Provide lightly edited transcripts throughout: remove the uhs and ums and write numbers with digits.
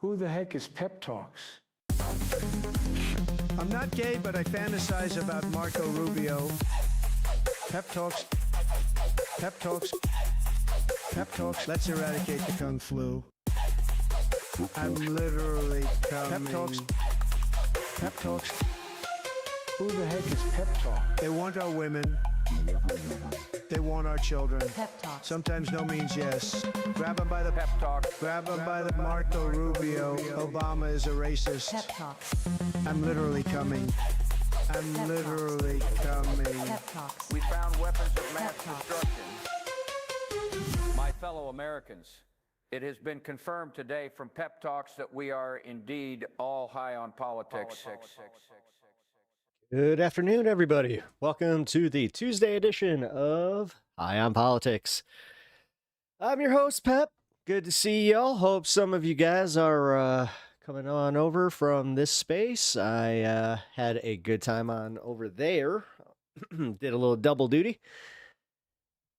Who the heck is Pep Talks? I'm not gay, but I fantasize about Marco Rubio. Pep Talks. Pep Talks. Pep Talks. Let's eradicate the Kung Flu. I'm literally coming. Pep Talks. Pep Talks. Who the heck is Pep Talk? They want our women. They want our children. Pep Talk. Sometimes no means yes. Grab them by the pep talk. Grab them by the Marco Rubio. Obama is a racist. Pep Talk. I'm literally coming. I'm Pep literally coming. Pep Talks. We found weapons of mass Pep talks. destruction. My fellow Americans, it has been confirmed today from Pep Talks that we are indeed all high on politics. Good afternoon, everybody. Welcome to the Tuesday edition of High on Politics. I'm your host, Pep. Good to see y'all. Hope some of you guys are coming on over from this space. I had a good time on over there. Did a little double duty.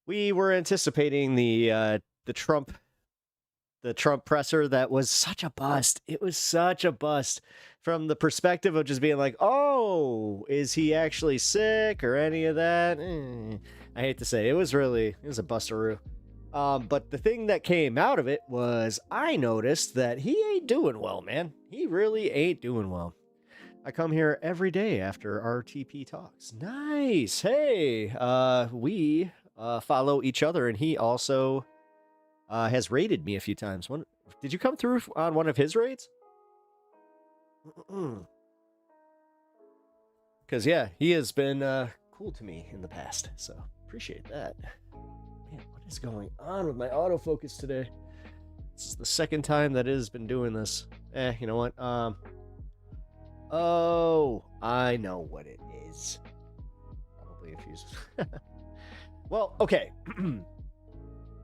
We were anticipating the Trump presser that was such a bust. It was such a bust from the perspective of just being like, oh, is he actually sick or any of that? I hate to say it was a bustaroo. But the thing that came out of it was I noticed that he ain't doing well, man. He really ain't doing well. I come here every day after RTP talks. Nice. Hey, we follow each other, and he also has raided me a few times. Did you come through on one of his raids? Because, yeah, he has been cool to me in the past, so appreciate that. Man, what is going on with my autofocus today? This is the second time that it has been doing this. You know what? Oh, I know what it is. Probably a fuse. Well, okay.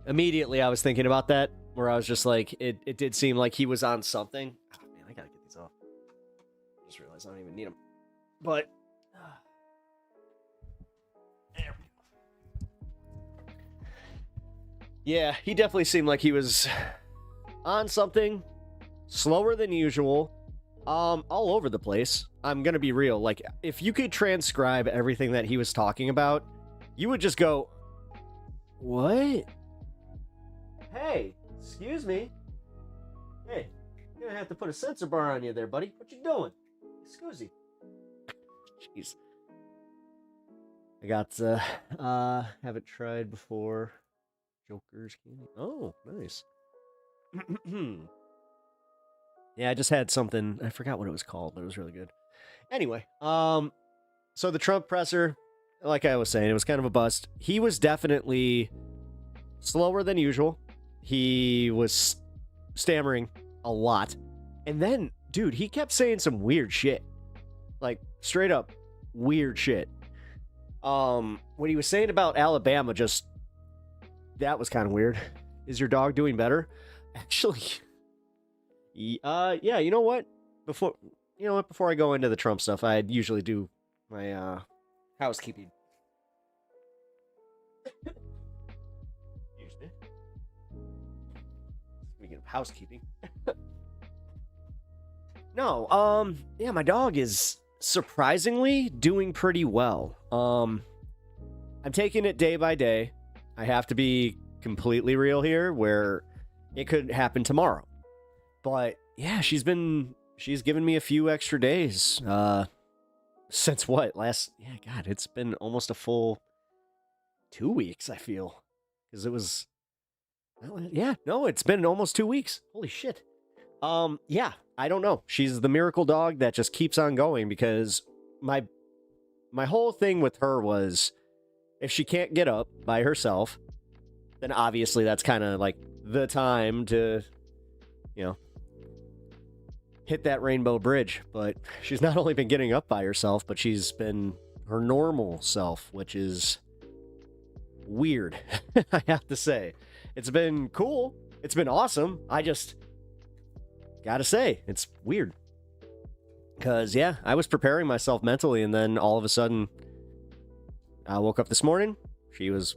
Immediately I was thinking about that, where I was just like, it did seem like he was on something. Oh, man, I gotta get these off. I just realized I don't even need them. But, there we go. Yeah, he definitely seemed like he was on something, slower than usual, all over the place. I'm gonna be real, like, if you could transcribe everything that he was talking about, you would just go, what? Hey, excuse me. Hey, you're gonna have to put a sensor bar on you there, buddy. What you doing? Excuse me. Jeez. I got, haven't tried before. Joker's candy. Oh, nice. Yeah, I just had something. I forgot what it was called, but it was really good. Anyway, so the Trump presser, like I was saying, it was kind of a bust. He was definitely slower than usual. He was stammering a lot. And then, dude, he kept saying some weird shit. Like, straight up weird shit. What he was saying about Alabama, just, that was kind of weird. Is your dog doing better? Actually, yeah, you know what? Before I go into the Trump stuff, I usually do my, housekeeping. Speaking of housekeeping. No, yeah, my dog is surprisingly doing pretty well. I'm taking it day by day. I have to be completely real here, where it could happen tomorrow. But yeah, she's given me a few extra days. Since what? It's been almost a full 2 weeks, I feel. Because it was, it's been almost 2 weeks. Holy shit. Yeah, I don't know. She's the miracle dog that just keeps on going, because my whole thing with her was, if she can't get up by herself, then obviously that's kind of like the time to, hit that rainbow bridge. But she's not only been getting up by herself, but she's been her normal self, which is weird. I have to say, it's been cool. It's been awesome. I just gotta say, it's weird. Because, yeah, I was preparing myself mentally, and then all of a sudden, I woke up this morning. She was,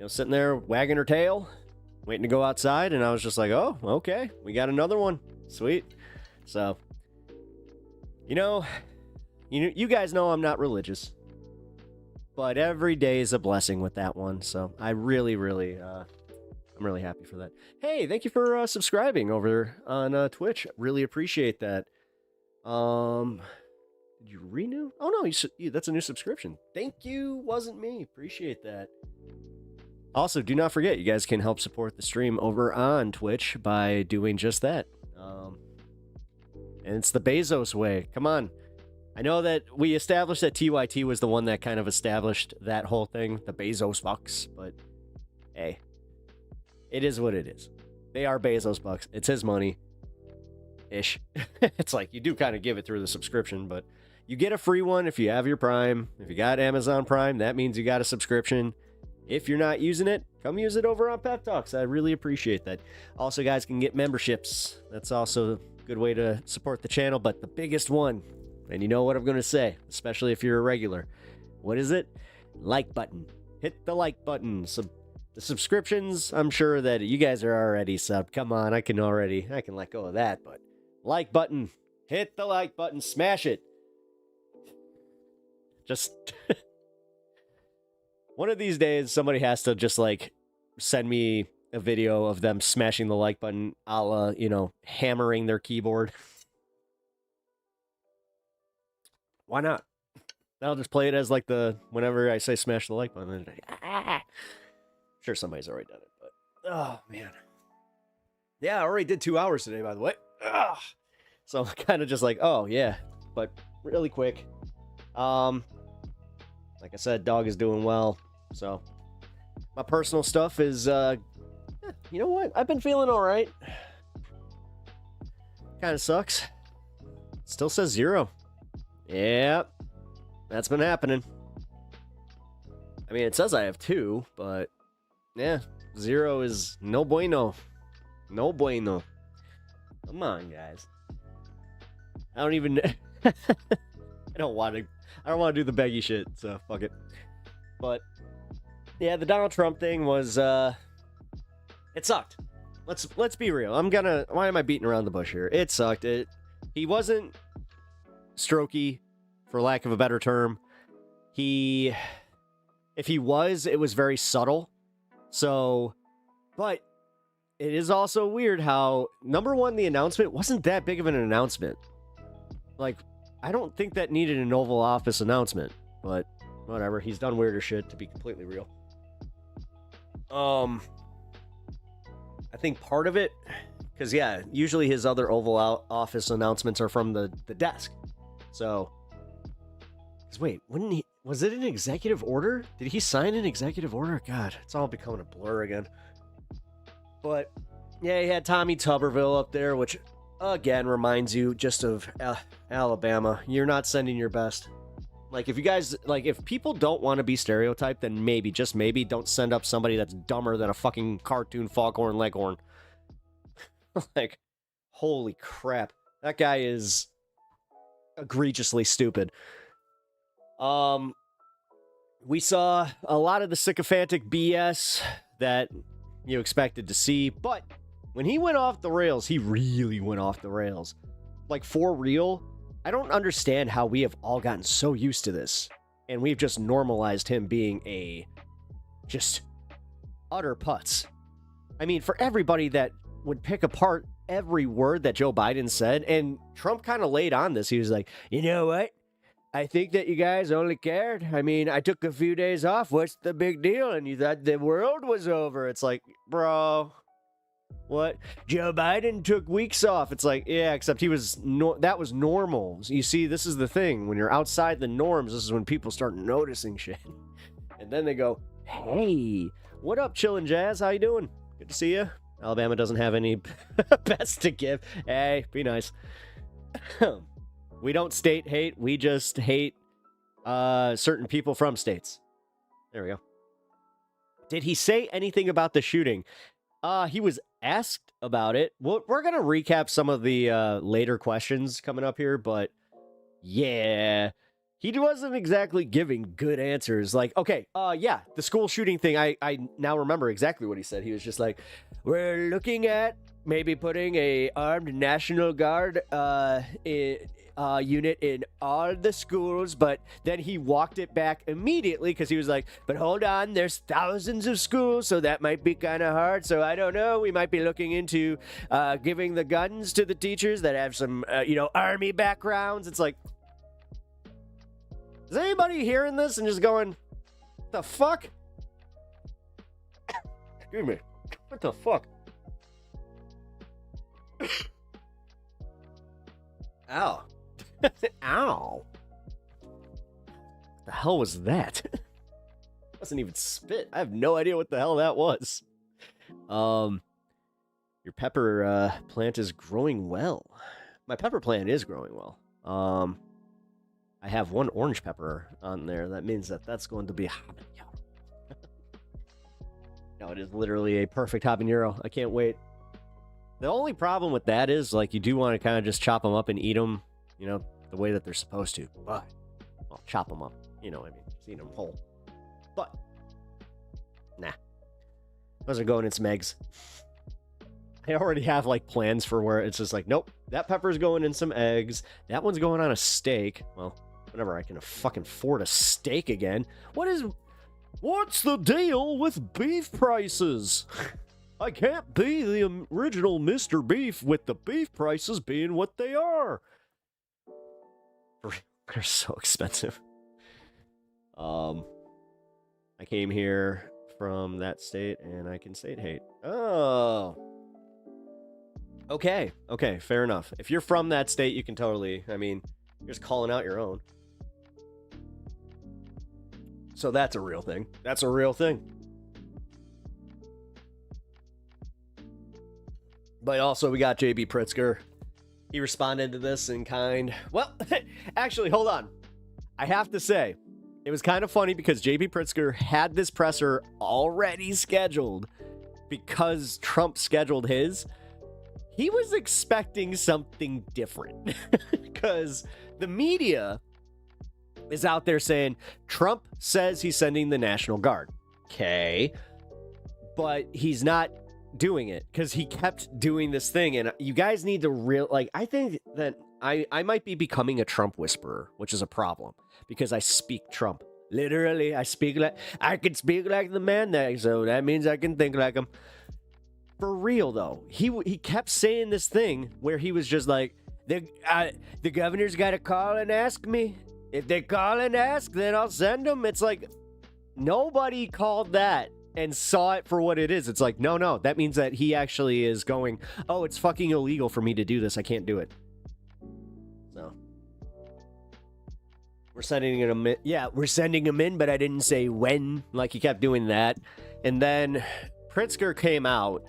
sitting there wagging her tail, waiting to go outside, and I was just like, oh, okay, we got another one. Sweet. So, you guys know I'm not religious, but every day is a blessing with that one. So I really, I'm really happy for that. Hey, thank you for subscribing over on Twitch. Really appreciate that. Did you renew? Oh no, that's a new subscription. Thank you. Wasn't me. Appreciate that. Also, do not forget, you guys can help support the stream over on Twitch by doing just that. And it's the Bezos way. Come on. I know that we established that TYT was the one that kind of established that whole thing, the Bezos bucks, but hey, it is what it is. They are Bezos bucks. It's his money. Ish. It's like you do kind of give it through the subscription, but you get a free one if you have your Prime. If you got Amazon Prime, that means you got a subscription. If you're not using it, come use it over on Pep Talks. I really appreciate that. Also, guys can get memberships. That's also a good way to support the channel, but the biggest one, and you know what I'm going to say, especially if you're a regular, what is it? Like button. Hit the like button. The subscriptions, I'm sure that you guys are already subbed. Come on, I can let go of that, but like button. Hit the like button. Smash it. Just one of these days, somebody has to just like send me a video of them smashing the like button, a la, hammering their keyboard. Why not? I'll just play it as like whenever I say smash the like button. Sure, somebody's already done it, but oh man. Yeah, I already did 2 hours today, by the way. Ugh. So I'm kind of just like, oh yeah, but really quick. Like I said, dog is doing well. So my personal stuff is, you know what? I've been feeling all right. Kind of sucks. Still says 0. Yep, that's been happening. I mean, it says I have 2, but yeah, 0 is no bueno. No bueno. Come on, guys. I don't even. I don't want to do the beggy shit, so fuck it. But yeah, the Donald Trump thing was it sucked. Let's be real. Why am I beating around the bush here? It sucked. He wasn't strokey, for lack of a better term. If he was, it was very subtle. So, but it is also weird how, number one, the announcement wasn't that big of an announcement. Like, I don't think that needed an Oval Office announcement, but whatever. He's done weirder shit, to be completely real. I think part of it, because yeah, usually his other Oval Office announcements are from the desk. So, wait, was it an executive order? Did he sign an executive order? God, it's all becoming a blur again. But yeah, he had Tommy Tuberville up there, which again reminds you just of Alabama. You're not sending your best. Like, if people don't want to be stereotyped, then maybe, just maybe, don't send up somebody that's dumber than a fucking cartoon foghorn leghorn. Like, holy crap. That guy is egregiously stupid. We saw a lot of the sycophantic BS that you expected to see, but when he went off the rails, he really went off the rails. Like, for real, I don't understand how we have all gotten so used to this, and we've just normalized him being a just utter putz. I mean, for everybody that would pick apart every word that Joe Biden said, and Trump kind of laid on this. He was like, you know what? I think that you guys only cared. I mean, I took a few days off. What's the big deal? And you thought the world was over. It's like, bro, what? Joe Biden took weeks off. It's like, yeah, except that was normal. You see, this is the thing. When you're outside the norms, this is when people start noticing shit. And then they go, hey, what up, Chillin' Jazz? How you doing? Good to see you. Alabama doesn't have any best to give. Hey, be nice. We don't state hate. We just hate certain people from states. There we go. Did he say anything about the shooting? He was asked about it. We're going to recap some of the later questions coming up here, but yeah, he wasn't exactly giving good answers. Like, okay, yeah, the school shooting thing, I now remember exactly what he said. He was just like, we're looking at maybe putting a armed National Guard unit in all the schools, but then he walked it back immediately because he was like, but hold on, there's thousands of schools, so that might be kind of hard. So I don't know, we might be looking into giving the guns to the teachers that have some, army backgrounds. It's like, is anybody hearing this and just going, what the fuck? Excuse me. What the fuck? Ow. Ow. The hell was that? Wasn't even spit. I have no idea what the hell that was. Your pepper plant is growing well. My pepper plant is growing well. I have one orange pepper on there. That means that that's going to be habanero. No, it is literally a perfect habanero. I can't wait. The only problem with that is, like, you do want to kind of just chop them up and eat them, the way that they're supposed to. But, well, chop them up. You know what I mean? Just eat them whole. But, nah. Those are going in some eggs. I already have, like, plans for where it's just like, nope, that pepper's going in some eggs. That one's going on a steak. Well, whenever I can fucking afford a steak again. What's the deal with beef prices? I can't be the original Mr. Beef with the beef prices being what they are. They're so expensive. I came here from that state and I can state hate. Oh. Okay, fair enough. If you're from that state, you can totally, you're just calling out your own. So that's a real thing. That's a real thing. But also, we got JB Pritzker. He responded to this in kind. Well, actually, hold on. I have to say, it was kind of funny because JB Pritzker had this presser already scheduled because Trump scheduled his. He was expecting something different because the media is out there saying Trump says he's sending the National Guard. Okay. But he's not doing it because he kept doing this thing, and you guys need to I think that I might be becoming a Trump whisperer, which is a problem because I speak Trump. Literally, I can speak like the man there, so that means I can think like him. For real though, he kept saying this thing where he was just like, the governor's got to call and ask me. If they call and ask, then I'll send them. It's like, nobody called that and saw it for what it is. It's like, no, that means that he actually is going, oh, it's fucking illegal for me to do this. I can't do it. So, we're sending him in. Yeah, we're sending him in, but I didn't say when. Like, he kept doing that. And then Pritzker came out,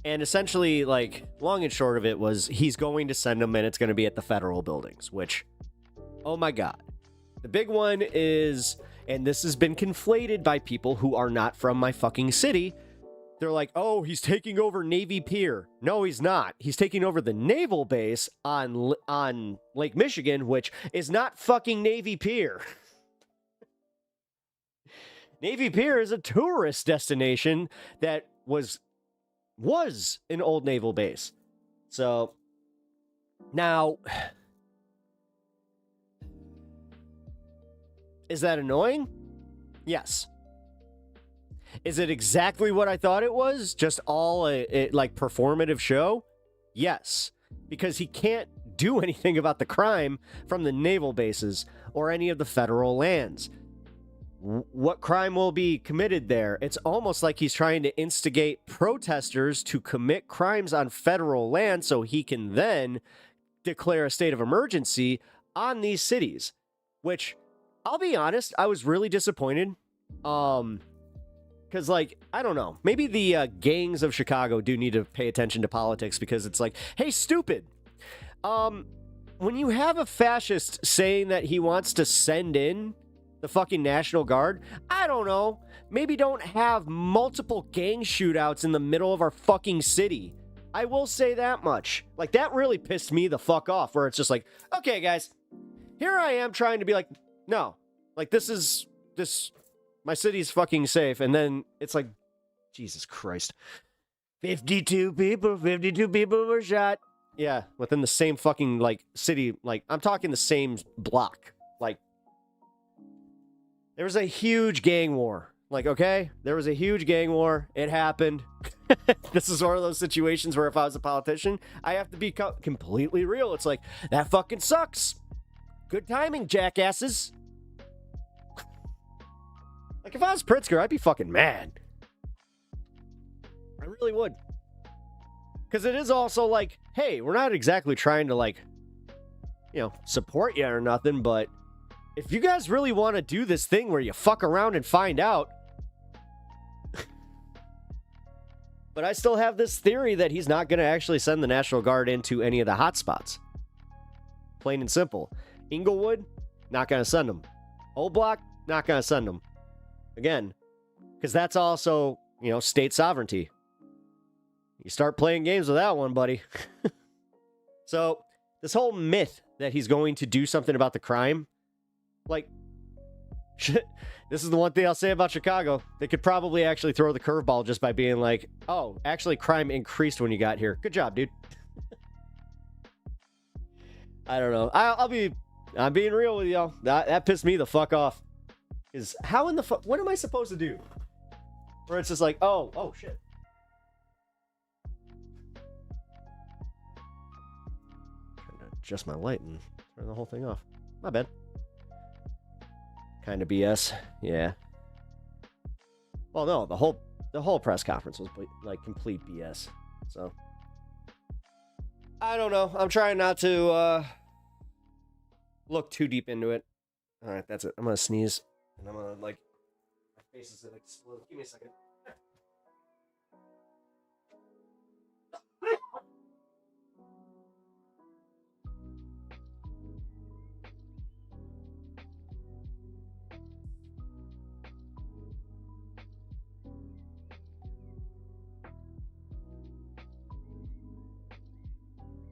and essentially, like, long and short of it was he's going to send them, and it's going to be at the federal buildings, which, oh my God. The big one is, and this has been conflated by people who are not from my fucking city. They're like, oh, he's taking over Navy Pier. No, he's not. He's taking over the naval base on Lake Michigan, which is not fucking Navy Pier. Navy Pier is a tourist destination that was an old naval base. So, now, is that annoying? Yes. Is it exactly what I thought it was? Just all a performative show? Yes. Because he can't do anything about the crime from the naval bases or any of the federal lands. What crime will be committed there? It's almost like he's trying to instigate protesters to commit crimes on federal land so he can then declare a state of emergency on these cities. Which, I'll be honest, I was really disappointed. Because, I don't know. Maybe the gangs of Chicago do need to pay attention to politics because it's like, hey, stupid. When you have a fascist saying that he wants to send in the fucking National Guard, I don't know. Maybe don't have multiple gang shootouts in the middle of our fucking city. I will say that much. That really pissed me the fuck off, where it's just like, okay, guys, here I am trying to be like, No. Like, my city's fucking safe. And then it's like, Jesus Christ. 52 people were shot. Yeah, within the same fucking, like, city. Like, I'm talking the same block. Like, there was a huge gang war. Like, okay? There was a huge gang war. It happened. This is one of those situations where if I was a politician, I have to be completely real. It's like, that fucking sucks. Good timing, jackasses. Like, if I was Pritzker, I'd be fucking mad. I really would. Because it is also like, hey, we're not exactly trying to, like, support you or nothing, but if you guys really want to do this thing where you fuck around and find out. But I still have this theory that he's not going to actually send the National Guard into any of the hot spots. Plain and simple. Inglewood, not going to send them. Old Block, not going to send them. Again, because that's also, state sovereignty. You start playing games with that one, buddy. So, this whole myth that he's going to do something about the crime, like, shit, this is the one thing I'll say about Chicago. They could probably actually throw the curveball just by being like, oh, actually crime increased when you got here. Good job, dude. I don't know. I'm being real with y'all. That pissed me the fuck off. Is how in the fuck, what am I supposed to do? Where it's just like, oh shit. Trying to adjust my light and turn the whole thing off. My bad. Kind of BS. Yeah. Well, no, the whole press conference was like complete BS. So I don't know. I'm trying not to look too deep into it. All right, that's it. I'm gonna sneeze, and I'm gonna my face is gonna explode. Give me a second.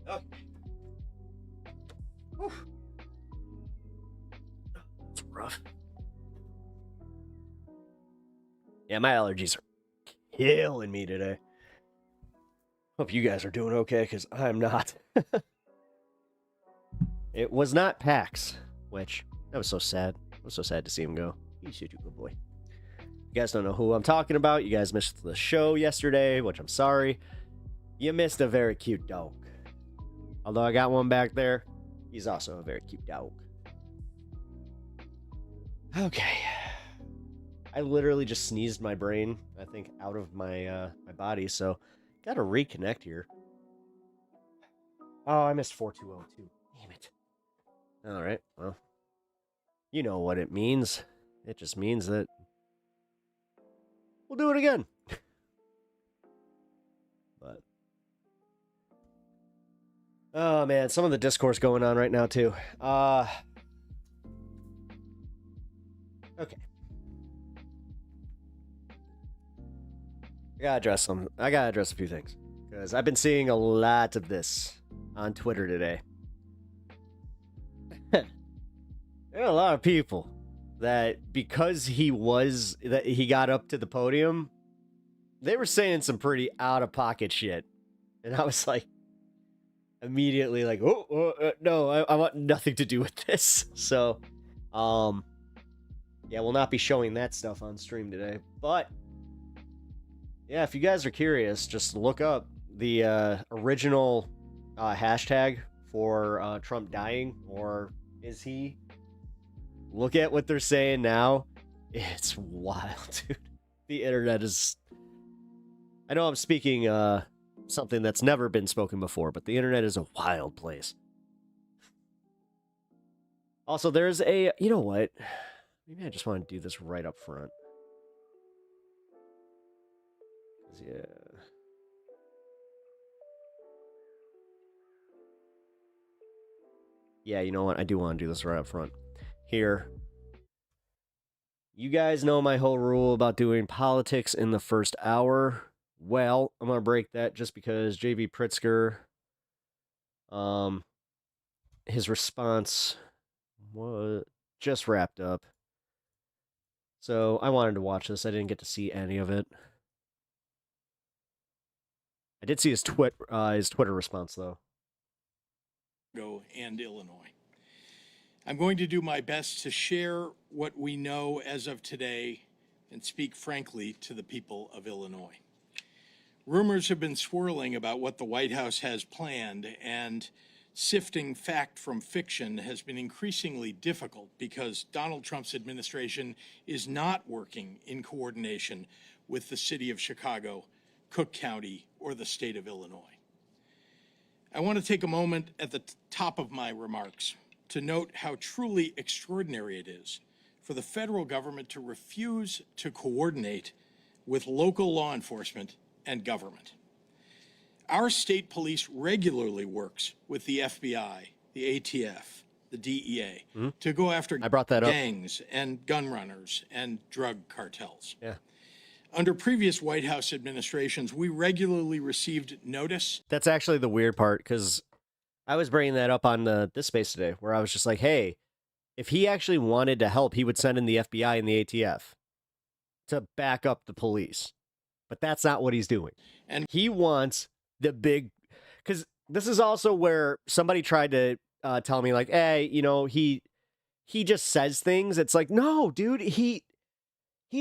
Okay. Whew. That's rough. Yeah, my allergies are killing me today. Hope you guys are doing okay, because I'm not. It was not PAX, which, that was so sad. It was so sad to see him go. He's such a good boy. You guys don't know who I'm talking about. You guys missed the show yesterday, which I'm sorry. You missed a very cute dog. Although I got one back there, he's also a very cute dog. Okay. I literally just sneezed my brain, I think, out of my my body, so gotta reconnect here. Oh, I missed 4202. Damn it. Alright, well. You know what it means. It just means that we'll do it again. But oh man, some of the discourse going on right now too. Okay. I gotta address a few things. Because I've been seeing a lot of this on Twitter today. There are a lot of people that because he got up to the podium, they were saying some pretty out of pocket shit. And I was like, immediately like, no, I want nothing to do with this. So, yeah, we'll not be showing that stuff on stream today. But, yeah, if you guys are curious, just look up the original hashtag for Trump dying, or is he? Look at what they're saying now. It's wild, dude. The internet is... I know I'm speaking something that's never been spoken before, but the internet is a wild place. Also, there's a... You know what? Maybe I just want to do this right up front. Yeah. Yeah, you know what? I do want to do this right up front. Here. You guys know my whole rule about doing politics in the first hour. Well, I'm going to break that just because J.V. Pritzker, his response, what? just wrapped up. So I wanted to watch this. I didn't get to see any of it. I did see his Twitter response, though. And Illinois. I'm going to do my best to share what we know as of today and speak frankly to the people of Illinois. Rumors have been swirling about what the White House has planned, and sifting fact from fiction has been increasingly difficult because Donald Trump's administration is not working in coordination with the city of Chicago, Cook County, or the state of Illinois. I want to take a moment at the top of my remarks to note how truly extraordinary it is for the federal government to refuse to coordinate with local law enforcement and government. Our state police regularly works with the FBI, the ATF, the DEA to go after I brought that up. gangs and gun runners and drug cartels. Yeah. Under previous White House administrations, we regularly received notice. That's actually the weird part, because I was bringing that up on this space today, where I was just like, hey, if he actually wanted to help, he would send in the FBI and the ATF to back up the police. But that's not what he's doing. And He wants the big, because this is also where somebody tried to tell me, like, hey, you know, he just says things. It's like, no, dude, he's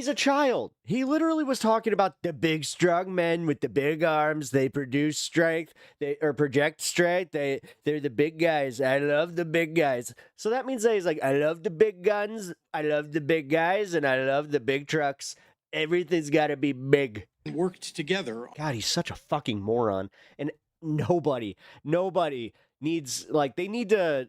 a child. He literally was talking about the big, strong men with the big arms. They produce strength. They project strength. They're the big guys. I love the big guys. So that means that he's like, I love the big guns. I love the big guys, and I love the big trucks. Everything's got to be big. worked together. God, he's such a fucking moron. And nobody needs, like, they need to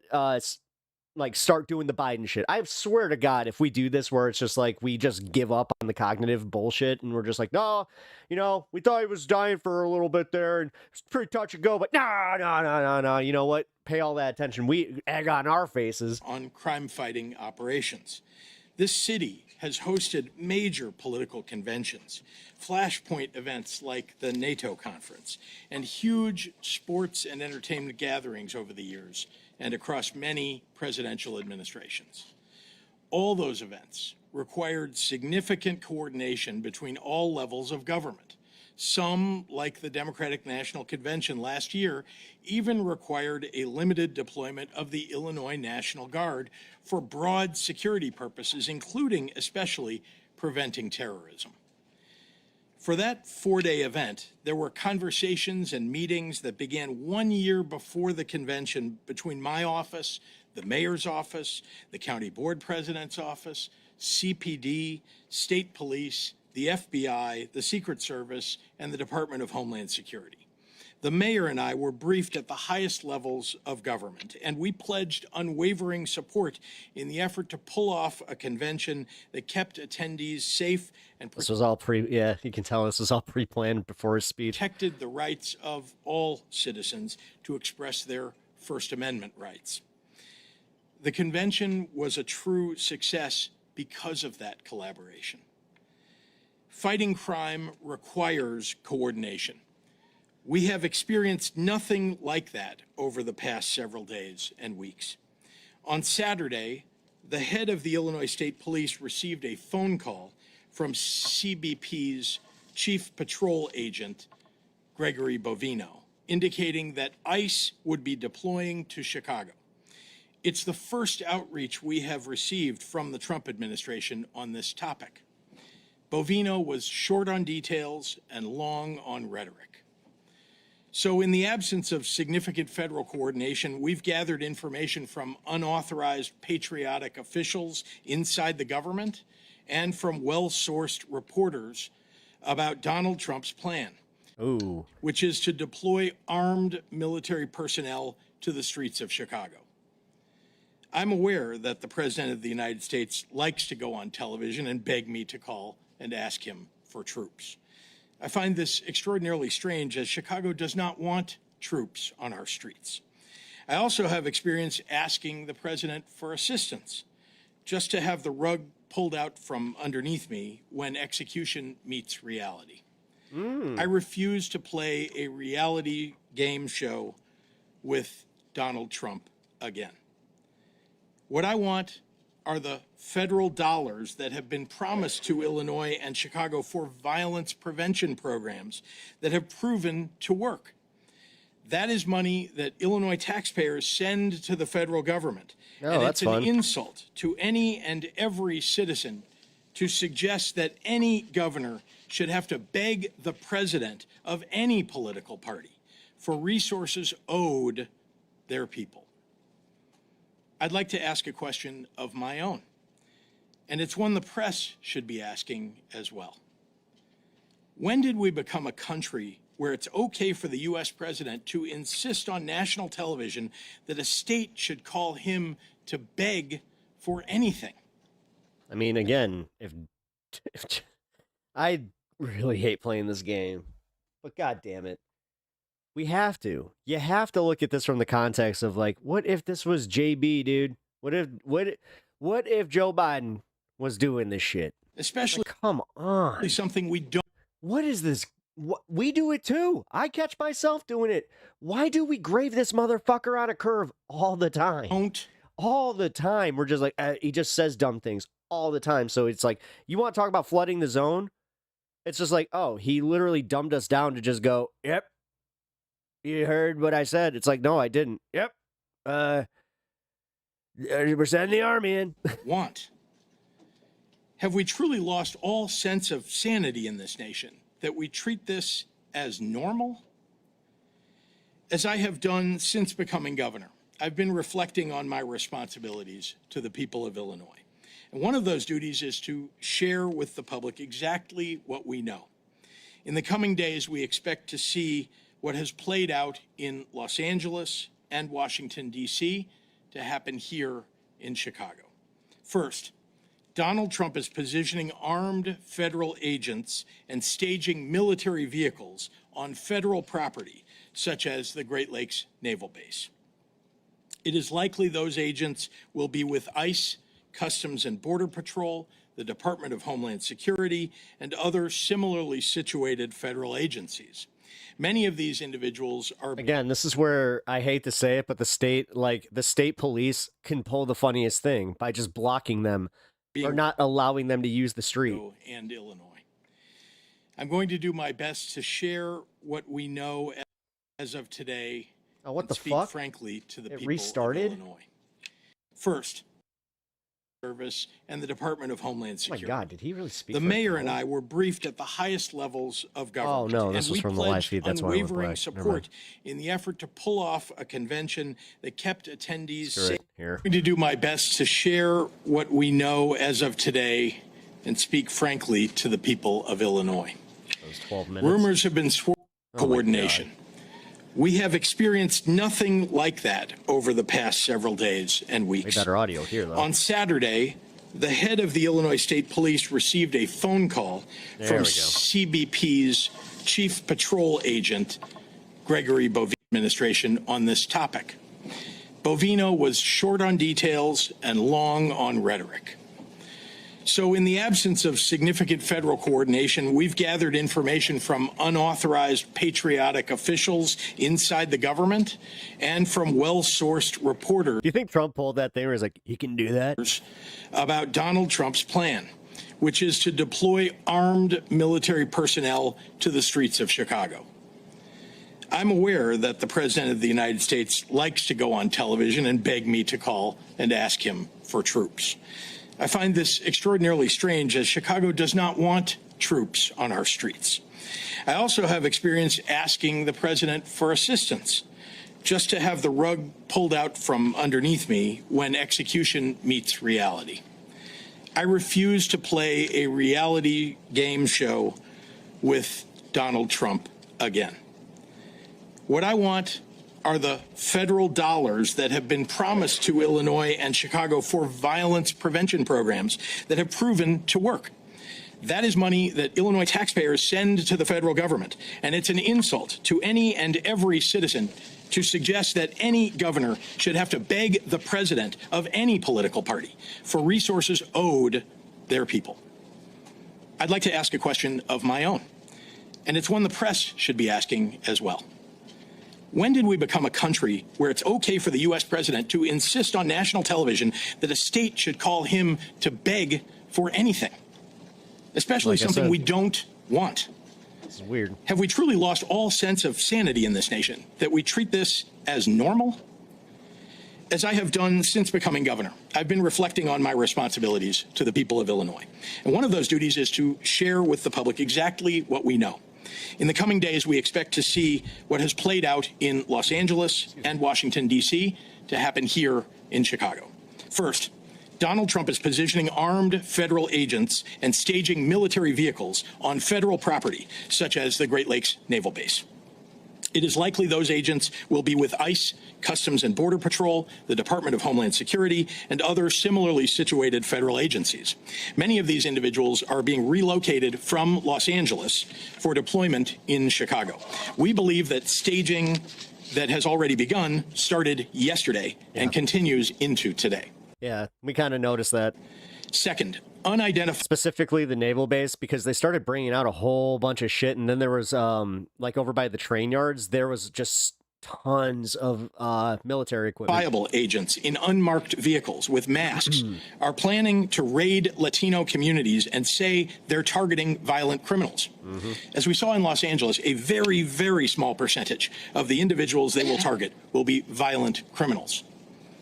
like start doing the Biden shit. I swear to God, if we do this where it's just like we just give up on the cognitive bullshit and we're just like, no, you know, we thought he was dying for a little bit there and it's pretty touch and go, but no, you know what? Pay all that attention. We egg on our faces. On crime-fighting operations. This city has hosted major political conventions, flashpoint events like the NATO conference, and huge sports and entertainment gatherings over the years and across many presidential administrations. All those events required significant coordination between all levels of government. Some, like the Democratic National Convention last year, even required a limited deployment of the Illinois National Guard for broad security purposes, including especially preventing terrorism. For that four-day event, there were conversations and meetings that began 1 year before the convention between my office, the mayor's office, the county board president's office, CPD, state police, the FBI, the Secret Service, and the Department of Homeland Security. The mayor and I were briefed at the highest levels of government, and we pledged unwavering support in the effort to pull off a convention that kept attendees safe and This was all you can tell this was all pre-planned before his speech. protected the rights of all citizens to express their First Amendment rights. The convention was a true success because of that collaboration. Fighting crime requires coordination. We have experienced nothing like that over the past several days and weeks. On Saturday, the head of the Illinois State Police received a phone call from CBP's Chief Patrol Agent, Gregory Bovino, indicating that ICE would be deploying to Chicago. It's the first outreach we have received from the Trump administration on this topic. Bovino was short on details and long on rhetoric. So in the absence of significant federal coordination, we've gathered information from unauthorized patriotic officials inside the government and from well-sourced reporters about Donald Trump's plan, which is to deploy armed military personnel to the streets of Chicago. I'm aware that the President of the United States likes to go on television and beg me to call and ask him for troops. I find this extraordinarily strange, as Chicago does not want troops on our streets. I also have experience asking the president for assistance, just to have the rug pulled out from underneath me when execution meets reality. I refuse to play a reality game show with Donald Trump again. What I want are the federal dollars that have been promised to Illinois and Chicago for violence prevention programs that have proven to work. That is money that Illinois taxpayers send to the federal government. Oh, and that's it's fun. an insult to any and every citizen to suggest that any governor should have to beg the president of any political party for resources owed their people. I'd like to ask a question of my own, and it's one the press should be asking as well. When did we become a country where it's okay for the U.S. president to insist on national television that a state should call him to beg for anything? I mean, again, if I really hate playing this game, but god damn it. We have to. You have to look at this from the context of like, what if this was JB, dude? What if Joe Biden was doing this shit? Especially, like, come on. Something we don't. What is this? We do it too. I catch myself doing it. Why do we grave this motherfucker on a curve all the time? All the time. We're just like, he just says dumb things all the time. So it's like, you want to talk about flooding the zone? It's just like, oh, he literally dumbed us down to just go, yep. You heard what I said. It's like, no, I didn't. Yep. We're sending the army in. Have we truly lost all sense of sanity in this nation, that we treat this as normal? As I have done since becoming governor, I've been reflecting on my responsibilities to the people of Illinois. And one of those duties is to share with the public exactly what we know. In the coming days, we expect to see what has played out in Los Angeles and Washington, D.C., to happen here in Chicago. First, Donald Trump is positioning armed federal agents and staging military vehicles on federal property, such as the Great Lakes Naval Base. It is likely those agents will be with ICE, Customs and Border Patrol, the Department of Homeland Security, and other similarly situated federal agencies. Many of these individuals are... Again, this is where I hate to say it, but the state police can pull the funniest thing by just blocking them or not allowing them to use the street. And Illinois. I'm going to do my best to share what we know as of today. Oh, what the speak fuck? Frankly to the it people restarted? of Illinois. First, Service and the Department of Homeland Security. Oh my God, did he really speak? The mayor and I were briefed at the highest levels of government. Oh no, this was from the live feed. That's why I went unwavering black. support in the effort to pull off a convention that kept attendees safe. Here. I'm going to do my best to share what we know as of today and speak frankly to the people of Illinois. Those 12 minutes. Rumors have been sworn coordination. We have experienced nothing like that over the past several days and weeks. Way better audio here, though. On Saturday, the head of the Illinois State Police received a phone call from CBP's Chief Patrol Agent, Gregory Bovino administration, on this topic. Bovino was short on details and long on rhetoric. So in the absence of significant federal coordination, we've gathered information from unauthorized patriotic officials inside the government and from well-sourced reporters. Do you think Trump pulled that thing where he's like, he can do that? About Donald Trump's plan, which is to deploy armed military personnel to the streets of Chicago. I'm aware that the President of the United States likes to go on television and beg me to call and ask him for troops. I find this extraordinarily strange, as Chicago does not want troops on our streets. I also have experience asking the president for assistance, just to have the rug pulled out from underneath me when execution meets reality. I refuse to play a reality game show with Donald Trump again. What I want are the federal dollars that have been promised to Illinois and Chicago for violence prevention programs that have proven to work. That is money that Illinois taxpayers send to the federal government, and it's an insult to any and every citizen to suggest that any governor should have to beg the president of any political party for resources owed their people. I'd like to ask a question of my own, and it's one the press should be asking as well. When did we become a country where it's okay for the U.S. president to insist on national television that a state should call him to beg for anything, especially something we don't want? This is weird. Have we truly lost all sense of sanity in this nation, that we treat this as normal? As I have done since becoming governor, I've been reflecting on my responsibilities to the people of Illinois. And one of those duties is to share with the public exactly what we know. In the coming days, we expect to see what has played out in Los Angeles and Washington, D.C. to happen here in Chicago. First, Donald Trump is positioning armed federal agents and staging military vehicles on federal property, such as the Great Lakes Naval Base. It is likely those agents will be with ICE, Customs and Border Patrol, the Department of Homeland Security, and other similarly situated federal agencies. Many of these individuals are being relocated from Los Angeles for deployment in Chicago. We believe that staging that has already begun started yesterday and continues into today. Yeah, we kind of noticed that. Second, unidentified. Specifically the naval base, because they started bringing out a whole bunch of shit, and then there was like over by the train yards, there was just tons of military equipment. Viable agents in unmarked vehicles with masks are planning to raid Latino communities and say they're targeting violent criminals. As we saw in Los Angeles, a very, very small percentage of the individuals they will target will be violent criminals.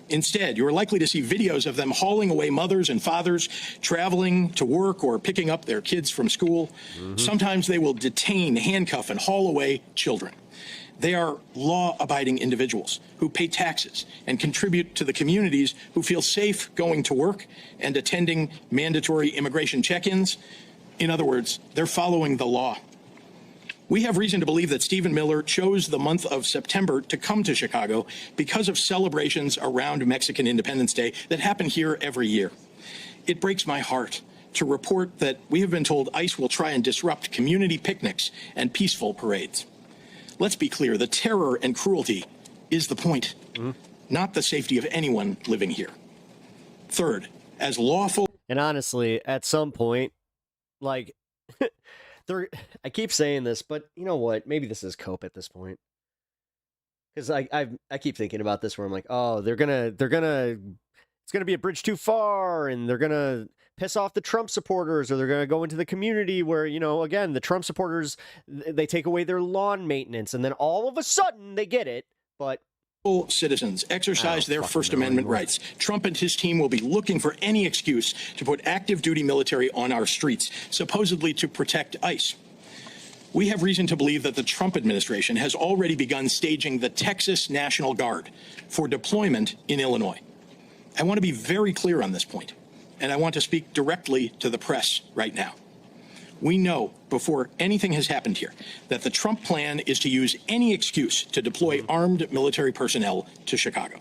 Instead, you're likely to see videos of them hauling away mothers and fathers, traveling to work or picking up their kids from school. Sometimes they will detain, handcuff, and haul away children. They are law-abiding individuals who pay taxes and contribute to the communities who feel safe going to work and attending mandatory immigration check-ins. In other words, they're following the law. We have reason to believe that Stephen Miller chose the month of September to come to Chicago because of celebrations around Mexican Independence Day that happen here every year. It breaks my heart to report that we have been told ICE will try and disrupt community picnics and peaceful parades. Let's be clear, the terror and cruelty is the point, not the safety of anyone living here. Third, as lawful... And honestly, at some point, like... I keep saying this, but you know what? Maybe this is cope at this point. Because I keep thinking about this where I'm like, oh, it's gonna be a bridge too far, and they're gonna piss off the Trump supporters, or they're gonna go into the community where, you know, again, the Trump supporters, they take away their lawn maintenance, and then all of a sudden they get it, but citizens exercise their First Amendment rights. Trump and his team will be looking for any excuse to put active duty military on our streets, supposedly to protect ICE. We have reason to believe that the Trump administration has already begun staging the Texas National Guard for deployment in Illinois. I want to be very clear on this point, and I want to speak directly to the press right now. We know before anything has happened here that the Trump plan is to use any excuse to deploy armed military personnel to Chicago.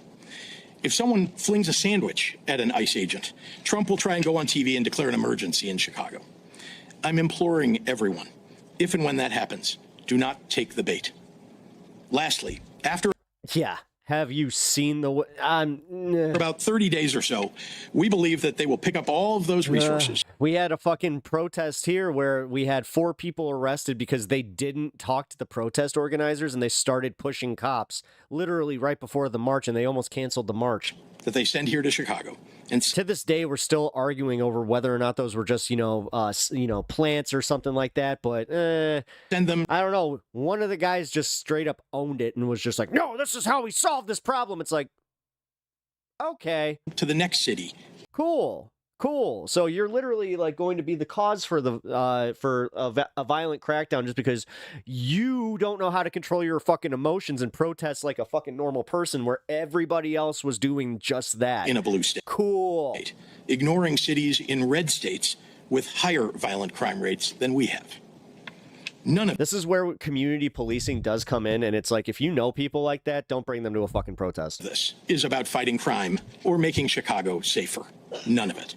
If someone flings a sandwich at an ICE agent, Trump will try and go on TV and declare an emergency in Chicago. I'm imploring everyone, if and when that happens, do not take the bait. Lastly, after... Yeah. Have you seen the... about 30 days or so, we believe that they will pick up all of those resources. We had a fucking protest here where we had 4 people arrested because they didn't talk to the protest organizers, and they started pushing cops literally right before the march, and they almost canceled the march. That they send here to Chicago. And to this day, we're still arguing over whether or not those were just, plants or something like that. But send them. I don't know. One of the guys just straight up owned it and was just like, "No, this is how we solve this problem." It's like, okay, to the next city. Cool. So you're literally like going to be the cause for a violent crackdown just because you don't know how to control your fucking emotions and protest like a fucking normal person, where everybody else was doing just that in a blue state. Cool. Ignoring cities in red states with higher violent crime rates than we have. None of this is where community policing does come in, and it's like, if you know people like that, don't bring them to a fucking protest. This is about fighting crime or making Chicago safer. None of it.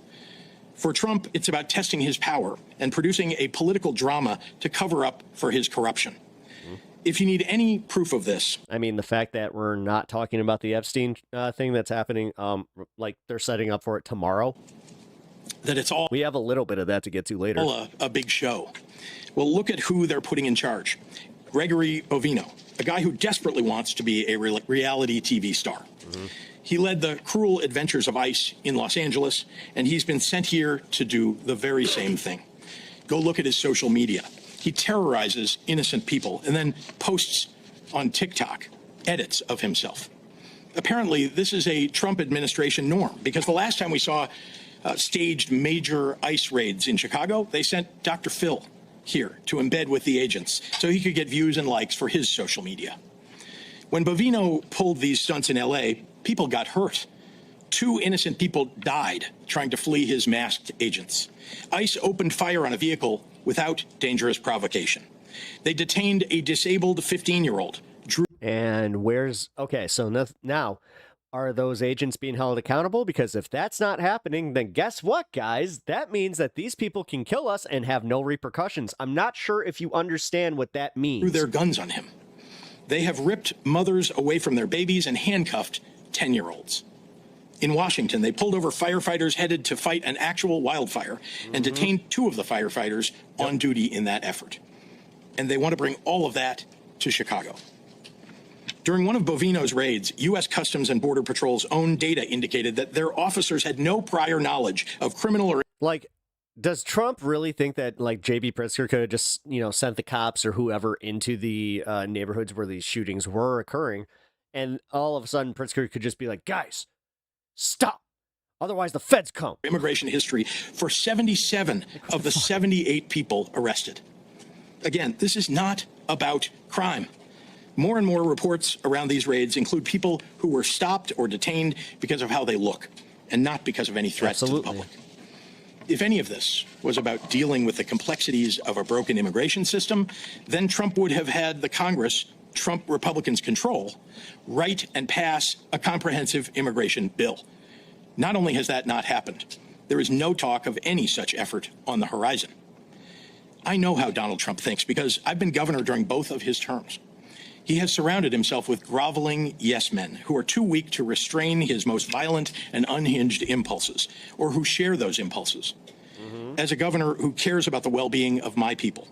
For Trump, it's about testing his power and producing a political drama to cover up for his corruption. If you need any proof of this... I mean, the fact that we're not talking about the Epstein thing that's happening, like they're setting up for it tomorrow. That it's all... We have a little bit of that to get to later. A big show. Well, look at who they're putting in charge. Gregory Bovino, a guy who desperately wants to be a reality TV star. He led the cruel adventures of ICE in Los Angeles, and he's been sent here to do the very same thing. Go look at his social media. He terrorizes innocent people and then posts on TikTok edits of himself. Apparently, this is a Trump administration norm, because the last time we saw staged major ICE raids in Chicago, they sent Dr. Phil here to embed with the agents so he could get views and likes for his social media. When Bovino pulled these stunts in LA, people got hurt. 2 innocent people died trying to flee his masked agents. ICE opened fire on a vehicle without dangerous provocation. They detained a disabled 15-year-old. And where's... Okay, so now, are those agents being held accountable? Because if that's not happening, then guess what, guys? That means that these people can kill us and have no repercussions. I'm not sure if you understand what that means. Threw their guns on him. They have ripped mothers away from their babies and handcuffed 10-year-olds. In Washington, they pulled over firefighters headed to fight an actual wildfire and detained 2 of the firefighters on duty in that effort. And they want to bring all of that to Chicago. During one of Bovino's raids, U.S. Customs and Border Patrol's own data indicated that their officers had no prior knowledge of criminal or... Like, does Trump really think that, like, J.B. Pritzker could have just, sent the cops or whoever into the neighborhoods where these shootings were occurring, and all of a sudden Pritzker could just be like, guys, stop, otherwise the feds come. Immigration history for 77 of the 78 people arrested. Again, this is not about crime. More and more reports around these raids include people who were stopped or detained because of how they look, and not because of any threat to the public. If any of this was about dealing with the complexities of a broken immigration system, then Trump would have had the Congress Trump Republicans control write and pass a comprehensive immigration bill. Not only has that not happened, there is no talk of any such effort on the horizon. I know how Donald Trump thinks because I've been governor during both of his terms. He has surrounded himself with groveling yes men who are too weak to restrain his most violent and unhinged impulses, or who share those impulses. As a governor who cares about the well-being of my people,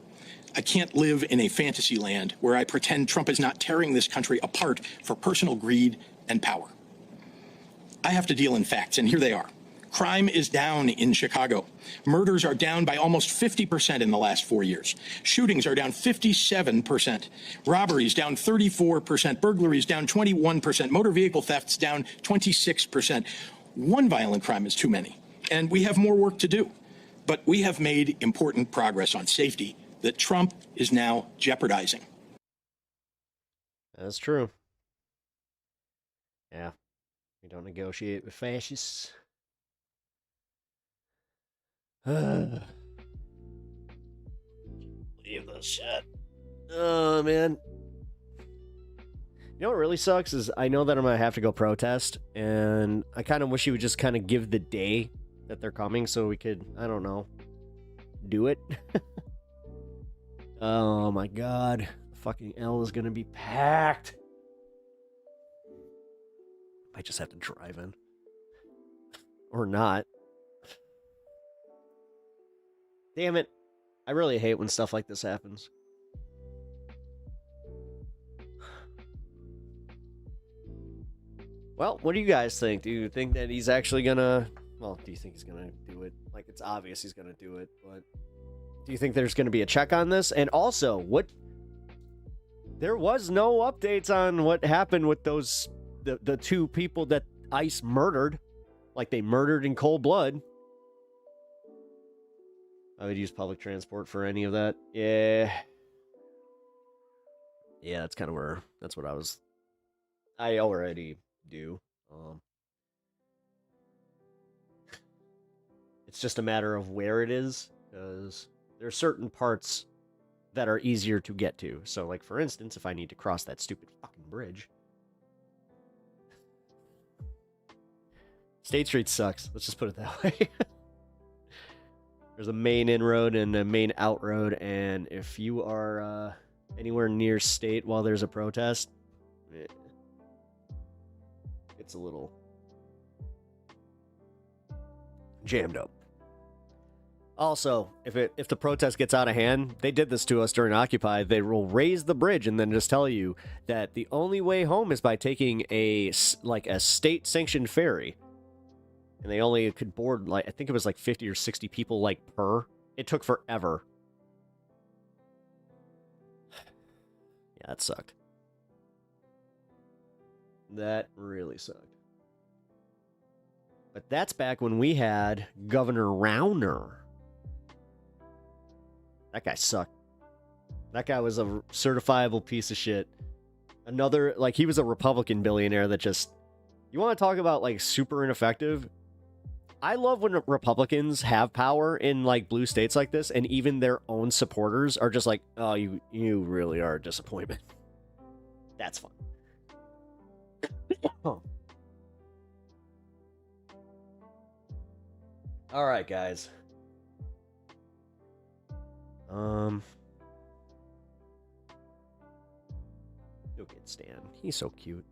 I can't live in a fantasy land where I pretend Trump is not tearing this country apart for personal greed and power. I have to deal in facts, and here they are. Crime is down in Chicago. Murders are down by almost 50% in the last 4 years. Shootings are down 57%. Robberies down 34%. Burglaries down 21%. Motor vehicle thefts down 26%. One violent crime is too many, and we have more work to do. But we have made important progress on safety that Trump is now jeopardizing. That's true. Yeah. We don't negotiate with fascists. Leave this shit. Oh, man. You know what really sucks is I know that I'm going to have to go protest, and I kind of wish you would just kind of give the day that they're coming so we could, I don't know, do it. Oh, my God. Fucking L is going to be packed. I just have to drive in. Or not. Damn it. I really hate when stuff like this happens. Well, what do you guys think? Do you think that he's actually gonna... Well, do you think he's gonna do it? Like, it's obvious he's gonna do it, but... Do you think there's gonna be a check on this? And also, what... There was no updates on what happened with those... The 2 people that ICE murdered. Like, they murdered in cold blood. I would use public transport for any of that. Yeah. Yeah, that's kind of where... That's what I already do. It's just a matter of where it is, because there are certain parts that are easier to get to. So, like, for instance, if I need to cross that stupid fucking bridge... State Street sucks. Let's just put it that way. There's a main in road and a main out road, and if you are anywhere near State while there's a protest, it's a little jammed up. Also, if the protest gets out of hand, they did this to us during Occupy. They will raise the bridge and then just tell you that the only way home is by taking a state-sanctioned ferry. And they only could board, like, I think it was like 50 or 60 people, like, per. It took forever. Yeah, that sucked. That really sucked. But that's back when we had Governor Rauner. That guy sucked. That guy was a certifiable piece of shit. Another, like, he was a Republican billionaire that just... You want to talk about, like, super ineffective? I love when Republicans have power in, like, blue states like this, and even their own supporters are just like, oh, you really are a disappointment. That's fun. Oh. All right, guys. Look at Stan. He's so cute.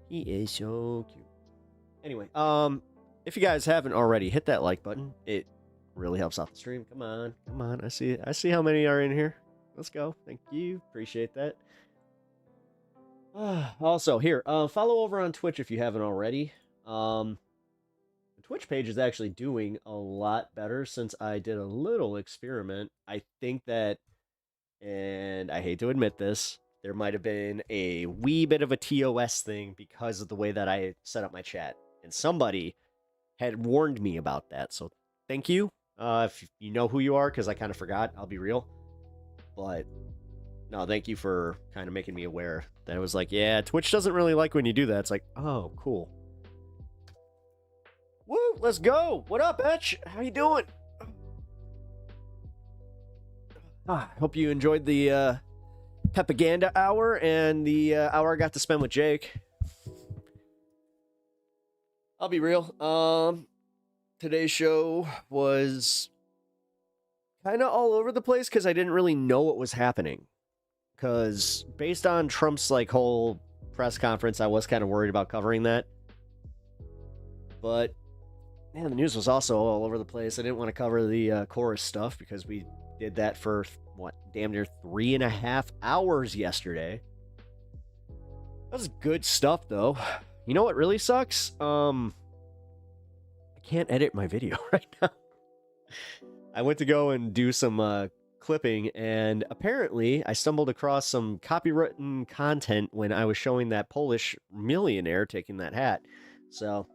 He is so cute. Anyway, if you guys haven't already, hit that like button. It really helps out the stream. Come on, come on. I see how many are in here. Let's go. Thank you. Appreciate that. Also, here, follow over on Twitch if you haven't already. The Twitch page is actually doing a lot better since I did a little experiment. I think that, and I hate to admit this, there might have been a wee bit of a TOS thing because of the way that I set up my chat. And somebody had warned me about that, so thank you. If you know who you are, because I kind of forgot, I'll be real. But, no, thank you for kind of making me aware that it was like, yeah, Twitch doesn't really like when you do that. It's like, oh, cool. Woo, let's go. What up, Etch? How you doing? Hope you enjoyed the propaganda hour and the hour I got to spend with Jake. I'll be real. Today's show was kind of all over the place because I didn't really know what was happening. Because based on Trump's like whole press conference, I was kind of worried about covering that. But man, the news was also all over the place. I didn't want to cover the chorus stuff because we did that for what, damn near 3.5 hours yesterday. That was good stuff though. You know what really sucks? I can't edit my video right now. I went to go and do some clipping, and apparently I stumbled across some copywritten content when I was showing that Polish millionaire taking that hat. So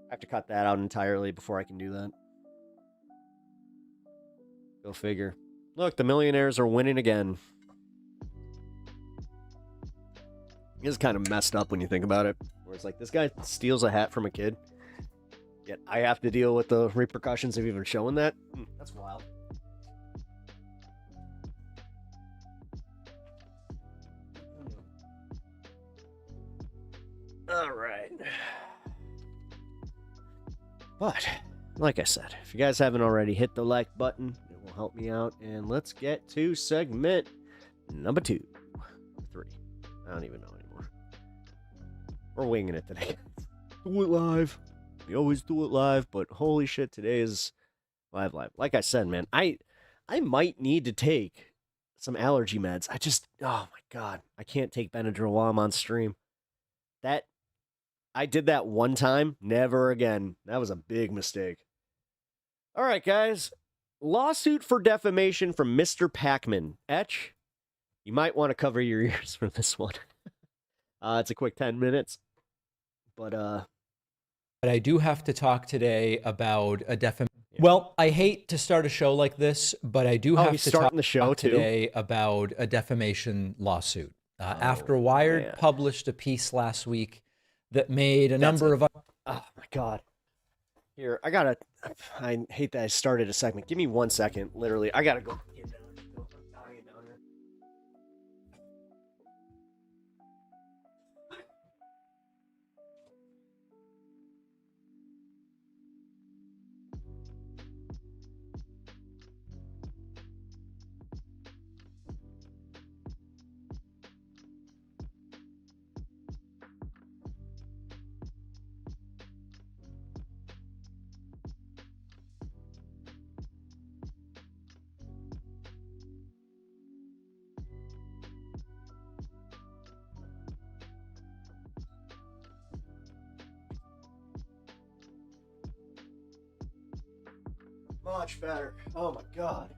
I have to cut that out entirely before I can do that. Go figure. Look, the millionaires are winning again. It's kind of messed up when you think about it. Where it's like, this guy steals a hat from a kid, yet I have to deal with the repercussions of even showing that? That's wild. All right. But, like I said, if you guys haven't already, hit the like button. It will help me out. And let's get to segment number 2. 3. I don't even know anymore. We're winging it today. Do it live. We always do it live, but holy shit, today is live. Like I said, man, I might need to take some allergy meds. Oh my God, I can't take Benadryl while I'm on stream. I did that one time, never again. That was a big mistake. All right, guys. Lawsuit for defamation from Mr. PACKMAN. Etch, you might want to cover your ears for this one. It's a quick 10 minutes. But I do have to talk today about a defamation. Yeah. Well, I hate to start a show like this, but I do have to talk the show today about a defamation lawsuit. After Wired published a piece last week that made a number of... Oh, my God. Here, I hate that I started a segment. Give me 1 second, literally. I gotta go. Get down. I'm dying down here. Much better. Oh my god.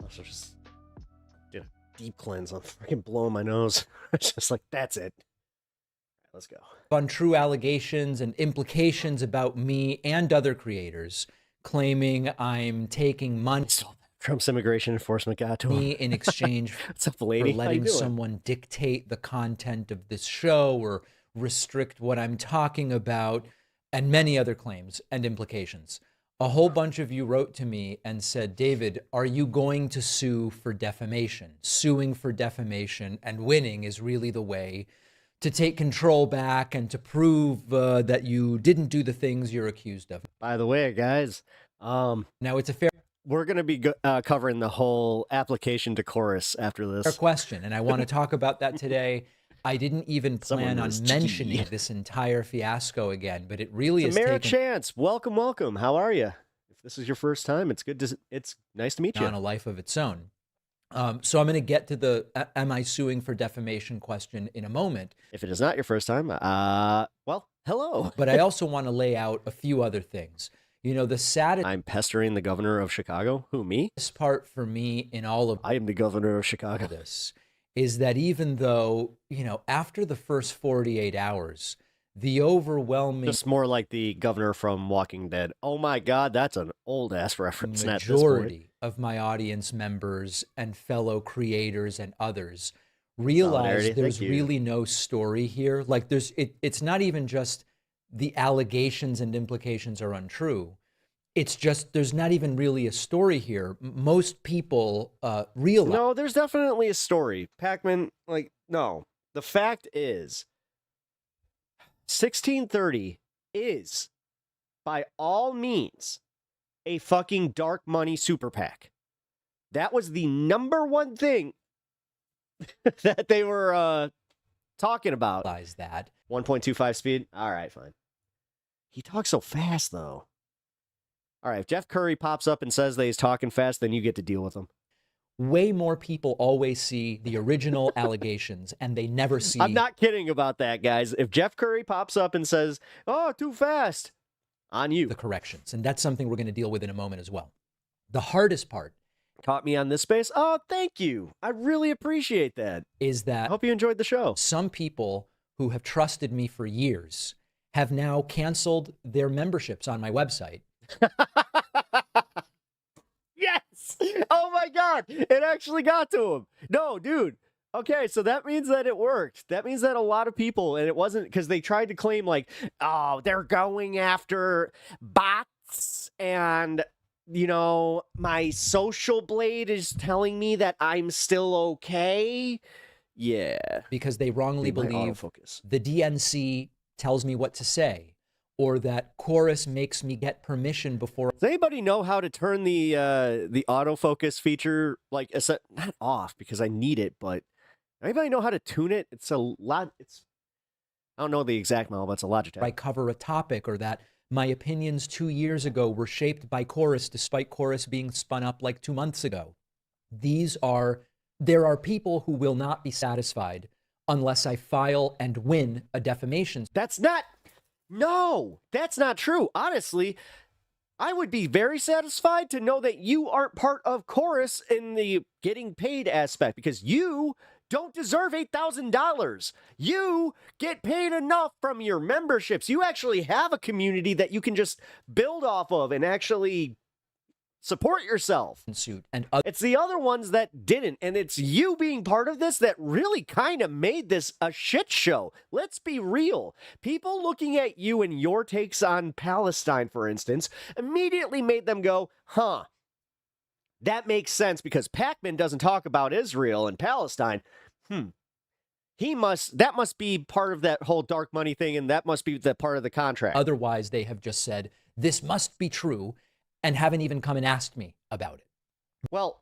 Also just did a deep cleanse. I'm freaking blowing my nose. It's just like, that's it. All right, let's go. Untrue allegations and implications about me and other creators, claiming I'm taking money Trump's immigration enforcement got to him. in exchange What's up, lady? for How you letting doing? someone dictate the content of this show or restrict what I'm talking about, and many other claims and implications. A whole bunch of you wrote to me and said, David, are you going to sue for defamation? Suing for defamation and winning is really the way to take control back and to prove that you didn't do the things you're accused of. By the way, guys, Now, it's a fair we're going to be covering the whole application to chorus after this. question, and I want to talk about that today. I didn't even Someone plan on was mentioning tea. this entire fiasco again, but it really is Samara taken Chance, welcome, welcome. How are you? If this is your first time, it's nice to meet you. on a life of its own. So I'm going to get to the am I suing for defamation question in a moment. If it is not your first time, well, hello. But I also want to lay out a few other things. You know, the saddest I'm pestering the governor of Chicago. Who, me? part for me in all of I am the governor of Chicago. this is that even though, you know, after the first 48 hours, the overwhelming Just more like the governor from Walking Dead. Oh my God, that's an old ass reference. At this point. majority of my audience members and fellow creators and others realize Solidarity, there's thank you. really no story here. Like it's not even just the allegations and implications are untrue. It's just there's not even really a story here. Most people realize No, there's definitely a story. PACKMAN, like, no. The fact is, 1630 is, by all means, a fucking dark money super PAC. That was the number one thing that they were talking about. that. 1.25 speed? All right, fine. He talks so fast, though. All right, if Jeff Curry pops up and says that he's talking fast, then you get to deal with him. Way more people always see the original allegations and they never see I'm not kidding about that, guys. If Jeff Curry pops up and says, oh, too fast, on you. the corrections. And that's something we're going to deal with in a moment as well. The hardest part Caught me on this space. Oh, thank you. I really appreciate that. is I that hope you enjoyed the show. some people who have trusted me for years have now canceled their memberships on my website. Yes. Oh my God. It actually got to him. No, dude. Okay, so that means that it worked. That means that a lot of people, and it wasn't because they tried to claim like, oh, they're going after bots and, you know, my social blade is telling me that I'm still okay. Yeah. Because they wrongly Need my believe autofocus. the DNC tells me what to say, or that Chorus makes me get permission before Does anybody know how to turn the autofocus feature, like, not off because I need it, but anybody know how to tune it? It's a lot. I don't know the exact model, but it's a Logitech. I cover a topic, or that my opinions 2 years ago were shaped by Chorus despite Chorus being spun up like 2 months ago. There are people who will not be satisfied unless I file and win a defamation. That's not true. Honestly, I would be very satisfied to know that you aren't part of Chorus in the getting paid aspect, because you don't deserve $8,000. You get paid enough from your memberships. You actually have a community that you can just build off of and actually support yourself. Suit and other It's the other ones that didn't, and it's you being part of this that really kind of made this a shit show. Let's be real. People looking at you and your takes on Palestine, for instance, immediately made them go, huh, that makes sense because PACKMAN doesn't talk about Israel and Palestine. That must be part of that whole dark money thing, and that must be the part of the contract. Otherwise, they have just said, this must be true, and haven't even come and asked me about it. Well,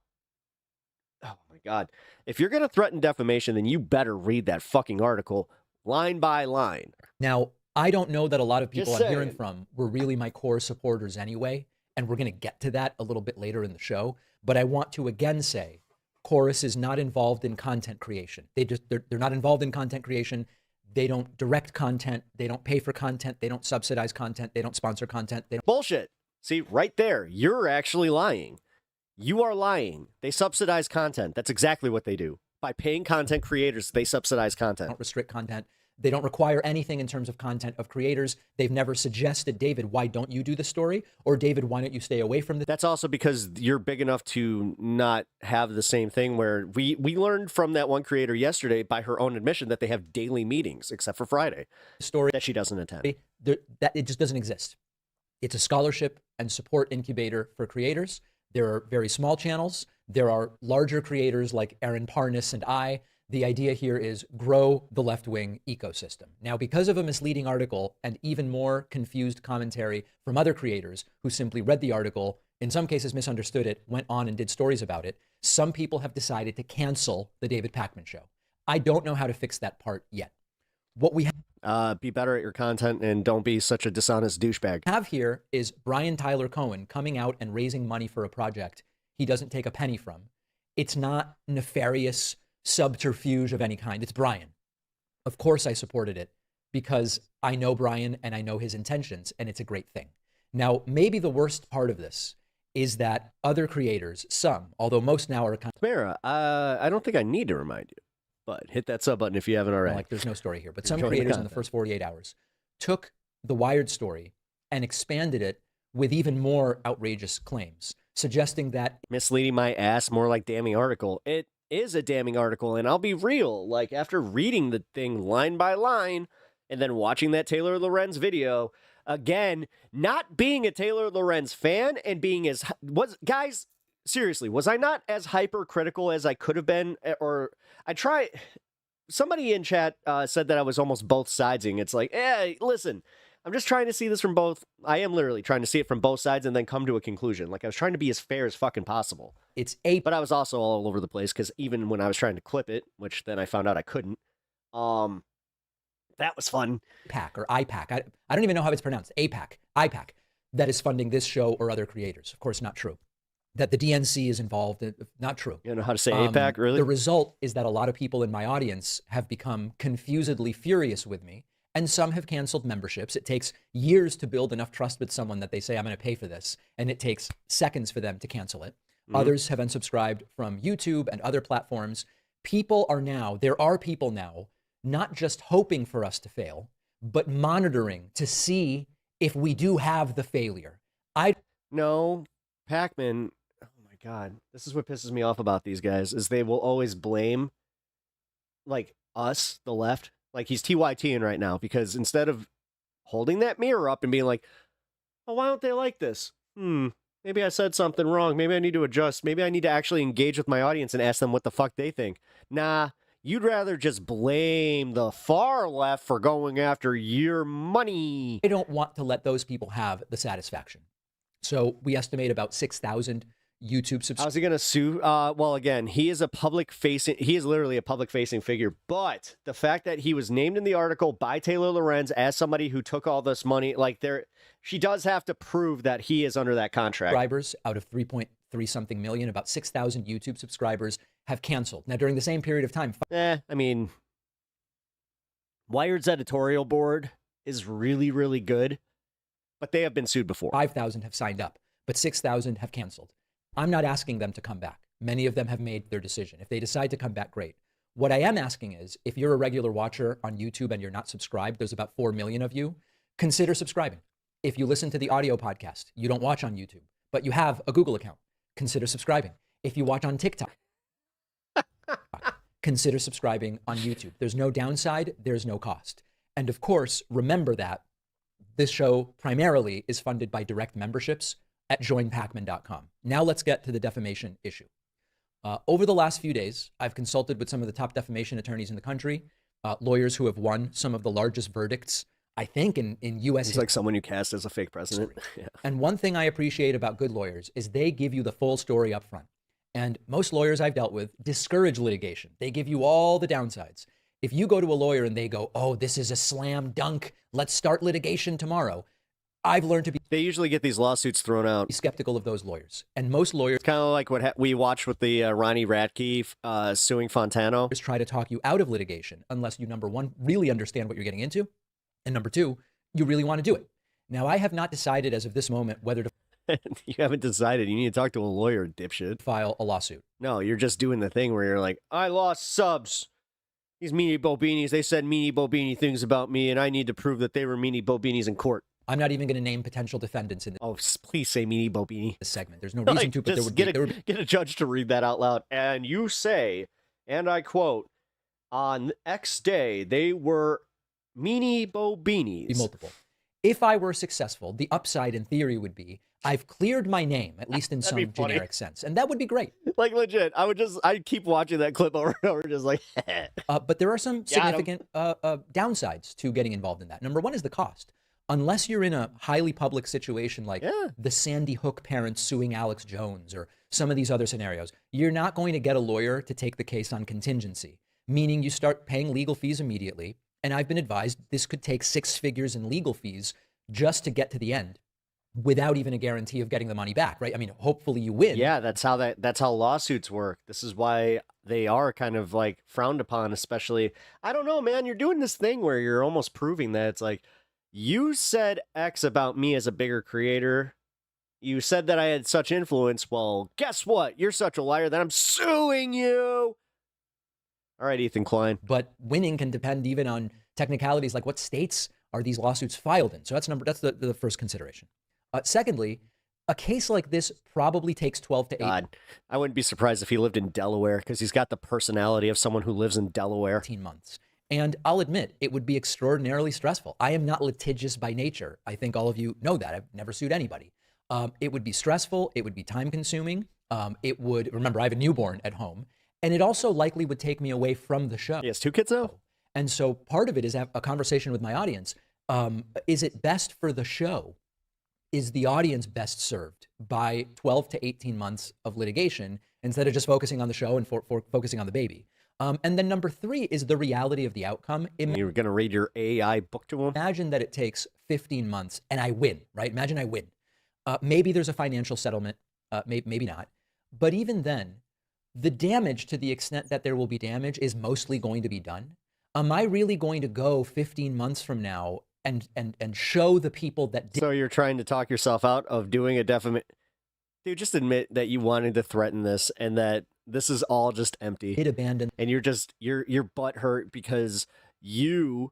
oh my God. If you're going to threaten defamation, then you better read that fucking article line by line. Now, I don't know that a lot of people Just I'm hearing saying. from were really my core supporters anyway, and we're going to get to that a little bit later in the show. But I want to again say, Chorus is not involved in content creation. They're not involved in content creation. They don't direct content. They don't pay for content. They don't subsidize content. They don't sponsor content. They don't. Bullshit. See, right there, you're actually lying. You are lying. They subsidize content. That's exactly what they do. By paying content creators, they subsidize content. Don't restrict content. They don't require anything in terms of content of creators. They've never suggested, David, why don't you do the story? Or David, why don't you stay away from this? That's also because you're big enough to not have the same thing where we learned from that one creator yesterday by her own admission that they have daily meetings, except for Friday, Story that she doesn't attend. that it just doesn't exist. It's a scholarship and support incubator for creators. There are very small channels. There are larger creators like Aaron Parnas and I. The idea here is grow the left-wing ecosystem. Now, because of a misleading article and even more confused commentary from other creators who simply read the article, in some cases misunderstood it, went on and did stories about it, some people have decided to cancel the David PACKMAN show. I don't know how to fix that part yet. What we Be better at your content and don't be such a dishonest douchebag. have here is Brian Tyler Cohen coming out and raising money for a project he doesn't take a penny from. It's not nefarious subterfuge of any kind. It's Brian. Of course I supported it because I know Brian and I know his intentions, and it's a great thing. Now, maybe the worst part of this is that other creators, some, although most now are Mara, I don't think I need to remind you, but hit that sub button if you haven't already. like there's no story here, but some Enjoy the creators in the content. first 48 hours took the Wired story and expanded it with even more outrageous claims, suggesting that Misleading my ass, more like damning article. It is a damning article, and I'll be real. Like, after reading the thing line by line and then watching that Taylor Lorenz video, again, not being a Taylor Lorenz fan and being as... Guys, seriously, was I not as hypercritical as I could have been? Or I try... Somebody in chat said that I was almost both sidesing. It's like, listen, I'm just trying to see this from both. I am literally trying to see it from both sides and then come to a conclusion. Like, I was trying to be as fair as fucking possible. it's a But I was also all over the place because even when I was trying to clip it, which then I found out I couldn't, that was fun. PAC or IPAC. I don't even know how it's pronounced. IPAC, that is funding this show or other creators. Of course, not true. That the DNC is involved, not true. You know how to say APAC, really? The result is that a lot of people in my audience have become confusedly furious with me, and some have canceled memberships. It takes years to build enough trust with someone that they say, I'm going to pay for this, and it takes seconds for them to cancel it. Others have unsubscribed from YouTube and other platforms. There are people now, not just hoping for us to fail, but monitoring to see if we do have the failure. No, PACKMAN, oh my God, this is what pisses me off about these guys, is they will always blame, like, us, the left. Like, he's TYTing right now, because instead of holding that mirror up and being like, oh, why don't they like this? Maybe I said something wrong. Maybe I need to adjust. Maybe I need to actually engage with my audience and ask them what the fuck they think. Nah, you'd rather just blame the far left for going after your money. I don't want to let those people have the satisfaction. So we estimate about 6,000 YouTube subscribers. How's he going to sue? Well, again, he is literally a public facing figure, but the fact that he was named in the article by Taylor Lorenz as somebody who took all this money, like, she does have to prove that he is under that contract. Subscribers out of 3.3 something million, about 6,000 YouTube subscribers have canceled. Now, during the same period of time, I mean, Wired's editorial board is really, really good, but they have been sued before. 5,000 have signed up, but 6,000 have canceled. I'm not asking them to come back. Many of them have made their decision. If they decide to come back, great. What I am asking is, if you're a regular watcher on YouTube and you're not subscribed, there's about 4 million of you, consider subscribing. If you listen to the audio podcast, you don't watch on YouTube, but you have a Google account, consider subscribing. If you watch on TikTok, consider subscribing on YouTube. There's no downside, there's no cost. And of course, remember that this show primarily is funded by direct memberships at joinpackman.com. Now let's get to the defamation issue. Over the last few days, I've consulted with some of the top defamation attorneys in the country, lawyers who have won some of the largest verdicts, I think, in U.S. He's like someone you cast as a fake president. Yeah. And one thing I appreciate about good lawyers is they give you the full story up front. And most lawyers I've dealt with discourage litigation. They give you all the downsides. If you go to a lawyer and they go, oh, this is a slam dunk, let's start litigation tomorrow, I've learned to be They usually get these lawsuits thrown out. skeptical of those lawyers. And most lawyers It's kind of like what we watched with the Ronnie Radke suing Fontano. try to talk you out of litigation unless you, number one, really understand what you're getting into, and number two, you really want to do it. Now, I have not decided as of this moment whether to You haven't decided. You need to talk to a lawyer, dipshit. file a lawsuit. No, you're just doing the thing where you're like, I lost subs. These meanie bobinis, they said meanie bobini things about me, and I need to prove that they were meanie bobinis in court. I'm not even going to name potential defendants in Oh, please say meanie bobini. this segment. There's no reason to, but there would be. Get a judge to read that out loud. And you say, and I quote, on X day, they were meanie bobinis. Be multiple. If I were successful, the upside in theory would be I've cleared my name, at least in That'd some be funny. generic sense. And that would be great. Like legit, I'd keep watching that clip over and over, just like, But there are some Got 'em. significant downsides to getting involved in that. Number one is the cost. Unless you're in a highly public situation like the Sandy Hook parents suing Alex Jones or some of these other scenarios, you're not going to get a lawyer to take the case on contingency, meaning you start paying legal fees immediately. And I've been advised this could take 6 figures in legal fees just to get to the end without even a guarantee of getting the money back, right? I mean, hopefully you win. yeah, that's how lawsuits work. This is why they are kind of like frowned upon, especially. I don't know, man. You're doing this thing where you're almost proving that it's like, you said X about me as a bigger creator. You said that I had such influence. Well, guess what? You're such a liar that I'm suing you. All right, Ethan Klein. But winning can depend even on technicalities like what states are these lawsuits filed in. So that's the first consideration. Secondly, a case like this probably takes 12 to 18 God, I wouldn't be surprised if he lived in Delaware because he's got the personality of someone who lives in Delaware. months. And I'll admit, it would be extraordinarily stressful. I am not litigious by nature. I think all of you know that. I've never sued anybody. It would be stressful. It would be time consuming. Remember, I have a newborn at home. And it also likely would take me away from the show. He has 2 kids now? And so part of it is have a conversation with my audience. Is it best for the show? Is the audience best served by 12 to 18 months of litigation instead of just focusing on the show and focusing on the baby? And then number 3 is the reality of the outcome. You're going to read your AI book to him? Imagine that it takes 15 months and I win, right? Imagine I win. Maybe there's a financial settlement, maybe not. But even then, the damage, to the extent that there will be damage, is mostly going to be done. Am I really going to go 15 months from now and show the people that did So you're trying to talk yourself out of doing a defamation? Dude, just admit that you wanted to threaten this and that this is all just empty. abandon And you're butt hurt because you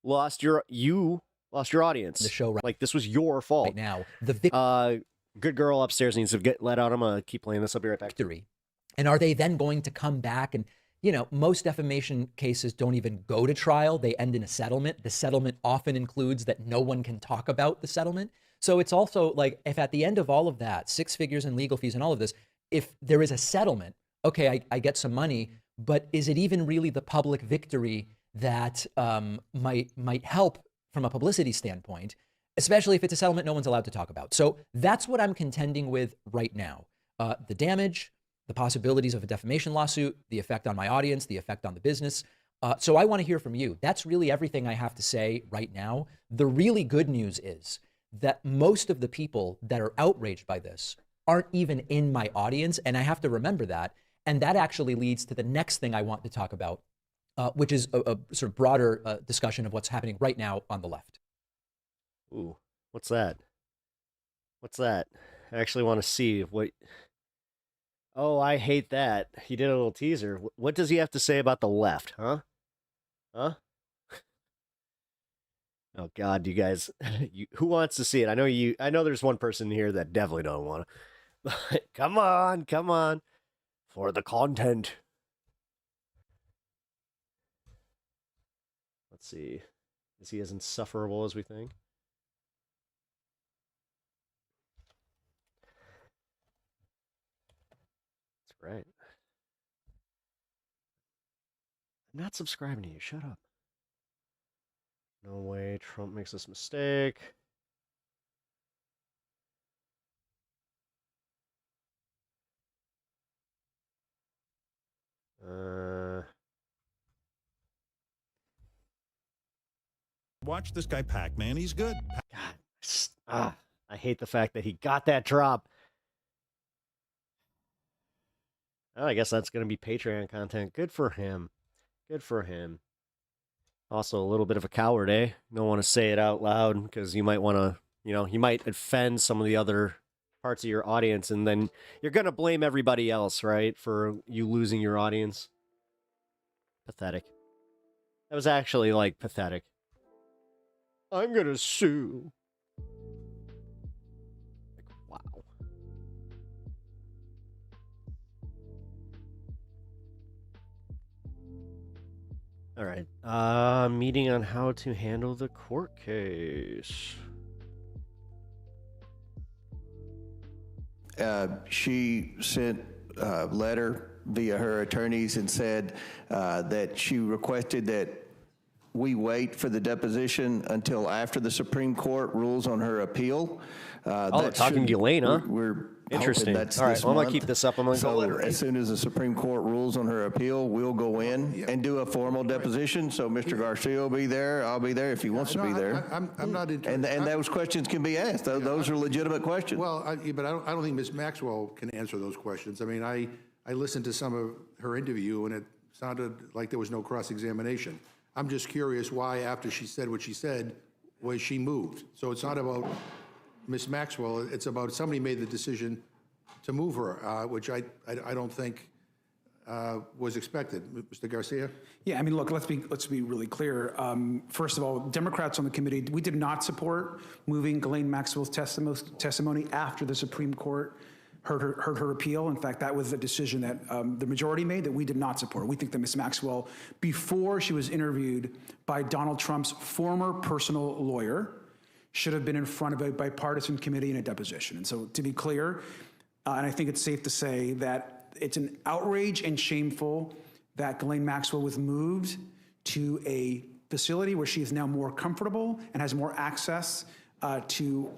lost your audience. the show Like this was your fault. right now? The Good girl upstairs needs to get let out. I'm gonna keep playing this. I'll be right back. victory. And are they then going to come back? And, most defamation cases don't even go to trial. They end in a settlement. The settlement often includes that no one can talk about the settlement. So it's also like, if at the end of all of that, 6 figures in legal fees and all of this, if there is a settlement, okay, I get some money, but is it even really the public victory that might help from a publicity standpoint, especially if it's a settlement no one's allowed to talk about? So that's what I'm contending with right now. The damage, the possibilities of a defamation lawsuit, the effect on my audience, the effect on the business. So I want to hear from you. That's really everything I have to say right now. The really good news is that most of the people that are outraged by this aren't even in my audience, and I have to remember that. And that actually leads to the next thing I want to talk about, which is a sort of broader discussion of what's happening right now on the left. Ooh, what's that? What's that? I actually want to see what. Oh, I hate that. He did a little teaser. What does he have to say about the left, huh? Huh? Oh God, you guys, who wants to see it? I know there's one person here that definitely don't want to. Come on, for the content. Let's see. Is he as insufferable as we think? That's right. I'm not subscribing to you. Shut up. No way Trump makes this mistake. Watch this guy, PACKMAN. He's good. God, I hate the fact that he got that drop. Oh, I guess that's going to be Patreon content. Good for him. Good for him. Also, a little bit of a coward, eh? Don't want to say it out loud because you might want to, you might offend some of the other parts of your audience, and then you're going to blame everybody else, right, for you losing your audience. Pathetic. That was actually, pathetic. I'm going to sue. Wow. All right. Meeting on how to handle the court case. She sent a letter via her attorneys and said that she requested that we wait for the deposition until after the Supreme Court rules on her appeal. Talking to Elaine, huh? We're interesting. That's all right, this well, I'm going month. to keep this up. I'm going to go. As soon as the Supreme Court rules on her appeal, we'll go in and do a formal deposition. So Mr. Garcia will be there. I'll be there if he wants to be there. I'm not into And those questions can be asked. Those are legitimate questions. Well, but I don't think Ms. Maxwell can answer those questions. I mean, I listened to some of her interview, and it sounded like there was no cross-examination. I'm just curious why, after she said what she said, was she moved? So it's not about Ms. Maxwell. It's about somebody made the decision to move her, which I don't think was expected. Mr. Garcia? Yeah, I mean, look, let's be really clear. First of all, Democrats on the committee, we did not support moving Ghislaine Maxwell's testimony after the Supreme Court heard her appeal. In fact, that was a decision that the majority made that we did not support. We think that Ms. Maxwell, before she was interviewed by Donald Trump's former personal lawyer, should have been in front of a bipartisan committee in a deposition. And so, to be clear, and I think it's safe to say that it's an outrage and shameful that Ghislaine Maxwell was moved to a facility where she is now more comfortable and has more access to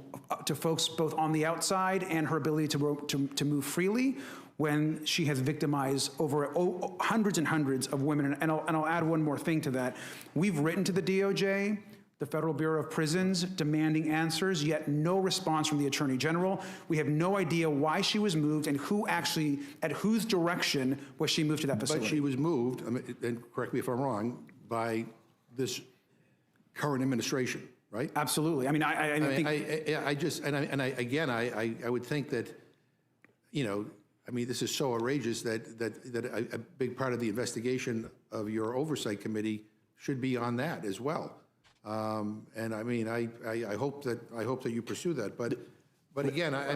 folks both on the outside and her ability to move freely, when she has victimized over hundreds and hundreds of women. And I'll add one more thing to that. We've written to the DOJ, the Federal Bureau of Prisons, demanding answers, yet no response from the Attorney General. We have no idea why she was moved and at whose direction was she moved to that facility. But she was moved, and correct me if I'm wrong, by this current administration, right? Absolutely. I mean, I think... I would think that, this is so outrageous that a big part of the investigation of your oversight committee should be on that as well. And I hope that you pursue that. But again, I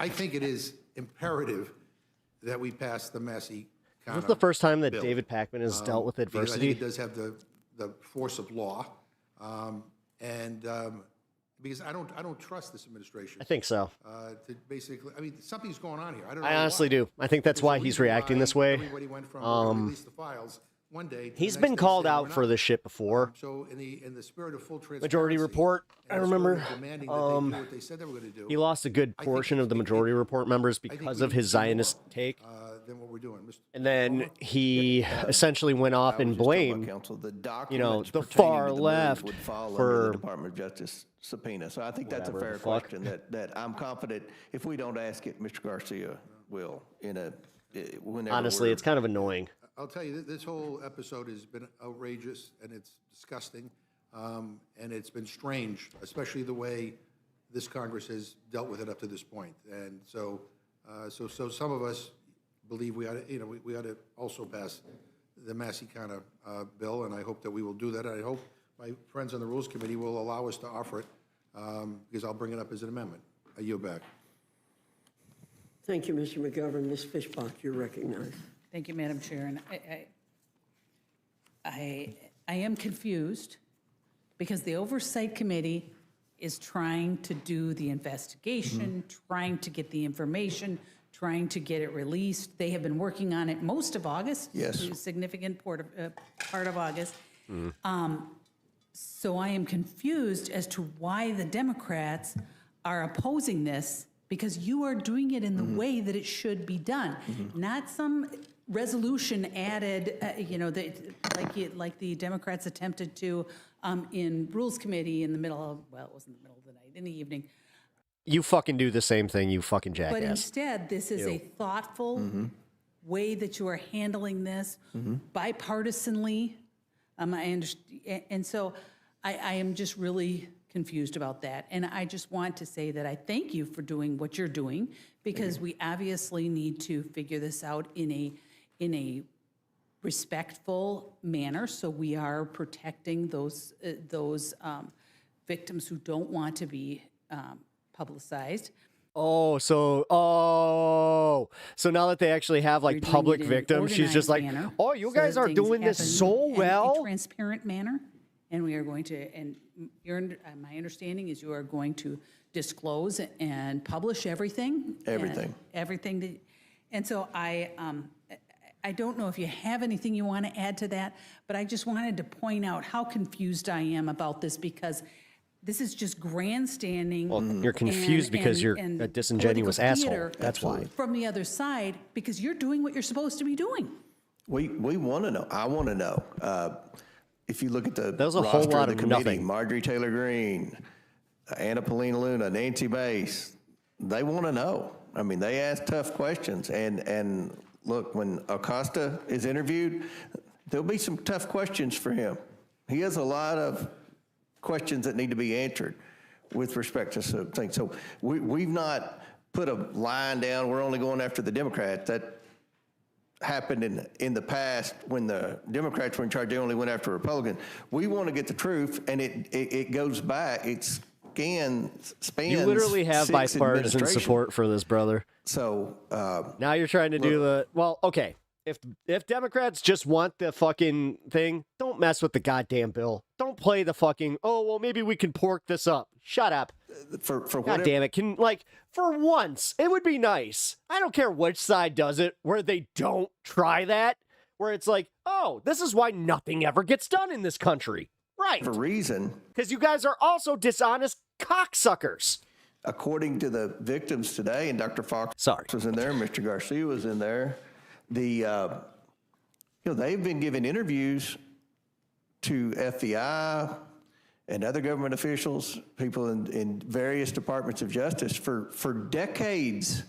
think it is imperative that we pass the Massey Is this the first time that bill. David PACKMAN has dealt with Because I adversity? think it does have the force of law, because I don't trust this administration. I think so. To basically, something's going on here. I don't. I know honestly why. do. I think that's There's a why he's reason reacting why this way. Everybody went from we're gonna release the files one day. to the He's next been day called saying out we're for not. this shit before. So in the spirit of full transparency, Majority Report, I and the spirit remember. of demanding that they do what they said they were going to do. He lost a good portion of the Majority Report members because of his Zionist take. Than what we're doing. And then he essentially went off and blamed, the far left would fall for under the Department of Justice subpoena. So I think that's a Whatever fair the fuck. question that I'm confident if we don't ask it, Mr. Garcia will whenever. honestly, it's kind of annoying. I'll tell you, this whole episode has been outrageous and it's disgusting, and it's been strange, especially the way this Congress has dealt with it up to this point. And so some of us believe we ought to also pass the Massey kind of bill, and I hope that we will do that. And I hope my friends on the Rules Committee will allow us to offer it, because I'll bring it up as an amendment. I yield back. Thank you, Mr. McGovern. Ms. Fishbach, you're recognized. Thank you, Madam Chair. And I am confused because the Oversight Committee is trying to do the investigation, trying to get the information, trying to get it released. They have been working on it most of August. Yes. A significant part of August. So I am confused as to why the Democrats are opposing this, because you are doing it in the way that it should be done. Not some resolution added, like the Democrats attempted to in Rules Committee in the middle of, well, it wasn't the middle of the night, in the evening. You fucking do the same thing, you fucking jackass. But instead, this is a thoughtful way that you are handling this, bipartisanly. I understand, and so I am just really confused about that. And I just want to say that I thank you for doing what you're doing, because we obviously need to figure this out in a respectful manner, so we are protecting those victims who don't want to be publicized. So now that they actually have like We're doing public it in an victims, she's just like, organized manner, oh, you so guys that are things doing this happen so in well. a transparent manner, and we are going to, and my understanding is you are going to disclose and publish everything. Everything. And so I don't know if you have anything you want to add to that, but I just wanted to point out how confused I am about this, because this is just grandstanding. Well, you're confused because you're a disingenuous political asshole. theater That's why. From the other side, because you're doing what you're supposed to be doing. We want to know. I want to know. If you look at the There's a roster whole lot of of the committee, nothing. Marjorie Taylor Greene, Anna Paulina Luna, Nancy Mace, they want to know. I mean, they ask tough questions. And look, when Acosta is interviewed, there'll be some tough questions for him. He has a lot of questions that need to be answered with respect to some things. So we've not put a line down. We're only going after the Democrats. That happened in the past when the Democrats were in charge. They only went after Republicans. We want to get the truth, and it goes back. It spans. You literally have six bipartisan administrations. support for this, brother. So now you're trying to do the, well, okay. If Democrats just want the fucking thing, don't mess with the goddamn bill. Don't play the fucking, oh, well, maybe we can pork this up. Shut up. For God damn it. For once, it would be nice. I don't care which side does it, where they don't try that, where it's like, oh, this is why nothing ever gets done in this country. Right. for reason, Because you guys are also dishonest cocksuckers. according to the victims today, and Dr. Fox was in there, Mr. Garcia was in there. They've been giving interviews to FBI and other government officials, people in various departments of justice for decades,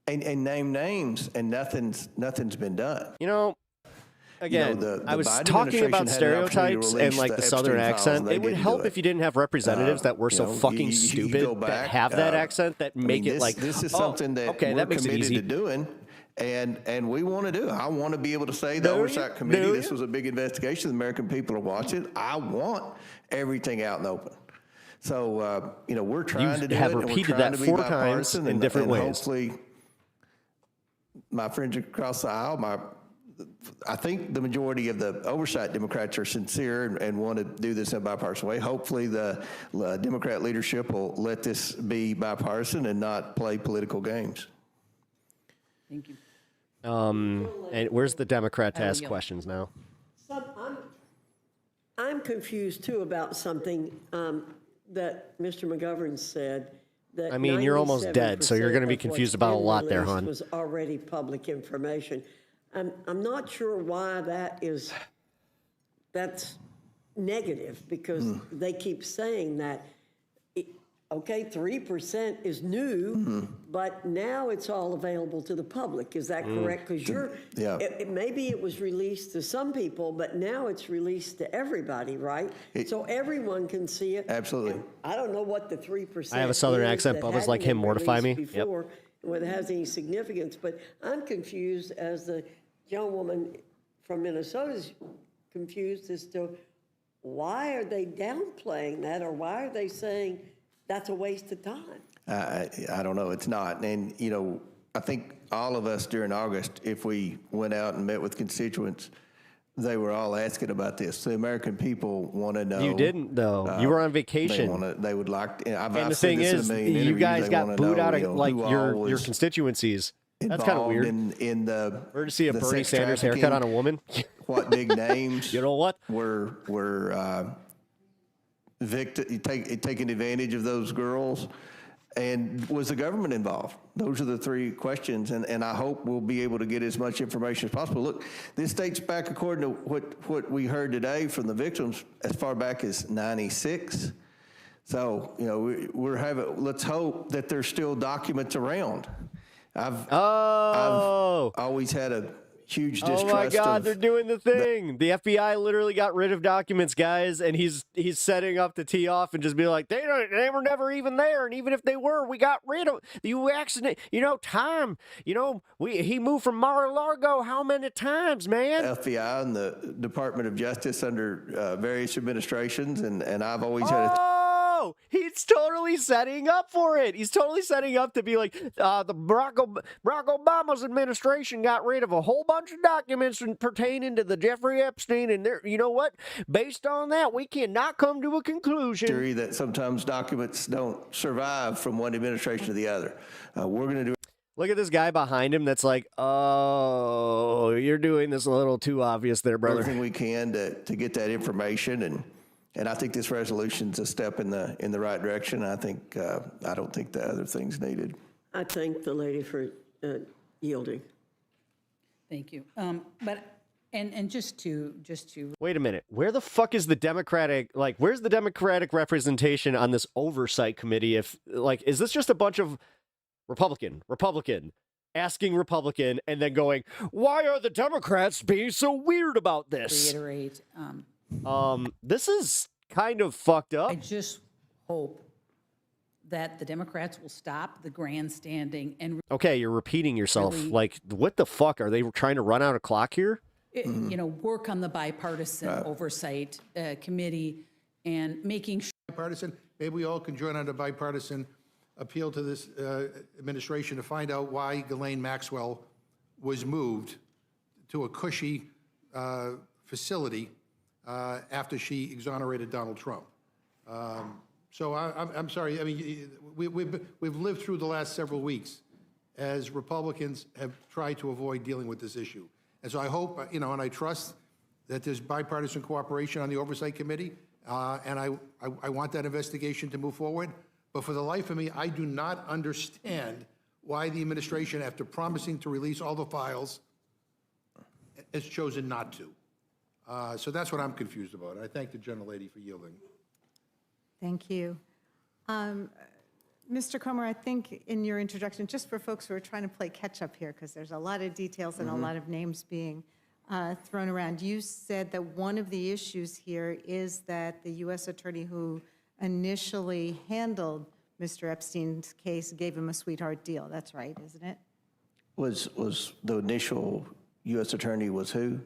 and name names, and nothing's been done. Again, I was Biden talking about administration had an opportunity to stereotypes and release like the the Southern Epstein files, accent. and they It would didn't help do if you didn't have representatives that were so fucking you stupid go back, that have that accent that make it like, this is oh, something that okay, we're that makes it committed easy. to doing, and we want to do. I want to be able to say the oversight committee. This was a big investigation. The American people are watching. I want everything out and open. So we're trying to do have it. And we're repeated trying that to be 4 times bipartisan, in different ways. Hopefully, my friends across the aisle, I think the majority of the oversight Democrats are sincere and want to do this in a bipartisan way. Hopefully the Democrat leadership will let this be bipartisan and not play political games. Thank you. And where's the Democrat to ask questions now? I'm confused too about something that Mr. McGovern said. That I mean, you're almost dead, so you're going to be 97% of what's confused about a been lot there, released hon. Was already public information. I'm not sure why that's negative, because they keep saying that, okay, 3% is new, but now it's all available to the public. Is that correct? Because maybe it was released to some people, but now it's released to everybody, right? So everyone can see it. Absolutely. And I don't know what the 3% I have a Southern is accent. that Bubba's like hadn't him, been mortify me. released before, whether it has any significance, but I'm confused, as the young woman from Minnesota is confused as to why are they downplaying that, or why are they saying that's a waste of time? I don't know. It's not. And, I think all of us during August, if we went out and met with constituents, they were all asking about this. The American people want to know. You didn't, though. You were on vacation. They would like. And the thing is, you guys got booed out of your constituencies. That's kind of weird. In the We're to see a Bernie Sanders haircut on a woman. What big names? You know what? Were taking advantage of those girls, And was the government involved? Those are the three questions, and I hope we'll be able to get as much information as possible. Look, this dates back, according to what we heard today from the victims, as far back as 96. So, you know, let's hope that there's still documents around. I've always had a huge distrust. Oh my God, they're doing the thing. The FBI literally got rid of documents, guys, and he's setting up to tee off and just be like, they were never even there, and even if they were, we got rid of you. Accident, time. He moved from Mar-a-Lago how many times, man? FBI and the Department of Justice under various administrations, and I've always had a he's totally setting up for it. He's totally setting up to be like, the Barack Obama's administration got rid of a whole bunch of documents pertaining to the Jeffrey Epstein, and you know what? Based on that, we cannot come to a conclusion. Theory that sometimes documents don't survive from one administration to the other. We're going to do. Look at this guy behind him that's like, oh, you're doing this a little too obvious there, brother. Everything we can to get that information, and I think this resolution's a step in the right direction. I don't think the other thing's needed. I thank the lady for yielding. Thank you. And just to wait a minute. Where the fuck is the where's the Democratic representation on this oversight committee? Is this just a bunch of Republican, asking Republican, and then going, why are the Democrats being so weird about this? reiterate, this is kind of fucked up. I just hope that the Democrats will stop the grandstanding and okay, you're repeating yourself. Really, what the fuck? Are they trying to run out of clock here? Work on the bipartisan oversight committee and making sure. Bipartisan, maybe we all can join on a bipartisan appeal to this administration to find out why Ghislaine Maxwell was moved to a cushy facility after she exonerated Donald Trump. So I'm sorry. I mean, we've lived through the last several weeks as Republicans have tried to avoid dealing with this issue. And so I hope, and I trust that there's bipartisan cooperation on the Oversight Committee, and I want that investigation to move forward. But for the life of me, I do not understand why the administration, after promising to release all the files, has chosen not to. So that's what I'm confused about. I thank the gentlelady for yielding. Thank you. Mr. Comer, I think in your introduction, just for folks who are trying to play catch up here, because there's a lot of details and a lot of names being thrown around, you said that one of the issues here is that the U.S. attorney who initially handled Mr. Epstein's case gave him a sweetheart deal. That's right, isn't it? Was the initial U.S. attorney was who?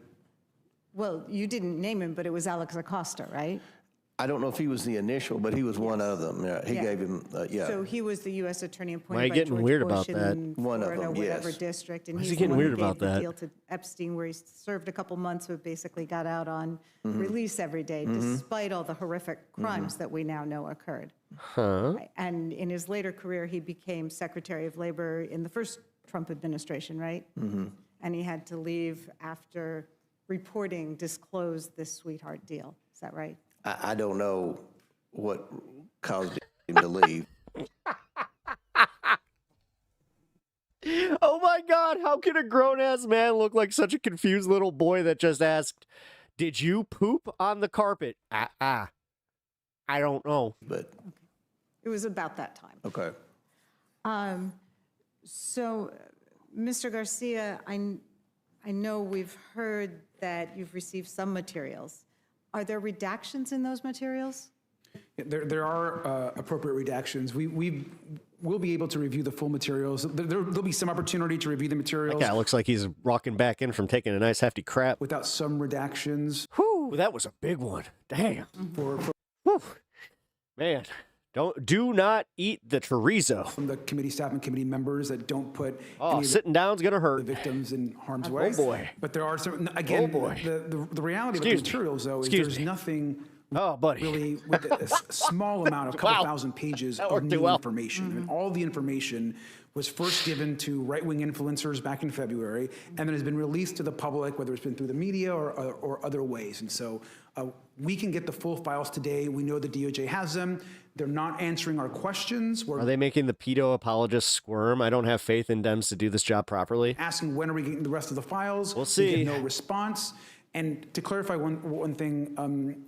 Well, you didn't name him, but it was Alex Acosta, right? I don't know if he was the initial, but he was one of them. Yeah, he gave him. So he was the U.S. attorney appointed Why are you by getting George weird Bush about that? in One of Florida, them, whatever yes. district, and Why is he's he the getting one who weird gave about the that? deal to Epstein, where he served a couple months, but basically got out on release every day, despite all the horrific crimes that we now know occurred. Huh? Right. And in his later career, he became Secretary of Labor in the first Trump administration, right? And he had to leave after reporting disclosed this sweetheart deal. Is that right? I don't know what caused him to leave. Oh my God, how can a grown-ass man look like such a confused little boy that just asked, did you poop on the carpet? I don't know. But It was about that time. okay. So, Mr. Garcia, I know we've heard that you've received some materials. Are there redactions in those materials? There are appropriate redactions. We will be able to review the full materials. There'll be some opportunity to review the materials. That guy looks like he's rocking back in from taking a nice hefty crap. Without some redactions. Whew, that was a big one. Damn. Whew. Man, do not eat the chorizo. From the committee staff and committee members that don't put Oh, sitting down's gonna hurt. the victims in harm's way. Oh boy. But there are some, again, Oh, boy. the reality of the Excuse me. materials, though, is Excuse there's me. nothing Oh, buddy. really with a small amount, a couple Wow. thousand pages That of worked new too well. information. And all the information was first given to right-wing influencers back in February, and then has been released to the public, whether it's been through the media or other ways. And so We can get the full files today. We know the DOJ has them. They're not answering our questions. We're Are they making the pedo apologists squirm? I don't have faith in Dems to do this job properly. asking when are we getting the rest of the files. We'll see. We get no response. And to clarify one thing,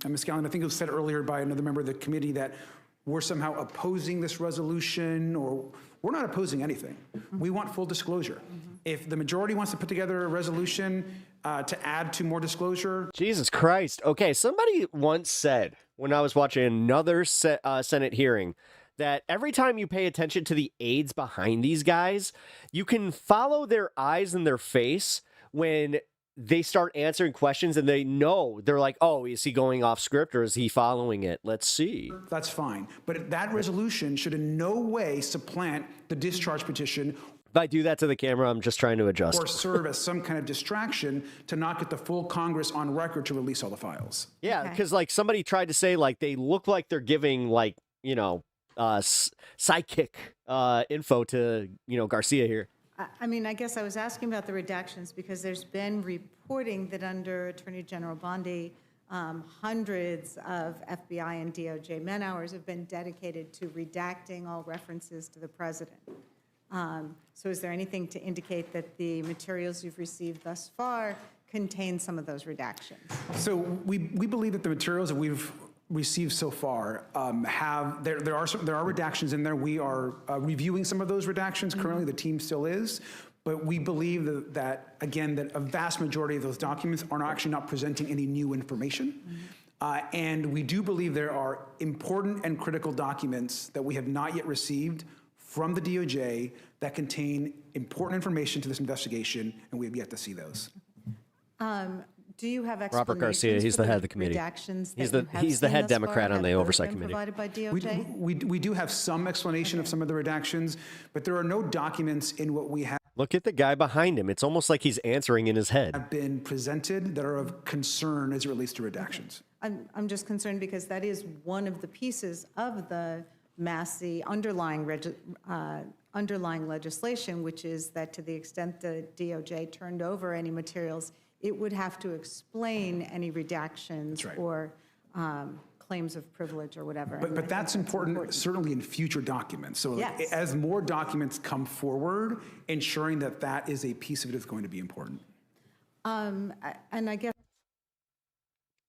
Ms. Gallen, I think it was said earlier by another member of the committee that we're somehow opposing this resolution, or we're not opposing anything. We want full disclosure. If the majority wants to put together a resolution to add to more disclosure. Jesus Christ. Okay, somebody once said when I was watching another Senate hearing that every time you pay attention to the aides behind these guys, you can follow their eyes and their face when they start answering questions and they know, they're like, oh, is he going off script or is he following it? Let's see. That's fine. But that resolution should in no way supplant the discharge petition. If I do that to the camera, I'm just trying to adjust. Or serve as some kind of distraction to not get the full Congress on record to release all the files. Yeah, because like somebody tried to say like they look like they're giving like, you know, psychic info to, you know, Garcia here. I mean, I guess I was asking about the redactions because there's been reporting that under Attorney General Bondi, hundreds of FBI and DOJ man-hours have been dedicated to redacting all references to the president. So is there anything to indicate that the materials you've received thus far contain some of those redactions? So we believe that the materials that we've received so far there are redactions in there. We are reviewing some of those redactions currently. The team still is, but we believe that again that a vast majority of those documents are actually not presenting any new information. And we do believe there are important and critical documents that we have not yet received from the DOJ that contain important information to this investigation, and we have yet to see those. Do you have explanations Robert Garcia, he's for the head of the committee. redactions He's that the you have he's the seen head thus far? Democrat on Have the those oversight been committee. provided by DOJ? We do have some explanation of some of the redactions, but there are no documents in what we Look at the guy behind him. It's almost like he's answering in his head. have been presented that are of concern as it relates to redactions. I'm just concerned because that is one of the pieces of the Massey underlying legislation, which is that to the extent the DOJ turned over any materials, it would have to explain any redactions or claims of privilege or whatever. But that's important, certainly in future documents. So Yes. as more documents come forward, ensuring that that is a piece of it is going to be important. And I guess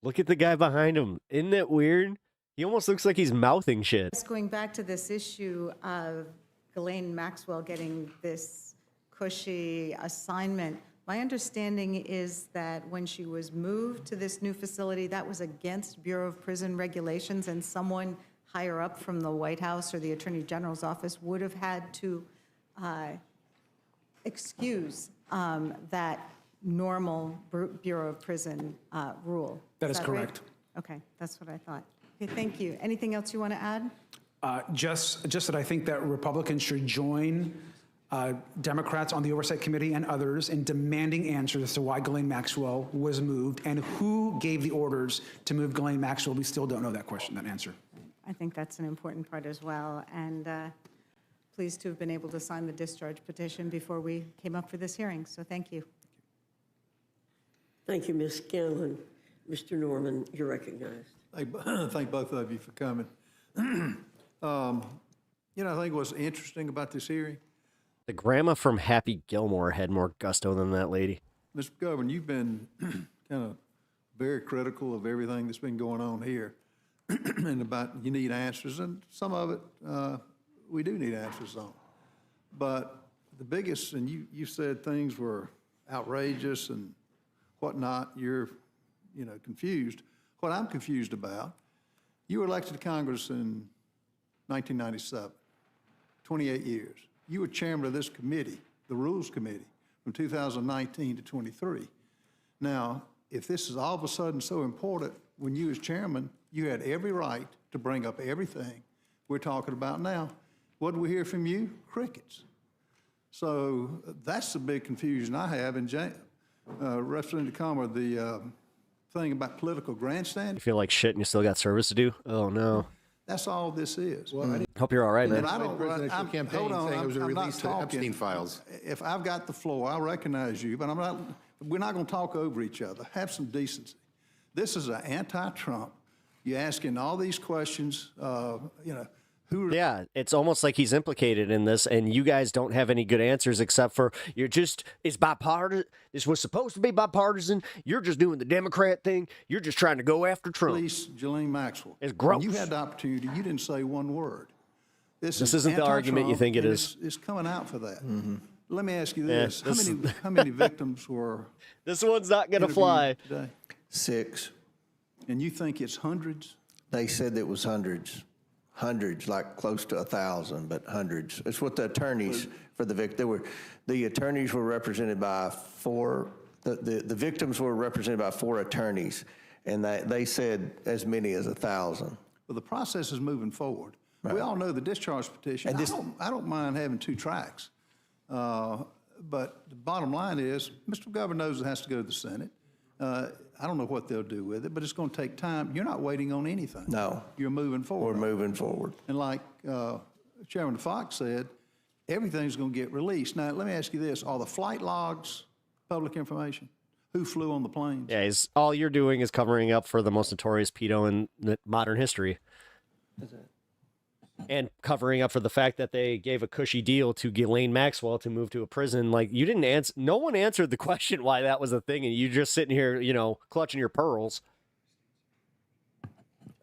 Look at the guy behind him. Isn't that weird? He almost looks like he's mouthing shit. going back to this issue of Ghislaine Maxwell getting this cushy assignment, my understanding is that when she was moved to this new facility, that was against Bureau of Prison regulations, and someone higher up from the White House or the Attorney General's office would have had to excuse that normal Bureau of Prison rule. That is right? correct. Okay, that's what I thought. Okay, thank you. Anything else you want to add? Just that I think that Republicans should join Democrats on the Oversight Committee and others in demanding answers as to why Ghislaine Maxwell was moved and who gave the orders to move Ghislaine Maxwell. We still don't know that answer. I think that's an important part as well, and pleased to have been able to sign the discharge petition before we came up for this hearing, so thank you. Thank you, Ms. Scanlon. Mr. Norman, you're recognized. Thank both of you for coming. You know, I think what's interesting about this hearing, The grandma from Happy Gilmore had more gusto than that lady. Mr. Governor, you've been kind of very critical of everything that's been going on here and about you need answers, and some of it we do need answers on. But the biggest, and you said things were outrageous and whatnot, you're, you know, confused. What I'm confused about, you were elected to Congress in 1997, 28 years. You were chairman of this committee, the Rules Committee, from 2019 to 23. Now, if this is all of a sudden so important, when you as chairman, you had every right to bring up everything we're talking about now. What did we hear from you? Crickets. So that's the big confusion I have. And Representative Comer, the thing about political grandstanding. You feel like shit and you still got service to do? Oh, no. That's all this is. Hope you're all right, man. I don't presidential campaign hold on, saying it was a I'm not release to talking. Epstein files. If I've got the floor, I recognize you, but we're not going to talk over each other. Have some decency. This is an anti-Trump. You're asking all these questions, Yeah, it's almost like he's implicated in this, and you guys don't have any good answers except for it's bipartisan. This was supposed to be bipartisan. You're just doing the Democrat thing. You're just trying to go after Trump. Police Ghislaine Maxwell. It's gross. When you had the opportunity, you didn't say one word. This isn't the argument you think it is. It's coming out for that. Let me ask you this: how many victims were? This one's not going to fly. Today? 6. And you think it's hundreds? They said it was hundreds. Hundreds, like close to 1,000, but hundreds. It's what the attorneys for the victim. The attorneys were represented by 4. The victims were represented by 4 attorneys, and they said as many as 1,000. Well, the process is moving forward. Right. We all know the discharge petition. And I don't mind having 2 tracks, but the bottom line is, Mr. Governor knows it has to go to the Senate. I don't know what they'll do with it, but it's going to take time. You're not waiting on anything. No. You're moving forward. We're moving forward. And like Chairman Fox said, everything's going to get released. Now, let me ask you this. Are the flight logs public information? Who flew on the planes? Yeah, all you're doing is covering up for the most notorious pedo in modern history. And covering up for the fact that they gave a cushy deal to Ghislaine Maxwell to move to a prison. Like, you didn't answer. No one answered the question why that was a thing, and you're just sitting here, clutching your pearls.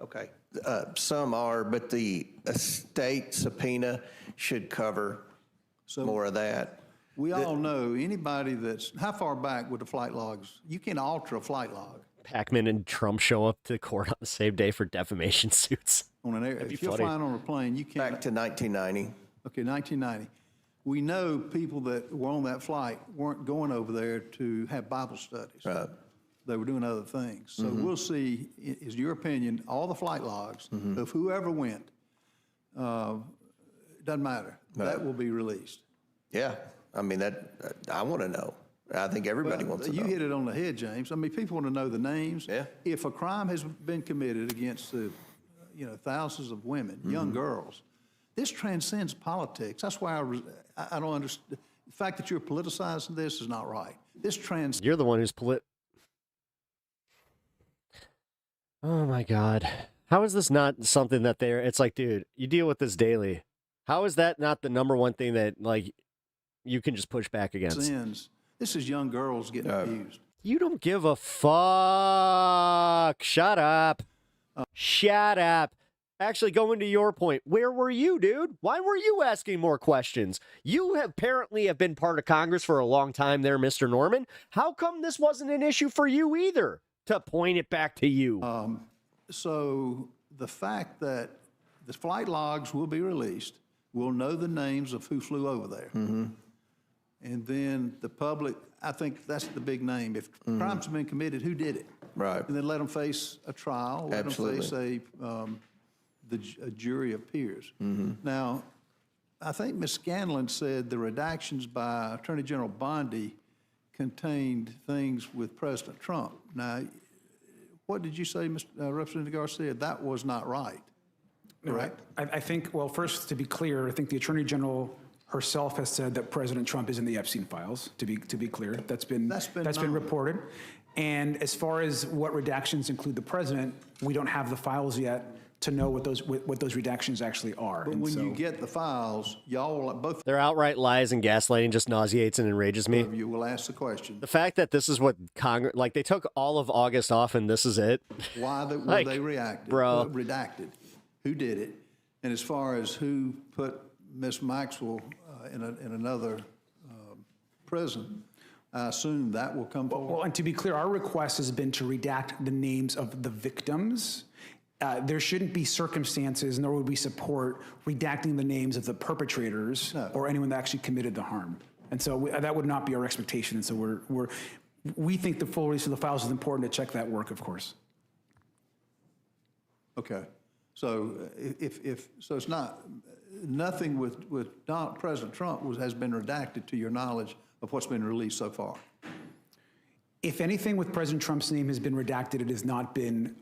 Okay. Some are, but the state subpoena should cover more of that. We all know anybody how far back would the flight logs? You can alter a flight log. PACKMAN and Trump show up to court on the same day for defamation suits. If you're flying on a plane, you can't. Back to 1990. Okay, 1990. We know people that were on that flight weren't going over there to have Bible studies. Right. They were doing other things. So we'll see, is your opinion, all the flight logs of whoever went, doesn't matter. Right. That will be released. Yeah. I mean, I want to know. I think everybody wants to know. You hit it on the head, James. I mean, people want to know the names. Yeah. If a crime has been committed against thousands of women, young girls, this transcends politics. That's why I don't understand. The fact that you're politicizing this is not right. This transcends. You're the one who's Oh my God. How is this not something that it's like, dude, you deal with this daily. How is that not the number one thing that, like, you can just push back against? This is young girls getting abused. You don't give a fuck. Shut up. Shut up. Actually, going to your point, where were you, dude? Why were you asking more questions? You apparently have been part of Congress for a long time there, Mr. Norman. How come this wasn't an issue for you either, to point it back to you? So the fact that the flight logs will be released, we'll know the names of who flew over there. And then the public, I think that's the big name. If crimes have been committed, who did it? Right. And then let them face a trial, let Absolutely. them face a jury of peers. Now, I think Ms. Scanlon said the redactions by Attorney General Bondi contained things with President Trump. Now, what did you say, Representative Garcia? That was not right, correct? I think, well, first, to be clear, I think the Attorney General herself has said that President Trump is in the Epstein files, to be clear. That's been reported. And as far as what redactions include the president, we don't have the files yet to know what those redactions actually are. But when you get the files, y'all both. Their outright lies and gaslighting just nauseates and enrages me. You will ask the question. The fact that this is what Congress, like, they took all of August off and this is it. Why were they redacted? Who did it? And as far as who put Ms. Maxwell in another prison, I assume that will come forward. Well, and to be clear, our request has been to redact the names of the victims. There shouldn't be circumstances, nor would we support redacting the names of the perpetrators or anyone that actually committed the harm. And so that would not be our expectation. And so we think the full release of the files is important to check that work, of course. Okay. So so it's not, nothing with President Trump has been redacted to your knowledge of what's been released so far? If anything with President Trump's name has been redacted, it has not been,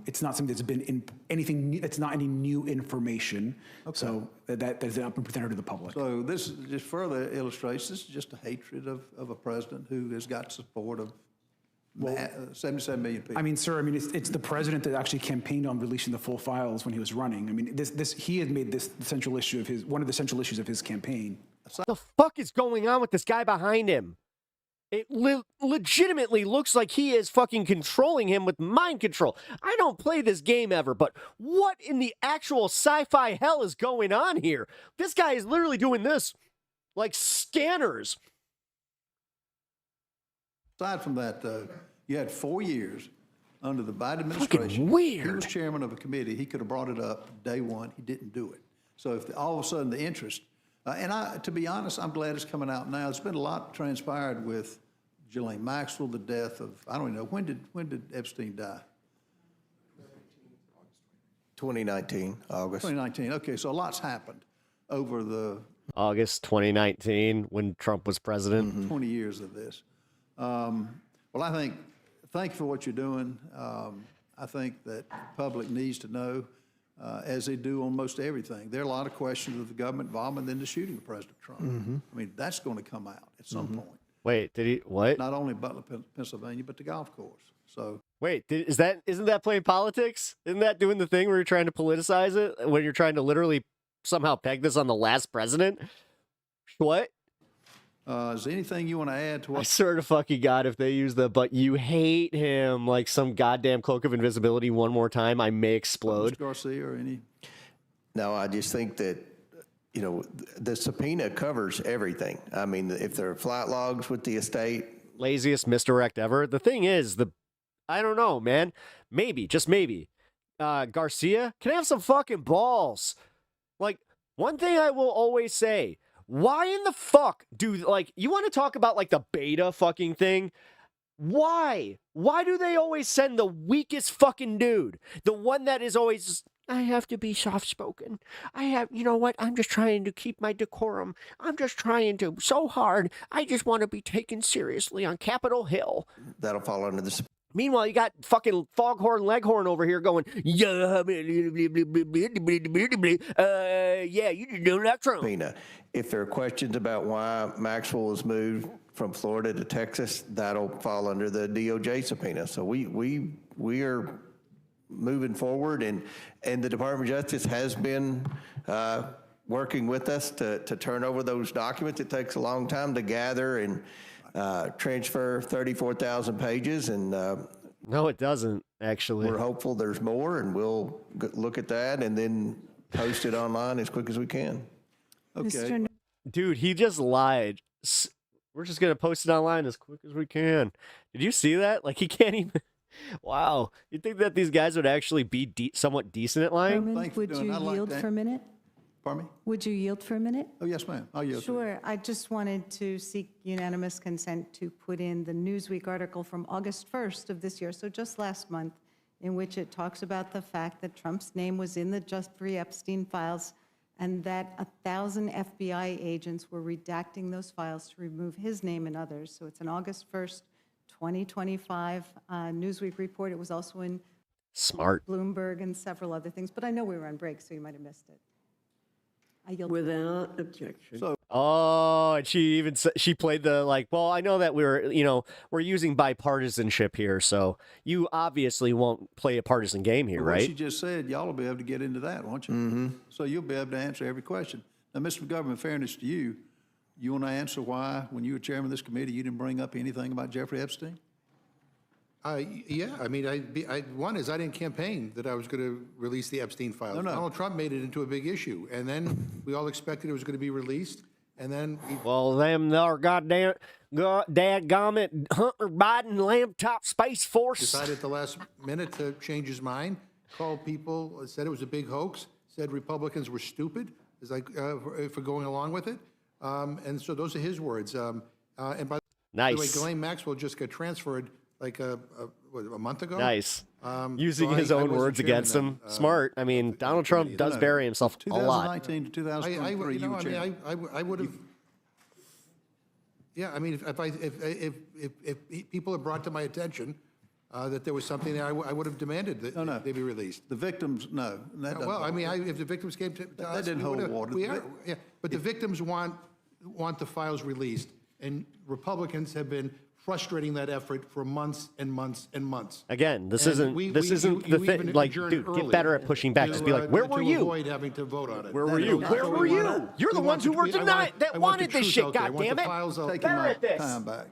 it's not something that's been in anything new, it's not any new information. Okay. So that has not been presented to the public. So this just further illustrates this is just a hatred of a president who has got support of 77 million people. I mean, sir, I mean, it's the president that actually campaigned on releasing the full files when he was running. I mean, he had made this the central issue of one of the central issues of his campaign. What the fuck is going on with this guy behind him? It legitimately looks like he is fucking controlling him with mind control. I don't play this game ever, but what in the actual sci-fi hell is going on here? This guy is literally doing this like scanners. Aside from that, though, you had 4 years under the Biden administration. Fucking weird. He was chairman of a committee. He could have brought it up day one. He didn't do it. So if all of a sudden the interest, to be honest, I'm glad it's coming out now. There's been a lot transpired with Ghislaine Maxwell, the death of, I don't even know, when did Epstein die? 2019, August. 2019. Okay, so a lot's happened over the August 2019, when Trump was president. 20 years of this. Well, thank you for what you're doing. I think that the public needs to know, as they do on most everything. There are a lot of questions of the government involvement in the shooting of President Trump. I mean, that's going to come out at some point. Wait, did he, what? Not only Butler, Pennsylvania, but the golf course. So Wait, isn't that playing politics? Isn't that doing the thing where you're trying to politicize it? When you're trying to literally somehow peg this on the last president? What? is there anything you want to add to I what? swear to fucking God, if they use the "but you hate him" like some goddamn cloak of invisibility one more time, I may explode. Mr. Garcia or any? No, I just think that, you know, the subpoena covers everything. I mean, if there are flight logs with the estate. Laziest misdirect ever. The thing is, I don't know, man. Maybe, just maybe. Garcia can have some fucking balls. Like, one thing I will always say, why in the fuck do, like, you want to talk about, like, the beta fucking thing? Why? Why do they always send the weakest fucking dude? The one that is always just, I have to be soft-spoken. You know what? I'm just trying to keep my decorum. I'm just trying to, so hard. I just want to be taken seriously on Capitol Hill. That'll fall under the. Meanwhile, you got fucking Foghorn Leghorn over here going, yeah, you just don't like Trump. Subpoena. If there are questions about why Maxwell was moved from Florida to Texas, that'll fall under the DOJ subpoena. So we are moving forward, and the Department of Justice has been working with us to turn over those documents. It takes a long time to gather and transfer 34,000 pages, and no, it doesn't, actually. We're hopeful there's more, and we'll look at that and then post it online as quick as we can. Okay. Dude, he just lied. We're just going to post it online as quick as we can. Did you see that? Like, he can't even. Wow. You'd think that these guys would actually be somewhat decent at lying? Herman, would you yield for a minute? Pardon me? Would you yield for a minute? Oh, yes, ma'am. I'll yield. Sure. I just wanted to seek unanimous consent to put in the Newsweek article from August 1st of this year, so just last month, in which it talks about the fact that Trump's name was in the Jeffrey Epstein files and that 1,000 FBI agents were redacting those files to remove his name and others. So it's an August 1st, 2025 Newsweek report. It was also in Smart. Bloomberg and several other things, but I know we were on break, so you might have missed it. I yield. Without objection. Oh, and she played the, like, well, I know that we're using bipartisanship here, so you obviously won't play a partisan game here, Well, right? What you just said, y'all will be able to get into that, won't you? Mm-hmm. So you'll be able to answer every question. Now, Mr. McGovern, in fairness to you, you want to answer why, when you were chairman of this committee, you didn't bring up anything about Jeffrey Epstein? Yeah, I mean, one is I didn't campaign that I was going to release the Epstein files. No. Donald Trump made it into a big issue, and then we all expected it was going to be released, and then Well, them our dadgummit Hunter Biden laptop Space Force decided at the last minute to change his mind, called people, said it was a big hoax, said Republicans were stupid for going along with it, and so those are his words. And by the way, Nice. Ghislaine Maxwell just got transferred like a month ago. Nice. So Using his I own wasn't words chairman against him. then, Smart. I mean, Donald Trump does bury himself a lot. 2019 to 2023, you were chairman. I would have. Yeah, I mean, if people had brought to my attention that there was something there, I would have demanded that they be released. The victims, no. That doesn't Well, I hold mean, water. if the victims came to us, That didn't we hold would've- water. Yeah, but the victims want the files released, and Republicans have been frustrating that effort for months and months and months. Again, this And isn't you the thing. even Like, adjourned dude, get early better at pushing back. Just be like, where were to you? avoid having to vote on it. Where were you? Where were you? You're the ones who were denied that wanted this shit. God damn it! Taking Better my at this. time back.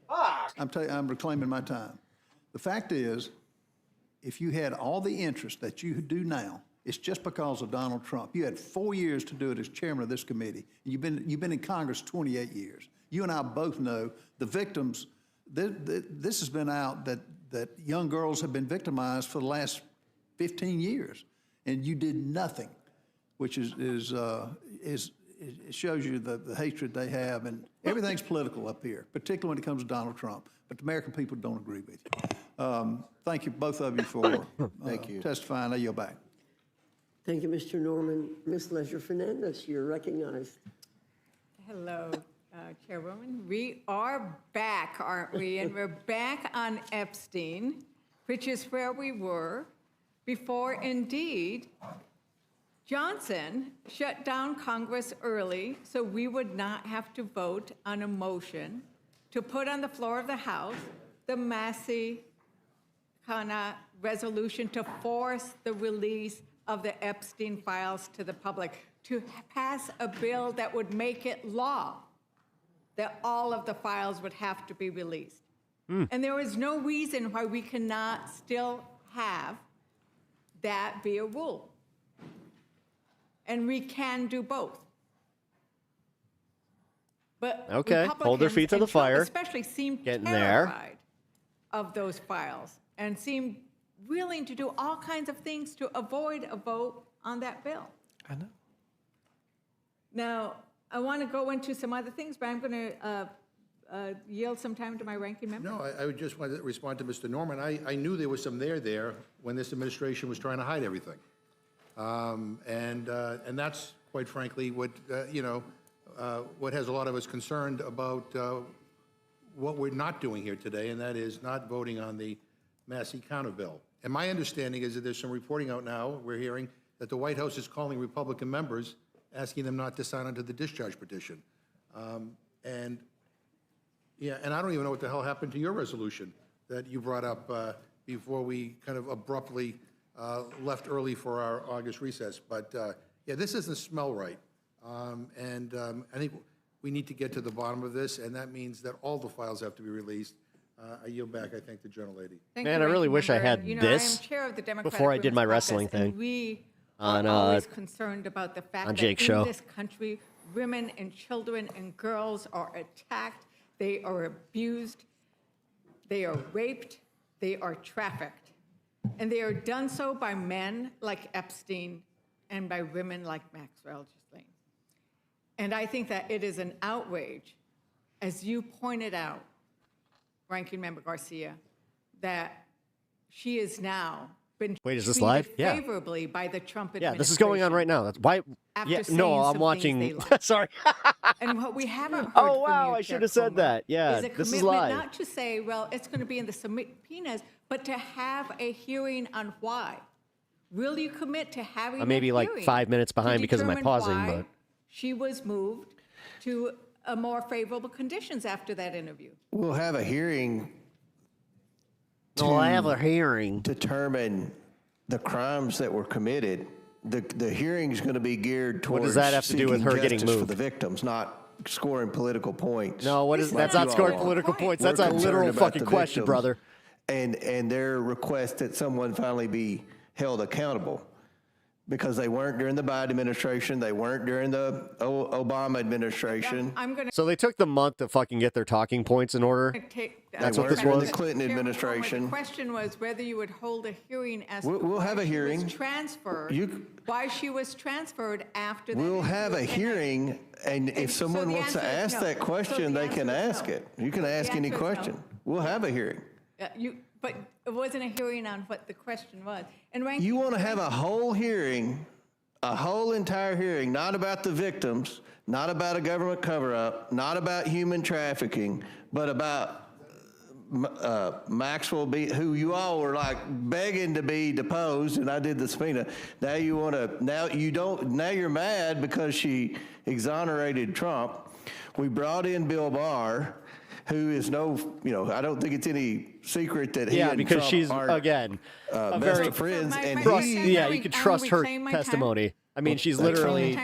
Fuck. I'm reclaiming my time. The fact is, if you had all the interest that you do now, it's just because of Donald Trump. You had 4 years to do it as chairman of this committee. You've been in Congress 28 years. You and I both know the victims. This has been out that young girls have been victimized for the last 15 years, and you did nothing, which is it shows you the hatred they have, and everything's political up here, particularly when it comes to Donald Trump. But the American people don't agree with you. Thank you, both of you, for testifying. I yield back. Thank you, Mr. Norman. Ms. Leisure-Fernandez, you're recognized. Hello, Chairwoman. We are back, aren't we? And we're back on Epstein, which is where we were before, indeed, Johnson shut down Congress early so we would not have to vote on a motion to put on the floor of the House the Massey kind of resolution to force the release of the Epstein files to the public, to pass a bill that would make it law that all of the files would have to be released. And there is no reason why we cannot still have that be a rule. And we can do both. But Okay, hold their feet to the and Trump fire. especially seem Getting there. terrified of those files and seem willing to do all kinds of things to avoid a vote on that bill. I know. Now, I want to go into some other things, but I'm going to yield some time to my ranking member. No, I would just want to respond to Mr. Norman. I knew there was some there when this administration was trying to hide everything. And that's, quite frankly, what, what has a lot of us concerned about what we're not doing here today, and that is not voting on the Massey counter bill. And my understanding is that there's some reporting out now, we're hearing, that the White House is calling Republican members, asking them not to sign onto the discharge petition. And I don't even know what the hell happened to your resolution that you brought up before we kind of abruptly left early for our August recess. But yeah, this doesn't smell right. I think we need to get to the bottom of this, and that means that all the files have to be released. I yield back. I thank the gentlelady. Man, I really wish I had this I am chair of the Democratic before I did my Women's wrestling Caucus, and thing. we on, are always concerned about the fact on that Jake's in show. this country, women and children and girls are attacked, they are abused, they are raped, they are trafficked. And they are done so by men like Epstein and by women like Maxwell Ghislaine. And I think that it is an outrage, as you pointed out, Ranking Member Garcia, that she is now been Wait, is this treated live? Yeah. favorably by the Trump Yeah, administration. this is going on right now. That's why. After Yeah, saying no, I'm some things watching. they like. Sorry. And what we haven't heard Oh, from wow, you, I should Chair have said Comer, that. Yeah, is a this is commitment live. not to say, well, it's going to be in the subpoenas, but to have a hearing on why. Will you commit to having maybe a like hearing 5 minutes behind to because of my determine pausing, why but she was moved to a more favorable conditions after that interview? We'll have a hearing. We'll have a hearing. Determine the crimes that were committed. The hearing's going to be geared towards What does that have to do with seeking her getting justice for moved? the victims, not scoring political points. No, what is that's not scoring political points. That's a literal fucking question, brother. And their request that someone finally be held accountable, because they weren't during the Biden administration, they weren't during the Obama administration. So they took the month to fucking get their talking points in order. That's what this during was. the Clinton The administration. question was whether you would hold a hearing as to We'll have why a she hearing. was transferred, why she was transferred after that. We'll have a interview. hearing, and if so someone the wants to answer is ask no. that So question, the they can answer is ask no. it. You can The ask any answer is no. question. We'll have a hearing. But it wasn't a hearing on what the question was. And Ranking, You want to have a whole hearing, a whole entire hearing, not about the victims, not about a government cover-up, not about human trafficking, but about Maxwell, who you all were like begging to be deposed, and I did the subpoena. Now you want to, now you're mad because she exonerated Trump. We brought in Bill Barr. who is I don't think it's any secret that he and because Trump she's, are again, a best very of friends. And you can trust her testimony. I mean, she's literally...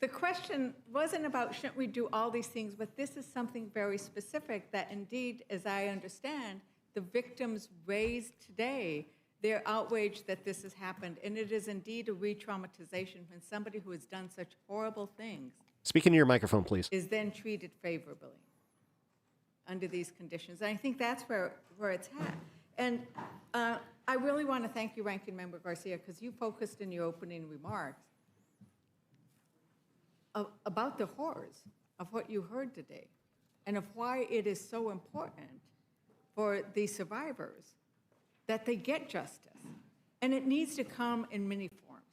The question wasn't about shouldn't we do all these things, but this is something very specific that indeed, as I understand, the victims raised today, they're outraged that this has happened. And it is indeed a re-traumatization when somebody who has done such horrible things Speak into your microphone, please. is then treated favorably under these conditions. And I think that's where it's at. And I really want to thank you, Ranking Member Garcia, because you focused in your opening remarks about the horrors of what you heard today and of why it is so important for the survivors that they get justice. And it needs to come in many forms.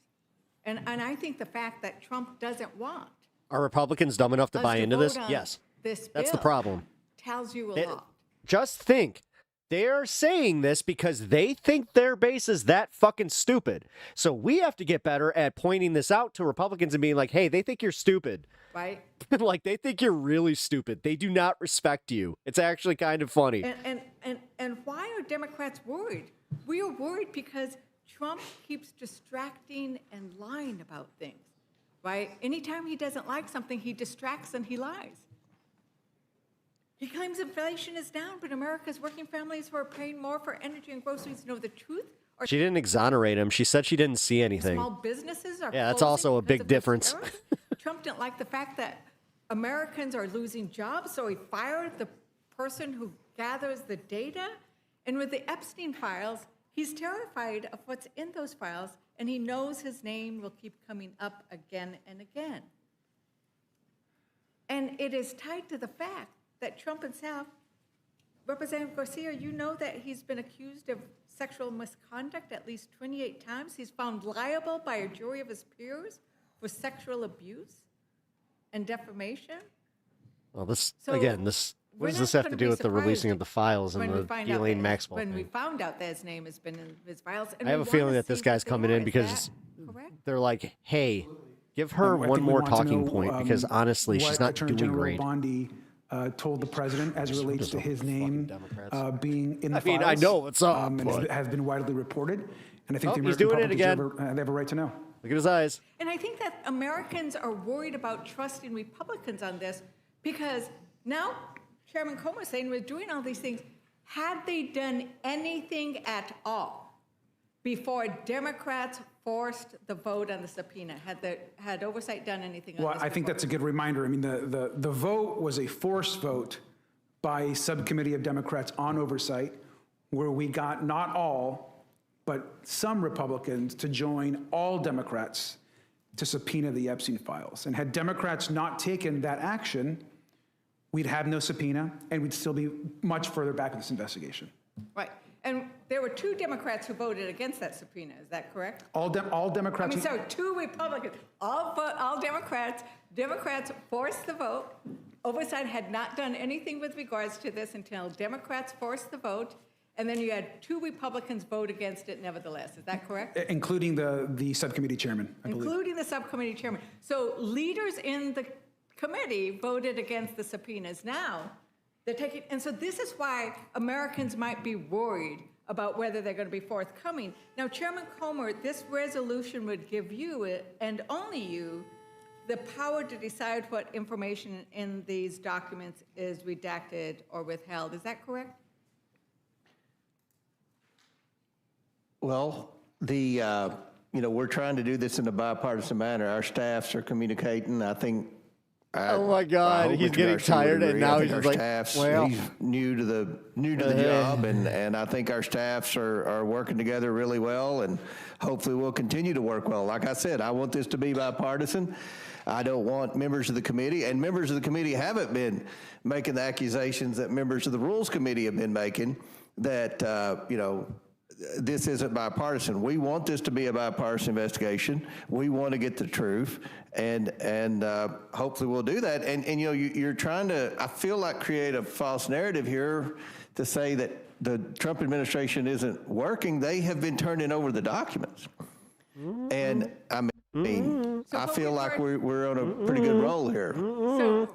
And I think the fact that Trump doesn't want Are Republicans dumb enough to buy into this? vote on Yes. this That's the bill problem. tells you a lot. Just think. They're saying this because they think their base is that fucking stupid. So we have to get better at pointing this out to Republicans and being like, hey, they think you're stupid. Right? Like, they think you're really stupid. They do not respect you. It's actually kind of funny. And why are Democrats worried? We are worried because Trump keeps distracting and lying about things, right? Anytime he doesn't like something, he distracts and he lies. He claims inflation is down, but America's working families who are paying more for energy and groceries know the truth. Or She didn't exonerate him. She said she didn't see anything. small businesses are Yeah, that's closing also a because big of this difference. error. Trump didn't like the fact that Americans are losing jobs, so he fired the person who gathers the data. And with the Epstein files, he's terrified of what's in those files, and he knows his name will keep coming up again and again. And it is tied to the fact that Trump himself, Representative Garcia, you know that he's been accused of sexual misconduct at least 28 times. He's found liable by a jury of his peers for sexual abuse and defamation. Well, this, So again, this, what we're does this not have to gonna do be with the releasing of the files and when we the find out Ghislaine that- Maxwell When we thing? found out that his name has been in his files. And I have we a feeling wanna that this see guy's what they coming are. in Is because that correct? they're like, hey, give her I one think we more want to talking know, point because honestly, what she's not Attorney doing General great. Bondi told the president as it What relates is to up his with fucking name Democrats? being in the I mean, I files, know what's up, and but- it has been widely reported. And I think the Oh, he's American doing it public again. they have a right to know. Look at his eyes. And I think that Americans are worried about trusting Republicans on this because now Chairman Comer is saying we're doing all these things. Had they done anything at all before Democrats forced the vote on the subpoena? Had oversight done anything on Well, this? I think before? that's a good reminder. I mean, the vote was a forced vote by a subcommittee of Democrats on oversight, where we got not all, but some Republicans to join all Democrats to subpoena the Epstein files. And had Democrats not taken that action, we'd have no subpoena, and we'd still be much further back in this investigation. Right. And there were 2 Democrats who voted against that subpoena. Is that correct? All I Democrats. mean, sorry, 2 Republicans, all Democrats. Democrats forced the vote. Oversight had not done anything with regards to this until Democrats forced the vote, and then you had 2 Republicans vote against it nevertheless. Is that correct? Including the subcommittee chairman, I believe. Including the subcommittee chairman. So leaders in the committee voted against the subpoenas. Now, they're taking, and so this is why Americans might be worried about whether they're going to be forthcoming. Now, Chairman Comer, this resolution would give you, and only you, the power to decide what information in these documents is redacted or withheld. Is that correct? Well, we're trying to do this in a bipartisan manner. Our staffs are communicating. I think. Oh my God, I hope he's Mr. getting Garcia would tired, and agree. now I he's think just our like, staffs, well. he's new to the job, and I think our staffs are working together really well, and hopefully we'll continue to work well. Like I said, I want this to be bipartisan. I don't want members of the committee, and members of the committee haven't been making the accusations that members of the Rules Committee have been making that, this isn't bipartisan. We want this to be a bipartisan investigation. We want to get the truth, and hopefully we'll do that. And you're trying to, I feel like, create a false narrative here to say that the Trump administration isn't working. They have been turning over the documents, and I feel like we're on a pretty good roll here. So,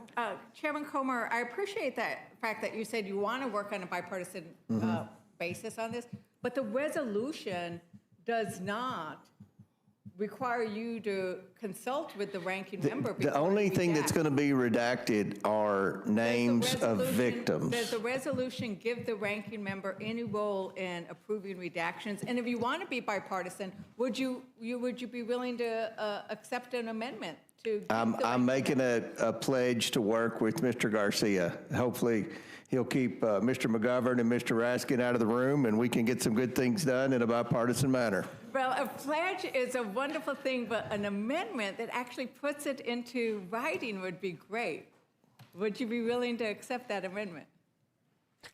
Chairman Comer, I appreciate that fact that you said you want to work on a bipartisan basis on this, but the resolution does not require you to consult with the ranking member. The only thing that's going to be redacted are names of victims. Does the resolution give the ranking member any role in approving redactions? And if you want to be bipartisan, would you be willing to accept an amendment to? I'm making a pledge to work with Mr. Garcia. Hopefully, he'll keep Mr. McGovern and Mr. Raskin out of the room, and we can get some good things done in a bipartisan manner. Well, a pledge is a wonderful thing, but an amendment that actually puts it into writing would be great. Would you be willing to accept that amendment?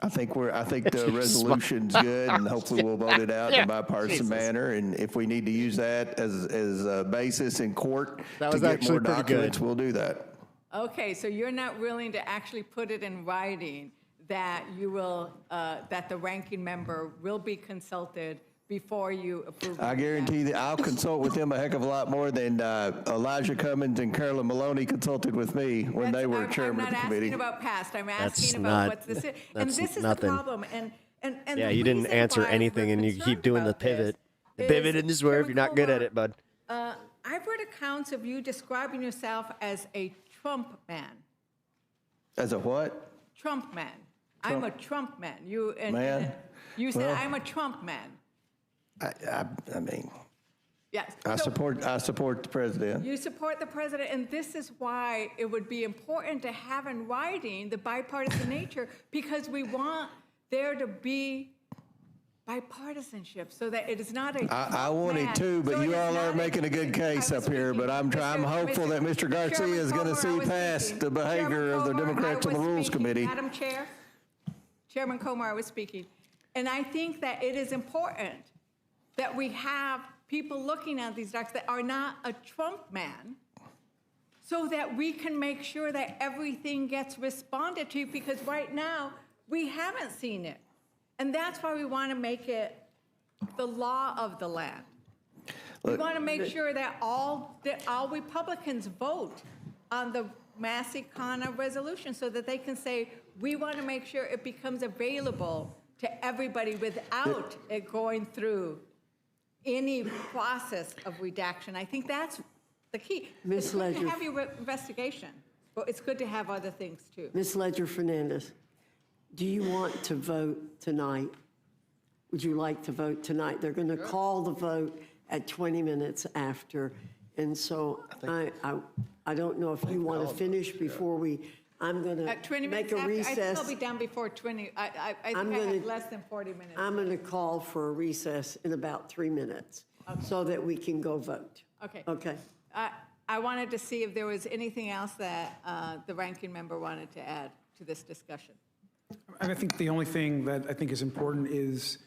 I think the resolution's good, and hopefully we'll vote it out in a bipartisan manner. And if we need to use that as a basis in court to get more documents, we'll do that. Okay, so you're not willing to actually put it in writing that you will, that the ranking member will be consulted before you approve. I guarantee that I'll consult with him a heck of a lot more than Elijah Cummings and Carolyn Maloney consulted with me when they were chairman of the committee. I'm not asking about past. I'm asking about what's this. And this is nothing. the problem. And Yeah, the you didn't reason answer why anything, we're and you keep doing the concerned pivot. about The this pivot and the swerve. You're not good at it, bud. I've read accounts of you describing yourself as a Trump man. As a what? Trump man. I'm a Trump man. You said Well, I'm a Trump man. I mean, Yes. I So support the president. you support the president, and this is why it would be important to have in writing the bipartisan nature, because we want there to be bipartisanship, so that it is not a. I want it too, but you all are making a good case up here. But I'm hopeful that Mr. Garcia is going to see past the behavior of the Democrats in the Rules Committee. Madam Chair, Chairman Comer, I was speaking, and I think that it is important that we have people looking at these docs that are not a Trump man, so that we can make sure that everything gets responded to, because right now we haven't seen it. And that's why we want to make it the law of the land. We want to make sure that all Republicans vote on the Massey-Connor resolution, so that they can say, we want to make sure it becomes available to everybody without it going through any process of redaction. I think that's the key. It's good to have your investigation, but it's good to have other things too. Ms. Ledger-Fernandez, do you want to vote tonight? Would you like to vote tonight? They're going to call the vote at 20 minutes after. And so I don't know if you want to finish before I'm going to make a recess. I'd still be down before 20. I think I have less than 40 minutes. I'm going to call for a recess in about 3 minutes so that we can go vote. Okay. Okay. I wanted to see if there was anything else that the ranking member wanted to add to this discussion. And I think the only thing that I think is important is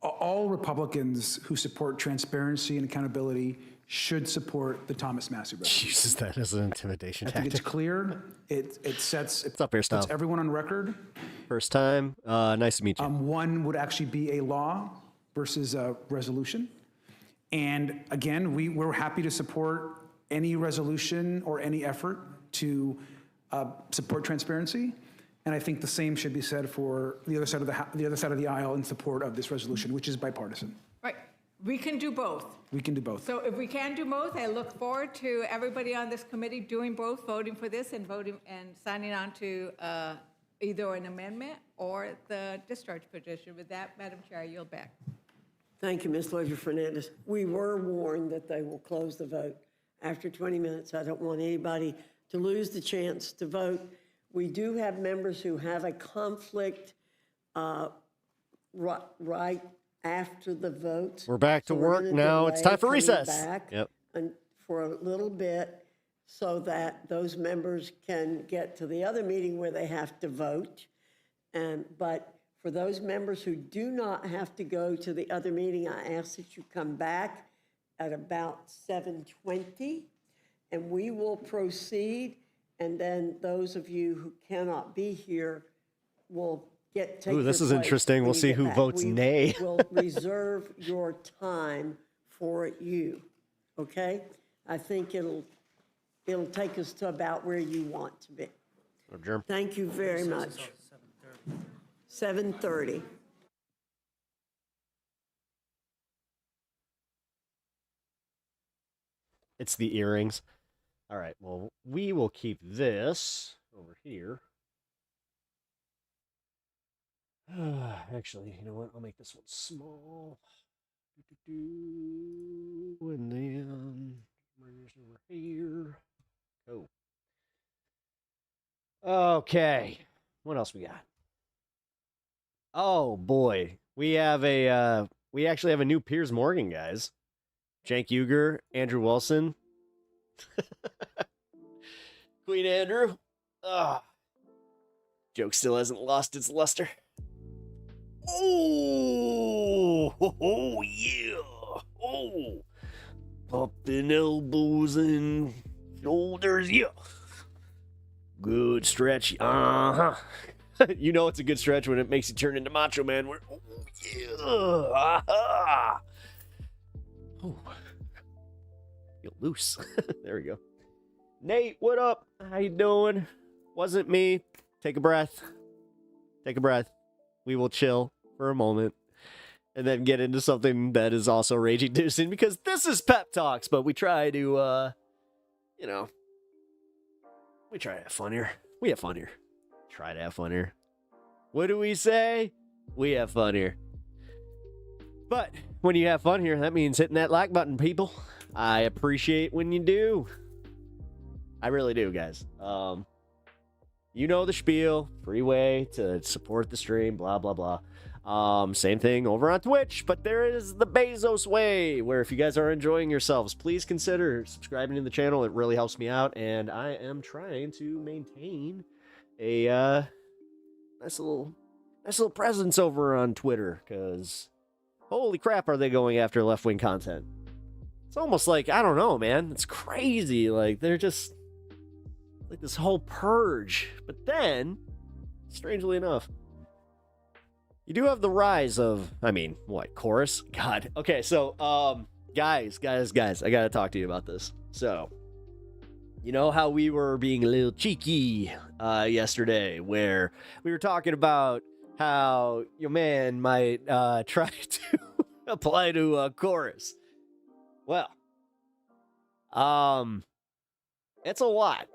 all Republicans who support transparency and accountability should support the Thomas Massey resolution. Uses that as an intimidation I think tactic. it's clear. It sets up here, puts everyone on record. First time. Nice to meet you. One would actually be a law versus a resolution. And again, we're happy to support any resolution or any effort to support transparency. And I think the same should be said for the other side of the aisle in support of this resolution, which is bipartisan. Right. We can do both. We can do both. So if we can do both, I look forward to everybody on this committee doing both, voting for this and voting and signing on to either an amendment or the discharge petition. With that, Madam Chair, I yield back. Thank you, Ms. Ledger-Fernandez. We were warned that they will close the vote after 20 minutes. I don't want anybody to lose the chance to vote. We do have members who have a conflict right after the vote. We're back to work now. It's time for recess. Yep. And for a little bit, so that those members can get to the other meeting where they have to vote. But for those members who do not have to go to the other meeting, I ask that you come back at about 7:20, and we will proceed. And then those of you who cannot be here will take Ooh, this your is place interesting. when We'll you see get who back. votes nay. We'll reserve your time for you, okay? I think it'll it'll take us to about where you want to be. Adjourn. Thank you very much. 7:30. It's the earrings. All right, well, we will keep this over here. Actually, you know what? I'll make this one small. And then bring this over here. Oh. Okay. What else we got? Oh boy. We actually have a new Piers Morgan, guys. Cenk Uygur, Andrew Wilson. Queen Andrew. Joke still hasn't lost its luster. Oh, yeah. Oh, popping elbows and shoulders, yeah. Good stretch. Uh-huh. You know it's a good stretch when it makes you turn into Macho Man. Oh, yeah. Uh-huh. Oh. Feel loose. There we go. Nate, what up? How you doing? Wasn't me. Take a breath. Take a breath. We will chill for a moment and then get into something that is also rage-inducing because this is Pep Talks, but we try to, we try to have fun here. We have fun here. Try to have fun here. What do we say? We have fun here. But when you have fun here, that means hitting that like button, people. I appreciate when you do. I really do, guys. You know the spiel. Free way to support the stream, blah, blah, blah. Same thing over on Twitch, but there is the Bezos way, where if you guys are enjoying yourselves, please consider subscribing to the channel. It really helps me out, and I am trying to maintain a nice little presence over on Twitter, because holy crap, are they going after left-wing content. It's almost like, I don't know, man. It's crazy. Like, they're just like this whole purge. But then, strangely enough, you do have the rise of, chorus? God. Okay, so, guys, I gotta talk to you about this. So, you know how we were being a little cheeky yesterday, where we were talking about how your man might try to apply to chorus. Well, it's a lot.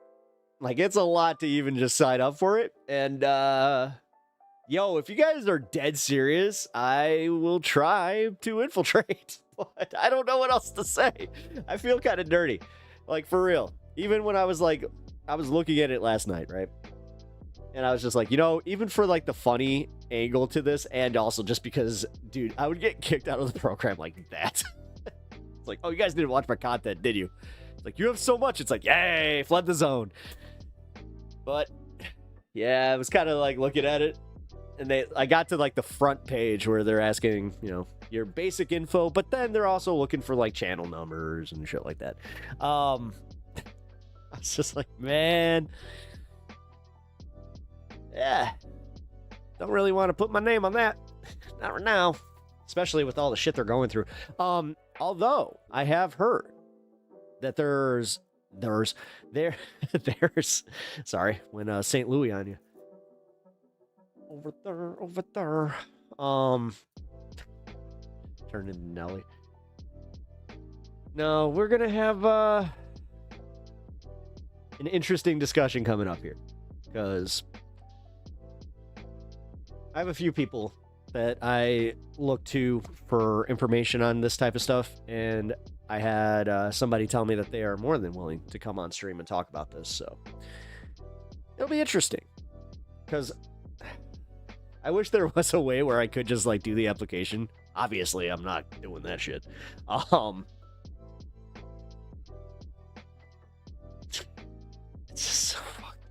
Like, it's a lot to even just sign up for it. And, if you guys are dead serious, I will try to infiltrate. But I don't know what else to say. I feel kind of dirty. Like, for real. Even when I was looking at it last night, right? And I was just like, even for, like, the funny angle to this, and also just because, dude, I would get kicked out of the program like that. It's like, oh, you guys didn't watch my content, did you? It's like, you have so much. It's like, yay, flood the zone. But, yeah, I was kind of, like, looking at it. And I got to, like, the front page where they're asking, your basic info. But then they're also looking for, like, channel numbers and shit like that. I was just like, man. Yeah. Don't really want to put my name on that. Not right now. Especially with all the shit they're going through. Although I have heard that there's sorry, when St. Louis on you. Over there. Turn into Nelly. No, we're gonna have an interesting discussion coming up here. Because I have a few people that I look to for information on this type of stuff, and I had somebody tell me that they are more than willing to come on stream and talk about this, so it'll be interesting. Because I wish there was a way where I could just, like, do the application. Obviously, I'm not doing that shit. It's just so fucked.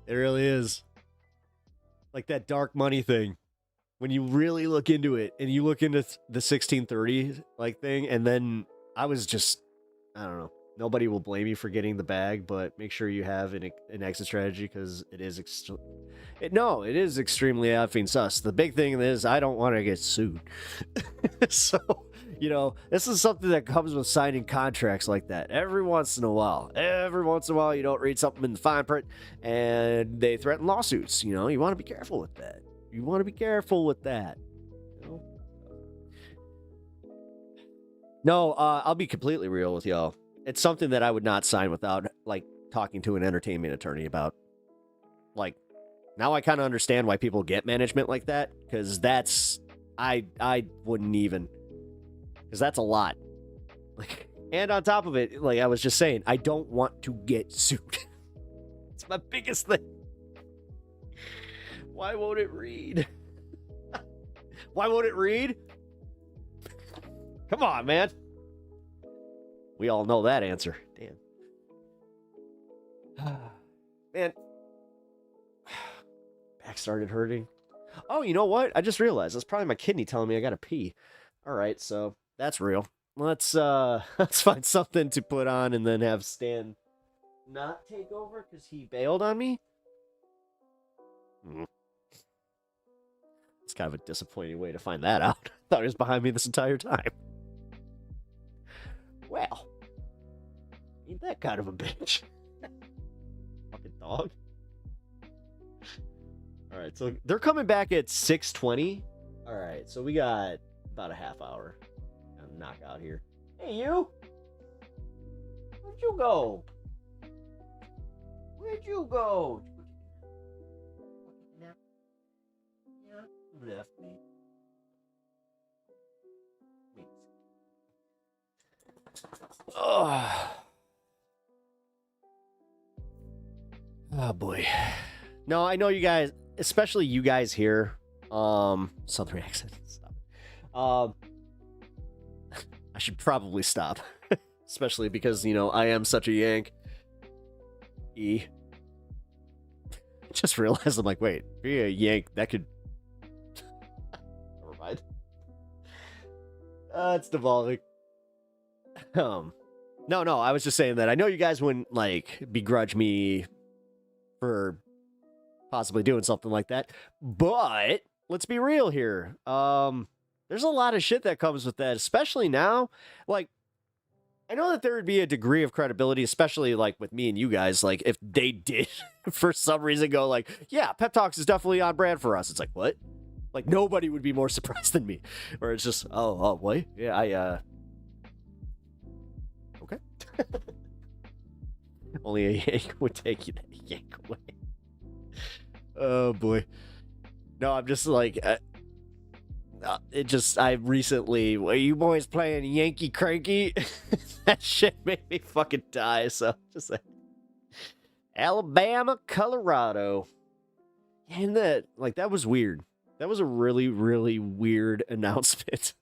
It really is. Like that dark money thing. When you really look into it, and you look into the 1630 like thing, and then I was just, I don't know. Nobody will blame you for getting the bag, but make sure you have an exit strategy, because it is it is extremely effing sus. The big thing is I don't want to get sued. So You know, this is something that comes with signing contracts like that every once in a while. Every once in a while, you don't read something in the fine print, and they threaten lawsuits. You know, you want to be careful with that. You want to be careful with that. You know? No, I'll be completely real with y'all. It's something that I would not sign without, like, talking to an entertainment attorney about. Like, now I kind of understand why people get management like that, because that's, I wouldn't even, because that's a lot. Like, and on top of it, like I was just saying, I don't want to get sued. It's my biggest thing. Why won't it read? Why won't it read? Come on, man. We all know that answer. Damn. Man. Back started hurting. Oh, you know what? I just realized that's probably my kidney telling me I gotta pee. All right, so that's real. Let's find something to put on and then have Stan not take over because he bailed on me. It's kind of a disappointing way to find that out. I thought he was behind me this entire time. Well, ain't that kind of a bitch? Fucking dog. All right, so they're coming back at 6:20. All right, so we got about a half hour to knock out here. Hey, you! Where'd you go? Where'd you go? Left me. Oh boy. No, I know you guys, especially you guys here. Southern accent. Stop. I should probably stop. Especially because, you know, I am such a Yank. Just realized I'm like, wait, be a Yank, that could. Never mind. It's devolving. No, I was just saying that I know you guys wouldn't, like, begrudge me for possibly doing something like that, but let's be real here. There's a lot of shit that comes with that, especially now. Like, I know that there would be a degree of credibility, especially, like, with me and you guys, like, if they did, for some reason, go, like, yeah, Pep Talks is definitely on brand for us. It's like, what? Like, nobody would be more surprised than me. Or it's just, oh, wait, yeah, okay. Only a yank would take you that yank away. Oh, boy. No, I'm just like, I recently, were you boys playing Yankee Cranky? That shit made me fucking die, so just like, Alabama, Colorado. And that was weird. That was a really, really weird announcement.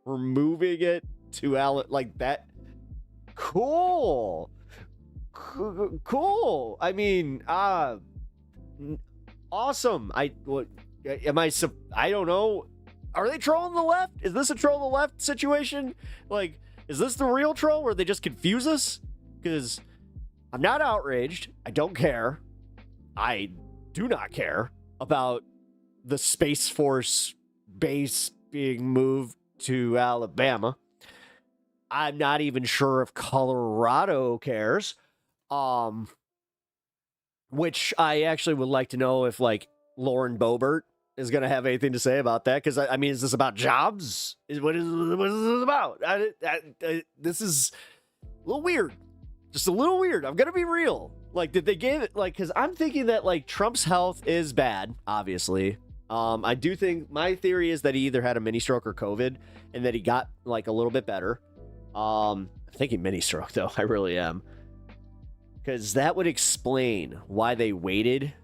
We're moving it to like that. Cool. Cool. I mean, awesome. I don't know. Are they trolling the left? Is this a troll the left situation? Like, is this the real troll where they just confuse us? Because I'm not outraged. I don't care. I do not care about the Space Force base being moved to Alabama. I'm not even sure if Colorado cares. Which I actually would like to know if, like, Lauren Boebert is going to have anything to say about that. Because, I mean, is this about jobs? What is this about? This is a little weird. Just a little weird. I'm going to be real. Like, did they give it, like, because I'm thinking that, like, Trump's health is bad, obviously. I do think, my theory is that he either had a mini stroke or COVID, and that he got, like, a little bit better. I'm thinking mini stroke, though. I really am. Because that would explain why they waited,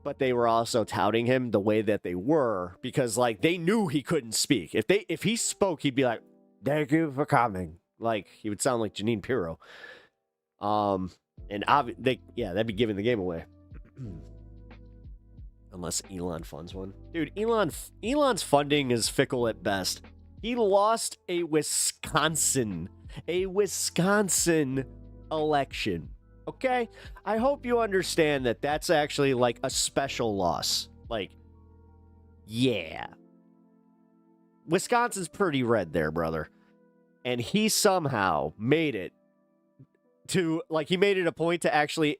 but they were also touting him the way that they were, because, like, they knew he couldn't speak. If he spoke, he'd be like, "Thank you for coming." Like, he would sound like Janine Pirro. And that'd be giving the game away. Unless Elon funds one. Dude, Elon's funding is fickle at best. He lost a Wisconsin election. Okay? I hope you understand that that's actually, like, a special loss. Like, yeah. Wisconsin's pretty red there, brother. and he somehow made it to, like, he made it a point to actually,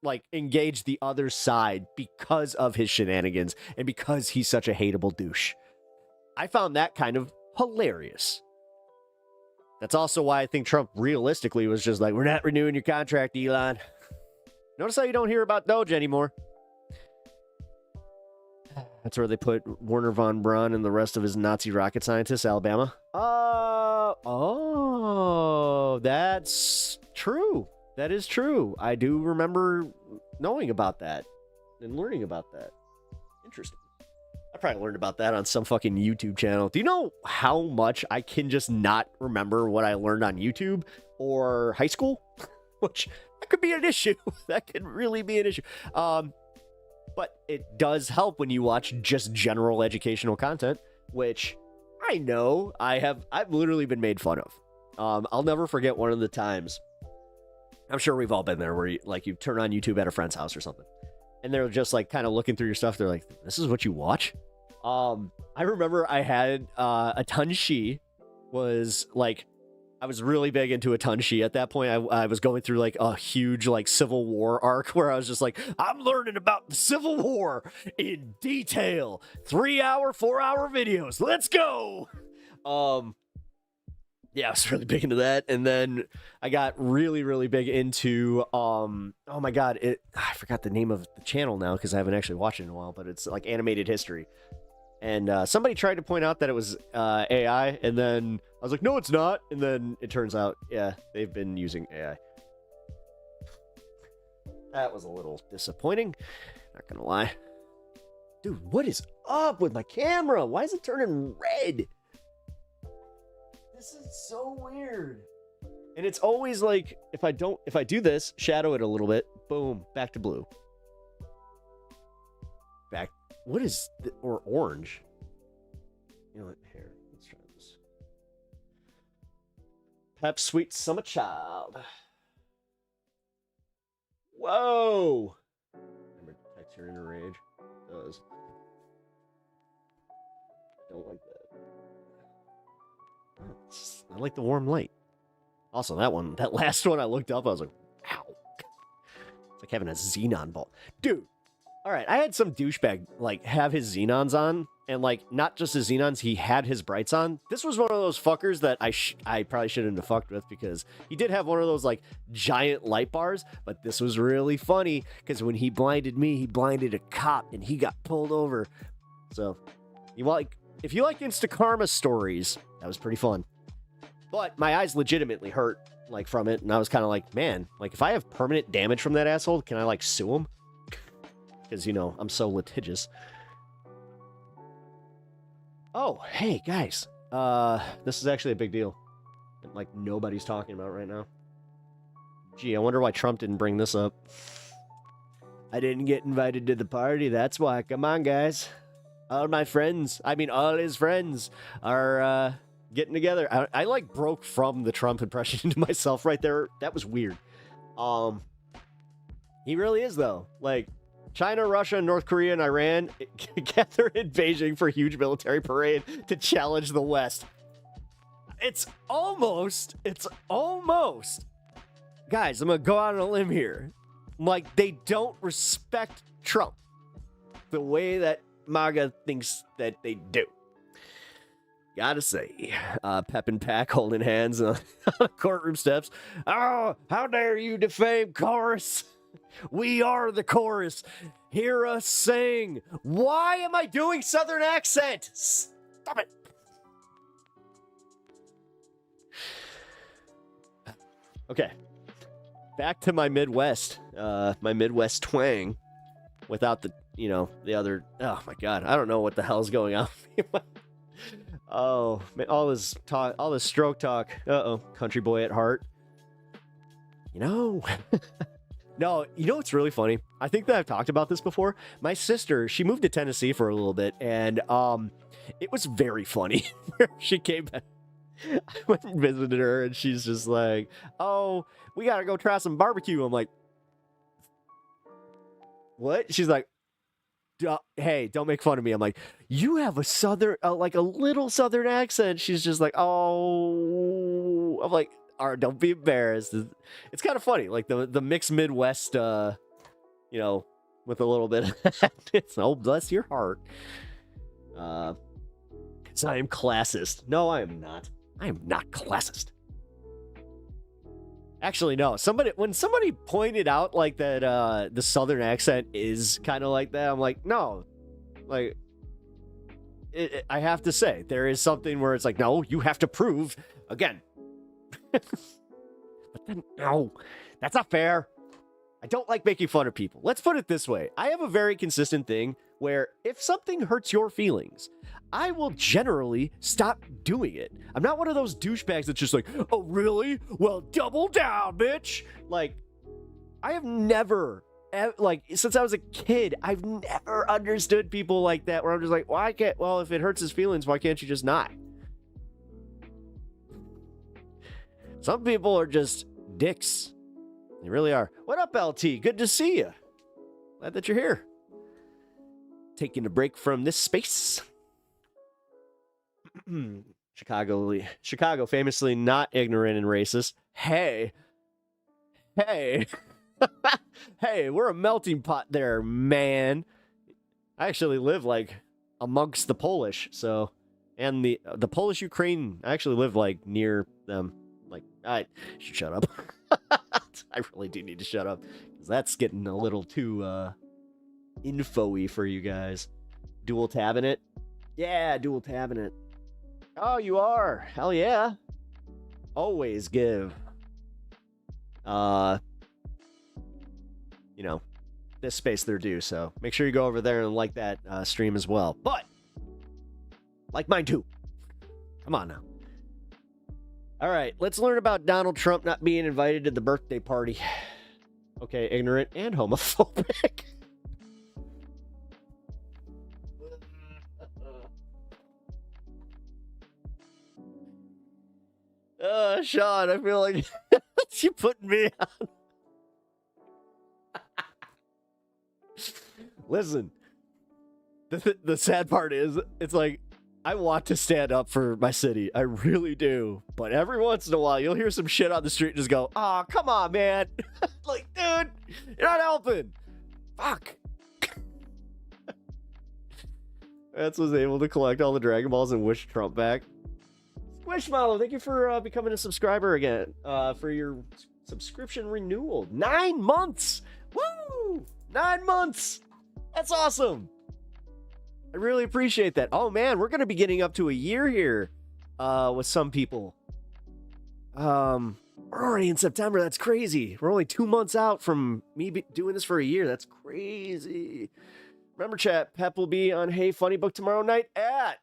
like, engage the other side because of his shenanigans and because he's such a hateable douche. I found that kind of hilarious. That's also why I think Trump realistically was just like, we're not renewing your contract, Elon. Notice how you don't hear about Doge anymore. That's where they put Werner von Braun and the rest of his Nazi rocket scientists, Alabama. Oh, that's true. That is true. I do remember knowing about that and learning about that. Interesting. I probably learned about that on some fucking YouTube channel. Do you know how much I can just not remember what I learned on YouTube or high school? Which, that could be an issue. That could really be an issue. But it does help when you watch just general educational content, which I know I've literally been made fun of. I'll never forget one of the times. I'm sure we've all been there where you turn on YouTube at a friend's house or something, and they're just like kind of looking through your stuff. They're like, "This is what you watch?" I remember I had a Tunshi was like, I was really big into a Tunshi at that point. I was going through like a huge like Civil War arc where I was just like, I'm learning about the Civil War in detail. 3-hour, 4-hour videos. Let's go. Yeah, I was really big into that. And then I got really, really big into, oh my God, I forgot the name of the channel now because I haven't actually watched it in a while, but it's like Animated History. And somebody tried to point out that it was AI, and then I was like, no, it's not. And then it turns out, yeah, they've been using AI. That was a little disappointing. Not gonna lie. Dude, what is up with my camera? Why is it turning red? This is so weird. And it's always like, if I do this, shadow it a little bit, boom, back to blue. Back. What is, or orange? You know what, here, let's try this. Pep Sweet Summer Child. Whoa! Remember, text your inner rage. It does. Don't like that. I like the warm light. Also, that last one I looked up, I was like, wow. It's like having a xenon ball. Dude, all right, I had some douchebag, like, have his xenons on, and, like, not just his xenons, he had his brights on. This was one of those fuckers that I probably shouldn't have fucked with, because he did have one of those, like, giant light bars, but this was really funny, because when he blinded me, he blinded a cop, and he got pulled over. So, if you like Insta Karma stories, that was pretty fun. But my eyes legitimately hurt, like, from it, and I was kind of like, man, like, if I have permanent damage from that asshole, can I, like, sue him? Because, you know, I'm so litigious. Oh, hey, guys. This is actually a big deal. Like, nobody's talking about right now. Gee, I wonder why Trump didn't bring this up. I didn't get invited to the party, that's why. Come on, guys. All my friends, all his friends are getting together. I like broke from the Trump impression into myself right there. That was weird. He really is, though. Like, China, Russia, North Korea, and Iran gathered in Beijing for a huge military parade to challenge the West. It's almost. Guys, I'm going to go out on a limb here. Like, they don't respect Trump the way that MAGA thinks that they do. Gotta say, Pep and Pack holding hands on the courtroom steps. Oh, how dare you defame chorus? We are the chorus. Hear us sing. Why am I doing Southern accent? Stop it. Okay. Back to my Midwest twang without the, the other, oh my God, I don't know what the hell's going on. Oh, man, all this stroke talk. Uh-oh, country boy at heart. No, what's really funny? I think that I've talked about this before. My sister, she moved to Tennessee for a little bit, and it was very funny. She came back. I went and visited her, and she's just like, oh, we gotta go try some barbecue. I'm like, what? She's like, hey, don't make fun of me. I'm like, you have a southern, like a little southern accent. She's just like, oh, no. I'm like, all right, don't be embarrassed. It's kind of funny, like the mixed Midwest, with a little bit of that. It's, oh, bless your heart. Because I am classist. No, I am not. I am not classist. Actually, no. When somebody pointed out like that, the Southern accent is kind of like that. I'm like, no, like, I have to say there is something where it's like, no, you have to prove again. But then, no, that's not fair. I don't like making fun of people. Let's put it this way. I have a very consistent thing where if something hurts your feelings, I will generally stop doing it. I'm not one of those douchebags that's just like, oh, really? Well, double down, bitch. Like, I have never, like, since I was a kid, I've never understood people like that where I'm just like, well, if it hurts his feelings, why can't you just not? Some people are just dicks. They really are. What up, LT? Good to see you. Glad that you're here. Taking a break from this space. Chicago, famously not ignorant and racist. Hey, hey, we're a melting pot there, man. I actually live like amongst the Polish, so, and the Polish Ukraine. I actually live like near them. Like, I should shut up. I really do need to shut up because that's getting a little too info-y for you guys. Dual tabbing it? Yeah, dual tabbing it. Oh, you are? Hell yeah. Always give. This space their due, so make sure you go over there and like that stream as well. But like mine too. Come on now. All right, let's learn about Donald Trump not being invited to the birthday party. Okay, ignorant and homophobic. Sean, I feel like you putting me on. Listen, the sad part is, it's like, I want to stand up for my city. I really do. But every once in a while, you'll hear some shit on the street and just go, oh, come on, man. Like, dude, you're not helping. Fuck. Vance was able to collect all the Dragon Balls and wish Trump back. Squishmallow, thank you for becoming a subscriber again. For your subscription renewal. 9 months. Woo! 9 months. That's awesome. I really appreciate that. Oh man, we're gonna be getting up to a year here with some people. We're already in September. That's crazy. We're only 2 months out from me doing this for a year. That's crazy. Remember, chat, Pep will be on Hey Funny Book tomorrow night at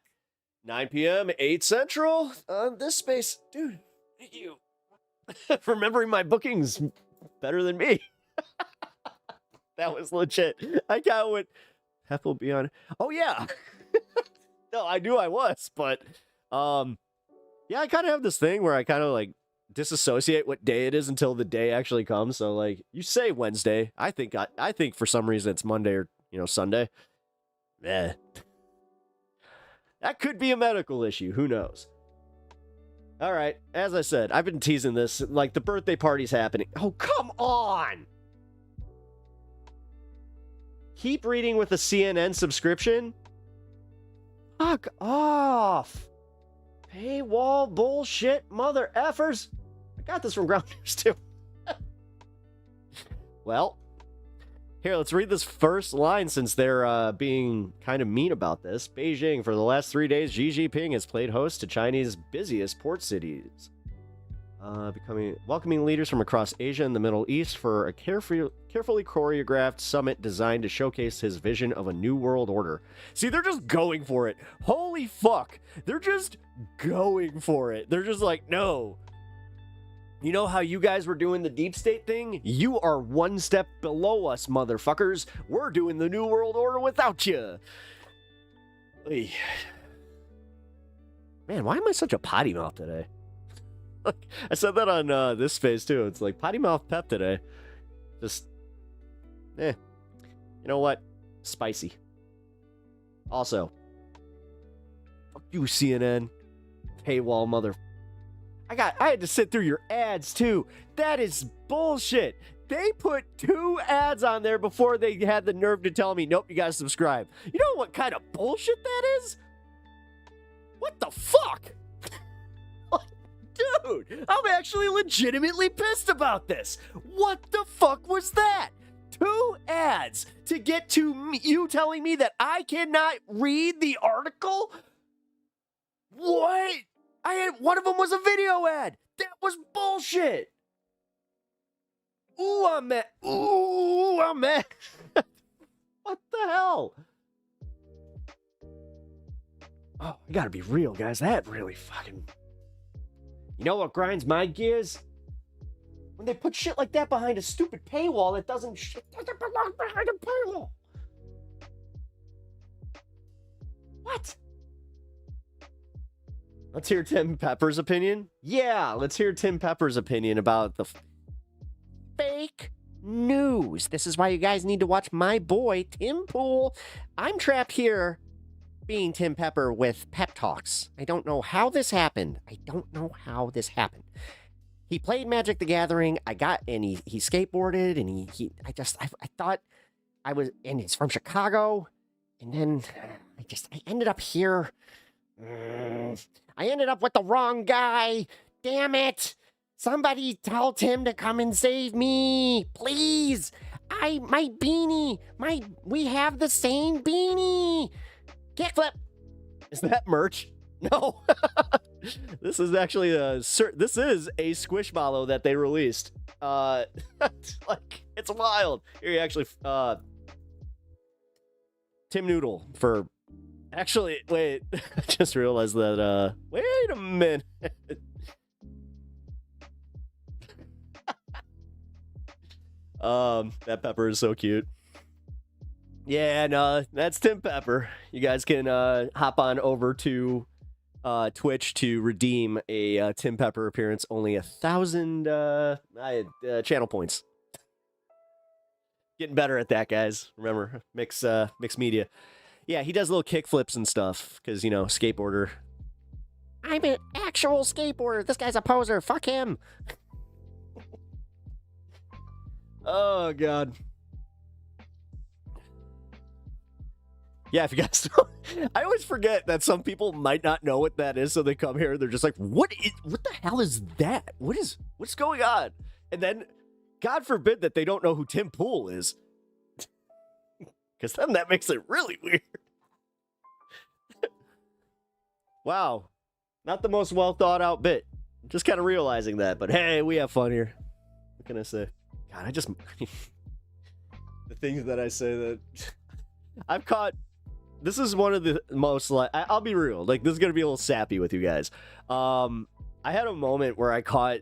9 p.m. 8 Central on this space. Dude, thank you for remembering my bookings better than me. That was legit. I kind of went, Pep will be on. Oh, yeah. No, I knew I was, but yeah, I kind of have this thing where I kind of like disassociate what day it is until the day actually comes. So like you say Wednesday, I think for some reason it's Monday or Sunday. That could be a medical issue. Who knows? All right. As I said, I've been teasing this. Like the birthday party's happening. Oh, come on. Keep reading with a CNN subscription? Fuck off. Paywall bullshit mother effers. I got this from Grounders too. Well, here, let's read this first line since they're being kind of mean about this. Beijing, for the last 3 days, Xi Jinping has played host to China's busiest port cities. Welcoming leaders from across Asia and the Middle East for a carefully choreographed summit designed to showcase his vision of a new world order. See, they're just going for it. Holy fuck. They're just going for it. They're just like, no. You know how you guys were doing the deep state thing? You are one step below us, motherfuckers. We're doing the new world order without you. Man, why am I such a potty mouth today? I said that on this space too. It's like potty mouth Pep today. Just, you know what? Spicy. Also, fuck you, CNN. Paywall mother. I had to sit through your ads too. That is bullshit. They put 2 ads on there before they had the nerve to tell me, nope, you gotta subscribe. You know what kind of bullshit that is? What the fuck? Dude, I'm actually legitimately pissed about this. What the fuck was that? 2 ads to get to you telling me that I cannot read the article? What? One of them was a video ad. That was bullshit. Ooh, I'm mad. Ooh, I'm mad. What the hell? Oh, you gotta be real, guys. That really fucking... You know what grinds my gears? When they put shit like that behind a stupid paywall that doesn't belong behind a paywall. What? Let's hear Tim Pepper's opinion. Yeah, let's hear Tim Pepper's opinion about the fake news. This is why you guys need to watch my boy, Tim Pool. I'm trapped here being Tim Pepper with pep talks. I don't know how this happened. He played Magic the Gathering. He skateboarded, and I thought I was, and he's from Chicago. And then I ended up here. I ended up with the wrong guy. Damn it. Somebody tell Tim to come and save me. Please. My beanie. We have the same beanie. Kickflip. Is that merch? No. This is actually this is a Squishmallow that they released. It's wild. Here, actually, Tim Noodle for... Actually, wait. I just realized that, wait a minute. That pepper is so cute. Yeah, no, that's Tim Pepper. You guys can hop on over to Twitch to redeem a Tim Pepper appearance. Only 1,000 channel points. Getting better at that, guys. Remember, mix media. Yeah, he does little kick flips and stuff because, you know, skateboarder. I'm an actual skateboarder. This guy's a poser. Fuck him. Oh, God. Yeah, if you guys don't, I always forget that some people might not know what that is, so they come here, they're just like, what the hell is that? What's going on? And then, God forbid that they don't know who Tim Pool is. Because then that makes it really weird. Wow. Not the most well thought out bit. Just kind of realizing that, but hey, we have fun here. What can I say? God, the things that I say that I've caught. This is one of the most, like, I'll be real, like, this is gonna be a little sappy with you guys. I had a moment where I caught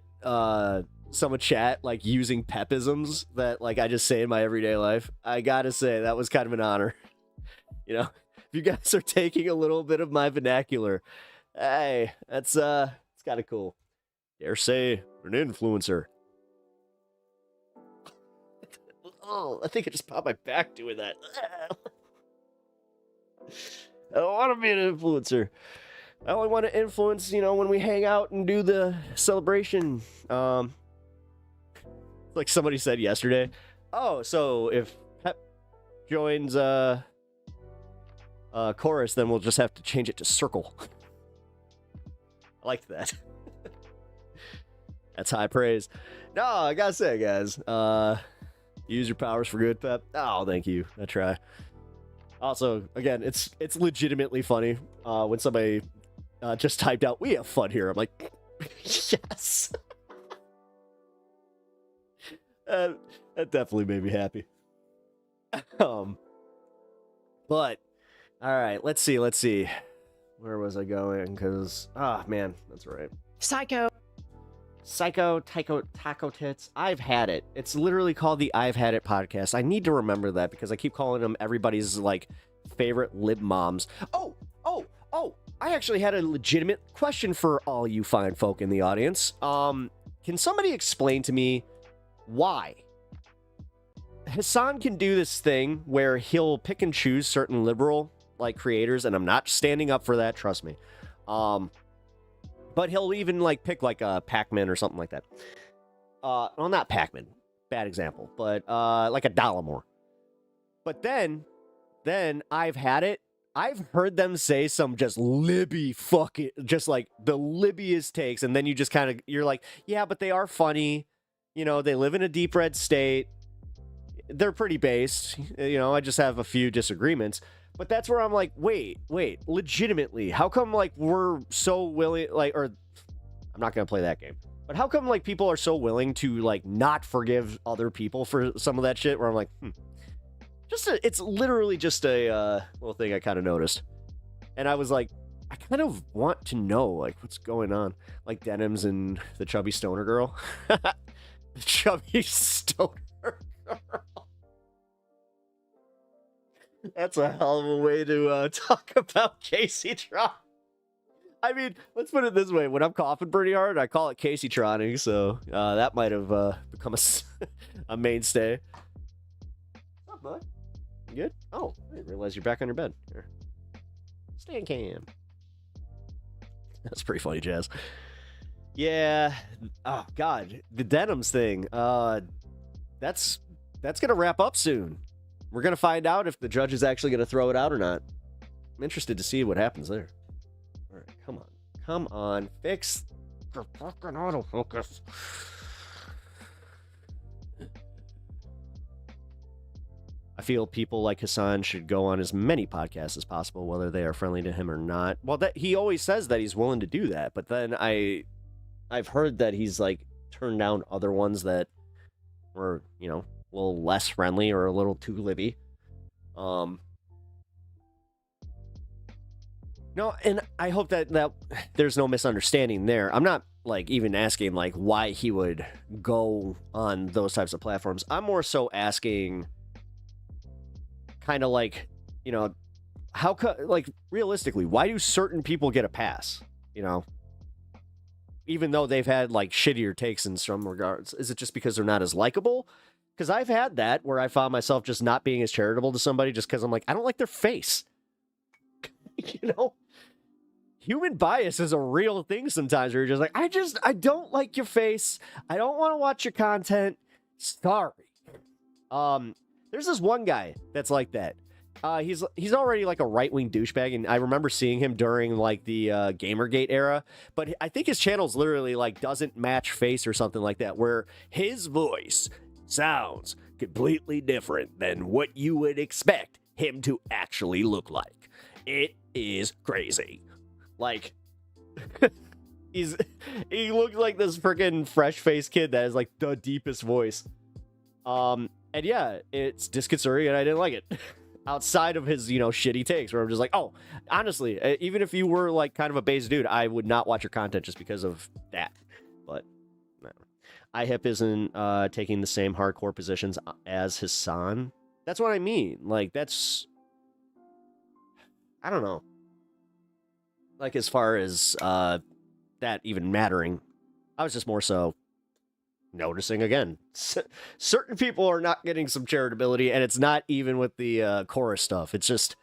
some chat like using pepisms that like I just say in my everyday life. I gotta say that was kind of an honor. You know, if you guys are taking a little bit of my vernacular, hey, that's it's kind of cool. Dare say an influencer. Oh, I think I just popped my back doing that. I don't want to be an influencer. I only want to influence, you know, when we hang out and do the celebration. Like somebody said yesterday. Oh, so if Pep joins chorus, then we'll just have to change it to circle. I liked that. That's high praise. No, I gotta say, guys, use your powers for good, Pep. Oh, thank you. I try. Also, again, it's legitimately funny when somebody just typed out, "We have fun here." I'm like, yes. That definitely made me happy. But all right, let's see. Where was I going? Because man, that's right. Psycho Taco Tits. I've had it. It's literally called the I've Had It podcast. I need to remember that because I keep calling them everybody's like favorite lib moms. Oh! I actually had a legitimate question for all you fine folk in the audience. Can somebody explain to me why Hassan can do this thing where he'll pick and choose certain liberal like creators, and I'm not standing up for that, trust me. But he'll even like pick like a PACKMAN or something like that. Well, not PACKMAN, bad example, but like a Dollamore. But then I've heard them say some just libby fucking, just like the libbiest takes, and then you just kind of, you're like, yeah, but they are funny. You know, they live in a deep red state. They're pretty based. You know, I just have a few disagreements. But that's where I'm like, wait, legitimately, how come, like, we're so willing, like, or, I'm not going to play that game, but how come, like, people are so willing to, like, not forgive other people for some of that shit, where I'm like, it's literally just a little thing I kind of noticed. And I was like, I kind of want to know, like, what's going on. Like, Denims and the chubby stoner girl. The chubby stoner girl. That's a hell of a way to talk about Casey Tron. I mean, let's put it this way. When I'm coughing pretty hard, I call it Casey Troning, so that might have become a mainstay. What's up, bud? You good? Oh, I didn't realize you're back on your bed. Here. Stand cam. That's pretty funny, Jazz. Yeah. Oh, God. The Denims thing. That's going to wrap up soon. We're going to find out if the judge is actually going to throw it out or not. I'm interested to see what happens there. All right, come on. Come on. Fix the fucking autofocus. I feel people like Hassan should go on as many podcasts as possible, whether they are friendly to him or not. Well, that he always says that he's willing to do that, but then I've heard that he's like turned down other ones that were, you know, a little less friendly or a little too libby. No, and I hope that there's no misunderstanding there. I'm not like even asking like why he would go on those types of platforms. I'm more so asking kind of like, you know, like realistically, why do certain people get a pass? You know, even though they've had like shittier takes in some regards. Is it just because they're not as likable? Because I've had that where I found myself just not being as charitable to somebody just because I'm like, I don't like their face. You know? Human bias is a real thing sometimes where you're just like, I don't like your face. I don't want to watch your content. Sorry. There's this one guy that's like that. He's already like a right-wing douchebag, and I remember seeing him during like the Gamergate era, but I think his channel's literally like doesn't match face or something like that, where his voice sounds completely different than what you would expect him to actually look like. It is crazy. Like, he looks like this freaking fresh-faced kid that has like the deepest voice. And yeah, it's disconcerting, and I didn't like it. Outside of his, you know, shitty takes, where I'm just like, oh, honestly, even if you were like kind of a base dude, I would not watch your content just because of that. But IHIP isn't taking the same hardcore positions as Hassan. That's what I mean. Like, that's, I don't know. Like, as far as that even mattering, I was just more so noticing again. Certain people are not getting some charitability, and it's not even with the chorus stuff. It's just,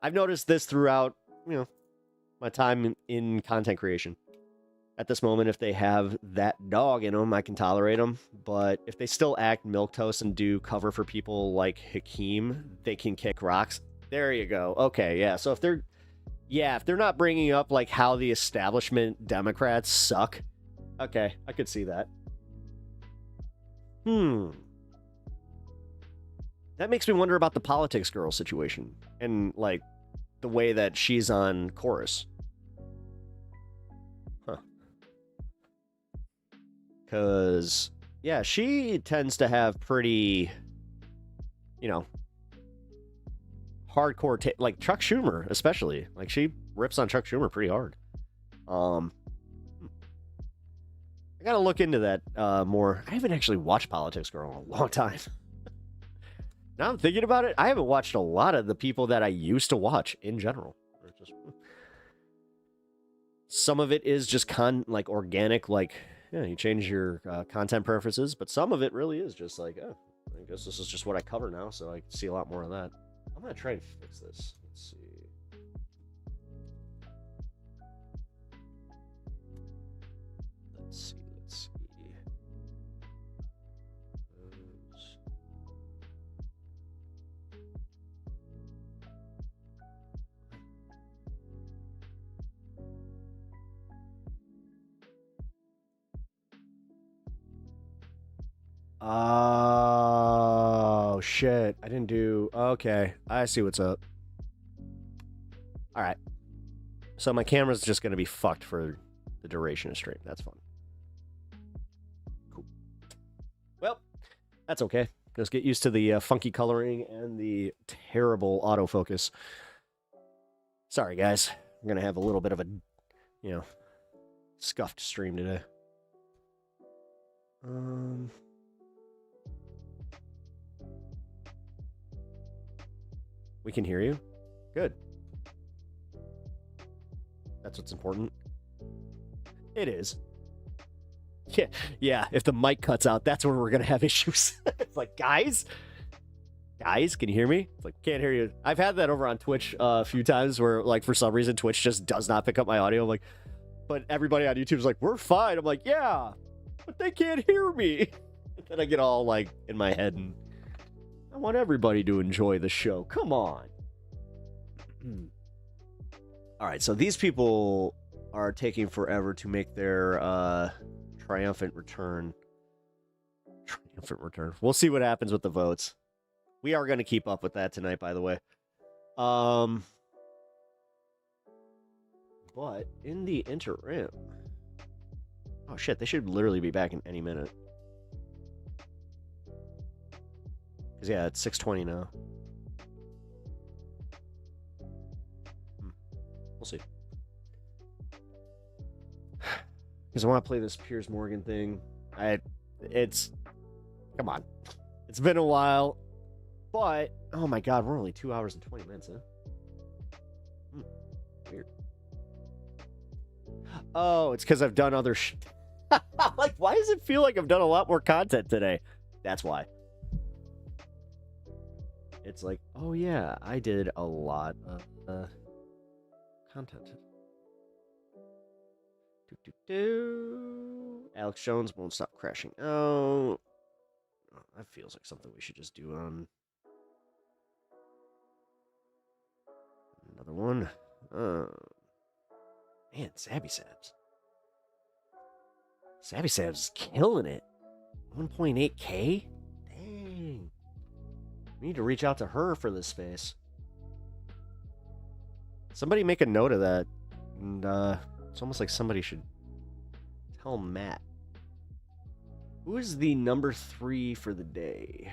I've noticed this throughout, you know, my time in content creation. At this moment, if they have that dog in them, I can tolerate them. But if they still act milquetoast and do cover for people like Hakeem, they can kick rocks. There you go. Okay, yeah. So if they're not bringing up like how the establishment Democrats suck, okay, I could see that. That makes me wonder about the politics girl situation and like the way that she's on chorus. Because, yeah, she tends to have pretty, you know, hardcore, like Chuck Schumer, especially. Like, she rips on Chuck Schumer pretty hard. I gotta look into that more. I haven't actually watched Politics Girl in a long time. Now I'm thinking about it, I haven't watched a lot of the people that I used to watch in general. Some of it is just like organic, like, yeah, you change your content preferences, but some of it really is just like, oh, I guess this is just what I cover now, so I see a lot more of that. I'm gonna try and fix this. Let's see. Let's see. Oh, shit. I didn't do... Okay, I see what's up. All right. So my camera's just going to be fucked for the duration of stream. That's fun. Cool. Well, that's okay. Just get used to the funky coloring and the terrible autofocus. Sorry, guys. I'm going to have a little bit of a, scuffed stream today. We can hear you? Good. That's what's important. It is. Yeah, if the mic cuts out, that's where we're going to have issues. It's like, guys, can you hear me? It's like, can't hear you. I've had that over on Twitch a few times where, like, for some reason, Twitch just does not pick up my audio. I'm like, but everybody on YouTube is like, we're fine. I'm like, yeah, but they can't hear me. And then I get all, like, in my head, and I want everybody to enjoy the show. Come on. All right, so these people are taking forever to make their triumphant return. We'll see what happens with the votes. We are going to keep up with that tonight, by the way. But in the interim... Oh, shit, they should literally be back in any minute. Because, yeah, it's 6:20 now. We'll see. Because I want to play this Piers Morgan thing. Come on. It's been a while. But, oh my god, we're only 2 hours and 20 minutes, huh? Weird. Oh, it's because I've done other like, why does it feel like I've done a lot more content today? That's why. It's like, oh yeah, I did a lot of content. Alex Jones won't stop crashing out. Oh, that feels like something we should just do on another one. Man, Sabby Sabs. Sabby Sabs is killing it. 1.8K? Dang. We need to reach out to her for this space. Somebody make a note of that. And it's almost like somebody should tell Matt. Who is the number 3 for the day?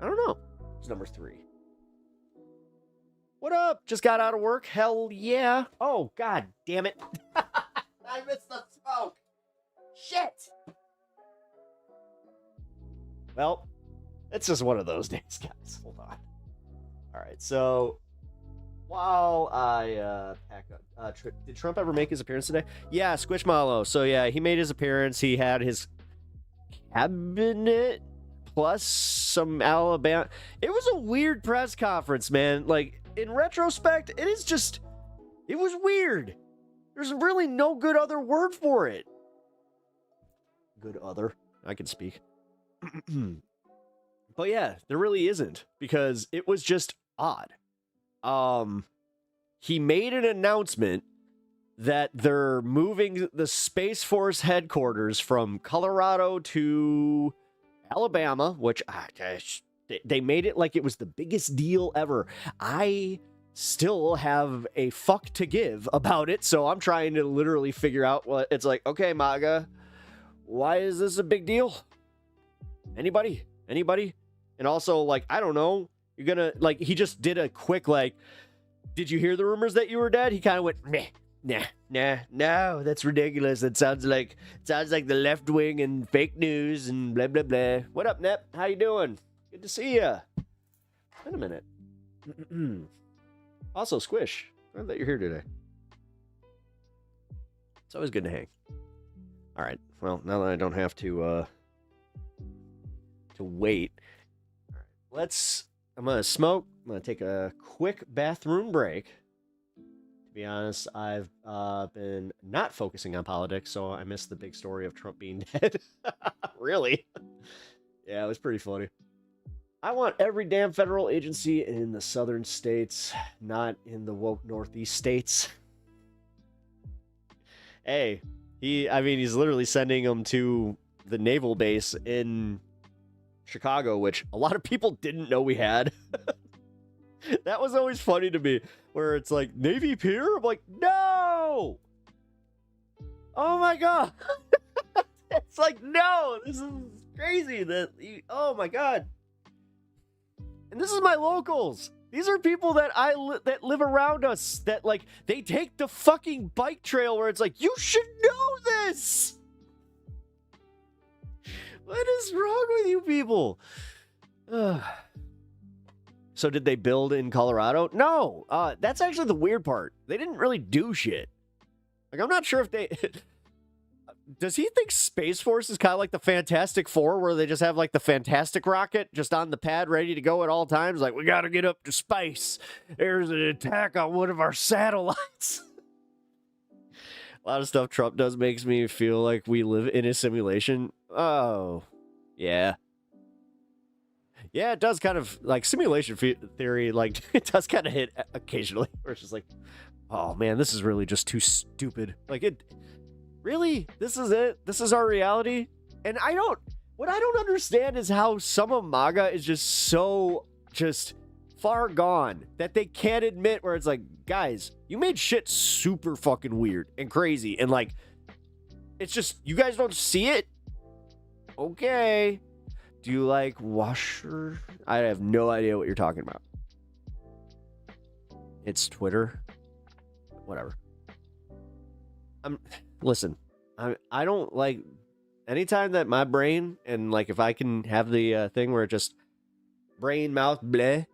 I don't know. Who's number 3? What up? Just got out of work? Hell yeah. Oh, god damn it. I missed the smoke. Shit. Well, it's just one of those days, guys. Hold on. All right, so while I pack up, did Trump ever make his appearance today? Yeah, Squishmallow. So yeah, he made his appearance. He had his cabinet plus some Alabama. It was a weird press conference, man. Like, in retrospect, it was weird. There's really no good other word for it. Good other. I can speak. But yeah, there really isn't, because it was just odd. He made an announcement that they're moving the Space Force headquarters from Colorado to Alabama, which they made it like it was the biggest deal ever. I still have a fuck to give about it, so I'm trying to literally figure out what it's like. Okay, MAGA, why is this a big deal? Anybody? And also, like, I don't know. You're gonna, like, he just did a quick, like, did you hear the rumors that you were dead? He kind of went, nah, no, that's ridiculous. That sounds like the left wing and fake news and blah, blah, blah. What up, Nep? How you doing? Good to see ya. Been a minute. Also, Squish, glad that you're here today. It's always good to hang. All right, well, now that I don't have to wait. All right, I'm gonna smoke. I'm gonna take a quick bathroom break. To be honest, I've been not focusing on politics, so I missed the big story of Trump being dead. Really? Yeah, it was pretty funny. I want every damn federal agency in the southern states, not in the woke northeast states. Hey, he's literally sending them to the naval base in Chicago, which a lot of people didn't know we had. That was always funny to me, where it's like, Navy Pier? I'm like, no! Oh my god! It's like, no! This is crazy! Oh my god! And this is my locals! These are people that that live around us, that, like, they take the fucking bike trail where it's like, you should know this! What is wrong with you people? So did they build in Colorado? No. That's actually the weird part. They didn't really do shit. Like, I'm not sure if they... Does he think Space Force is kind of like the Fantastic Four, where they just have, like, the Fantastic Rocket just on the pad ready to go at all times? Like, we got to get up to space. There's an attack on one of our satellites. A lot of stuff Trump does makes me feel like we live in a simulation. Oh, yeah. Yeah, it does kind of, like, simulation theory, like, it does kind of hit occasionally, where it's just like, oh, man, this is really just too stupid. Like, really? This is it? This is our reality? And what I don't understand is how some of MAGA is just so, far gone, that they can't admit where it's like, guys, you made shit super fucking weird and crazy, and, like, it's just, you guys don't see it? Okay. Do you like washer? I have no idea what you're talking about. It's Twitter. Whatever. Listen, I don't like, anytime that my brain, and, like, if I can have the thing where it just brain, mouth, bleh,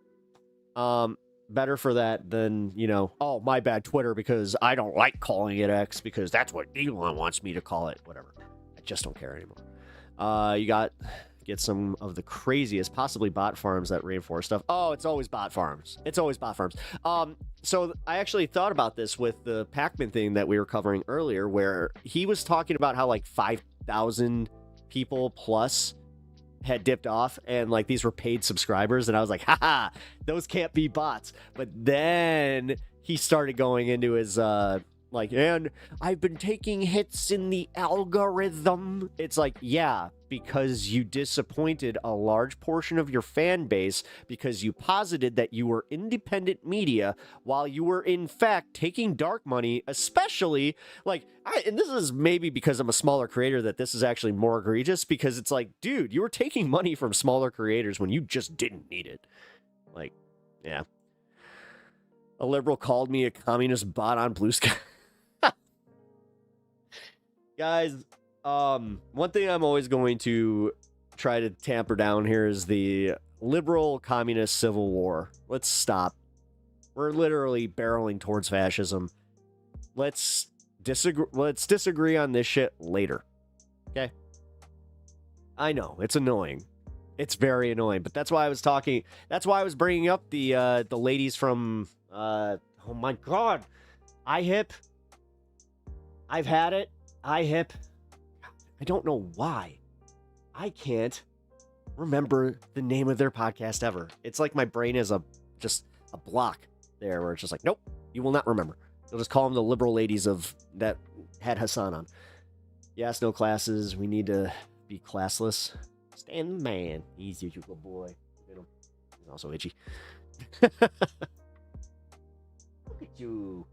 better for that than, oh, my bad, Twitter, because I don't like calling it X because that's what Elon wants me to call it. Whatever. I just don't care anymore. You get some of the craziest, possibly bot farms that reinforce stuff. Oh, it's always bot farms. It's always bot farms. So I actually thought about this with the PACKMAN thing that we were covering earlier, where he was talking about how, like, 5,000 people plus had dipped off, and, like, these were paid subscribers, and I was like, haha, those can't be bots. But then he started going into his and I've been taking hits in the algorithm. It's like, yeah, because you disappointed a large portion of your fan base because you posited that you were independent media while you were in fact taking dark money, especially, like, and this is maybe because I'm a smaller creator that this is actually more egregious, because it's like, dude, you were taking money from smaller creators when you just didn't need it. Like, yeah. A liberal called me a communist bot on Blue Sky. Guys, one thing I'm always going to try to tamper down here is the liberal communist civil war. Let's stop. We're literally barreling towards fascism. Let's disagree on this shit later. Okay? I know, it's annoying. It's very annoying, but that's why I was bringing up the ladies from oh my god, IHIP. I've had it. IHIP. I don't know why. I can't remember the name of their podcast ever. It's like my brain is just a block there where it's just like, nope, you will not remember. You'll just call them the liberal ladies that had Hassan on. Yes, no classes. We need to be classless. Stand the man. Easy, you good boy. He's also itchy. Look at you.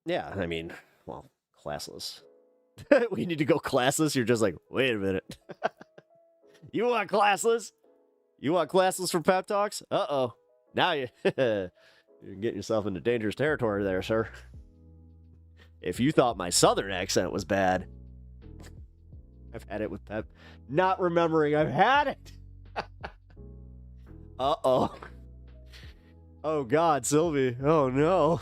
Yeah, I mean, well, classless. We need to go classless. You're just like, wait a minute. You want classless? You want classless for pep talks? Uh-oh. Now you're getting yourself into dangerous territory there, sir. If you thought my southern accent was bad, I've had it with Pep. Not remembering I've had it. Uh-oh. Oh, God, Sylvie. Oh, no.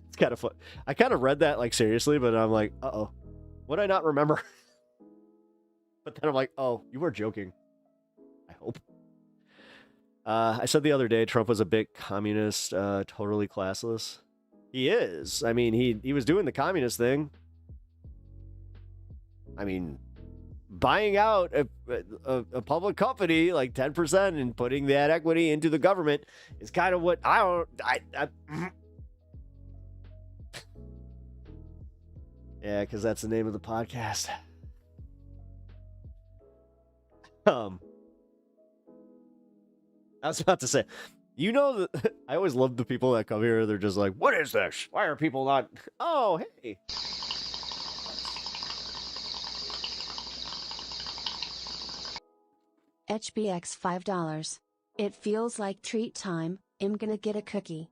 It's kind of fun. I kind of read that, like, seriously, but I'm like, uh-oh. What did I not remember? But then I'm like, oh, you were joking. I hope. I said the other day Trump was a bit communist, totally classless. He is. I mean, he was doing the communist thing. I mean, buying out a public company like 10% and putting that equity into the government is kind of what yeah, because that's the name of the podcast. I was about to say, you know, that I always love the people that come here. They're just like, what is this? Why are people not? Oh, hey. HBX $5. It feels like treat time. I'm gonna get a cookie.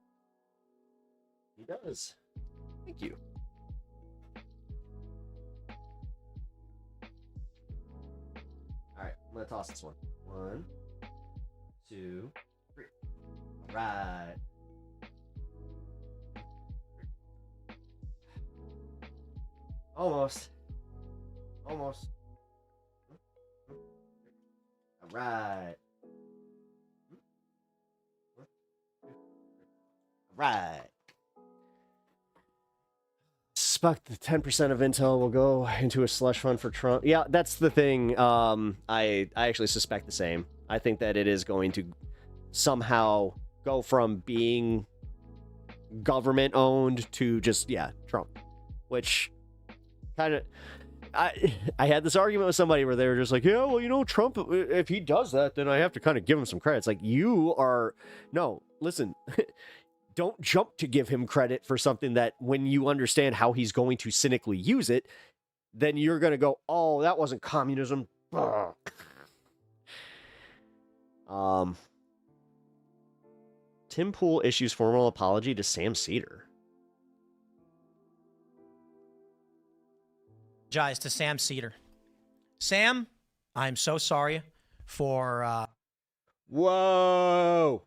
He does. Thank you. All right, I'm gonna toss this one. 1, 2, 3. All right. Almost. Almost. All right. All right. Suspect the 10% of Intel will go into a slush fund for Trump. Yeah, that's the thing. I actually suspect the same. I think that it is going to somehow go from being government owned to just, yeah, Trump. Which kind of... I had this argument with somebody where they were just like, yeah, well, you know, Trump, if he does that, then I have to kind of give him some credit. It's like, you are... No, listen... Don't jump to give him credit for something that when you understand how he's going to cynically use it, then you're going to go, oh, that wasn't communism. Tim Pool issues formal apology to Sam Seder. Apologize to Sam Seder. Sam, I'm so sorry for... Whoa,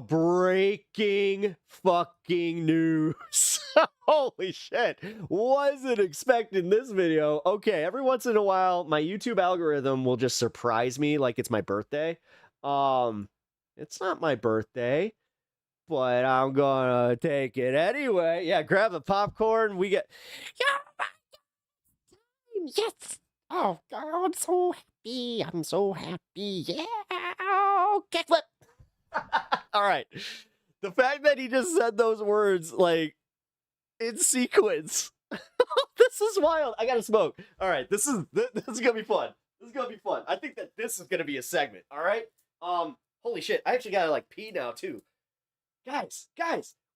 breaking fucking news. Holy shit. Wasn't expecting this video. Okay, every once in a while, my YouTube algorithm will just surprise me like it's my birthday. It's not my birthday, but I'm gonna take it anyway. Yeah, grab the popcorn. We get... Yes! Oh, God, I'm so happy. I'm so happy. Yeah! Kickflip! All right. The fact that he just said those words, like, in sequence. This is wild. I gotta smoke. All right, this is gonna be fun. This is gonna be fun. I think that this is gonna be a segment, all right? Holy shit. I actually gotta, like, pee now, too. Guys,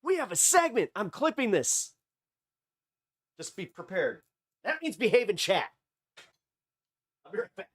we have a segment. I'm clipping this. Just be prepared. That means behave in chat. I'll be right back.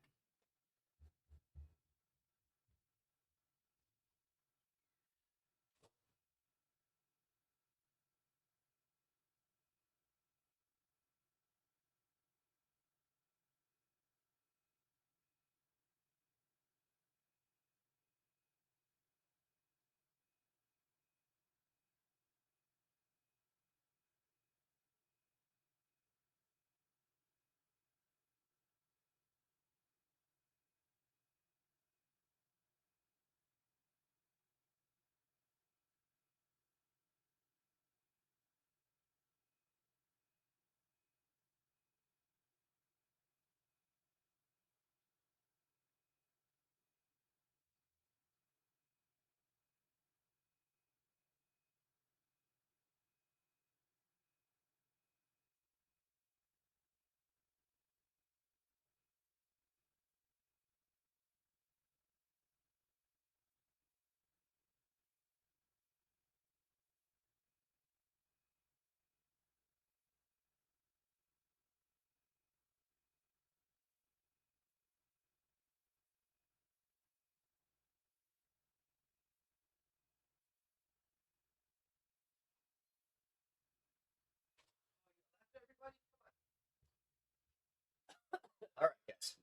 All right, guys.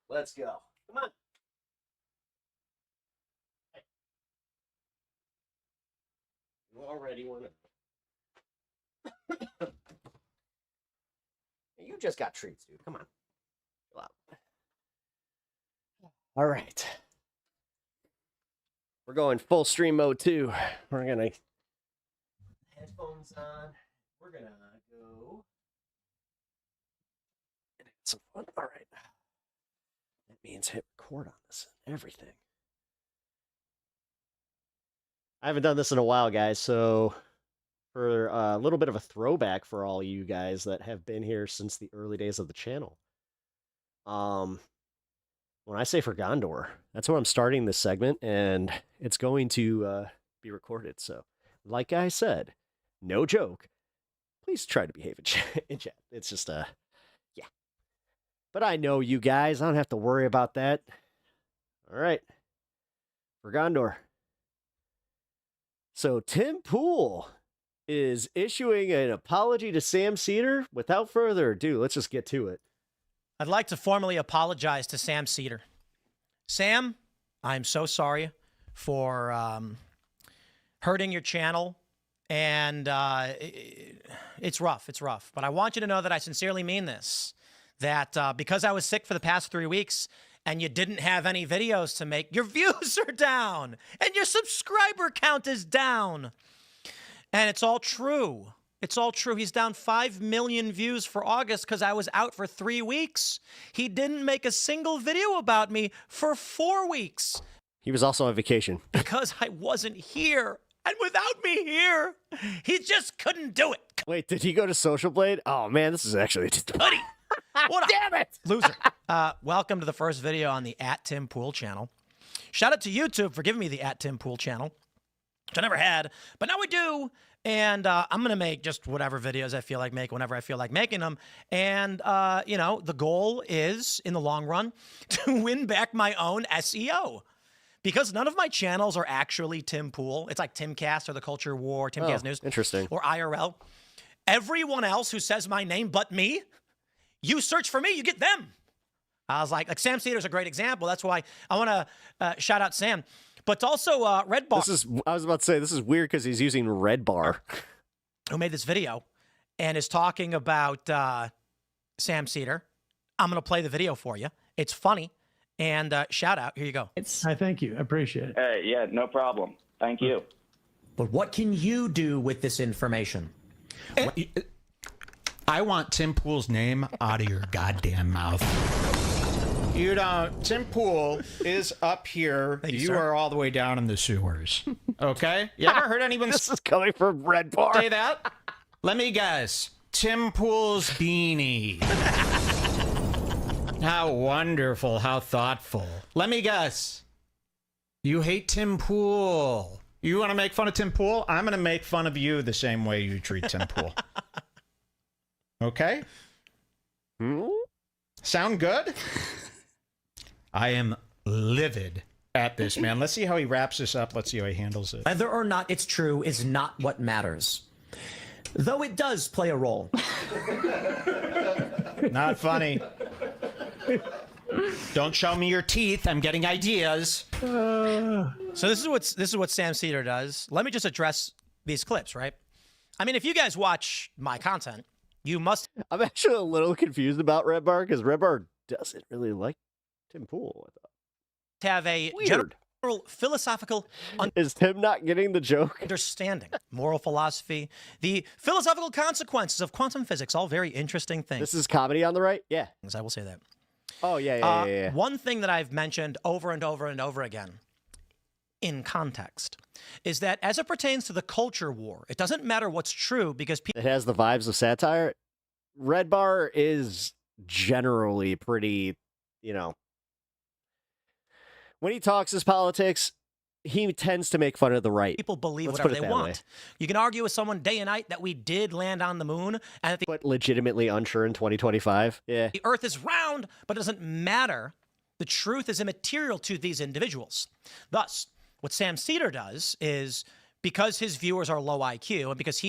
Let's go. Come on. Hey. You already want to... You just got treats, dude. Come on. Chill out. All right. We're going full stream mode too. We're gonna headphones on. We're gonna go and have some fun. All right. That means hit record on this and everything. I haven't done this in a while, guys, so for a little bit of a throwback for all you guys that have been here since the early days of the channel. When I say for Gondor, that's where I'm starting this segment, and it's going to be recorded. So, like I said, no joke. Please try to behave in chat. It's just, yeah. But I know you guys. I don't have to worry about that. All right. For Gondor. So, Tim Pool is issuing an apology to Sam Seder. Without further ado, let's just get to it. I'd like to formally apologize to Sam Seder. Sam, I'm so sorry for hurting your channel, and it's rough. It's rough. But I want you to know that I sincerely mean this, that because I was sick for the past 3 weeks and you didn't have any videos to make, your views are down and your subscriber count is down. And it's all true. It's all true. He's down 5 million views for August because I was out for 3 weeks. He didn't make a single video about me for 4 weeks. He was also on vacation. Because I wasn't here. And without me here, he just couldn't do it. Wait, did he go to Social Blade? Oh, man, this is actually... Buddy! What Damn it! Loser. Welcome to the first video on the @TimPool channel. Shout out to YouTube for giving me the @TimPool channel, which I never had, but now we do. And I'm going to make just whatever videos I feel like making whenever I feel like making them. And, you know, the goal is, in the long run, to win back my own SEO. Because none of my channels are actually Tim Pool. It's like Timcast or The Culture War, Timcast News. Interesting. Or IRL. Everyone else who says my name but me, you search for me, you get them. I was like Sam Seder's a great example. That's why I want to shout out Sam. But also Red Bar. I was about to say, this is weird because he's using Red Bar. Who made this video and is talking about Sam Seder. I'm going to play the video for you. It's funny. And shout out. Here you go. I thank you. I appreciate it. Yeah, no problem. Thank you. But what can you do with this information? I want Tim Pool's name out of your goddamn mouth. You don't. Tim Pool is up here. You are all the way down in the sewers. Okay? You ever heard anyone... This is coming from Red Bar. Say that? Let me guess. Tim Pool's beanie. How wonderful. How thoughtful. Let me guess. You hate Tim Pool. You want to make fun of Tim Pool? I'm going to make fun of you the same way you treat Tim Pool. Okay? Sound good? I am livid at this, man. Let's see how he wraps this up. Let's see how he handles it. Whether or not it's true is not what matters. Though it does play a role. Not funny. Don't show me your teeth. I'm getting ideas. So this is what Sam Seder does. Let me just address these clips, right? I mean, if you guys watch my content, you must... I'm actually a little confused about Red Bar because Red Bar doesn't really like Tim Pool. have a Weird. general philosophical Is Tim not getting the joke? understanding, moral philosophy, the philosophical consequences of quantum physics, all very interesting things. This is comedy on the right? Yeah. I will say that. Oh, yeah. One thing that I've mentioned over and over and over again in context is that as it pertains to the culture war, it doesn't matter what's true because people... It has the vibes of satire. Red Bar is generally pretty, you know... When he talks his politics, he tends to make fun of the right. People believe Let's whatever put it they that want. way. You can argue with someone day and night that we did land on the moon and that But legitimately unsure in 2025. Yeah. the Earth is round, but it doesn't matter. The truth is immaterial to these individuals. Thus, what Sam Seder does is, because his viewers are low IQ, and because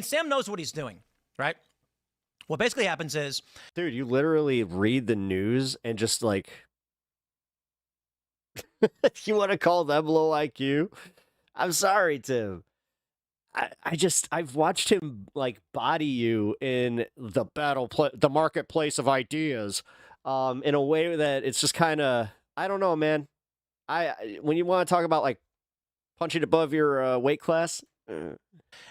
Sam knows what he's doing, right? What basically happens is... Dude, you literally read the news and just like... You want to call them low IQ? I'm sorry, Tim. I've watched him like body you in the the marketplace of ideas, in a way that it's just kind of, I don't know, man. When you want to talk about like punching above your weight class.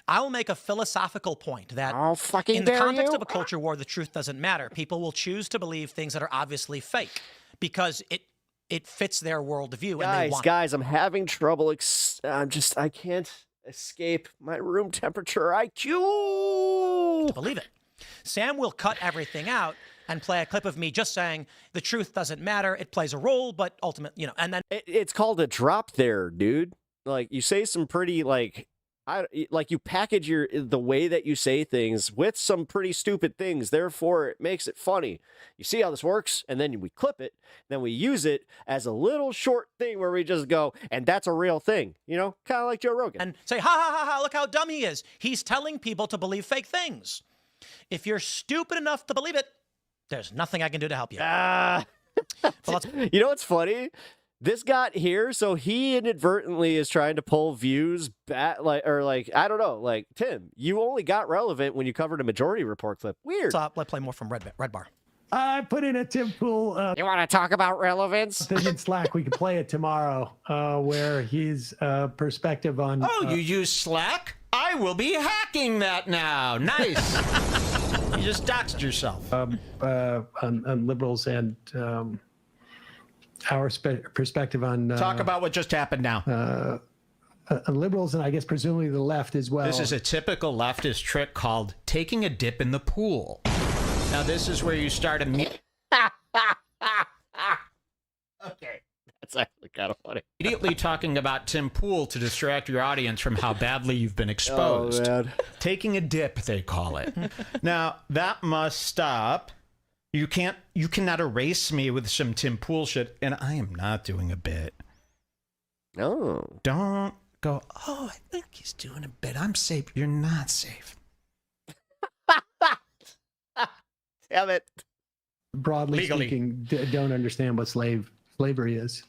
I will make a philosophical point that fucking in the dare context you. of a culture war, the truth doesn't matter. People will choose to believe things that are obviously fake because it fits their worldview. And they want Guys, I'm having trouble. I can't escape my room temperature IQ. to believe it. Sam will cut everything out and play a clip of me just saying the truth doesn't matter. It plays a role, but ultimately, and then It's called a drop there, dude. Like, you say some pretty, you package the way that you say things with some pretty stupid things. Therefore, it makes it funny. You see how this works? And then we clip it. Then we use it as a little short thing where we just go, and that's a real thing. Kind of like Joe Rogan. and say, ha, ha, ha, ha, look how dumb he is. He's telling people to believe fake things. If you're stupid enough to believe it, there's nothing I can do to help you. You know what's funny? This got here, so he inadvertently is trying to pull views back, I don't know, Tim, you only got relevant when you covered a Majority Report clip. Weird. Let's play more from Red Bar. I put in a Tim Pool. You want to talk about relevance? Thing in Slack. We could play it tomorrow, where his perspective on. Oh, you use Slack? I will be hacking that now. Nice. You just doxed yourself. On liberals and our perspective on. Talk about what just happened now. Liberals and I guess presumably the left as well. This is a typical leftist trick called taking a dip in the pool. Now, this is where you start Okay. That's actually kind of funny. immediately talking about Tim Pool to distract your audience from how badly you've been exposed. Oh, man. Taking a dip, they call it. Now, that must stop. You cannot erase me with some Tim Pool shit, and I am not doing a bit. No. Don't go, oh, I think he's doing a bit. I'm safe. You're not safe. Damn it. Broadly Legally. speaking, don't understand what slavery is.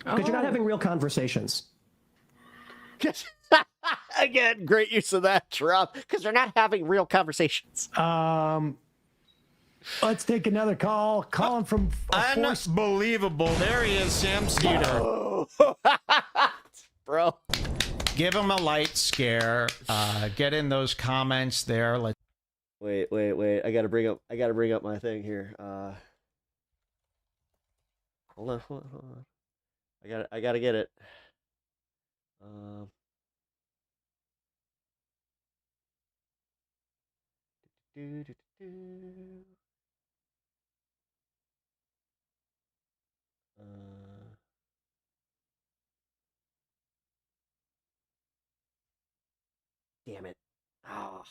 Because you're not having real conversations. Again, great use of that drop. Because they're not having real conversations. Let's take another call. Calling from Unbelievable. There he is, Sam Seder. Bro. Give him a light scare. Get in those comments there. Wait. I gotta bring up my thing here. Hold on. I gotta get it. Damn it. Oh.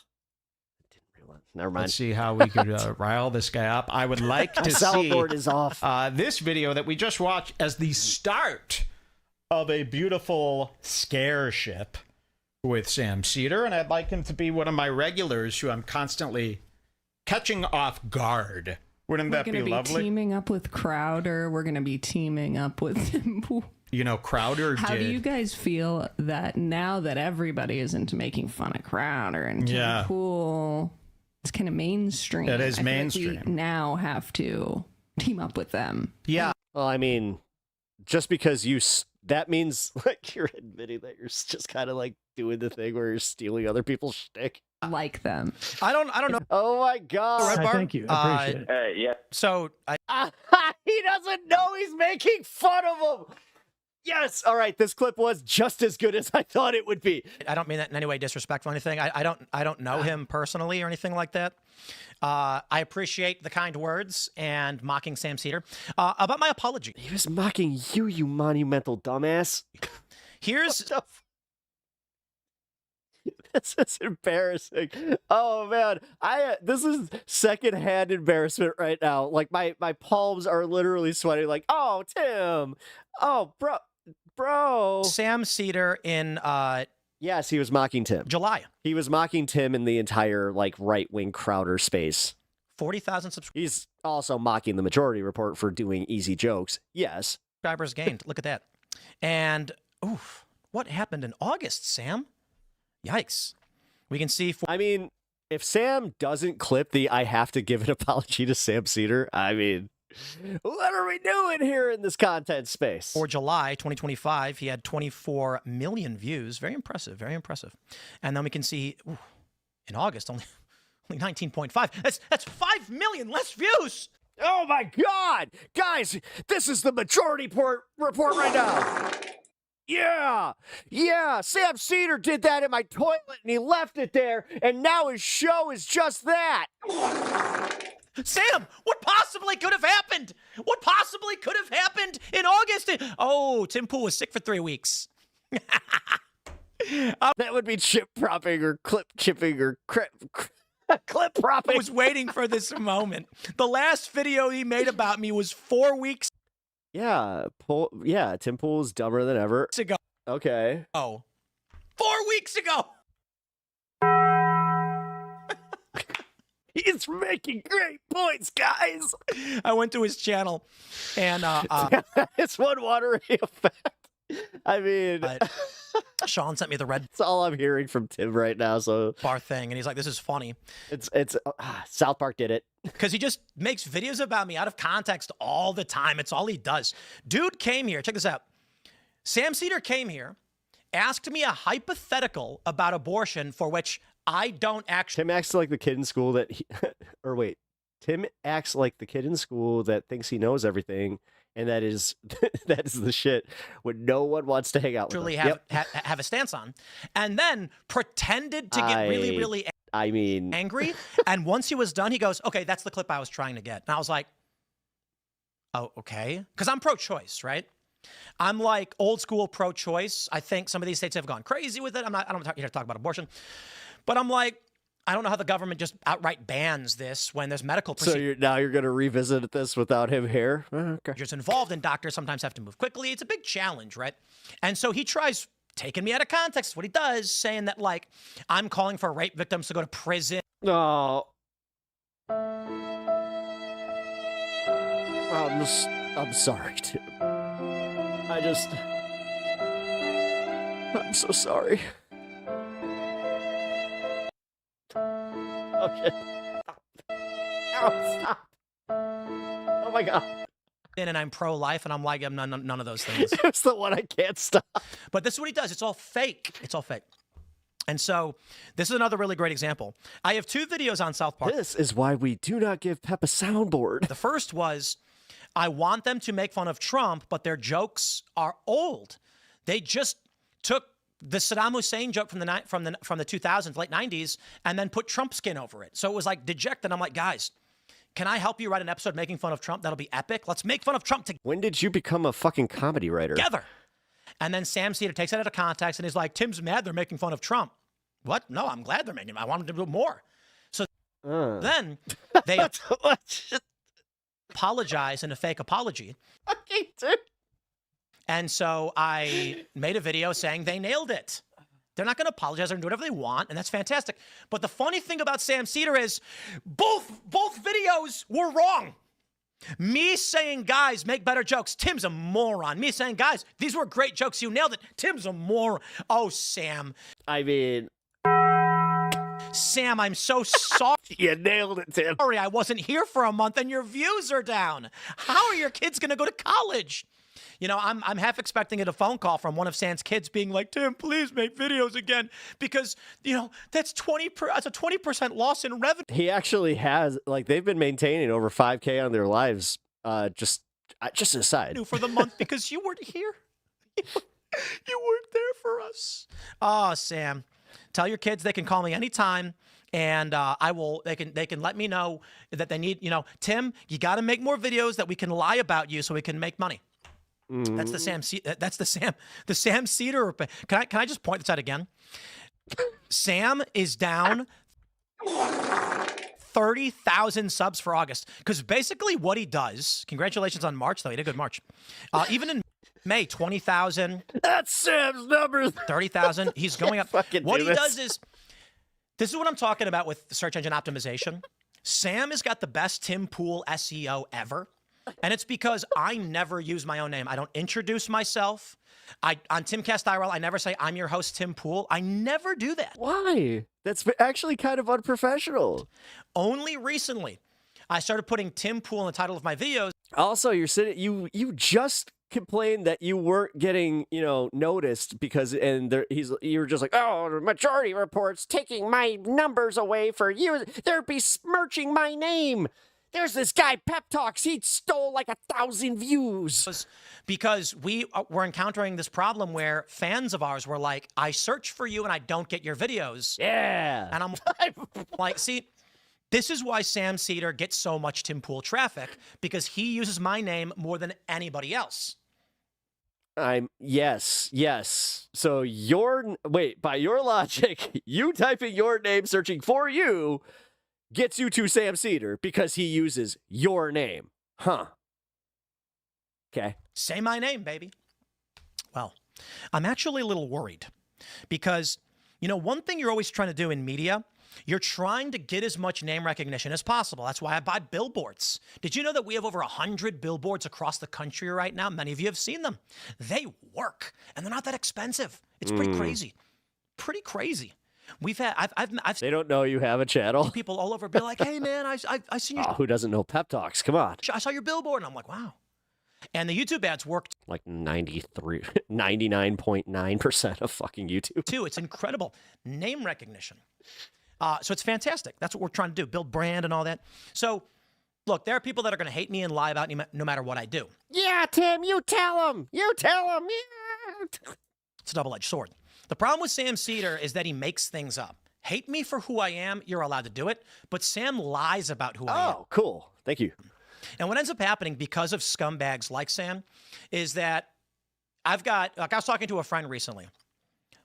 Never mind. Let's see how we could rile this guy up. I would like to see soundboard is off. This video that we just watched as the start of a beautiful scare ship with Sam Seder, and I'd like him to be one of my regulars who I'm constantly catching off guard. Wouldn't that be lovely? Teaming up with Crowder. We're going to be teaming up with Tim Pool. Crowder How did. do you guys feel that now that everybody is into making fun of Crowder and Tim Pool, it's kind of mainstream? It is I feel mainstream. Like we now have to team up with them. Yeah. Well, I mean, just because that means like you're admitting that you're just kind of like doing the thing where you're stealing other people's shtick. Like them. I don't know. Oh my God. Red Bar? Thank you. I appreciate it. Yeah. So he doesn't know he's making fun of him. Yes. All right. This clip was just as good as I thought it would be. I don't mean that in any way disrespectful or anything. I don't know him personally or anything like that. I appreciate the kind words and mocking Sam Seder. About my apology. He was mocking you, you monumental dumbass. Here's This is embarrassing. Oh man, this is secondhand embarrassment right now. Like my palms are literally sweating. Like, oh Tim, oh bro. Sam Seder in yes, he was mocking Tim. July. He was mocking Tim in the entire like right-wing Crowder space. 40,000 subscribers. He's also mocking the Majority Report for doing easy jokes. Yes. Subscribers gained. Look at that. And oof, what happened in August, Sam? Yikes. We can see. I mean, if Sam doesn't clip the "I have to give an apology to Sam Seder," I mean, What are we doing here in this content space? For July 2025, he had 24 million views. Very impressive, very impressive. And then we can see in August only 19.5. That's 5 million less views. Oh my God, guys, this is the majority report right now. Yeah, Sam Seder did that in my toilet and he left it there, and now his show is just that. Sam, what possibly could have happened? What possibly could have happened in August? Oh, Tim Pool was sick for 3 weeks. That would be chip propping or clip chipping or clip propping. I was waiting for this moment. The last video he made about me was 4 weeks Tim Pool is dumber than ever. ago. Okay. Oh, 4 weeks ago. He's making great points, guys. I went to his channel, and it's one watery effect. I mean, Sean sent me the red. That's all I'm hearing from Tim right now. So bar thing, and he's like, "This is funny." It's South Park did it because he just makes videos about me out of context all the time. It's all he does. Dude came here. Check this out. Sam Seder came here, asked me a hypothetical about abortion for which I don't actually. Tim acts like the kid in school that Tim acts like the kid in school that thinks he knows everything, and that is the shit when no one wants to hang out with him. Have a stance on, and then pretended to get really angry. And once he was done, he goes, "Okay, that's the clip I was trying to get." And I was like, "Oh, okay," because I'm pro-choice, right? I'm like old school pro-choice. I think some of these states have gone crazy with it. I don't here to talk about abortion. But I'm like, I don't know how the government just outright bans this when there's medical procedures. So you're going to revisit this without him here? Okay. Just involved, and doctors sometimes have to move quickly. It's a big challenge, right? And so he tries taking me out of context, what he does, saying that, like, I'm calling for rape victims to go to prison. No. I'm sorry, Tim. I'm so sorry. Okay. Stop. Oh my God. And I'm pro-life, and I'm like, I'm none of those things. It's the one I can't stop. But this is what he does. It's all fake. It's all fake. And so this is another really great example. I have 2 videos on South Park. This is why we do not give Pep a soundboard. The first was, I want them to make fun of Trump, but their jokes are old. They just took the Saddam Hussein joke from the 2000s, late 90s, and then put Trump skin over it. So it was like dejected. I'm like, guys, can I help you write an episode making fun of Trump? That'll be epic. Let's make fun of Trump together. When did you become a fucking comedy writer? Together. And then Sam Seder takes it out of context and he's like, Tim's mad they're making fun of Trump. What? No, I'm glad they're making. I want them to do more. So then they apologize in a fake apology. Okay, dude. And so I made a video saying they nailed it. They're not going to apologize. They're going to do whatever they want, and that's fantastic. But the funny thing about Sam Seder is both videos were wrong. Me saying, guys, make better jokes. Tim's a moron. Me saying, guys, these were great jokes. You nailed it. Tim's a moron. Oh, Sam. I mean... Sam, I'm so sorry. You nailed it, Tim. Sorry, I wasn't here for a month, and your views are down. How are your kids going to go to college? You know, I'm half expecting a phone call from one of Sam's kids being like, Tim, please make videos again. Because, you know, that's a 20% loss in revenue. He actually has, like, they've been maintaining over 5K on their lives, just aside. For the month because you weren't here. You weren't there for us. Oh, Sam, tell your kids they can call me anytime. And they can let me know that they need, you know, Tim, you got to make more videos that we can lie about you so we can make money. That's the Sam Seder. Can I just point this out again? Sam is down 30,000 subs for August because basically what he does. Congratulations on March though. He did a good March. Even in May, 20,000. That's Sam's numbers. 30,000. He's going up. What he does is, this is what I'm talking about with search engine optimization. Sam has got the best Tim Pool SEO ever. And it's because I never use my own name. I don't introduce myself. On Timcast IRL, I never say, I'm your host, Tim Pool. I never do that. Why? That's actually kind of unprofessional. Only recently, I started putting Tim Pool in the title of my videos. Also, you're sitting. You just complained that you weren't getting noticed because you were just like, oh, the majority reports taking my numbers away for you. They're besmirching my name. There's this guy, Pep Talks. He stole like 1,000 views. Because we were encountering this problem where fans of ours were like, I search for you and I don't get your videos. Yeah. And I'm like, see, this is why Sam Seder gets so much Tim Pool traffic, because he uses my name more than anybody else. Yes. So by your logic, you typing your name, searching for you, gets you to Sam Seder because he uses your name. Huh. Okay. Say my name, baby. Well, I'm actually a little worried because, one thing you're always trying to do in media, you're trying to get as much name recognition as possible. That's why I buy billboards. Did you know that we have over 100 billboards across the country right now? Many of you have seen them. They work, and they're not that expensive. It's pretty crazy. Pretty crazy. We've had, I've They don't know you have a channel. People all over be like, hey, man, I seen your... Oh, who doesn't know Pep Talks? Come on. I saw your billboard, and I'm like, wow. And the YouTube ads worked. Like 99.9% of fucking YouTube. Too. It's incredible. Name recognition. So it's fantastic. That's what we're trying to do, build brand and all that. So, look, there are people that are going to hate me and lie about me no matter what I do. Yeah, Tim, you tell him. You tell him. Yeah. It's a double-edged sword. The problem with Sam Seder is that he makes things up. Hate me for who I am, you're allowed to do it, but Sam lies about who I am. Oh, cool. Thank you. And what ends up happening because of scumbags like Sam is that I was talking to a friend recently.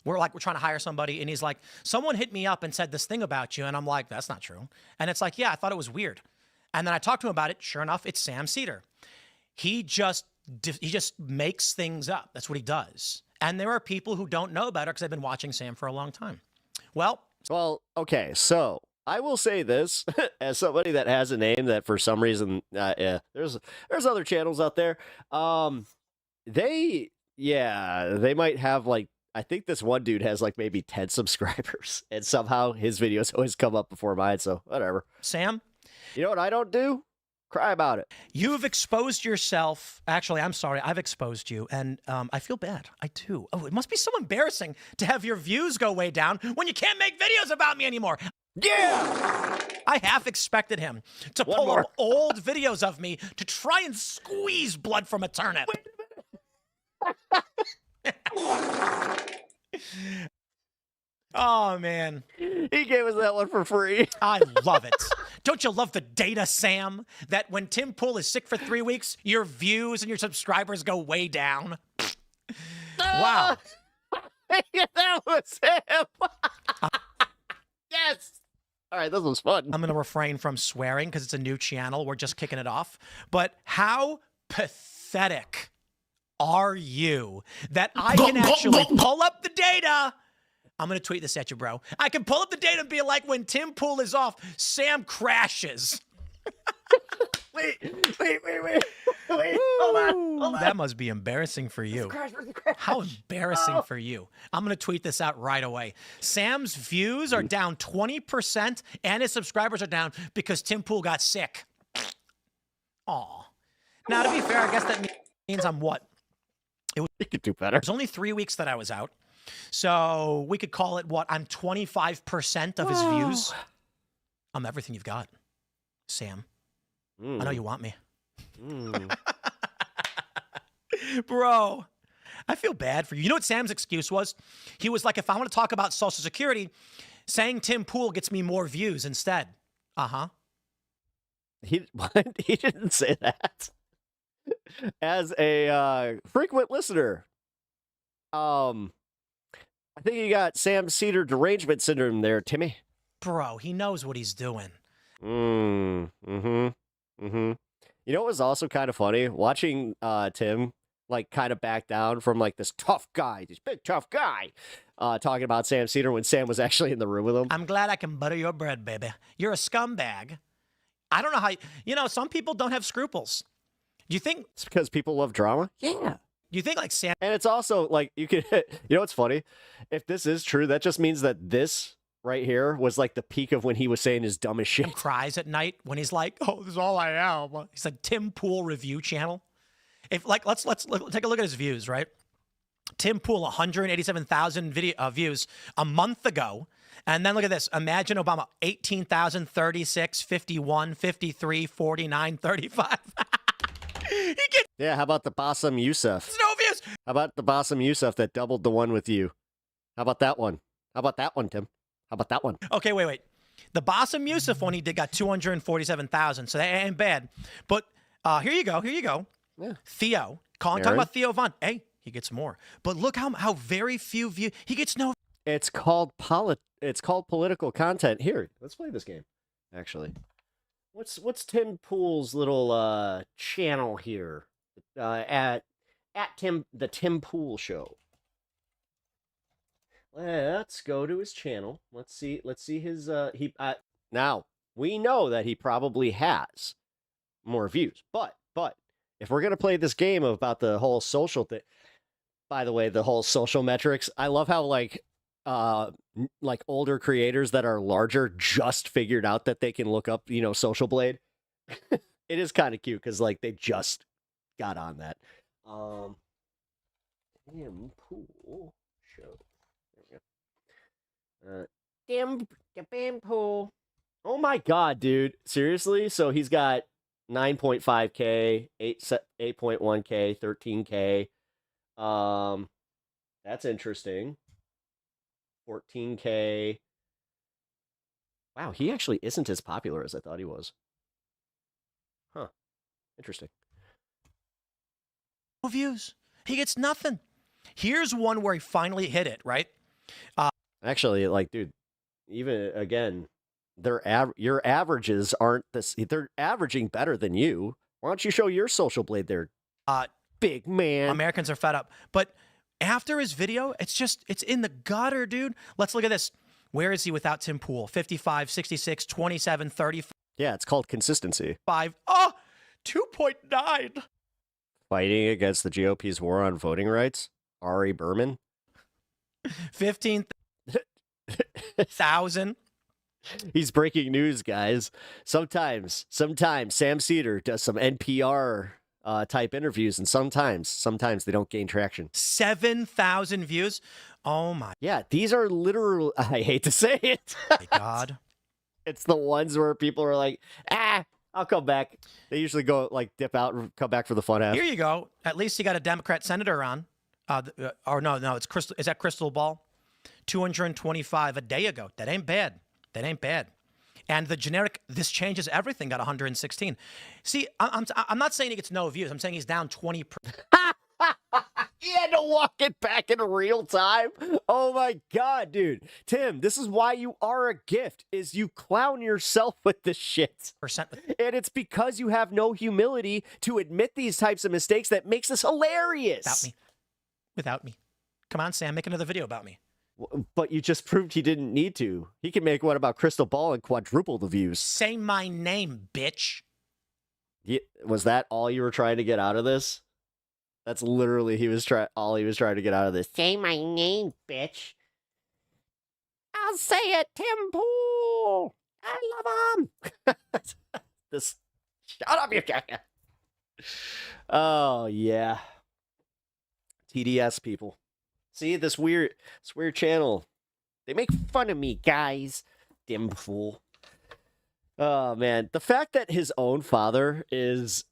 We're trying to hire somebody, and he's like, someone hit me up and said this thing about you, and I'm like, that's not true. And it's like, yeah, I thought it was weird. And then I talked to him about it. Sure enough, it's Sam Seder. He just makes things up. That's what he does. And there are people who don't know about it because they've been watching Sam for a long time. Well, okay, so I will say this as somebody that has a name that for some reason, there's other channels out there. They might have I think this one dude has maybe 10 subscribers, and somehow his videos always come up before mine, so whatever. Sam? You know what I don't do? Cry about it. You've exposed yourself. Actually, I'm sorry. I've exposed you, and I feel bad. I do. Oh, it must be so embarrassing to have your views go way down when you can't make videos about me anymore. Yeah! I half expected him to pull up old videos of me to try and squeeze blood from a turnip. Oh, man. He gave us that one for free. I love it. Don't you love the data, Sam? That when Tim Pool is sick for 3 weeks, your views and your subscribers go way down. Wow. That was him. Yes. All right, this was fun. I'm going to refrain from swearing because it's a new channel. We're just kicking it off. But how pathetic are you that I can actually pull up the data? I'm going to tweet this at you, bro. I can pull up the data and be like, when Tim Pool is off, Sam crashes. Wait. Hold on. That must be embarrassing for you. How embarrassing for you. I'm going to tweet this out right away. Sam's views are down 20% and his subscribers are down because Tim Pool got sick. Aw. Now, to be fair, I guess that means I'm what? You could do better. It was only 3 weeks that I was out. So we could call it what? I'm 25% of his views. I'm everything you've got, Sam. I know you want me. Bro, I feel bad for you. You know what Sam's excuse was? He was like, if I want to talk about Social Security, saying Tim Pool gets me more views instead. Uh-huh. He didn't say that. As a frequent listener, I think you got Sam Seder derangement syndrome there, Timmy. Bro, he knows what he's doing. You know what was also kind of funny? Watching Tim kind of back down from this tough guy, this big tough guy, talking about Sam Seder when Sam was actually in the room with him. I'm glad I can butter your bread, baby. You're a scumbag. I don't know how, some people don't have scruples. Do you think it's because people love drama? Yeah. Do you think Sam? And it's also you could, what's funny? If this is true, that just means that this right here was like the peak of when he was saying his dumbest shit. Cries at night when he's like, "Oh, this is all I am." He's like Tim Pool review channel. If like let's take a look at his views, right? Tim Pool 187,000 video views a month ago. And then look at this. Imagine Obama 18,000, 36, 51, 53, 49, 35. Yeah, how about the Bassem Youssef? No views. How about the Bassem Youssef that doubled the one with you? How about that one? How about that one, Tim? How about that one? Okay, wait. The Bassem Youssef one he did got 247,000, so that ain't bad. But here you go. Yeah. Theo, talking about Theo Von. Hey, he gets more. But look how very few views. He gets no. It's called political content. Here, let's play this game. Actually, what's Tim Pool's little channel here? At the Tim Pool Show. Let's go to his channel. Let's see his now we know that he probably has more views, but if we're gonna play this game about the whole social thing, by the way, the whole social metrics, I love how like older creators that are larger just figured out that they can look up, Social Blade. It is kind of cute because like they just got on that. Tim Pool Show. Tim Pool. Oh my God, dude! Seriously? So he's got 9.5K, 8.1K, 13K. That's interesting. 14K. Wow, he actually isn't as popular as I thought he was. Huh. Interesting. No views. He gets nothing. Here's one where he finally hit it, right? Actually, like, dude, even again, your averages aren't this. They're averaging better than you. Why don't you show your Social Blade there, big man? Americans are fed up. But after his video, it's in the gutter, dude. Let's look at this. Where is he without Tim Pool? 55, 66, 27, 35. Yeah, it's called consistency. 2.9. Fighting against the GOP's war on voting rights. Ari Berman. 15,000. He's breaking news, guys. Sometimes Sam Seder does some NPR type interviews, and sometimes they don't gain traction. 7,000 views. Oh my. Yeah, these are literal. I hate to say it. My God. It's the ones where people are like, I'll come back. They usually go like dip out and come back for the fun half. Here you go. At least you got a Democrat senator on. Or no, it's Crystal. Is that Crystal Ball? 225 a day ago. That ain't bad. And the generic, this changes everything, got 116. See, I'm not saying he gets no views. I'm saying he's down 20%. He had to walk it back in real time. Oh my God, dude. Tim, this is why you are a gift, is you clown yourself with this shit. And it's because you have no humility to admit these types of mistakes that makes this hilarious. Without me. Come on, Sam, make another video about me. But you just proved he didn't need to. He can make one about Crystal Ball and quadruple the views. Say my name, bitch. Was that all you were trying to get out of this? That's literally all he was trying to get out of this. Say my name, bitch. I'll say it, Tim Pool. I love him. Shut up, you jackass. Oh yeah. TDS people. See this weird channel. They make fun of me, guys. Dim fool. Oh man, the fact that his own father is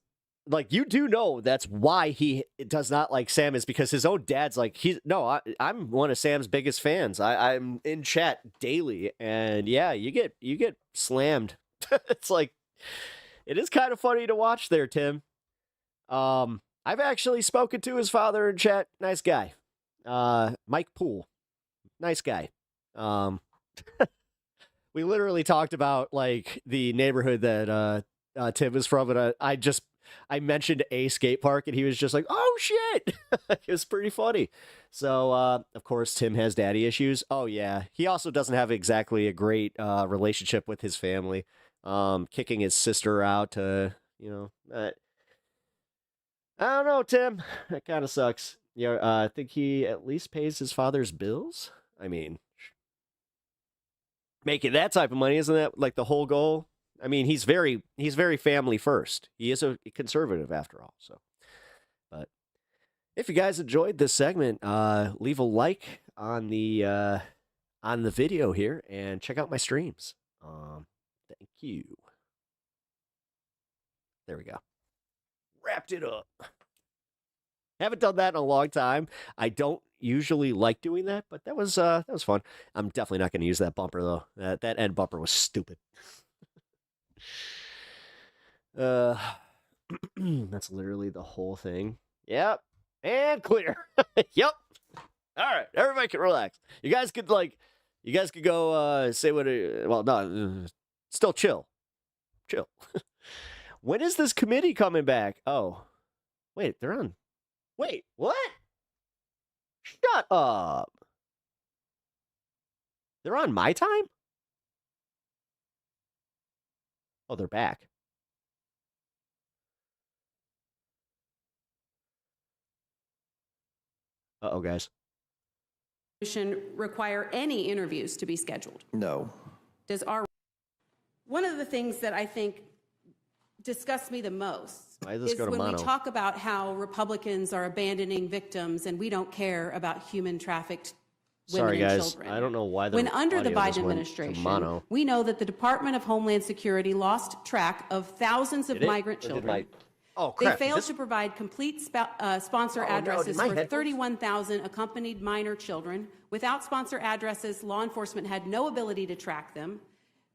like, you do know that's why he does not like Sam, is because his own dad's like, I'm one of Sam's biggest fans. I'm in chat daily, and yeah, you get slammed. It's like, it is kind of funny to watch there, Tim. I've actually spoken to his father in chat. Nice guy. Mike Poole. Nice guy. We literally talked about like the neighborhood that Tim is from, and I mentioned a skate park, and he was just like, oh shit. It was pretty funny. So of course Tim has daddy issues. Oh yeah. He also doesn't have exactly a great relationship with his family. Kicking his sister out to, I don't know, Tim. That kind of sucks. Yeah, I think he at least pays his father's bills. I mean, making that type of money. Isn't that like the whole goal? I mean, he's very family first. He is a conservative after all. So, but if you guys enjoyed this segment, leave a like on the video here and check out my streams. Thank you. There we go. Wrapped it up. Haven't done that in a long time. I don't usually like doing that, but that was fun. I'm definitely not going to use that bumper though. That end bumper was stupid. That's literally the whole thing. Yep. And clear. Yep. All right. Everybody can relax. You guys could go say what still chill. Chill. When is this committee coming back? Oh. Wait, they're on. Wait, what? Shut up. They're on my time? Oh, they're back. Uh-oh, guys. Require any interviews to be scheduled? No. One of the things that I think disgusts me the most is when we talk about how Republicans are abandoning victims and we don't care about human trafficked women Sorry, and guys. children. I don't know why When under the audio just Biden went to administration, mono. we know that the Department of Homeland Security lost track of thousands of Did it? migrant Or did children. Oh, crap. They failed to provide complete sponsor Oh, no, addresses did my for headphones- 31,000 accompanied minor children. Without sponsor addresses, law enforcement had no ability to track them.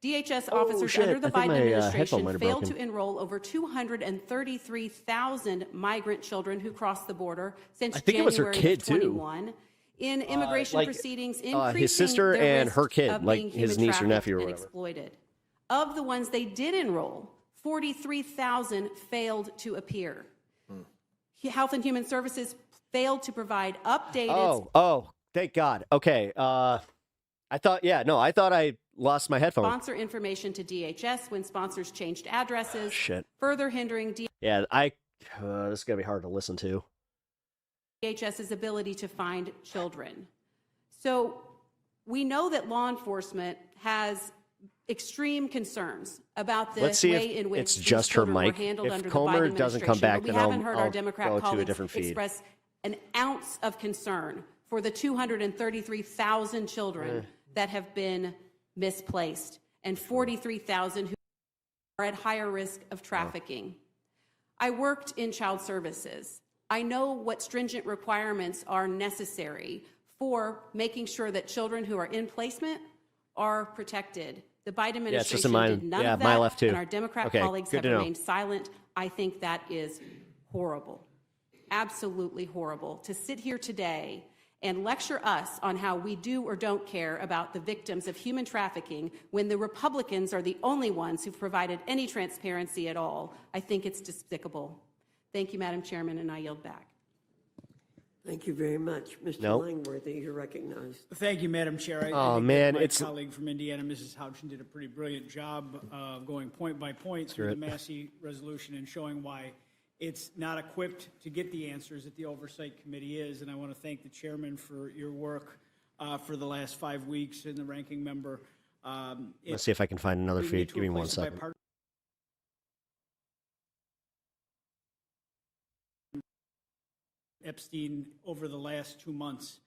DHS officers shit. under the I think Biden my, headphone administration might have failed broken. to enroll over 233,000 migrant children who crossed the border since I think it was her January kid, of too. 21. In immigration proceedings, increasing his sister the and risk her kid, of like being his human niece or nephew or trafficked and whatever. exploited. Of the ones they did enroll, 43,000 failed to appear. Health and Human Services failed to provide updated Oh, thank God. Okay. I thought I lost my headphone. sponsor information to DHS when sponsors changed addresses, Shit. further hindering Yeah, this is going to be hard to listen to. DHS's ability to find children. So we know that law enforcement has extreme concerns about the Let's see way if in which it's these just her children were mic. handled If under Comer the Biden doesn't come administration, back, but we then haven't heard our I'll Democrat go to a colleagues different feed. express an ounce of concern for the 233,000 children that have been misplaced and 43,000 who are at higher risk of trafficking. I worked in child services. I know what stringent requirements are necessary for making sure that children who are in placement are protected. The Biden administration Yeah, it's just in mine. did none Yeah, of that, my left too. and our Democrat Okay, colleagues good have to know. remained silent. I think that is horrible, absolutely horrible. To sit here today and lecture us on how we do or don't care about the victims of human trafficking when the Republicans are the only ones who've provided any transparency at all, I think it's despicable. Thank you, Madam Chairman, and I yield back. Thank you very much. Mr. Nope. Langworthy, you're recognized. Thank you, Madam Chair. I Oh, think man, that my it's- colleague from Indiana, Mrs. Hodgson, did a pretty brilliant job of going point by point through the Massey resolution and showing why it's not equipped to get the answers that the Oversight Committee is. And I want to thank the chairman for your work for the last 5 weeks and the ranking member. Let's see if I can find another We need feed. to Give me one replace a second. bipartisan Epstein over the last 2 months.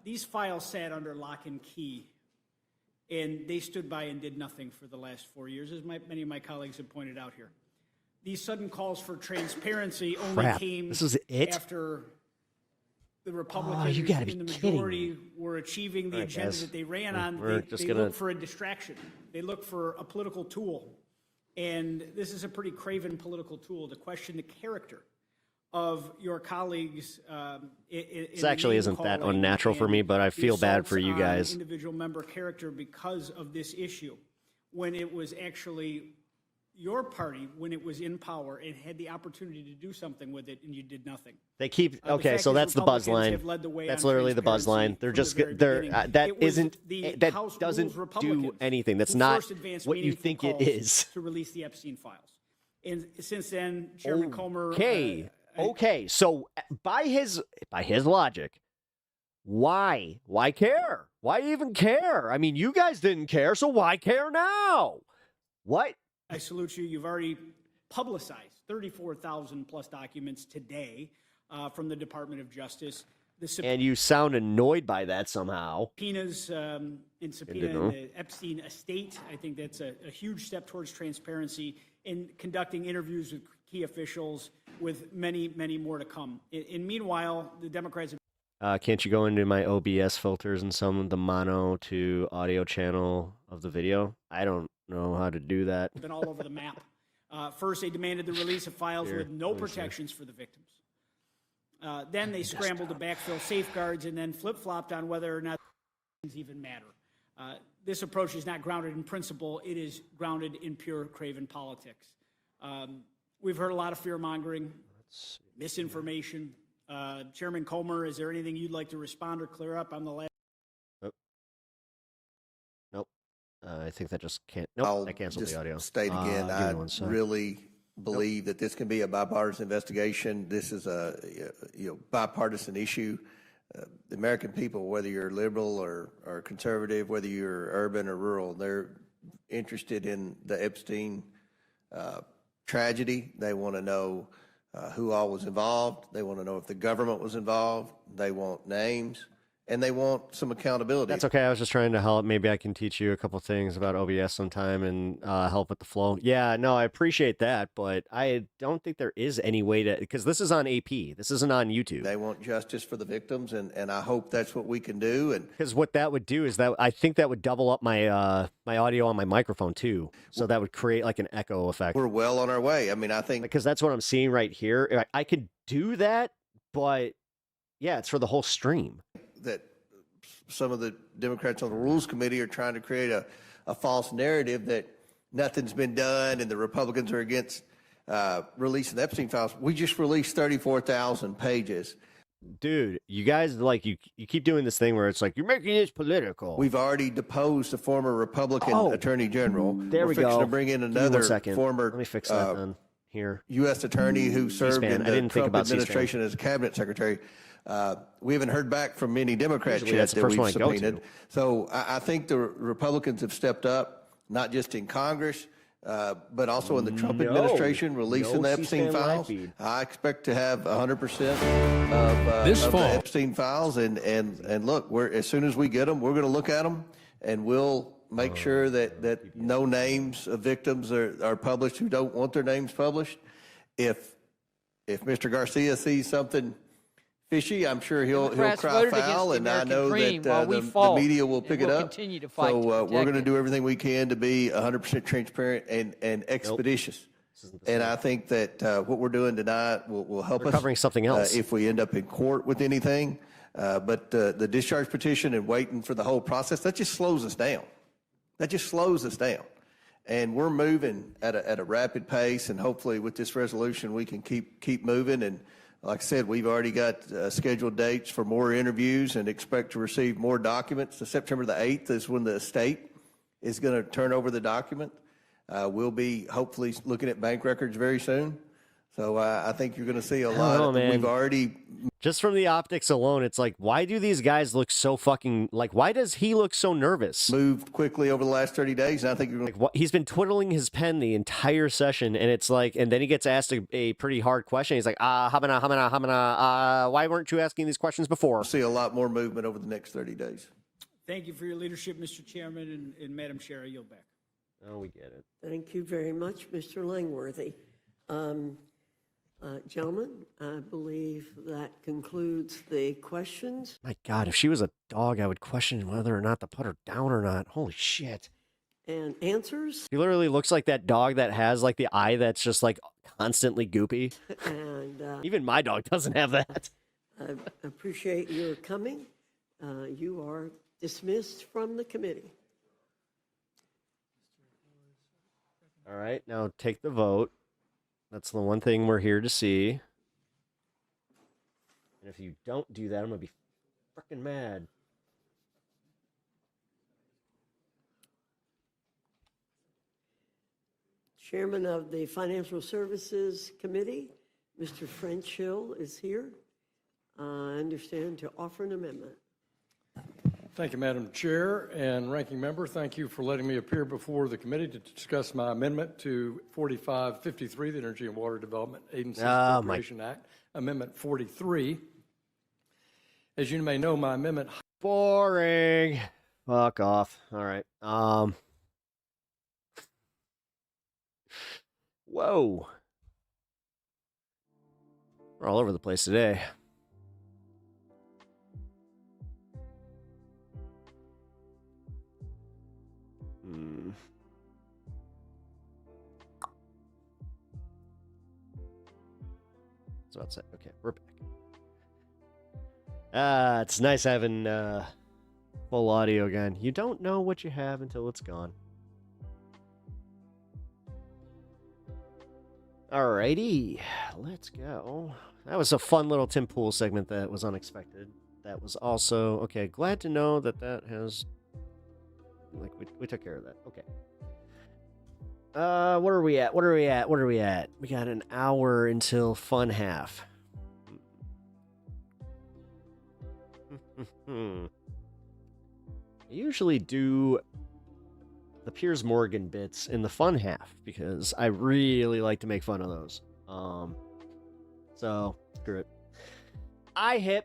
These files sat under lock and key, and they stood by and did nothing for the last 4 years, as many of my colleagues have pointed out here. These sudden calls for transparency only Crap. came This is it? after the Republicans you gotta be in the kidding majority were achieving the All right, agenda guys. that they ran on. We're They, just they gonna- look for a distraction. They look for a political tool. And this is a pretty craven political tool to question the character of your colleagues. This actually isn't that unnatural for me, but I feel bad for you guys. Individual member character because of this issue, when it was actually your party, when it was in power and had the opportunity to do something with it, and you did nothing. They keep The okay, fact so is that's the buzz Republicans line. have led the way That's on literally the buzz line. They're transparency just from the very they're beginning. that It was isn't the that House doesn't Rules do Republicans anything. That's who not first advanced what you meaningful think it calls is. to release the Epstein files. And since then, Chairman Comer. Okay. So by his logic, why care? Why even care? I mean, you guys didn't care, so why care now? What? I salute you. You've already publicized 34,000 plus documents today from the Department of Justice. And you sound annoyed by that somehow. Subpoenas and subpoena the Epstein estate. I think that's a huge step towards transparency in conducting interviews with key officials, with many, many more to come. And meanwhile, the Democrats have Can't you go into my OBS filters and some of the mono to audio channel of the video? I don't know how to do that. been all over the map. First, they demanded the release of files with no protections for the victims. Then they scrambled to backfill safeguards and then flip-flopped on whether or not things even matter. This approach is not grounded in principle. It is grounded in pure craven politics. We've heard a lot of fear-mongering, misinformation. Chairman Comer, is there anything you'd like to respond or clear up on the last? Nope. I think that just can't. Nope, I canceled the audio. State again, I really believe that this can be a bipartisan investigation. This is a bipartisan issue. The American people, whether you're liberal or conservative, whether you're urban or rural, they're interested in the Epstein tragedy. They want to know who all was involved. They want to know if the government was involved. They want names. And they want some accountability. That's okay. I was just trying to help. Maybe I can teach you a couple things about OBS sometime and help with the flow. Yeah, no, I appreciate that, but I don't think there is any way to, because this is on AP. This isn't on YouTube. They want justice for the victims, and I hope that's what we can do. And because what that would do is that I think that would double up my my audio on my microphone too. So that would create like an echo effect. We're well on our way. I mean, I think because that's what I'm seeing right here. I could do that, but yeah, it's for the whole stream. That some of the Democrats on the Rules Committee are trying to create a false narrative that nothing's been done and the Republicans are against releasing the Epstein files. We just released 34,000 pages. Dude, you guys you keep doing this thing where it's like, you're making this political. We've already deposed a former Republican Attorney General. There we We're fixing go. to bring in Give me another 1 second. former Let me fix that then. Here. U.S. attorney who served C-SPAN. in I the didn't think Trump about C-SPAN. administration as a cabinet secretary. We haven't heard back from many Democrats Usually yet that's the that first we've one I go subpoenaed. to. So I think the Republicans have stepped up, not just in Congress, but also in the Trump administration, releasing the Epstein C-SPAN live files. feed. I expect to have 100% of the Epstein files. And look, as soon as we get them, we're going to look at them, and we'll make sure that no names of victims are published who don't want their names published. If Mr. Garcia sees something fishy, I'm sure he'll cry foul, and I know that the media will pick it up. So we're going to do everything we can to be 100% transparent and expeditious. And I think that what we're doing tonight will help us. Covering something else. If we end up in court with anything. But the discharge petition and waiting for the whole process, that just slows us down. And we're moving at a rapid pace, and hopefully with this resolution we can keep moving. And like I said, we've already got scheduled dates for more interviews and expect to receive more documents. So September the 8th is when the estate is going to turn over the document. We'll be hopefully looking at bank records very soon. So I think you're going to see a lot. We've already. Just from the optics alone, it's like, why do these guys look so fucking, why does he look so nervous? Moved quickly over the last 30 days, and I think you're going to. He's been twiddling his pen the entire session, and it's like, and then he gets asked a pretty hard question. He's like, why weren't you asking these questions before? We'll see a lot more movement over the next 30 days. Thank you for your leadership, Mr. Chairman, and Madam Chair, I yield back. Oh, we get it. Thank you very much, Mr. Langworthy. Gentlemen, I believe that concludes the questions. My God, if she was a dog, I would question whether or not to put her down or not. Holy shit. And answers. He literally looks like that dog that has the eye that's just constantly goopy. And even my dog doesn't have that. I appreciate your coming. You are dismissed from the committee. All right, now take the vote. That's the one thing we're here to see. And if you don't do that, I'm going to be freaking mad. Chairman of the Financial Services Committee, Mr. French Hill, is here. I understand to offer an amendment. Thank you, Madam Chair and Ranking Member. Thank you for letting me appear before the committee to discuss my amendment to 4553, the Energy and Water Development Agency Appropriation Act, Amendment 43. As you may know, my amendment... Boring. Fuck off. All right. Whoa. We're all over the place today. So that's it. Okay, we're back. It's nice having full audio again. You don't know what you have until it's gone. Alrighty, let's go. That was a fun little Tim Pool segment that was unexpected. That was also, okay, glad to know that that has, like, we took care of that. Okay. What are we at? We got an hour until fun half. I usually do the Piers Morgan bits in the fun half because I really like to make fun of those. So screw it. IHIP.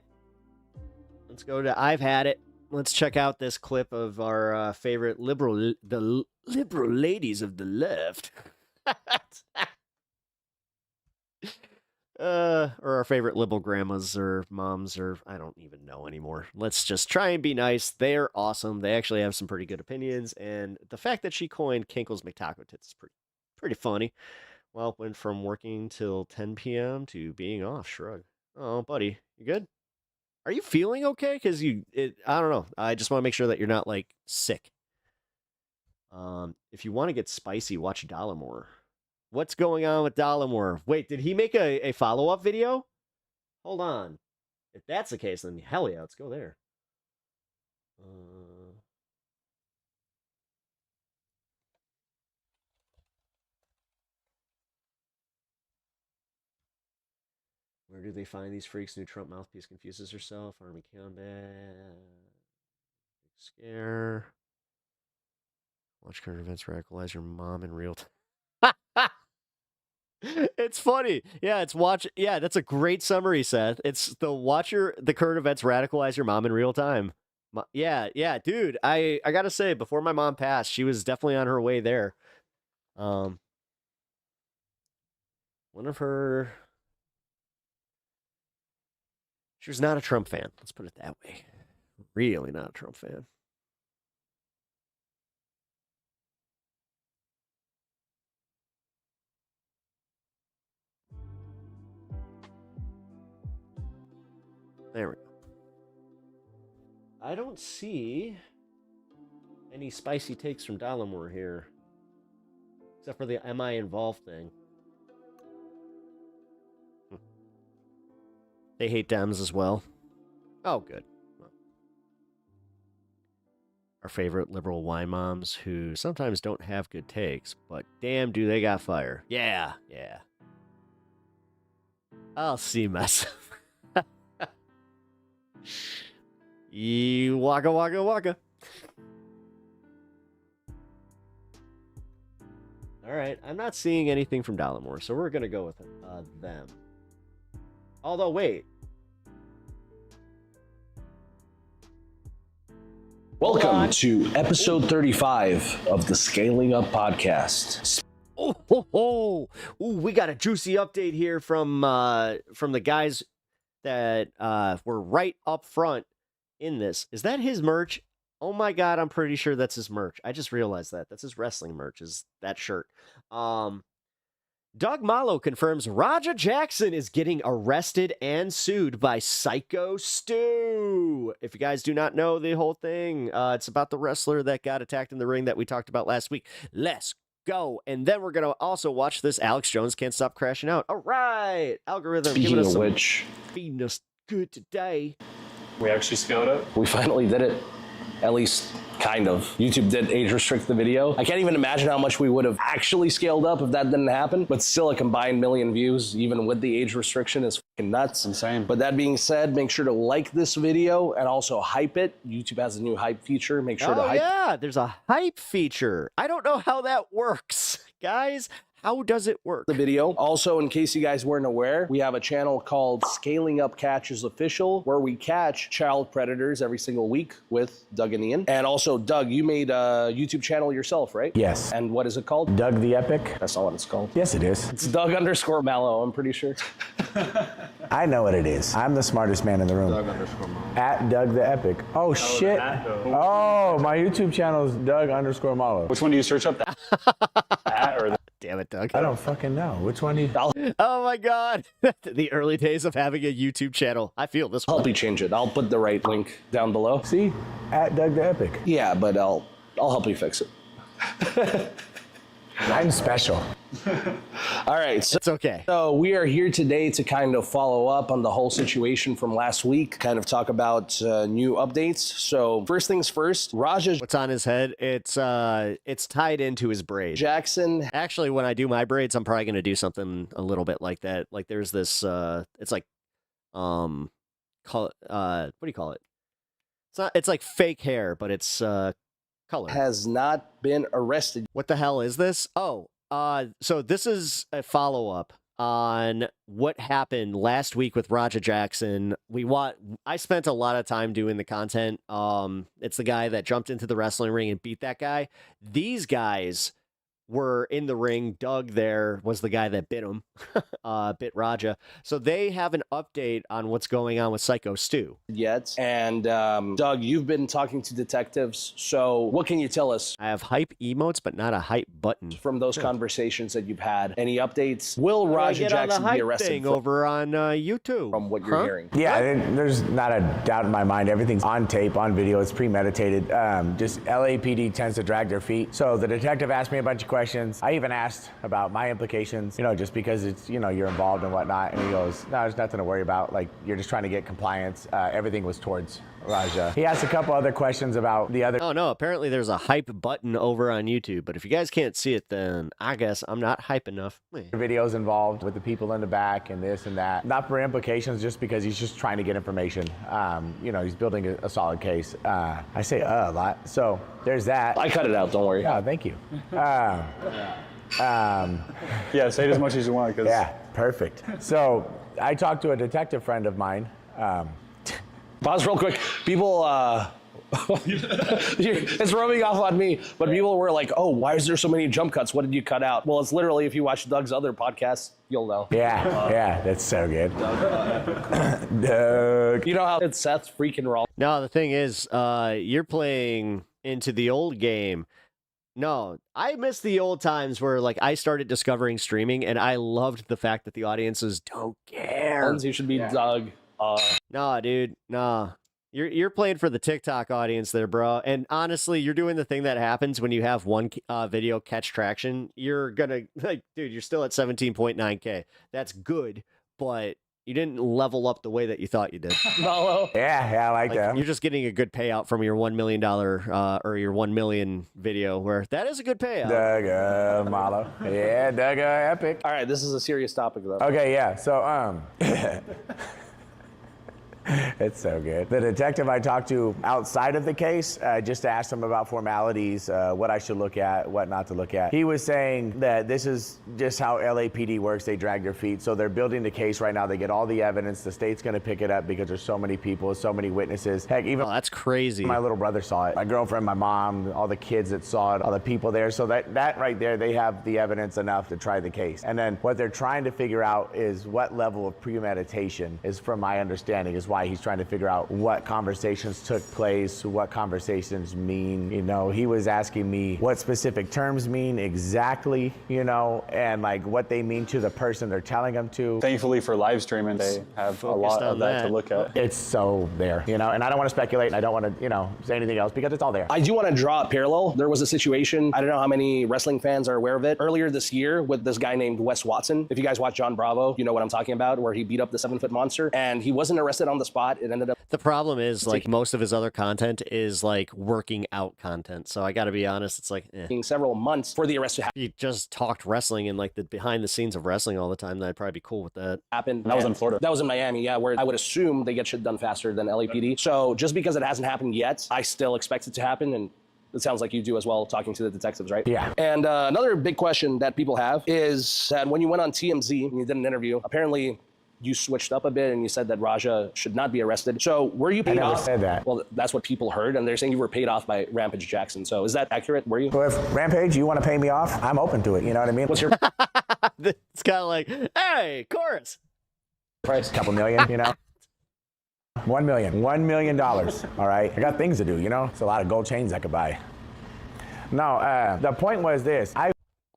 Let's go to I've Had It. Let's check out this clip of our favorite liberal ladies of the left. Or our favorite liberal grandmas or moms, or I don't even know anymore. Let's just try and be nice. They're awesome. They actually have some pretty good opinions, and the fact that she coined Kinkle's McTaco Tits is pretty funny. Well, went from working till 10 p.m. to being off. Shrug. Oh, buddy, you good? Are you feeling okay? Because I don't know. I just want to make sure that you're not like sick. If you want to get spicy, watch Dollamore. What's going on with Dollamore? Wait, did he make a follow-up video? Hold on. If that's the case, then hell yeah, let's go there. Where do they find these freaks? New Trump mouthpiece confuses herself. Army combat. Big scare. Watch current events radicalize your mom in real time. It's funny. Yeah, it's watch. Yeah, that's a great summary, Seth. It's the current events radicalize your mom in real time. Yeah, dude. I gotta say, before my mom passed, she was definitely on her way there. One of her. She was not a Trump fan. Let's put it that way. Really not a Trump fan. There we go. I don't see any spicy takes from Dollamore here. Except for the am I involved thing. They hate Dems as well. Oh, good. Our favorite liberal wine moms who sometimes don't have good takes, but damn, do they got fire. Yeah. I'll see myself. Waka waka waka. All right, I'm not seeing anything from Dollamore, so we're gonna go with them. Although, wait. Welcome to episode 35 of the Scaling Up podcast. Ooh, we got a juicy update here from the guys that were right up front in this. Is that his merch? Oh my god, I'm pretty sure that's his merch. I just realized that. That's his wrestling merch, is that shirt. Doug Malo confirms Roger Jackson is getting arrested and sued by Psycho Stu. If you guys do not know the whole thing, it's about the wrestler that got attacked in the ring that we talked about last week. Let's go. And then we're going to also watch this Alex Jones Can't Stop Crashing Out. All right. Algorithm. Speaking of which, feeding us good today. We actually scaled it. We finally did it. At least, kind of. YouTube did age restrict the video. I can't even imagine how much we would have actually scaled up if that didn't happen. But still, a combined 1 million views, even with the age restriction, is nuts. Insane. But that being said, make sure to like this video and also hype it. YouTube has a new hype feature. Make sure to hype. Yeah, there's a hype feature. I don't know how that works, guys. How does it work? The video. Also, in case you guys weren't aware, we have a channel called Scaling Up Catches Official, where we catch child predators every single week with Doug and Ian. And also, Doug, you made a YouTube channel yourself, right? Yes. And what is it called? Doug the Epic. That's not what it's called. Yes, it is. It's Doug_Mallow, I'm pretty sure. I know what it is. I'm the smartest man in the room. Doug_Mallow. At Doug the Epic. Oh, shit. Oh, my YouTube channel is Doug_Mallow. Which one do you search up? At or the? Damn it, Doug. I don't fucking know. Which one do you... Oh my God. The early days of having a YouTube channel. I feel this I'll one. help you change it. I'll put the right link down below. See? At Doug the Epic. Yeah, but I'll help you fix it. I'm special. All right. So, it's okay. So we are here today to kind of follow up on the whole situation from last week, kind of talk about new updates. So first things first, Raja. What's on his head? It's tied into his braid. Jackson. Actually, when I do my braids, I'm probably going to do something a little bit like that. Like there's this, it's like, what do you call it? It's like fake hair, but it's, color. Has not been arrested. What the hell is this? Oh, so this is a follow-up on what happened last week with Raja Jackson. I spent a lot of time doing the content. It's the guy that jumped into the wrestling ring and beat that guy. These guys were in the ring. Doug there was the guy that bit him, bit Raja. So they have an update on what's going on with Psycho Stu. Yet. And Doug, you've been talking to detectives. So what can you tell us? I have hype emotes, but not a hype button. From those conversations that you've had, any updates? Will Raja Jackson be arrested? Thing over on YouTube. From what you're hearing. Yeah, there's not a doubt in my mind. Everything's on tape, on video. It's premeditated. Just LAPD tends to drag their feet. So the detective asked me a bunch of questions. I even asked about my implications, just because it's, you're involved and whatnot. And he goes, no, there's nothing to worry about. Like, you're just trying to get compliance. Everything was towards Raja. He asked a couple other questions about the other. Oh, no, apparently there's a hype button over on YouTube. But if you guys can't see it, then I guess I'm not hype enough. Videos involved with the people in the back and this and that. Not for implications, just because he's just trying to get information. He's building a solid case. I say a lot. So there's that. I cut it out, don't worry. Yeah, thank you. Yeah, say it as much as you want. Yeah, perfect. So I talked to a detective friend of mine. Pause real quick. People, it's rubbing off on me, but people were like, oh, why is there so many jump cuts? What did you cut out? Well, it's literally, if you watch Doug's other podcasts, you'll know. Yeah, that's so good. Doug. You know how it's Seth's freaking raw. No, the thing is, you're playing into the old game. No, I miss the old times where I started discovering streaming and I loved the fact that the audiences don't care. You should be Doug. Nah, dude, nah. You're playing for the TikTok audience there, bro. And honestly, you're doing the thing that happens when you have one video catch traction. You're gonna dude, you're still at 17.9K. That's good, but you didn't level up the way that you thought you did. Mallow. Yeah, I like that. You're just getting a good payout from your $1 million or your 1 million video, where that is a good payout. Doug Mallow. Yeah, Doug Epic. All right, this is a serious topic, though. Okay, yeah. So, it's so good. The detective I talked to outside of the case, just to ask him about formalities, what I should look at, what not to look at. He was saying that this is just how LAPD works. They drag their feet. So they're building the case right now. They get all the evidence. The state's going to pick it up because there's so many people, so many witnesses. Heck, even that's crazy. My little brother saw it. My girlfriend, my mom, all the kids that saw it, all the people there. So that right there, they have the evidence enough to try the case. And then what they're trying to figure out is what level of premeditation is, from my understanding, is why he's trying to figure out what conversations took place, what conversations mean. He was asking me what specific terms mean exactly, and what they mean to the person they're telling them to. Thankfully for live streaming, they have a lot of that to look at. It's so there, and I don't want to speculate, and I don't want to, say anything else because it's all there. I do want to draw a parallel. There was a situation, I don't know how many wrestling fans are aware of it, earlier this year with this guy named Wes Watson. If you guys watch John Bravo, you know what I'm talking about, where he beat up the 7-foot monster, and he wasn't arrested on the spot. It ended up. The problem is, like, most of his other content is like working out content. So I got to be honest, it's like taking several months for the arrest to happen. He just talked wrestling and like the behind the scenes of wrestling all the time. Then I'd probably be cool with that. Happened. That was in Florida. That was in Miami, yeah, where I would assume they get shit done faster than LAPD. So just because it hasn't happened yet, I still expect it to happen. And it sounds like you do as well, talking to the detectives, right? Yeah. And another big question that people have is that when you went on TMZ and you did an interview, apparently you switched up a bit and you said that Raja should not be arrested. So were you paid off? I never said that. Well, that's what people heard, and they're saying you were paid off by Rampage Jackson. So is that accurate? Were you? So if Rampage, you want to pay me off, I'm open to it. You know what I mean? What's your It's kind of like, hey, chorus. price? A couple million, you know? $1 million. $1 million. All right. I got things to do, you know? It's a lot of gold chains I could buy. No, the point was this.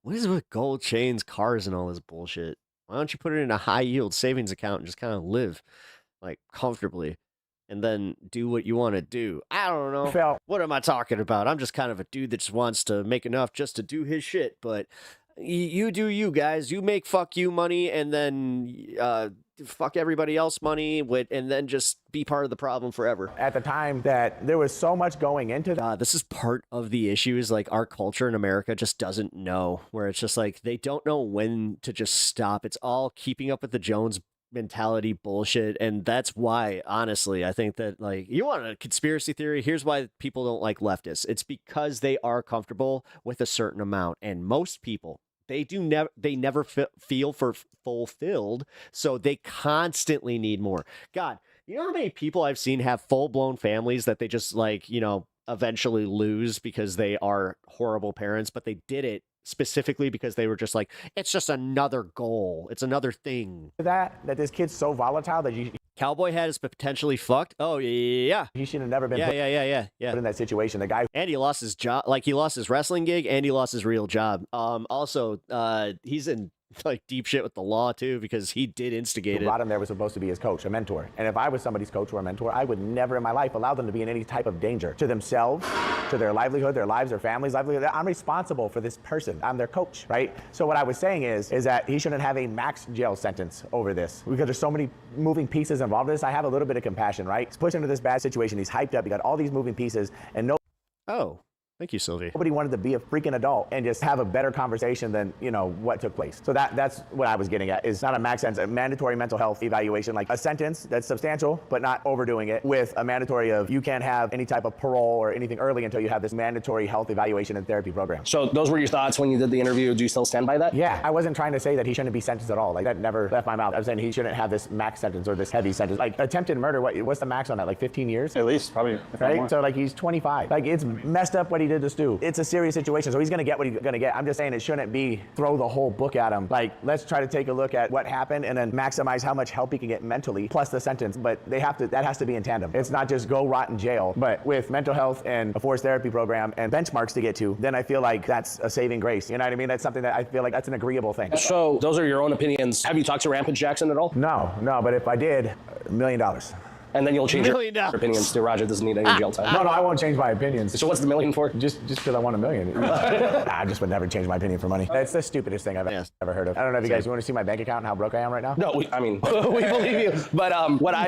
What is with gold chains, cars, and all this bullshit? Why don't you put it in a high yield savings account and just kind of live like comfortably and then do what you want to do? I don't know. What am I talking about? I'm just kind of a dude that just wants to make enough just to do his shit. But you do you guys. You make fuck you money and then fuck everybody else money and then just be part of the problem forever. At the time that there was so much going into that. This is part of the issue is like our culture in America just doesn't know, where it's just like they don't know when to just stop. It's all keeping up with the Jones mentality bullshit. And that's why, honestly, I think that like you want a conspiracy theory. Here's why people don't like leftists. It's because they are comfortable with a certain amount. And most people, they never feel fulfilled, so they constantly need more. God, you know how many people I've seen have full-blown families that they just like, you know, eventually lose because they are horrible parents, but they did it specifically because they were just like, it's just another goal. It's another thing. That this kid's so volatile that you... Cowboy hat is potentially fucked. Oh, yeah. He should have never been put in that situation. The guy... And he lost his job. Like, he lost his wrestling gig and he lost his real job. Also, he's in like deep shit with the law too, because he did instigate it. Who brought him there was supposed to be his coach, a mentor. And if I was somebody's coach or a mentor, I would never in my life allow them to be in any type of danger to themselves, to their livelihood, their lives, their family's livelihood. I'm responsible for this person. I'm their coach, right? So what I was saying is that he shouldn't have a max jail sentence over this, because there's so many moving pieces involved in this. I have a little bit of compassion, right? He's pushed into this bad situation. He's hyped up. He got all these moving pieces, and no. Oh. Thank you, Sylvie. Nobody wanted to be a freaking adult and just have a better conversation than, you know, what took place. So that's what I was getting at, is not a max sentence, a mandatory mental health evaluation, like a sentence that's substantial, but not overdoing it, with a mandatory of you can't have any type of parole or anything early until you have this mandatory health evaluation and therapy program. So those were your thoughts when you did the interview. Do you still stand by that? Yeah, I wasn't trying to say that he shouldn't be sentenced at all. Like, that never left my mouth. I was saying he shouldn't have this max sentence or this heavy sentence. Like, attempted murder, what's the max on that? Like 15 years? At least, probably. Right? So like he's 25. Like, it's messed up what he did to Stu. It's a serious situation, so he's gonna get what he's gonna get. I'm just saying it shouldn't be throw the whole book at him. Like, let's try to take a look at what happened and then maximize how much help he can get mentally, plus the sentence. But that has to be in tandem. It's not just go rot in jail, but with mental health and a forced therapy program and benchmarks to get to, then I feel like that's a saving grace. You know what I mean? That's something that I feel like that's an agreeable thing. So those are your own opinions. Have you talked to Rampage Jackson at all? No, but if I did, $1 million. And then you'll change your opinions to Raja doesn't need any jail time. No, I won't change my opinions. So what's the $1 million for? Just because I want $1 million. I just would never change my opinion for money. That's the stupidest thing I've ever heard of. I don't know if you guys want to see my bank account and how broke I am right now. No, we believe you. But what I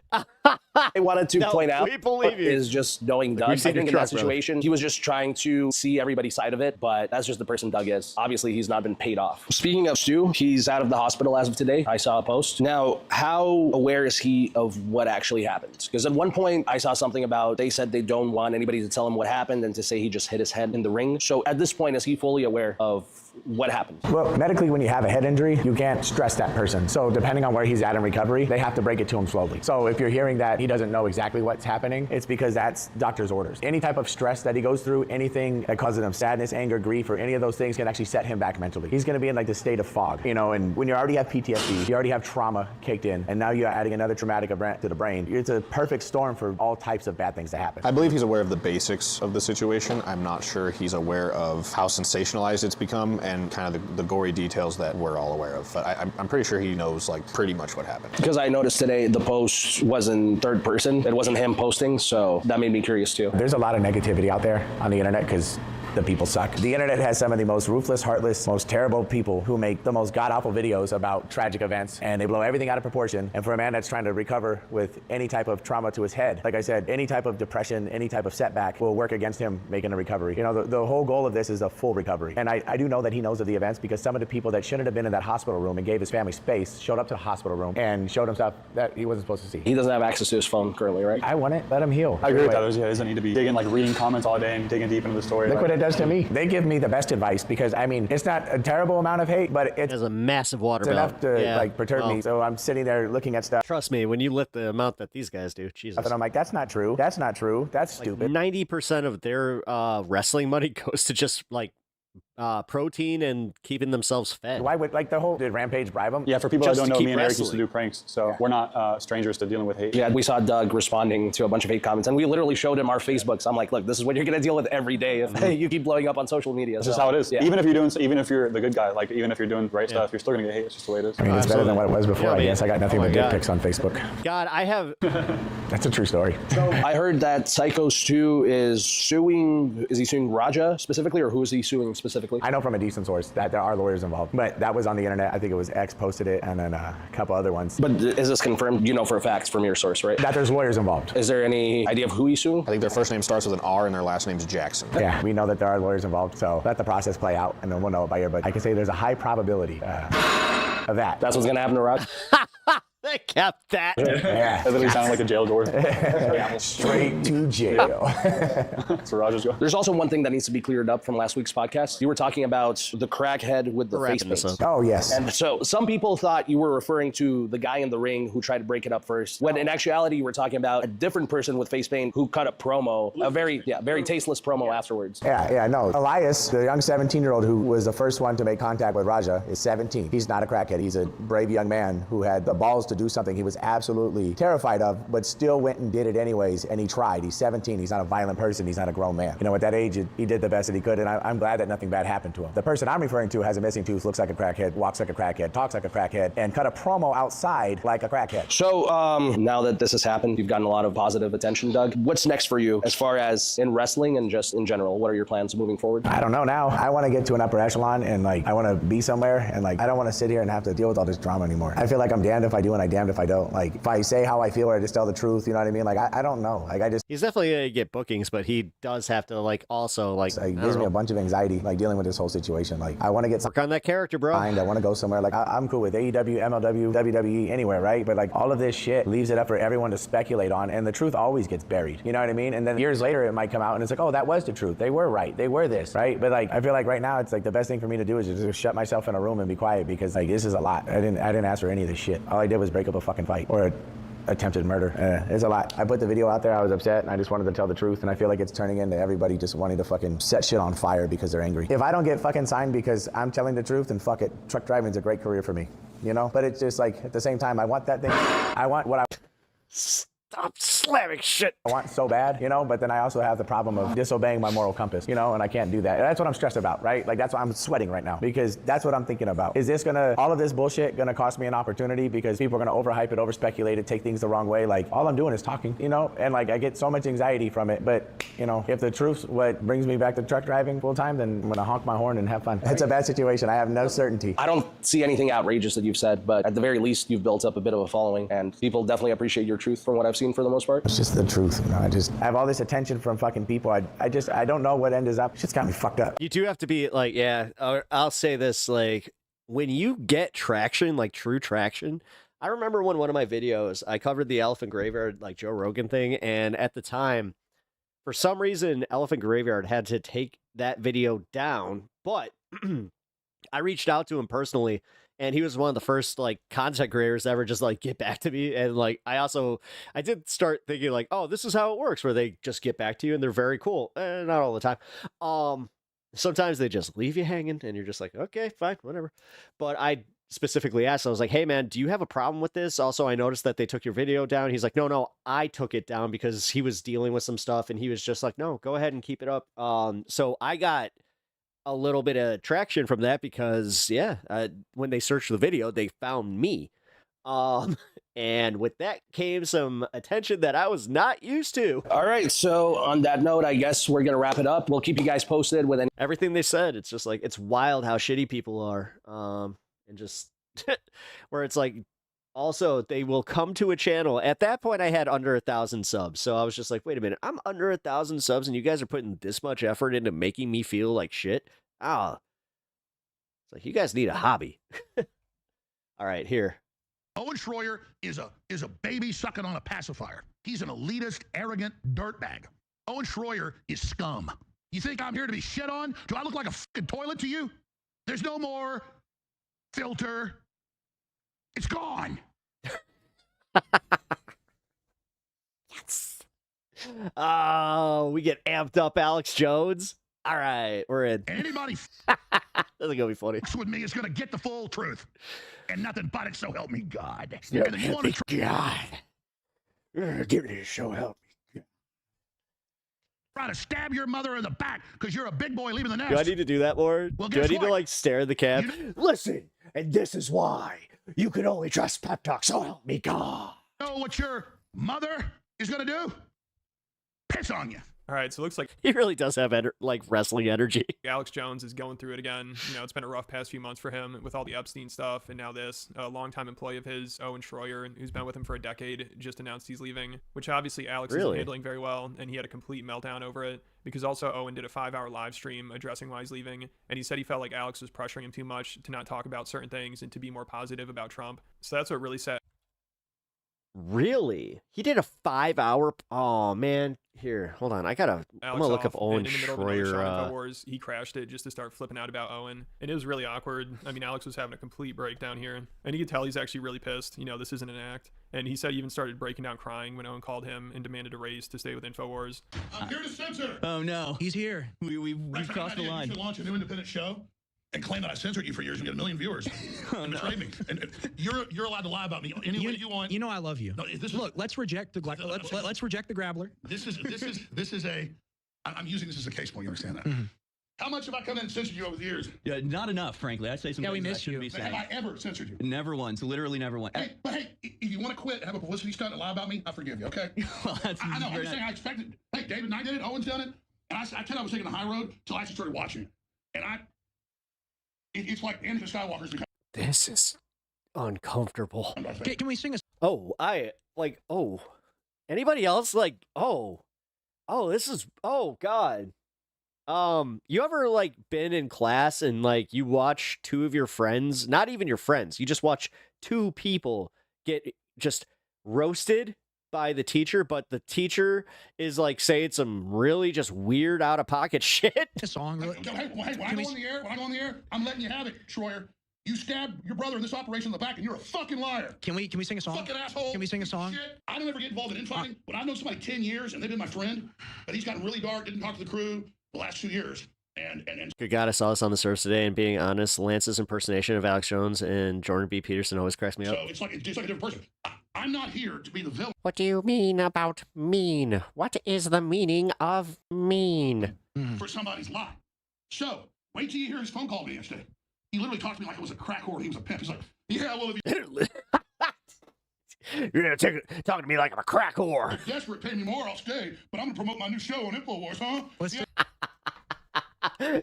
wanted to point out is just knowing Doug. I think in that situation, he was just trying to see everybody's side of it, but that's just the person Doug is. Obviously, he's not been paid off. Speaking of Stu, he's out of the hospital as of today. I saw a post. Now, how aware is he of what actually happened? Because at one point, I saw something about they said they don't want anybody to tell him what happened and to say he just hit his head in the ring. So at this point, is he fully aware of what happened? Well, medically, when you have a head injury, you can't stress that person. So depending on where he's at in recovery, they have to break it to him slowly. So if you're hearing that he doesn't know exactly what's happening, it's because that's doctor's orders. Any type of stress that he goes through, anything that causes him sadness, anger, grief, or any of those things can actually set him back mentally. He's going to be in like the state of fog, you know, and when you already have PTSD, you already have trauma kicked in, and now you're adding another traumatic event to the brain. It's a perfect storm for all types of bad things to happen. I believe he's aware of the basics of the situation. I'm not sure he's aware of how sensationalized it's become and kind of the gory details that we're all aware of. But I'm pretty sure he knows like pretty much what happened. Because I noticed today the post was in third person. It wasn't him posting, so that made me curious too. There's a lot of negativity out there on the internet because the people suck. The internet has some of the most ruthless, heartless, most terrible people who make the most god-awful videos about tragic events, and they blow everything out of proportion. And for a man that's trying to recover with any type of trauma to his head, like I said, any type of depression, any type of setback will work against him making a recovery. You know, the whole goal of this is a full recovery. And I do know that he knows of the events because some of the people that shouldn't have been in that hospital room and gave his family space showed up to the hospital room and showed him stuff that he wasn't supposed to see. He doesn't have access to his phone currently, right? I want it. Let him heal. I agree with that. He doesn't need to be digging, like reading comments all day and digging deep into the story. Look what it does to me. They give me the best advice because, I mean, it's not a terrible amount of hate, but it's a massive water bill. Enough to perturb me. So I'm sitting there looking at stuff. Trust me, when you lift the amount that these guys do, Jesus. And I'm like, that's not true. That's not true. That's stupid. 90% of their wrestling money goes to just like protein and keeping themselves fed. Why would, like, did Rampage bribe them? Yeah, for people that don't know, me and Eric used to wrestling. do pranks, so we're not strangers to dealing with hate. Yeah, we saw Doug responding to a bunch of hate comments, and we literally showed him our Facebooks. I'm like, look, this is what you're going to deal with every day if you keep blowing up on social media. That's just how it is. Yeah. Even if you're the good guy, like even if you're doing the right stuff, you're still going to get hate. It's just the way it is. I mean, it's better than what it was before, I guess. I got nothing but dick God. pics on Facebook. God, I have... That's a true story. So I heard that Psycho Stu is suing, is he suing Raja specifically, or who is he suing specifically? I know from a decent source that there are lawyers involved, but that was on the internet. I think it was X posted it, and then a couple other ones. But is this confirmed, you know for a fact from your source, right? That there's lawyers involved. Is there any idea of who he's suing? I think their first name starts with an R and their last name's Jackson. Yeah, we know that there are lawyers involved, so let the process play out, and then we'll know it by ear. But I can say there's a high probability of that. That's what's going to happen to Raj? They kept that. Yeah. That literally sounded like a jail door. Straight to jail. That's where Rogers go. There's also one thing that needs to be cleared up from last week's podcast. You were talking about the crackhead with the face paint. Oh, yes. And so some people thought you were referring to the guy in the ring who tried to break it up first, when in actuality you were talking about a different person with face paint who cut a promo, a very tasteless promo afterwards. Yeah, no. Elias, the young 17-year-old who was the first one to make contact with Raja, is 17. He's not a crackhead. He's a brave young man who had the balls to do something he was absolutely terrified of, but still went and did it anyways, and he tried. He's 17. He's not a violent person. He's not a grown man. You know, at that age, he did the best that he could, and I'm glad that nothing bad happened to him. The person I'm referring to has a missing tooth, looks like a crackhead, walks like a crackhead, talks like a crackhead, and cut a promo outside like a crackhead. So now that this has happened, you've gotten a lot of positive attention, Doug. What's next for you as far as in wrestling and just in general? What are your plans moving forward? I don't know now. I want to get to an upper echelon, and I want to be somewhere, and I don't want to sit here and have to deal with all this drama anymore. I feel like I'm damned if I do and I'm damned if I don't. If I say how I feel or I just tell the truth, you know what I mean? I don't know. He's definitely gonna get bookings, but he does have to also it gives me a bunch of anxiety dealing with this whole situation. I want to get work on that character, bro. I want to go somewhere. I'm cool with AEW, MLW, WWE, anywhere, right? But all of this shit leaves it up for everyone to speculate on, and the truth always gets buried. You know what I mean? And then years later it might come out and it's like, oh, that was the truth. They were right. They were this, right? But I feel like right now it's the best thing for me to do is just shut myself in a room and be quiet because this is a lot. I didn't ask for any of this shit. All I did was break up a fucking fight or attempted murder. It's a lot. I put the video out there. I was upset, and I just wanted to tell the truth, and I feel like it's turning into everybody just wanting to fucking set shit on fire because they're angry. If I don't get fucking signed because I'm telling the truth, then fuck it. Truck driving's a great career for me, you know? But it's just at the same time, I want that thing. I want what I... Stop slamming shit. I want so bad, but then I also have the problem of disobeying my moral compass, and I can't do that. And that's what I'm stressed about, right? That's why I'm sweating right now, because that's what I'm thinking about. Is all of this bullshit gonna cost me an opportunity because people are gonna overhype it, overspeculate it, take things the wrong way? All I'm doing is talking, and I get so much anxiety from it. But, if the truth's what brings me back to truck driving full time, then I'm gonna honk my horn and have fun. It's a bad situation. I have no certainty. I don't see anything outrageous that you've said, but at the very least, you've built up a bit of a following, and people definitely appreciate your truth from what I've seen for the most part. It's just the truth. I have all this attention from fucking people. I don't know what end is up. It's just got me fucked up. You do have to be I'll say this, when you get traction, true traction. I remember when one of my videos, I covered the Elephant Graveyard, Joe Rogan thing. And at the time, for some reason, Elephant Graveyard had to take that video down. But I reached out to him personally. And he was one of the first content creators to ever just get back to me. And I did start thinking oh, this is how it works, where they just get back to you and they're very cool. Not all the time. Sometimes they just leave you hanging and you're just okay, fine, whatever. But I specifically asked, I was like, hey man, do you have a problem with this? Also, I noticed that they took your video down. He's like, no, I took it down because he was dealing with some stuff and he was just like, no, go ahead and keep it up. So I got a little bit of traction from that because when they searched the video, they found me. And with that came some attention that I was not used to. All right, so on that note, I guess we're gonna wrap it up. We'll keep you guys posted with everything they said. It's just like, it's wild how shitty people are, and just where it's like, also they will come to a channel. At that point, I had under 1,000 subs, so I was just like, wait a minute, I'm under 1,000 subs, and you guys are putting this much effort into making me feel like shit. It's like, you guys need a hobby. All right, here. Owen Schroyer is a baby sucking on a pacifier. He's an elitist, arrogant dirtbag. Owen Schroyer is scum. You think I'm here to be shit on? Do I look like a fucking toilet to you? There's no more filter. It's gone. Yes. Oh, we get amped up, Alex Jones. All right, we're in. Anybody this is gonna be funny. with me is gonna get the full truth, and nothing but it. So help me God. So And then you want to God. Give me a show help. try to stab your mother in the back because you're a big boy leaving the nest. Do I need to do that more? Well, do I guess need to what? like stare at the cam? Listen, and this is why you can only trust pep talk. So help me God. Know what your mother is gonna do? Piss on you. All right, so it looks like He really does have like wrestling energy. Alex Jones is going through it again. You know, it's been a rough past few months for him with all the Epstein stuff, and now this. A longtime employee of his, Owen Schroyer, who's been with him for a decade, just announced he's leaving, which obviously Alex isn't handling very well, and he had a complete meltdown over it, because also Owen did a 5-hour live stream addressing why he's leaving, and he said he felt like Alex was pressuring him too much to not talk about certain things and to be more positive about Trump. So that's what really set. Really? He did a 5-hour. Oh man, here, hold on. I'm gonna look up Owen In the middle of another show Schroyer. on Infowars, he crashed it just to start flipping out about Owen, and it was really awkward. I mean, Alex was having a complete breakdown here, and you could tell he's actually really pissed. You know, this isn't an act, and he said he even started breaking down crying when Owen called him and demanded a raise to stay with Infowars. I'm here to censor. Oh no, he's here. We've crossed the line. You should launch a new independent show and claim that I censored you for years and get 1 million viewers. And betrayed me. And you're allowed to lie about me any way you want. You know I love you. No, Look, let's reject the let's reject the grabbler. This is a. I'm using this as a case point. You understand that? Mm-hmm. How much have I come in and censored you over the years? Yeah, not enough, frankly. I'd say some we things missed Have you. I ever censored you? Never once. Literally never once. Hey, but hey, if you want to quit and have a publicity stunt and lie about me, I forgive you. Okay? Well, that's I know. I'm very just saying I expected. Hey, David and I did it. Owen's done it. And I said I was taking the high road until I actually started watching it. And it's like Anakin Skywalker's become. This is uncomfortable. Can we sing a? Oh, anybody else like, this is, oh God. You ever like been in class and like you watch two of your friends, not even your friends, you just watch two people get just roasted by the teacher, but the teacher is like saying some really just weird out of pocket shit. A song. Hey, when I go on the air, I'm letting you have it, Schroyer. You stabbed your brother in this operation in the back, and you're a fucking liar. Can we sing a song? Fucking asshole. Can we sing a song? Shit. I don't ever get involved in infighting, but I've known somebody 10 years, and they've been my friend, but he's gotten really dark, didn't talk to the crew the last 2 years. And Good God, I saw this on the service today, and being honest, Lance's impersonation of Alex Jones and Jordan B. Peterson always cracks me up. so it's like a different person. I'm not here to be the villain. What do you mean about mean? What is the meaning of mean? For somebody's lie. So, wait till you hear his phone call to me yesterday. He literally talked to me like I was a crack whore. He was a pimp. He's like, yeah, well, if you... You're talking to me like I'm a crack whore. If you're desperate, pay me more, I'll stay. But I'm going to promote my new show on Infowars, huh?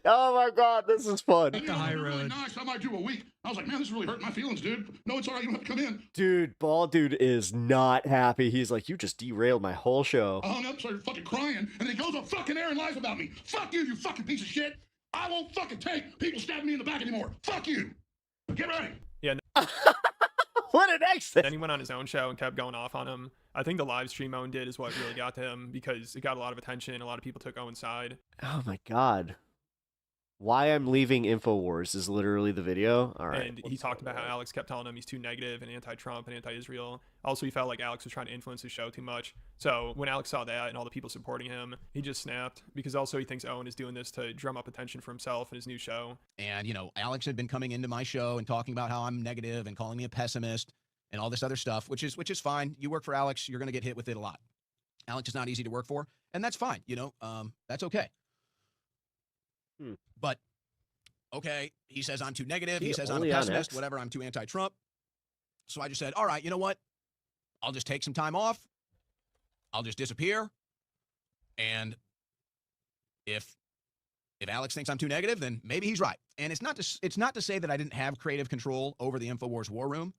Oh my God, this is fun. The high road. Really nice. I might do a week. I was like, man, this is really hurting my feelings, dude. No, it's all right. You don't have to come in. Dude, Bald Dude is not happy. He's like, you just derailed my whole show. I hung up, started fucking crying, and then he goes on fucking air and lies about me. Fuck you, you fucking piece of shit. I won't fucking take people stabbing me in the back anymore. Fuck you. Get ready. Yeah. What an exit. Then he went on his own show and kept going off on him. I think the live stream Owen did is what really got to him because it got a lot of attention. A lot of people took Owen's side. Oh my God. Why I'm leaving Infowars is literally the video. All right. And he talked about how Alex kept telling him he's too negative and anti-Trump and anti-Israel. Also, he felt like Alex was trying to influence his show too much. So when Alex saw that and all the people supporting him, he just snapped because also he thinks Owen is doing this to drum up attention for himself and his new show. And, you know, Alex had been coming into my show and talking about how I'm negative and calling me a pessimist and all this other stuff, which is fine. You work for Alex, you're going to get hit with it a lot. Alex is not easy to work for, and that's fine. You know, that's okay. But, okay, he says I'm too negative. He says I'm a pessimist, whatever. I'm too anti-Trump. So I just said, all right, you know what? I'll just take some time off. I'll just disappear. And if Alex thinks I'm too negative, then maybe he's right. And it's not to say that I didn't have creative control over the InfoWars war room.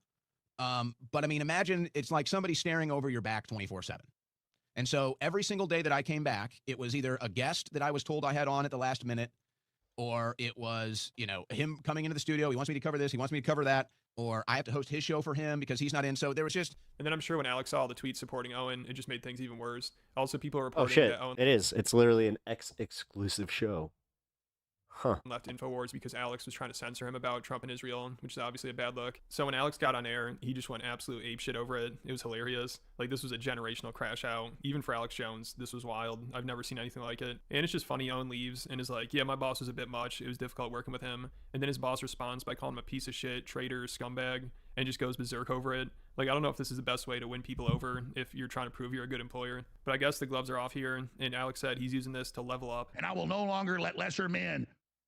But I mean, imagine it's like somebody staring over your back 24/7. And so every single day that I came back, it was either a guest that I was told I had on at the last minute, or it was, him coming into the studio. He wants me to cover this. He wants me to cover that. Or I have to host his show for him because he's not in. So there was just... And then I'm sure when Alex saw the tweets supporting Owen, it just made things even worse. Also, people are reporting that Owen... It is. It's literally an exclusive show. Huh. Left InfoWars because Alex was trying to censor him about Trump and Israel, which is obviously a bad look. So when Alex got on air, he just went absolute apeshit over it. It was hilarious. Like, this was a generational crash out. Even for Alex Jones, this was wild. I've never seen anything like it. And it's just funny, Owen leaves and is like, yeah, my boss was a bit much. It was difficult working with him. And then his boss responds by calling him a piece of shit, traitor, scumbag, and just goes berserk over it. Like, I don't know if this is the best way to win people over if you're trying to prove you're a good employer. But I guess the gloves are off here. And Alex said he's using this to level up. And I will no longer let lesser men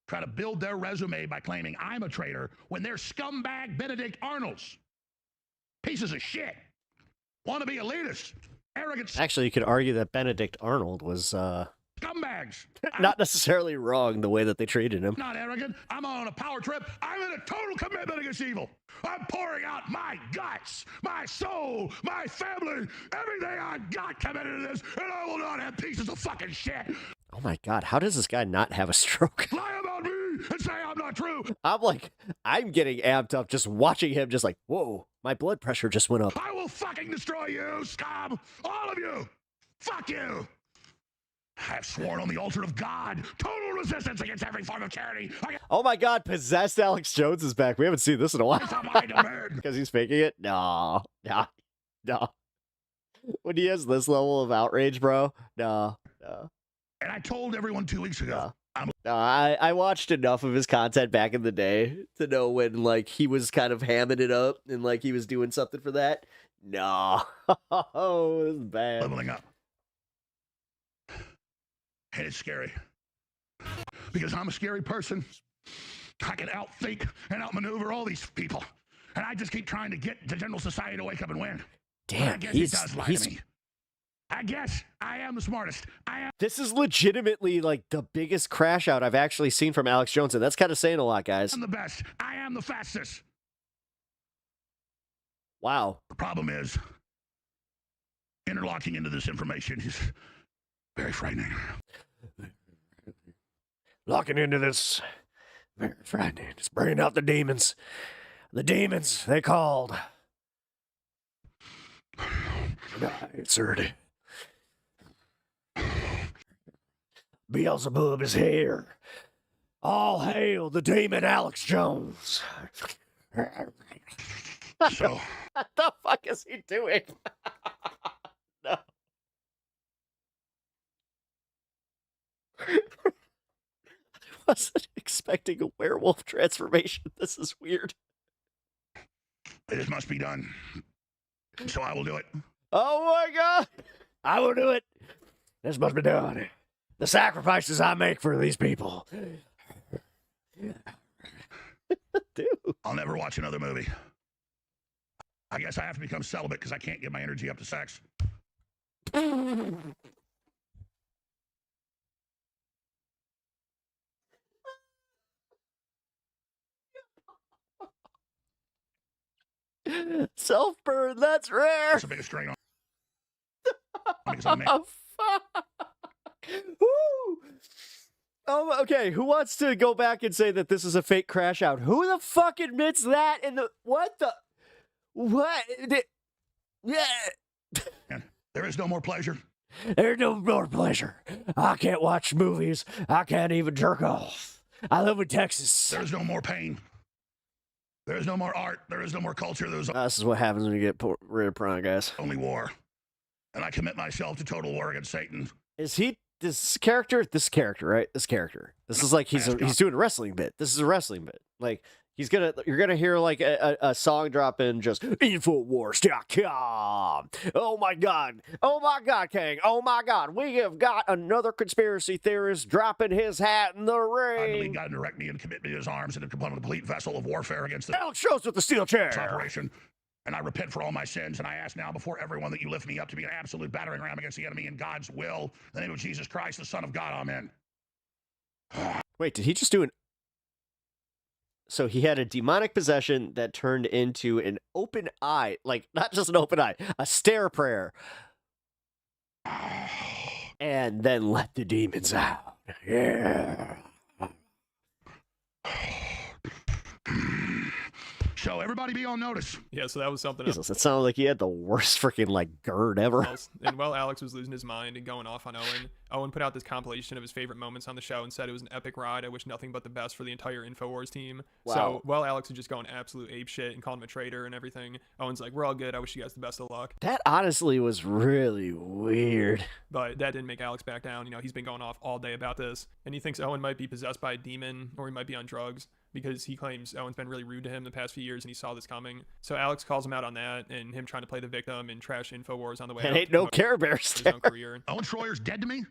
try to build their resume by claiming I'm a traitor when they're scumbag Benedict Arnolds. Pieces of shit. Want to be elitist. Arrogant. Actually, you could argue that Benedict Arnold was scumbags. not necessarily wrong the way that they treated him. Not arrogant. I'm on a power trip. I'm in a total commitment against evil. I'm pouring out my guts, my soul, my family, everything I got committed to this, and I will not have pieces of fucking shit. Oh my God, how does this guy not have a stroke? Lie about me and say I'm not true. I'm getting amped up just watching him, just like, whoa, my blood pressure just went up. I will fucking destroy you, scum. All of you. Fuck you. I have sworn on the altar of God, total resistance against every form of charity. Oh my God, possessed Alex Jones is back. We haven't seen this in a while. Because he's faking it? No. When he has this level of outrage, bro, no. And I told everyone 2 weeks ago. I watched enough of his content back in the day to know when, like, he was kind of hamming it up and, like, he was doing something for that. No. Oh, this is bad. Leveling up. And it's scary. Because I'm a scary person. I can outthink and outmaneuver all these people. And I just keep trying to get the general society to wake up and win. Damn, I guess he does lie to me. I guess I am the smartest. This is legitimately like the biggest crash out I've actually seen from Alex Jones, and that's kind of saying a lot, guys. I'm the best. I am the fastest. Wow. The problem is, interlocking into this information is very frightening. Locking into this, very frightening. It's bringing out the demons. The demons, they called. And I answered. Beelzebub is here. All hail the demon Alex Jones. So, what the fuck is he doing? No. I wasn't expecting a werewolf transformation. This is weird. This must be done. So I will do it. Oh my God. I will do it. This must be done. The sacrifices I make for these people. Dude. I'll never watch another movie. I guess I have to become celibate because I can't get my energy up to sex. Self-burn, that's rare. That's the biggest strain on. Oh, fuck. Woo. Okay, who wants to go back and say that this is a fake crash out? Who the fuck admits that in the... What? Yeah. There is no more pleasure. There's no more pleasure. I can't watch movies. I can't even jerk off. I live in Texas. There is no more pain. There is no more art. There is no more culture. There's this is what happens when you get rid of prawn, guys. Only war. And I commit myself to total war against Satan. Is he this character, right? This character. This is like he's doing a wrestling bit. This is a wrestling bit. Like you're gonna hear like a song drop in just Infowars.com. Oh my God, King. Oh my God, we have got another conspiracy theorist dropping his hat in the ring. I believe God direct me and commit me to his arms and to become a complete vessel of warfare against the Alex Jones with the steel chair operation. And I repent for all my sins, and I ask now before everyone that you lift me up to be an absolute battering ram against the enemy in God's will. In the name of Jesus Christ, the Son of God, amen. Wait, did he just do an... So he had a demonic possession that turned into an open eye, like not just an open eye, a stare prayer. And then let the demons out. Yeah. So everybody be on notice. Yeah, so that was something Jesus, it sounded like he had the worst freaking like GERD ever. And while Alex was losing his mind and going off on Owen put out this compilation of his favorite moments on the show and said it was an epic ride. I wish nothing but the best for the entire Infowars team. Wow. So while Alex was just going absolute ape shit and calling him a traitor and everything, Owen's like, we're all good. I wish you guys the best of luck. That honestly was really weird. But that didn't make Alex back down. He's been going off all day about this. And he thinks Owen might be possessed by a demon or he might be on drugs, because he claims Owen's been really rude to him the past few years and he saw this coming. So Alex calls him out on that and him trying to play the victim and trash Infowars on the way It out. ain't no Care Bears there. Owen Schroyer's dead to me.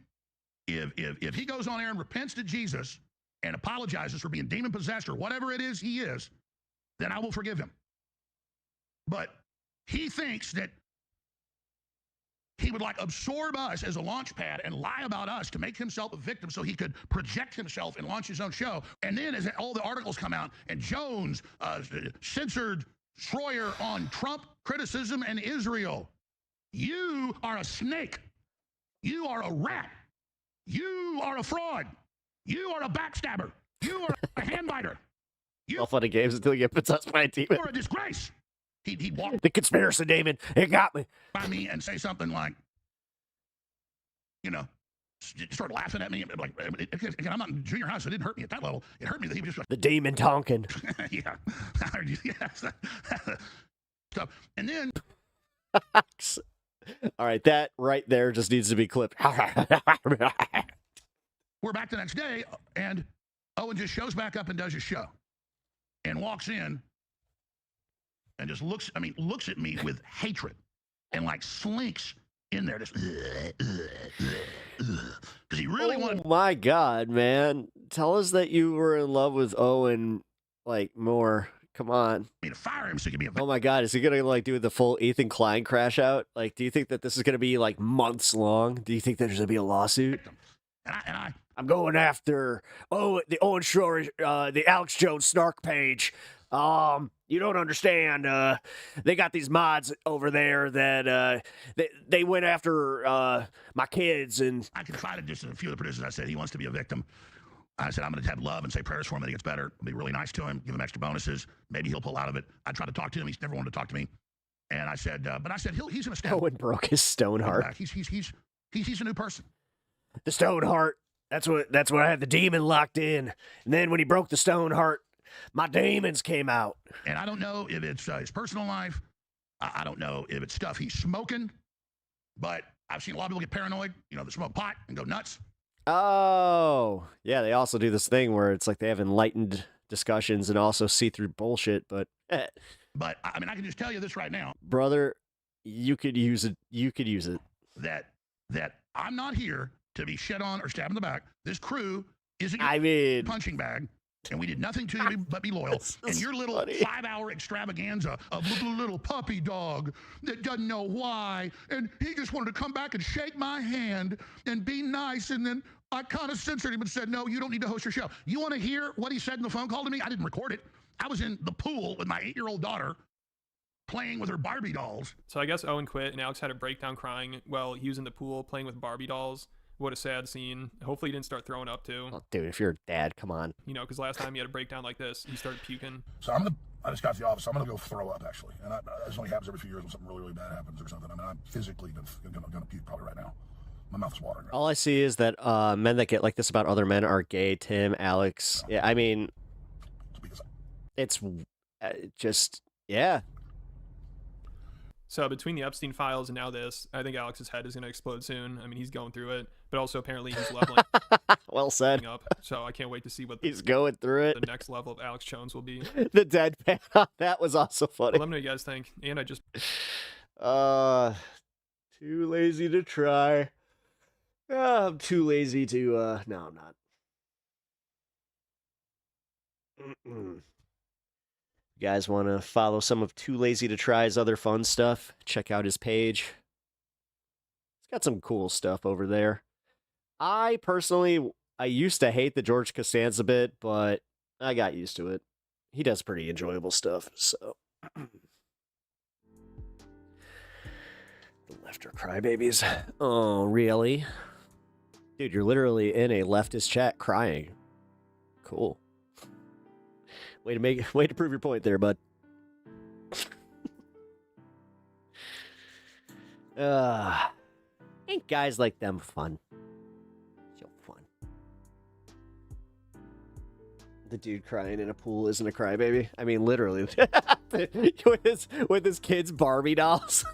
If he goes on air and repents to Jesus and apologizes for being demon-possessed or whatever it is he is, then I will forgive him. But he thinks that he would like absorb us as a launch pad and lie about us to make himself a victim so he could project himself and launch his own show. And then as all the articles come out and Jones censored Schroyer on Trump criticism and Israel, you are a snake. You are a rat. You are a fraud. You are a backstabber. You are a handbiter. All fun and games until you get possessed by a demon. You are a disgrace. He'd walk The conspiracy demon. It got me. by me and say something like, start laughing at me. Like, again, I'm not in junior high, so it didn't hurt me at that level. It hurt me that he was just like, The demon Tonkin. yeah. Yes. Stuff. And then All right, that right there just needs to be clipped. we're back the next day, and Owen just shows back up and does his show and walks in and just looks at me with hatred and like slinks in there just because he really wanted. Oh my God, man. Tell us that you were in love with Owen, like, more. Come on. Me to fire him so he could be a Oh my God, is he gonna like do the full Ethan Klein crash out? Like, do you think that this is gonna be like months long? Do you think there's gonna be a lawsuit? I'm going after the Owen Schroyer, the Alex Jones snark page. You don't understand. They got these mods over there that they went after my kids, and I confided just in a few of the producers. I said he wants to be a victim. I said I'm going to have love and say prayers for him that he gets better. Be really nice to him, give him extra bonuses. Maybe he'll pull out of it. I tried to talk to him. He's never wanted to talk to me. And I said, he's going to stand. Owen broke his stone heart. Back. He's a new person. The stone heart. That's what I had the demon locked in. And then when he broke the stone heart, my demons came out. And I don't know if it's his personal life. I don't know if it's stuff he's smoking. But I've seen a lot of people get paranoid. They smoke pot and go nuts. Oh, yeah. They also do this thing where it's like they have enlightened discussions and also see through bullshit. But But I can just tell you this right now, brother, you could use it. You could use it. That I'm not here to be shit on or stabbed in the back. This crew isn't your punching bag, and we did nothing to you but be loyal. And your little 5-hour extravaganza of little puppy dog that doesn't know why, and he just wanted to come back and shake my hand and be nice, and then I kind of censored him and said, no, you don't need to host your show. You want to hear what he said in the phone call to me? I didn't record it. I was in the pool with my 8-year-old daughter playing with her Barbie dolls. So I guess Owen quit and Alex had a breakdown crying while he was in the pool playing with Barbie dolls. What a sad scene. Hopefully he didn't start throwing up too. Oh, dude, if you're a dad, come on. Because last time he had a breakdown like this, he started puking. So I just got to the office. I'm going to go throw up, actually. And this only happens every few years when something really, really bad happens or something. I'm physically going to puke probably right now. My mouth is watering. All I see is that men that get like this about other men are gay. Tim, Alex. Yeah, I mean, it's just, yeah. So between the Epstein files and now this, I think Alex's head is going to explode soon. He's going through it, but also apparently he's leveling well said. up. So I can't wait to see what he's going through it. The next level of Alex Jones will be. The deadpan. That was also funny. Let me know what you guys think. And I just too lazy to try. I'm too lazy to no, I'm not. you guys want to follow some of Too Lazy to Try's other fun stuff, check out his page. It's got some cool stuff over there. I used to hate the George Costanza bit, but I got used to it. He does pretty enjoyable stuff, so. The left are crybabies. Oh, really? Dude, you're literally in a leftist chat crying. Cool. Way to prove your point there, bud. Ain't guys like them fun? So fun. The dude crying in a pool isn't a crybaby. I mean, literally. with his kids' Barbie dolls.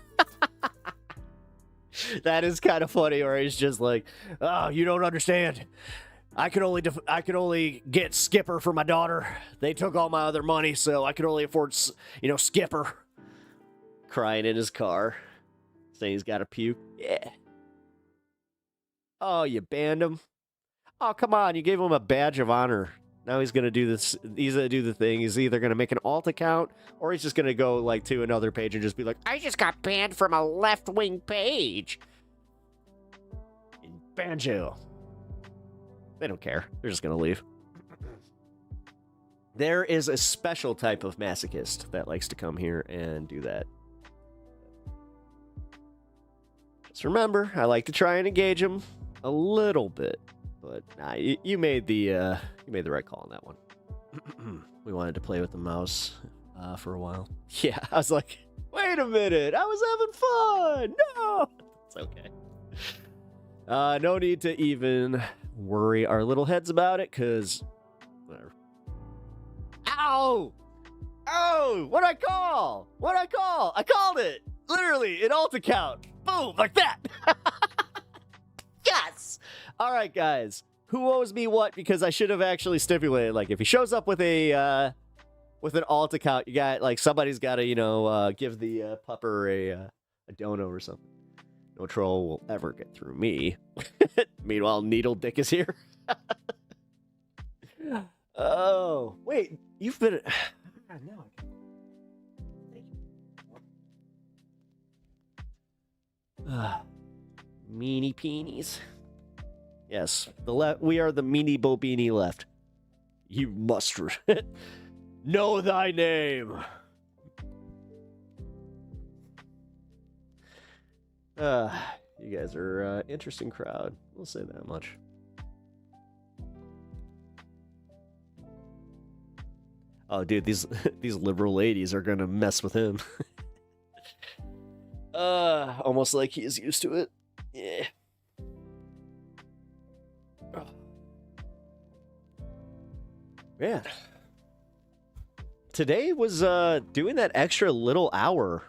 That is kind of funny, or he's just like, oh, you don't understand. I could only get Skipper for my daughter. They took all my other money, so I could only afford, Skipper. Crying in his car, saying he's got to puke. Yeah. Oh, you banned him? Oh, come on. You gave him a badge of honor. Now he's going to do this. He's going to do the thing. He's either going to make an alt account, or he's just going to go to another page and just be like, I just got banned from a left-wing page. Banjo. They don't care. They're just going to leave. There is a special type of masochist that likes to come here and do that. Just remember, I like to try and engage him a little bit. But nah, you made the right call on that one. We wanted to play with the mouse for a while. Yeah, I was like, wait a minute, I was having fun. No, it's okay. No need to even worry our little heads about it, because whatever. Ow! Oh, what'd I call? I called it. Literally, an alt account. Boom, like that. Yes! All right, guys. Who owes me what? Because I should have actually stipulated, if he shows up with an alt account, you got, somebody's got to, give the pupper a dono or something. No troll will ever get through me. Meanwhile, Needle Dick is here. Oh, wait. You've been... God, now I can... Thank you. Meanie peenies. Yes, we are the meanie bobini left. You must know thy name. You guys are an interesting crowd. We'll say that much. Oh, dude, these liberal ladies are gonna mess with him. Almost like he is used to it. Yeah. Man. Today was doing that extra little hour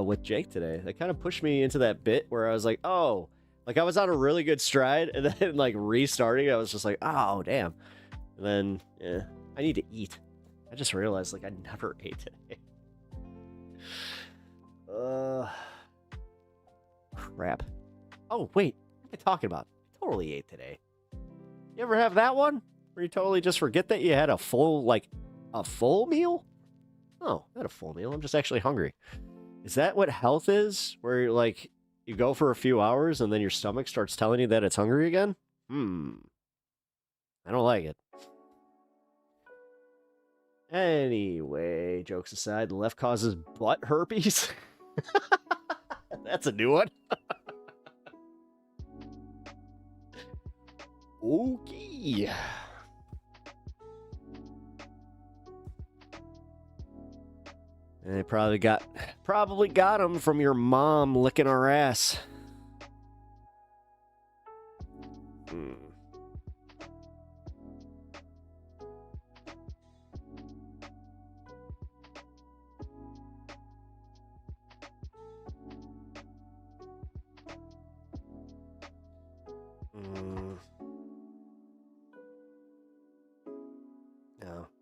with Jake today. That kind of pushed me into that bit where I was like, oh, I was on a really good stride, and then restarting, I was just like, oh, damn. And then, yeah, I need to eat. I just realized I never ate today. Crap. Oh, wait. What am I talking about? I totally ate today. You ever have that one? Where you totally just forget that you had a full meal? Oh, not a full meal. I'm just actually hungry. Is that what health is? Where you go for a few hours and then your stomach starts telling you that it's hungry again? I don't like it. Anyway, jokes aside, the left causes butt herpes. That's a new one. Okay. And they probably got them from your mom licking our ass.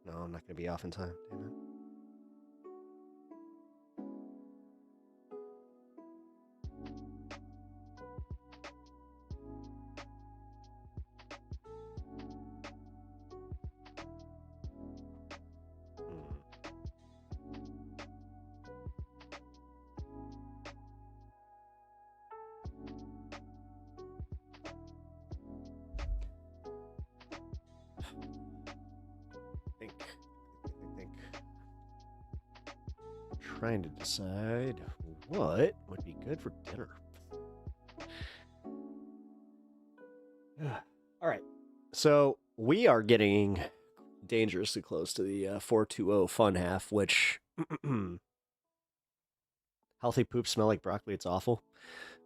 No, I'm not going to be off in time. Damn it. trying to decide what would be good for dinner. All right. So we are getting dangerously close to the 420 fun half, which healthy poop smell like broccoli. It's awful.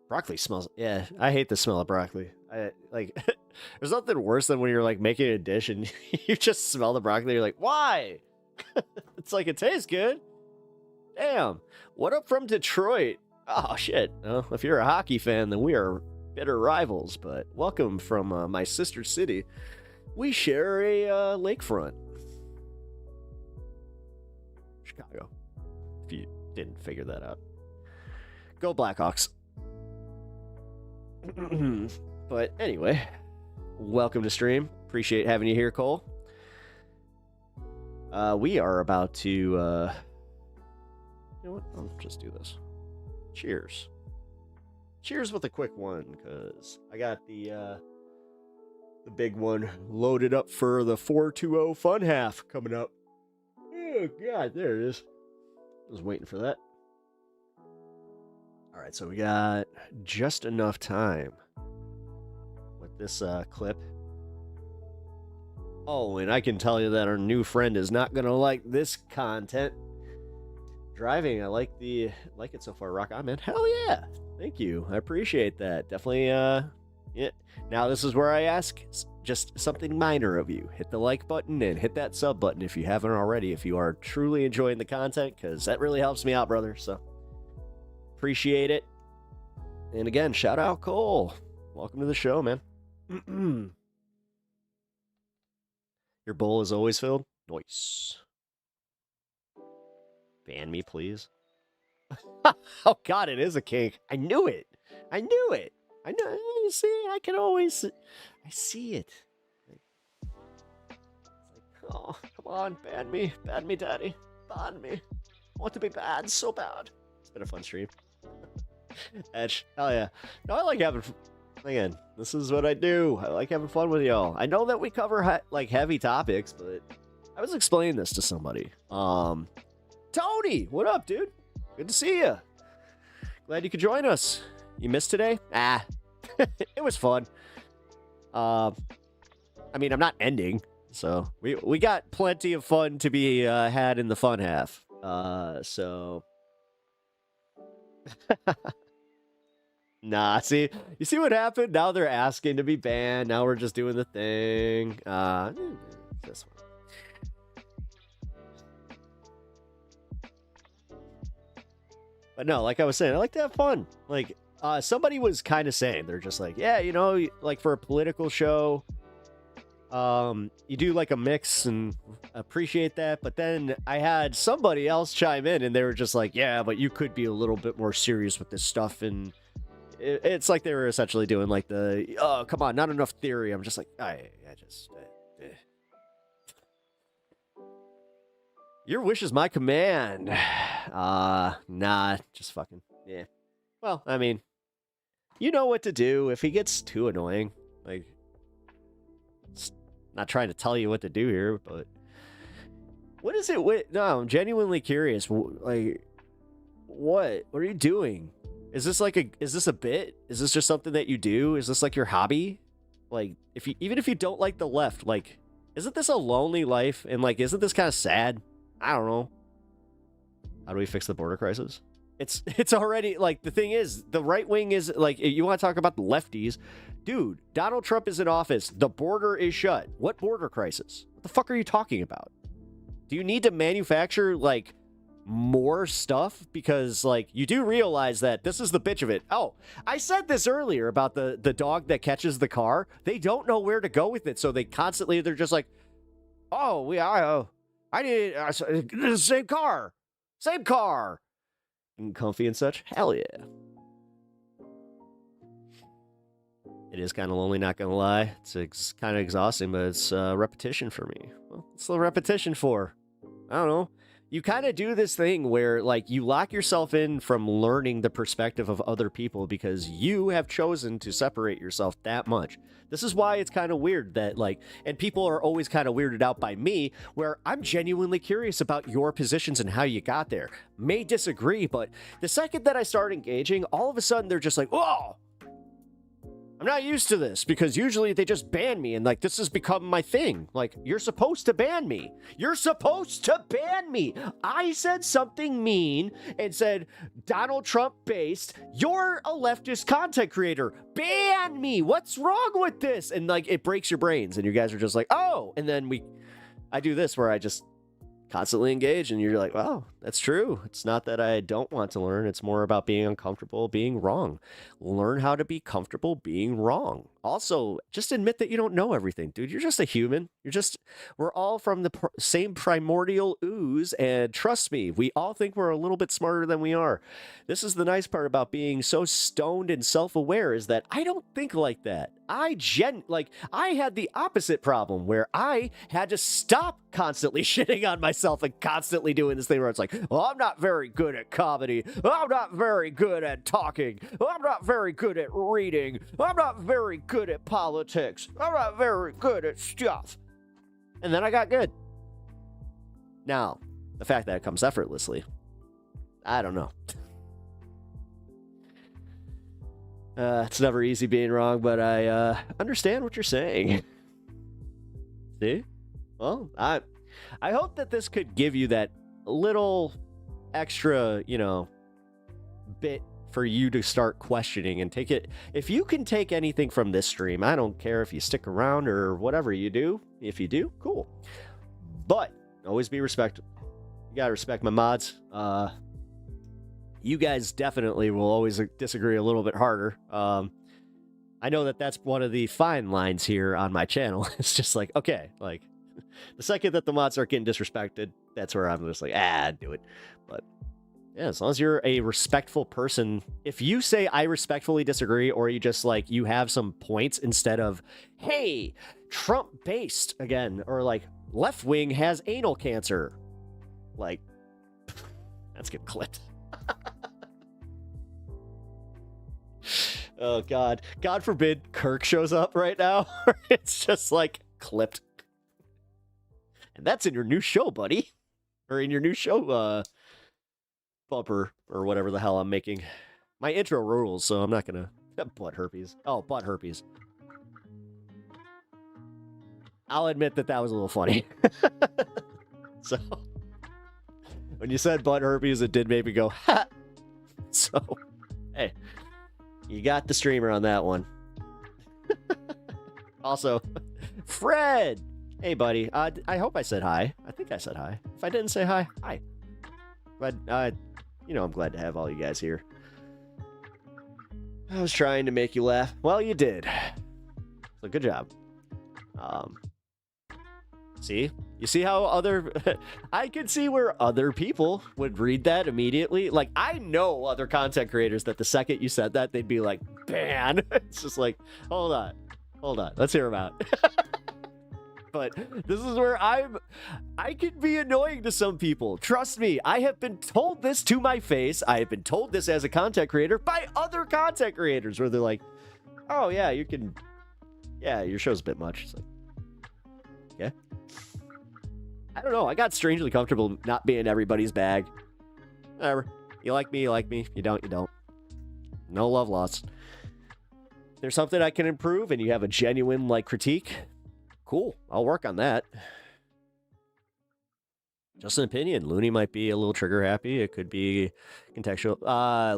Broccoli smells. Yeah, I hate the smell of broccoli. I like. There's nothing worse than when you're like making a dish and you just smell the broccoli. You're like, why? It's like it tastes good. Damn. What up from Detroit? Oh shit. Well, if you're a hockey fan, then we are bitter rivals. But welcome from my sister city. We share a lakefront. Chicago. If you didn't figure that out. Go Blackhawks. But anyway, welcome to stream. Appreciate having you here, Cole. We are about to, you know what? I'll just do this. Cheers. Cheers with a quick one, because I got the big one loaded up for the 420 fun half coming up. Oh, God, there it is. I was waiting for that. All right, so we got just enough time with this clip. Oh, and I can tell you that our new friend is not going to like this content. Driving, I like it so far, Rock on, man. Hell yeah. Thank you. I appreciate that. Definitely, yeah. Now this is where I ask just something minor of you. Hit the like button and hit that sub button if you haven't already, if you are truly enjoying the content, because that really helps me out, brother. So appreciate it. And again, shout out Cole. Welcome to the show, man. Your bowl is always filled? Nice. Ban me, please. Oh, God, it is a kink. I knew it. I knew it. I know. You see, I can always... I see it. It's like, oh, come on, ban me. Ban me, daddy. Ban me. I want to be banned so bad. It's been a fun stream. Edge. Hell yeah. No, I like having... Again, this is what I do. I like having fun with y'all. I know that we cover like heavy topics, but I was explaining this to somebody. Tony, what up, dude? Good to see you. Glad you could join us. You missed today? It was fun. I mean, I'm not ending, so we got plenty of fun to be had in the fun half. So. Nah, see, you see what happened? Now they're asking to be banned. Now we're just doing the thing. This one. But no, like I was saying, I like to have fun. Like, somebody was kind of saying, they're just like, yeah, you know, like for a political show, you do like a mix and appreciate that. But then I had somebody else chime in and they were just like, yeah, but you could be a little bit more serious with this stuff. And it's like they were essentially doing like the, oh, come on, not enough theory. I'm just like, your wish is my command. Nah, just fucking, yeah. Well, I mean, you know what to do if he gets too annoying. Like, not trying to tell you what to do here, but what is it with, no, I'm genuinely curious. Like, what are you doing? Is this like is this a bit? Is this just something that you do? Is this like your hobby? Like, even if you don't like the left, like, isn't this a lonely life? And like, isn't this kind of sad? I don't know. How do we fix the border crisis? It's already, like, the thing is, the right wing is, like, you want to talk about the lefties. Dude, Donald Trump is in office. The border is shut. What border crisis? What the fuck are you talking about? Do you need to manufacture, like, more stuff? Because, like, you do realize that this is the bitch of it. Oh, I said this earlier about the dog that catches the car. They don't know where to go with it, so they're just like, oh, I need the same car. And comfy and such. Hell yeah. It is kind of lonely, not gonna lie. It's kind of exhausting, but it's repetition for me. Well, what's the repetition for? I don't know. you kind of do this thing where like you lock yourself in from learning the perspective of other people because you have chosen to separate yourself that much. This is why it's kind of weird that like, and people are always kind of weirded out by me, where I'm genuinely curious about your positions and how you got there. May disagree, but the second that I start engaging, all of a sudden they're just like, oh, I'm not used to this, because usually they just ban me, and like this has become my thing. Like, you're supposed to ban me. You're supposed to ban me. I said something mean and said Donald Trump based. You're a leftist content creator. Ban me. What's wrong with this? And like it breaks your brains, and you guys are just like, oh. And then I do this where I just constantly engage, and you're like, wow, that's true. It's not that I don't want to learn. It's more about being uncomfortable, being wrong. Learn how to be comfortable being wrong. Also, just admit that you don't know everything, dude. You're just a human. We're all from the same primordial ooze, and trust me, we all think we're a little bit smarter than we are. This is the nice part about being so stoned and self-aware, is that I don't think like that. I had the opposite problem where I had to stop constantly shitting on myself and constantly doing this thing where it's like, well, I'm not very good at comedy. I'm not very good at talking. I'm not very good at reading. I'm not very good at politics. I'm not very good at stuff. And then I got good. Now, the fact that it comes effortlessly, I don't know. It's never easy being wrong, but I understand what you're saying. See? Well, I hope that this could give you that little extra, bit for you to start questioning and take it. If you can take anything from this stream, I don't care if you stick around or whatever you do. If you do, cool. But always be respectful. You gotta respect my mods. You guys definitely will always disagree a little bit harder. I know that that's one of the fine lines here on my channel. It's just like, okay, like the second that the mods start getting disrespected, that's where I'm just like, do it. But yeah, as long as you're a respectful person, if you say I respectfully disagree, or you just like, you have some points instead of, hey, Trump based again, or like left wing has anal cancer, like that's getting clipped. Oh God, God forbid Kirk shows up right now. It's just like clipped. And that's in your new show, buddy. Or in your new show, bumper, or whatever the hell I'm making. My intro rules, so I'm not gonna... Butt herpes. Oh, butt herpes. I'll admit that was a little funny. So, when you said butt herpes, it did make me go, ha! So, hey, you got the streamer on that one. Also, Fred! Hey, buddy. I hope I said hi. I think I said hi. If I didn't say hi, hi. But, I'm glad to have all you guys here. I was trying to make you laugh. Well, you did. So, good job. See? You see how I could see where other people would read that immediately. Like, I know other content creators that the second you said that, they'd be like, ban. It's just like, hold on. Let's hear them out. But this is where I could be annoying to some people. Trust me, I have been told this to my face. I have been told this as a content creator by other content creators where they're like, oh yeah, your show's a bit much. It's like, yeah. I don't know. I got strangely comfortable not being everybody's bag. Whatever. You like me, you like me. You don't, you don't. No love lost. If there's something I can improve and you have a genuine critique, cool, I'll work on that. Just an opinion. Looney might be a little trigger happy. It could be contextual.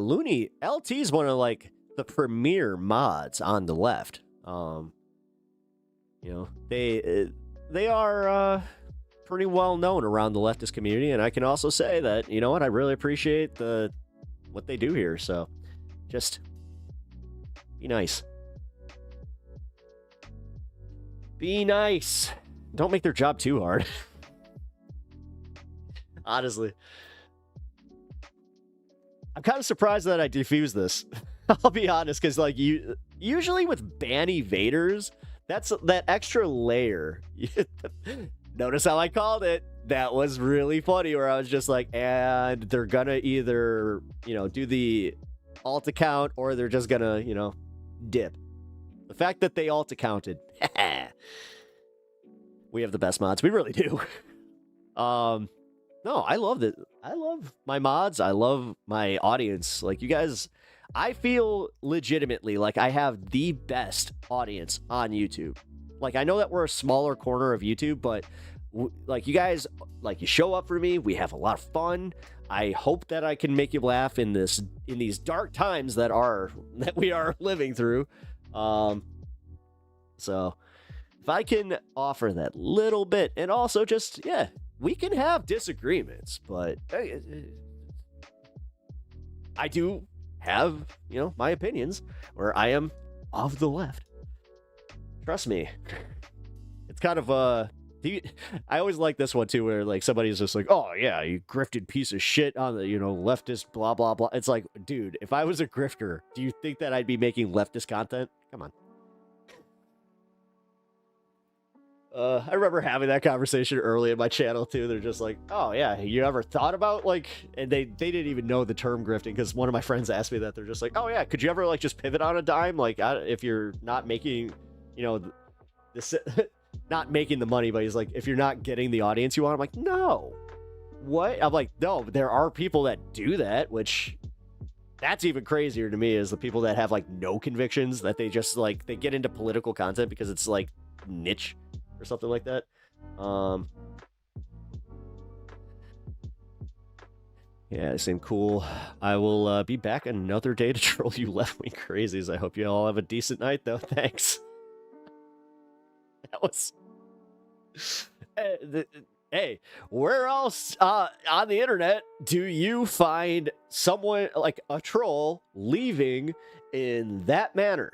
Looney, LT is one of the premier mods on the left. They are pretty well known around the leftist community, and I can also say that, you know what, I really appreciate what they do here. So just be nice. Be nice. Don't make their job too hard. Honestly. I'm kind of surprised that I defused this. I'll be honest, because usually with ban evaders, that's that extra layer. Notice how I called it. that was really funny where I was just like, and they're gonna either, do the alt account or they're just gonna, dip. The fact that they alt accounted, we have the best mods. We really do. No, I love it. I love my mods. I love my audience. Like, you guys, I feel legitimately like I have the best audience on YouTube. Like, I know that we're a smaller corner of YouTube, but like, you guys, like, you show up for me. We have a lot of fun. I hope that I can make you laugh in these dark times that we are living through. So if I can offer that little bit, and also just, we can have disagreements, but I do have, my opinions where I am of the left. Trust me. It's kind of I always like this one too, where like somebody's just like, oh yeah, you grifted piece of shit on the, leftist blah blah blah. It's like, dude, if I was a grifter, do you think that I'd be making leftist content? Come on. I remember having that conversation early in my channel too. They're just like, oh yeah, you ever thought about like, and they didn't even know the term grifting, because one of my friends asked me that. They're just like, oh yeah, could you ever like just pivot on a dime? Like, if you're not making, not making the money, but he's like, if you're not getting the audience you want, I'm like, no. What? I'm like, no, there are people that do that, which that's even crazier to me, is the people that have like no convictions, that they just like, they get into political content because it's like niche or something like that. Yeah, they seem cool. I will be back another day to troll you left-wing crazies. I hope you all have a decent night, though. Thanks. That was... Hey, where else on the internet do you find someone, like a troll, leaving in that manner?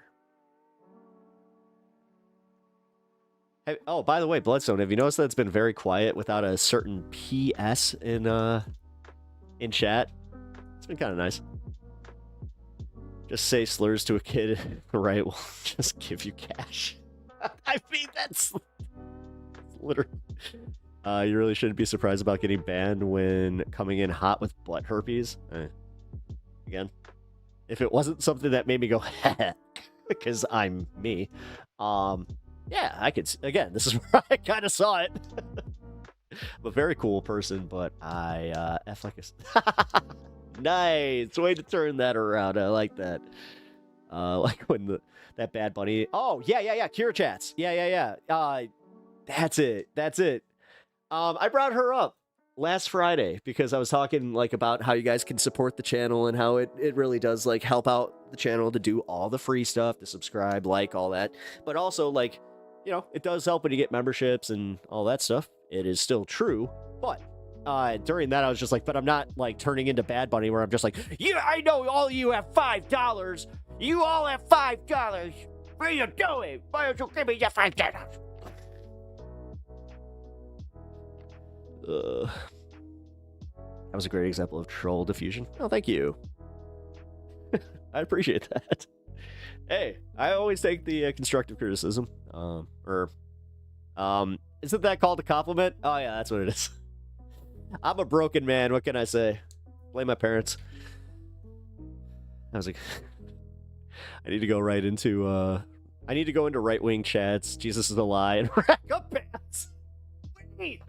Oh, by the way, Bloodstone, have you noticed that it's been very quiet without a certain PS in chat? It's been kind of nice. Just say slurs to a kid, right? We'll just give you cash. I mean, that's literally... you really shouldn't be surprised about getting banned when coming in hot with butt herpes. Again, if it wasn't something that made me go, because I'm me, yeah, I could, again, this is where I kind of saw it. I'm a very cool person, but I F like a... Nice way to turn that around. I like that. Like when that Bad Bunny... Oh, yeah, Kira Chats. Yeah. That's it. I brought her up last Friday because I was talking like about how you guys can support the channel and how it really does like help out the channel to do all the free stuff, to subscribe, like all that. But also like, it does help when you get memberships and all that stuff. It is still true. But during that, I was just like, but I'm not like turning into Bad Bunny where I'm just like, yeah, I know all of you have $5. You all have $5. What are you doing? Why don't you give me your $5? That was a great example of troll diffusion. Oh, thank you. I appreciate that. Hey, I always take the constructive criticism. Isn't that called a compliment? Oh yeah, that's what it is. I'm a broken man. What can I say? Blame my parents. I was like, I need to go right into. I need to go into right-wing chats. Jesus is a lie and rack up pants. Wait.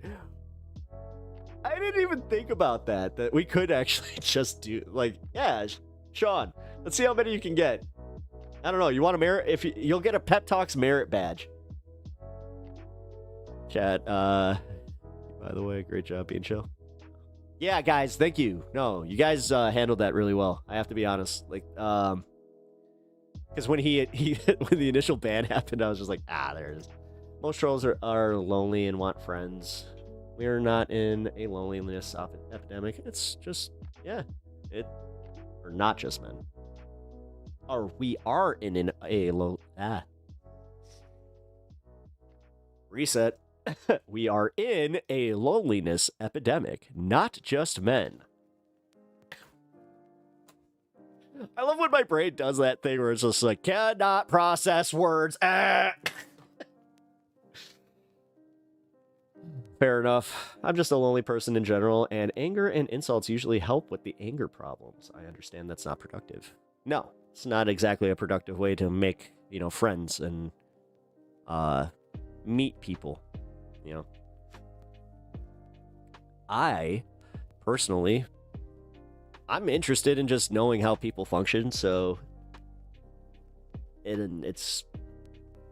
I didn't even think about that we could actually just do, like, yeah, Sean, let's see how many you can get. I don't know, you want a merit? You'll get a Pep Talks merit badge. Chat, by the way, great job being chill. Yeah, guys, thank you. No, you guys handled that really well. I have to be honest. Like, because when when the initial ban happened, I was just like, there it is. Most trolls are lonely and want friends. We are not in a loneliness epidemic. It's just, or not just men. Or we are in Reset. We are in a loneliness epidemic, not just men. I love when my brain does that thing where it's just like, cannot process words. fair enough. I'm just a lonely person in general, and anger and insults usually help with the anger problems. I understand that's not productive. No, it's not exactly a productive way to make, friends and meet people, I, personally, I'm interested in just knowing how people function, so it's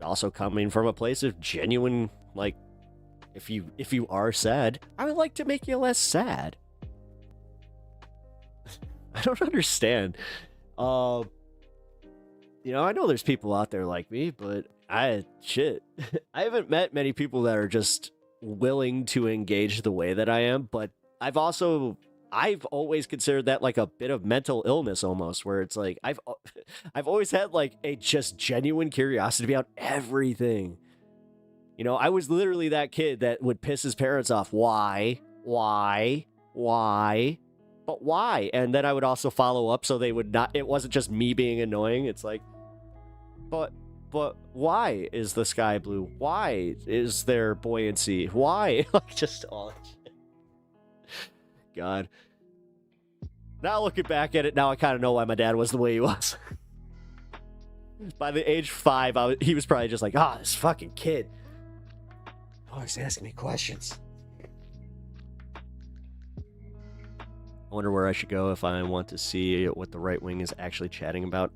also coming from a place of genuine, like, if you are sad, I would like to make you less sad. I don't understand. I know there's people out there like me, but I haven't met many people that are just willing to engage the way that I am, but I've always considered that like a bit of mental illness almost, where it's like I've always had like a just genuine curiosity about everything. I was literally that kid that would piss his parents off. Why? But why? And then I would also follow up so they would not, it wasn't just me being annoying. It's like, but why is the sky blue? Why is there buoyancy? Why? Like, just all shit. God. Now looking back at it, now I kind of know why my dad was the way he was. By the age 5, he was probably just like, this fucking kid. Always asking me questions. I wonder where I should go if I want to see what the right wing is actually chatting about.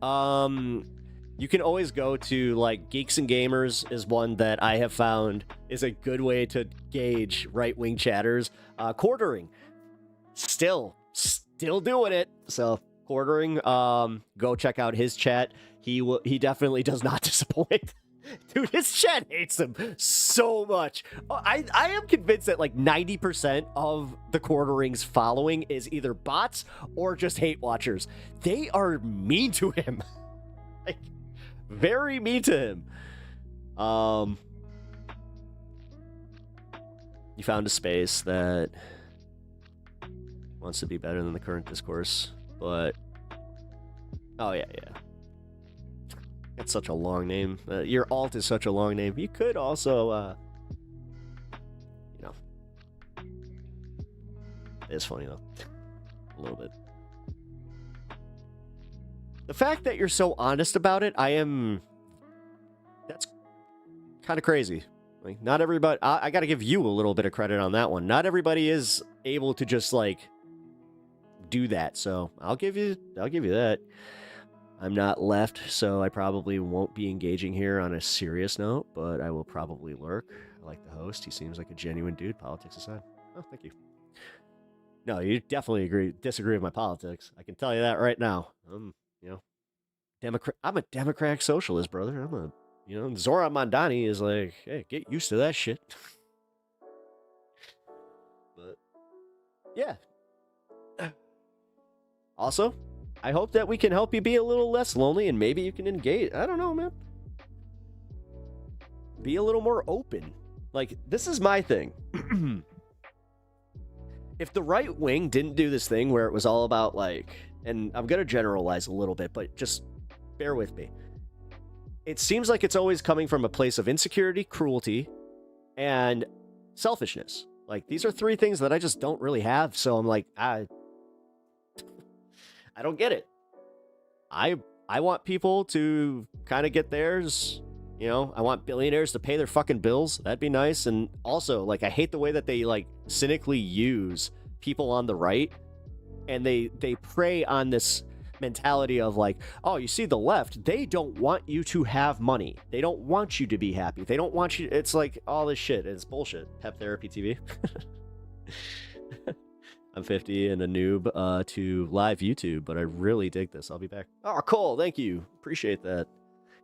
You can always go to, like, Geeks and Gamers is one that I have found is a good way to gauge right-wing chatters. Quartering. Still doing it. So, Quartering, go check out his chat. He definitely does not disappoint. Dude, his chat hates him so much. I am convinced that like 90% of the Quartering's following is either bots or just hate watchers. They are mean to him. Like, very mean to him. You found a space that wants to be better than the current discourse, but oh yeah. It's such a long name. Your alt is such a long name. You could also, it's funny though, a little bit. The fact that you're so honest about it, that's kind of crazy. Like, not everybody, I got to give you a little bit of credit on that one. Not everybody is able to just like do that. So I'll give you that. I'm not left, so I probably won't be engaging here on a serious note, but I will probably lurk. I like the host. He seems like a genuine dude, politics aside. Oh, thank you. No, you definitely disagree with my politics. I can tell you that right now. I'm a Democratic socialist, brother. Zoran Mondani is like, hey, get used to that shit. But, yeah. Also, I hope that we can help you be a little less lonely and maybe you can engage. I don't know, man. Be a little more open. Like, this is my thing. If the right wing didn't do this thing where it was all about, like, and I'm going to generalize a little bit, but just bear with me. It seems like it's always coming from a place of insecurity, cruelty, and selfishness. Like, these are 3 things that I just don't really have, so I'm like, I don't get it. I want people to kind of get theirs. I want billionaires to pay their fucking bills. That'd be nice. And also, like, I hate the way that they, like, cynically use people on the right. And they prey on this mentality of, like, oh, you see the left, they don't want you to have money. They don't want you to be happy. They don't want you. It's like all this shit. It's bullshit. Pep Therapy TV. I'm 50 and a noob to live YouTube, but I really dig this. I'll be back. Oh, cool. Thank you. Appreciate that.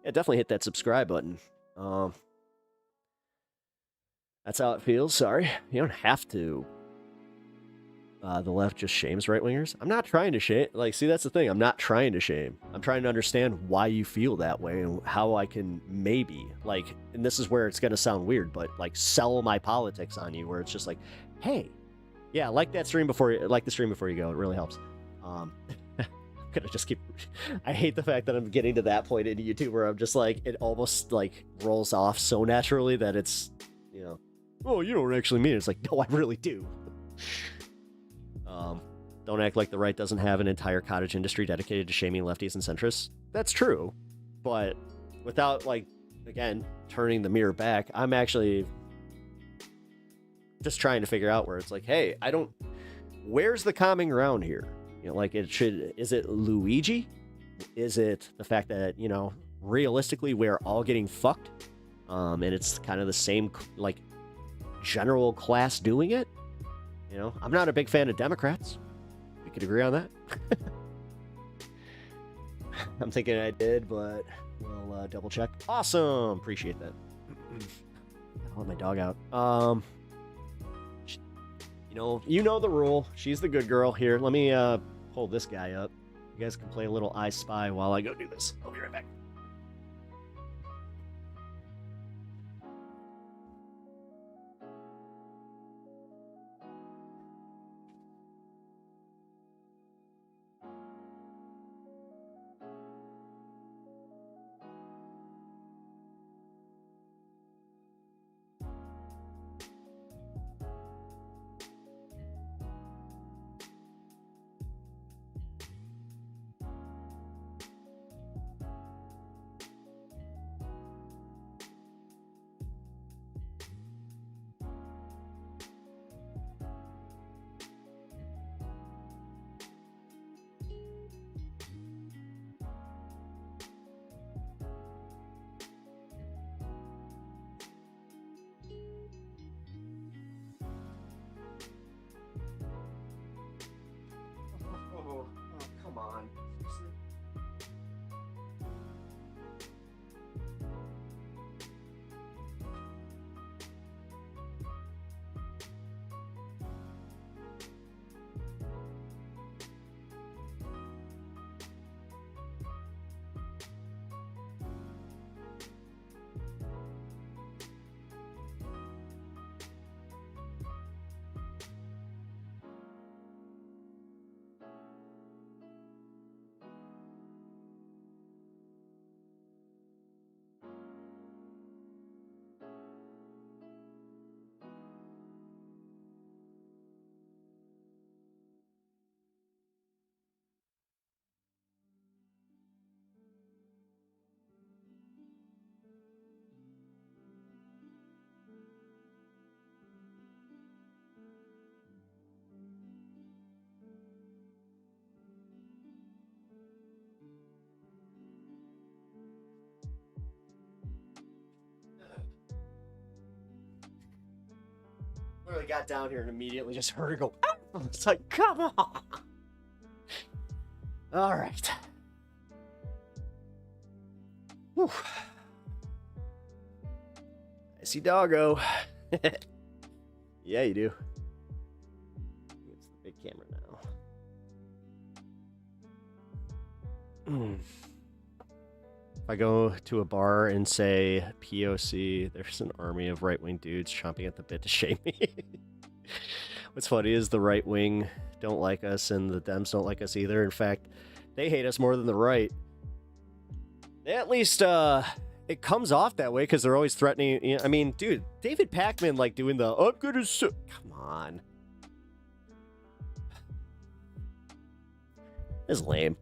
Yeah, definitely hit that subscribe button. That's how it feels. Sorry. You don't have to. The left just shames right-wingers. I'm not trying to shame. Like, see, that's the thing. I'm not trying to shame. I'm trying to understand why you feel that way and how I can maybe, like, and this is where it's going to sound weird, but, like, sell my politics on you, where it's just like, hey, yeah, like the stream before you go. It really helps. I'm gonna just keep. I hate the fact that I'm getting to that point in YouTube where I'm just like, it almost like rolls off so naturally that it's, oh, you don't actually mean it. It's like, no, I really do. Don't act like the right doesn't have an entire cottage industry dedicated to shaming lefties and centrists. That's true. But without, like, again, turning the mirror back, I'm actually just trying to figure out where it's like, hey, where's the common ground here? You know, like, is it Luigi? Is it the fact that, you know, realistically, we're all getting fucked? And it's kind of the same, like, general class doing it? You know, I'm not a big fan of Democrats. We could agree on that. I'm thinking I did, but we'll double check. Awesome. Appreciate that. I'll let my dog out. You know the rule. She's the good girl. Here, let me pull this guy up. You guys can play a little I Spy while I go do this. I'll be right back. Come on. Literally got down here and immediately just heard her go, ah! It's like, come on. All right. Whew. I see doggo. Yeah, you do. It's the big camera now. If I go to a bar and say POC, there's an army of right-wing dudes chomping at the bit to shame me. What's funny is the right wing don't like us and the Dems don't like us either. In fact, they hate us more than the right. At least it comes off that way because they're always threatening. You know, I mean, dude, David PACKMAN like doing the I'm gonna come on. It's lame.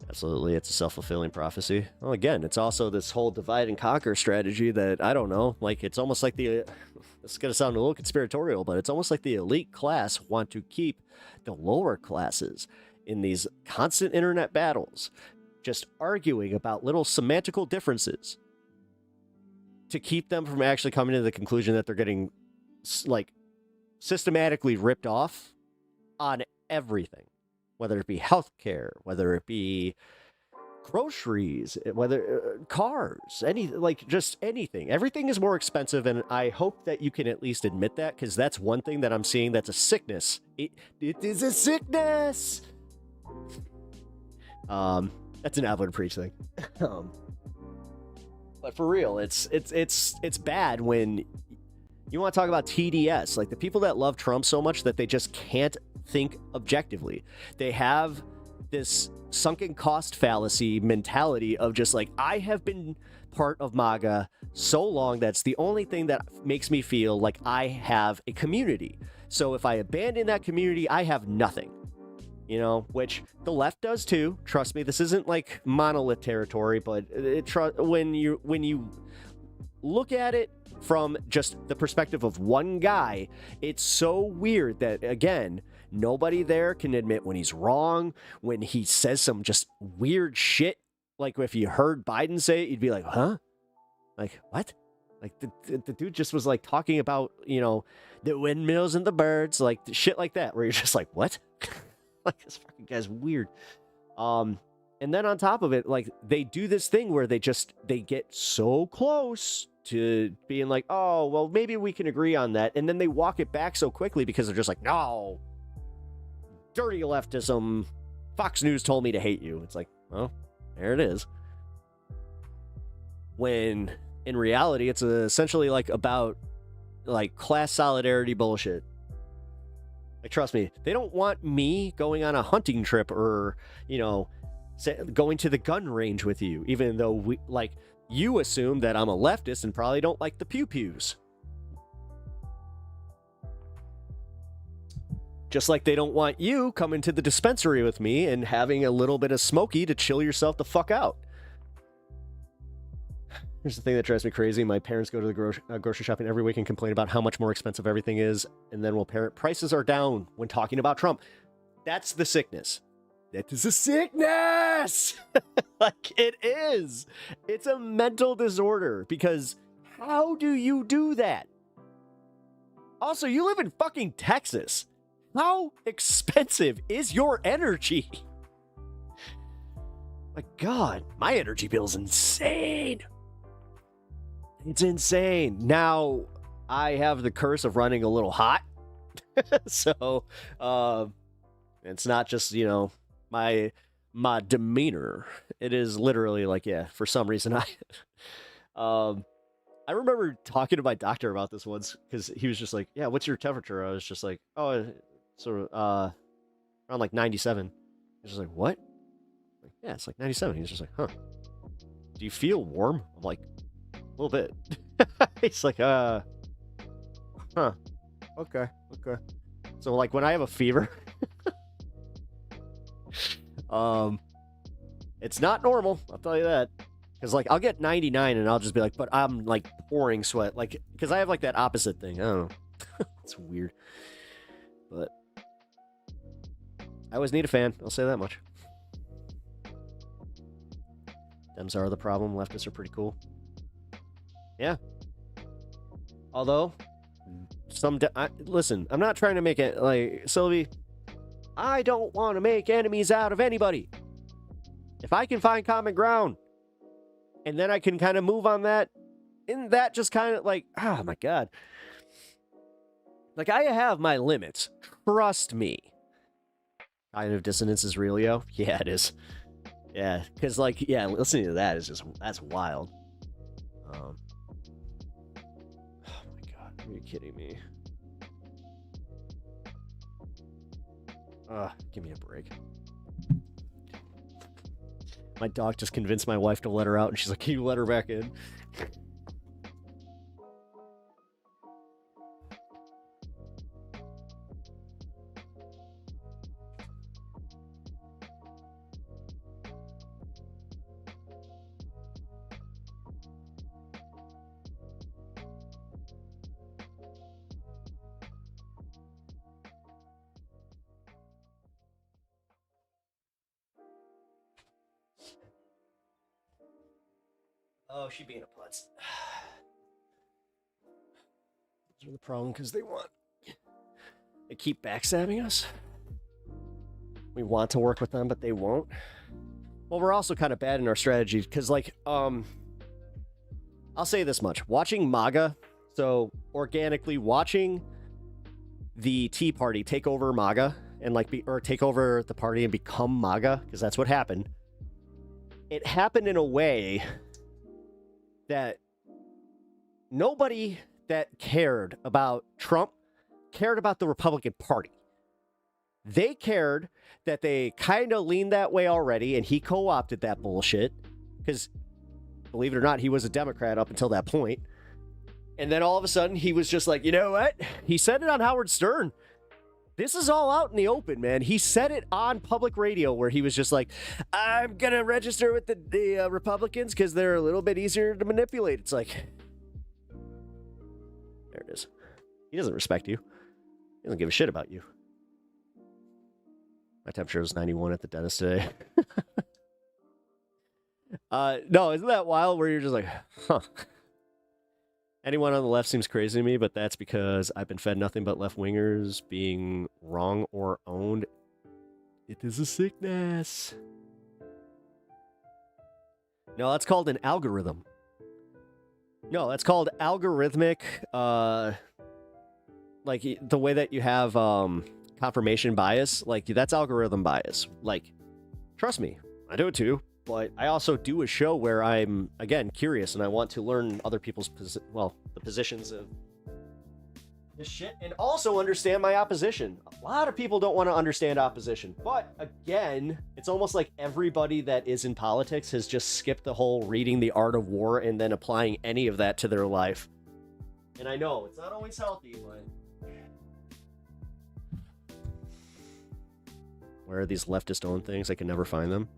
Absolutely, it's a self-fulfilling prophecy. Well, again, it's also this whole divide and conquer strategy that, I don't know, like, it's almost like this is going to sound a little conspiratorial, but it's almost like the elite class want to keep the lower classes in these constant internet battles, just arguing about little semantical differences to keep them from actually coming to the conclusion that they're getting, like, systematically ripped off on everything. Whether it be healthcare, whether it be groceries, whether cars, just anything. Everything is more expensive, and I hope that you can at least admit that, because that's one thing that I'm seeing that's a sickness. It is a sickness. That's an Evelyn Preach thing. But for real, it's bad when you want to talk about TDS, like the people that love Trump so much that they just can't think objectively. They have this sunken cost fallacy mentality of just like, I have been part of MAGA so long that's the only thing that makes me feel like I have a community. So if I abandon that community, I have nothing. You know, which the left does too. Trust me, this isn't like monolith territory, but when you look at it from just the perspective of one guy, it's so weird that, again, nobody there can admit when he's wrong, when he says some just weird shit. Like if you heard Biden say it, you'd be like, huh? Like, what? Like the dude just was like talking about, you know, the windmills and the birds, like shit like that, where you're just like, what? Like, this fucking guy's weird. And then on top of it, like, they do this thing where they get so close to being like, oh, well, maybe we can agree on that. And then they walk it back so quickly because they're just like, no, dirty leftism. Fox News told me to hate you. It's like, well, there it is. When in reality, it's essentially like about like class solidarity bullshit. Like, trust me, they don't want me going on a hunting trip or, you know, going to the gun range with you, even though you assume that I'm a leftist and probably don't like the pew-pews. Just like they don't want you coming to the dispensary with me and having a little bit of smoky to chill yourself the fuck out. Here's the thing that drives me crazy. My parents go to the grocery shopping every week and complain about how much more expensive everything is. And then we'll parrot, prices are down when talking about Trump. That's the sickness. That is a sickness! Like, it is. It's a mental disorder. Because how do you do that? Also, you live in fucking Texas. How expensive is your energy? My God, my energy bill's insane. It's insane. Now, I have the curse of running a little hot. So, it's not just, you know, my demeanor. It is literally like, yeah, for some reason I remember talking to my doctor about this once because he was just like, yeah, what's your temperature? I was just like, oh, sort of, around like 97. He's just like, what? Like, yeah, it's like 97. He's just like, huh. Do you feel warm? I'm like, a little bit. He's like, huh. Okay. So like when I have a fever, it's not normal, I'll tell you that. Because like I'll get 99 and I'll just be like, but I'm like pouring sweat, like because I have like that opposite thing. I don't know. It's weird, but I always need a fan. I'll say that much. Dems are the problem. Leftists are pretty cool. Yeah. Although, listen, I'm not trying to make it like, Sylvie, I don't want to make enemies out of anybody. If I can find common ground, and then I can kind of move on that, and that just kind of like, oh my God. Like, I have my limits. Trust me. Cognitive dissonance is real, yo? Yeah, it is. Yeah, because like, yeah, listening to that is just, that's wild. Oh my God, are you kidding me? Give me a break. My dog just convinced my wife to let her out, and she's like, can you let her back in? Oh, she being a putz. Those are the problem because they keep backstabbing us. We want to work with them, but they won't. Well, we're also kind of bad in our strategy because, like, I'll say this much: watching MAGA, so organically watching the Tea Party take over MAGA and take over the party and become MAGA, because that's what happened. It happened in a way that nobody that cared about Trump cared about the Republican Party. They cared that they kind of leaned that way already, and he co-opted that bullshit. Because, believe it or not, he was a Democrat up until that point. And then all of a sudden, he was just like, you know what? He said it on Howard Stern. This is all out in the open, man. He said it on public radio where he was just like, I'm going to register with the Republicans because they're a little bit easier to manipulate. It's like, there it is. He doesn't respect you. He doesn't give a shit about you. My temperature was 91 at the dentist today. No, isn't that wild where you're just like, huh. Anyone on the left seems crazy to me, but that's because I've been fed nothing but left-wingers being wrong or owned. It is a sickness. No, that's called an algorithm. No, that's called algorithmic, like the way that you have confirmation bias, like that's algorithm bias. Like, trust me, I do it too. But I also do a show where I'm, again, curious and I want to learn other people's, the positions of this shit and also understand my opposition. A lot of people don't want to understand opposition. But again, it's almost like everybody that is in politics has just skipped the whole reading The Art of War and then applying any of that to their life. And I know it's not always healthy, but where are these leftist-owned things? I can never find them.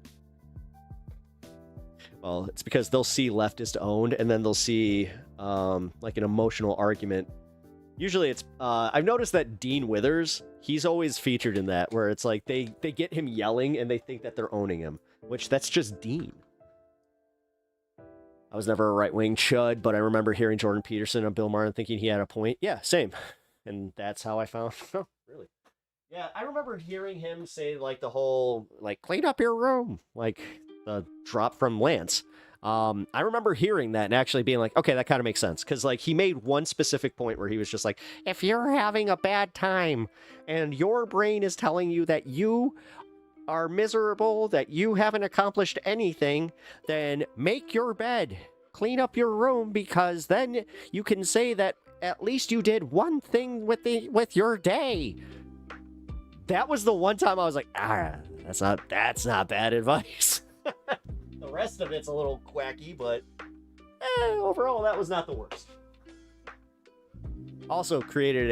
Well, it's because they'll see leftist owned and then they'll see like an emotional argument. Usually it's, I've noticed that Dean Withers, he's always featured in that where it's like they get him yelling and they think that they're owning him, which that's just Dean. I was never a right-wing chud, but I remember hearing Jordan Peterson and Bill Maher thinking he had a point. Yeah, same. And that's how I found, oh, really? Yeah, I remember hearing him say like the whole, like, clean up your room, like the drop from Lance. I remember hearing that and actually being like, okay, that kind of makes sense. Because like he made one specific point where he was just like, if you're having a bad time and your brain is telling you that you are miserable, that you haven't accomplished anything, then make your bed, clean up your room, because then you can say that at least you did one thing with your day. That was the one time I was like, that's not bad advice. The rest of it's a little quacky, but overall, that was not the worst. Also created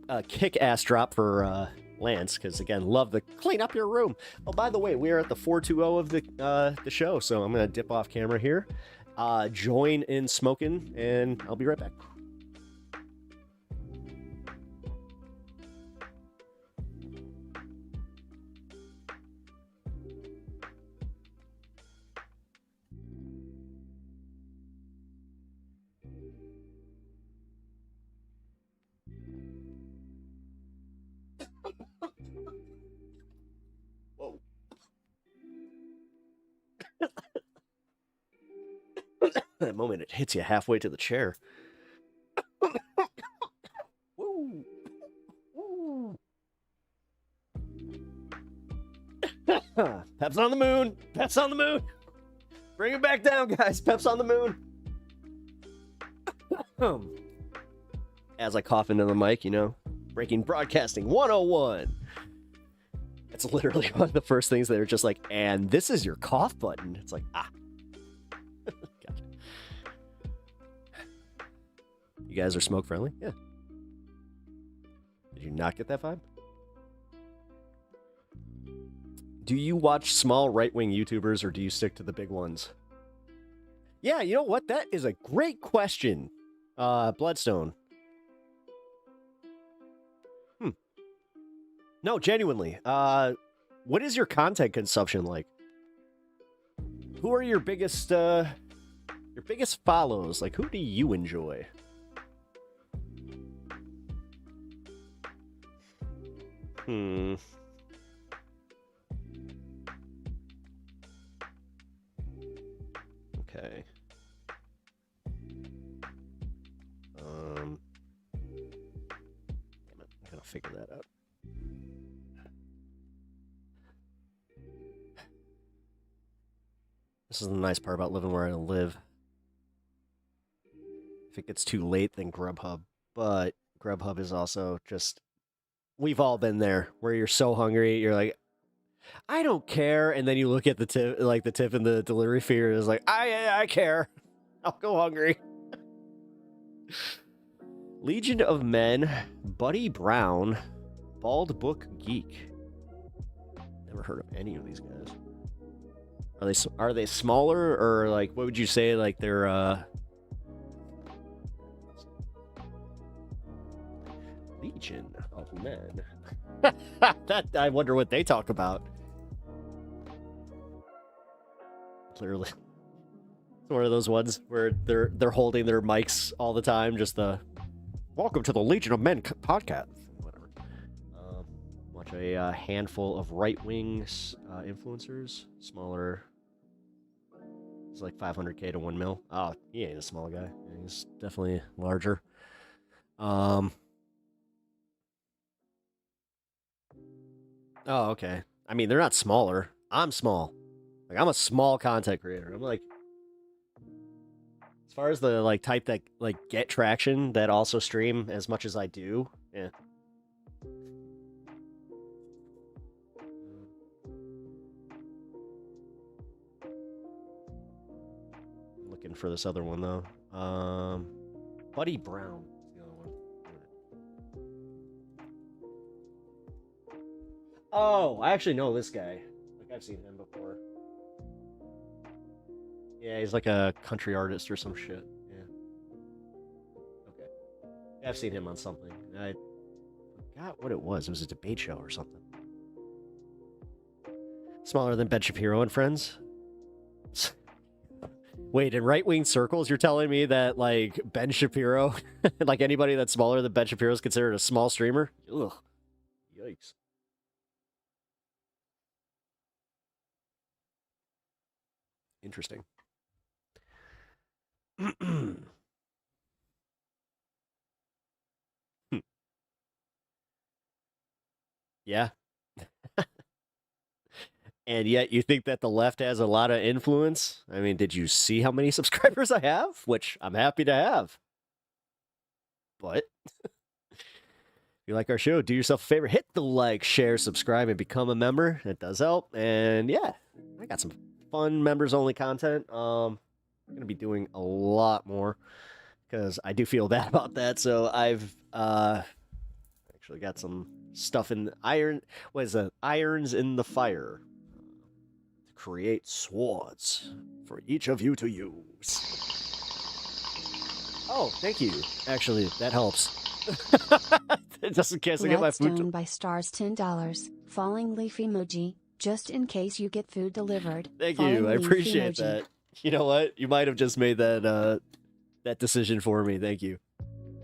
a kick-ass drop for Lance, because, again, love the clean up your room. Oh, by the way, we are at the 420 of the show, so I'm going to dip off camera here, join in smoking, and I'll be right back. That moment it hits you halfway to the chair. Woo. Woo. Pep's on the moon. Pep's on the moon. Bring it back down, guys. Pep's on the moon. As I cough into the mic, breaking broadcasting 101. That's literally one of the first things that are just like, and this is your cough button. It's like, Gotcha. You guys are smoke friendly? Yeah. Did you not get that vibe? Do you watch small right-wing YouTubers or do you stick to the big ones? Yeah, you know what? That is a great question. Bloodstone. No, genuinely. What is your content consumption like? Who are your biggest follows? Like, who do you enjoy? Okay. Damn it, I gotta figure that out. This is the nice part about living where I live. If it gets too late, then Grubhub. But Grubhub is also just we've all been there where you're so hungry, you're like, I don't care, and then you look at the tip, like the tip in the delivery fee is like, I care. I'll go hungry. Legion of Men, Buddy Brown, Bald Book Geek. Never heard of any of these guys. Are they smaller, or like what would you say, like they're Legion of Men? That I wonder what they talk about. Clearly, it's one of those ones where they're holding their mics all the time. Just the welcome to the Legion of Men podcast. Whatever. Watch a handful of right-wing influencers. Smaller. It's like 500K to 1 mil. Oh, he ain't a small guy. He's definitely larger. Oh, okay. I mean, they're not smaller. I'm small. Like, I'm a small content creator. I'm like, as far as the like type that like get traction that also stream as much as I do, yeah. Looking for this other one though. Buddy Brown is the other one. Oh, I actually know this guy. Like, I've seen him before. Yeah, he's like a country artist or some shit. Yeah. Okay. Yeah, I've seen him on something. I forgot what it was. It was a debate show or something. Smaller than Ben Shapiro and Friends? Wait, in right-wing circles, you're telling me that, like, Ben Shapiro, like anybody that's smaller than Ben Shapiro is considered a small streamer? Ugh. Yikes. Interesting. Yeah. And yet you think that the left has a lot of influence? I mean, did you see how many subscribers I have? Which I'm happy to have. But if you like our show, do yourself a favor. Hit the like, share, subscribe, and become a member. It does help. And yeah, I got some fun members-only content. I'm going to be doing a lot more because I do feel bad about that. So I've actually got some stuff in the irons in the fire to create swords for each of you to use. Oh, thank you. Actually, that helps. Just in case I get my food. Gladstone by stars $10. Falling leaf emoji. Just in case you get food delivered. Thank you. I appreciate that. You know what? You might have just made that that decision for me. Thank you.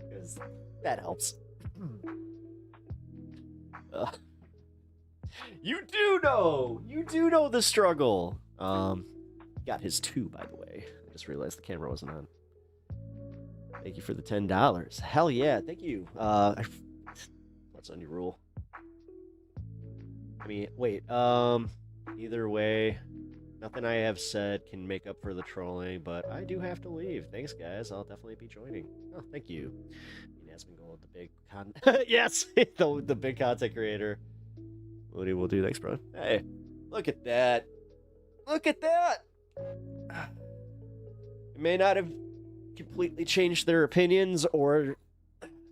Because that helps. You do know the struggle. Got his 2, by the way. I just realized the camera wasn't on. Thank you for the $10. Hell yeah, thank you. What's on your rule? I mean, wait, either way, nothing I have said can make up for the trolling, but I do have to leave. Thanks, guys. I'll definitely be joining. Oh, thank you. Yasmin Gold, the big yes, the big content creator. What will do? Thanks, bro. Hey, look at that. Look at that. It may not have completely changed their opinions or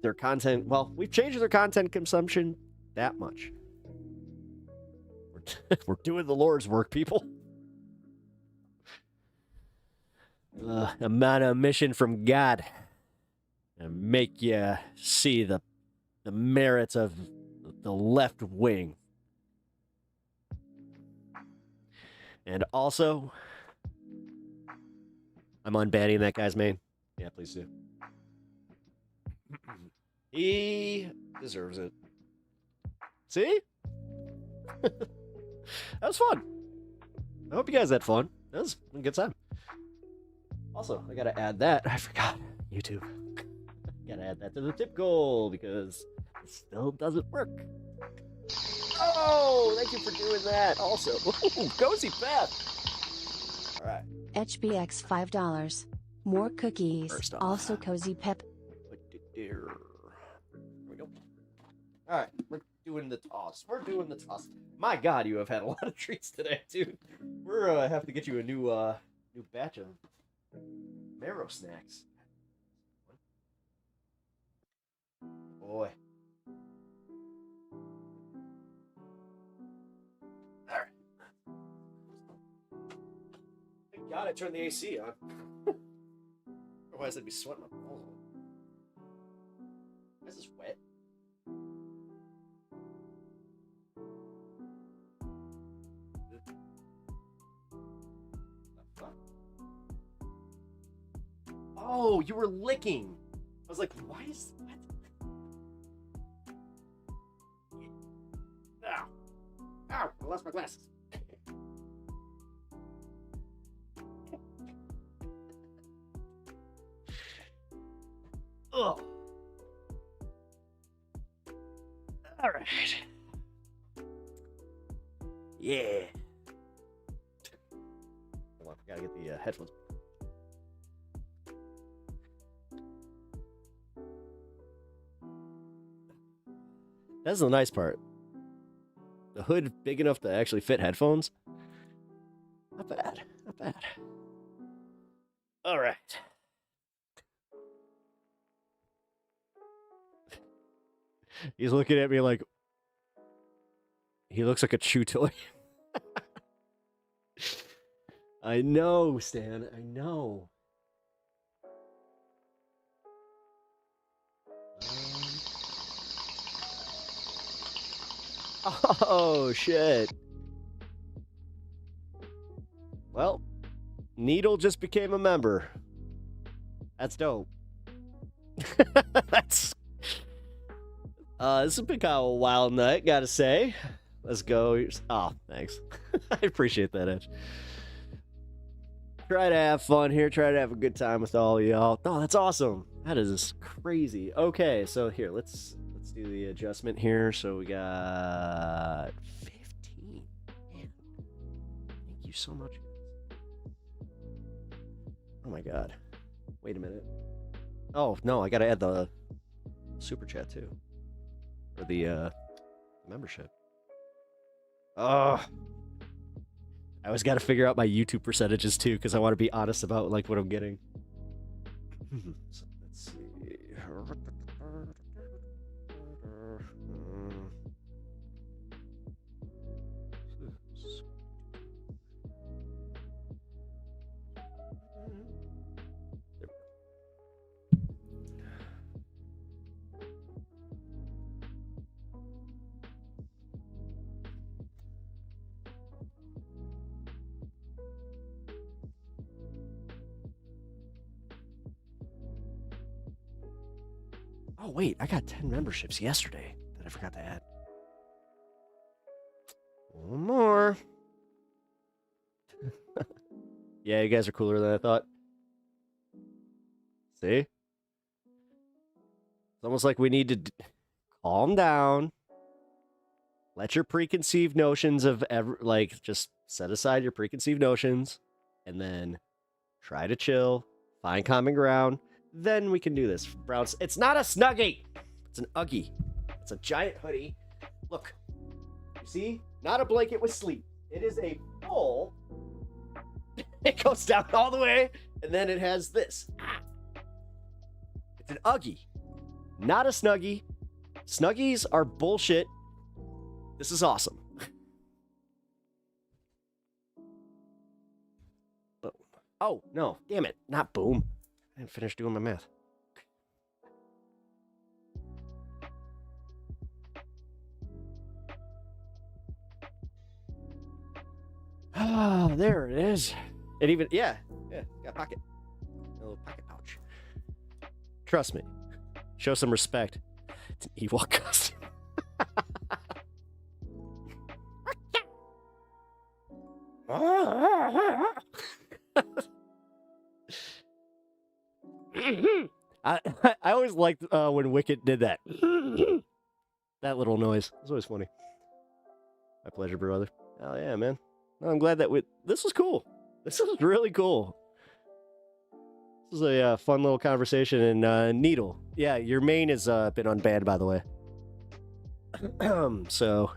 their content. Well, we've changed their content consumption that much. We're doing the Lord's work, people. I'm on a mission from God. And make you see the merits of the left wing. And also, I'm unbanning that guy's main. Yeah, please do. He deserves it. See? That was fun. I hope you guys had fun. That was a good time. Also, I gotta add that. I forgot. YouTube. Gotta add that to the tip goal because it still doesn't work. Oh, thank you for doing that. Also, ooh, cozy Pep. All right. HBX $5. More cookies. Also cozy Pep. Here we go. All right. doing the toss. We're doing the toss. My God, you have had a lot of treats today, dude. We're have to get you a new batch of marrow snacks. Boy. All right. Thank God I turned the AC on. Otherwise, I'd be sweating my balls off. This is wet. Oh, you were licking. I was like, why is what? Ow. Ow, I lost my glasses. Ugh. All right. Yeah. Hold on, I gotta get the headphones. That's the nice part. The hood big enough to actually fit headphones. Not bad. Not bad. All right. He's looking at me like he looks like a chew toy. I know, Stan. I know. Oh, shit. Well, Needle just became a member. That's dope. That's... this has been kind of a wild night, gotta say. Let's go. Oh, thanks. I appreciate that, Edge. Try to have fun here. Try to have a good time with all of y'all. Oh, that's awesome. That is crazy. Okay, so here, let's do the adjustment here. So we got 15. Man, thank you so much. Oh my God. Wait a minute. Oh, no, I gotta add the super chat too. Or the membership. Oh. I always gotta figure out my YouTube percentages too, because I want to be honest about like what I'm getting. So let's see. Oh, wait, I got 10 memberships yesterday that I forgot to add. One more. Yeah, you guys are cooler than I thought. See? It's almost like we need to calm down. Let your preconceived notions of just set aside your preconceived notions and then try to chill, find common ground. Then we can do this. Browns. It's not a Snuggie. It's an Uggie. It's a giant hoodie. Look. You see? Not a blanket with sleep. It is a full. It goes down all the way. And then it has this. It's an Uggie. Not a Snuggie. Snuggies are bullshit. This is awesome. Oh, no. Damn it. Not boom. I didn't finish doing my math. Ah, there it is. It even, yeah, got a pocket. A little pocket pouch. Trust me. Show some respect. It's an Ewok costume. I always liked when Wicket did that. That little noise. It's always funny. My pleasure, brother. Oh yeah, man. No, I'm glad that this was cool. This was really cool. This was a fun little conversation. And Needle, yeah, your main has been unbanned, by the way. So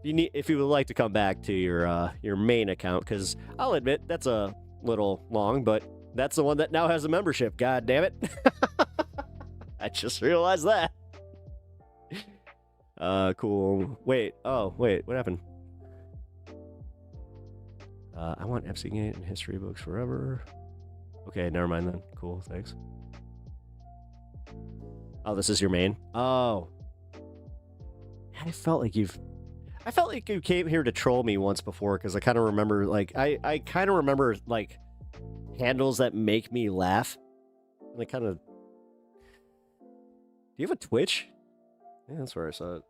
if you would like to come back to your main account, because I'll admit that's a little long, but that's the one that now has a membership. God damn it! I just realized that. Cool. Wait. Oh, wait. What happened? I want Epstein in history books forever. Okay, never mind then. Cool. Thanks. Oh, this is your main? Oh. I felt like you came here to troll me once before, because I kind of remember, like, I kind of remember, like, handles that make me laugh. And I kind of... Do you have a Twitch? Yeah, that's where I saw it.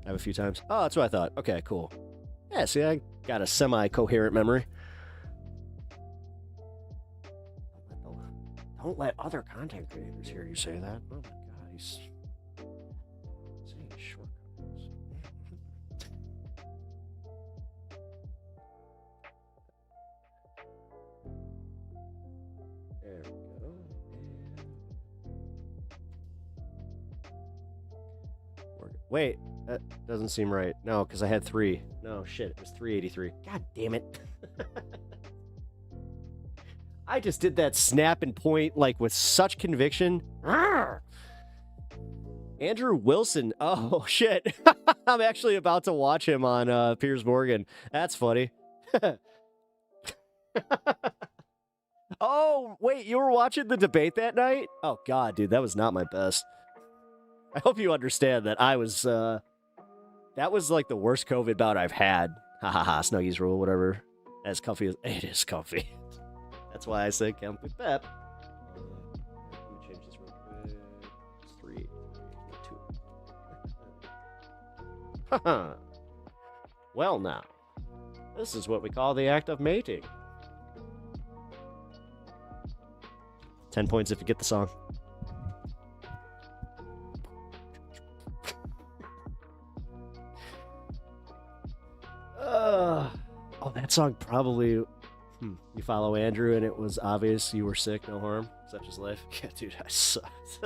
I have a few times. Oh, that's what I thought. Okay, cool. Yeah, see, I got a semi-coherent memory. Don't let other content creators hear you say that. Oh my god, he's saying shortcuts. There we go. Wait, that doesn't seem right. No, because I had 3. No, shit, it was 383. God damn it. I just did that snap and point, like, with such conviction. Arrgh! Andrew Wilson. Oh, shit. I'm actually about to watch him on Piers Morgan. That's funny. Oh, wait, you were watching the debate that night? Oh, God, dude, that was not my best. I hope you understand that I was, that was, like, the worst COVID bout I've had. Ha ha ha, Snuggies rule, whatever. As comfy as... It is comfy. That's why I said Comfy Pep. Let me change this real quick. It's 3, 2. Haha. Well, now. This is what we call the act of mating. 10 points if you get the song. Oh, that song probably... You follow Andrew and it was obvious you were sick, no harm. Such is life. Yeah, dude, I sucked.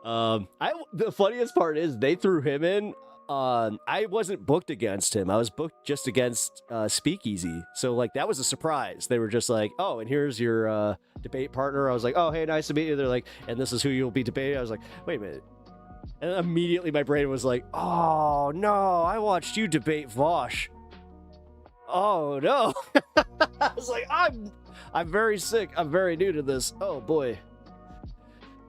The funniest part is they threw him in. I wasn't booked against him. I was booked just against Speakeasy. So, like, that was a surprise. They were just like, oh, and here's your debate partner. I was like, oh, hey, nice to meet you. They're like, and this is who you'll be debating. I was like, wait a minute. And immediately my brain was like, oh, no, I watched you debate Vosh. Oh, no. I was like, I'm very sick. I'm very new to this. Oh, boy.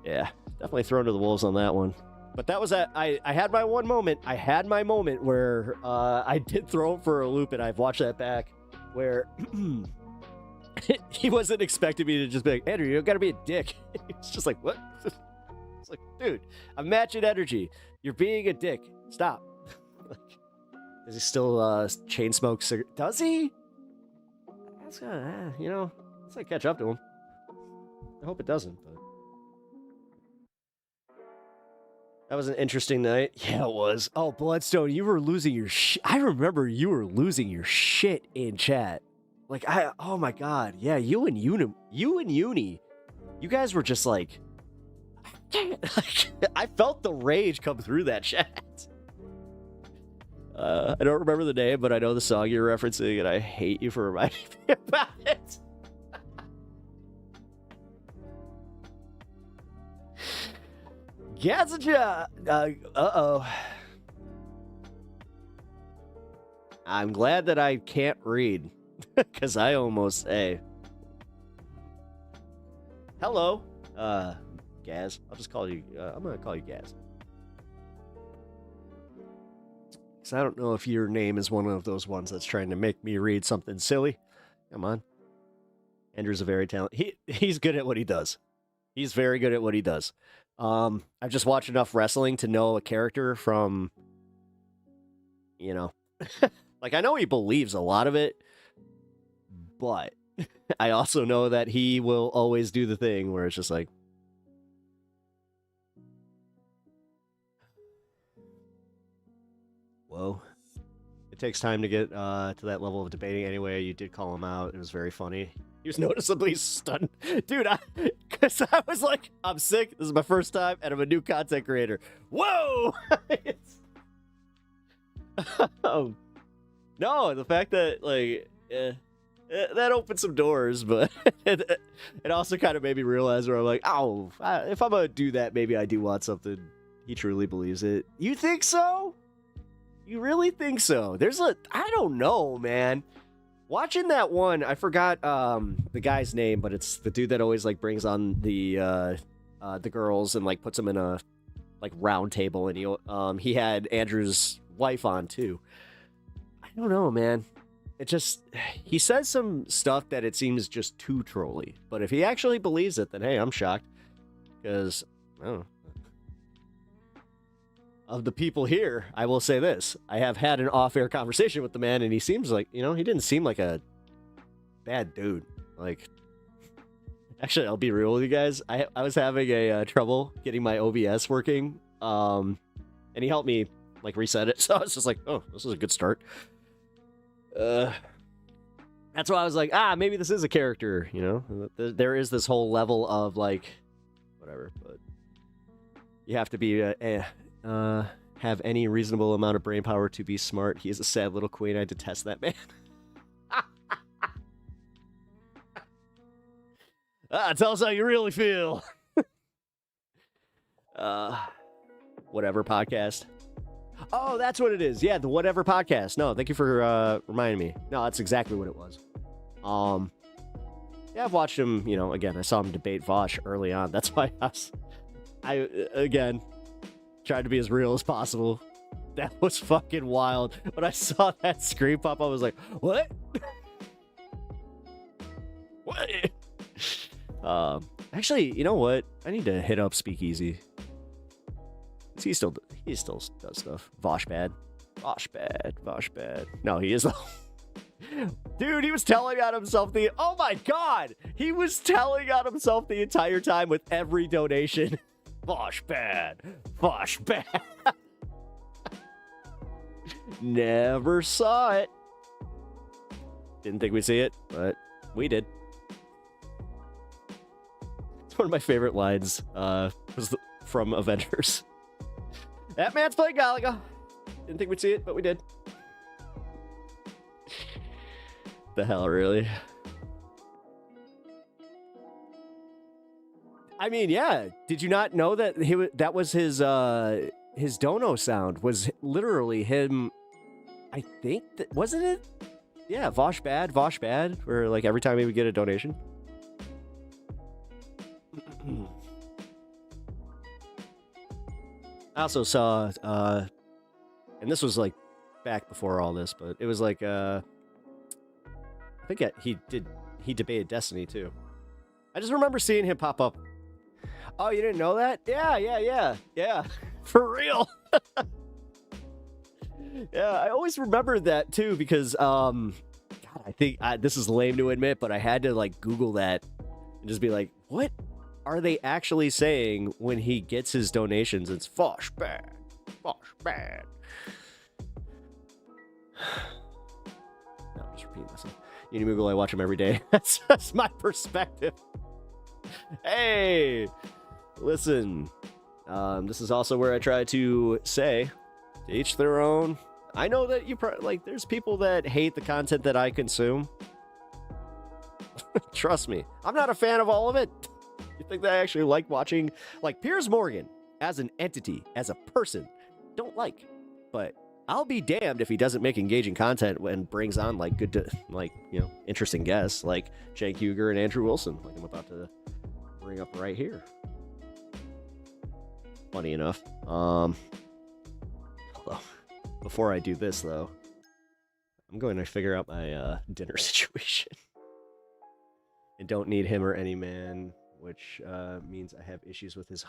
Yeah, definitely thrown to the wolves on that one. But that was I had my one moment. I had my moment where I did throw him for a loop, and I've watched that back, where he wasn't expecting me to just be like, Andrew, you gotta be a dick. It's just like, what? It's like, dude, I'm matching energy. You're being a dick. Stop. Does he still chain smoke cigarettes? Does he? That's gonna, you know, let's like catch up to him. I hope it doesn't, but that was an interesting night. Yeah, it was. Oh, Bloodstone, you were losing your shit. I remember you were losing your shit in chat. Like, oh my god, yeah, you and Uni, you guys were just like, I felt the rage come through that chat. I don't remember the name, but I know the song you're referencing, and I hate you for reminding me about it. Gazaja! Uh-oh. I'm glad that I can't read, because I almost say... Hello, Gaz. I'll just call you, I'm going to call you Gaz. Because I don't know if your name is one of those ones that's trying to make me read something silly. Come on. Andrew's a very talented... He's good at what he does. He's very good at what he does. I've just watched enough wrestling to know a character from, you know... Like, I know he believes a lot of it, but I also know that he will always do the thing where it's just like... Whoa. It takes time to get to that level of debating anyway. You did call him out. It was very funny. He was noticeably stunned. Dude, because I was like, I'm sick. This is my first time, and I'm a new content creator. Whoa! No, the fact that, like, that opened some doors, but it also kind of made me realize where I'm like, oh, if I'm going to do that, maybe I do want something. He truly believes it. You think so? You really think so? I don't know, man. Watching that one, I forgot the guy's name, but it's the dude that always like brings on the girls and like puts them in a like round table, and he had Andrew's wife on too. I don't know, man. He says some stuff that it seems just too trolly. But if he actually believes it, then hey, I'm shocked. Because, I don't know. Of the people here, I will say this. I have had an off-air conversation with the man, and he seems like, he didn't seem like a bad dude. Like, actually, I'll be real with you guys. I was having a trouble getting my OBS working, and he helped me, like, reset it. So I was just like, oh, this is a good start. That's why I was like, maybe this is a character, There is this whole level of, like, whatever, but you have to be have any reasonable amount of brain power to be smart. He is a sad little queen. I detest that man. Tell us how you really feel. Whatever podcast. Oh, that's what it is. Yeah, the Whatever podcast. No, thank you for reminding me. No, that's exactly what it was. Yeah, I've watched him, again, I saw him debate Vosh early on. That's why I again, tried to be as real as possible. That was fucking wild. When I saw that screen pop, I was like, what? What? Actually, you know what? I need to hit up Speakeasy. He still does stuff. Vosh bad. No, he is. Dude, he was telling on himself oh my god! He was telling on himself the entire time with every donation. Vosh bad. Never saw it. Didn't think we'd see it, but we did. It's one of my favorite lines. Was from Avengers. That man's playing Galaga. Didn't think we'd see it, but we did. The hell, really? I mean, yeah. Did you not know that that was his dono sound? Was literally him. I think wasn't it? Yeah, Vosh bad. Where like every time he would get a donation. I also saw, and this was like back before all this, but it was like I think he debated Destiny too. I just remember seeing him pop up. Oh, you didn't know that? Yeah. For real. Yeah, I always remembered that too because, God, I think this is lame to admit, but I had to like Google that and just be like, what are they actually saying when he gets his donations? It's Vosh bad. No, I'm just repeating myself. Unimoogle, I watch him every day. That's my perspective. Hey, listen. This is also where I try to say, to each their own. I know that there's people that hate the content that I consume. Trust me, I'm not a fan of all of it. You think that I actually like watching, like Piers Morgan as an entity, as a person, don't like. But I'll be damned if he doesn't make engaging content and brings on like good, interesting guests like Cenk Uygur and Andrew Wilson, like I'm about to bring up right here. Funny enough. Hold on. Before I do this though, I'm going to figure out my dinner situation. I don't need him or any man, which means I have issues with his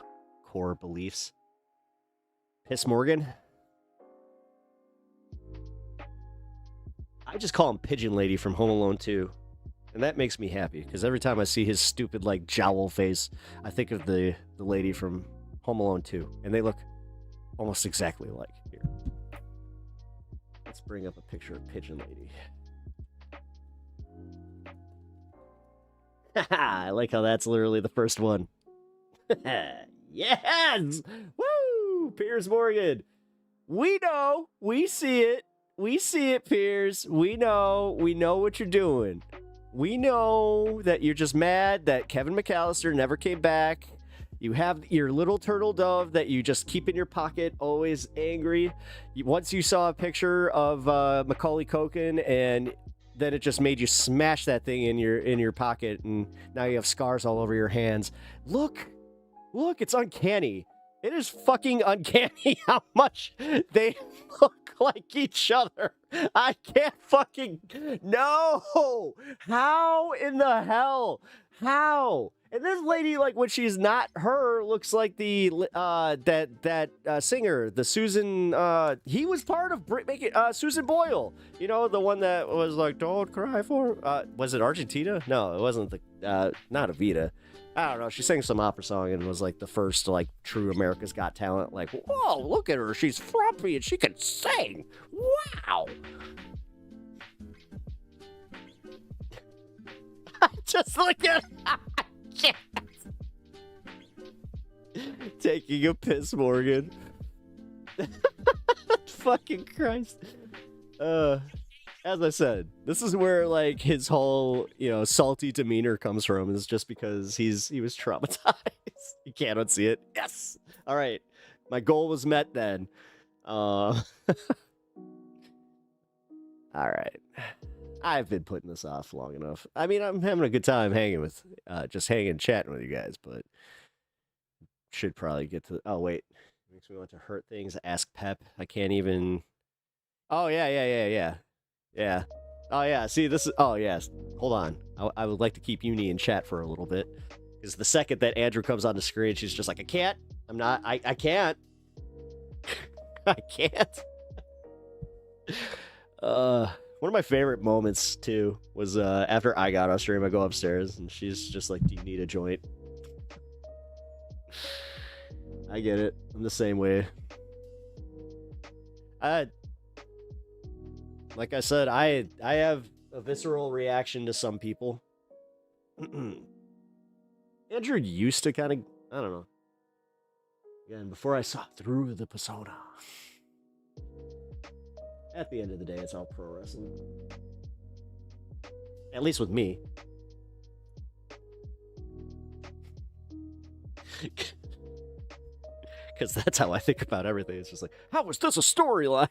core beliefs. Piss Morgan. I just call him Pigeon Lady from Home Alone 2. And that makes me happy, because every time I see his stupid, like, jowl face, I think of the lady from Home Alone 2. And they look almost exactly like here. Let's bring up a picture of Pigeon Lady. I like how that's literally the first one. Yes! Woo! Piers Morgan. We know. We see it. We see it, Piers. We know what you're doing. We know that you're just mad that Kevin McAllister never came back. You have your little turtle dove that you just keep in your pocket, always angry. Once you saw a picture of Macaulay Culkin, and then it just made you smash that thing in your pocket, and now you have scars all over your hands. Look, it's uncanny. It is fucking uncanny how much they look like each other. I can't fucking... No! How in the hell? How? And this lady, like, when she's not her, looks like the that singer, the Susan. He was part of Susan Boyle. You know, the one that was like, "Don't cry for." Was it Argentina? No, it wasn't the. Not Evita. I don't know. She sang some opera song and was like the first like true America's Got Talent. Like, whoa, look at her. She's frumpy and she can sing. Wow. Just look at taking a piss, Morgan. Fucking Christ. As I said, this is where like his whole, salty demeanor comes from, is just because he was traumatized. You can't unsee it. Yes. All right. My goal was met then. All right. I've been putting this off long enough. I mean, I'm having a good time chatting with you guys, but should probably get to... Oh, wait. Makes me want to hurt things. Ask Pep. I can't even... Oh, yeah. Oh, yeah. See, this is... Oh, yes. Hold on. I would like to keep Uni in chat for a little bit. Because the second that Andrew comes on the screen, she's just like, I can't. I'm not... I can't. I can't. One of my favorite moments, too, was after I got off stream, I go upstairs, and she's just like, do you need a joint? I get it. I'm the same way. Like I said, I have a visceral reaction to some people. Andrew used to kind of, I don't know. Again, before I saw through the persona. At the end of the day, it's all pro wrestling. At least with me. Because that's how I think about everything. It's just like, how is this a storyline?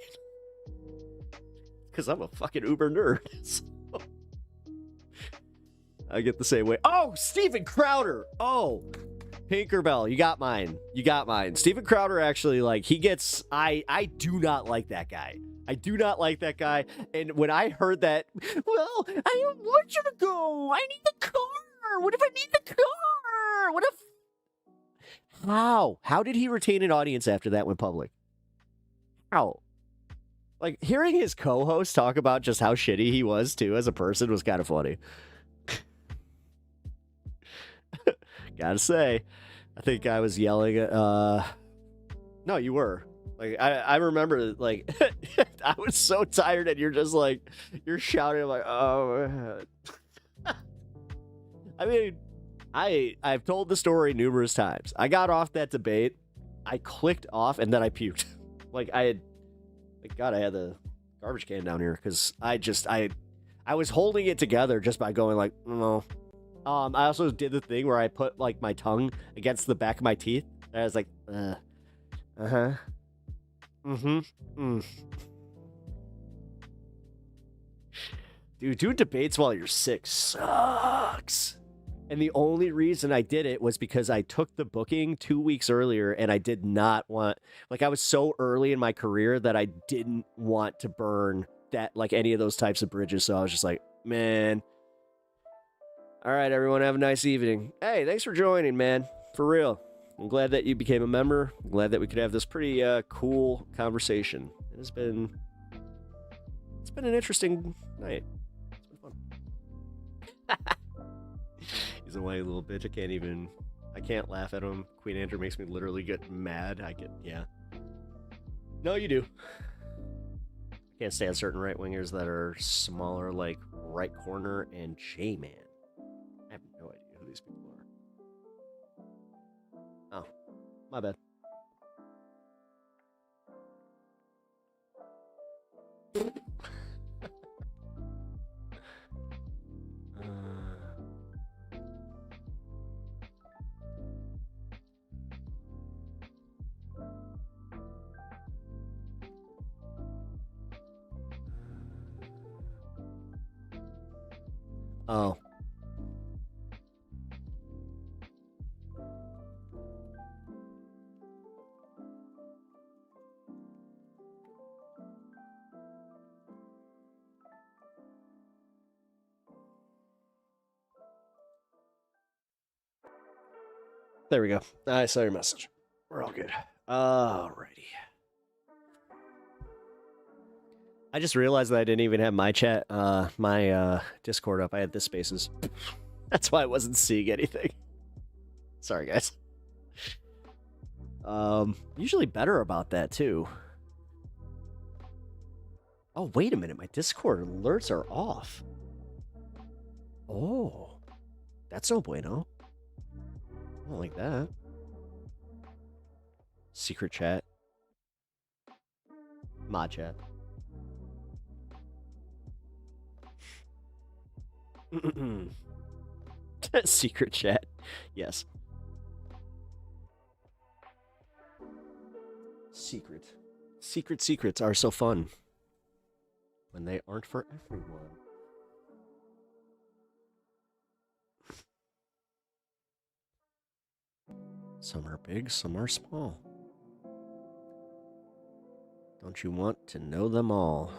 Because I'm a fucking uber nerd. So I get the same way. Oh, Steven Crowder. Oh, Tinkerbell. You got mine. Steven Crowder actually, like, he gets... I do not like that guy. I do not like that guy. And when I heard that, well, I don't want you to go. I need the car. What if I need the car? What if... How did he retain an audience after that went public? How? Like, hearing his co-host talk about just how shitty he was, too, as a person was kind of funny. Gotta say, I think I was yelling at... No, you were. Like, I remember, like, I was so tired, and you're just, like, you're shouting, I'm like, oh, I mean... I've told the story numerous times. I got off that debate, I clicked off, and then I puked. Like, thank God I had the garbage can down here, because I was holding it together just by going like, no. I also did the thing where I put, like, my tongue against the back of my teeth, and I was like, Dude, doing debates while you're sick sucks. And the only reason I did it was because I took the booking 2 weeks earlier, and I did not want, like, I was so early in my career that I didn't want to burn that, like, any of those types of bridges. So I was just like, man. All right, everyone, have a nice evening. Hey, thanks for joining, man. For real. I'm glad that you became a member. I'm glad that we could have this pretty cool conversation. It's been an interesting night. It's been fun. He's a whiny little bitch. I can't laugh at him. Queen Andrew makes me literally get mad. Yeah. No, you do. Can't stand certain right-wingers that are smaller, like Right Corner and J-Man. I have no idea who these people are. Oh, my bad. Oh. There we go. I saw your message. We're all good. Alrighty. I just realized that I didn't even have my chat, my Discord up. I had this Spaces. That's why I wasn't seeing anything. Sorry, guys. Usually better about that, too. Oh, wait a minute. My Discord alerts are off. Oh. That's no bueno. I don't like that. Secret chat. Mod chat. Secret chat. Yes. Secrets are so fun when they aren't for everyone. Some are big, some are small. Don't you want to know them all?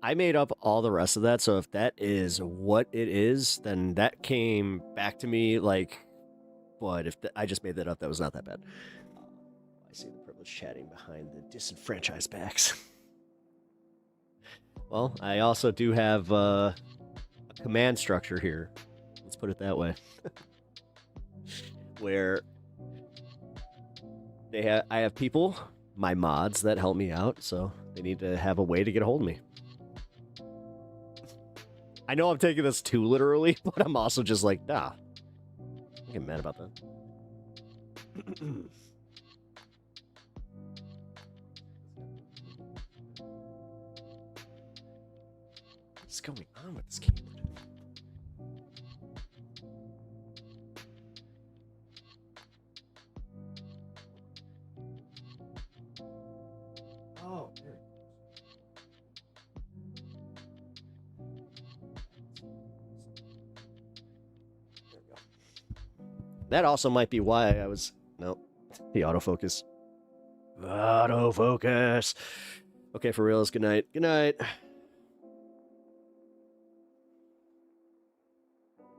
I made up all the rest of that, so if that is what it is, then that came back to me like, but if I just made that up, that was not that bad. I see the privileged chatting behind the disenfranchised backs. Well, I also do have a command structure here. Let's put it that way. Where I have people, my mods, that help me out, so they need to have a way to get a hold of me. I know I'm taking this too literally, but I'm also just like, nah. I get mad about that. What's going on with this keyboard? Oh, there. There we go. That also might be why I was... Nope. The autofocus. Autofocus. Okay, for reals. Good night. Good night.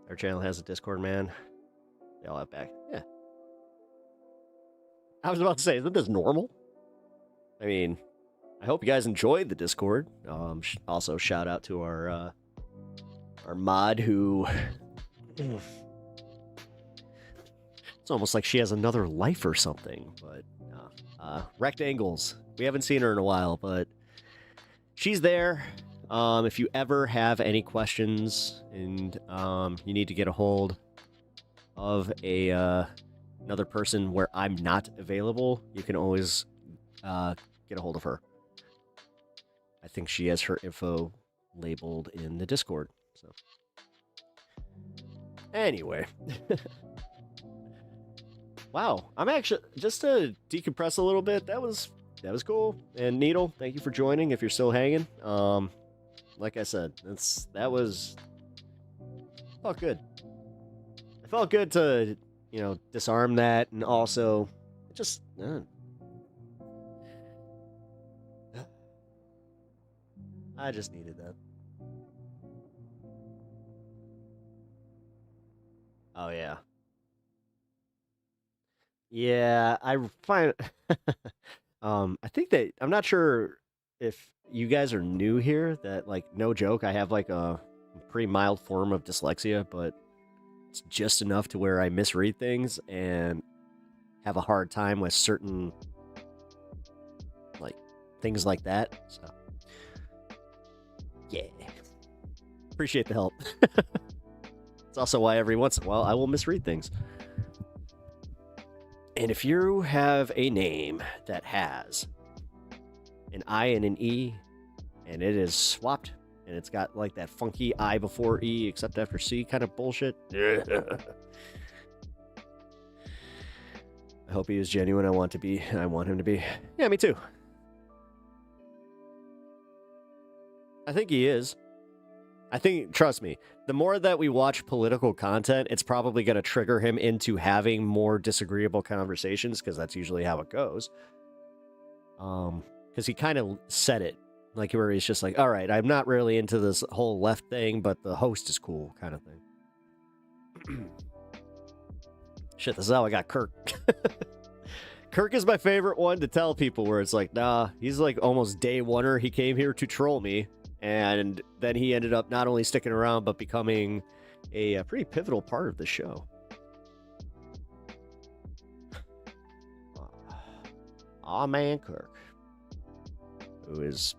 Our channel has a Discord, man. They all have back. Yeah. I was about to say, isn't this normal? I mean, I hope you guys enjoyed the Discord. Also, shout out to our mod who... It's almost like she has another life or something, but Rectangles. We haven't seen her in a while, but she's there. If you ever have any questions and you need to get a hold of another person where I'm not available, you can always get a hold of her. I think she has her info labeled in the Discord. So anyway. Wow, I'm actually, just to decompress a little bit, that was cool. And Needle, thank you for joining if you're still hanging. Like I said, that felt good. It felt good to, disarm that, and also just I just needed that. Oh yeah. Yeah, I find I think that I'm not sure if you guys are new here, that no joke, I have a pretty mild form of dyslexia, but it's just enough to where I misread things and have a hard time with certain things like that. So, yeah. Appreciate the help. It's also why every once in a while I will misread things. And if you have a name that has an I and an E, and it is swapped, and it's got like that funky I before E except after C kind of bullshit. I hope he is genuine. I want him to be. Yeah, me too. I think he is. I think, trust me, the more that we watch political content, it's probably going to trigger him into having more disagreeable conversations, because that's usually how it goes. Because he kind of said it, like where he's just like, all right, I'm not really into this whole left thing, but the host is cool, kind of thing. Shit, this is how I got Kirk. Kirk is my favorite one to tell people, where it's like, nah, he's like almost day oneer. He came here to troll me. And then he ended up not only sticking around, but becoming a pretty pivotal part of the show. Aw, man, Kirk. Who is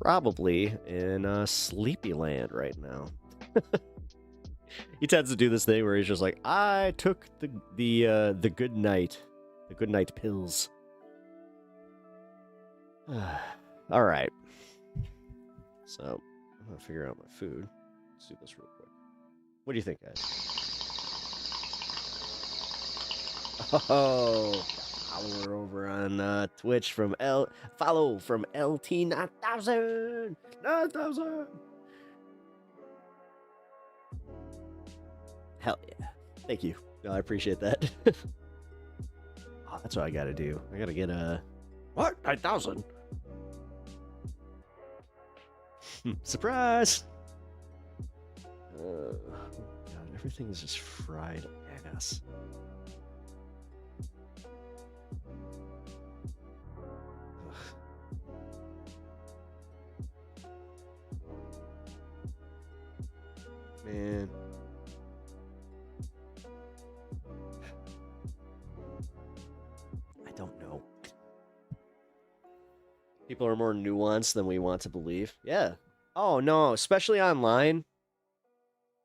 probably in Sleepy Land right now. He tends to do this thing where he's just like, I took the good night pills. All right. So, I'm going to figure out my food. Let's do this real quick. What do you think, guys? Oh, follower over on Twitch from follow from LT 9000. 9000. Hell yeah. Thank you. No, I appreciate that. Oh, that's what I got to do. I got to get a... What? 9,000? Surprise! God, everything is just fried ass. Man. I don't know. People are more nuanced than we want to believe. Yeah. Oh, no, especially online.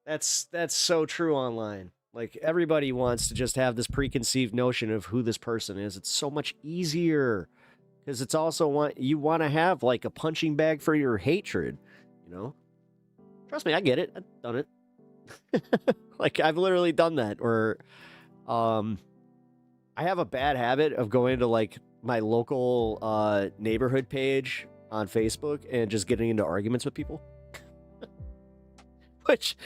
That's so true online. Like, everybody wants to just have this preconceived notion of who this person is. It's so much easier. Because it's also you want to have, like, a punching bag for your hatred, you know? Trust me, I get it. I've done it. Like, I've literally done that. Or, I have a bad habit of going to, like, my local neighborhood page on Facebook and just getting into arguments with people. Which,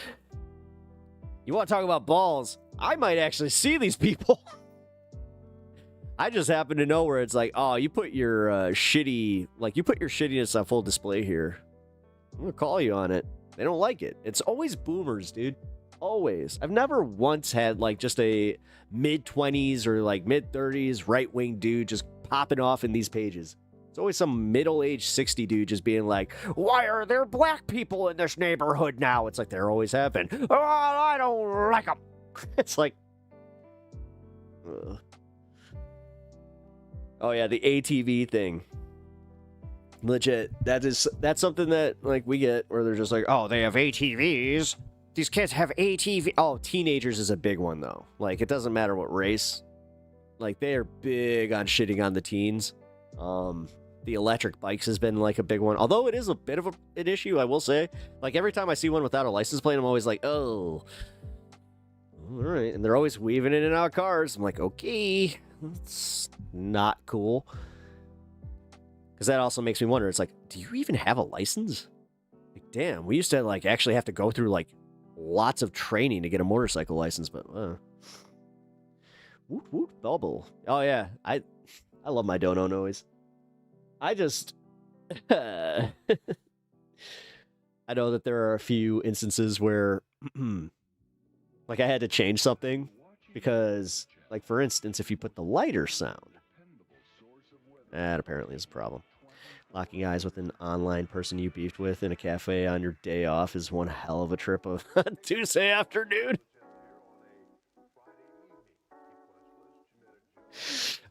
you want to talk about balls, I might actually see these people. I just happen to know where it's like, oh, you put your shittiness on full display here. I'm going to call you on it. They don't like it. It's always boomers, dude. Always. I've never once had like just a mid-20s or like mid-30s right-wing dude just popping off in these pages. It's always some middle-aged 60 dude just being like, why are there black people in this neighborhood now? It's like there always have been. Oh, I don't like them. It's like, ugh. Oh yeah, the ATV thing. Legit. That's something that like we get where they're just like, oh, they have ATVs. These kids have ATV. Oh, teenagers is a big one though. Like it doesn't matter what race. Like they are big on shitting on the teens. The electric bikes has been like a big one. Although it is a bit of an issue, I will say. Like every time I see one without a license plate, I'm always like, oh, all right. And they're always weaving in and out of cars. I'm like, okay, that's not cool. Because that also makes me wonder. It's like, do you even have a license? Like, damn, we used to like actually have to go through like lots of training to get a motorcycle license, but woot woot bubble. Oh yeah, I love my dono noise. I just I know that there are a few instances where like I had to change something because like for instance if you put the lighter sound, that apparently is a problem. Locking eyes with an online person you beefed with in a cafe on your day off is one hell of a trip of Tuesday afternoon.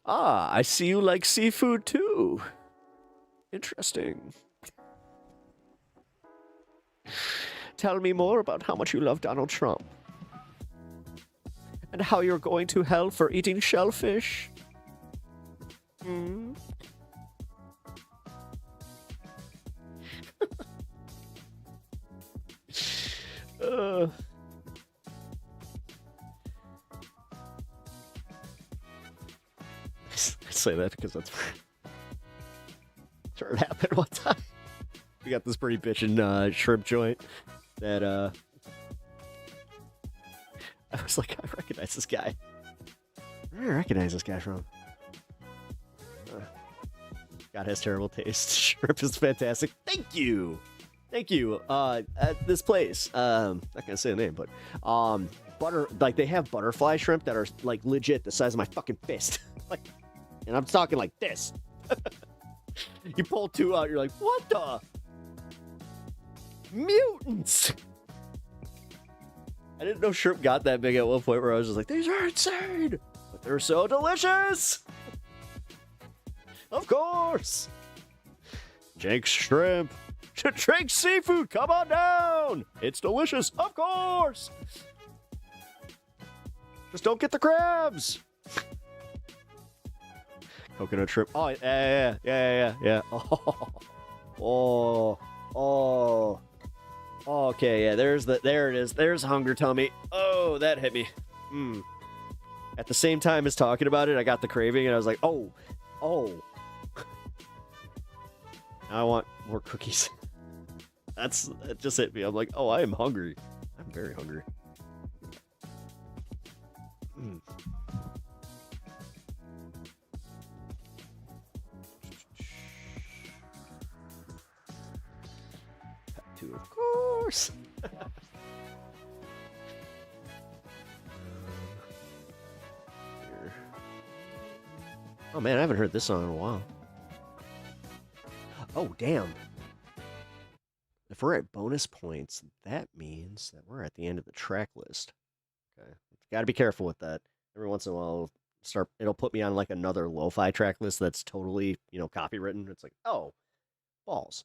Ah, I see you like seafood too. Interesting. Tell me more about how much you love Donald Trump. And how you're going to hell for eating shellfish. Hmm? I say that because that's where it happened one time. We got this pretty bitchin' shrimp joint that I was like, I recognize this guy. Where do I recognize this guy from? God has terrible taste. Shrimp is fantastic. Thank you. Thank you. At this place, not gonna say the name, but they have butterfly shrimp that are like legit the size of my fucking fist. Like, and I'm talking like this. You pull two out, you're like, what the? Mutants! I didn't know shrimp got that big at one point where I was just like, these are insane! But they're so delicious! Of course! Jake's shrimp. Jake's seafood, come on down! It's delicious, of course! Just don't get the crabs! Coconut shrimp. Oh, yeah. Oh. Okay, yeah, there it is. There's hunger tummy. Oh, that hit me. At the same time as talking about it, I got the craving and I was like, oh. I want more cookies. That just hit me. I'm like, oh, I am hungry. I'm very hungry. Of course. Oh man, I haven't heard this song in a while. Oh damn. If we're at bonus points, that means that we're at the end of the track list. Okay. Got to be careful with that. Every once in a while it'll put me on like another lo-fi track list that's totally, copywritten. It's like, oh, balls.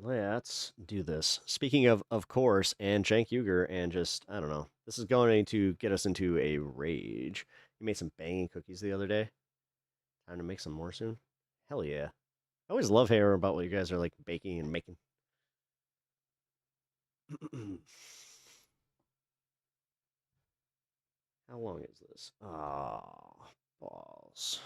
Let's do this. Speaking of course, and Cenk Uygur, and just, I don't know. This is going to get us into a rage. You made some banging cookies the other day. Time to make some more soon? Hell yeah. I always love hearing about what you guys are like baking and making. How long is this? Oh, balls.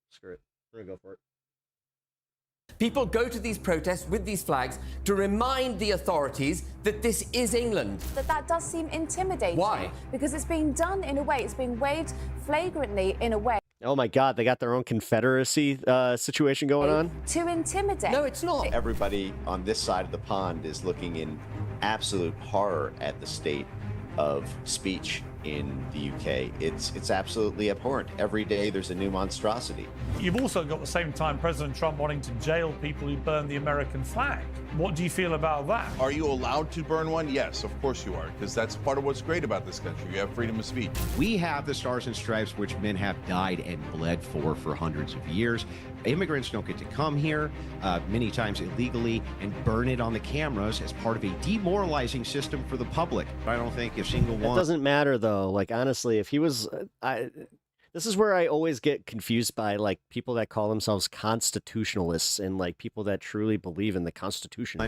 Screw it. We're gonna go for it. People go to these protests with these flags to remind the authorities that this is England. That does seem intimidating. Why? Because it's being done in a way, it's being waved flagrantly in a way. Oh my God, they got their own Confederacy situation going on? To intimidate. No, it's not. Everybody on this side of the pond is looking in absolute horror at the state of speech in the UK. It's absolutely abhorrent. Every day there's a new monstrosity. You've also got at the same time President Trump wanting to jail people who burn the American flag. What do you feel about that? Are you allowed to burn one? Yes, of course you are, because that's part of what's great about this country. You have freedom of speech. We have the Stars and Stripes, which men have died and bled for hundreds of years. Immigrants don't get to come here, many times illegally, and burn it on the cameras as part of a demoralizing system for the public. I don't think a single one... It doesn't matter, though. Like, honestly, if he was... This is where I always get confused by, like, people that call themselves constitutionalists and, like, people that truly believe in the Constitution.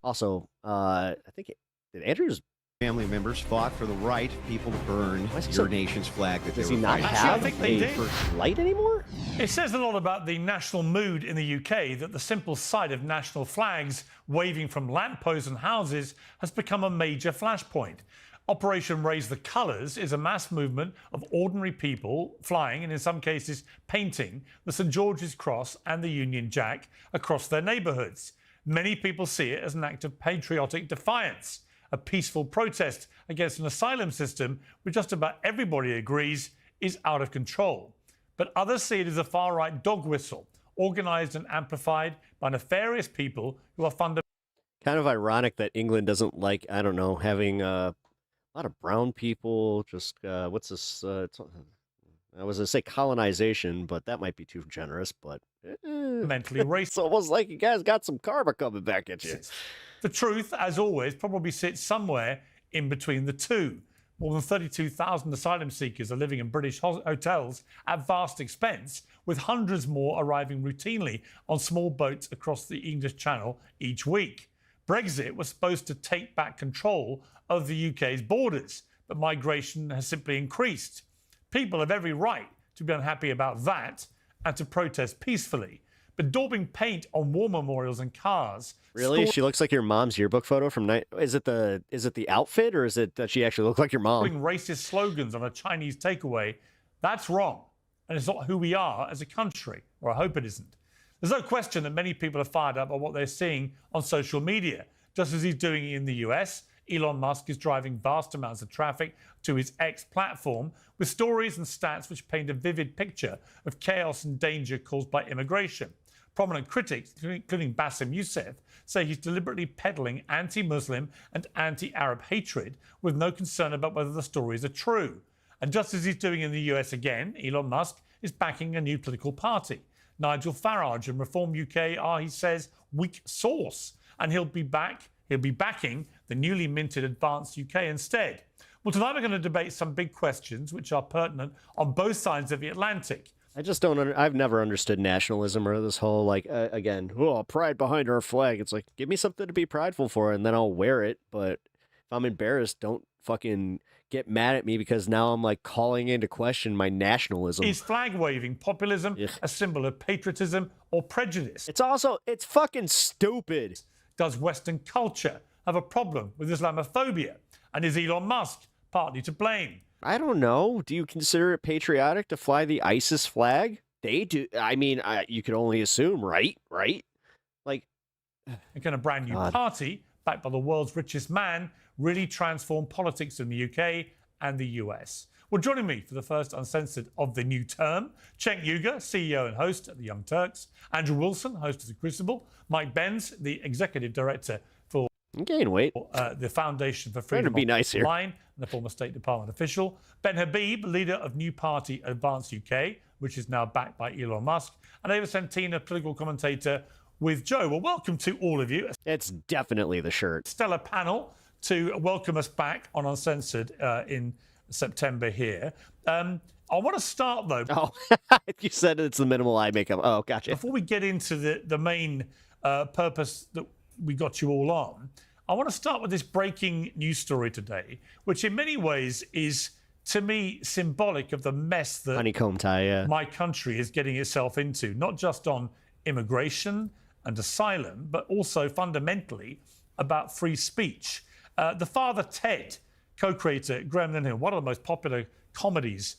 Also, I think... Did Andrew's... Family members fought for the right of people to burn your nation's flag that does they he were not fighting. have I think they a did. first light anymore? It says a lot about the national mood in the UK that the simple sight of national flags waving from lampposts and houses has become a major flashpoint. Operation Raise the Colours is a mass movement of ordinary people flying, and in some cases painting, the St George's Cross and the Union Jack across their neighbourhoods. Many people see it as an act of patriotic defiance, a peaceful protest against an asylum system which just about everybody agrees is out of control. But others see it as a far-right dog whistle, organised and amplified by nefarious people who are fundamentally... Kind of ironic that England doesn't like, I don't know, having a lot of brown people, just, what's this, I was going to say colonization, but that might be too generous, but... mentally racist. It's almost like you guys got some karma coming back at you. The truth, as always, probably sits somewhere in between the two. More than 32,000 asylum seekers are living in British hotels at vast expense, with hundreds more arriving routinely on small boats across the English Channel each week. Brexit was supposed to take back control of the UK's borders, but migration has simply increased. People have every right to be unhappy about that and to protest peacefully. But daubing paint on war memorials and cars... Really? She looks like your mom's yearbook photo from night. Is it the outfit, or is it that she actually looked like your mom? Racist slogans on a Chinese takeaway, that's wrong. And it's not who we are as a country, or I hope it isn't. There's no question that many people are fired up by what they're seeing on social media. Just as he's doing in the US, Elon Musk is driving vast amounts of traffic to his X platform with stories and stats which paint a vivid picture of chaos and danger caused by immigration. Prominent critics, including Bassem Youssef, say he's deliberately peddling anti-Muslim and anti-Arab hatred with no concern about whether the stories are true. And just as he's doing in the US again, Elon Musk is backing a new political party. Nigel Farage and Reform UK are, he says, weak sauce, and he'll be backing the newly minted Advanced UK instead. Well, tonight we're going to debate some big questions which are pertinent on both sides of the Atlantic. I just don't I've never understood nationalism or this whole, like, again, pride behind our flag. It's like, give me something to be prideful for, and then I'll wear it. But if I'm embarrassed, don't fucking get mad at me because now I'm, like, calling into question my nationalism. Is flag-waving populism a symbol of patriotism or prejudice? It's fucking stupid. Does Western culture have a problem with Islamophobia? And is Elon Musk partly to blame? I don't know. Do you consider it patriotic to fly the ISIS flag? They do. I mean, you could only assume, right? Like, and can a brand new party, backed by the world's richest man, really transform politics in the UK and the US? Well, joining me for the first Uncensored of the new term, Cenk Uygur, CEO and host at the Young Turks, Andrew Wilson, host of The Crucible, Mike Benz, the executive director for the Foundation for Freedom Online, and the former State Department official, Ben Habib, leader of new party Advance UK, which is now backed by Elon Musk, and Ava Centina, political commentator with Joe. Well, welcome to all of you. It's definitely the shirt. Stellar panel to welcome us back on Uncensored in September here. I want to start, though. Oh, you said it's the minimal eye makeup. Oh, gotcha. Before we get into the main purpose that we got you all on, I want to start with this breaking news story today, which in many ways is, to me, symbolic of the mess that honeycomb tie, my country is getting itself into, not just on immigration and asylum, but also fundamentally about free speech. The Father Ted, co-creator Graham Linehan, one of the most popular comedies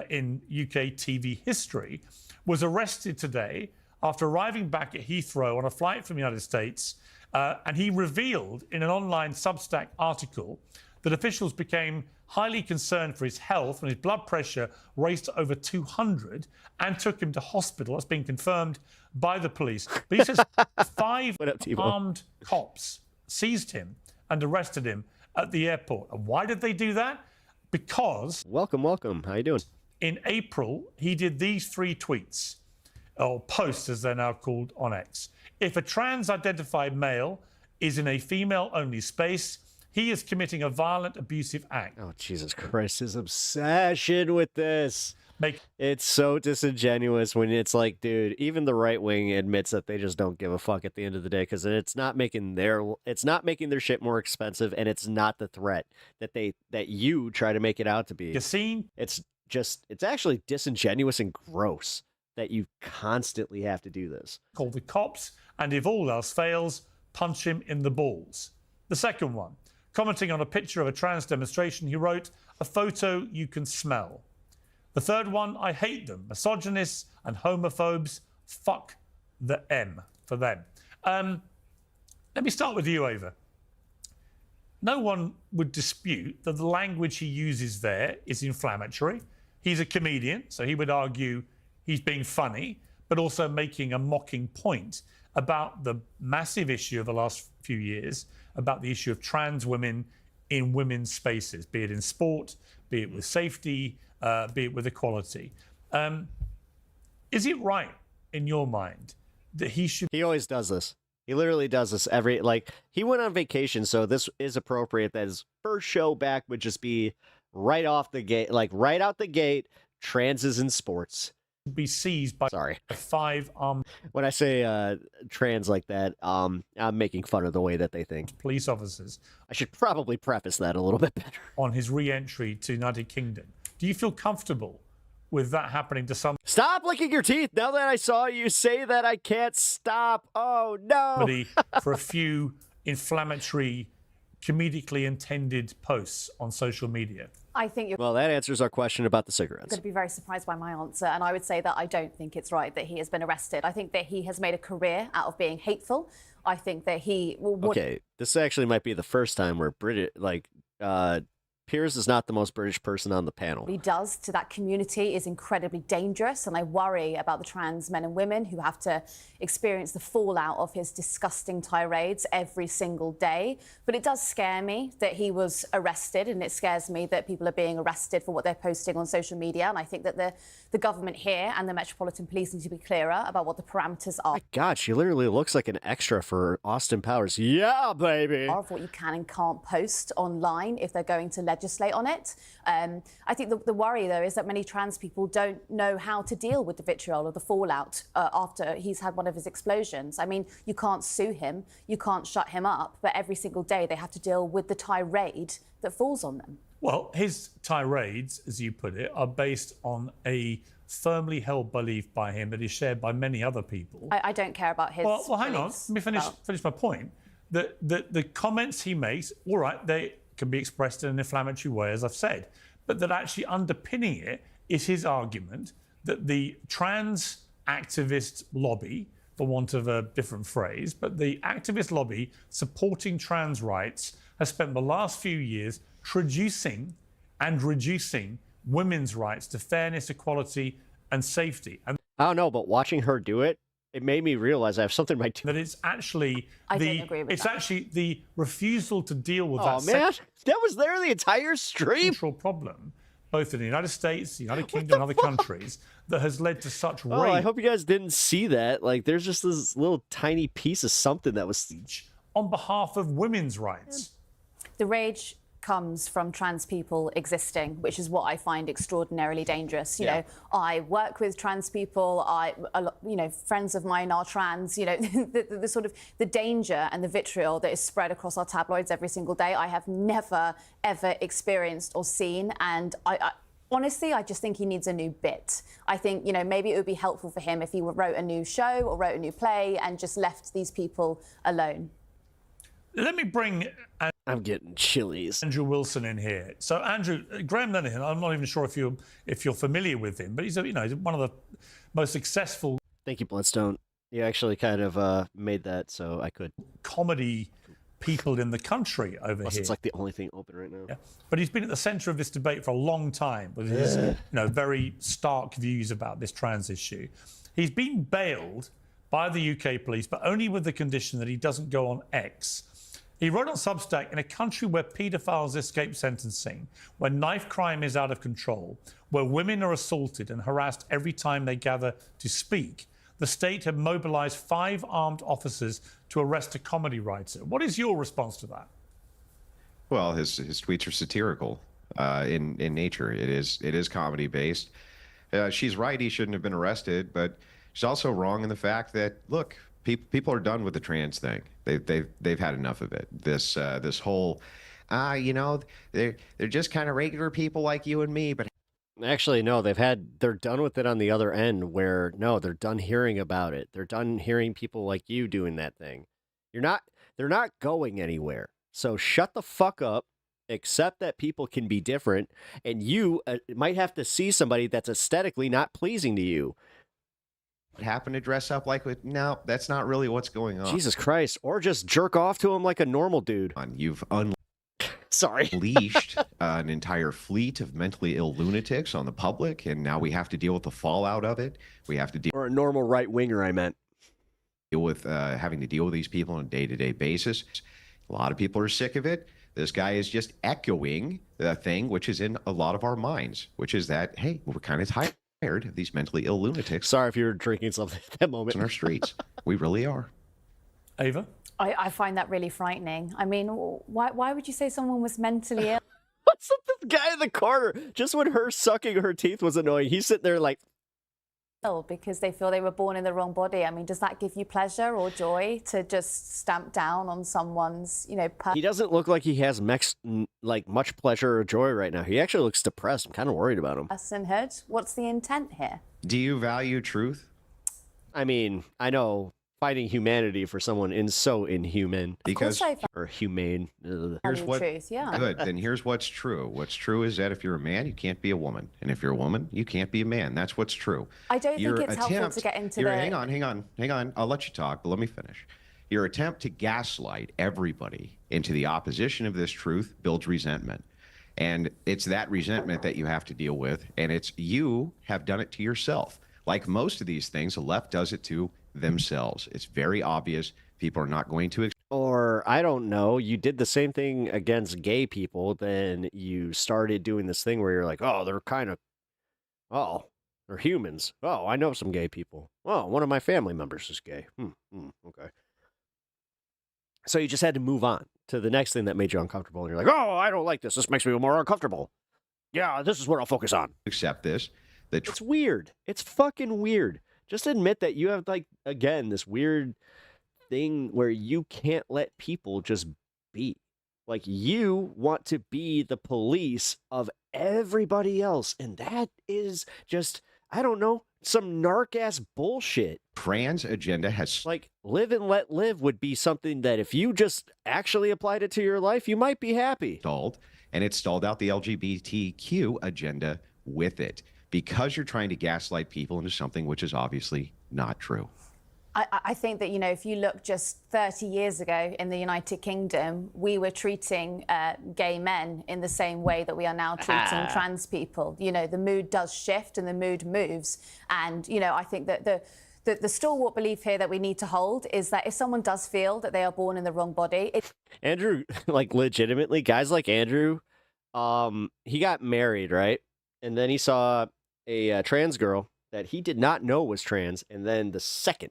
in UK TV history, was arrested today after arriving back at Heathrow on a flight from the United States. And he revealed in an online Substack article that officials became highly concerned for his health when his blood pressure raised to over 200 and took him to hospital. That's been confirmed by the police. But he says 5 armed cops seized him and arrested him at the airport. And why did they do that? Because... Welcome. How you doing? In April, he did these 3 tweets, or posts as they're now called on X. If a trans-identified male is in a female-only space, he is committing a violent, abusive act. Oh, Jesus Christ, his obsession with this. It's so disingenuous when it's like, dude, even the right wing admits that they just don't give a fuck at the end of the day because it's not making their shit more expensive, and it's not the threat that you try to make it out to be. It's actually disingenuous and gross that you constantly have to do this. Call the cops, and if all else fails, punch him in the balls. The second one, Commenting on a picture of a trans demonstration, he wrote, "A photo you can smell." The third one, "I hate them. Misogynists and homophobes. Fuck the M for them." Let me start with you, Ava. No one would dispute that the language he uses there is inflammatory. He's a comedian, so he would argue he's being funny, but also making a mocking point about the massive issue of the last few years, about the issue of trans women in women's spaces, be it in sport, be it with safety, be it with equality. Is it right, in your mind, that he should... He always does this. He literally does this every, like, he went on vacation, so this is appropriate that his first show back would just be right off the gate, like, right out the gate, transes in sports. Be seized by 5 armed... When I say trans like that, I'm making fun of the way that they think. Police officers. I should probably preface that a little bit better. On his re-entry to United Kingdom. Do you feel comfortable with that happening to some... Stop licking your teeth! Now that I saw you say that, I can't stop. Oh, no! For a few inflammatory, comedically intended posts on social media? I think you're... Well, that answers our question about the cigarettes. going to be very surprised by my answer, and I would say that I don't think it's right that he has been arrested. I think that he has made a career out of being hateful. I think that he... Okay, this actually might be the first time where Piers is not the most British person on the panel. What he does to that community is incredibly dangerous, and I worry about the trans men and women who have to experience the fallout of his disgusting tirades every single day. But it does scare me that he was arrested, and it scares me that people are being arrested for what they're posting on social media. And I think that the government here and the Metropolitan Police need to be clearer about what the parameters are. My God, she literally looks like an extra for Austin Powers. Yeah, baby! Of what you can and can't post online if they're going to legislate on it. I think the worry, though, is that many trans people don't know how to deal with the vitriol or the fallout after he's had one of his explosions. I mean, you can't sue him, you can't shut him up, but every single day they have to deal with the tirade that falls on them. Well, his tirades, as you put it, are based on a firmly held belief by him that is shared by many other people. I don't care about his Well, hang on. Let me finish my point. The comments he makes, all right, they can be expressed in an inflammatory way, as I've said, but that actually underpinning it is his argument that the trans activist lobby, for want of a different phrase, but the activist lobby supporting trans rights has spent the last few years traducing and reducing women's rights to fairness, equality, and safety. And I don't know, but watching her do it, it made me realize I have something in my teeth. That it's actually don't agree with that. actually the refusal to deal with Oh, man, that was there the entire stream. Central problem, both in the United States, the United Kingdom, and other countries, that has led to such rage. Oh, I hope you guys didn't see that. Like, there's just this little tiny piece of something that was on behalf of women's rights. The rage comes from trans people existing, which is what I find extraordinarily dangerous. You know, I work with trans people. Friends of mine are trans. You know, the sort of the danger and the vitriol that is spread across our tabloids every single day, I have never ever experienced or seen. And honestly, I just think he needs a new bit. I think, you know, maybe it would be helpful for him if he wrote a new show or wrote a new play and just left these people alone. Let me bring... I'm getting chillies. Andrew Wilson in here. So Andrew, Graham Linehan, I'm not even sure if you're familiar with him, but he's one of the most successful... Thank you, Bloodstone. You actually kind of made that so I could... ...comedy people in the country over here. It's like the only thing open right now. Yeah. But he's been at the centre of this debate for a long time with his very stark views about this trans issue. He's been bailed by the UK police, but only with the condition that he doesn't go on X. He wrote on Substack, in a country where paedophiles escape sentencing, where knife crime is out of control, where women are assaulted and harassed every time they gather to speak, the state had mobilised 5 armed officers to arrest a comedy writer. What is your response to that? Well, his tweets are satirical in nature. It is comedy based. She's right. He shouldn't have been arrested, but she's also wrong in the fact that, look, people are done with the trans thing. They've had enough of it. This whole, they're just kind of regular people like you and me. But actually, no, they're done with it on the other end. Where no, they're done hearing about it. They're done hearing people like you doing that thing. They're not going anywhere. So shut the fuck up. Accept that people can be different, and you might have to see somebody that's aesthetically not pleasing to you. Happen to dress up like with no, that's not really what's going on. Jesus Christ. Or just jerk off to him like a normal dude. You've Sorry. unleashed an entire fleet of mentally ill lunatics on the public, and now we have to deal with the fallout of it. We have to deal Or a normal right winger, I meant. with having to deal with these people on a day-to-day basis. A lot of people are sick of it. This guy is just echoing the thing which is in a lot of our minds, which is that, hey, we're kind of tired of these mentally ill lunatics. Sorry if you were drinking something at that moment. In our streets. We really are. Ava? I find that really frightening. I mean, why would you say someone was mentally ill? What's up with this guy in the corner? Just when her sucking her teeth was annoying, he's sitting there like... Because they feel they were born in the wrong body. I mean, does that give you pleasure or joy to just stamp down on someone's, He doesn't look like he has much pleasure or joy right now. He actually looks depressed. I'm kind of worried about him. personhood? What's the intent here? Do you value truth? I mean, I know finding humanity for someone is so inhuman. Because or humane. here's what truth, yeah. good. Then here's what's true. What's true is that if you're a man, you can't be a woman, and if you're a woman, you can't be a man. That's what's true. I don't think it's helpful to get into the... Hang on. I'll let you talk, but let me finish. Your attempt to gaslight everybody into the opposition of this truth builds resentment. And it's that resentment that you have to deal with, and it's you have done it to yourself. Like most of these things, the left does it to themselves. It's very obvious. People are not going to... Or, I don't know, you did the same thing against gay people, then you started doing this thing where you're like, oh, they're kind of... Oh, they're humans. Oh, I know some gay people. Oh, one of my family members is gay. Okay. So you just had to move on to the next thing that made you uncomfortable. And you're like, oh, I don't like this. This makes me more uncomfortable. Yeah, this is what I'll focus on. Accept this. It's weird. It's fucking weird. Just admit that you have, again, this weird thing where you can't let people just be. Like, you want to be the police of everybody else. And that is just, I don't know, some narc-ass bullshit. Trans agenda has... Like, live and let live would be something that if you just actually applied it to your life, you might be happy. Stalled, and it stalled out the LGBTQ agenda with it. Because you're trying to gaslight people into something which is obviously not true. I think that, if you look just 30 years ago in the United Kingdom, we were treating gay men in the same way that we are now treating trans people. The mood does shift and the mood moves. And, I think that the stalwart belief here that we need to hold is that if someone does feel that they are born in the wrong body... Andrew, legitimately, guys like Andrew, he got married, right? And then he saw a trans girl that he did not know was trans. And then the second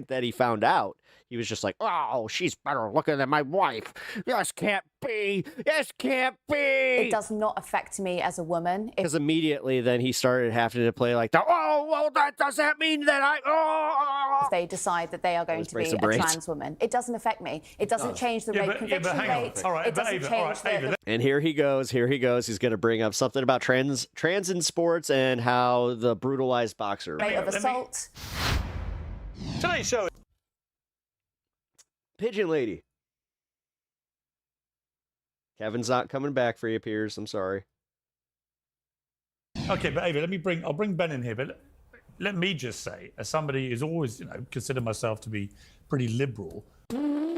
that he found out, he was just like, oh, she's better looking than my wife. This can't be. This can't be. It does not affect me as a woman. Because immediately then he started having to play like, does that mean that if they decide that they are going to be a trans woman. It doesn't affect me. It doesn't change the rape conviction rate. It doesn't change the... And here he goes. He's going to bring up something about trans in sports and how the brutalized boxer. Rate of assault. Today's show. Pigeon Lady. Kevin's not coming back for you, Piers. I'm sorry. Okay, but Ava, I'll bring Ben in here, but let me just say, as somebody who's always, considered myself to be pretty liberal. You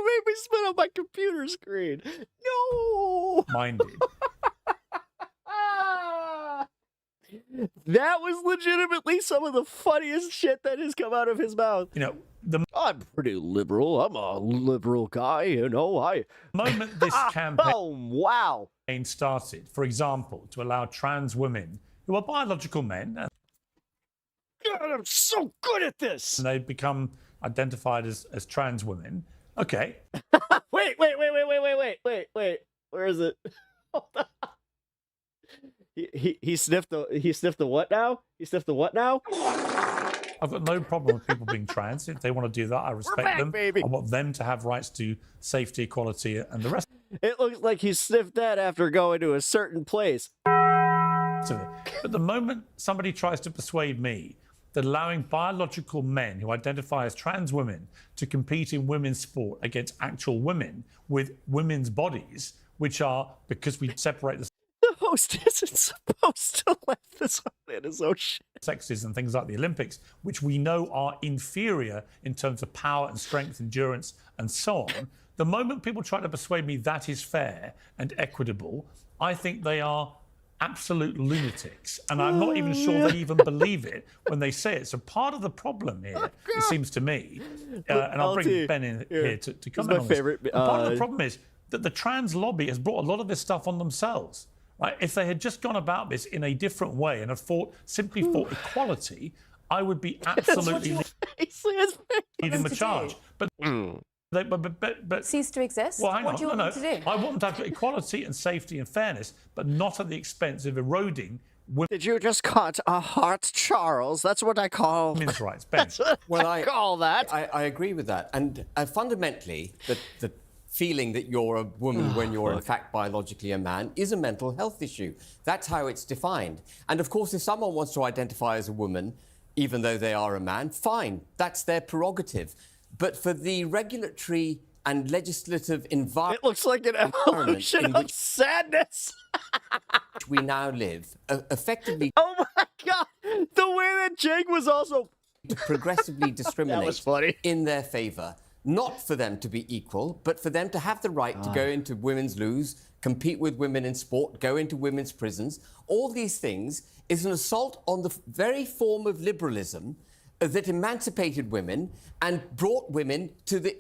made me spit on my computer screen. No! Minded. That was legitimately some of the funniest shit that has come out of his mouth. I'm pretty liberal. I'm a liberal guy, The moment this campaign started, for example, to allow trans women who are biological men. God, I'm so good at this. And they become identified as trans women. Okay. Wait. Where is it? He sniffed the what now? He sniffed the what now? I've got no problem with people being trans. If they want to do that, I respect them. Baby. I want them to have rights to safety, equality, and the rest. It looks like he sniffed that after going to a certain place. But the moment somebody tries to persuade me that allowing biological men who identify as trans women to compete in women's sport against actual women with women's bodies, which are, because we separate the host isn't supposed to let this man his own shit. Sexes and things like the Olympics, which we know are inferior in terms of power and strength, endurance, and so on. The moment people try to persuade me that is fair and equitable, I think they are absolute lunatics. And I'm not even sure they even believe it when they say it. So part of the problem here, it seems to me, and I'll bring Ben in here to comment on this. Part of the problem is that the trans lobby has brought a lot of this stuff on themselves. Right? If they had just gone about this in a different way and had simply fought equality, I would be absolutely leading the charge. But cease to exist. Well, hang what on. do you want them to do? I want them to have equality and safety and fairness, but not at the expense of eroding women. Did you just cut a heart, Charles? That's what I call women's rights. Ben. That's what I call that. I agree with that. And fundamentally, the feeling that you're a woman when you're in fact biologically a man is a mental health issue. That's how it's defined. And of course, if someone wants to identify as a woman, even though they are a man, fine. That's their prerogative. But for the regulatory and legislative environment... It looks like an evolution of sadness. we now live, effectively... Oh my God! The way that Jake was also... progressively discriminate That was funny. in their favour. Not for them to be equal, but for them to have the right to go into women's loos, compete with women in sport, go into women's prisons. All these things is an assault on the very form of liberalism that emancipated women and brought women to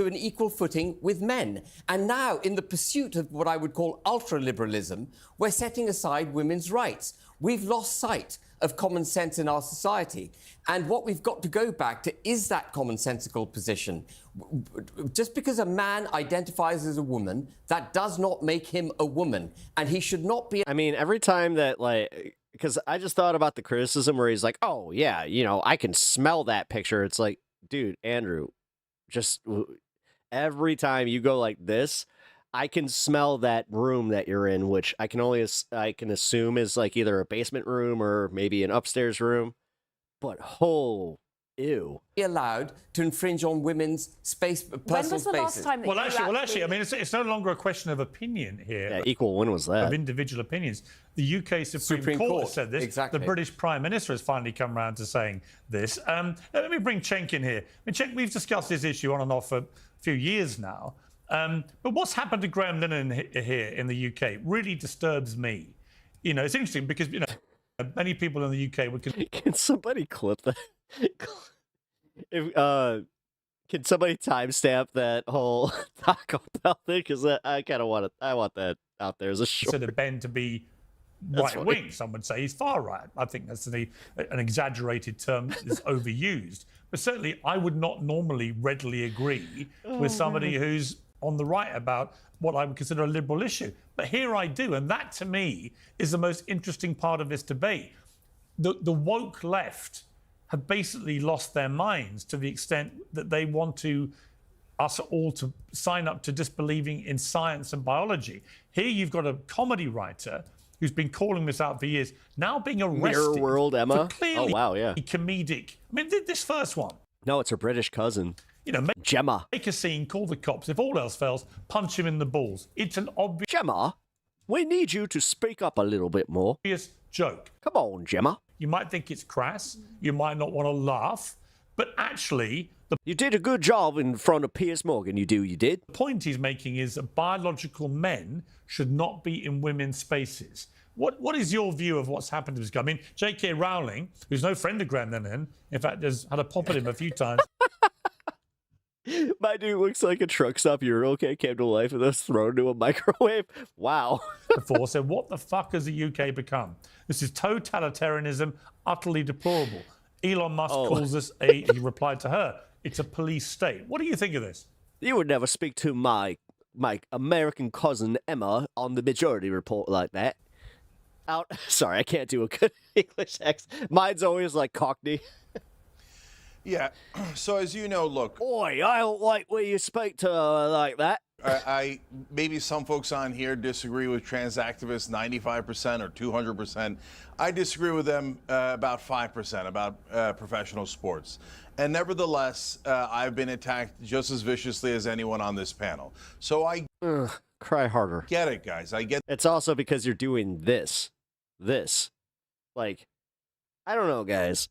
an equal footing with men. And now, in the pursuit of what I would call ultra-liberalism, we're setting aside women's rights. We've lost sight of common sense in our society. And what we've got to go back to is that commonsensical position. Just because a man identifies as a woman, that does not make him a woman. And he should not be... I mean, every time that, like... Because I just thought about the criticism where he's like, oh, yeah, you know, I can smell that picture. It's like, dude, Andrew, just every time you go like this, I can smell that room that you're in, which I can assume is like either a basement room or maybe an upstairs room. But ew. Be allowed to infringe on women's space, personal When was the spaces. last time that Well, actually, I mean, it's no longer a question of opinion here. Yeah, equal. When was that? Of individual opinions. The UK Supreme Court said this. Exactly. The British Prime Minister has finally come around to saying this. Let me bring Cenk in here. I mean, Cenk, we've discussed this issue on and off for a few years now. But what's happened to Graham Linehan here in the UK really disturbs me. You know, it's interesting because, you know, many people in the UK would... Can somebody clip that? Can somebody timestamp that whole Taco Bell thing? Because I kind of want it. I want that out there as a short. Consider Ben to be right-wing. Some would say he's far-right. I think that's an exaggerated term that is overused. But certainly, I would not normally readily agree with somebody who's on the right about what I would consider a liberal issue. But here I do, and that, to me, is the most interesting part of this debate. The woke left have basically lost their minds to the extent that they want us all to sign up to disbelieving in science and biology. Here you've got a comedy writer who's been calling this out for years, now being arrested. Mirror World Emma? For clearly Oh, wow, yeah. comedic. I mean, this first one. No, it's her British cousin. You know, Gemma. Make a scene, call the cops. If all else fails, punch him in the balls. It's an obvious... Gemma, we need you to speak up a little bit more. Joke. Come on, Gemma. You might think it's crass. You might not want to laugh. But actually... You did a good job in front of Piers Morgan. You did. The point he's making is that biological men should not be in women's spaces. What is your view of what's happened to this guy? I mean, J.K. Rowling, who's no friend of Graham Linehan, in fact, has had a pop at him a few times. My dude looks like a truck stop urinal came to life and was thrown into a microwave. Wow. Before said, what the fuck has the UK become? This is totalitarianism, utterly deplorable. Elon Musk calls us he replied to her, it's a police state. What do you think of this? You would never speak to my American cousin Emma on the Majority Report like that. Sorry, I can't do a good English accent. Mine's always like Cockney. Yeah, so as you know, look... Oi, I don't like when you speak to her like that. I maybe some folks on here disagree with trans activists 95% or 200%. I disagree with them about 5% about professional sports. And nevertheless, I've been attacked just as viciously as anyone on this panel. So I cry harder. Get it, guys. I get. It's also because you're doing this. Like, I don't know, guys.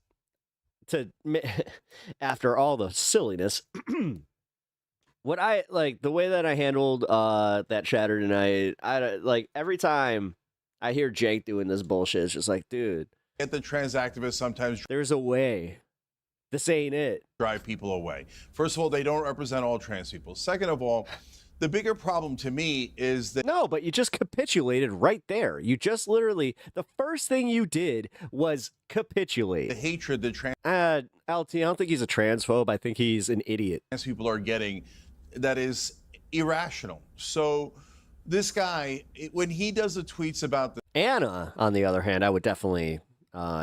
After all the silliness, what I like the way that I handled that chatter tonight. I like every time I hear Jake doing this bullshit, it's just like, dude. Get the trans activists sometimes. There's a way. This ain't it. Drive people away. First of all, they don't represent all trans people. Second of all, the bigger problem to me is that... No, but you just capitulated right there. You just literally... The first thing you did was capitulate. The hatred that trans... LT, I don't think he's a transphobe. I think he's an idiot. Trans people are getting that is irrational. So this guy, when he does the tweets about the... Anna, on the other hand, I would definitely...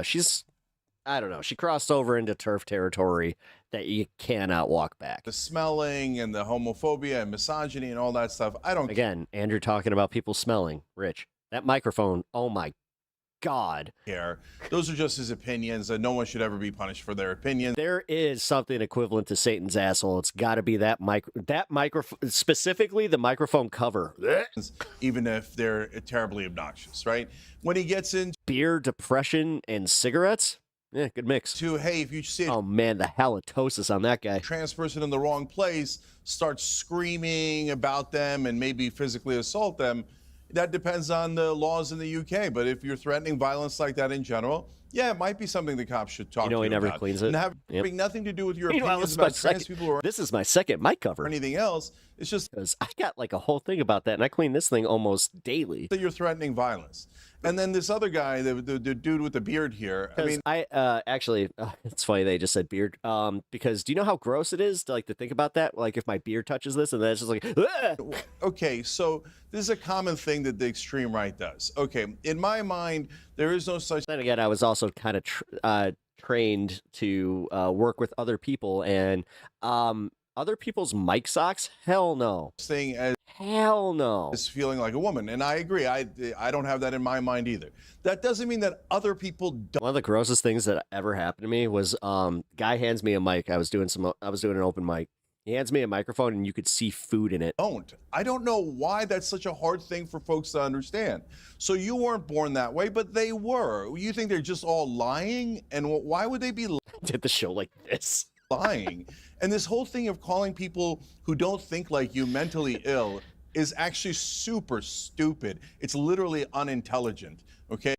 she's... I don't know. She crossed over into turf territory that you cannot walk back. The smelling and the homophobia and misogyny and all that stuff. I don't. Again, Andrew talking about people smelling. Rich, that microphone. Oh my God. Care. Those are just his opinions, and no one should ever be punished for their opinions. There is something equivalent to Satan's asshole. It's got to be that microphone, specifically the microphone cover. Even if they're terribly obnoxious, right? When he gets into beer, depression, and cigarettes. Yeah, good mix. Hey, if you see it, oh man, the halitosis on that guy. Trans person in the wrong place starts screaming about them and maybe physically assault them. That depends on the laws in the UK. But if you're threatening violence like that in general, yeah, it might be something the cops should talk to you about. He never cleans it. And having nothing to do with your opinions about trans people or this is my second mic cover. Or anything else. It's just because I got like a whole thing about that, and I clean this thing almost daily. That you're threatening violence. And then this other guy, the dude with the beard here. I mean, actually, it's funny they just said beard. Because do you know how gross it is to think about that? Like if my beard touches this, and then it's just like, Ugh! Okay, so this is a common thing that the extreme right does. Okay, in my mind, there is no such. Then again, I was also kind of trained to work with other people, and other people's mic socks. Hell no. Thing as. Hell no. Is feeling like a woman. And I agree. I don't have that in my mind either. That doesn't mean that other people don't. One of the grossest things that ever happened to me was guy hands me a mic. I was doing an open mic. He hands me a microphone and you could see food in it. I don't know why that's such a hard thing for folks to understand. So you weren't born that way, but they were. You think they're just all lying? And why would they be did the show like this? Lying. And this whole thing of calling people who don't think like you mentally ill is actually super stupid. It's literally unintelligent, okay?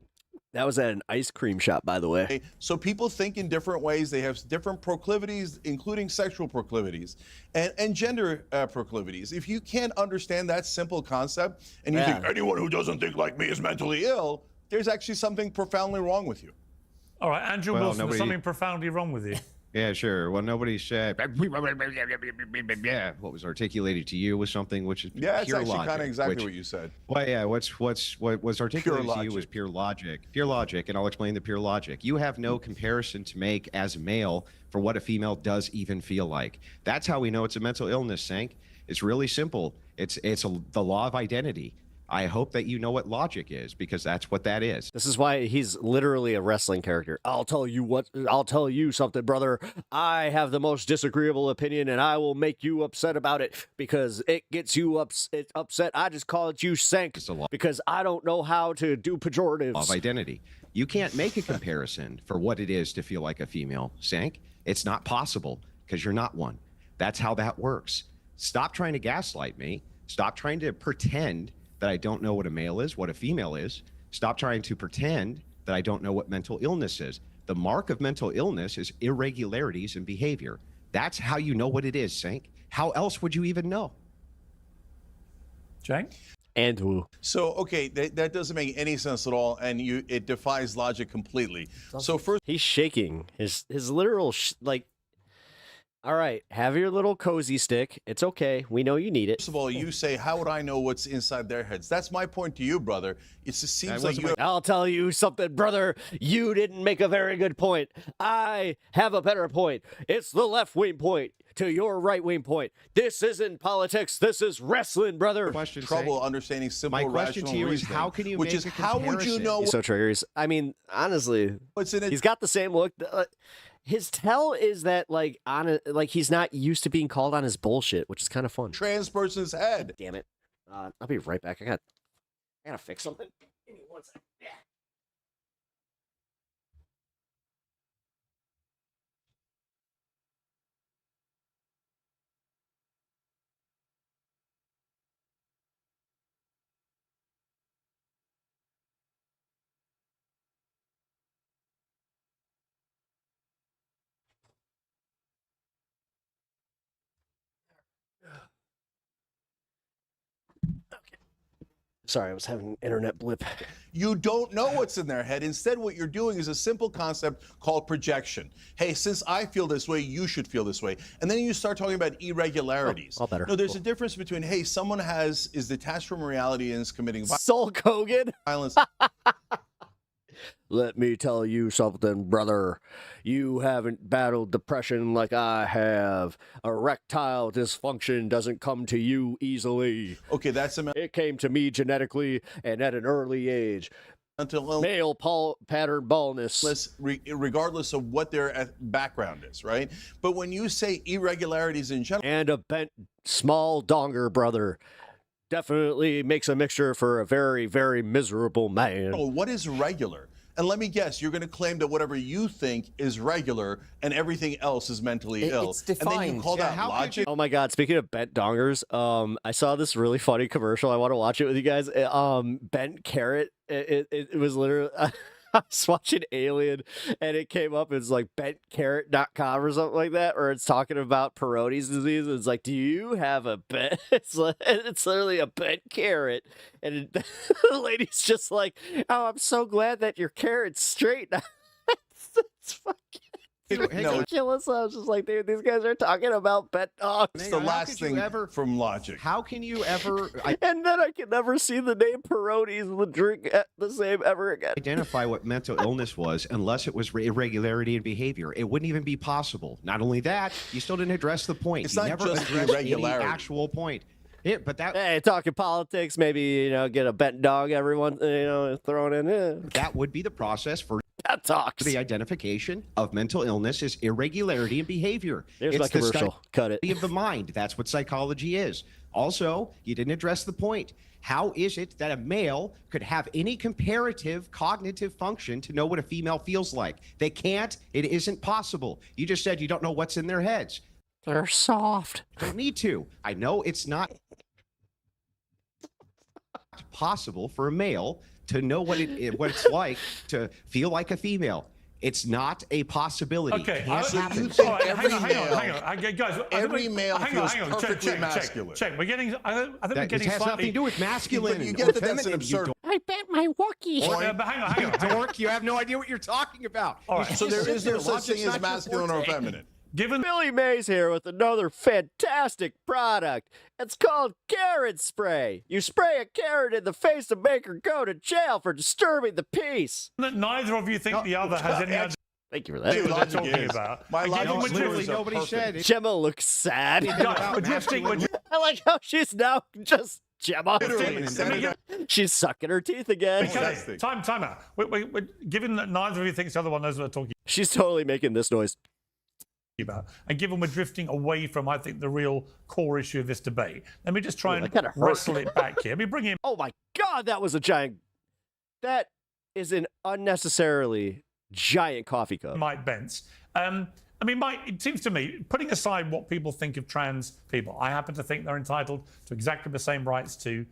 That was at an ice cream shop, by the way. So people think in different ways. They have different proclivities, including sexual proclivities and gender proclivities. If you can't understand that simple concept and you think anyone who doesn't think like me is mentally ill, there's actually something profoundly wrong with you. All right, Andrew Wilson, there's something profoundly wrong with you. Yeah, sure. Well, nobody said. Yeah, what was articulated to you was something which is yeah, it's pure actually logic, kind of exactly what you said. Well, yeah. What was articulated to you was pure logic. Pure logic, and I'll explain the pure logic. You have no comparison to make as a male for what a female does even feel like. That's how we know it's a mental illness, Sank. It's really simple. It's the law of identity. I hope that you know what logic is, because that's what that is. This is why he's literally a wrestling character. I'll tell you something, brother. I have the most disagreeable opinion, and I will make you upset about it because it gets you upset. I just call it you sank because I don't know how to do pejoratives. Law of identity. You can't make a comparison for what it is to feel like a female, Sank. It's not possible because you're not one. That's how that works. Stop trying to gaslight me. Stop trying to pretend that I don't know what a male is, what a female is. Stop trying to pretend that I don't know what mental illness is. The mark of mental illness is irregularities in behavior. That's how you know what it is, Sank. How else would you even know? Jake? Andrew. So, okay, that doesn't make any sense at all, and it defies logic completely. So first... He's shaking. His literal, All right, have your little cozy stick. It's okay. We know you need it. First of all, you say, how would I know what's inside their heads? That's my point to you, brother. It just seems like you... I'll tell you something, brother. You didn't make a very good point. I have a better point. It's the left-wing point to your right-wing point. This isn't politics. This is wrestling, brother. Trouble understanding simple, my question to you is, how can you which make is, a how would you comparison? know... So triggers. I mean, honestly, What's in it? he's got the same look. His tell is that he's not used to being called on his bullshit, which is kind of fun. Trans person's head. Damn it. I'll be right back. I gotta fix something. Give me 1 second. Yeah. Sorry, I was having an internet blip. You don't know what's in their head. Instead, what you're doing is a simple concept called projection. Hey, since I feel this way, you should feel this way. And then you start talking about irregularities. All better. No, there's a difference between, hey, someone is detached from reality and is committing Hulk Hogan. violence. Let me tell you something, brother. You haven't battled depression like I have. Erectile dysfunction doesn't come to you easily. Okay, that's It came to me genetically and at an early age. Until male pattern baldness. Regardless of what their background is, right? But when you say irregularities in general... And a bent small donger, brother. Definitely makes a mixture for a very, very miserable man. Oh, what is regular? And let me guess, you're going to claim that whatever you think is regular and everything else is mentally ill. It's defined. And then you call that logic? Oh my God! Speaking of bent dongers, I saw this really funny commercial. I want to watch it with you guys. Bent carrot. It was literally. I was watching Alien, and it came up. It's like bentcarrot.com or something like that, or it's talking about Peyronie's disease. It's like, do you have a bent? It's literally a bent carrot, and the lady's just like, oh, I'm so glad that your carrot's straight now. It's fucking ridiculous. I was just like, dude, these guys are talking about bent dogs. It's the last thing from logic. How can you ever... And then I can never see the name Peyronie's the drink the same ever again. Identify what mental illness was unless it was irregularity in behavior. It wouldn't even be possible. Not only that, you still didn't address the point. It's you not never just addressed irregularity. any actual point. Yeah, but that... Hey, talking politics, maybe, get a bent dog everyone, thrown in. That would be the process for... That talks. The identification of mental illness is irregularity in behavior. There's my commercial. Cut it. Of the mind. That's what psychology is. Also, you didn't address the point. How is it that a male could have any comparative cognitive function to know what a female feels like? They can't. It isn't possible. You just said you don't know what's in their heads. They're soft. Don't need to. I know it's not possible for a male to know what it's like to feel like a female. It's not a possibility. Okay, So you think hang on, guys. every male feels perfectly masculine? Check. We're getting. I think we're getting has slightly. nothing to do with masculine. But you or get that that's an feminine, you absurd... I bet my Wookiee. But hang on. dork. You have no idea what you're talking about. All right. So there is no such Logic's thing as not your masculine or forte. feminine. Given Billy Mays here with another fantastic product. It's called carrot spray. You spray a carrot in the face to make her go to jail for disturbing the peace. that neither of you think the other has any idea Thank you for what that. they're Logic talking is- about. my And given logic we're is drifting- Nobody said it. Gemma looks sad. Guys, we're drifting. I like how she's now just Gemma. Literally, She's sucking her teeth again. Fantastic. Time out. We're, given that neither of you thinks the other one knows what they're talking She's totally making this noise. about, and given we're drifting away from, I think, the real core issue of this debate, let me just try Ooh, and that kinda hurt. wrestle it back here. Let me bring him. Oh my God, that was a giant. That is an unnecessarily giant coffee cup. Mike Bence. I mean, Mike, it seems to me, putting aside what people think of trans people, I happen to think they're entitled to exactly the same rights to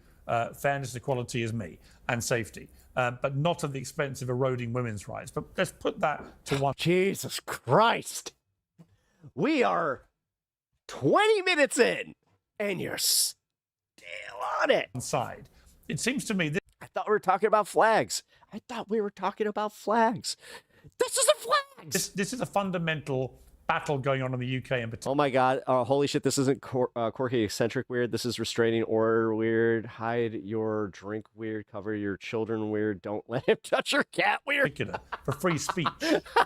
fairness, equality as me, and safety, but not at the expense of eroding women's rights. But let's put that to one. Jesus Christ. We are 20 minutes in, and you're still on it. Side. It seems to me I thought we were talking about flags. This is a flags. this is a fundamental battle going on in the UK in particular. Oh my God. Holy shit. This isn't quirky eccentric weird. This is restraining order weird. Hide your drink weird. Cover your children weird. Don't let him touch your cat weird. For free speech,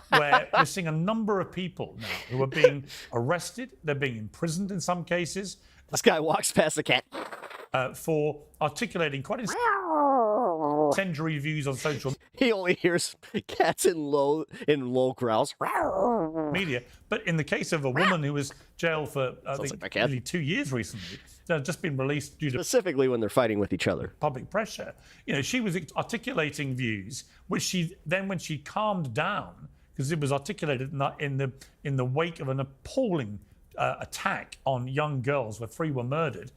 where we're seeing a number of people now who are being arrested. They're being imprisoned in some cases. This guy walks past the cat. For articulating quite incendiary views on social media. He only hears cats in low growls. Media. But in the case of a woman who was jailed for I think, nearly 2 years recently, just been released due to specifically when they're fighting with each other. Public pressure. You know, she was articulating views, which she then, when she calmed down, because it was articulated in the wake of an appalling attack on young girls where 3 were murdered.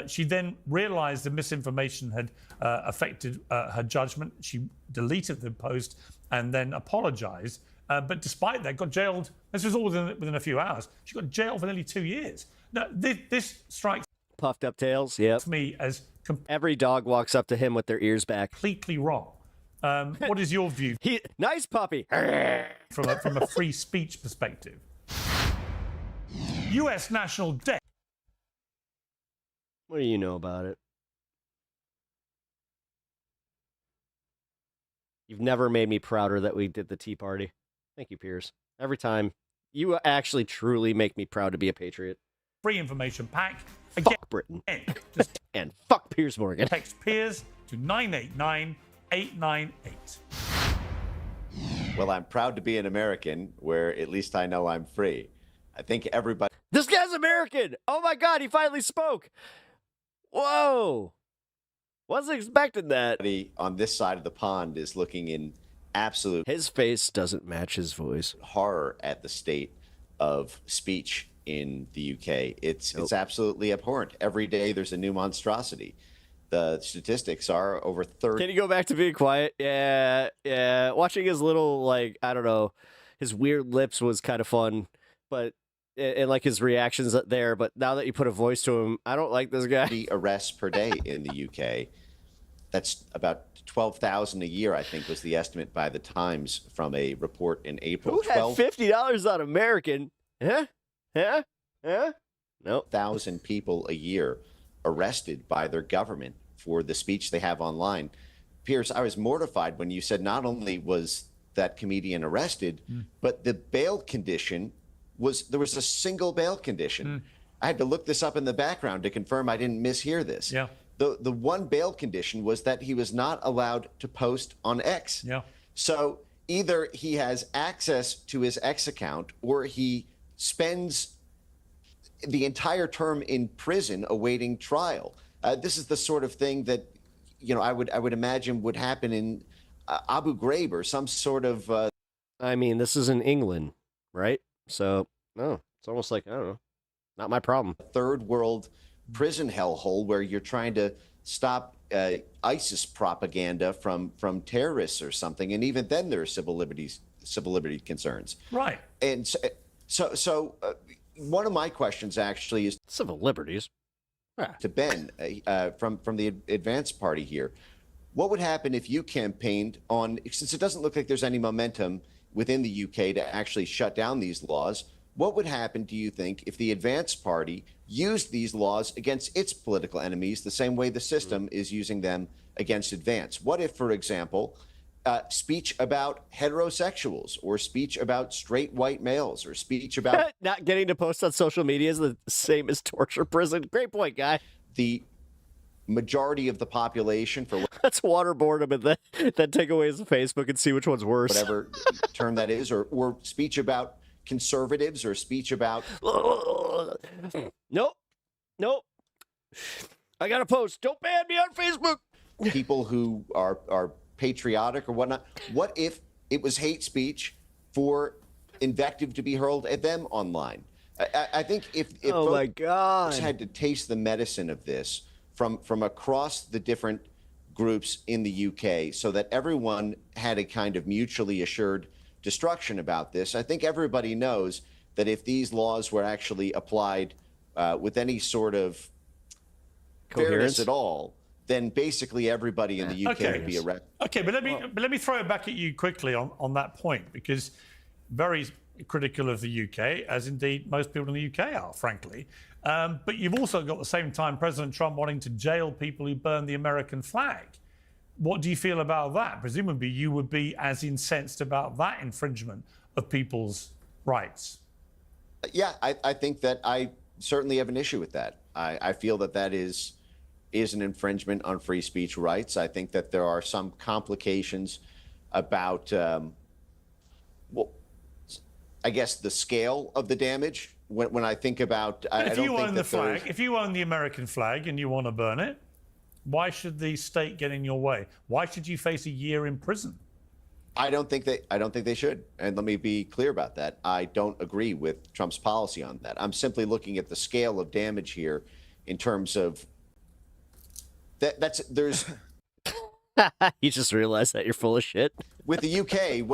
She then realized the misinformation had affected her judgment. She deleted the post and then apologized. But despite that, got jailed. This was all within a few hours. She got jailed for nearly 2 years. Now, this strikes puffed up tails. Yeah. Me as every dog walks up to him with their ears back. Completely wrong. What is your view? Nice puppy. From a free speech perspective. U.S. national debt. What do you know about it? You've never made me prouder that we did the Tea Party. Thank you, Piers. Every time. You actually truly make me proud to be a patriot. Free information pack. Fuck Britain. And fuck Piers Morgan. Text Piers to 989-898. Well, I'm proud to be an American where at least I know I'm free. I think everybody... This guy's American! Oh my God, he finally spoke! Whoa! Wasn't expecting that. On this side of the pond is looking in absolute... His face doesn't match his voice. ...horror at the state of speech in the UK. It's absolutely abhorrent. Every day there's a new monstrosity. The statistics are over 30... Can you go back to being quiet? Yeah. Watching his little, like, I don't know, his weird lips was kind of fun, but... And like his reactions there, but now that you put a voice to him, I don't like this guy. The arrests per day in the UK. That's about 12,000 a year, I think, was the estimate by the Times from a report in April. Who had $50 on American? Huh? No. 1,000 people a year arrested by their government for the speech they have online. Piers, I was mortified when you said not only was that comedian arrested, but the bail condition there was a single bail condition. I had to look this up in the background to confirm I didn't mishear this. Yeah. The one bail condition was that he was not allowed to post on X. Yeah. So either he has access to his X account or he spends the entire term in prison awaiting trial. This is the sort of thing that, you know, I would imagine would happen in Abu Ghraib or some sort of... I mean, this is in England, right? So, no, it's almost like, I don't know, not my problem. Third world prison hellhole where you're trying to stop ISIS propaganda from terrorists or something. And even then there are civil liberty concerns. Right. And so one of my questions actually is... Civil liberties? To Ben from the Advanced Party here. What would happen if you campaigned on, since it doesn't look like there's any momentum within the UK to actually shut down these laws, what would happen, do you think, if the Advanced Party used these laws against its political enemies the same way the system is using them against Advance? What if, for example, speech about heterosexuals or speech about straight white males or speech about... Not getting to post on social media is the same as torture prison? Great point, guy. The majority of the population for... Let's waterboard them and then take away his Facebook and see which one's worse. Whatever term that is, or speech about conservatives or speech about... Nope. I got to post. Don't ban me on Facebook. People who are patriotic or whatnot. What if it was hate speech for invective to be hurled at them online? I think if oh my God, had to taste the medicine of this from across the different groups in the UK so that everyone had a kind of mutually assured destruction about this, I think everybody knows that if these laws were actually applied with any sort of fairness at all, then basically everybody in the UK would be arrested. Okay, but let me throw it back at you quickly on that point, because very critical of the UK, as indeed most people in the UK are, frankly. But you've also got at the same time President Trump wanting to jail people who burn the American flag. What do you feel about that? Presumably you would be as incensed about that infringement of people's rights. Yeah, I think that I certainly have an issue with that. I feel that that is an infringement on free speech rights. I think that there are some complications about, well, I guess the scale of the damage. When I think about, if you own the flag, if you own the American flag and you want to burn it, why should the state get in your way? Why should you face a year in prison? I don't think they should. And let me be clear about that. I don't agree with Trump's policy on that. I'm simply looking at the scale of damage here in terms of there's You just realized that you're full of shit. With the UK,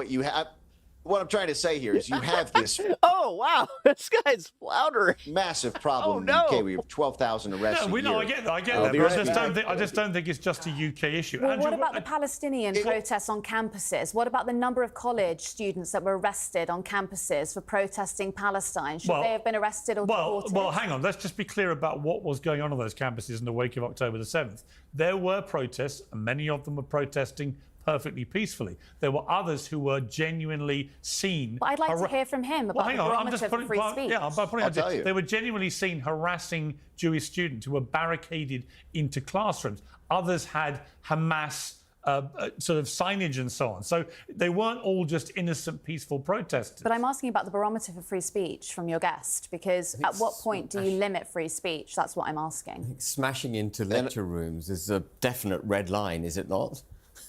what I'm trying to say here is you have this. Oh, wow. This guy's floundering. Massive problem in the UK. We have 12,000 arrests. No, a year. I get that. I get that. But I just don't think it's just a UK issue. Well, Andrew, what about the Palestinian protests on campuses? What about the number of college students that were arrested on campuses for protesting Palestine? Should they have been arrested or deported? Well, hang on. Let's just be clear about what was going on those campuses in the wake of October the 7th. There were protests, and many of them were protesting perfectly peacefully. There were others who were genuinely seen. But I'd like to hear from him about the barometer for free speech. Yeah, they were genuinely seen harassing Jewish students who were barricaded into classrooms. Others had Hamas sort of signage and so on. So they weren't all just innocent, peaceful protesters. But I'm asking about the barometer for free speech from your guest, because at what point do you limit free speech? That's what I'm asking. Smashing into lecture rooms is a definite red line, is it not?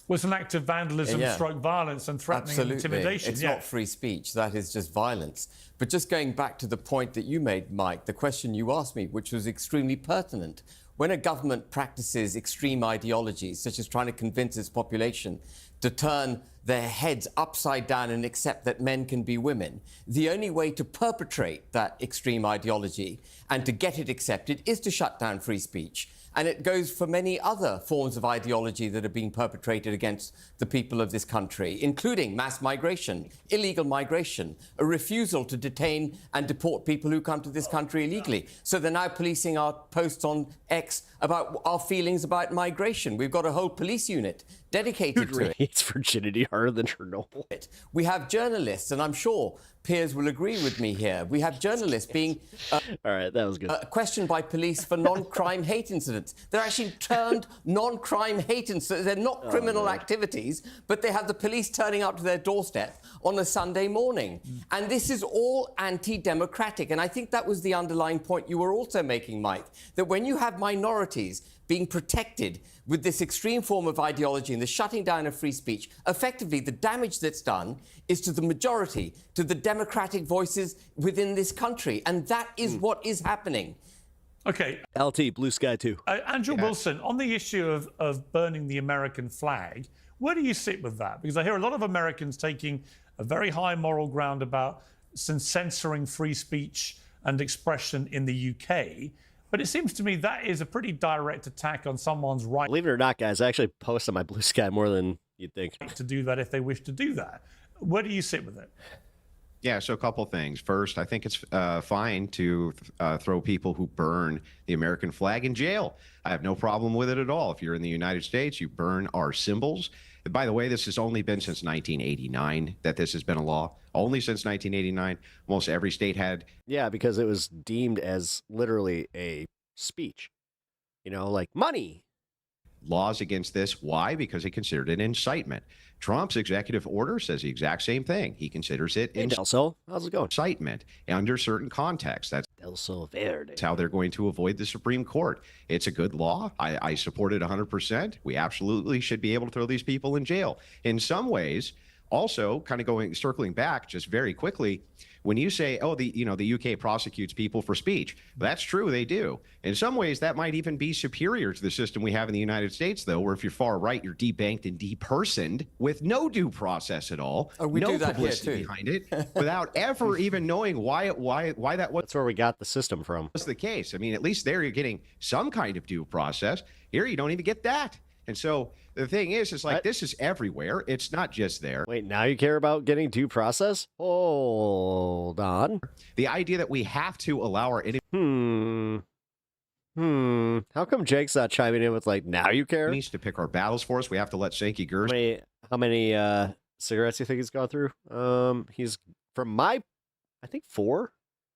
Was an act of vandalism, stroke violence and threatening and intimidation. It's not free speech. That is just violence. But just going back to the point that you made, Mike, the question you asked me, which was extremely pertinent. When a government practices extreme ideologies, such as trying to convince its population to turn their heads upside down and accept that men can be women, the only way to perpetrate that extreme ideology and to get it accepted is to shut down free speech. And it goes for many other forms of ideology that are being perpetrated against the people of this country, including mass migration, illegal migration, a refusal to detain and deport people who come to this country illegally. So they're now policing our posts on X about our feelings about migration. We've got a whole police unit dedicated to it. It's virginity harder than Chernobyl. We have journalists, and I'm sure peers will agree with me here. We have journalists being all right, that was good. Questioned by police for non-crime hate incidents. They're actually termed non-crime hate incidents. They're not criminal activities, but they have the police turning up to their doorstep on a Sunday morning. And this is all anti-democratic. And I think that was the underlying point you were also making, Mike, that when you have minorities being protected with this extreme form of ideology and the shutting down of free speech, effectively the damage that's done is to the majority, to the democratic voices within this country. And that is what is happening. Okay. LT, Blue Sky 2. Andrew Wilson, on the issue of burning the American flag, where do you sit with that? Because I hear a lot of Americans taking a very high moral ground about censoring free speech and expression in the UK. But it seems to me that is a pretty direct attack on someone's right. Believe it or not, guys, I actually post on my Blue Sky more than you'd think. To do that if they wish to do that. Where do you sit with it? Yeah, so a couple things. First, I think it's fine to throw people who burn the American flag in jail. I have no problem with it at all. If you're in the United States, you burn our symbols. And by the way, this has only been since 1989 that this has been a law. Only since 1989. Almost every state had. Yeah, because it was deemed as literally a speech. You know, like money. Laws against this. Why? Because he considered it incitement. Trump's executive order says the exact same thing. He considers it how's it going? Incitement under certain contexts. That's how they're going to avoid the Supreme Court. It's a good law. I support it 100%. We absolutely should be able to throw these people in jail. In some ways, also kind of circling back just very quickly, when you say, oh, the UK prosecutes people for speech, that's true, they do. In some ways, that might even be superior to the system we have in the United States, though, where if you're far right, you're debanked and depersoned with no due process at all, we no do that publicity here too. behind it, without ever even knowing why that was. That's where we got the system from. Was the case. I mean, at least there you're getting some kind of due process. Here, you don't even get that. And so the thing is like, this is everywhere. It's not just there. Wait, now you care about getting due process? Hold on. The idea that we have to allow our How come Jake's not chiming in with like, now you care? enemies to pick our battles for us? We have to let Sankey Gers. How many cigarettes do you think he's gone through? He's from I think 4.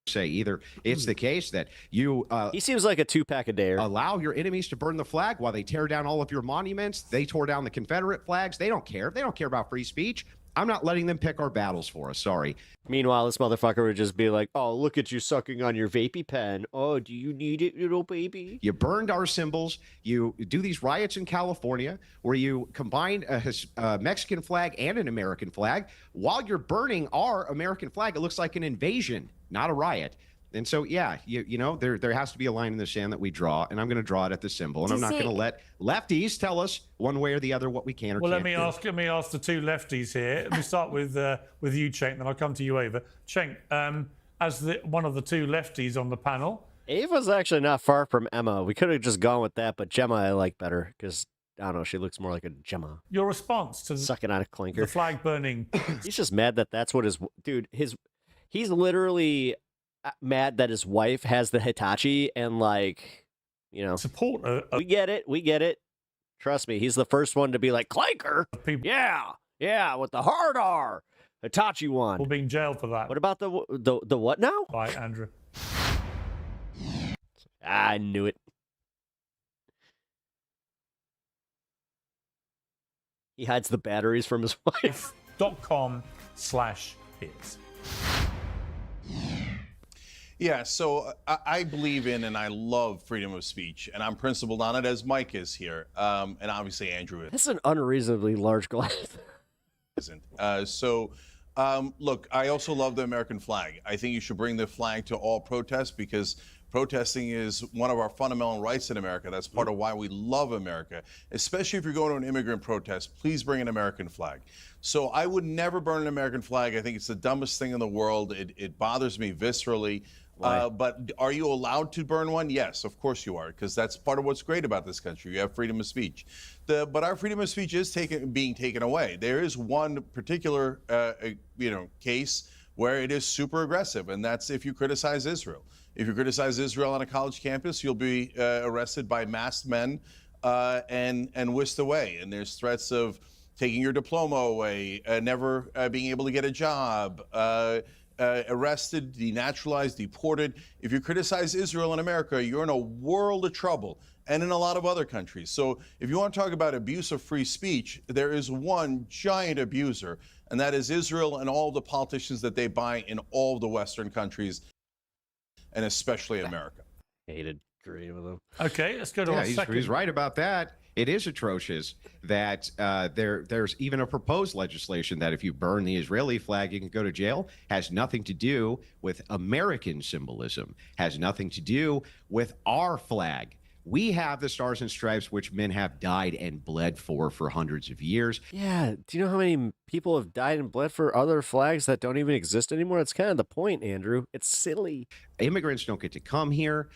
Say either it's the case that you he seems like a 2-pack a day. Allow your enemies to burn the flag while they tear down all of your monuments. They tore down the Confederate flags. They don't care. They don't care about free speech. I'm not letting them pick our battles for us. Sorry. Meanwhile, this motherfucker would just be like, oh, look at you sucking on your vapey pen. Oh, do you need it, little baby? You burned our symbols. You do these riots in California where you combine a Mexican flag and an American flag. While you're burning our American flag, it looks like an invasion, not a riot. And so, yeah, you know, there has to be a line in the sand that we draw, and I'm going to draw it at the symbol, and I'm not going to let lefties tell us one way or the other what we can or can't do. Let me ask the two lefties here. Let me start with you, Cenk, then I'll come to you, Ava. Cenk, as one of the two lefties on the panel. Ava's actually not far from Emma. We could have just gone with that, but Gemma I like better because, I don't know, she looks more like a Gemma. Your response to sucking on a clinker. The flag burning. He's just mad that that's what he's literally mad that his wife has the Hitachi and, like, you know, support. We get it. Trust me, he's the first one to be like, clinker. Yeah, with the hard R. Hitachi one. We're being jailed for that. What about the what now? Bye, Andrew. I knew it. He hides the batteries from his wife. .com/hits. Yeah, so I believe in and I love freedom of speech, and I'm principled on it as Mike is here, and obviously Andrew is. That's an unreasonably large glass. Isn't. Look, I also love the American flag. I think you should bring the flag to all protests because protesting is one of our fundamental rights in America. That's part of why we love America, especially if you're going to an immigrant protest. Please bring an American flag. So I would never burn an American flag. I think it's the dumbest thing in the world. It bothers me viscerally. But are you allowed to burn one? Yes, of course you are, because that's part of what's great about this country. You have freedom of speech. But our freedom of speech is being taken away. There is one particular case where it is super aggressive, and that's if you criticize Israel. If you criticize Israel on a college campus, you'll be arrested by masked men and whisked away. And there's threats of taking your diploma away, never being able to get a job, arrested, denaturalized, deported. If you criticize Israel in America, you're in a world of trouble, and in a lot of other countries. So if you want to talk about abuse of free speech, there is one giant abuser, and that is Israel and all the politicians that they buy in all the Western countries, and especially America. Hated agreeing with him. Okay, let's go to our second. He's right about that. It is atrocious that there's even a proposed legislation that if you burn the Israeli flag, you can go to jail. Has nothing to do with American symbolism. Has nothing to do with our flag. We have the Stars and Stripes, which men have died and bled for hundreds of years. Yeah. Do you know how many people have died and bled for other flags that don't even exist anymore? That's kind of the point, Andrew. It's silly. Immigrants don't get to come here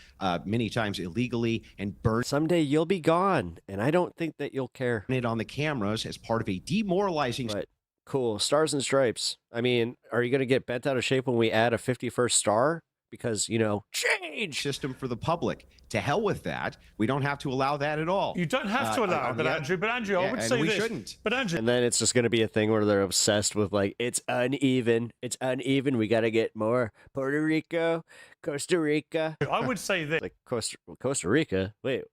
many times illegally and burn. Someday you'll be gone, and I don't think that you'll care. It on the cameras as part of a demoralizing. But cool. Stars and Stripes. I mean, are you going to get bent out of shape when we add a 51st star? Because, you know, change system for the public. To hell with that. We don't have to allow that at all. You don't have to allow it, but Andrew, I would say we this. Shouldn't. But Andrew, and then it's just going to be a thing where they're obsessed with like, it's uneven. We got to get more. Puerto Rico, Costa Rica. I would say this. Like Costa Rica. Wait.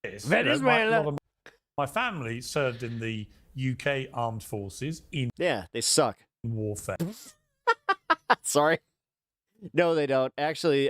Venezuela. My family served in the UK Armed Forces. Yeah, they suck. Warfare. Sorry. No, they don't. Actually,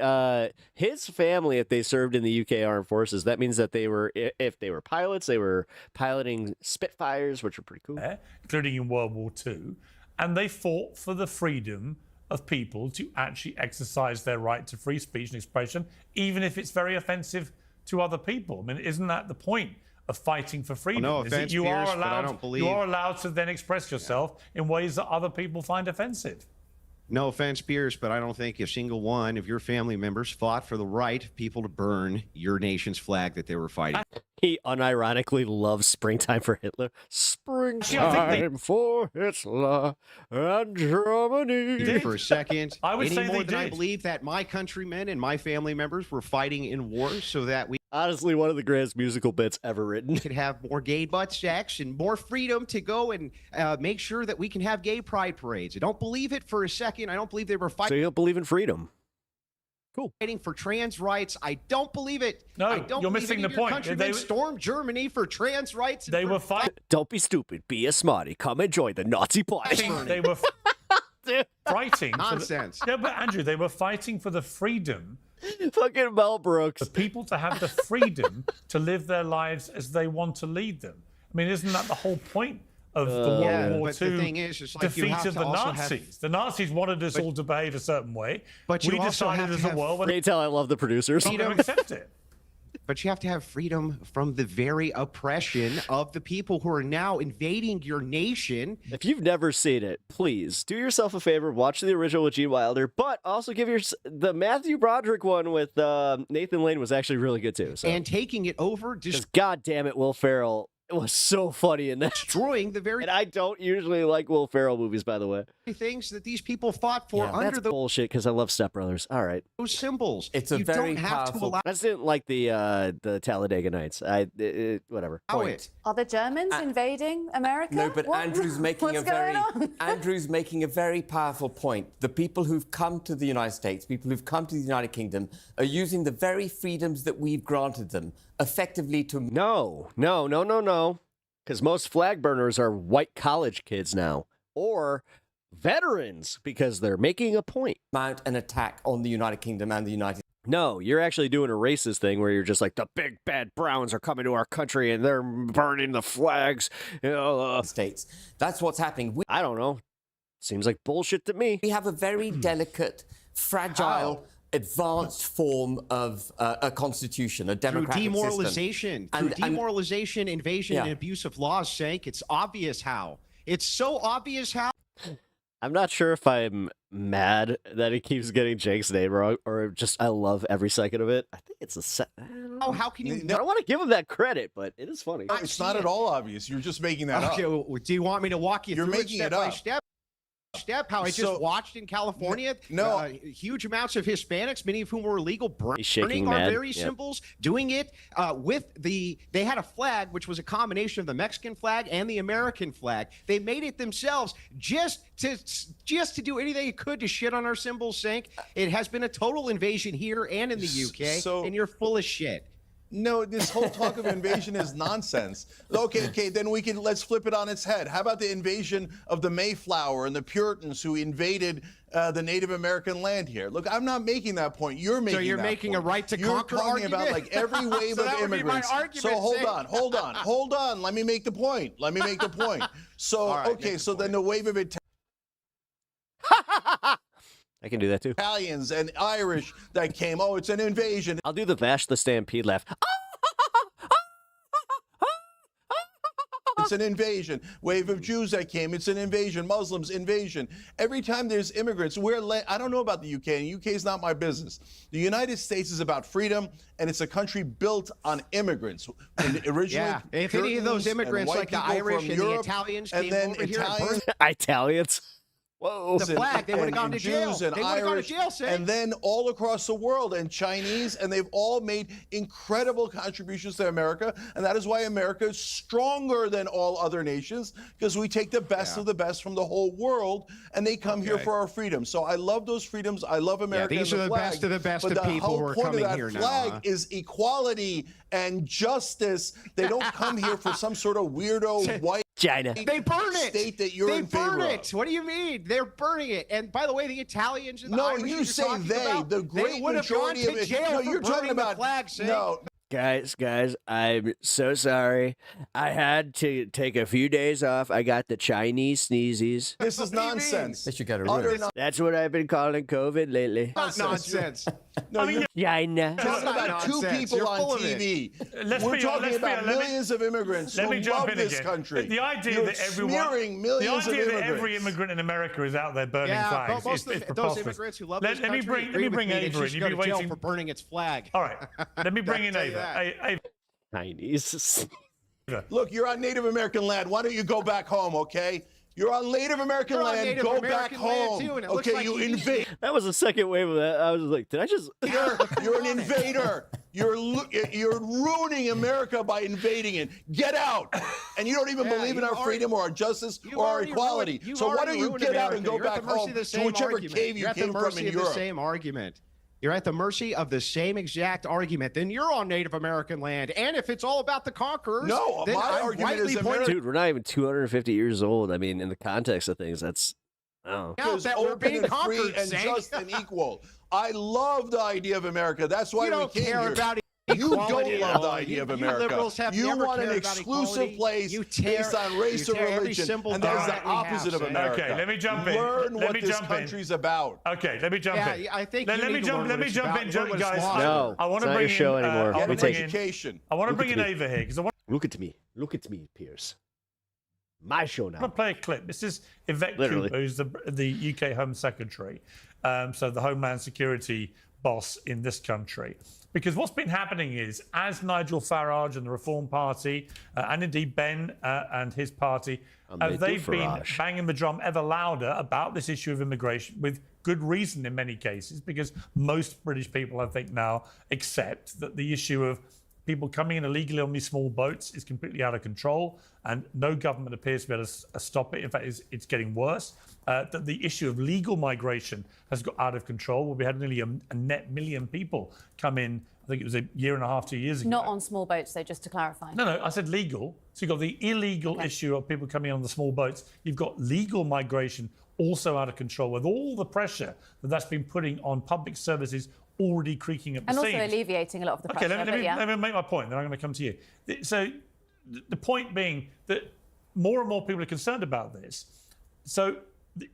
his family, if they served in the UK Armed Forces, that means that if they were pilots, they were piloting Spitfires, which are pretty cool. Including in World War II. And they fought for the freedom of people to actually exercise their right to free speech and expression, even if it's very offensive to other people. I mean, isn't that the point of fighting for freedom? Well, no offense, you are allowed to then express yourself in ways that other people find offensive. No offense, Pierce, but I don't think a single one of your family members fought for the right of people to burn your nation's flag that they were fighting. He unironically loves Springtime for Hitler. Springtime for Hitler and Germany. For a second, I would any say more they than I did. believe that my countrymen and my family members were fighting in war so that we Honestly, one of the greatest musical bits ever written. could have more gay butt sex and more freedom to go and make sure that we can have gay pride parades. I don't believe it for a second. I don't believe they were So fighting. you don't believe in freedom? Fighting for trans rights. I don't believe it. No, I don't you're believe missing any the of your point. countrymen stormed Germany for trans rights. They were fighting. Don't be stupid. Be a smarty. Come and join the Nazi party. They were fighting. Nonsense. Yeah, but Andrew, they were fighting for the freedom. Fucking Mel Brooks. For people to have the freedom to live their lives as they want to lead them. I mean, isn't that the whole point of the World War but II the thing is, it's like you defeat have of to the also Nazis? have- The Nazis wanted us all to behave a certain way. But you we also decided have to as a have world. Can you tell I love the producers? We're not going to accept it. But you have to have freedom from the very oppression of the people who are now invading your nation. If you've never seen it, please do yourself a favor, watch the original with Gene Wilder, but also give the Matthew Broderick one with Nathan Lane was actually really good too. So. And taking it over, Just God damn it, Will Ferrell. It was so funny in that. destroying the very And I don't usually like Will Ferrell movies, by the way. things that these people fought for Yeah, under that's bullshit because I love Step Brothers. All right. those symbols. It's a you very don't have to powerful allow I just didn't like the Talladega Nights. Whatever. point. Are the Germans invading America? No, but What- Andrew's making what's a very going on? Andrew's making a very powerful point. The people who've come to the United States, people who've come to the United Kingdom, are using the very freedoms that we've granted them effectively to No. Because most flag burners are white college kids now. Or veterans, because they're making a point. mount an attack on the United Kingdom and the United No, you're actually doing a racist thing where you're just like, the big bad Browns are coming to our country and they're burning the flags. States. That's what's happening. I don't know. Seems like bullshit to me. We have a very delicate, fragile, advanced form of a constitution, a through democratic demoralization, system. through demoralization, invasion, Yeah. and abuse of laws, Sank. It's obvious how. It's so obvious how. I'm not sure if I'm mad that he keeps getting Jake's name wrong or just I love every second of it. I think it's a set. Oh, how can you? I don't want to give him that credit, but it is funny. No, it's not at all obvious. You're just making that Okay, up. well, do you want me to walk you You're through making it step it by up. step? How I just So- watched in California, No. huge amounts of Hispanics, many of whom were illegal, He's shaking burning our mad. very Yep. symbols, doing it with they had a flag which was a combination of the Mexican flag and the American flag. They made it themselves just to do anything they could to shit on our symbols, Sank. It has been a total invasion here and in the UK, and you're full of shit. No, this whole talk of invasion is nonsense. Okay, then let's flip it on its head. How about the invasion of the Mayflower and the Puritans who invaded the Native American land here? Look, I'm not making that point. You're making. So you're that making point. a right to You're conquer talking about argument? like every wave So of that would be my immigrants. argument, So hold Sam. on. Let me make the point. So All right, okay, so then the wave of I can do that too. Italians and Irish that came. Oh, it's an invasion. I'll do the Vash the Stampede laugh. It's an invasion. Wave of Jews that came. It's an invasion. Muslims, invasion. Every time there's immigrants, I don't know about the UK, and UK is not my business. The United States is about freedom, and it's a country built on immigrants. And originally, Yeah, if any of those Puritans and immigrants, white like the people Irish from and the Europe, Italians, and came then over here and Italians, Italians. Whoa. The flag, they would have and gone to jail. Jews and They would have gone to Irish, jail, Sam. and then all across the world, and Chinese, and they've all made incredible contributions to America, and that is why America is stronger than all other nations, because we take the best of the best from the whole world, and they come here for our freedom. So I love those freedoms. I love America. these and are the flag, best of the best but of the people whole who are point coming of that here now, flag huh? is equality and justice. They don't come here for some sort of weirdo white China. They burn it. state that you're they in favor burn of. it. What do you mean? They're burning it. And by the way, the Italians and the No, Irish you you're say talking they. about, The great they would have gone majority of to it. jail No, for you're talking burning about the flag, Sam. no. Guys, I'm so sorry. I had to take a few days off. I got the Chinese sneezies. This is nonsense. They should get a Utter room. That's what I've been calling COVID lately. Nonsense. No, you're China. talking about two nonsense. people You're on full of TV. Let's We're be- talking let's be- about let me- millions of immigrants Let who me jump love in this again. country. The idea You're that everyone, smearing millions the idea of that immigrants. every immigrant in America is out there burning Yeah, flags but most is of those preposterous. immigrants who love let, this let me country bring, let agree me with bring me that Ava she in. should You've go been to jail waiting. for burning its flag. All right, let me bring in Tell you Ava. that. Chinese. Look, you're on Native American land. Why don't you go back home, okay? You're on Native American You're on land. Native Go American back land, home. too, and it looks Okay, like you you- invade. That was the second wave of that. I was like, did I just? You're an invader. You're ruining America by invading it. Get out. And you don't even Yeah, believe in you our already- freedom or our justice You've or our already equality. ruined- you've So why don't already you ruined get out and America. go You're at back the mercy home of the to same whichever argument. cave you You're at the came from mercy in of the Europe? same argument. You're at the mercy of the same exact argument. Then you're on Native American land. And if it's all about the conquerors, No, then my I'm argument rightly is pointing Dude, we're not even 250 years old. I mean, in the context of things, that's. Oh. out that we're Open being and free conquered, and Zach. just and equal. I love the idea of America. That's why You we don't came care here. about You equality don't at love the all. idea of You America. liberals have You never want an cared about exclusive equality. place You tear- based on race you or tear every religion, symbol and that's down the that we have, opposite of Zach. America. Okay, let me jump in. Learn Let what me this jump in. country's about. Okay, let me jump Yeah, in. I think let, you let me need to jump. learn Let what me it's jump about in, and learn what it's guys. not. No, I want it's to not bring your show in. anymore. I want We to bring take- in. Education. I want to Look bring at in me. Ava here because I want Look at me. Look at me, Pierce. My show now. to play a clip. This is Yvette Literally. Cooper, who's the UK Home Secretary, so the Homeland Security boss in this country. Because what's been happening is, as Nigel Farage and the Reform Party, and indeed Ben and his party, they've been banging the drum ever louder about this issue of immigration, with good reason in many cases, because most British people, I think, now accept that the issue of people coming in illegally on these small boats is completely out of control, and no government appears to be able to stop it. In fact, it's getting worse. That the issue of legal migration has got out of control, where we had nearly a net million people come in, I think it was a year and a half, 2 years ago. Not on small boats, though, just to clarify. No, I said legal. So you've got the illegal issue of people coming on the small boats. You've got legal migration also out of control, with all the pressure that's been putting on public services already creaking up the And also seams. alleviating a lot of the pressure. Okay, let yeah. me make my point, then I'm going to come to you. So the point being that more and more people are concerned about this. So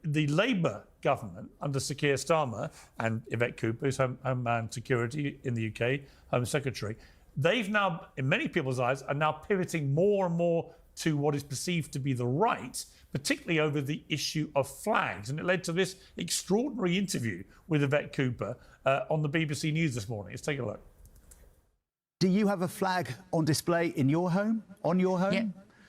the Labour government under Sir Keir Starmer and Yvette Cooper, who's Homeland Security in the UK, Home Secretary, they've now, in many people's eyes, are now pivoting more and more to what is perceived to be the right, particularly over the issue of flags. And it led to this extraordinary interview with Yvette Cooper on the BBC News this morning. Let's take a look. Do you have a flag on display in your home, on your home? Yeah.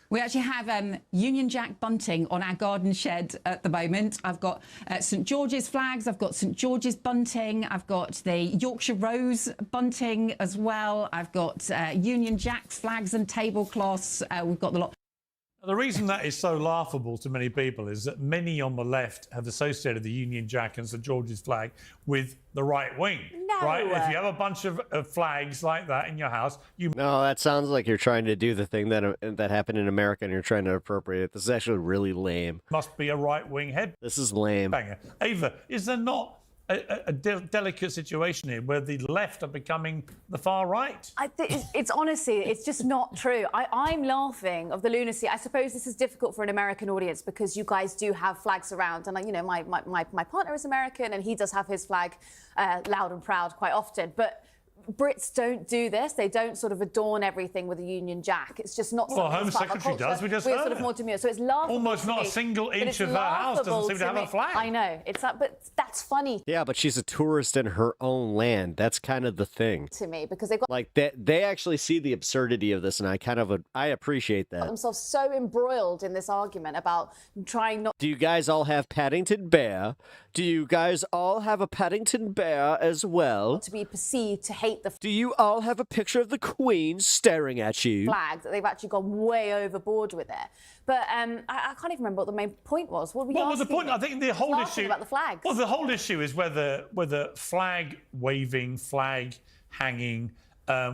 We actually have Union Jack bunting on our garden shed at the moment. I've got St George's flags, I've got St George's bunting, I've got the Yorkshire Rose bunting as well. I've got Union Jack's flags and tablecloths. We've got the lot. The reason that is so laughable to many people is that many on the left have associated the Union Jack and St George's flag with the right wing. No. Right? If you have a bunch of flags like that in your house, you No, that sounds like you're trying to do the thing that happened in America and you're trying to appropriate it. This is actually really lame. must be a right wing head. This is lame. Banger. Ava, is there not a delicate situation here where the left are becoming the far right? I think it's honestly, it's just not true. I'm laughing of the lunacy. I suppose this is difficult for an American audience because you guys do have flags around, and my partner is American, and he does have his flag loud and proud quite often, but Brits don't do this. They don't sort of adorn everything with a Union Jack. It's just not. Well, something Home that's part of our Secretary does. culture. We just We're heard sort of it. more demure. So it's laughable. Almost to not a me, single but inch it's of her house doesn't laughable seem to have a me. flag. I know. It's that, but that's funny Yeah, but she's a tourist in her own land. That's kind of the thing. to me because they've got Like they actually see the absurdity of this, and I appreciate that. themselves so embroiled in this argument about trying not. Do you guys all have Paddington Bear? Do you guys all have a Paddington Bear as well? To be perceived to hate the Do you all have a picture of the Queen staring at you? flag, that they've actually gone way overboard with it. But I can't even remember what the main point was. What were we Well, the asking point, me? I think the Just whole laughing issue about the flags. Well, the whole issue is whether flag waving, flag hanging,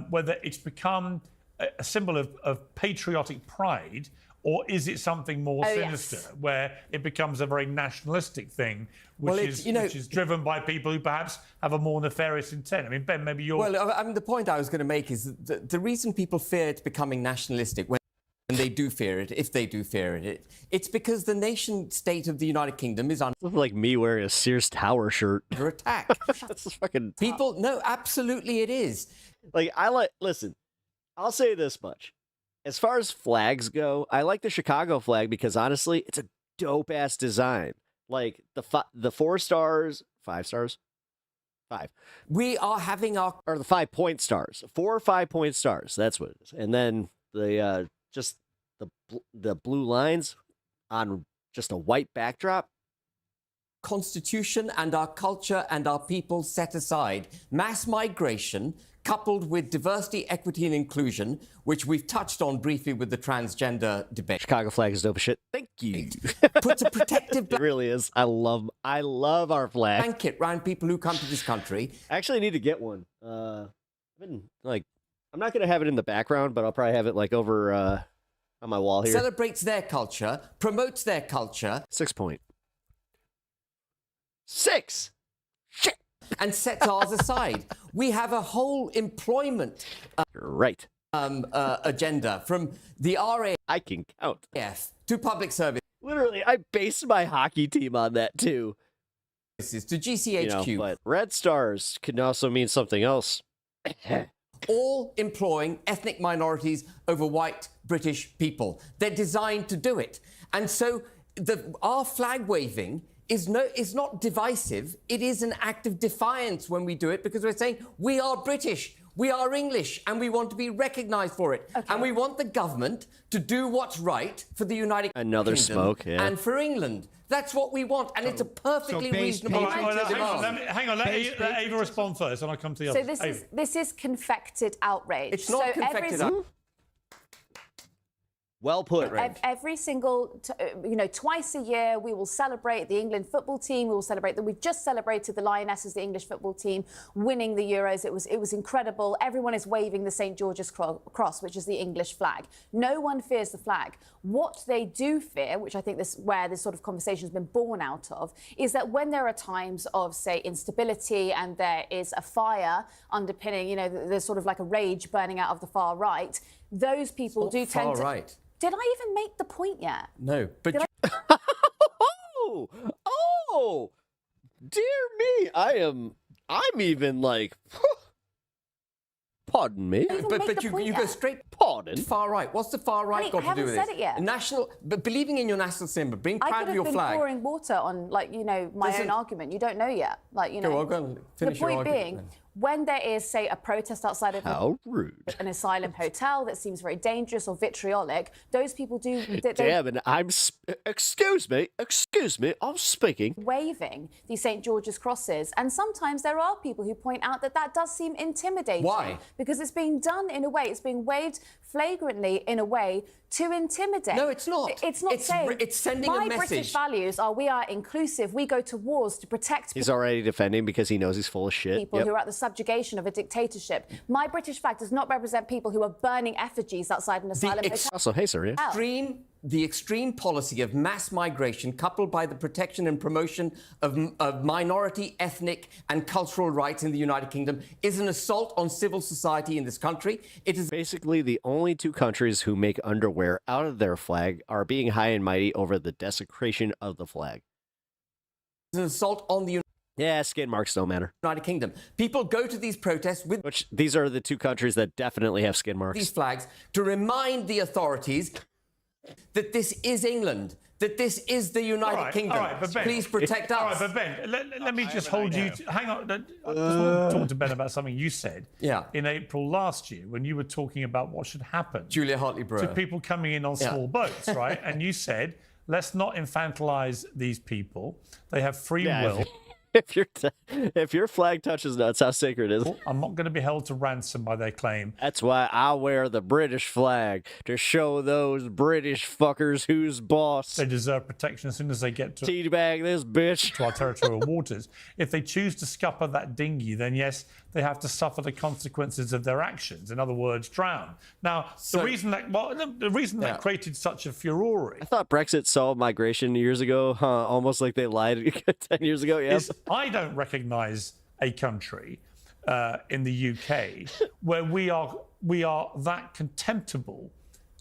whether it's become a symbol of patriotic pride, Or is it something more Oh, sinister, yes. where it becomes a very nationalistic thing, which, Well, is, which is driven by people who perhaps have a more nefarious intent? I mean, Ben, maybe you're... Well, I mean, the point I was going to make is that the reason people fear it becoming nationalistic, when they do fear it, if they do fear it, it's because the nation state of the United Kingdom is under like me wearing a Sears Tower shirt. attack. That's fucking people. No, absolutely, it is. Like listen. I'll say this much: as far as flags go, I like the Chicago flag because honestly, it's a dope ass design. Like the 4 stars, 5 stars, 5. We are having our or the 5-point stars, 4 or 5-point stars. That's what it is. And then the just the blue lines on just a white backdrop. Constitution and our culture and our people set aside. Mass migration coupled with diversity, equity and inclusion, which we've touched on briefly with the transgender debate. Chicago flag is dope as shit. Thank you. Puts a protective It really is. I love our flag. blanket around people who come to this country. I actually need to get one. I've been like, I'm not gonna have it in the background, but I'll probably have it like over on my wall here. Celebrates their culture, promotes their culture. 6 point. 6. Shit. And sets ours aside. We have a whole employment right agenda from the RAF. I can count. To public service. Literally, I based my hockey team on that too. This is to GCHQ. But Red Stars can also mean something else. All employing ethnic minorities over white British people. They're designed to do it. And so our flag waving is not divisive. It is an act of defiance when we do it, because we're saying we are British, we are English, and we want to be recognised for it. Okay. And we want the government to do what's right for the United Kingdom smoke, yeah. and for England. That's what we want, and it's a perfectly reasonable thing to demand. Hang on, let Ava respond first, and I'll come to the others. So this is confected outrage. It's not confected outrage. Well put, right? Every single, twice a year, we will celebrate the England football team. We will celebrate that. We just celebrated the Lionesses, the English football team, winning the Euros. It was incredible. Everyone is waving the St. George's Cross, which is the English flag. No one fears the flag. What they do fear, which I think where this sort of conversation has been born out of, is that when there are times of, say, instability and there is a fire underpinning, there's sort of like a rage burning out of the far right, those people do tend to... Far right. Did I even make the point yet? No, but... Oh, dear me. I'm even like... Pardon me. But you go straight Pardon? far right. What's the far right got to do with I haven't said it yet. But believing in your national symbol, being proud of your flag. I could have been pouring water on, my own argument. You don't know yet. Go on, finish your argument. The point being, when there is, say, a protest outside of rude. An asylum hotel that seems very dangerous or vitriolic, those people do... Damn, and excuse me, I'm speaking. Waving these St. George's crosses. And sometimes there are people who point out that does seem intimidating. Why? Because it's being done in a way, it's being waved flagrantly in a way to intimidate. No, it's not. It's not saying... It's sending a message. My British values are we are inclusive, we go to wars to protect... He's already defending because he knows he's full of shit. People who are at the subjugation of a dictatorship. My British flag does not represent people who are burning effigies outside an asylum hotel. Also, hey, sir, yeah. The extreme policy of mass migration, coupled by the protection and promotion of minority, ethnic and cultural rights in the United Kingdom, is an assault on civil society in this country. It is basically the only 2 countries who make underwear out of their flag are being high and mighty over the desecration of the flag. It's an assault on the skid marks don't matter. United Kingdom. People go to these protests with... Which, these are the 2 countries that definitely have skid marks. These flags to remind the authorities that this is England, that this is the United Kingdom. All right, but Ben, please protect us. All right, but Ben, let me just hold you... Hang on. I just want to talk to Ben about something you said in April last year when you were talking about what should happen Julia Hartley-Brewer. to people coming in on small boats, right? And you said, let's not infantilize these people. They have free will. If your flag touches nuts, how sacred is it? I'm not going to be held to ransom by their claim. That's why I wear the British flag, to show those British fuckers who's boss. They deserve protection as soon as they get to teabag this bitch to our territorial waters. If they choose to scupper that dinghy, then yes, they have to suffer the consequences of their actions. In other words, drown. Now, the reason that created such a furore. I thought Brexit solved migration years ago, almost like they lied 10 years ago. Yeah. I don't recognise a country in the UK where we are that contemptible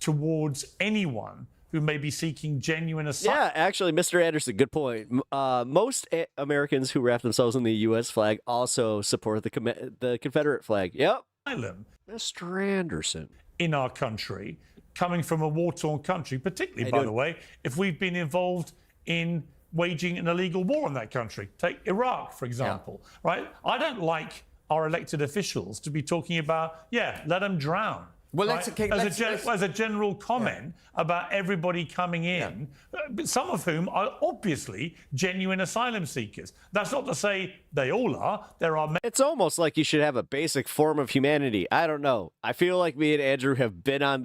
towards anyone who may be seeking genuine asylum. Yeah, actually, Mr. Anderson, good point. Most Americans who wrap themselves in the U.S. flag also support the Confederate flag. Yep. Asylum. Mr. Anderson. In our country, coming from a war-torn country, particularly, by the way, if we've been involved in waging an illegal war in that country. Take Iraq, for example, right? I don't like our elected officials to be talking about, let them drown. Well, right? As a general comment about everybody coming in, some of whom are obviously genuine asylum seekers. That's not to say they all are. There are. It's almost like you should have a basic form of humanity. I don't know. I feel like me and Andrew have been on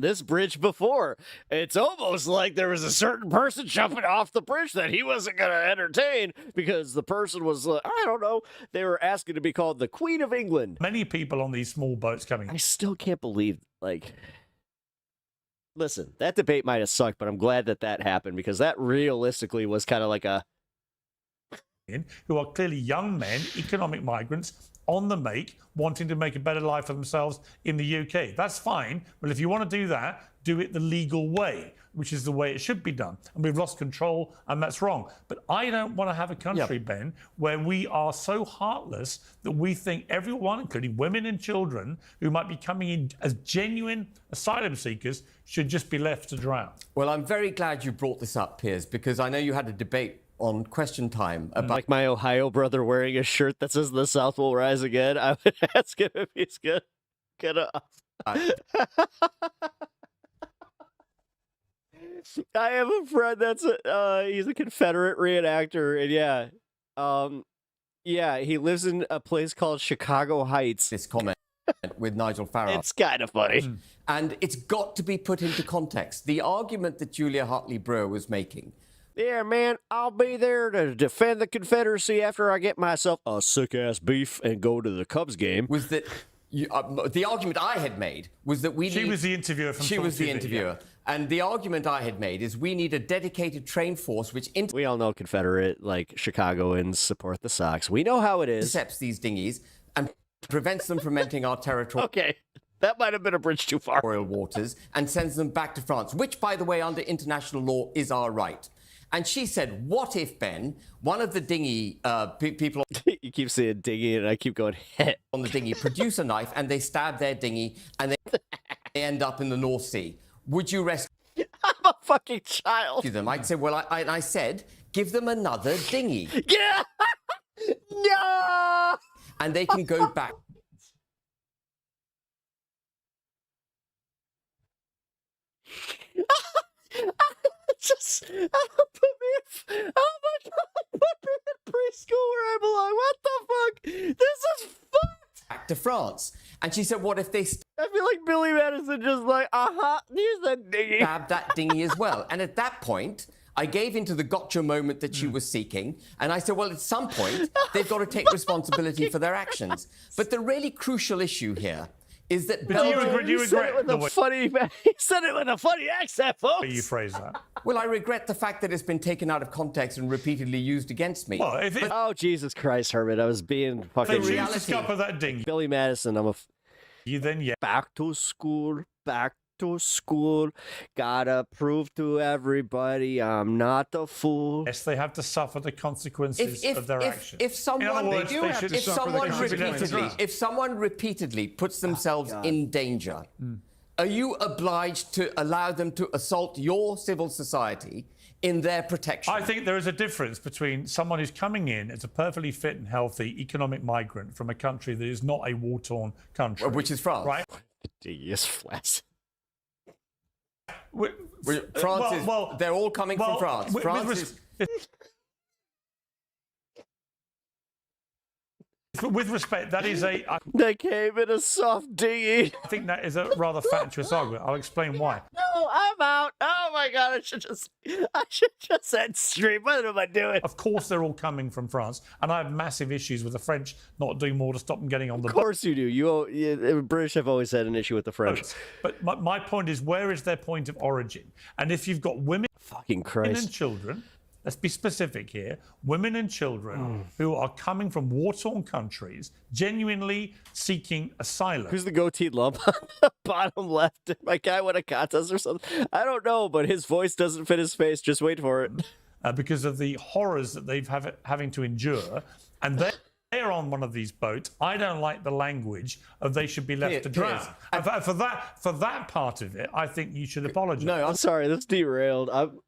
this bridge before. It's almost like there was a certain person jumping off the bridge that he wasn't going to entertain because the person was, I don't know, they were asking to be called the Queen of England. Many people on these small boats coming. I still can't believe, listen, that debate might have sucked, but I'm glad that happened because that realistically was kind of like a... who are clearly young men, economic migrants, on the make, wanting to make a better life for themselves in the UK. That's fine, but if you want to do that, do it the legal way, which is the way it should be done. And we've lost control, and that's wrong. But I don't want to have a country, Ben, where we are so heartless that we think everyone, including women and children, who might be coming in as genuine asylum seekers, should just be left to drown. Well, I'm very glad you brought this up, Piers, because I know you had a debate on Question Time about... Like my Ohio brother wearing a shirt that says the South will rise again. I would ask him if he's good. I have a friend that's he's a Confederate reenactor, and he lives in a place called Chicago Heights. This comment with Nigel Farage. It's kind of funny. And it's got to be put into context. The argument that Julia Hartley-Brewer was making. Yeah, man, I'll be there to defend the Confederacy after I get myself a sick-ass beef and go to the Cubs game. Was that... the argument I had made was that She was the interviewer from She was the TV, interviewer. And the argument I had made is we need a dedicated trained force which... We all know Confederate, Chicagoans support the Sox. We know how it is. ...intercepts these dinghies and prevents them from entering our territory. Okay, that might have been a bridge too far. ...oil waters and sends them back to France, which, by the way, under international law is our right. And she said, what if, Ben, one of the dinghy people... You keep saying dinghy, and I keep going, heh. ...on the dinghy produce a knife, and they stab their dinghy, and they end up in the North Sea. Would you rescue I'm a fucking child. them? I'd say, well, I said, give them another dinghy. Yeah! No! And they can go back. Just put me in preschool where I belong. What the fuck? This is fucked. Back to France. And she said, what if they I feel like Billy Madison just here's that dinghy. Stab that dinghy as well. And at that point, I gave into the gotcha moment that she was seeking. And I said, well, at some point, they've got to take responsibility for their actions. But the really crucial issue here is that... You said it with a funny accent, folks. You phrase that. Well, I regret the fact that it's been taken out of context and repeatedly used against me. Well, oh, Jesus Christ, Herman. I was being fucking... They choose to scupper that dinghy. Billy Madison, You then, Back to school. Gotta prove to everybody I'm not a fool. Yes, they have to suffer the consequences of their actions. If someone repeatedly puts themselves in danger, are you obliged to allow them to assault your civil society in their protection? I think there is a difference between someone who's coming in as a perfectly fit and healthy economic migrant from a country that is not a war-torn country. Which is France. Right? Yes, flash. They're all coming from France. With respect, that is They came in a soft dinghy. I think that is a rather fatuous argument. I'll explain why. No, I'm out. Oh my god, I should just end stream. What am I doing? Of course, they're all coming from France, and I have massive issues with the French not doing more to stop them getting on the boat. Of course you do. You British have always had an issue with the French. But my point is, where is their point of origin? And if you've got women, fucking Christ, and children. Let's be specific here. Women and children who are coming from war-torn countries, genuinely seeking asylum. Who's the goateed lump on the bottom left? My guy won a contest or something? I don't know, but his voice doesn't fit his face. Just wait for it. Because of the horrors that they've having to endure. And they're on one of these boats. I don't like the language of they should be left to drown. And for that part of it, I think you should apologize. No, I'm sorry. That's derailed. I'm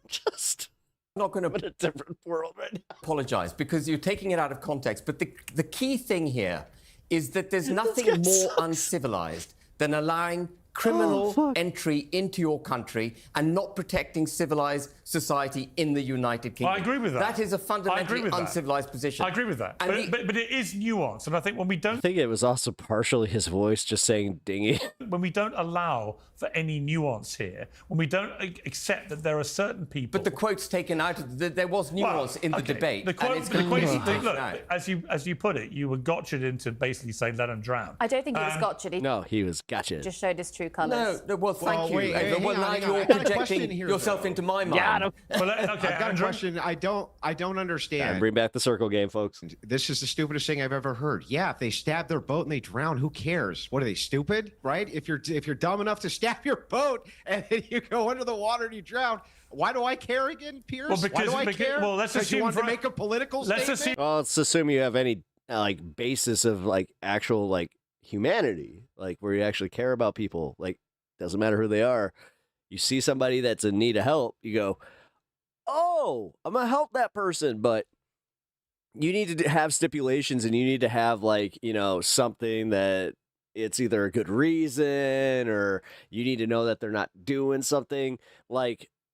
just... I'm not going to in a different world right now. Apologize because you're taking it out of context. But the key thing here is that there's nothing more uncivilized than allowing criminal entry into your country and not protecting civilized society in the United Kingdom. I agree with that. That is a fundamentally uncivilized position. I agree with that. And but it is nuanced. And I think when we don't... I think it was also partially his voice just saying dingy. When we don't allow for any nuance here, when we don't accept that there are certain people... But the quote's taken out. There was nuance in the debate. The quote, and it's completely look, as you put it, you were gotcha'd into basically saying let them drown. I don't think he was gotcha'd. No, he was gotcha'd. Just showed his true colours. No, well, thank you. Wait, Well, now you're projecting yourself into my mind. Yeah, I've got a question. I don't understand. Bring back the circle game, folks. This is the stupidest thing I've ever heard. Yeah, if they stab their boat and they drown, who cares? What are they, stupid? Right? If you're dumb enough to stab your boat and then you go under the water and you drown, why do I care again, Pierce? Well, why do I care? Well, let's assume you want to make a political statement. Well, let's assume you have any basis of actual humanity, where you actually care about people. Doesn't matter who they are. You see somebody that's in need of help, you go, oh, I'm gonna help that person, but you need to have stipulations and you need to have something that it's either a good reason or you need to know that they're not doing something.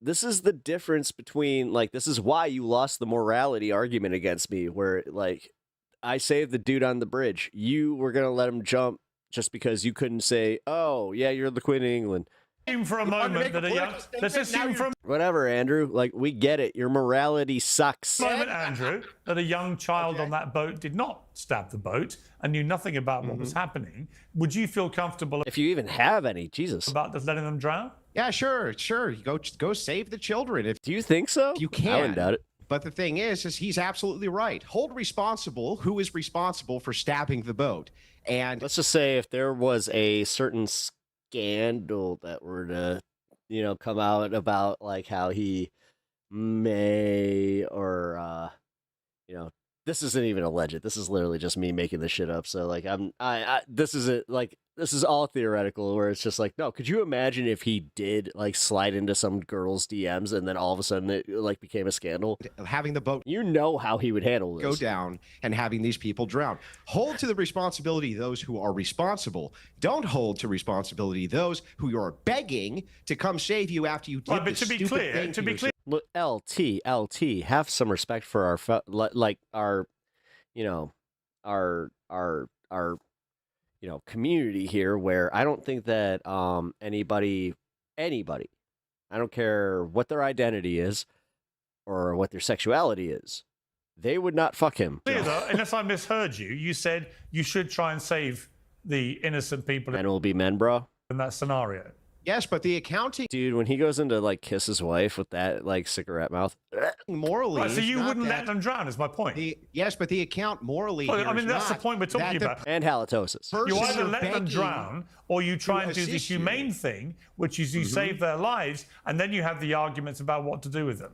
This is the difference between this is why you lost the morality argument against me, where I saved the dude on the bridge. You were gonna let him jump just because you couldn't say, oh yeah, you're the Queen of England. For a moment that let's assume for whatever, Andrew. We get it. Your morality sucks. Moment, Andrew, that a young child on that boat did not stab the boat and knew nothing about what was happening. Would you feel comfortable if you even have any? Jesus, about just letting them drown? Yeah, sure. Go save the children. Do you think so? You can. I wouldn't doubt it. But the thing is he's absolutely right. Hold responsible who is responsible for stabbing the boat. And let's just say if there was a certain scandal that were to, come out about how he may or, this isn't even alleged. This is literally just me making this shit up. So this is all theoretical where it's just no, could you imagine if he did slide into some girl's DMs and then all of a sudden it became a scandal? Having the boat, how he would handle this. Go down and having these people drown. Hold to the responsibility those who are responsible. Don't hold to responsibility those who you are begging to come save you after you did this stupid thing to yourself. Look, LT, have some respect for our community here, where I don't think that anybody, I don't care what their identity is or what their sexuality is, they would not fuck him. Unless I misheard you, you said you should try and save the innocent people. Men will be men, bro. In that scenario. Yes, but the accounting... Dude, when he goes into, kiss his wife with that, cigarette mouth... Morally... Right, so you wouldn't let them drown, is my point. Yes, but the account morally... that's the point we're talking about. And halitosis. You either let them drown, or you try and do the humane thing, which is you save their lives, and then you have the arguments about what to do with them.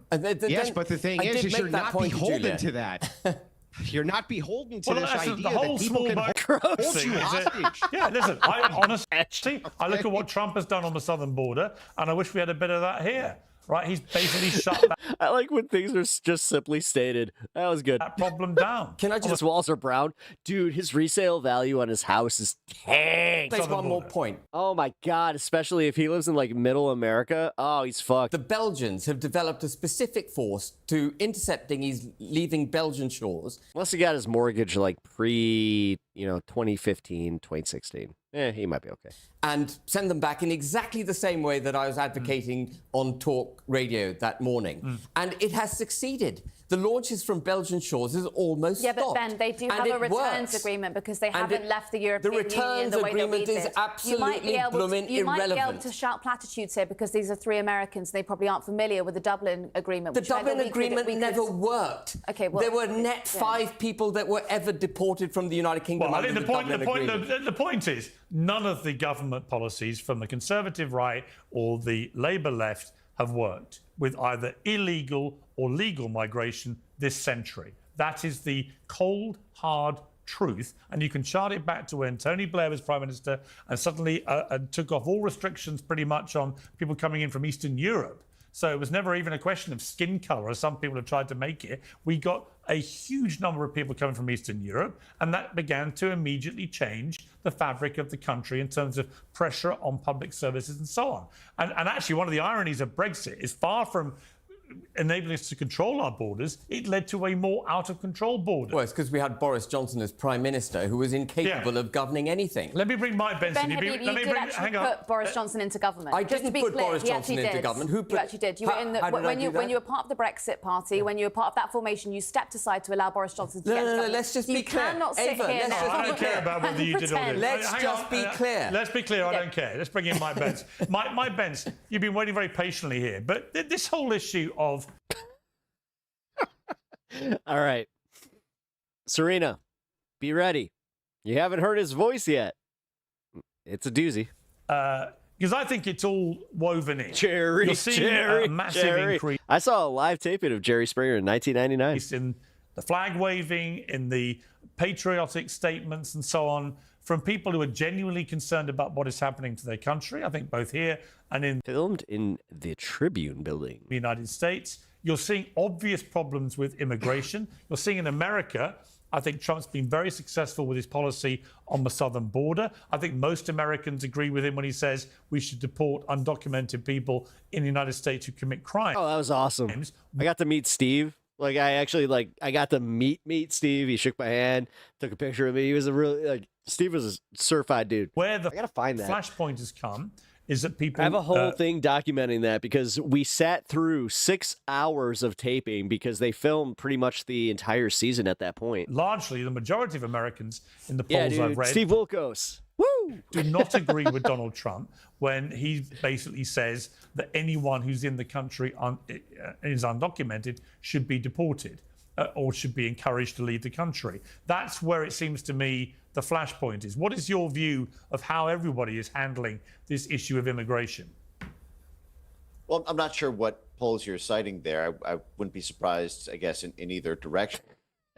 Yes, but the thing is you're not beholden to that. You're not beholden to this idea the whole that people can hold you hostage. Yeah, listen, honestly, I look at what Trump has done on the southern border, and I wish we had a bit of that here. Right, he's basically shut that. I like when things are just simply stated. That was good. That problem down. Can I just? His walls are brown, dude. His resale value on his house is tanked. There's one more point. Oh my god, especially if he lives in Middle America. Oh, he's fucked. The Belgians have developed a specific force to intercept dinghies leaving Belgian shores. Unless he got his mortgage pre, 2015, 2016. He might be okay. And send them back in exactly the same way that I was advocating on talk radio that morning. And it has succeeded. The launches from Belgian shores is almost stopped. But Ben, they do have a returns agreement because they haven't left the European Union the way that we did. The returns agreement is absolutely blooming irrelevant. You might be able to shout platitudes here because these are 3 Americans. They probably aren't familiar with the Dublin Agreement. The Dublin Agreement never worked. Okay, well, there were net 5 people that were ever deported from the United Kingdom. Well, I think the point is none of the government policies from the Conservative right or the Labour left have worked with either illegal or legal migration this century. That is the cold, hard truth. And you can chart it back to when Tony Blair was Prime Minister and suddenly took off all restrictions pretty much on people coming in from Eastern Europe. So it was never even a question of skin colour, as some people have tried to make it. We got a huge number of people coming from Eastern Europe, and that began to immediately change the fabric of the country in terms of pressure on public services and so on. And actually, one of the ironies of Brexit is far from enabling us to control our borders, it led to a more out-of-control border. Well, it's because we had Boris Johnson as Prime Minister, who was incapable of governing anything. Let me bring Mike Benson. Ben, you did actually put Boris Johnson into government. I didn't put Boris Johnson into government. Who put? You actually did. You were in the, when you were part of the Brexit Party, when you were part of that formation, you stepped aside to allow Boris Johnson to get into government. Let's just be clear. You cannot sit here now. I don't care about whether you did or didn't. Let's just be clear. Let's be clear. I don't care. Let's bring in Mike Benson. Mike Benson, you've been waiting very patiently here, but this whole issue of all right, Serena, be ready. You haven't heard his voice yet. It's a doozy. Because I think it's all woven in. Jerry, You're seeing a massive increase. I saw a live taping of Jerry Springer in 1999. In the flag waving, in the patriotic statements and so on, from people who are genuinely concerned about what is happening to their country, I think both here and in... Filmed in the Tribune building. The United States. You're seeing obvious problems with immigration. You're seeing in America, I think Trump's been very successful with his policy on the southern border. I think most Americans agree with him when he says we should deport undocumented people in the United States who commit crimes. Oh, that was awesome. I got to meet Steve. I got to meet Steve. He shook my hand, took a picture of me. He was a really, Steve was a certified dude. Where the I gotta find that. flashpoint has come is that people... I have a whole thing documenting that because we sat through 6 hours of taping because they filmed pretty much the entire season at that point. Largely, the majority of Americans in the polls I've read... Steve Wilkos. Woo! Do not agree with Donald Trump when he basically says that anyone who's in the country is undocumented should be deported or should be encouraged to leave the country. That's where it seems to me the flashpoint is. What is your view of how everybody is handling this issue of immigration? Well, I'm not sure what polls you're citing there. I wouldn't be surprised, I guess, in either direction.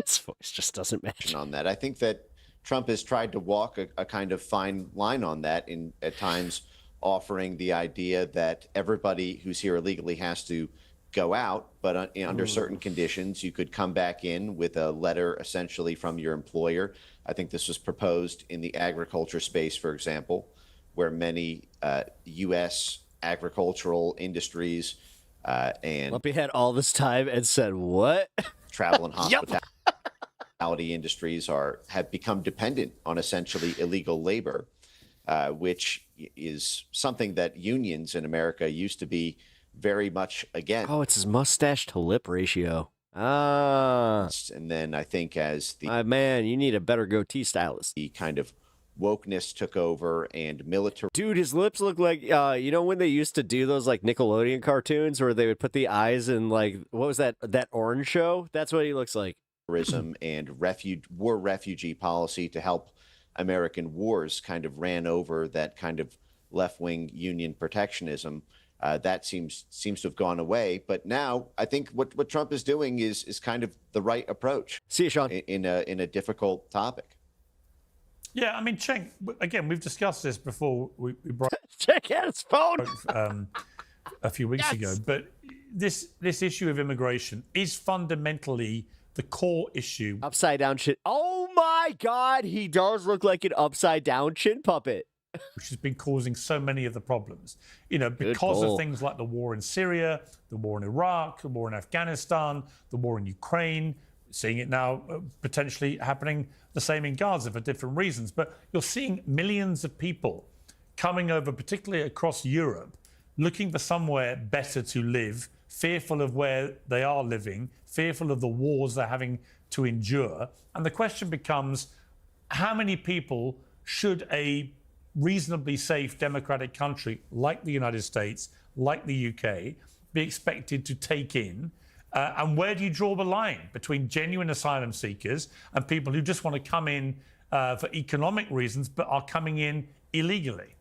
His voice just doesn't match on that. I think that Trump has tried to walk a kind of fine line on that, at times offering the idea that everybody who's here illegally has to go out, but under certain conditions, you could come back in with a letter essentially from your employer. I think this was proposed in the agriculture space, for example, where many U.S. agricultural industries and Lumpy had all this time and said, what? Travel and hospitality industries have become dependent on essentially illegal labor, which is something that unions in America used to be very much against. Oh, it's his mustache to lip ratio. Ah. And then I think as the... man, you need a better goatee stylist. The kind of wokeness took over and military... Dude, his lips look like, you know when they used to do those like Nickelodeon cartoons where they would put the eyes in like, what was that orange show? That's what he looks like. And war refugee policy to help American wars kind of ran over that kind of left-wing union protectionism. That seems to have gone away. But now I think what Trump is doing is kind of the right approach. See you, Sean. In a difficult topic. Yeah, I mean, Cenk, again, we've discussed this before. We brought check out his phone a few weeks ago. But this issue of immigration is fundamentally the core issue. Upside down chin. Oh my God, he does look like an upside down chin puppet. Which has been causing so many of the problems. You know, because of things like the war in Syria, the war in Iraq, the war in Afghanistan, the war in Ukraine, seeing it now potentially happening the same in Gaza for different reasons. But you're seeing millions of people coming over, particularly across Europe, looking for somewhere better to live, fearful of where they are living, fearful of the wars they're having to endure. And the question becomes, how many people should a reasonably safe democratic country like the United States, like the UK, be expected to take in? And where do you draw the line between genuine asylum seekers and people who just want to come in for economic reasons but are coming in illegally?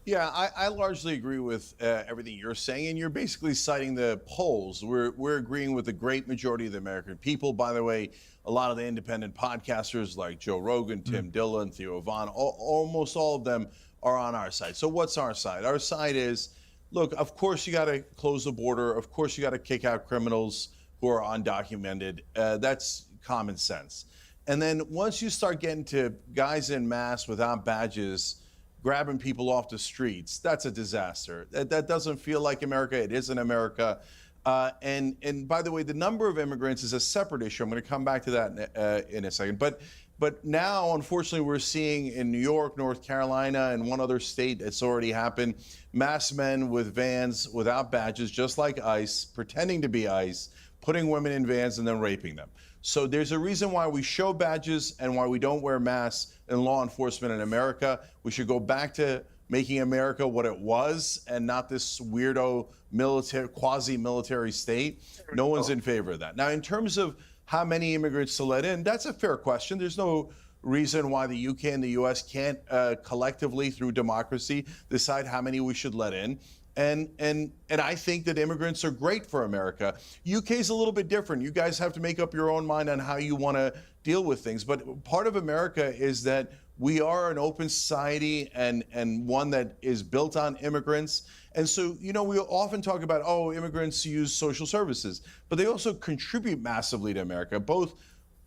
Yeah, I largely agree with everything you're saying, and you're basically citing the polls. We're agreeing with the great majority of the American people. By the way, a lot of the independent podcasters like Joe Rogan, Tim Dillon, Theo Von, almost all of them are on our side. So what's our side? Our side is, look, of course you got to close the border. Of course you got to kick out criminals who are undocumented. That's common sense. And then once you start getting to guys en masse without badges, grabbing people off the streets, that's a disaster. That doesn't feel like America. It isn't America. And by the way, the number of immigrants is a separate issue. I'm going to come back to that in a second. But now, unfortunately, we're seeing in New York, North Carolina, and one other state, it's already happened, mass men with vans without badges, just like ICE, pretending to be ICE, putting women in vans and then raping them. So there's a reason why we show badges and why we don't wear masks in law enforcement in America. We should go back to making America what it was and not this weirdo military, quasi-military state. No one's in favor of that. Now, in terms of how many immigrants to let in, that's a fair question. There's no reason why the UK and the US can't collectively, through democracy, decide how many we should let in. And I think that immigrants are great for America. UK is a little bit different. You guys have to make up your own mind on how you want to deal with things. But part of America is that we are an open society and one that is built on immigrants. And so, you know, we often talk about, oh, immigrants use social services, but they also contribute massively to America, both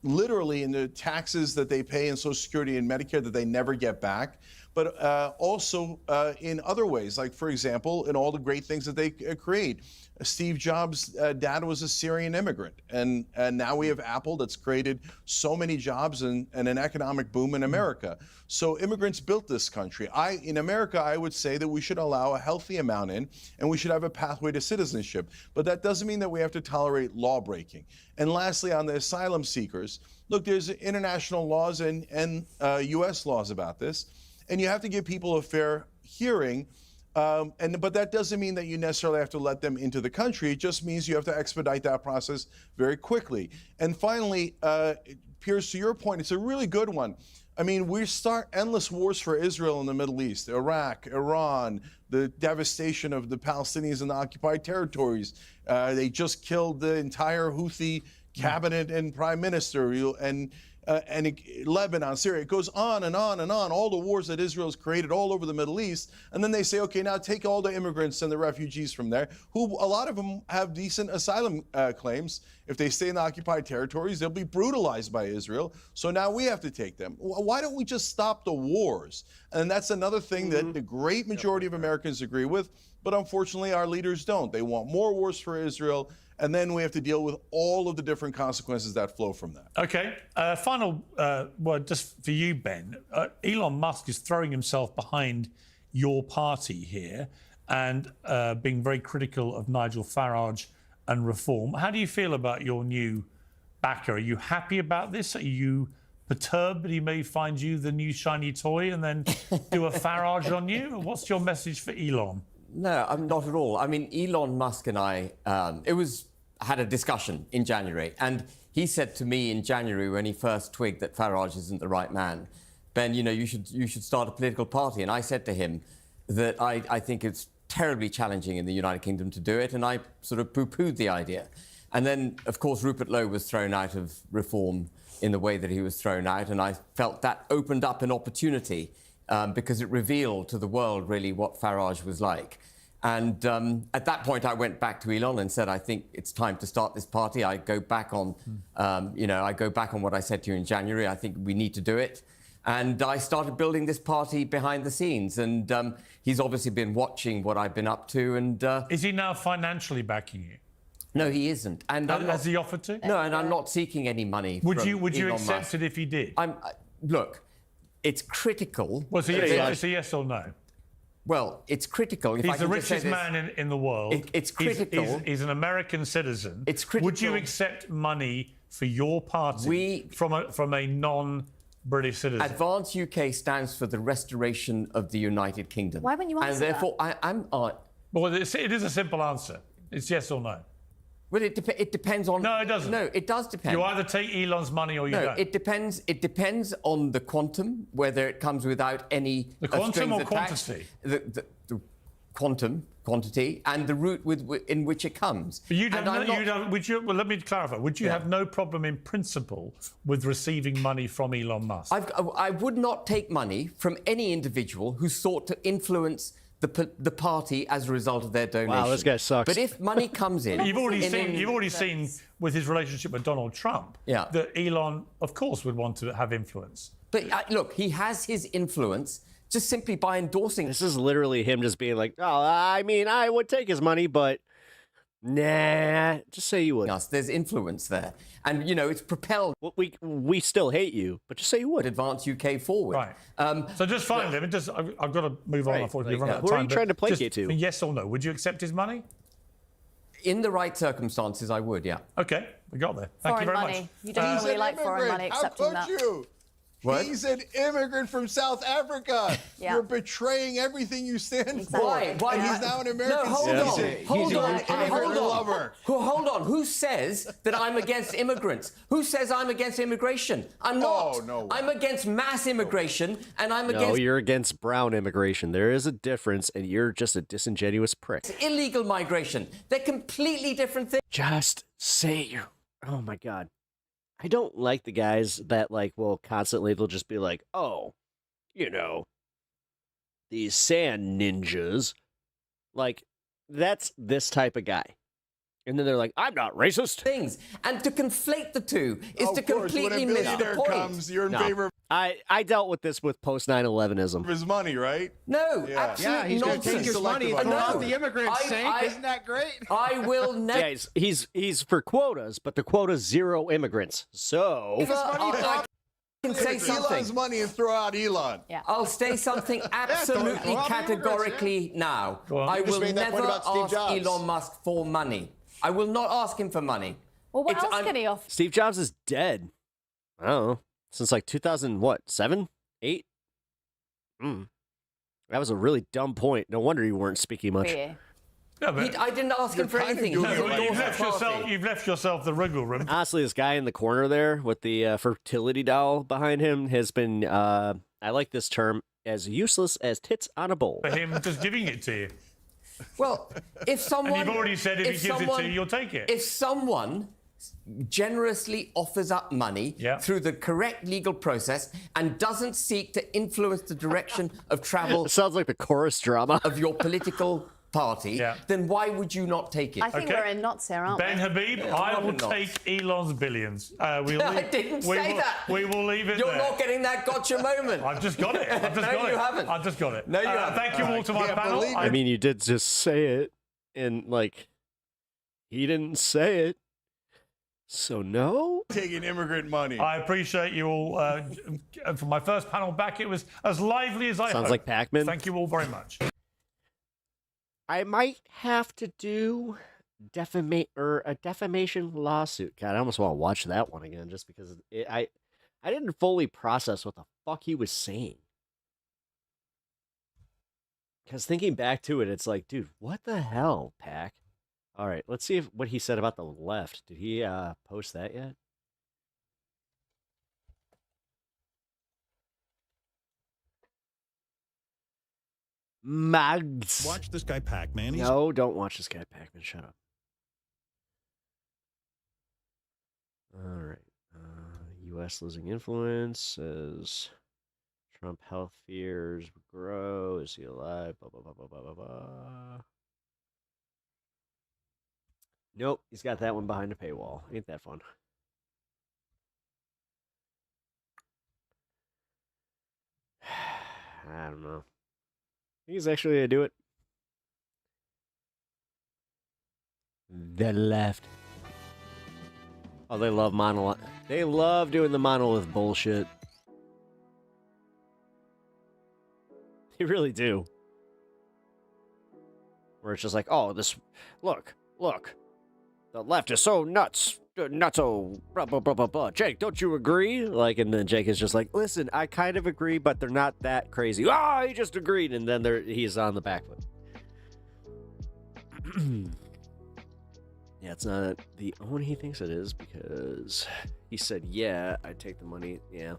literally in the taxes that they pay in Social Security and Medicare that they never get back, but also in other ways, like, for example, in all the great things that they create. Steve Jobs' dad was a Syrian immigrant, and now we have Apple that's created so many jobs and an economic boom in America. So immigrants built this country. In America, I would say that we should allow a healthy amount in, and we should have a pathway to citizenship. But that doesn't mean that we have to tolerate law breaking. And lastly, on the asylum seekers, look, there's international laws and U.S. laws about this, and you have to give people a fair hearing. But that doesn't mean that you necessarily have to let them into the country. It just means you have to expedite that process very quickly. And finally, Piers, to your point, it's a really good one. I mean, we start endless wars for Israel in the Middle East, Iraq, Iran, the devastation of the Palestinians in the occupied territories. They just killed the entire Houthi cabinet and prime minister, and Lebanon, Syria. It goes on and on and on, all the wars that Israel's created all over the Middle East. And then they say, okay, now take all the immigrants and the refugees from there, who a lot of them have decent asylum claims. If they stay in the occupied territories, they'll be brutalized by Israel. So now we have to take them. Why don't we just stop the wars? And that's another thing that the great majority of Americans agree with, but unfortunately our leaders don't. They want more wars for Israel, and then we have to deal with all of the different consequences that flow from that. Okay, final word just for you, Ben. Elon Musk is throwing himself behind your party here and being very critical of Nigel Farage and reform. How do you feel about your new backer? Are you happy about this? Are you perturbed that he may find you the new shiny toy and then do a Farage on you? What's your message for Elon? No, I'm not at all. I mean, Elon Musk and I, had a discussion in January, and he said to me in January when he first twigged that Farage isn't the right man, Ben, you know, you should start a political party. And I said to him that I think it's terribly challenging in the United Kingdom to do it, and I sort of poo-pooed the idea. And then, of course, Rupert Lowe was thrown out of reform in the way that he was thrown out, and I felt that opened up an opportunity because it revealed to the world really what Farage was like. And at that point, I went back to Elon and said, I think it's time to start this party. I go back on, I go back on what I said to you in January. I think we need to do it. And I started building this party behind the scenes. And he's obviously been watching what I've been up to. And is he now financially backing you? No, he isn't. And Has he offered to? No, and I'm not seeking any money. Would from you Elon accept Musk. it if he did? Look, it's critical. Well, it's a yes or no. Well, it's critical. He's the richest man in the world. It's critical. He's an American citizen. It's critical. Would you accept money for your party from a non-British citizen? Advance UK stands for the restoration of the United Kingdom. Why wouldn't you answer And therefore, I'm. Well, it is a simple answer. It's yes or no. Well, it depends on. No, it doesn't. No, it does depend. You either take Elon's money or you don't. It depends. It depends on the quantum, whether it comes without any. The quantum or attached. quantity? The quantum, quantity, and the route in which it comes. But well, let me clarify. Would you have no problem in principle with receiving money from Elon Musk? I would not take money from any individual who sought to influence the party as a result of their donation. Wow, this guy sucks. But if money comes in, you've already seen with his relationship with Donald Trump that Elon, of course, would want to have influence. But look, he has his influence just simply by endorsing. This is literally him just being like, oh, I mean, I would take his money, but nah, just say you would. Yes, there's influence there. And, it's propelled. We still hate you, but just say you would. Advance UK forward. Right. So just finally, I've got to move on, unfortunately. Who are you trying to placate to? Yes or no? Would you accept his money? In the right circumstances, I would, yeah. Okay, we got there. Thank you very much. You don't really like foreign money accepting that. What? He's an immigrant from South Africa. Yeah. You're betraying everything you stand for. Why? And he's now an American No, hold citizen. Hold on. Who says that I'm against immigrants? Who says I'm against immigration? I'm not. Oh, no. I'm against mass immigration, and I'm No, against you're against brown immigration. There is a difference, and you're just a disingenuous prick. illegal migration. They're completely different things. Just say you're... Oh, my God. I don't like the guys that, will constantly, they'll just be like, oh, these sand ninjas. That's this type of guy. And then they're like, I'm not racist. Things. And to conflate the two is to completely miss the point. You're in favor of I dealt with this with post 9/11ism. his money, right? No, Yeah. absolutely he's gonna nonsense. take his money and throw out the immigrants' sake. Isn't that great? I will never. Yeah, he's for quotas, but the quota's 0 immigrants. So I can say Elon's something. money and throw out Elon. Yeah. I'll say something absolutely categorically now. I You just will made that point never about Steve ask Jobs. Elon Musk for money. I will not ask him for money. Well, what else can he offer? Steve Jobs is dead. I don't know. Since 2007, 8? That was a really dumb point. No wonder you weren't speaking much. Yeah. No, but I didn't ask him for anything. you've left yourself the wriggle room. Honestly, this guy in the corner there with the fertility doll behind him has been, I like this term, as useless as tits on a bowl. For him just giving it to you. Well, if someone... And you've already said if he gives it to you, you'll take it. If someone generously offers up money through the correct legal process and doesn't seek to influence the direction of travel... It sounds like the chorus drama. ...of your political party, then why would you not take it? I think we're in knots here, aren't Ben we? Habib, I will take Elon's billions. I didn't say that. We will leave it You're there. not getting that gotcha moment. I've just got it. No, you haven't. I've just got it. No, you haven't. Thank you all to my panel. I mean, you did just say it, and, he didn't say it. So, no? Taking immigrant money. I appreciate you all. For my first panel back, it was as lively as I Sounds hoped. like PACKMAN. Thank you all very much. I might have to do a defamation lawsuit. God, I almost want to watch that one again just because I didn't fully process what the fuck he was saying. Because thinking back to it, it's like, dude, what the hell, Pac? All right, let's see what he said about the left. Did he post that yet? Mags. Watch this guy Pac-Man. No, don't watch this guy Pac-Man. Shut up. All right. U.S. losing influence says Trump health fears grow. Is he alive? Blah, blah, blah, blah, blah, blah, blah. Nope, he's got that one behind a paywall. Ain't that fun? I don't know. I think he's actually going to do it. The left. Oh, they love monolith. They love doing the monolith bullshit. They really do. Where it's just like, oh, this, look, the left is so nuts, nutso, blah, blah, blah, blah, blah. Jake, don't you agree? Like, and then Jake is just like, listen, I kind of agree, but they're not that crazy. Ah, he just agreed, and then he's on the back foot. Yeah, it's not the one he thinks it is because he said, yeah, I'd take the money. Yeah.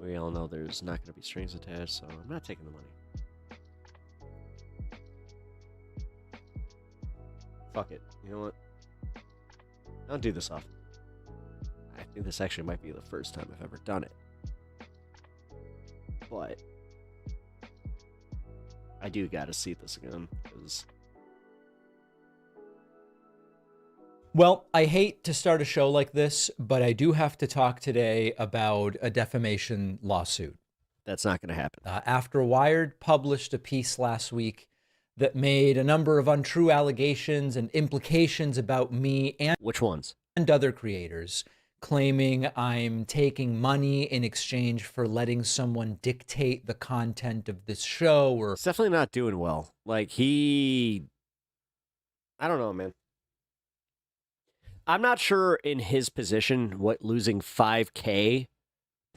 We all know there's not going to be strings attached, so I'm not taking the money. Fuck it. You know what? I don't do this often. I think this actually might be the first time I've ever done it. But I do gotta see this again, because... Well, I hate to start a show like this, but I do have to talk today about a defamation lawsuit. That's not going to happen. After Wired published a piece last week that made a number of untrue allegations and implications about me and... Which ones? And other creators, claiming I'm taking money in exchange for letting someone dictate the content of this show, or... It's definitely not doing well. Like, I don't know, man. I'm not sure in his position what losing 5K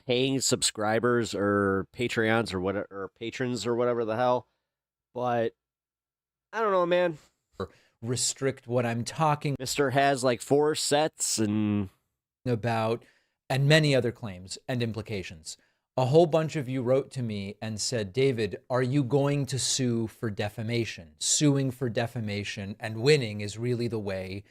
paying subscribers or Patreons or whatever, or patrons or whatever the hell, but I don't know, man. Restrict what I'm talking. Mr. has like 4 sets and about, and many other claims and implications. A whole bunch of you wrote to me and said, David, are you going to sue for defamation? Suing for defamation and winning is really the way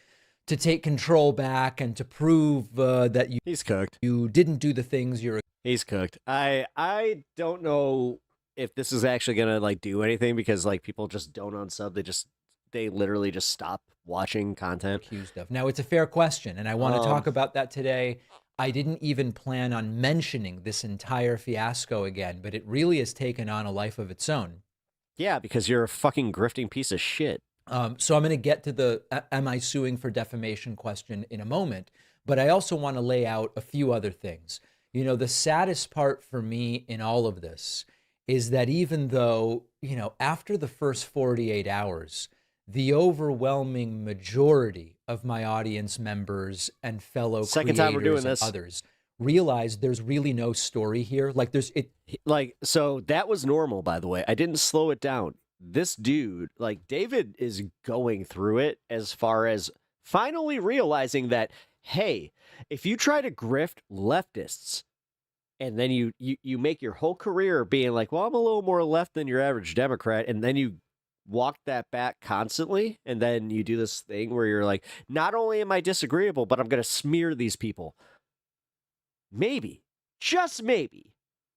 to take control back and to prove that he's cooked. You didn't do the things you're... He's cooked. I don't know if this is actually gonna like do anything, because like people just don't unsub. They literally just stop watching content. Accused of. Now, it's a fair question, and I want to talk about that today. I didn't even plan on mentioning this entire fiasco again, but it really has taken on a life of its own. Yeah, because you're a fucking grifting piece of shit. So I'm going to get to the am I suing for defamation question in a moment, but I also want to lay out a few other things. You know, the saddest part for me in all of this is that even though, you know, after the first 48 hours, the overwhelming majority of my audience members and fellow Second time we're doing creators and this. others realize there's really no story here. Like so that was normal, by the way. I didn't slow it down. This dude, like David, is going through it as far as finally realizing that, hey, if you try to grift leftists and then you make your whole career being like, well, I'm a little more left than your average Democrat, and then you walk that back constantly, and then you do this thing where you're like, not only am I disagreeable, but I'm going to smear these people. Maybe, just maybe,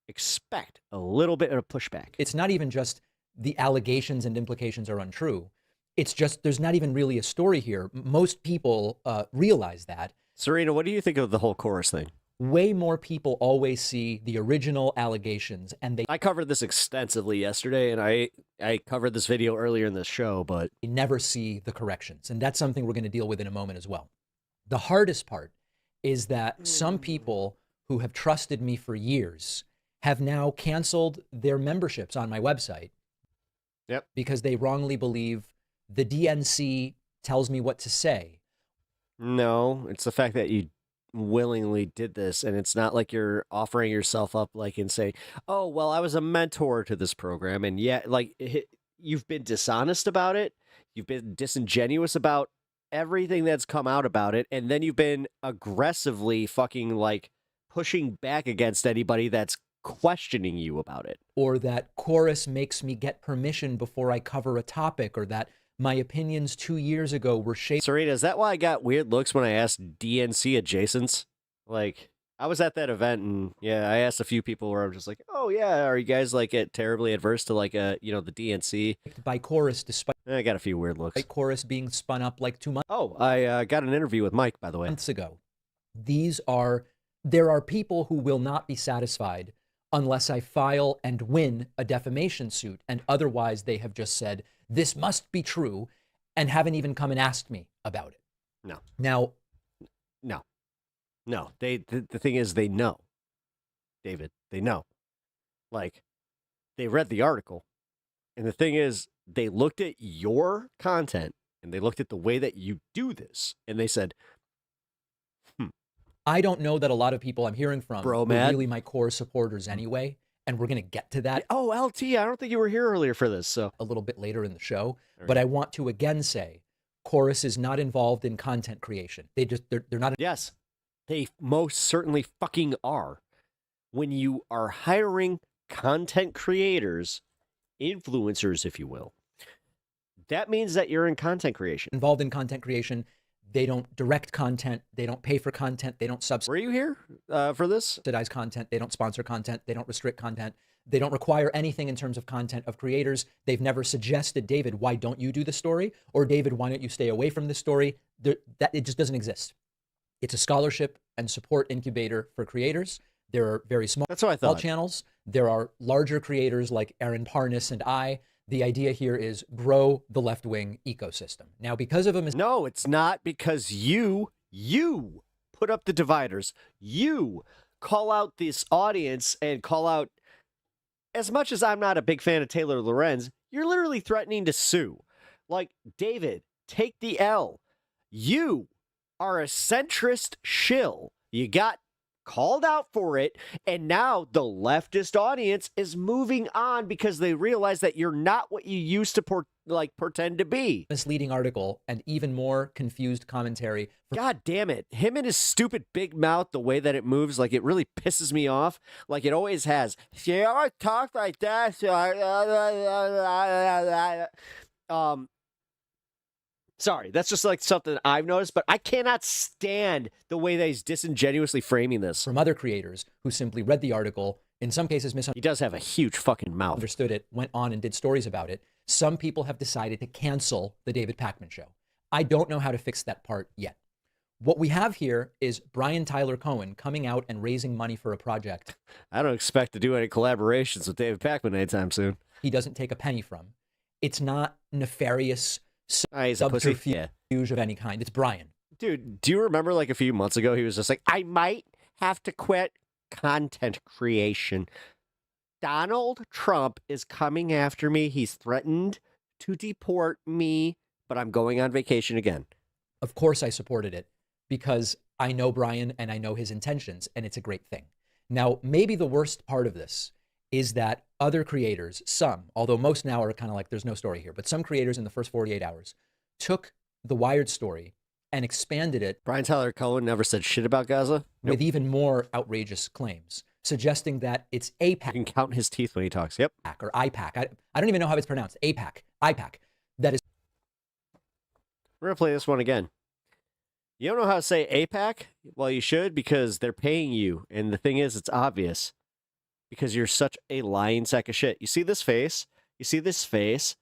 expect a little bit of pushback. It's not even just the allegations and implications are untrue. It's just there's not even really a story here. Most people realize that. Serena, what do you think of the whole chorus thing? Way more people always see the original allegations, and I covered this extensively yesterday, and I covered this video earlier in the show, but they never see the corrections, and that's something we're going to deal with in a moment as well. The hardest part is that some people who have trusted me for years have now canceled their memberships on my website. Yep. Because they wrongly believe the DNC tells me what to say. No, it's the fact that you willingly did this, and it's not like you're offering yourself up like and say, oh, well, I was a mentor to this program, and yet like you've been dishonest about it, you've been disingenuous about everything that's come out about it, and then you've been aggressively fucking like pushing back against anybody that's questioning you about it. Or that chorus makes me get permission before I cover a topic, or that my opinions 2 years ago were shaped. Serena, is that why I got weird looks when I asked DNC adjacents? Like, I was at that event, and yeah, I asked a few people where I'm just like, oh yeah, are you guys like terribly adverse to like the DNC? By chorus, despite I got a few weird looks. By chorus being spun up like 2 months. Oh, I got an interview with Mike, by the way. Months ago. There are people who will not be satisfied unless I file and win a defamation suit. And otherwise, they have just said, this must be true, and haven't even come and asked me about it. No. Now, No. The thing is, they know. David, they know. Like, they read the article. And the thing is, they looked at your content and they looked at the way that you do this. And they said, I don't know that a lot of people I'm hearing from Bro, were Matt. really my core supporters anyway. And we're going to get to that. Oh, LT, I don't think you were here earlier for this. So a little bit later in the show. But I want to again say, Chorus is not involved in content creation. They're not. Yes, they most certainly fucking are. When you are hiring content creators, influencers, if you will, that means that you're in content creation. Involved in content creation. They don't direct content. They don't pay for content. They don't subsidize. Were you here for this? Subsidize content. They don't sponsor content. They don't restrict content. They don't require anything in terms of content of creators. They've never suggested, David, why don't you do the story? Or David, why don't you stay away from this story? That it just doesn't exist. It's a scholarship and support incubator for creators. There are very small, That's what I thought. channels. There are larger creators like Aaron Parnas and I. The idea here is grow the left-wing ecosystem. Now, because of a mistake. No, it's not, because you put up the dividers. You call out this audience and call out, as much as I'm not a big fan of Taylor Lorenz, you're literally threatening to sue. Like, David, take the L. You are a centrist shill. You got called out for it, and now the leftist audience is moving on because they realize that you're not what you used to pretend to be. Misleading article and even more confused commentary. God damn it. Him and his stupid big mouth, the way that it moves, like, it really pisses me off. Like it always has. She always talks like that. Sorry, that's just like something I've noticed, but I cannot stand the way that he's disingenuously framing this. From other creators who simply read the article, in some cases misunderstood. He does have a huge fucking mouth. Understood it, went on and did stories about it. Some people have decided to cancel the David PACKMAN show. I don't know how to fix that part yet. What we have here is Brian Tyler Cohen coming out and raising money for a project. I don't expect to do any collaborations with David PACKMAN anytime soon. He doesn't take a penny from. It's not nefarious he's a pussy. subterfuge of any kind. It's Brian. Dude, do you remember like a few months ago, he was just like, I might have to quit content creation. Donald Trump is coming after me. He's threatened to deport me, but I'm going on vacation again. Of course I supported it because I know Brian and I know his intentions, and it's a great thing. Now, maybe the worst part of this is that other creators, some, although most now are kind of like, there's no story here, but some creators in the first 48 hours took the Wired story and expanded it. Brian Tyler Cohen never said shit about Gaza. With even more outrageous claims, suggesting that it's APAC. You can count his teeth when he talks. Yep. Or IPAC. I don't even know how it's pronounced. IPAC. That is. We're going to play this one again. You don't know how to say APAC? Well, you should, because they're paying you. And the thing is, it's obvious. Because you're such a lying sack of shit. You see this face? You see this face?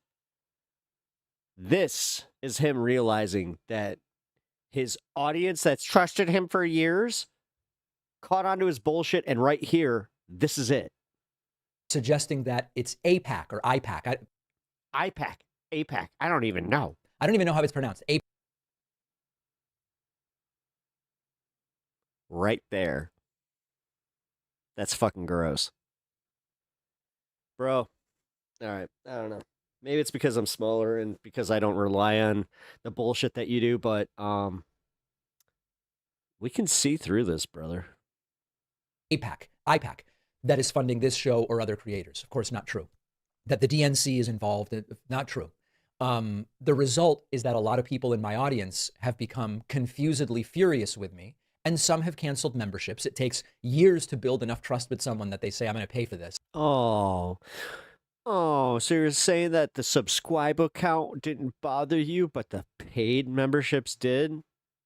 This is him realizing that his audience that's trusted him for years caught onto his bullshit, and right here, this is it. Suggesting that it's APAC or IPAC. APAC. I don't even know. I don't even know how it's pronounced. Right there. That's fucking gross. Bro. All right. I don't know. Maybe it's because I'm smaller and because I don't rely on the bullshit that you do, but we can see through this, brother. IPAC, that is funding this show or other creators. Of course, not true. That the DNC is involved, not true. The result is that a lot of people in my audience have become confusedly furious with me, and some have canceled memberships. It takes years to build enough trust with someone that they say, I'm going to pay for this. Oh, so you're saying that the subscribe account didn't bother you, but the paid memberships did?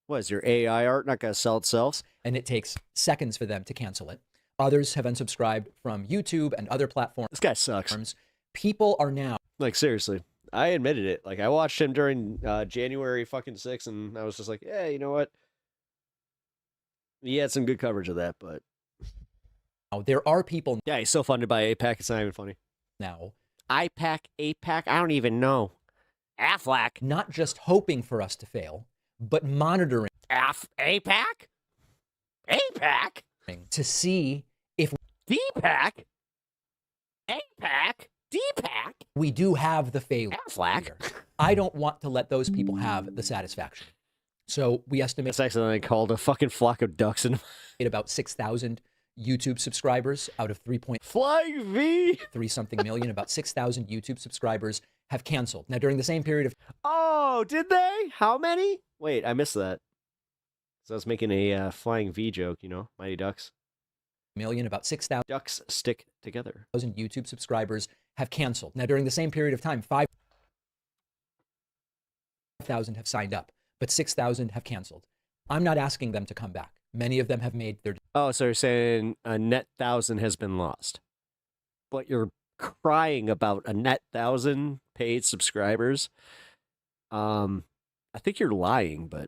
What, is your AI art not going to sell itself? And it takes seconds for them to cancel it. Others have unsubscribed from YouTube and other platforms. This guy sucks. People are now... Like, seriously. I admitted it. Like, I watched him during January fucking 6th, and I was just like, yeah, you know what? He had some good coverage of that, but... there are people. Yeah, he's so funded by APAC, it's not even funny. Now, IPAC, APAC, I don't even know. AFLAC. Not just hoping for us to fail, but monitoring. APAC? APAC? To see if DPAC? APAC? DPAC? we do have the failure. AFLAC? I don't want to let those people have the satisfaction. So we estimate. That's accidentally called a fucking flock of ducks in about 6,000 YouTube subscribers out of 3 something million. About 6,000 YouTube subscribers have canceled. Now, during the same period of. Oh, did they? How many? Wait, I missed that. So I was making a flying V joke, you know, Mighty Ducks. Million, about 6,000 ducks stick together. YouTube subscribers have canceled. Now, during the same period of time, 5,000 have signed up, but 6,000 have canceled. I'm not asking them to come back. Many of them have made their. Oh, so you're saying a net 1,000 has been lost, but you're crying about a net 1,000 paid subscribers. I think you're lying, but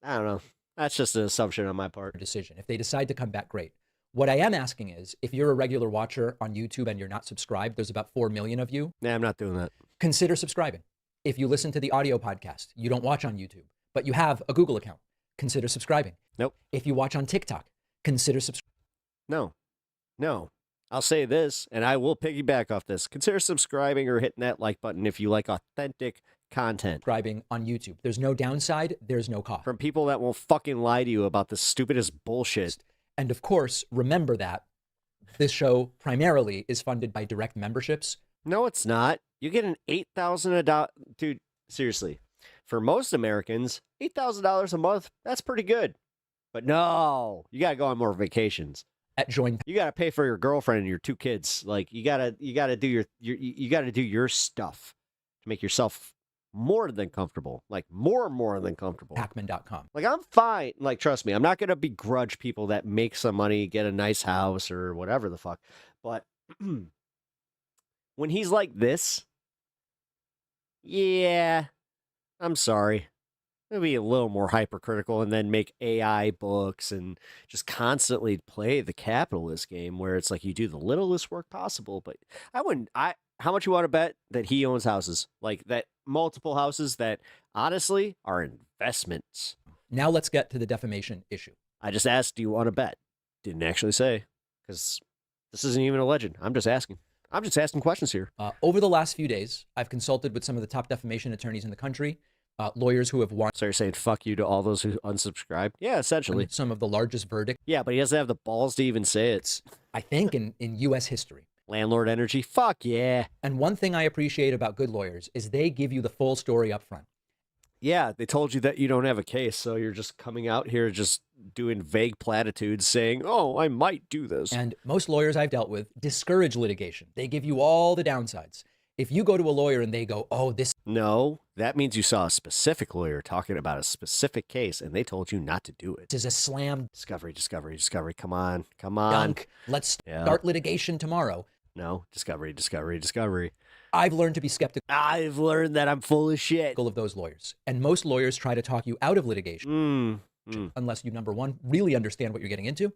I don't know. That's just an assumption on my part. Decision. If they decide to come back, great. What I am asking is, if you're a regular watcher on YouTube and you're not subscribed, there's about 4 million of you. Nah, I'm not doing that. Consider subscribing. If you listen to the audio podcast, you don't watch on YouTube, but you have a Google account, consider subscribing. Nope. If you watch on TikTok, consider subscribing. No. I'll say this, and I will piggyback off this. Consider subscribing or hitting that like button if you like authentic content. Subscribing on YouTube. There's no downside. There's no cost. From people that won't fucking lie to you about the stupidest bullshit. And of course, remember that this show primarily is funded by direct memberships. No, it's not. You get an $8,000 dude. Seriously, for most Americans, $8,000 a month, that's pretty good. But no, you gotta go on more vacations. At Join, you gotta pay for your girlfriend and your 2 kids. Like you gotta do your stuff to make yourself more than comfortable, like more than comfortable. PACKMAN.com. Like I'm fine. Like trust me, I'm not gonna begrudge people that make some money, get a nice house or whatever the fuck. But when he's like this, yeah, I'm sorry. I'll be a little more hypercritical and then make AI books and just constantly play the capitalist game where it's like you do the littlest work possible. But how much you want to bet that he owns houses? Like that multiple houses that honestly are investments. Now let's get to the defamation issue. I just asked, do you want to bet? Didn't actually say, because this isn't even a legend. I'm just asking. I'm just asking questions here. Over the last few days, I've consulted with some of the top defamation attorneys in the country, lawyers who have won. So you're saying fuck you to all those who unsubscribed? Yeah, essentially. Some of the largest verdicts. Yeah, but he doesn't have the balls to even say it. I think in U.S. history. Landlord energy, fuck yeah. And one thing I appreciate about good lawyers is they give you the full story up front. Yeah, they told you that you don't have a case, so you're just coming out here just doing vague platitudes saying, oh, I might do this. And most lawyers I've dealt with discourage litigation. They give you all the downsides. If you go to a lawyer and they go, oh, this... No, that means you saw a specific lawyer talking about a specific case and they told you not to do it. This is a slam. Discovery. Come on. Dunk. Let's start litigation tomorrow. No, discovery. I've learned to be skeptical. I've learned that I'm full of shit. Of those lawyers. And most lawyers try to talk you out of litigation. Unless you, number one, really understand what you're getting into.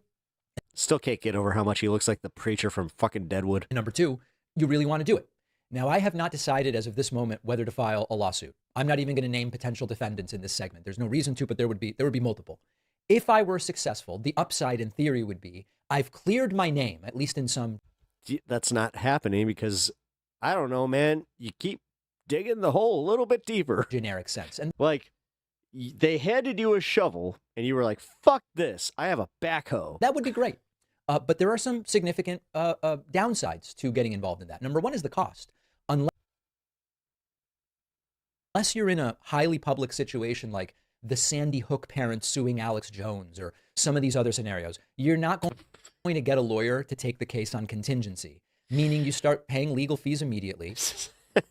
Still can't get over how much he looks like the preacher from fucking Deadwood. And number two, you really want to do it. Now, I have not decided as of this moment whether to file a lawsuit. I'm not even going to name potential defendants in this segment. There's no reason to, but there would be multiple. If I were successful, the upside in theory would be I've cleared my name, at least in some... That's not happening because, I don't know, man, you keep digging the hole a little bit deeper. Generic sense. And like, they handed you a shovel and you were like, fuck this, I have a backhoe. That would be great. But there are some significant downsides to getting involved in that. Number one is the cost. Unless you're in a highly public situation like the Sandy Hook parents suing Alex Jones or some of these other scenarios, you're not going to get a lawyer to take the case on contingency, meaning you start paying legal fees immediately.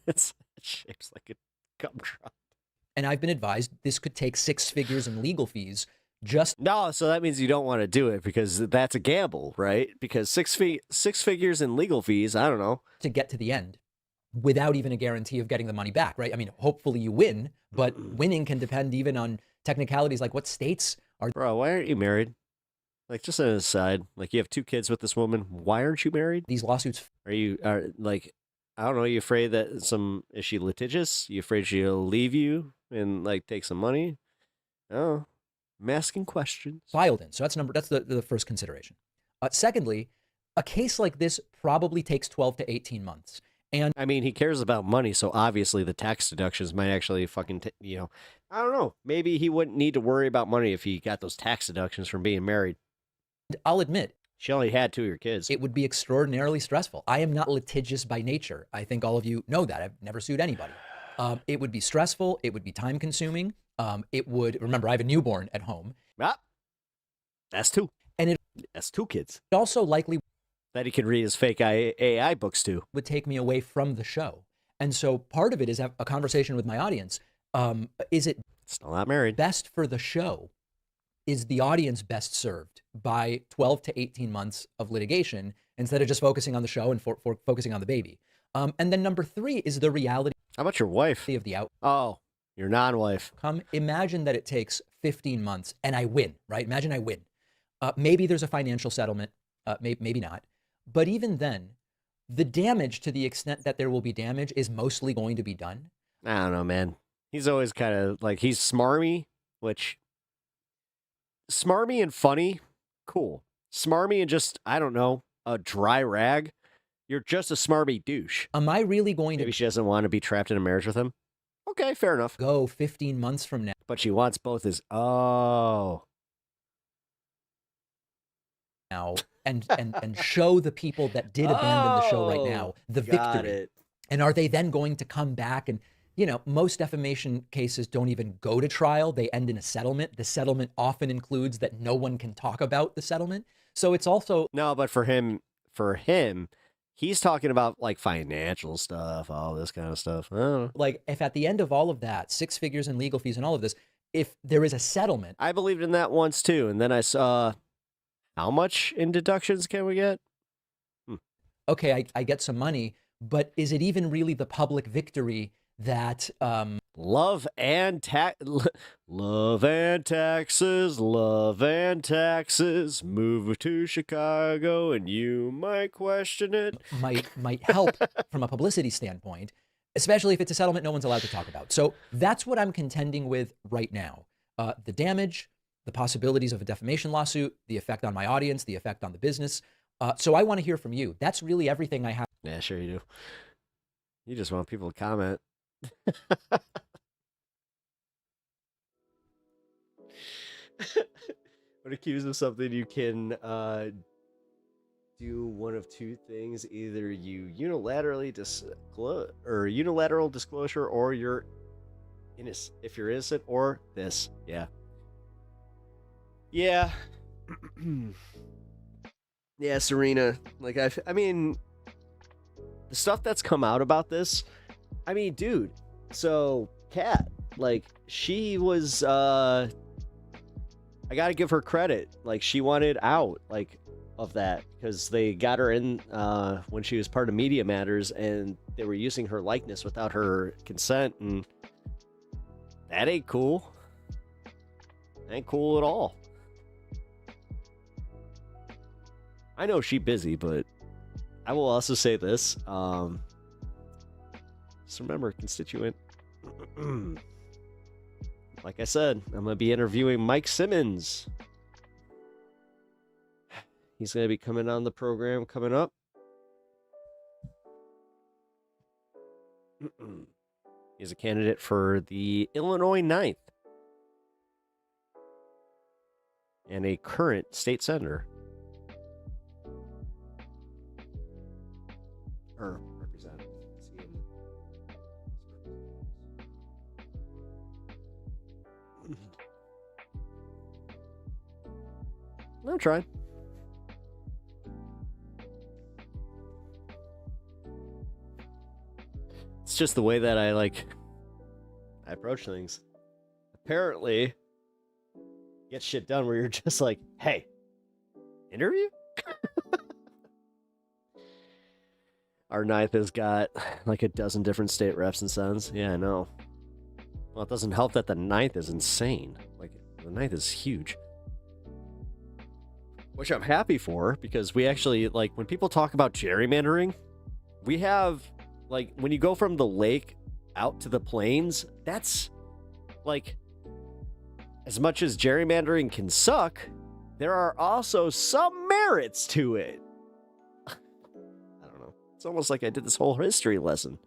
It shapes like a gumdrop. And I've been advised this could take 6 figures in legal fees. No, so that means you don't want to do it because that's a gamble, right? Because 6 figures in legal fees, I don't know. To get to the end without even a guarantee of getting the money back, right? I mean, hopefully you win, but winning can depend even on technicalities like what states are... Bro, why aren't you married? Like, just an aside, like, you have 2 kids with this woman. Why aren't you married? These lawsuits. Like, I don't know, you afraid that is she litigious? You afraid she'll leave you and, like, take some money? Oh, I'm asking questions. Filed in. So that's the first consideration. Secondly, a case like this probably takes 12 to 18 months. And I mean, he cares about money, so obviously the tax deductions might actually fucking, I don't know. Maybe he wouldn't need to worry about money if he got those tax deductions from being married. I'll admit, she only had 2 of your kids. It would be extraordinarily stressful. I am not litigious by nature. I think all of you know that. I've never sued anybody. It would be stressful. It would be time consuming. Remember, I have a newborn at home. That's 2. And that's 2 kids. It also likely that he could read his fake AI books to. Would take me away from the show. And so part of it is have a conversation with my audience. Is it still not married best for the show? Is the audience best served by 12 to 18 months of litigation instead of just focusing on the show and for focusing on the baby? And then number 3 is the reality. How about your wife? Of the out. Oh, your non-wife. Imagine that it takes 15 months and I win, right? Imagine I win. Maybe there's a financial settlement, maybe not. But even then, the damage, to the extent that there will be damage, is mostly going to be done. I don't know, man. He's always kind of like, he's smarmy, which smarmy and funny, cool. Smarmy and just, I don't know, a dry rag. You're just a smarmy douche. Am I really going Maybe she doesn't want to be trapped in a marriage with him? Okay, fair enough. Go 15 months from now. But she wants both his, now and show the people that did abandon the show right now the victory. And are they then going to come back? And, most defamation cases don't even go to trial. They end in a settlement. The settlement often includes that no one can talk about the settlement. So it's also... No, but for him, he's talking about like financial stuff, all this kind of stuff. I don't know. Like, if at the end of all of that, 6 figures in legal fees and all of this, if there is a settlement... I believed in that once too. And then I saw... How much in deductions can we get? Okay, I get some money, but is it even really the public victory that love and taxes, love and taxes, move to Chicago and you might question it? Might help from a publicity standpoint, especially if it's a settlement no one's allowed to talk about. So that's what I'm contending with right now. The damage, the possibilities of a defamation lawsuit, the effect on my audience, the effect on the business. So I want to hear from you. That's really everything I have. Yeah, sure you do. You just want people to comment. When accused of something, you can do one of 2 things. Either you unilateral disclosure, or you're innocent. If you're innocent, or this. Yeah. Yeah. Yeah, Serena. Like, I mean, the stuff that's come out about this, I mean, dude. So, Kat, like, she was, I gotta give her credit. Like, she wanted out, like, of that, because they got her in, when she was part of Media Matters, and they were using her likeness without her consent, and that ain't cool. Ain't cool at all. I know she's busy, but I will also say this. Just remember, constituent. Like I said, I'm going to be interviewing Mike Simmons. He's going to be coming on the program coming up. He's a candidate for the Illinois 9th. And a current state senator. Or representative. I'm trying. It's just the way that I approach things. Apparently, get shit done where you're just like, hey, interview? Our 9th has got like a dozen different state reps and sons. Yeah, I know. Well, it doesn't help that the 9th is insane. Like, the 9th is huge. which I'm happy for, because we actually, like, when people talk about gerrymandering, we have, like, when you go from the lake out to the plains, that's, like, as much as gerrymandering can suck, there are also some merits to it. I don't know. It's almost like I did this whole history lesson.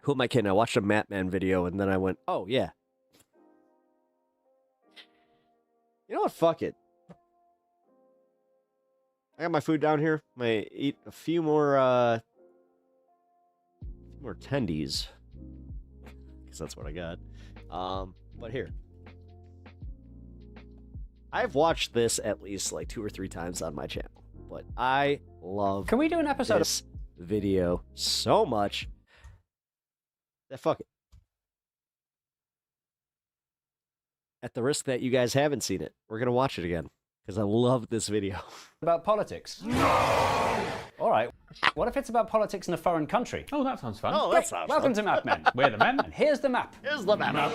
Who am I kidding? I watched a PACKMAN video and then I went, oh, yeah. You know what? Fuck it. I got my food down here. I might eat a few more tendies. Because that's what I got. But here. I've watched this at least like 2 or 3 times on my channel. But I love Can we do an episode this video so much that fuck it. At the risk that you guys haven't seen it, we're going to watch it again. Because I love this video. about politics? All right. What if it's about politics in a foreign country? Oh, that sounds fun. Oh, that sounds Welcome to MAPMEN. We're the men. And here's the map. Here's the map.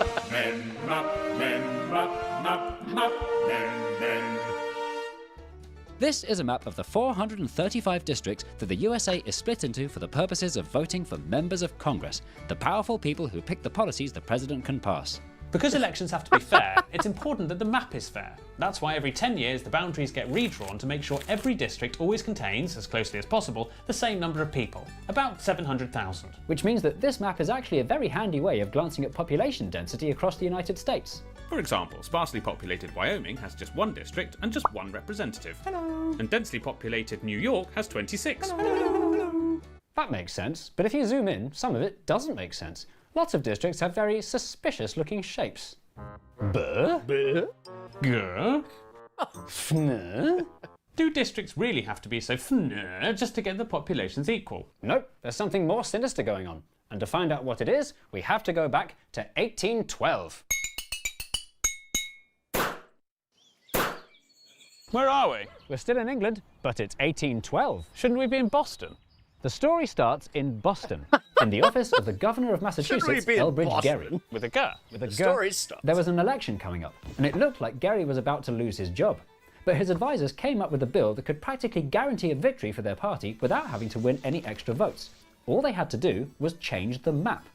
This is a map of the 435 districts that the USA is split into for the purposes of voting for members of Congress, the powerful people who pick the policies the president can pass. Because elections have to be fair, it's important that the map is fair. That's why every 10 years the boundaries get redrawn to make sure every district always contains, as closely as possible, the same number of people, about 700,000. Which means that this map is actually a very handy way of glancing at population density across the United States. For example, sparsely populated Wyoming has just 1 district and just 1 representative. Hello. And densely populated New York has 26. Hello. That makes sense, but if you zoom in, some of it doesn't make sense. Lots of districts have very suspicious-looking shapes. Buh? Buh? Guh? Fnr? Do districts really have to be so fnr just to get the populations equal? Nope, there's something more sinister going on. And to find out what it is, we have to go back to 1812. Where are we? We're still in England, but it's 1812. Shouldn't we be in Boston? The story starts in Boston, in the office of the governor of Massachusetts, Elbridge Gerry. With a G. With a G. Story starts. There was an election coming up, and it looked like Gerry was about to lose his job. But his advisors came up with a bill that could practically guarantee a victory for their party without having to win any extra votes. All they had to do was change the map.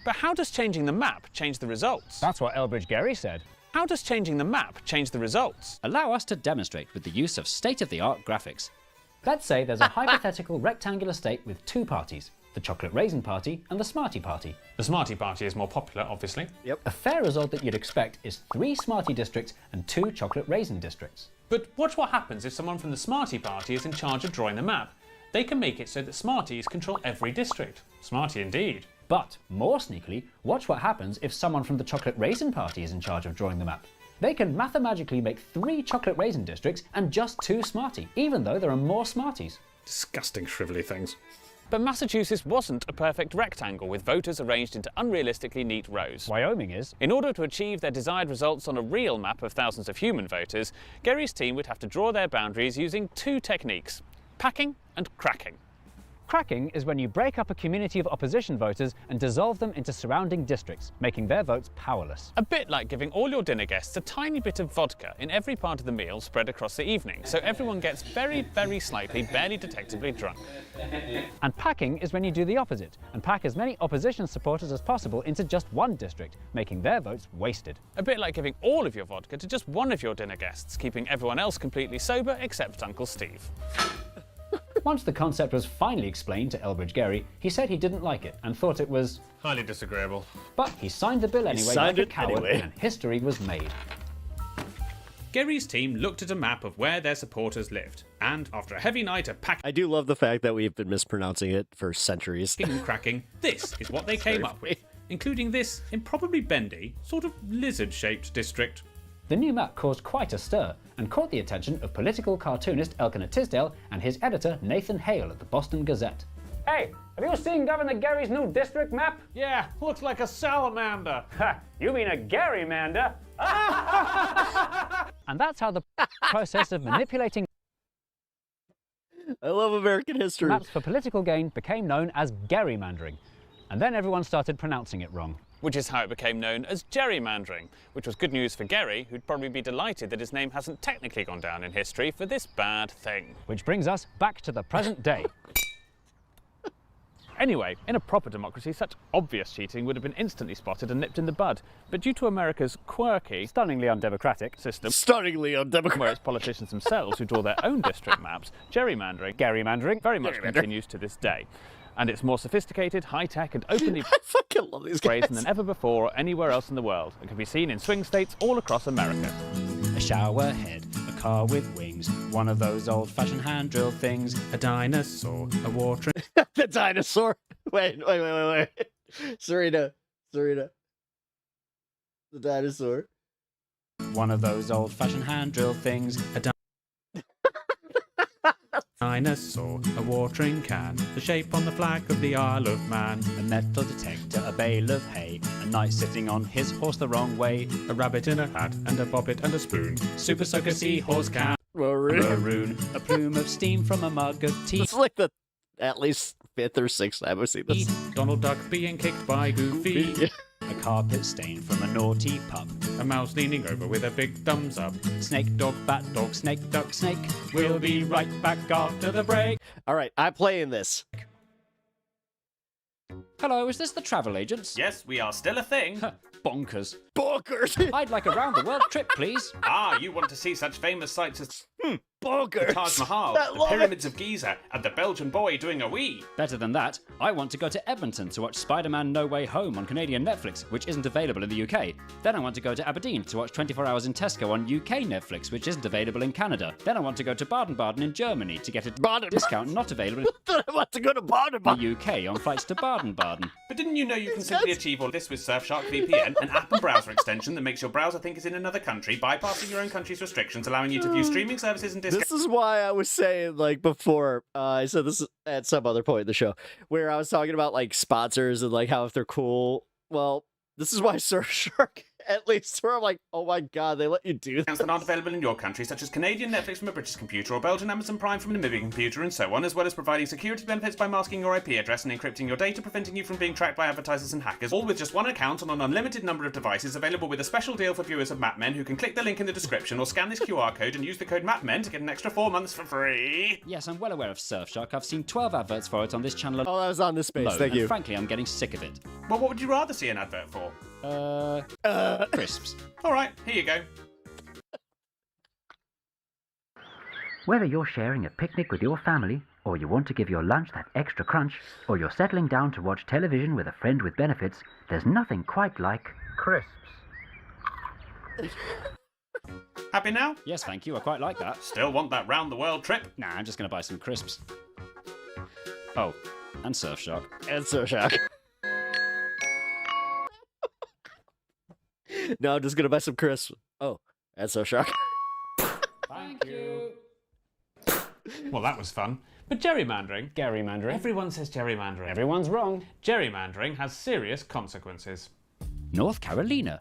But how does changing the map change the results? That's what Elbridge Gerry said. How does changing the map change the results? Allow us to demonstrate with the use of state-of-the-art graphics. Let's say there's a hypothetical rectangular state with 2 parties, the Chocolate Raisin Party and the Smarty Party. The Smarty Party is more popular, obviously. Yep. A fair result that you'd expect is 3 Smarty districts and 2 Chocolate Raisin districts. But watch what happens if someone from the Smarty Party is in charge of drawing the map. They can make it so that Smarties control every district. Smarty indeed. But, more sneakily, watch what happens if someone from the Chocolate Raisin Party is in charge of drawing the map. They can mathematically make 3 Chocolate Raisin districts and just 2 Smarty, even though there are more Smarties. Disgusting shrivelly things. But Massachusetts wasn't a perfect rectangle with voters arranged into unrealistically neat rows. Wyoming is. In order to achieve their desired results on a real map of thousands of human voters, Gerry's team would have to draw their boundaries using 2 techniques: packing and cracking. Cracking is when you break up a community of opposition voters and dissolve them into surrounding districts, making their votes powerless. A bit like giving all your dinner guests a tiny bit of vodka in every part of the meal spread across the evening, so everyone gets very, very slightly, barely detectably drunk. And packing is when you do the opposite, and pack as many opposition supporters as possible into just 1 district, making their votes wasted. A bit like giving all of your vodka to just one of your dinner guests, keeping everyone else completely sober except Uncle Steve. Once the concept was finally explained to Elbridge Gerry, he said he didn't like it and thought it was highly disagreeable. But he signed the bill anyway like a coward, and history was made. Gerry's team looked at a map of where their supporters lived, and after a heavy night of packing I do love the fact that we've been mispronouncing it for centuries. and cracking, this is what they came up with, including this improbably bendy, sort of lizard-shaped district. The new map caused quite a stir and caught the attention of political cartoonist Elkanah Tisdale and his editor Nathan Hale at the Boston Gazette. Hey, have you seen Governor Gerry's new district map? Yeah, looks like a salamander. Ha, you mean a Gerrymander? And that's how the process of manipulating I love American history. maps for political gain became known as gerrymandering. And then everyone started pronouncing it wrong. which is how it became known as gerrymandering, which was good news for Gary, who'd probably be delighted that his name hasn't technically gone down in history for this bad thing. Which brings us back to the present day. Anyway, in a proper democracy, such obvious cheating would have been instantly spotted and nipped in the bud. But due to America's quirky, Stunningly undemocratic system, where it's politicians themselves who draw their own district maps, gerrymandering very much continues to this day. And it's more sophisticated, high-tech and openly brazen than ever before or anywhere else in the world, and can be seen in swing states all across America. A shower head, a car with wings, one of those old-fashioned hand drill things, a dinosaur, a water... The dinosaur. Wait. Serena. The dinosaur. One of those old-fashioned hand drill things, a dinosaur, a watering can, the shape on the flag of the Isle of Man, a metal detector, a bale of hay, a knight sitting on his horse the wrong way, a rabbit in a hat and a bobbit and a spoon, super soaker seahorse can, maroon, a plume of steam from a mug of tea. It's like the at least 5th or 6th time I've seen this. Donald Duck being kicked by Goofy. A carpet stain from a naughty pup. A mouse leaning over with a big thumbs up. Snake, dog, bat, dog, snake, duck, snake. We'll be right back after the break. All right, I'm playing this. Hello, is this the travel agents? Yes, we are still a thing. Bonkers. Bonkers! I'd like a round-the-world trip, please. Ah, you want to see such famous sights as bonkers! the Taj Mahal, the Pyramids of Giza, and the Belgian boy doing a wee. Better than that, I want to go to Edmonton to watch Spider-Man No Way Home on Canadian Netflix, which isn't available in the UK. Then I want to go to Aberdeen to watch 24 Hours in Tesco on UK Netflix, which isn't available in Canada. Then I want to go to Baden-Baden in Germany to get a discount not available I want to go to Baden-Baden. in the UK on flights to Baden-Baden. But didn't you know you can simply achieve all this with Surfshark VPN, an app and browser extension that makes your browser think it's in another country, bypassing your own country's restrictions, allowing you to view streaming services and discounts. This is why I was saying, like, before, I said this at some other point in the show, where I was talking about, like, sponsors and, like, how if they're cool, well, this is why Surfshark, at least, where I'm like, oh my god, they let you do that. That aren't available in your country, such as Canadian Netflix from a British computer or Belgian Amazon Prime from a Namibian computer and so on, as well as providing security benefits by masking your IP address and encrypting your data, preventing you from being tracked by advertisers and hackers, all with just one account on an unlimited number of devices, available with a special deal for viewers of MapMen who can click the link in the description or scan this QR code and use the code MapMen to get an extra 4 months for free. Yes, I'm well aware of Surfshark. I've seen 12 adverts for it on this channel. Oh, that was on this space, alone, thank you. And frankly, I'm getting sick of it. Well, what would you rather see an advert for? Crisps. Alright, here you go. Whether you're sharing a picnic with your family, or you want to give your lunch that extra crunch, or you're settling down to watch television with a friend with benefits, there's nothing quite like crisps. Happy now? Yes, thank you. I quite like that. Still want that round-the-world trip? Nah, I'm just going to buy some crisps. Oh, and Surfshark. And Surfshark. No, I'm just gonna buy some crisps. Oh, that's Surfshark. Thank you. Well, that was fun. But gerrymandering... Everyone says gerrymandering. Everyone's wrong. Gerrymandering has serious consequences. North Carolina.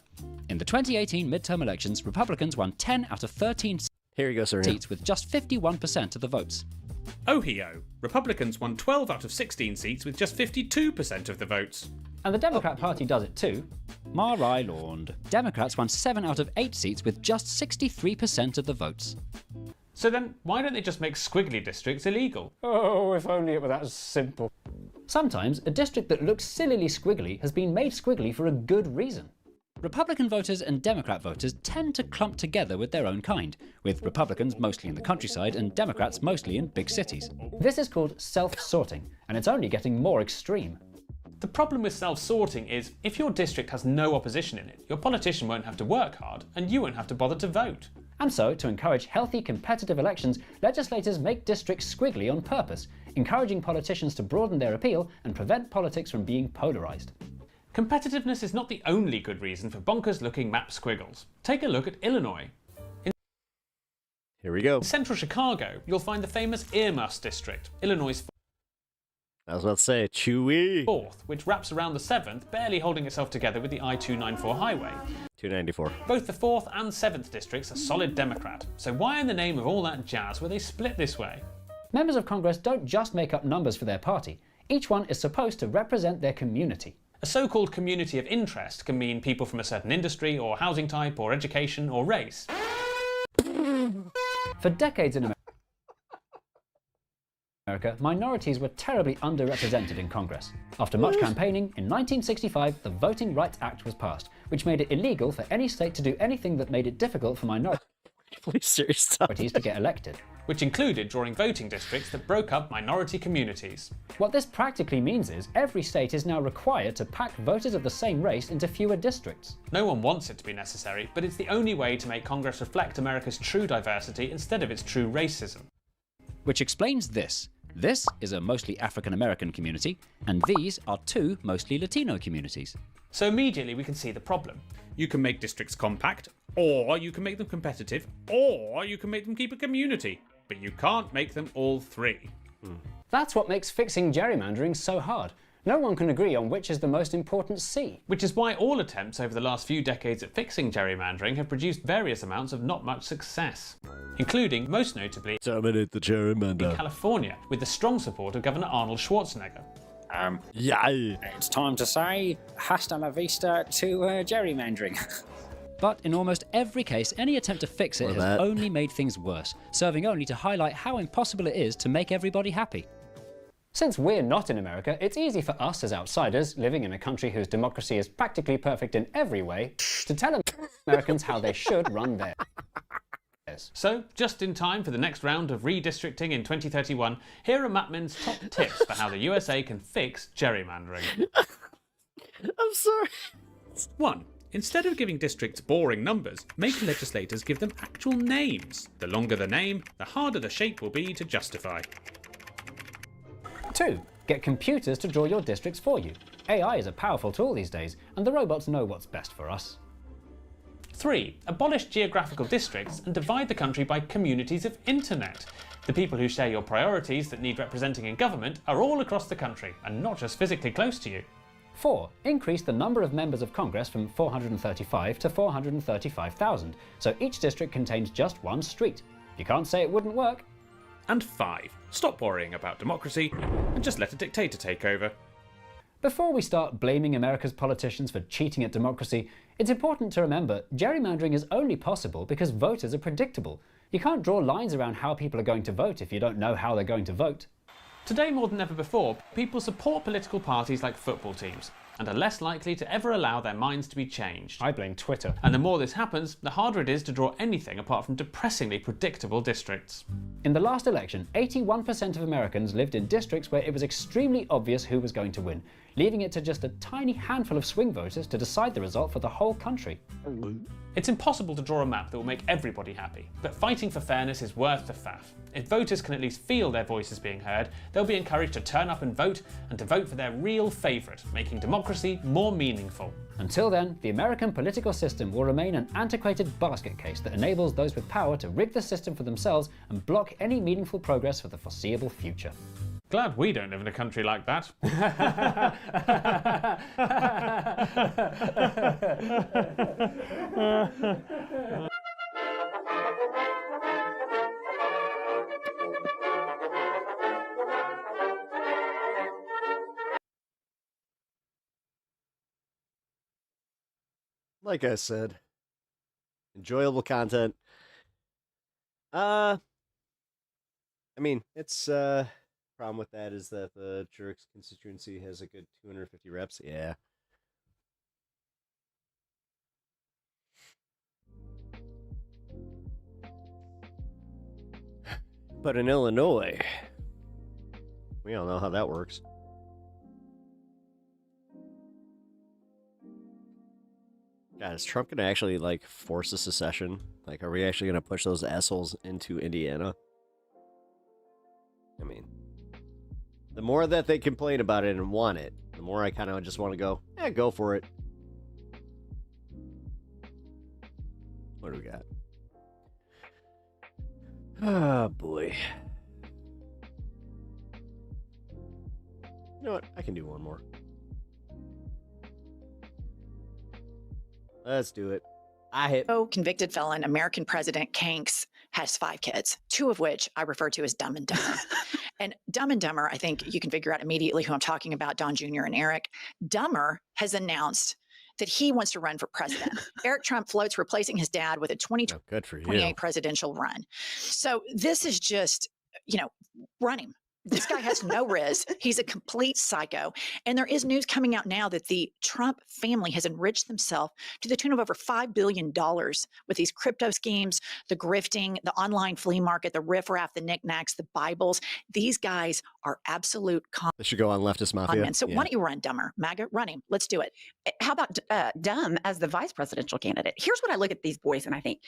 In the 2018 midterm elections, Republicans won 10 out of 13 Here you go, sir. seats with just 51% of the votes. Ohio. Republicans won 12 out of 16 seats with just 52% of the votes. And the Democrat Party does it too. Mar-I-Lawned. Democrats won 7 out of 8 seats with just 63% of the votes. So then, why don't they just make squiggly districts illegal? Oh, if only it were that simple. Sometimes a district that looks sillily squiggly has been made squiggly for a good reason. Republican voters and Democrat voters tend to clump together with their own kind, with Republicans mostly in the countryside and Democrats mostly in big cities. This is called self-sorting, and it's only getting more extreme. The problem with self-sorting is, if your district has no opposition in it, your politician won't have to work hard, and you won't have to bother to vote. And so, to encourage healthy, competitive elections, legislators make districts squiggly on purpose, encouraging politicians to broaden their appeal and prevent politics from being polarised. Competitiveness is not the only good reason for bonkers-looking map squiggles. Take a look at Illinois. Here we go. In central Chicago, you'll find the famous Earmuffs district, Illinois' I was about to say, Chewy. 4th, which wraps around the 7th, barely holding itself together with the I-294 highway. 294. Both the 4th and 7th districts are solid Democrat, so why in the name of all that jazz were they split this way? Members of Congress don't just make up numbers for their party. Each one is supposed to represent their community. A so-called community of interest can mean people from a certain industry or housing type or education or race. For decades in America, minorities were terribly underrepresented in Congress. After much campaigning, in 1965, the Voting Rights Act was passed, which made it illegal for any state to do anything that made it difficult for minorities to get elected. Which included drawing voting districts that broke up minority communities. What this practically means is every state is now required to pack voters of the same race into fewer districts. No one wants it to be necessary, but it's the only way to make Congress reflect America's true diversity instead of its true racism. Which explains this. This is a mostly African American community, and these are two mostly Latino communities. So immediately we can see the problem. You can make districts compact, or you can make them competitive, or you can make them keep a community. But you can't make them all three. That's what makes fixing gerrymandering so hard. No one can agree on which is the most important C. Which is why all attempts over the last few decades at fixing gerrymandering have produced various amounts of not much success, including, most notably, terminate the gerrymander in California, with the strong support of Governor Arnold Schwarzenegger. It's time to say hasta la vista to gerrymandering. But in almost every case, any attempt to fix it has only made things worse, serving only to highlight how impossible it is to make everybody happy. Since we're not in America, it's easy for us as outsiders, living in a country whose democracy is practically perfect in every way, to tell Americans how they should run theirs. So, just in time for the next round of redistricting in 2031, here are Mattman's top tips for how the USA can fix gerrymandering. I'm sorry. 1. Instead of giving districts boring numbers, make legislators give them actual names. The longer the name, the harder the shape will be to justify. 2. Get computers to draw your districts for you. AI is a powerful tool these days, and the robots know what's best for us. 3. Abolish geographical districts and divide the country by communities of internet. The people who share your priorities that need representing in government are all across the country, and not just physically close to you. 4. Increase the number of members of Congress from 435 to 435,000, so each district contains just one street. You can't say it wouldn't work. And 5. Stop worrying about democracy and just let a dictator take over. Before we start blaming America's politicians for cheating at democracy, it's important to remember gerrymandering is only possible because voters are predictable. You can't draw lines around how people are going to vote if you don't know how they're going to vote. Today more than ever before, people support political parties like football teams and are less likely to ever allow their minds to be changed. I blame Twitter. And the more this happens, the harder it is to draw anything apart from depressingly predictable districts. In the last election, 81% of Americans lived in districts where it was extremely obvious who was going to win, leaving it to just a tiny handful of swing voters to decide the result for the whole country. It's impossible to draw a map that will make everybody happy, but fighting for fairness is worth the faff. If voters can at least feel their voices being heard, they'll be encouraged to turn up and vote, and to vote for their real favourite, making democracy more meaningful. Until then, the American political system will remain an antiquated basket case that enables those with power to rig the system for themselves and block any meaningful progress for the foreseeable future. Glad we don't live in a country like that. Like I said, enjoyable content. I mean, it's problem with that is that the Jerks constituency has a good 250 reps. Yeah. But in Illinois, we all know how that works. God, is Trump gonna actually like force a secession? Like, are we actually gonna push those assholes into Indiana? I mean, the more that they complain about it and want it, the more I kind of just want to go, yeah, go for it. What do we got? Oh, boy. You know what? I can do one more. Let's do it. Convicted felon American President Kanks has 5 kids, 2 of which I refer to as Dumb and Dumber. And Dumb and Dumber, I think you can figure out immediately who I'm talking about, Don Jr. and Eric. Dumber has announced that he wants to run for president. Eric Trump floats replacing his dad with a 2028 presidential run. So this is just, run him. This guy has no riz. He's a complete psycho. And there is news coming out now that the Trump family has enriched themselves to the tune of over $5 billion with these crypto schemes, the grifting, the online flea market, the riffraff, the knickknacks, the Bibles. These guys are absolute They should go on leftist mafia. So why don't you run, Dumber? MAGA, run him. Let's do it. How about Dumb as the vice presidential candidate? Here's what I look at these boys and I think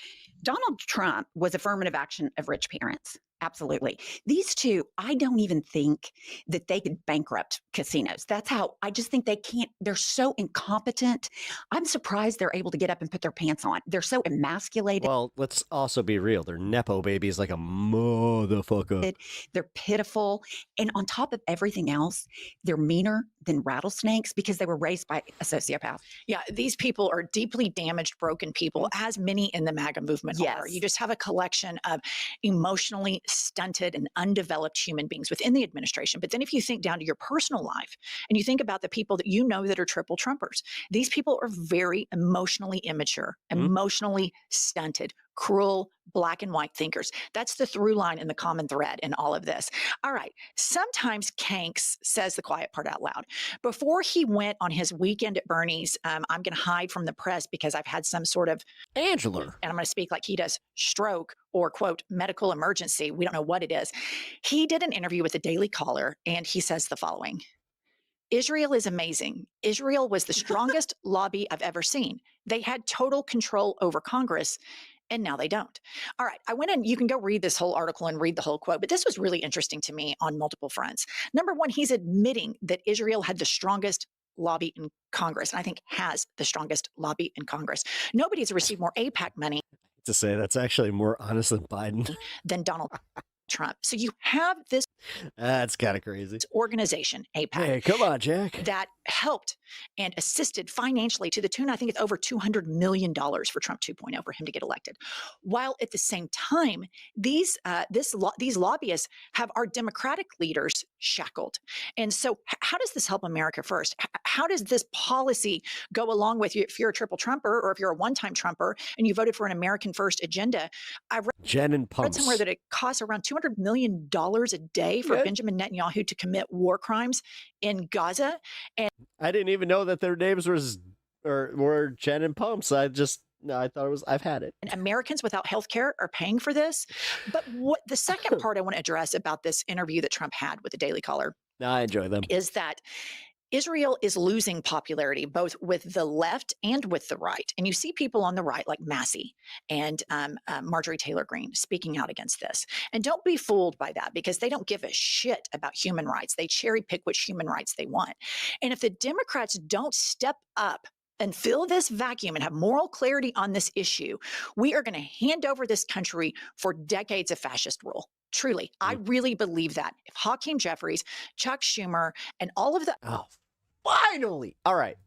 Donald Trump was affirmative action of rich parents. Absolutely. These two, I don't even think that they could bankrupt casinos. That's how I just think they can't. They're so incompetent. I'm surprised they're able to get up and put their pants on. They're so emasculated. Well, let's also be real. They're Nepo babies like a motherfucker. They're pitiful. And on top of everything else, they're meaner than rattlesnakes because they were raised by a sociopath. Yeah, these people are deeply damaged, broken people, as many in the MAGA movement are. You just have a collection of emotionally stunted and undeveloped human beings within the administration. But then if you think down to your personal life and you think about the people that you know that are triple Trumpers, these people are very emotionally immature, emotionally stunted, cruel, black and white thinkers. That's the through line and the common thread in all of this. All right. Sometimes Kanks says the quiet part out loud. Before he went on his weekend at Bernie's, I'm going to hide from the press because I've had some sort of Angela, and I'm going to speak like he does, stroke or quote, medical emergency. We don't know what it is. He did an interview with the Daily Caller and he says the following. Israel is amazing. Israel was the strongest lobby I've ever seen. They had total control over Congress. And now they don't. All right. I went in, you can go read this whole article and read the whole quote, but this was really interesting to me on multiple fronts. Number one, he's admitting that Israel had the strongest lobby in Congress, and I think has the strongest lobby in Congress. Nobody's received more APAC money. To say that's actually more honest than Biden. Than Donald Trump. So you have this. That's kind of crazy. Organization, APAC. Hey, come on, Jack. That helped and assisted financially to the tune, I think it's over $200 million for Trump 2.0 for him to get elected. While at the same time, these lobbyists have our Democratic leaders shackled. And so how does this help America first? How does this policy go along with you if you're a triple Trumper or if you're a one-time Trumper and you voted for an American first agenda? I read somewhere that it costs around $200 million a day for Benjamin Netanyahu to commit war crimes in Gaza. And I didn't even know that their names were Jen and Pumps. I thought it was, I've had it. And Americans without health care are paying for this. But what the second part I want to address about this interview that Trump had with the Daily Caller I enjoy them. Is that Israel is losing popularity both with the left and with the right. And you see people on the right like Massey and Marjorie Taylor Greene speaking out against this. And don't be fooled by that because they don't give a shit about human rights. They cherry pick which human rights they want. And if the Democrats don't step up and fill this vacuum and have moral clarity on this issue, we are going to hand over this country for decades of fascist rule. Truly, I really believe that. If Hakeem Jeffries, Chuck Schumer, and all of the... Oh, finally. All right.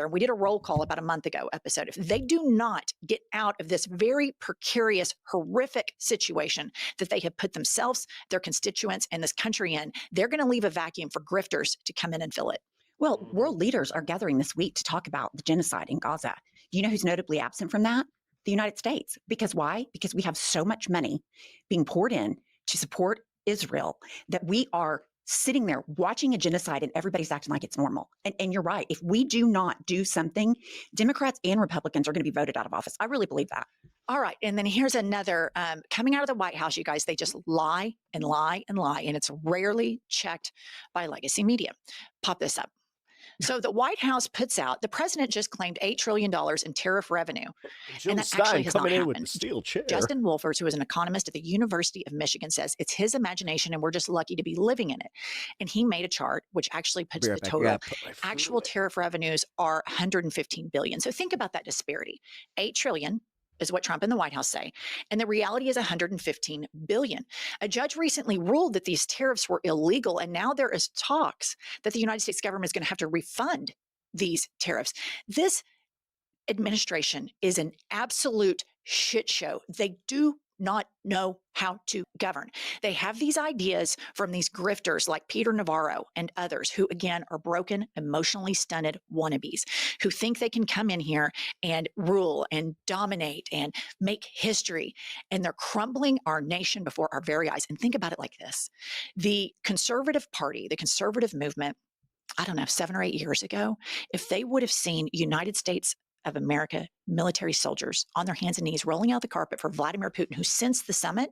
We did a roll call about a month ago episode. If they do not get out of this very precarious, horrific situation that they have put themselves, their constituents, and this country in, they're going to leave a vacuum for grifters to come in and fill it. Well, world leaders are gathering this week to talk about the genocide in Gaza. You know who's notably absent from that? The United States. Because why? Because we have so much money being poured in to support Israel that we are sitting there watching a genocide and everybody's acting like it's normal. And you're right. If we do not do something, Democrats and Republicans are going to be voted out of office. I really believe that. All right. And then here's another coming out of the White House, you guys, they just lie and lie and lie. And it's rarely checked by legacy media. Pop this up. So the White House puts out, the president just claimed $8 trillion in tariff revenue. And that actually has not happened. With the steel chair. Justin Wolfers, who is an economist at the University of Michigan, says it's his imagination and we're just lucky to be living in it. And he made a chart which actually puts the total actual tariff revenues are $115 billion. So think about that disparity. $8 trillion is what Trump and the White House say. And the reality is $115 billion. A judge recently ruled that these tariffs were illegal. And now there is talks that the United States government is going to have to refund these tariffs. This administration is an absolute shit show. They do not know how to govern. They have these ideas from these grifters like Peter Navarro and others who, again, are broken, emotionally stunted wannabes who think they can come in here and rule and dominate and make history. And they're crumbling our nation before our very eyes. And think about it like this. The conservative party, the conservative movement, I don't know, 7 or 8 years ago, if they would have seen United States of America military soldiers on their hands and knees rolling out the carpet for Vladimir Putin, who since the summit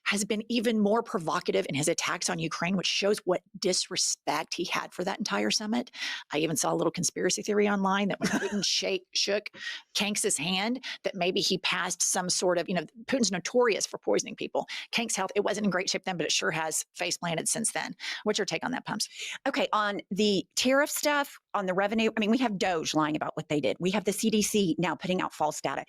has been even more provocative in his attacks on Ukraine, which shows what disrespect he had for that entire summit. I even saw a little conspiracy theory online that when Putin shook Kanks's hand, that maybe he passed some sort of, Putin's notorious for poisoning people. Kank's health, it wasn't in great shape then, but it sure has face planted since then. What's your take on that, Pumps? Okay, on the tariff stuff, on the revenue, we have Doge lying about what they did. We have the CDC now putting out false data.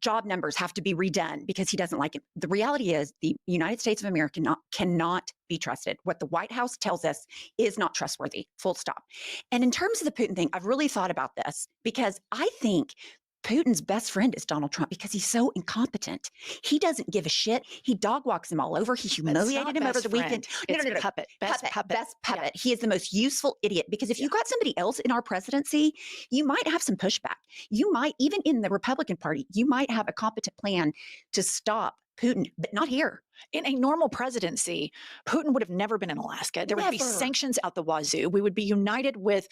Job numbers have to be redone because he doesn't like it. The reality is the United States of America cannot be trusted. What the White House tells us is not trustworthy, full stop. And in terms of the Putin thing, I've really thought about this because I think Putin's best friend is Donald Trump because he's so incompetent. He doesn't give a shit. He dog walks him all over. He humiliated him over the weekend. No. Puppet. Best puppet. Yeah. He is the most useful idiot because if you got somebody else in our presidency, you might have some pushback. You might, even in the Republican Party, you might have a competent plan to stop Putin, but not here. In a normal presidency, Putin would have never been in Alaska. There would be sanctions out the wazoo. We would be united with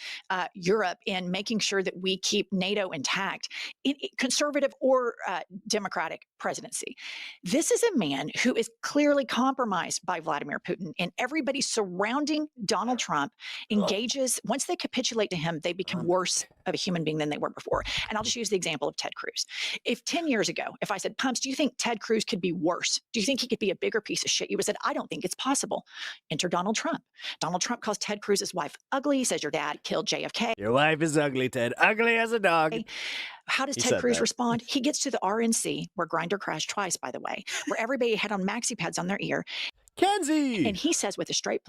Europe in making sure that we keep NATO intact, in conservative or democratic presidency. This is a man who is clearly compromised by Vladimir Putin, and everybody surrounding Donald Trump engages. Once they capitulate to him, they become worse of a human being than they were before. And I'll just use the example of Ted Cruz. If 10 years ago, if I said, Pumps, do you think Ted Cruz could be worse? Do you think he could be a bigger piece of shit? You would have said, I don't think it's possible. Enter Donald Trump. Donald Trump calls Ted Cruz's wife ugly. He says your dad killed JFK. Your wife is ugly, Ted. Ugly as a dog. How does Ted Cruz respond? He gets to the RNC, where Grindr crashed twice, by the way, where everybody had on maxi pads on their ear. Kenzie! And he says with a straight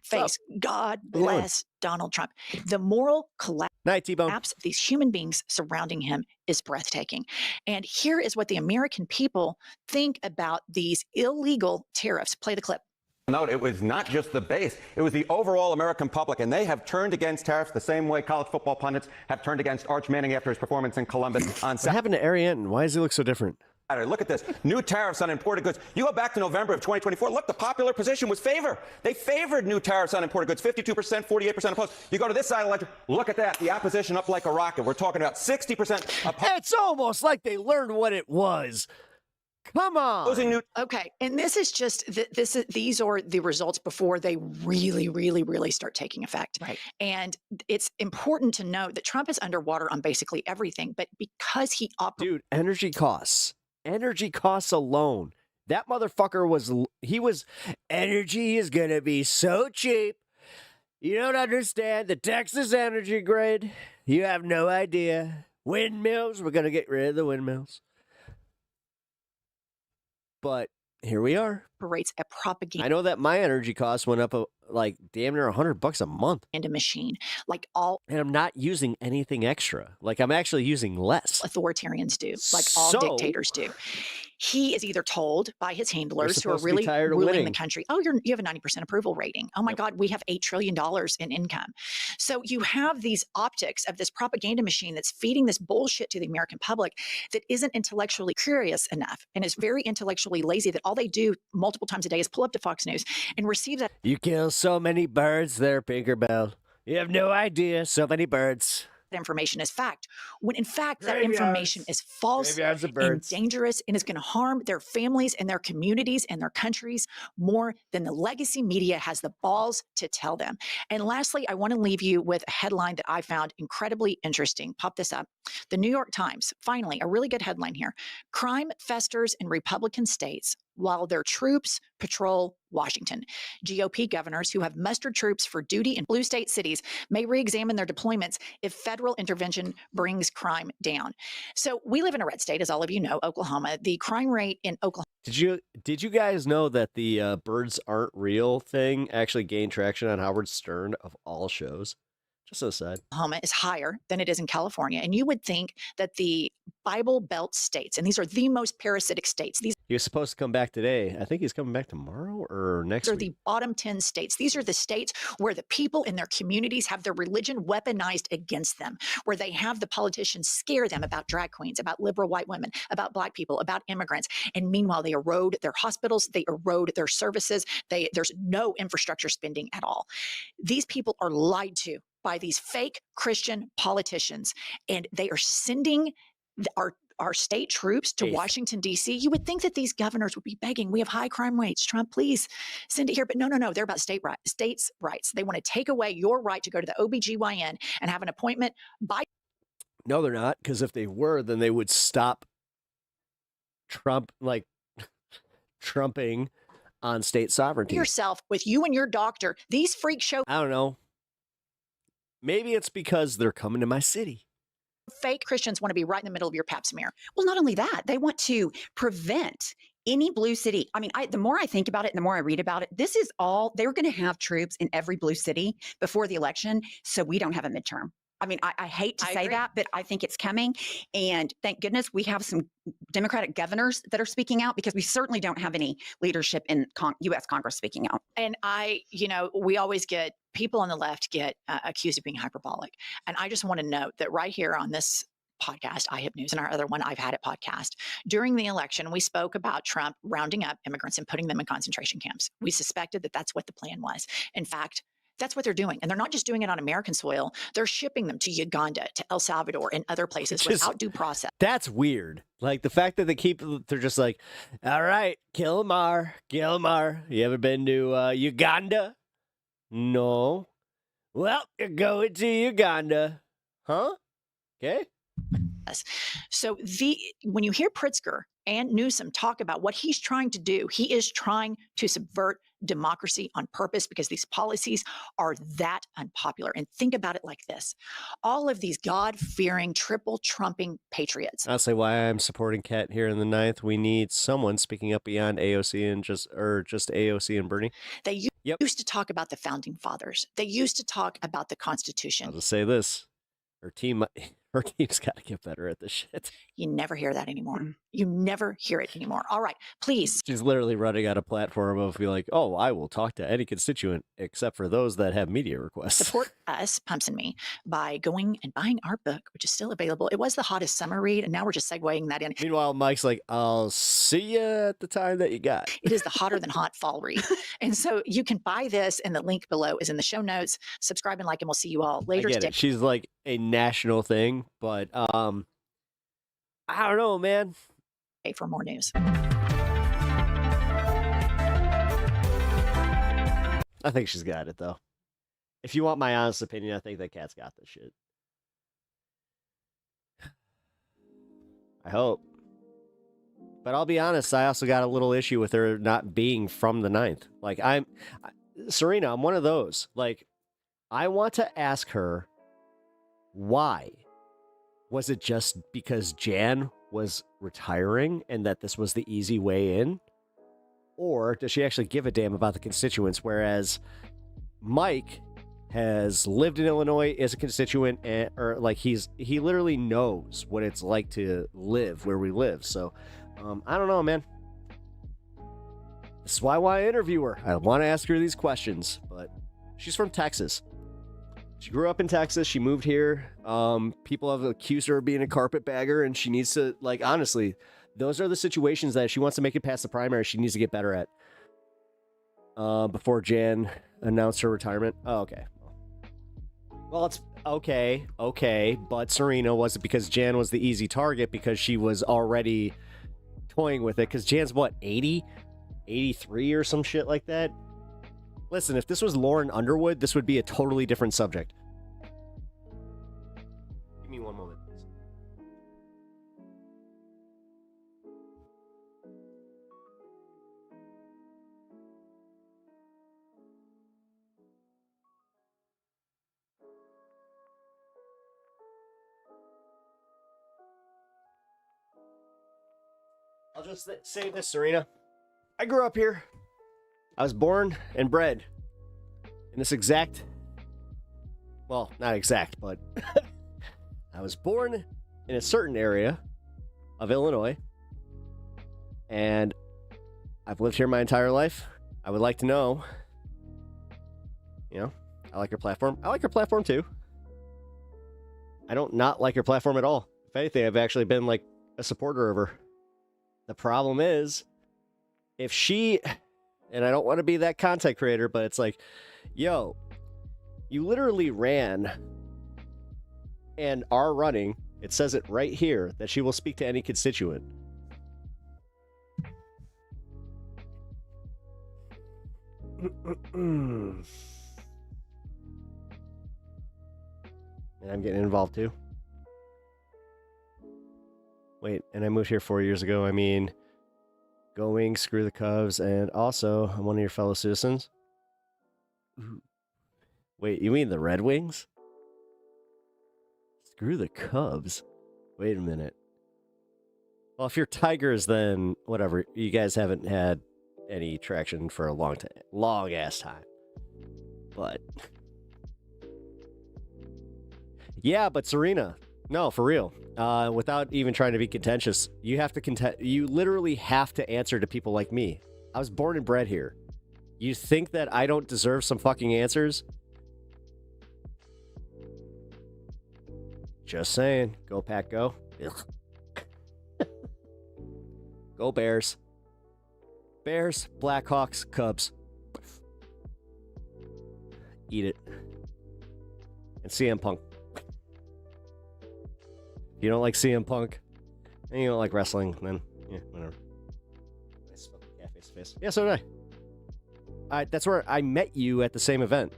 face, God bless Donald Trump. The moral collapse of these human beings surrounding him is breathtaking. And here is what the American people think about these illegal tariffs. Play the clip. Note, it was not just the base, it was the overall American public, and they have turned against tariffs the same way college football pundits have turned against Arch Manning after his performance in Columbus on Saturday. What happened to Ariane? Why does he look so different? Look at this. New tariffs on imported goods. You go back to November of 2024. Look, the popular position was favor. They favored new tariffs on imported goods. 52%, 48% opposed. You go to this side of the ledger. Look at that. The opposition up like a rocket. We're talking about 60% opposed. It's almost like they learned what it was. Come on. Okay, and this is just these are the results before they really start taking effect. Right. And it's important to note that Trump is underwater on basically everything, but because he energy costs alone. That motherfucker energy is gonna be so cheap. You don't understand the Texas energy grid. You have no idea. Windmills, we're gonna get rid of the windmills. But here we are. Operates a propaganda. I know that my energy costs went up like damn near $100 a month. And a machine, and I'm not using anything extra. Like I'm actually using less. Authoritarians do, like all dictators do. He is either told by his handlers who are really ruling the country, oh, you have a 90% approval rating. Oh my God, we have $8 trillion in income. So you have these optics of this propaganda machine that's feeding this bullshit to the American public that isn't intellectually curious enough and is very intellectually lazy, that all they do multiple times a day is pull up to Fox News and receive that. You kill so many birds there, Tinkerbell. You have no idea, so many birds. Information is fact, when in fact that information is false and dangerous and is going to harm their families and their communities and their countries more than the legacy media has the balls to tell them. And lastly, I want to leave you with a headline that I found incredibly interesting. Pop this up. The New York Times, finally, a really good headline here. Crime festers in Republican states while their troops patrol Washington. GOP governors who have mustered troops for duty in blue state cities may re-examine their deployments if federal intervention brings crime down. So we live in a red state, as all of you know, Oklahoma. The crime rate in Oklahoma. Did you guys know that the birds aren't real thing actually gained traction on Howard Stern of all shows? Just so sad. Oklahoma is higher than it is in California. And you would think that the Bible Belt states, and these are the most parasitic states, these He was supposed to come back today. I think he's coming back tomorrow or next are week. the bottom 10 states. These are the states where the people in their communities have their religion weaponized against them, where they have the politicians scare them about drag queens, about liberal white women, about black people, about immigrants. And meanwhile, they erode their hospitals, they erode their services. There's no infrastructure spending at all. These people are lied to by these fake Christian politicians, and they are sending our state troops to Washington, D.C. You would think that these governors would be begging, we have high crime rates, Trump, please send it here. But no, they're about states' rights. They want to take away your right to go to the OBGYN and have an appointment by. No, they're not, because if they were, then they would stop Trump, trumping on state sovereignty. Yourself with you and your doctor, these freak show. I don't know. Maybe it's because they're coming to my city. Fake Christians want to be right in the middle of your pap smear. Well, not only that, they want to prevent any blue city. I mean, the more I think about it and the more I read about it, this is all, they were going to have troops in every blue city before the election, so we don't have a midterm. I mean, I hate to say that, but I think it's coming. And thank goodness we have some Democratic governors that are speaking out, because we certainly don't have any leadership in U.S. Congress speaking out. And we always get people on the left get accused of being hyperbolic. And I just want to note that right here on this podcast, I Have News, and our other one, I've Had It podcast, during the election, we spoke about Trump rounding up immigrants and putting them in concentration camps. We suspected that that's what the plan was. In fact, that's what they're doing. And they're not just doing it on American soil. They're shipping them to Uganda, to El Salvador, and other places without due process. That's weird. Like the fact that they're just like, all right, Gilmar. You ever been to Uganda? No. Well, you're going to Uganda. Huh? Okay. So when you hear Pritzker and Newsom talk about what he's trying to do, he is trying to subvert democracy on purpose, because these policies are that unpopular. And think about it like this. All of these God-fearing, triple trumping patriots. I'll say why I'm supporting Kat here in the 9th. We need someone speaking up beyond AOC and just AOC and Bernie. They used to talk about the founding fathers. They used to talk about the Constitution. I'll just say this. Her team's got to get better at this shit. You never hear that anymore. You never hear it anymore. All right, please. She's literally running out a platform of be like, oh, I will talk to any constituent except for those that have media requests. Support us, Pumps and me, by going and buying our book, which is still available. It was the hottest summer read, and now we're just segueing that in. Meanwhile, Mike's like, I'll see you at the time that you got. It is the hotter than hot fall read. And so you can buy this, and the link below is in the show notes. Subscribe and like, and we'll see you all later. I get it. She's like a national thing, but I don't know, man. For more news. I think she's got it, though. If you want my honest opinion, I think that Kat's got this shit. I hope. But I'll be honest, I also got a little issue with her not being from the 9th. Like, Serena, I'm one of those. Like, I want to ask her, why? Was it just because Jan was retiring and that this was the easy way in? Or does she actually give a damn about the constituents? Whereas Mike has lived in Illinois, is a constituent, or like he literally knows what it's like to live where we live. So I don't know, man. This is why I want to interview her. I want to ask her these questions, but she's from Texas. She grew up in Texas. She moved here. People have accused her of being a carpetbagger, and she needs to, like, honestly, those are the situations that if she wants to make it past the primary, she needs to get better at. Before Jan announced her retirement. Oh, okay. Well, it's okay. But Serena, was it because Jan was the easy target because she was already toying with it? Because Jan's, what, 80? 83 or some shit like that? Listen, if this was Lauren Underwood, this would be a totally different subject. Give me one moment, please. I'll just say this, Serena. I grew up here. I was born and bred in this exact Well, not exact, but I was born in a certain area of Illinois, and I've lived here my entire life. I would like to know, I like your platform. I like your platform too. I don't not like your platform at all. If anything, I've actually been like a supporter of her. The problem is, if she, and I don't want to be that content creator, but it's like, yo, you literally ran and are running. It says it right here that she will speak to any constituent. And I'm getting involved too. Wait, and I moved here 4 years ago. I mean, go Wings, screw the Cubs, and also I'm one of your fellow citizens. Ooh. Wait, you mean the Red Wings? Screw the Cubs. Wait a minute. Well, if you're Tigers, then whatever. You guys haven't had any traction for a long ass time. But yeah, but Serena, no, for real. Without even trying to be contentious, you literally have to answer to people like me. I was born and bred here. You think that I don't deserve some fucking answers? Just saying. Go Pack, go. Go Bears. Bears, Blackhawks, Cubs. Eat it. And CM Punk. If you don't like CM Punk, and you don't like wrestling, then, yeah, whatever. Yeah, face to face. Yeah, so did I. That's where I met you at the same event.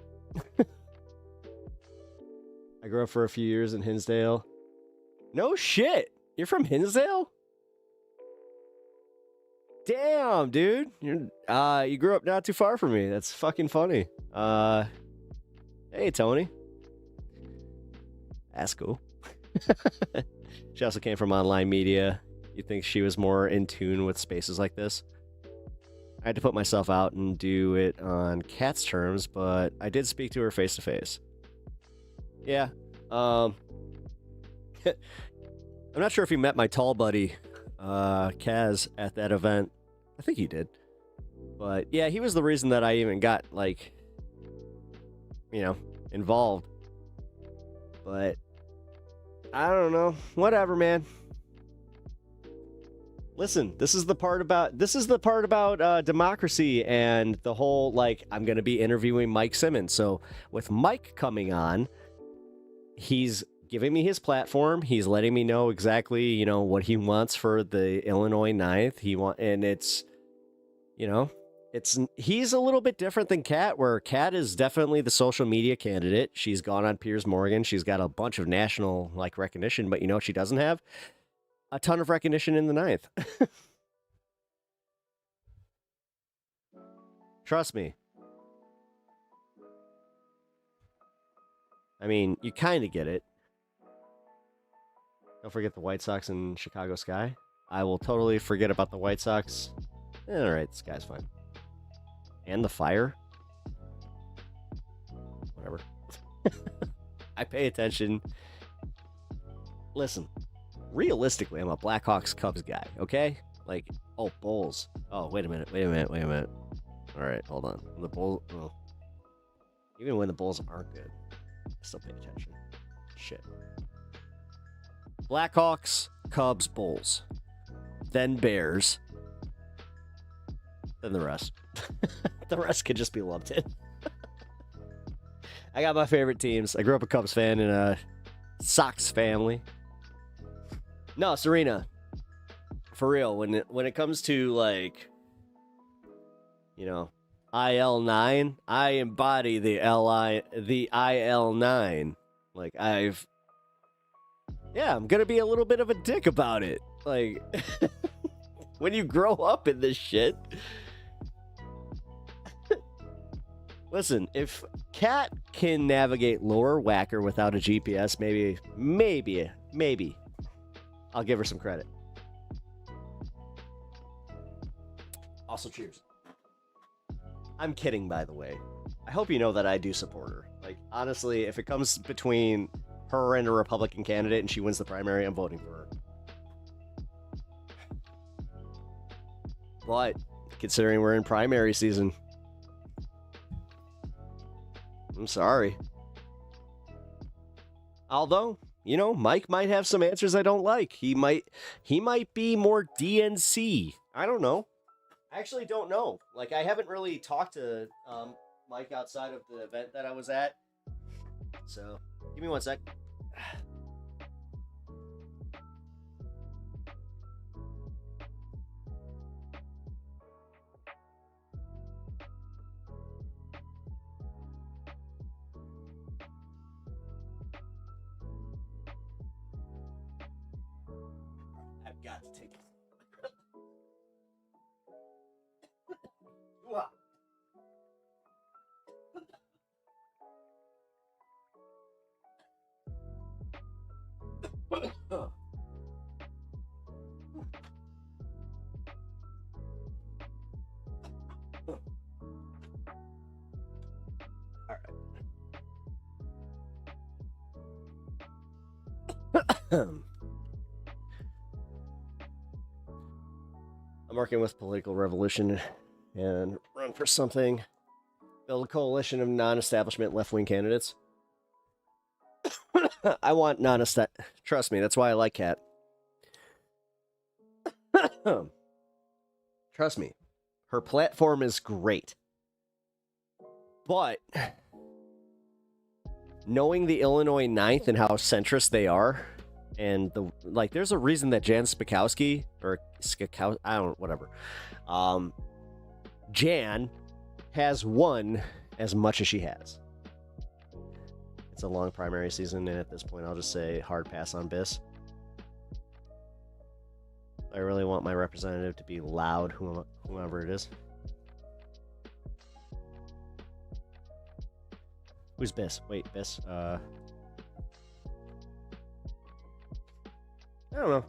I grew up for a few years in Hinsdale. No shit. You're from Hinsdale? Damn, dude. You grew up not too far from me. That's fucking funny. Hey, Tony. That's cool. She also came from online media. You'd think she was more in tune with spaces like this. I had to put myself out and do it on Kat's terms, but I did speak to her face to face. Yeah. I'm not sure if you met my tall buddy, Kaz, at that event. I think he did. But yeah, he was the reason that I even got, involved. But I don't know. Whatever, man. Listen, this is the part about democracy and the whole, I'm going to be interviewing Mike Simmons. So with Mike coming on, he's giving me his platform. He's letting me know exactly, what he wants for the Illinois 9th. He's a little bit different than Kat, where Kat is definitely the social media candidate. She's gone on Piers Morgan. She's got a bunch of national recognition, but she doesn't have a ton of recognition in the 9th. Trust me. I mean, you kind of get it. Don't forget the White Sox and Chicago Sky. I will totally forget about the White Sox. All right, the Sky's fine. And the Fire. Whatever. I pay attention. Listen, realistically, I'm a Blackhawks Cubs guy, okay? Bulls. Oh, wait a minute. All right, hold on. The Bulls, even when the Bulls aren't good, I still pay attention. Shit. Blackhawks, Cubs, Bulls. Then Bears. Then the rest. The rest could just be lumped in. I got my favorite teams. I grew up a Cubs fan in a Sox family. No, Serena. For real, when it comes to IL9, I embody the IL9. I'm gonna be a little bit of a dick about it. When you grow up in this shit. Listen, if Kat can navigate Lower Whacker without a GPS, maybe, I'll give her some credit. Also, cheers. I'm kidding, by the way. I hope you know that I do support her. Like, honestly, if it comes between her and a Republican candidate and she wins the primary, I'm voting for her. But considering we're in primary season, I'm sorry. Although, Mike might have some answers I don't like. He might be more DNC. I don't know. I actually don't know. Like, I haven't really talked to Mike outside of the event that I was at. So, give me one sec. I've got to take it. I'm working with Political Revolution and run for something. Build a coalition of non-establishment left-wing candidates. I want trust me, that's why I like Kat. Trust me, her platform is great. But knowing the Illinois 9th and how centrist they are, and there's a reason that Jan Spakowski, or Skakowski, I don't know, whatever. Jan has won as much as she has. It's a long primary season, and at this point, I'll just say hard pass on Biss. I really want my representative to be loud, whomever it is. Who's Biss? Wait, Biss. I don't know.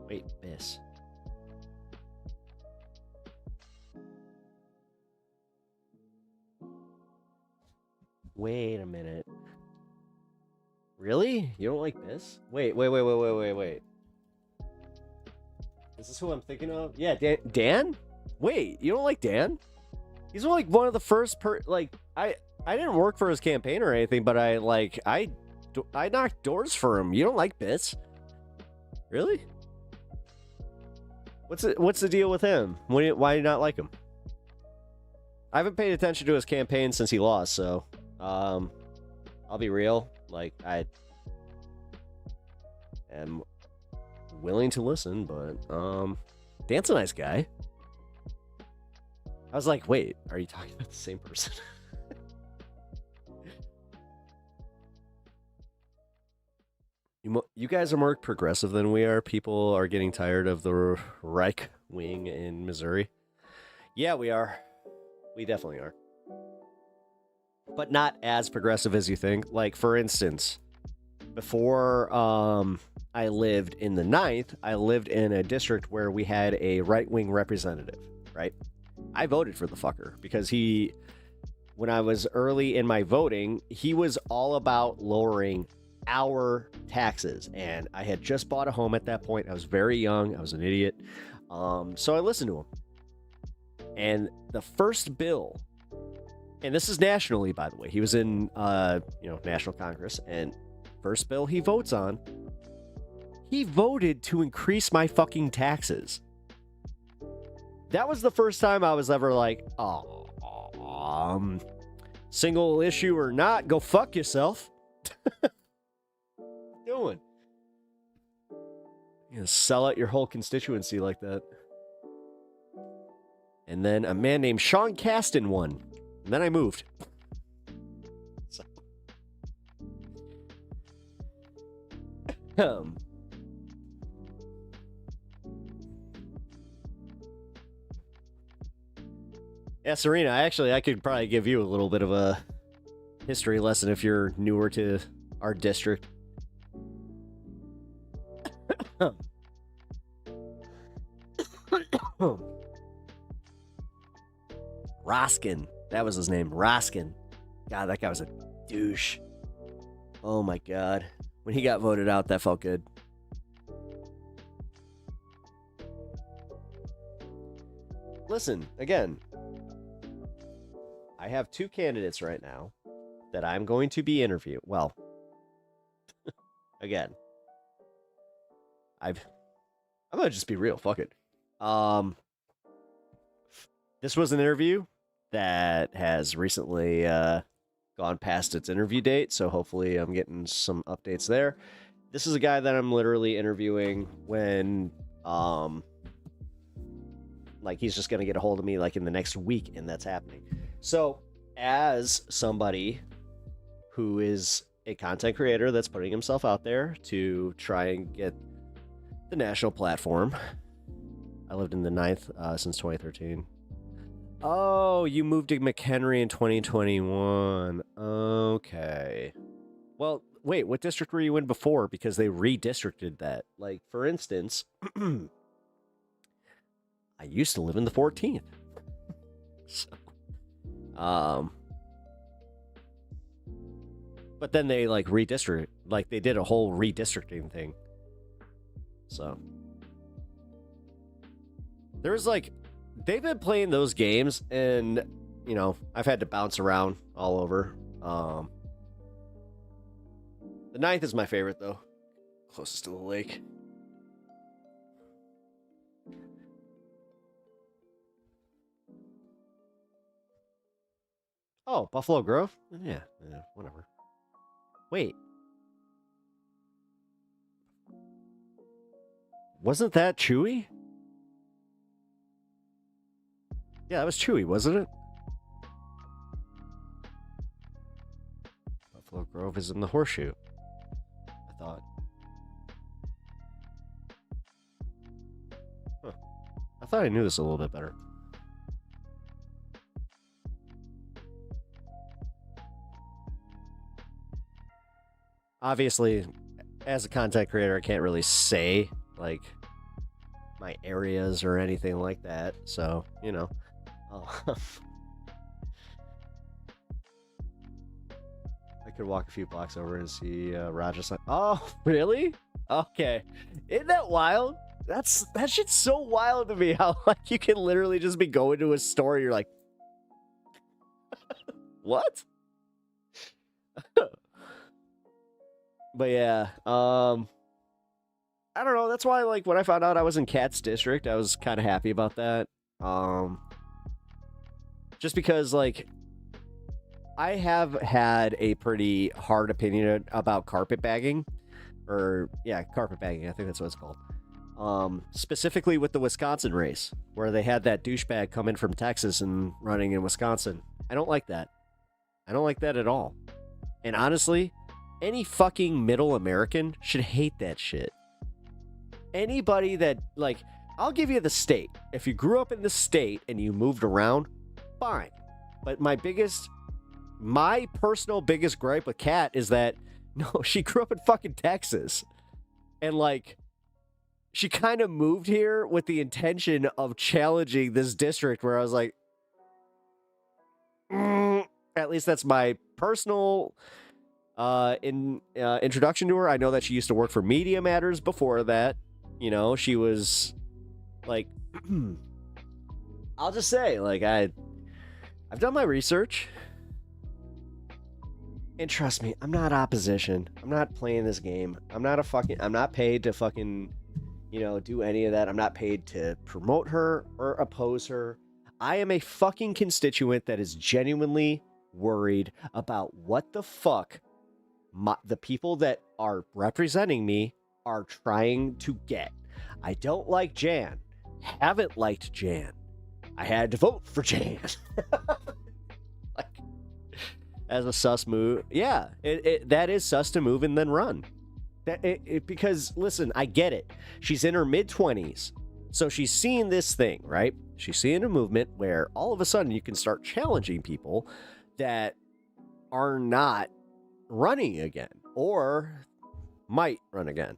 Wait, Biss. Wait a minute. Really? You don't like this? Wait. Is this who I'm thinking of? Yeah, Dan? Wait, you don't like Dan? He's like one of the first I didn't work for his campaign or anything, but I knocked doors for him. You don't like Biss? Really? What's the deal with him? Why do you not like him? I haven't paid attention to his campaign since he lost, so I'll be real. I am willing to listen, but Dan's a nice guy. I was like, wait, are you talking about the same person? You guys are more progressive than we are. People are getting tired of the Reich wing in Missouri. Yeah, we are. We definitely are. But not as progressive as you think. Like, for instance, before I lived in the 9th, I lived in a district where we had a right-wing representative, right? I voted for the fucker because when I was early in my voting, he was all about lowering our taxes. And I had just bought a home at that point. I was very young. I was an idiot. So I listened to him. And the first bill, and this is nationally, by the way, he was in, National Congress, and first bill he votes on, he voted to increase my fucking taxes. That was the first time I was ever like, single issue or not, go fuck yourself. What are you doing? You know, sell out your whole constituency like that. And then a man named Sean Casten won. And then I moved. So. Yeah, Serena, I could probably give you a little bit of a history lesson if you're newer to our district. Roskin. That was his name, Raskin. God, that guy was a douche. Oh my God. When he got voted out, that felt good. Listen, again, I have 2 candidates right now that I'm going to be interviewing. Well, again, I'm gonna just be real. Fuck it. This was an interview that has recently gone past its interview date, so hopefully I'm getting some updates there. This is a guy that I'm literally interviewing when like he's just gonna get a hold of me like in the next week, and that's happening. So as somebody who is a content creator that's putting himself out there to try and get the national platform, I lived in the 9th since 2013. Oh, you moved to McHenry in 2021. Okay. Well, wait, what district were you in before? Because they redistricted that. Like, for instance, I used to live in the 14th. So, but then they like redistrict, like they did a whole redistricting thing. So there was like, they've been playing those games, and you know, I've had to bounce around all over. The 9th is my favorite though, closest to the lake. Oh, Buffalo Grove? Yeah, whatever. Wait. Wasn't that Chewy? Yeah, that was Chewy, wasn't it? Buffalo Grove is in the Horseshoe, I thought. Huh. I thought I knew this a little bit better. Obviously, as a content creator, I can't really say, like, my areas or anything like that. So, you know. I could walk a few blocks over and see Rogers. Oh, really? Okay. Isn't that wild? That shit's so wild to me, how, like, you can literally just be going to a store and you're like, what? But yeah, I don't know. That's why, like, when I found out I was in Kat's district, I was kind of happy about that. Just because, like, I have had a pretty hard opinion about carpetbagging, or yeah, carpetbagging. I think that's what it's called. Specifically with the Wisconsin race, where they had that douchebag come in from Texas and running in Wisconsin. I don't like that. I don't like that at all. And honestly, any fucking middle American should hate that shit. Anybody that, like, I'll give you the state. If you grew up in the state and you moved around, fine. But my personal biggest gripe with Kat is that, no, she grew up in fucking Texas. And, like, she kind of moved here with the intention of challenging this district, where I was like, at least that's my personal introduction to her. I know that she used to work for Media Matters before that. You know, she was like, I'll just say, like, I've done my research, and trust me, I'm not opposition. I'm not playing this game. I'm not paid to fucking, you know, do any of that. I'm not paid to promote her or oppose her. I am a fucking constituent that is genuinely worried about what the fuck the people that are representing me are trying to get. I don't like Jan. Haven't liked Jan. I had to vote for Jan. Like, as a sus move. Yeah, that is sus to move and then run. Because, listen, I get it. She's in her mid-20s. So she's seeing this thing, right? She's seeing a movement where all of a sudden you can start challenging people that are not running again or might run again.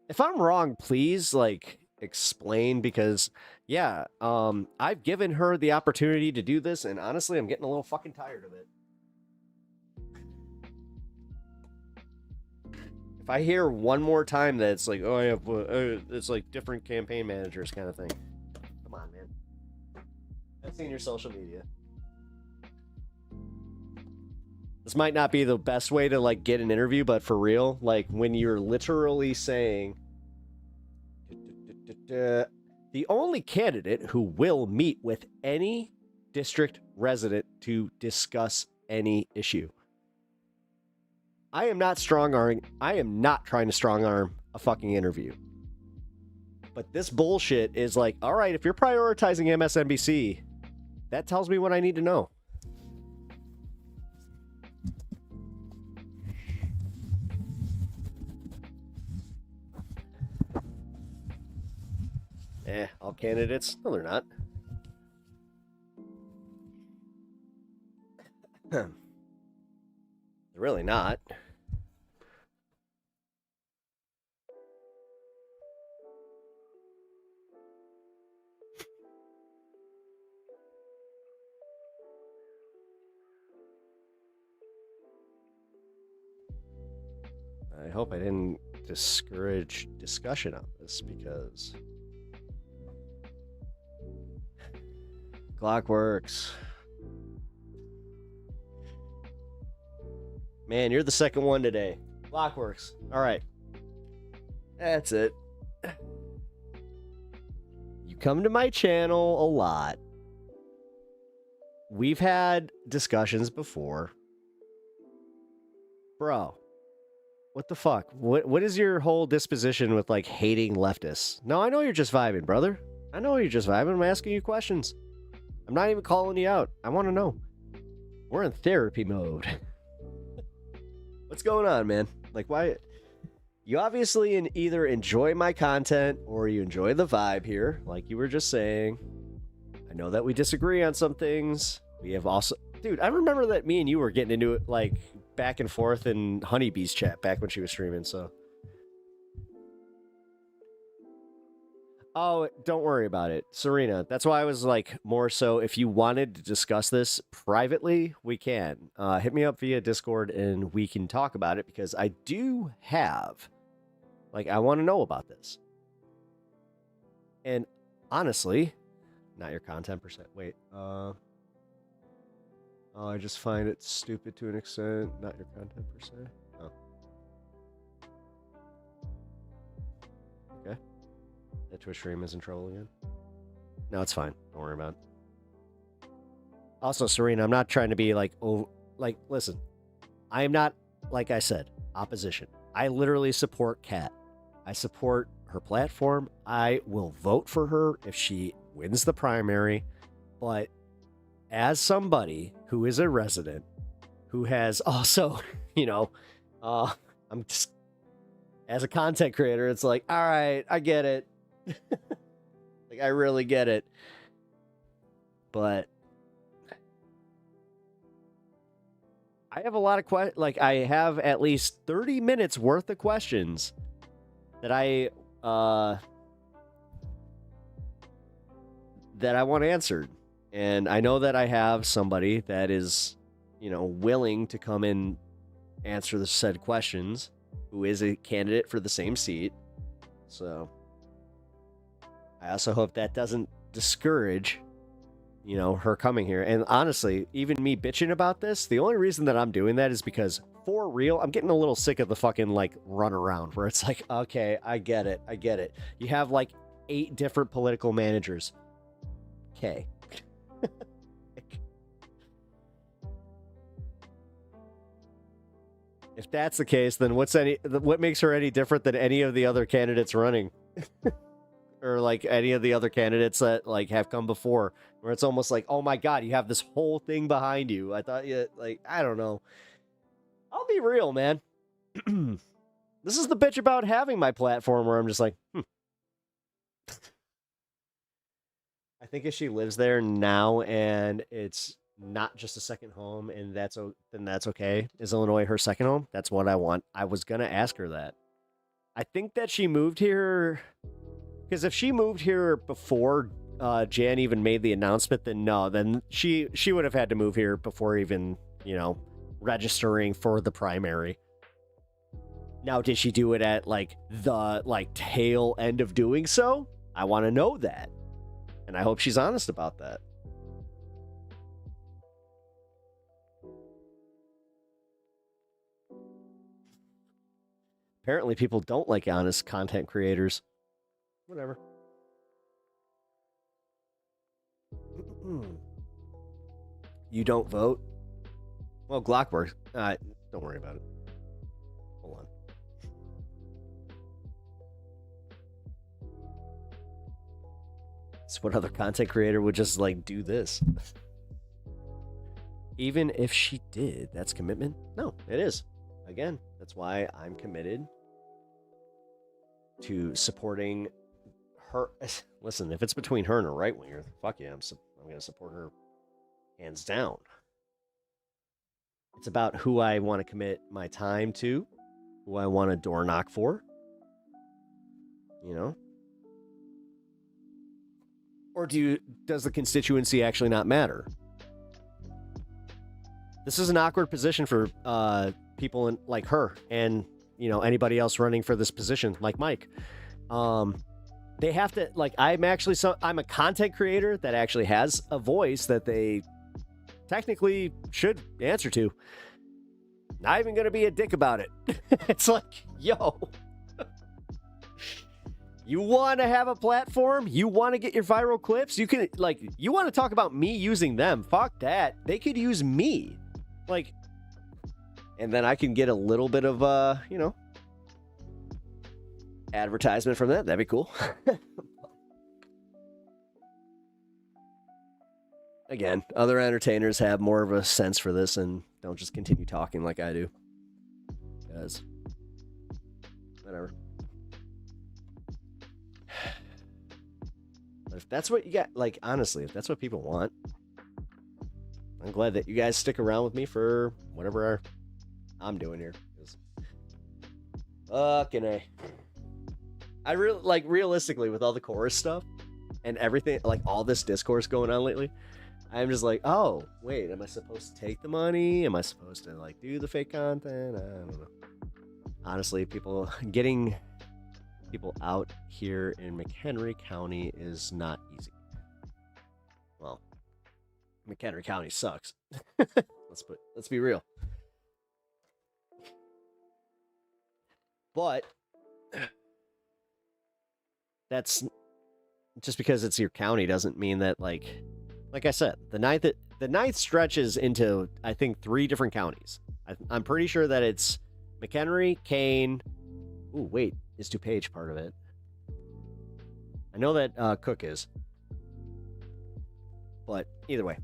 If I'm wrong, please, like, explain, because yeah, I've given her the opportunity to do this, and honestly, I'm getting a little fucking tired of it. If I hear one more time that it's like, oh, I have, it's like different campaign managers kind of thing. Come on, man. I've seen your social media. This might not be the best way to like get an interview, but for real, like when you're literally saying the only candidate who will meet with any district resident to discuss any issue. I am not strong-arming. I am not trying to strong-arm a fucking interview. But this bullshit is like, all right, if you're prioritizing MSNBC, that tells me what I need to know. All candidates? No, they're not. They're really not. I hope I didn't discourage discussion on this because Clockworks. Man, you're the second one today. Clockworks. All right. That's it. You come to my channel a lot. We've had discussions before. Bro, what the fuck? What is your whole disposition with like hating leftists? No, I know you're just vibing, brother. I know you're just vibing. I'm asking you questions. I'm not even calling you out. I want to know. We're in therapy mode. What's going on, man? Like, why? You obviously either enjoy my content or you enjoy the vibe here, like you were just saying. I know that we disagree on some things. We have also... Dude, I remember that me and you were getting into it, like, back and forth in Honeybee's chat back when she was streaming, so... Oh, don't worry about it. Serena, that's why I was like, more so, if you wanted to discuss this privately, we can. Hit me up via Discord and we can talk about it because I do have, like, I want to know about this. And honestly, not your content percent. Wait, oh, I just find it stupid to an extent. Not your content percent. Oh. Okay. That Twitch stream is in trouble again. No, it's fine. Don't worry about it. Also, Serena, I'm not trying to be like, oh, like, listen, I am not, like I said, opposition. I literally support Kat. I support her platform. I will vote for her if she wins the primary. But as somebody who is a resident, who has also, you know, I'm just, as a content creator, it's like, all right, I get it. Like, I really get it. But I have a lot of questions. Like, I have at least 30 minutes worth of questions that I want answered. And I know that I have somebody that is, you know, willing to come and answer the said questions, who is a candidate for the same seat. So I also hope that doesn't discourage, you know, her coming here. And honestly, even me bitching about this, the only reason that I'm doing that is because, for real, I'm getting a little sick of the fucking, like, run around where it's like, okay, I get it. I get it. You have, like, 8 different political managers. Okay. If that's the case, then what makes her any different than any of the other candidates running? Or like any of the other candidates that like have come before, where it's almost like, oh my god, you have this whole thing behind you. I thought you, like, I don't know. I'll be real, man. This is the bitch about having my platform where I'm just like, I think if she lives there now and it's not just a second home, and then that's okay. Is Illinois her second home? That's what I want. I was gonna ask her that. I think that she moved here because if she moved here before Jan even made the announcement, then she would have had to move here before even, registering for the primary. Now, did she do it at the tail end of doing so? I want to know that. And I hope she's honest about that. Apparently people don't like honest content creators. Whatever. You don't vote? Well, Glockberg, don't worry about it. Hold on. So what other content creator would just do this? Even if she did, that's commitment? No, it is. Again, that's why I'm committed to supporting her. Listen, if it's between her and a right winger, fuck yeah, I'm going to support her hands down. It's about who I want to commit my time to, who I want to door knock for. Or does the constituency actually not matter? This is an awkward position for people like her and, anybody else running for this position, like Mike. They have to, I'm a content creator that actually has a voice that they technically should answer to. Not even going to be a dick about it. It's yo. You want to have a platform? You want to get your viral clips? You can, you want to talk about me using them? Fuck that. They could use me. And then I can get a little bit of, advertisement from that. That'd be cool. Again, other entertainers have more of a sense for this and don't just continue talking like I do. Because, whatever. But if that's what you got, honestly, if that's what people want, I'm glad that you guys stick around with me for whatever I'm doing here. Fucking A. I really, realistically, with all the chorus stuff and everything, all this discourse going on lately, I'm just oh, wait, am I supposed to take the money? Am I supposed to, do the fake content? I don't know. Honestly, getting people out here in McHenry County is not easy. Well, McHenry County sucks. Let's be real. But that's just because it's your county doesn't mean that like I said, the ninth stretches into I think 3 different counties. I'm pretty sure that it's McHenry, Kane. Ooh, wait, is DuPage part of it? I know that Cook is. But either way.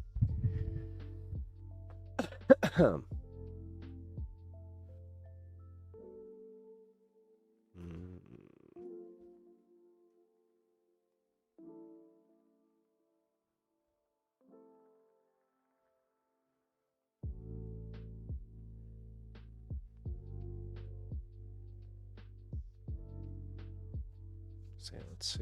Let's see.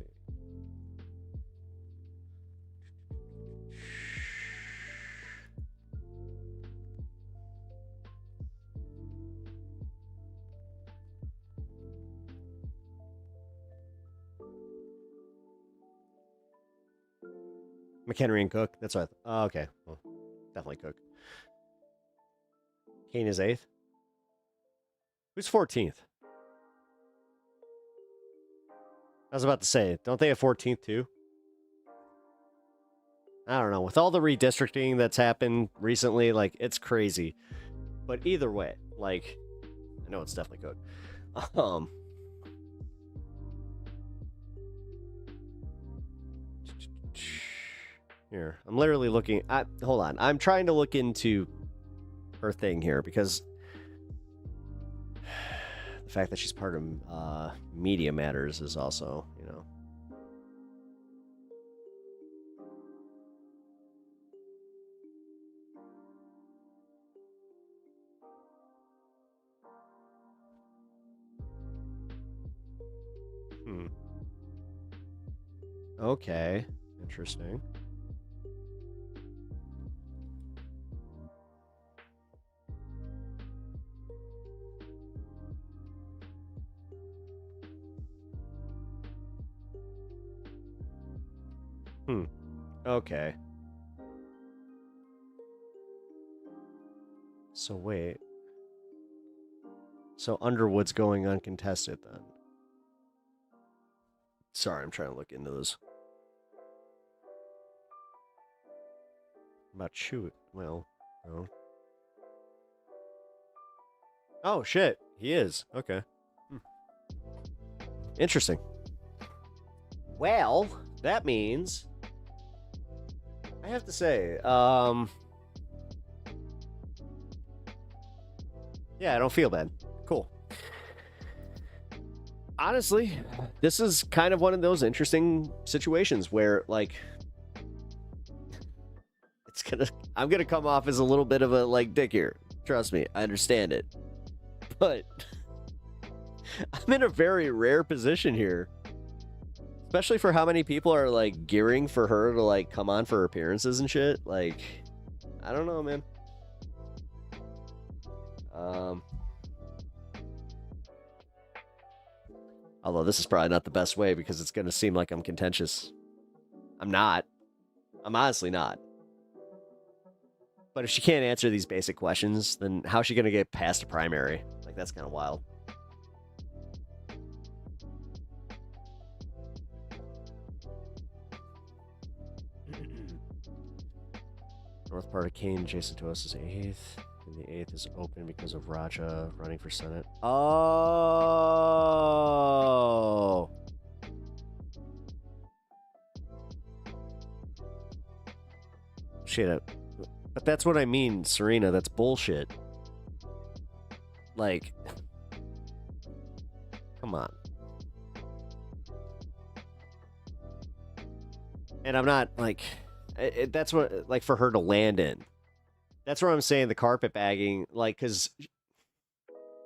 McHenry and Cook. That's what I thought. Oh, okay. Well, definitely Cook. Kane is 8th. Who's 14th? I was about to say, don't they have 14th too? I don't know. With all the redistricting that's happened recently, like, it's crazy. But either way, like, I know it's definitely Cook. Here, I'm literally looking. Hold on. I'm trying to look into her thing here because the fact that she's part of Media Matters is also, you know. Okay. Interesting. Okay. So wait. So Underwood's going uncontested then. Sorry, I'm trying to look into this. About shoot. Well, no. Oh shit, he is. Okay. Interesting. Well, that means I have to say, yeah, I don't feel bad. Cool. Honestly, this is kind of one of those interesting situations where, like, I'm gonna come off as a little bit of a, like, dick here. Trust me, I understand it. But I'm in a very rare position here. Especially for how many people are, like, gearing for her to, like, come on for appearances and shit. Like, I don't know, man. Although this is probably not the best way because it's going to seem like I'm contentious. I'm not. I'm honestly not. But if she can't answer these basic questions, then how's she going to get past a primary? Like, that's kind of wild. North part of Kane, adjacent to us, is 8th. And the 8th is open because of Raja running for Senate. Oh! Shit. But that's what I mean, Serena. That's bullshit. Like, come on. And I'm not, like... that's what, like, for her to land in. That's where I'm saying the carpetbagging, like, because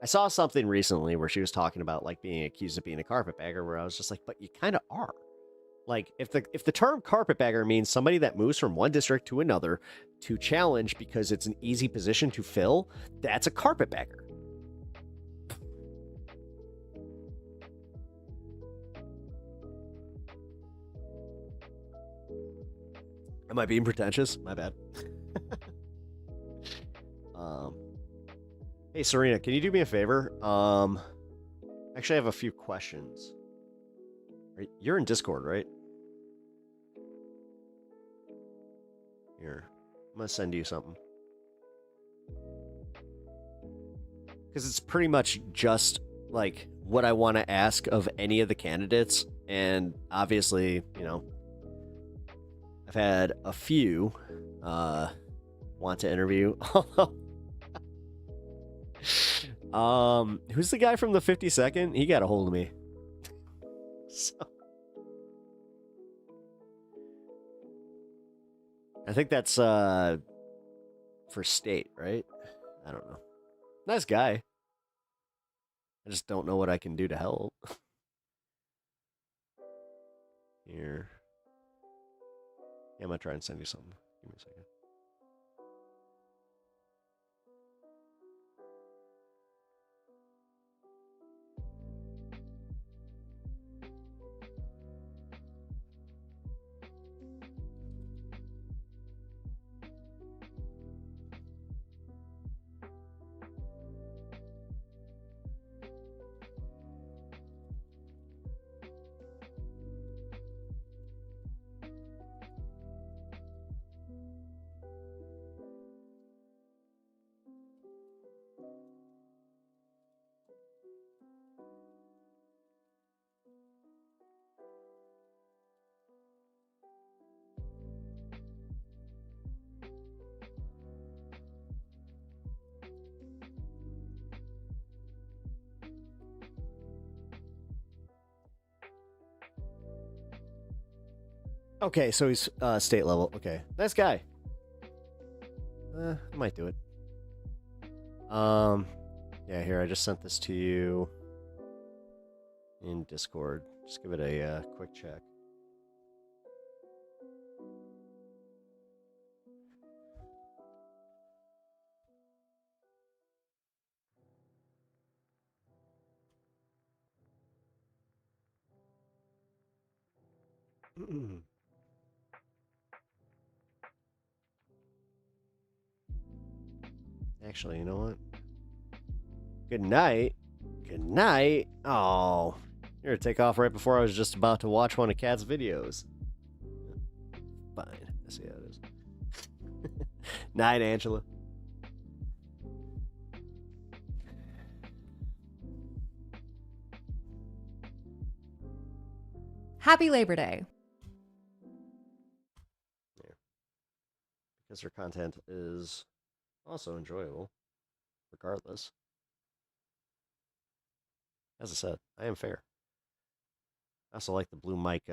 I saw something recently where she was talking about, like, being accused of being a carpetbagger, where I was just like, but you kind of are. Like, if the term carpetbagger means somebody that moves from one district to another to challenge because it's an easy position to fill, that's a carpetbagger. Am I being pretentious? My bad. Hey, Serena, can you do me a favor? Actually, I have a few questions. You're in Discord, right? Here, I'm gonna send you something. Because it's pretty much just, like, what I want to ask of any of the candidates. And obviously, you know, I've had a few want to interview. Who's the guy from the 52nd? He got a hold of me. So, I think that's for state, right? I don't know. Nice guy. I just don't know what I can do to help. Here. Yeah, I'm gonna try and send you something. Give me a second. Okay, so he's state level. Okay, nice guy. I might do it. Yeah, here, I just sent this to you in Discord. Just give it a quick check. Actually, you know what? Good night. Good night. Oh, you're gonna take off right before I was just about to watch one of Kat's videos. Fine. I see how it is. Night, Angela. Happy Labor Day. Yeah. Because her content is also enjoyable, regardless. As I said, I am fair. I also like the blue mic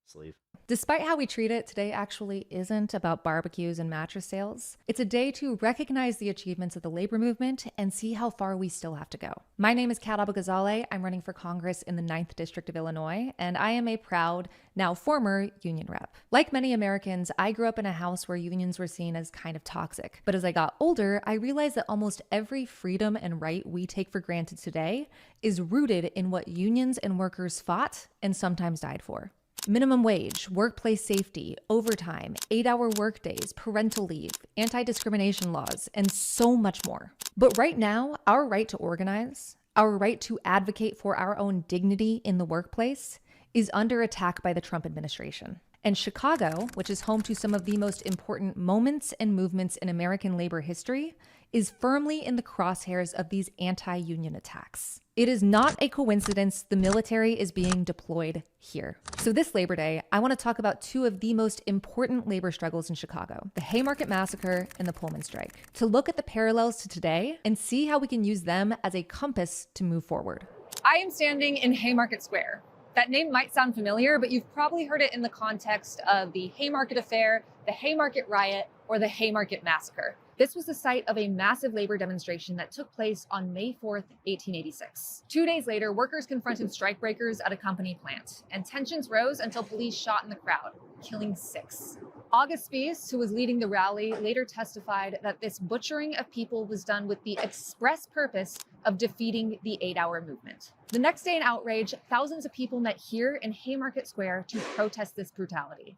sleeve. Despite how we treat it, today actually isn't about barbecues and mattress sales. It's a day to recognize the achievements of the labor movement and see how far we still have to go. My name is Kat Abou-Ghazaleh. I'm running for Congress in the 9th District of Illinois, and I am a proud, now former, union rep. Like many Americans, I grew up in a house where unions were seen as kind of toxic. But as I got older, I realized that almost every freedom and right we take for granted today is rooted in what unions and workers fought and sometimes died for. Minimum wage, workplace safety, overtime, 8-hour workdays, parental leave, anti-discrimination laws, and so much more. But right now, our right to organize, our right to advocate for our own dignity in the workplace, is under attack by the Trump administration. And Chicago, which is home to some of the most important moments and movements in American labor history, is firmly in the crosshairs of these anti-union attacks. It is not a coincidence the military is being deployed here. So this Labor Day, I want to talk about two of the most important labor struggles in Chicago, the Haymarket Massacre and the Pullman Strike, to look at the parallels to today and see how we can use them as a compass to move forward. I am standing in Haymarket Square. That name might sound familiar, but you've probably heard it in the context of the Haymarket Affair, the Haymarket Riot, or the Haymarket Massacre. This was the site of a massive labor demonstration that took place on May 4th, 1886. 2 days later, workers confronted strikebreakers at a company plant, and tensions rose until police shot in the crowd, killing 6. August Spies, who was leading the rally, later testified that this butchering of people was done with the express purpose of defeating the 8-hour movement. The next day in outrage, thousands of people met here in Haymarket Square to protest this brutality.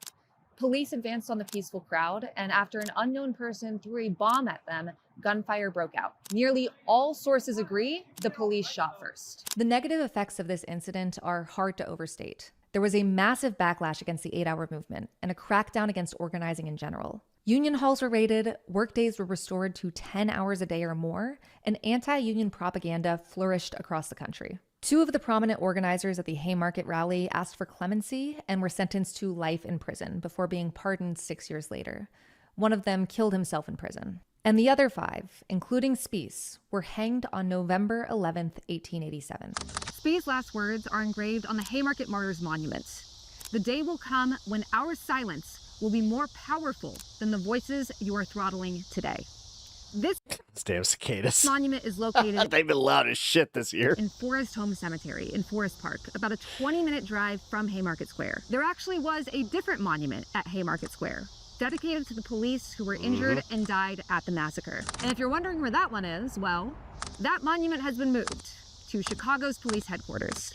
Police advanced on the peaceful crowd, and after an unknown person threw a bomb at them, gunfire broke out. Nearly all sources agree the police shot first. The negative effects of this incident are hard to overstate. There was a massive backlash against the 8-hour movement and a crackdown against organizing in general. Union halls were raided, workdays were restored to 10 hours a day or more, and anti-union propaganda flourished across the country. 2 of the prominent organizers at the Haymarket rally asked for clemency and were sentenced to life in prison before being pardoned 6 years later. One of them killed himself in prison. And the other 5, including Spies, were hanged on November 11th, 1887. Spies' last words are engraved on the Haymarket Martyrs Monument. The day will come when our silence will be more powerful than the voices you are throttling today. This damn cicadas. monument is located They've been loud as shit this year. in Forest Home Cemetery in Forest Park, about a 20-minute drive from Haymarket Square. There actually was a different monument at Haymarket Square, dedicated to the police who were injured and died at the massacre. And if you're wondering where that one is, well, that monument has been moved to Chicago's police headquarters.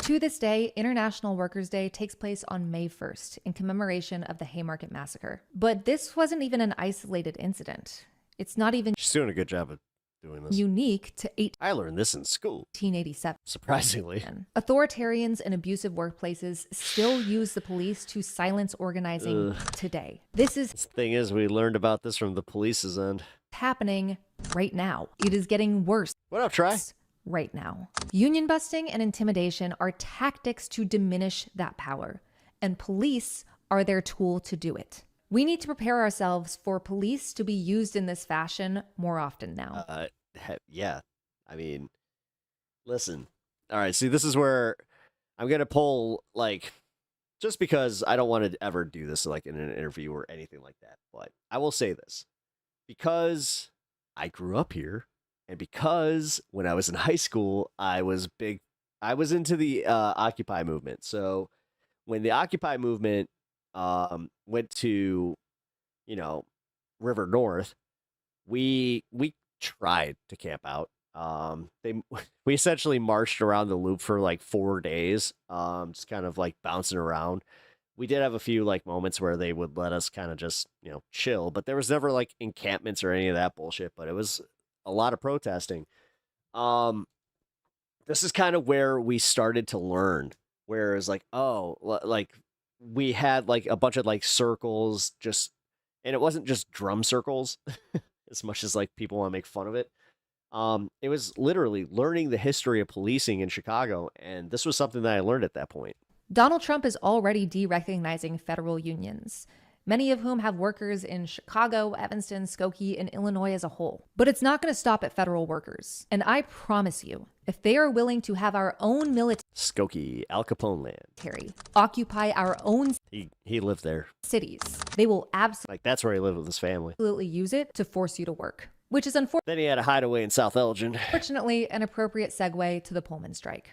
To this day, International Workers' Day takes place on May 1st in commemoration of the Haymarket Massacre. But this wasn't even an isolated incident. It's not even She's doing a good job of doing this. unique to I learned this in school. 1887. Surprisingly. Authoritarians and abusive workplaces still use the police to silence organizing today. This is The thing is, we learned about this from the police's end. happening right now. It is getting worse. What up, Try? Right now. Union busting and intimidation are tactics to diminish that power, and police are their tool to do it. We need to prepare ourselves for police to be used in this fashion more often now. Yeah. I mean, listen. All right, see, this is where I'm going to pull, like, just because I don't want to ever do this, like, in an interview or anything like that. But I will say this. Because I grew up here, and because when I was in high school, I was into the Occupy movement. So when the Occupy movement went to, River North, we tried to camp out. We essentially marched around the loop for like 4 days, just kind of like bouncing around. we did have a few like moments where they would let us kind of just, chill, but there was never like encampments or any of that bullshit, but it was a lot of protesting. This is kind of where we started to learn, where it's like, like we had like a bunch of like circles and it wasn't just drum circles as much as like people want to make fun of it. It was literally learning the history of policing in Chicago. And this was something that I learned at that point. Donald Trump is already de-recognizing federal unions, many of whom have workers in Chicago, Evanston, Skokie, and Illinois as a whole. But it's not going to stop at federal workers. And I promise you, if they are willing to have our own military, Skokie, Al Capone land, occupy our own he lived there, cities, they will absolutely, like that's where he lived with his family, use it to force you to work, which is unfortunate. Then he had a hideaway in South Elgin. Fortunately, an appropriate segue to the Pullman strike.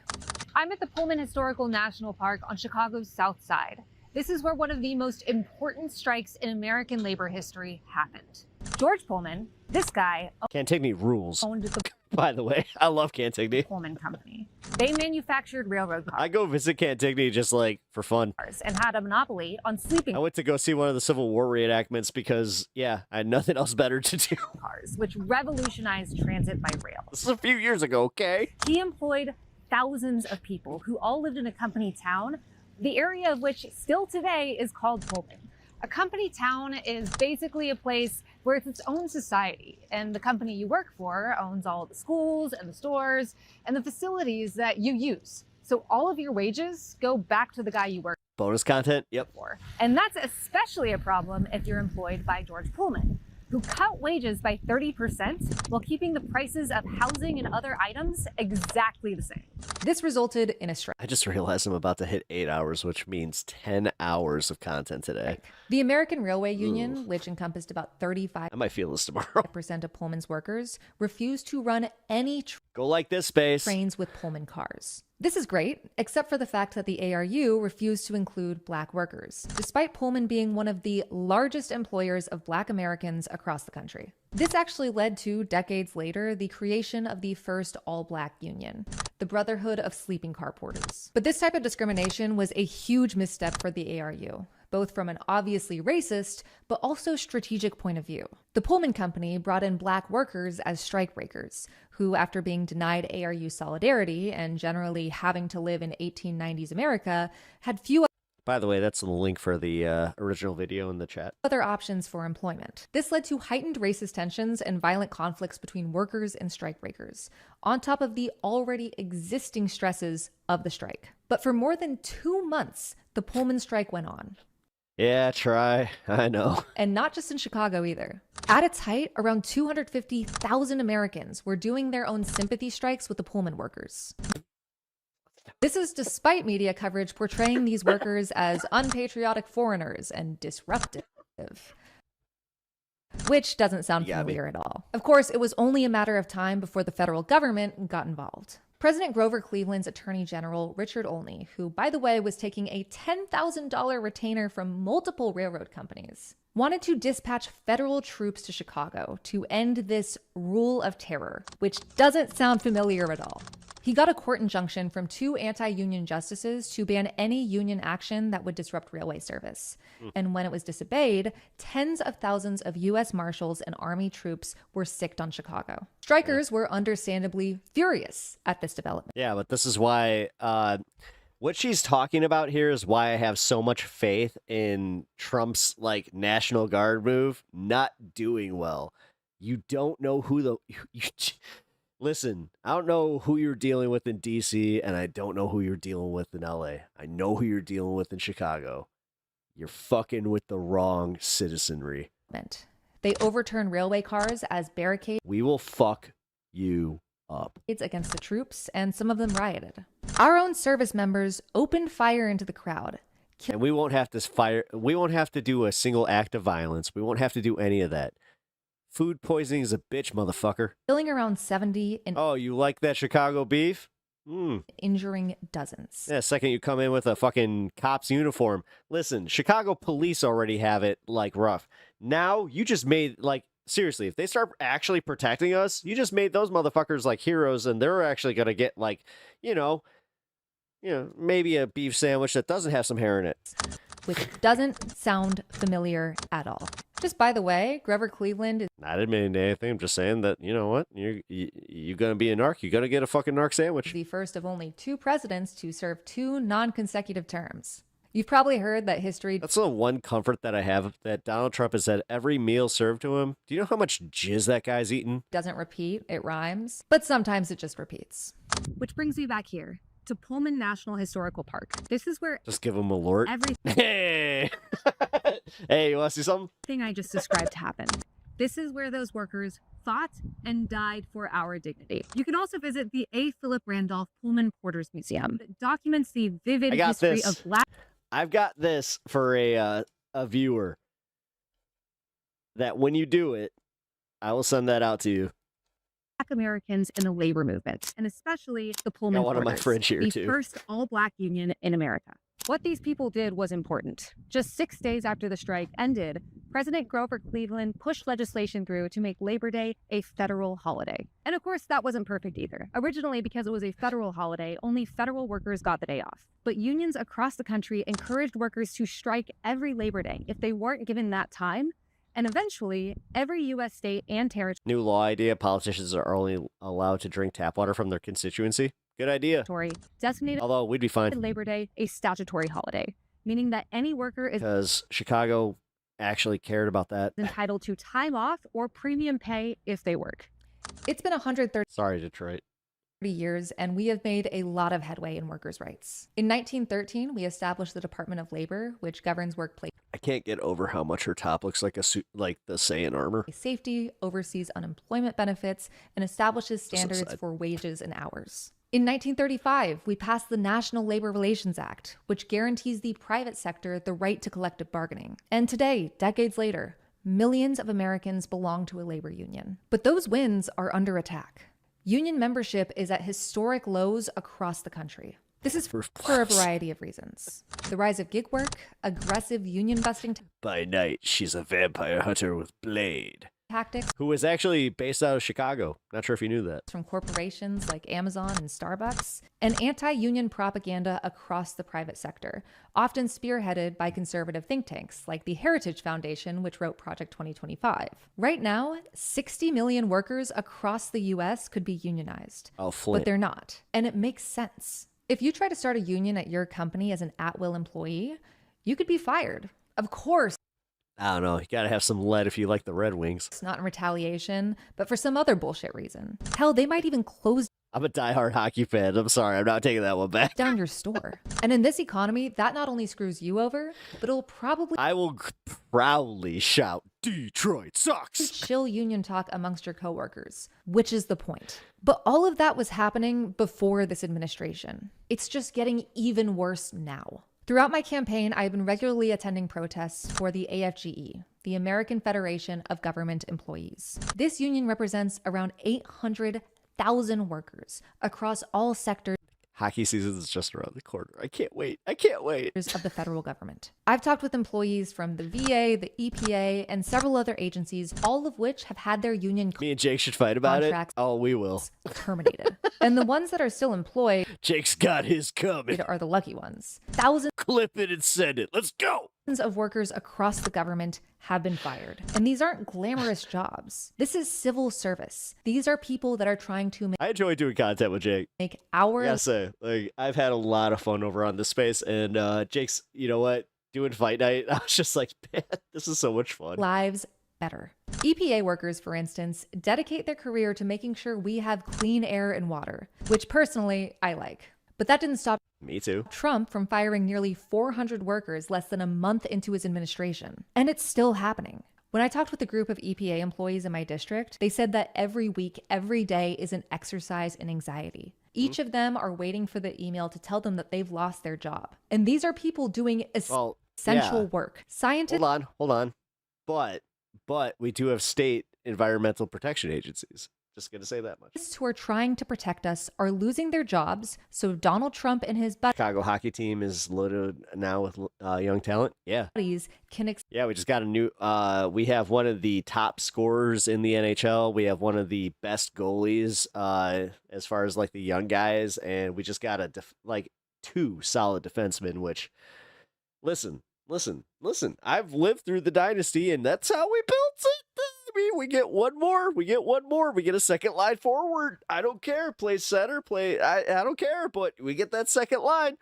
I'm at the Pullman Historical National Park on Chicago's South Side. This is where one of the most important strikes in American labor history happened. George Pullman, this guy, Cantigny rules. owned the By the way, I love Cantigny. Pullman Company. They manufactured railroad cars I go visit Cantigny just like for fun. and had a monopoly on sleeping I went to go see one of the Civil War reenactments because, I had nothing else better to do. cars, which revolutionized transit by rail. This is a few years ago, okay? He employed thousands of people who all lived in a company town, the area of which still today is called Pullman. A company town is basically a place where it's its own society, and the company you work for owns all of the schools and the stores and the facilities that you use. So all of your wages go back to the guy you work Bonus content, yep. for. And that's especially a problem if you're employed by George Pullman, who cut wages by 30% while keeping the prices of housing and other items exactly the same. This resulted in a strike. I just realized I'm about to hit 8 hours, which means 10 hours of content today. The American Railway Union, which encompassed about 35% I might feel this tomorrow. of Pullman's workers, refused to run any Go like this, space. trains with Pullman cars. This is great, except for the fact that the ARU refused to include black workers, despite Pullman being one of the largest employers of black Americans across the country. This actually led to, decades later, the creation of the first all-black union, the Brotherhood of Sleeping Car Porters. But this type of discrimination was a huge misstep for the ARU, both from an obviously racist, but also strategic point of view. The Pullman Company brought in black workers as strikebreakers, who, after being denied ARU solidarity and generally having to live in 1890s America, had few By the way, that's the link for the original video in the chat. other options for employment. This led to heightened racist tensions and violent conflicts between workers and strikebreakers, on top of the already existing stresses of the strike. But for more than 2 months, the Pullman strike went on. Yeah, try. I know. And not just in Chicago either. At its height, around 250,000 Americans were doing their own sympathy strikes with the Pullman workers. This is despite media coverage portraying these workers as unpatriotic foreigners and disruptive. Which doesn't sound familiar at all. Of course, it was only a matter of time before the federal government got involved. President Grover Cleveland's Attorney General, Richard Olney, who, by the way, was taking a $10,000 retainer from multiple railroad companies, wanted to dispatch federal troops to Chicago to end this rule of terror, which doesn't sound familiar at all. He got a court injunction from 2 anti-union justices to ban any union action that would disrupt railway service. And when it was disobeyed, tens of thousands of U.S. Marshals and Army troops were sicked on Chicago. Strikers were understandably furious at this development. Yeah, but this is why what she's talking about here is why I have so much faith in Trump's like National Guard move not doing well. You don't know who Listen, I don't know who you're dealing with in D.C., and I don't know who you're dealing with in L.A. I know who you're dealing with in Chicago. You're fucking with the wrong citizenry. They overturned railway cars as barricades. We will fuck you up. Against the troops, and some of them rioted. Our own service members opened fire into the crowd. And we won't have to fire. We won't have to do a single act of violence. We won't have to do any of that. Food poisoning is a bitch, motherfucker. Killing around 70 and oh, you like that Chicago beef? Injuring dozens. Yeah, second you come in with a fucking cop's uniform. Listen, Chicago police already have it like rough. Now you just made like seriously, if they start actually protecting us, you just made those motherfuckers like heroes, and they're actually gonna get like, maybe a beef sandwich that doesn't have some hair in it. which doesn't sound familiar at all. Just by the way, Grover Cleveland is Not admitting to anything. I'm just saying that, you know what? You're going to be a narc. You're going to get a fucking narc sandwich. the first of only 2 presidents to serve 2 non-consecutive terms. You've probably heard that history That's the one comfort that I have, that Donald Trump has had every meal served to him. Do you know how much jizz that guy's eaten? doesn't repeat, it rhymes, but sometimes it just repeats. Which brings me back here to Pullman National Historical Park. This is where Just give him a lort. Hey! Hey, you want to see something? everything I just described happened. This is where those workers fought and died for our dignity. You can also visit the A. Philip Randolph Pullman Porters Museum that documents the vivid I got history this. of Black I've got this for a viewer. That when you do it, I will send that out to you. Americans in the labor movement, and especially the Pullman Got one of my Porters, friends here, the too. first all-Black union in America. What these people did was important. Just 6 days after the strike ended, President Grover Cleveland pushed legislation through to make Labor Day a federal holiday. And of course, that wasn't perfect either. Originally, because it was a federal holiday, only federal workers got the day off. But unions across the country encouraged workers to strike every Labor Day if they weren't given that time. And eventually, every U.S. state and territory New law idea, politicians are only allowed to drink tap water from their constituency. Good idea. designated Although we'd be fine. Labor Day a statutory holiday, meaning that any worker is Because Chicago actually cared about that. entitled to time off or premium pay if they work. It's been 130 Sorry, Detroit. years, and we have made a lot of headway in workers' rights. In 1913, we established the Department of Labor, which governs workplace I can't get over how much her top looks like a suit, like the Saiyan armor. safety, oversees unemployment benefits, and establishes standards sad. for wages and hours. In 1935, we passed the National Labor Relations Act, which guarantees the private sector the right to collective bargaining. And today, decades later, millions of Americans belong to a labor union. But those wins are under attack. Union membership is at historic lows across the country. This is for a variety of reasons. The rise of gig work, aggressive union busting By night, she's a vampire hunter with blade. tactics Who was actually based out of Chicago. Not sure if you knew that. from corporations like Amazon and Starbucks, and anti-union propaganda across the private sector, often spearheaded by conservative think tanks like the Heritage Foundation, which wrote Project 2025. Right now, 60 million workers across the U.S. could be unionized, Oh, but Flint. they're not. And it makes sense. If you try to start a union at your company as an at-will employee, you could be fired. Of course, I don't know. You gotta have some lead if you like the Red Wings. it's not in retaliation, but for some other bullshit reason. Hell, they might even close I'm a diehard hockey fan. I'm sorry. I'm not taking that one back. down your store. And in this economy, that not only screws you over, but it'll probably I will proudly shout, Detroit sucks. chill union talk amongst your coworkers, which is the point. But all of that was happening before this administration. It's just getting even worse now. Throughout my campaign, I've been regularly attending protests for the AFGE, the American Federation of Government Employees. This union represents around 800,000 workers across all sectors Hockey season is just around the corner. I can't wait. I can't wait. of the federal government. I've talked with employees from the VA, the EPA, and several other agencies, all of which have had their union Me and Jake should fight about it. contracts Oh, we will. terminated. And the ones that are still employed Jake's got his coming. are the lucky ones. Thousands Clip it and send it. Let's go. of workers across the government have been fired. And these aren't glamorous jobs. This is civil service. These are people that are trying to I enjoy doing content with Jake. make I our gotta say, like, I've had a lot of fun over on this space, and Jake's, you know what, doing fight night, I was just like, man, this is so much fun. lives better. EPA workers, for instance, dedicate their career to making sure we have clean air and water, which personally I like. But that didn't stop Me too. Trump from firing nearly 400 workers less than a month into his administration. And it's still happening. When I talked with a group of EPA employees in my district, they said that every week, every day is an exercise in anxiety. Each of them are waiting for the email to tell them that they've lost their job. And these are people doing essential yeah. work. Scientists Hold on. But we do have state environmental protection agencies. Just gonna say that much. who are trying to protect us are losing their jobs, so Donald Trump and his Chicago hockey team is loaded now with young talent. Yeah. buddies can Yeah, we just got a new. We have one of the top scorers in the NHL. We have one of the best goalies as far as like the young guys, and we just got two solid defensemen. Which, listen, listen. I've lived through the dynasty, and that's how we built it. I mean, we get one more. We get a second line forward. I don't care. Play center. I don't care. But we get that second line.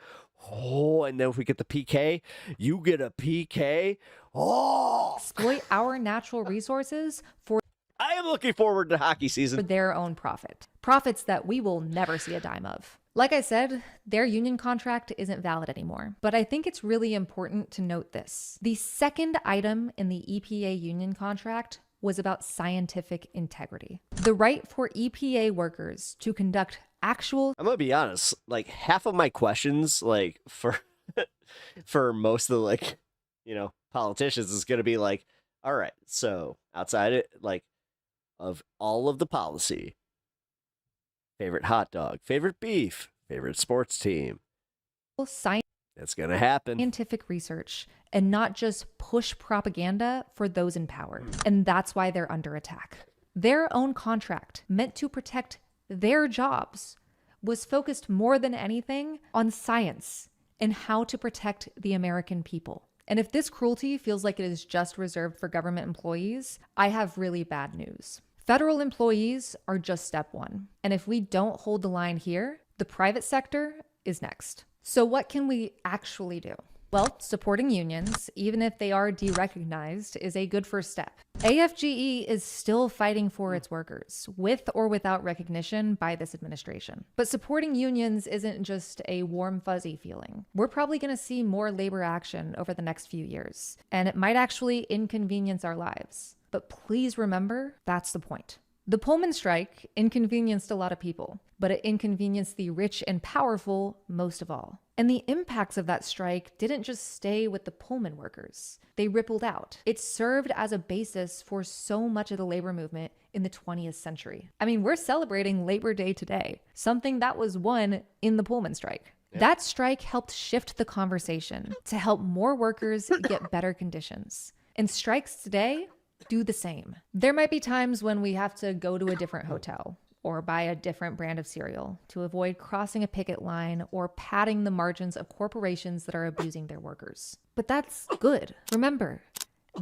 Oh, and then if we get the PK, you get a PK. Oh, exploit our natural resources for. I am looking forward to hockey season. For their own profit. Profits that we will never see a dime of. Like I said, their union contract isn't valid anymore. But I think it's really important to note this. The second item in the EPA union contract was about scientific integrity. The right for EPA workers to conduct actual... I'm gonna be honest, like half of my questions, like for most of the, like, you know, politicians is gonna be like, all right, so outside it, like, of all of the policy, favorite hot dog, favorite beef, favorite sports team. It's going to happen. Scientific research and not just push propaganda for those in power. And that's why they're under attack. Their own contract, meant to protect their jobs, was focused more than anything on science and how to protect the American people. And if this cruelty feels like it is just reserved for government employees, I have really bad news. Federal employees are just step one. And if we don't hold the line here, the private sector is next. So what can we actually do? Well, supporting unions, even if they are derecognized, is a good first step. AFGE is still fighting for its workers, with or without recognition by this administration. But supporting unions isn't just a warm, fuzzy feeling. We're probably going to see more labor action over the next few years, and it might actually inconvenience our lives. But please remember, that's the point. The Pullman strike inconvenienced a lot of people, but it inconvenienced the rich and powerful most of all. And the impacts of that strike didn't just stay with the Pullman workers. They rippled out. It served as a basis for so much of the labor movement in the 20th century. I mean, we're celebrating Labor Day today, something that was won in the Pullman strike. Yeah. That strike helped shift the conversation to help more workers get better conditions. And strikes today do the same. There might be times when we have to go to a different hotel or buy a different brand of cereal to avoid crossing a picket line or padding the margins of corporations that are abusing their workers. But that's good. Remember,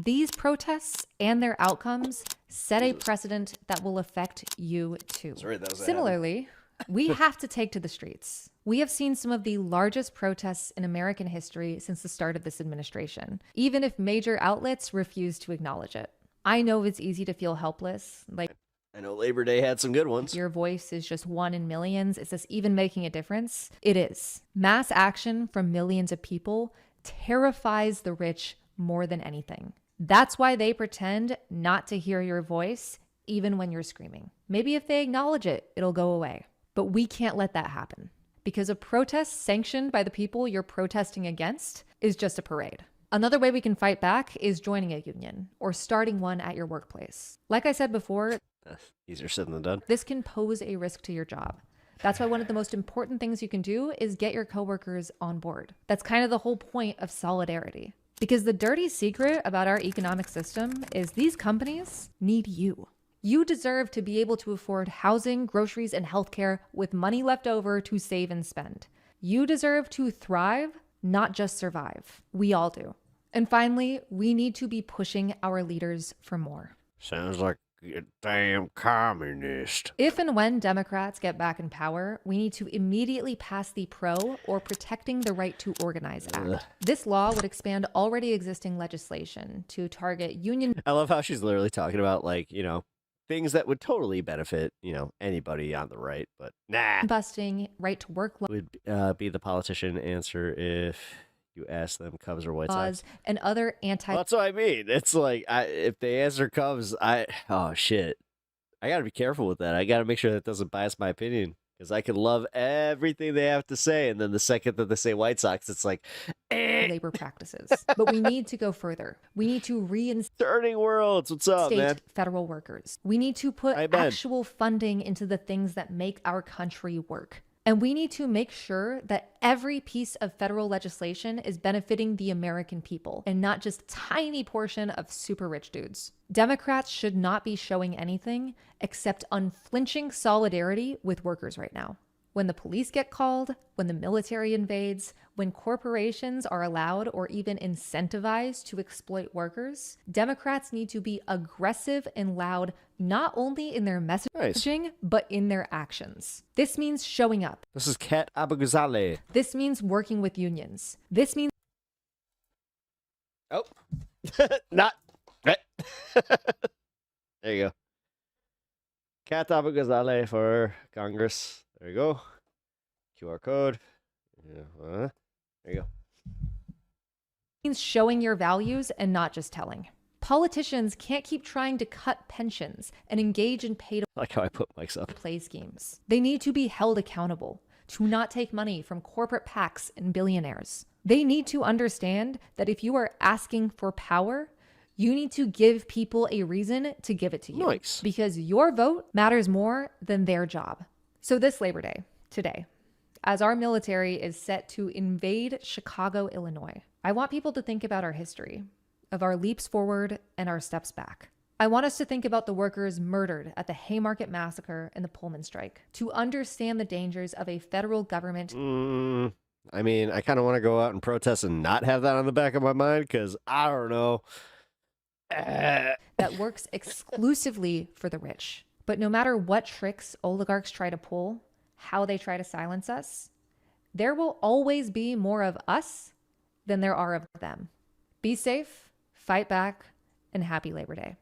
these protests and their outcomes set a precedent that will affect you too. Similarly, we have to take to the streets. We have seen some of the largest protests in American history since the start of this administration, even if major outlets refuse to acknowledge it. I know it's easy to feel helpless. Like, I know Labor Day had some good ones. Your voice is just one in millions. Is this even making a difference? It is. Mass action from millions of people terrifies the rich more than anything. That's why they pretend not to hear your voice, even when you're screaming. Maybe if they acknowledge it, it'll go away. But we can't let that happen. Because a protest sanctioned by the people you're protesting against is just a parade. Another way we can fight back is joining a union or starting one at your workplace. Like I said before, easier said than done. This can pose a risk to your job. That's why one of the most important things you can do is get your coworkers on board. That's kind of the whole point of solidarity. Because the dirty secret about our economic system is these companies need you. You deserve to be able to afford housing, groceries, and healthcare with money left over to save and spend. You deserve to thrive, not just survive. We all do. And finally, we need to be pushing our leaders for more. Sounds like a damn communist. If and when Democrats get back in power, we need to immediately pass the PRO, or Protecting the Right to Organize Act. This law would expand already existing legislation to target union... I love how she's literally talking about, like, you know, things that would totally benefit, you know, anybody on the right, but nah. Busting, right to work would be the politician answer if you ask them Cubs or White Sox. And other anti... Well, that's what I mean. It's like, if they answer Cubs, oh shit. I gotta be careful with that. I gotta make sure that doesn't bias my opinion. Because I can love everything they have to say, and then the second that they say White Sox, it's like labor practices. But we need to go further. We need to Turning worlds. What's up, man? Federal workers. We need to put actual funding into the things that make our country work. And we need to make sure that every piece of federal legislation is benefiting the American people and not just a tiny portion of super rich dudes. Democrats should not be showing anything except unflinching solidarity with workers right now. When the police get called, when the military invades, when corporations are allowed or even incentivized to exploit workers, Democrats need to be aggressive and loud, not only in their messaging, but in their actions. This means showing up. This is Kat Abou-Ghazaleh. This means working with unions. This means... Oh, not... there you go. Kat Abou-Ghazaleh for Congress. There you go. QR code. Yeah, there you go. Means showing your values and not just telling. Politicians can't keep trying to cut pensions and engage in pay to Like how I put mics up. play schemes. They need to be held accountable to not take money from corporate PACs and billionaires. They need to understand that if you are asking for power, you need to give people a reason to give it to you. Nice. Because your vote matters more than their job. So this Labor Day, today, as our military is set to invade Chicago, Illinois, I want people to think about our history, of our leaps forward and our steps back. I want us to think about the workers murdered at the Haymarket Massacre and the Pullman strike, to understand the dangers of a federal government. I mean, I kind of want to go out and protest and not have that on the back of my mind because I don't know. That works exclusively for the rich. But no matter what tricks oligarchs try to pull, how they try to silence us, there will always be more of us than there are of them. Be safe, fight back, and happy Labor Day.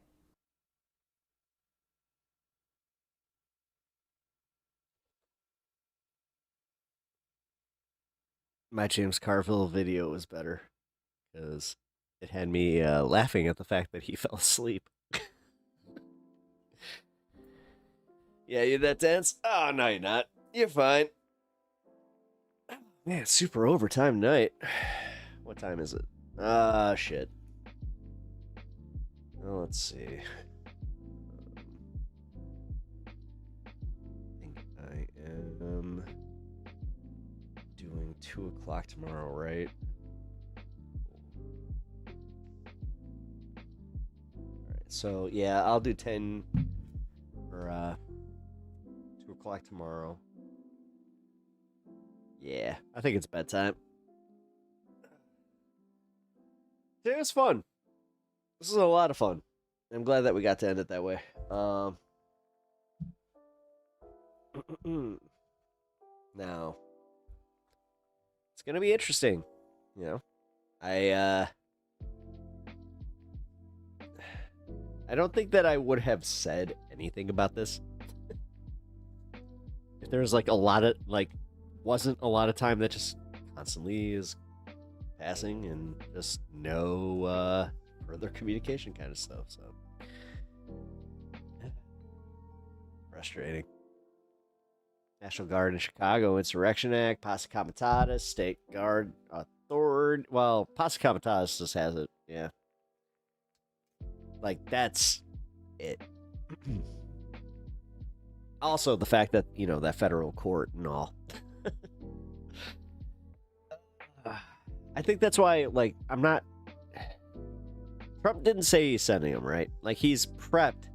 My James Carville video was better because it had me laughing at the fact that he fell asleep. Yeah, you that tense? Oh, no, you're not. You're fine. Man, it's super overtime night. What time is it? Ah, shit. Well, let's see. I think I am doing 2 o'clock tomorrow, right? Alright, so yeah, I'll do 10 or 2 o'clock tomorrow. Yeah, I think it's bedtime. It was fun. This is a lot of fun. I'm glad that we got to end it that way. Now, it's gonna be interesting. You know, I don't think that I would have said anything about this if there was like a lot of wasn't a lot of time that just constantly is passing and just no further communication kind of stuff. So frustrating. National Guard in Chicago, Insurrection Act, Posse Comitatus, State Guard Authority. Well, Posse Comitatus just has it. Yeah. Like, that's it. Also, the fact that, you know, that federal court and all. I think that's why, like, I'm not... Trump didn't say he's sending him, right? Like, he's prepped,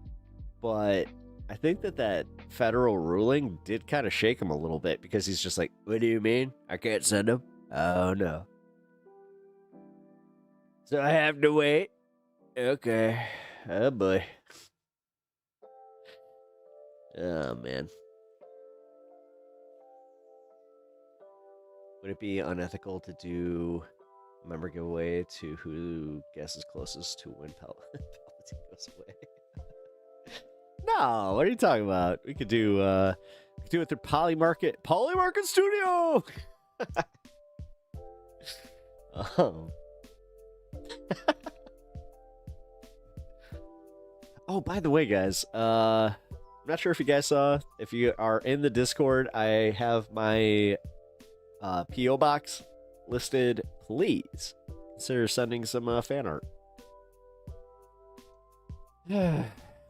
but I think that federal ruling did kind of shake him a little bit because he's just like, what do you mean? I can't send him? Oh, no. So I have to wait? Okay. Oh, boy. Oh, man. Would it be unethical to do a member giveaway to who guesses closest to when Palpatine goes away? No, what are you talking about? We could do it through Polymarket Studio. Oh, by the way, guys, I'm not sure if you guys saw. If you are in the Discord, I have my P.O. box listed. Please consider sending some fan art.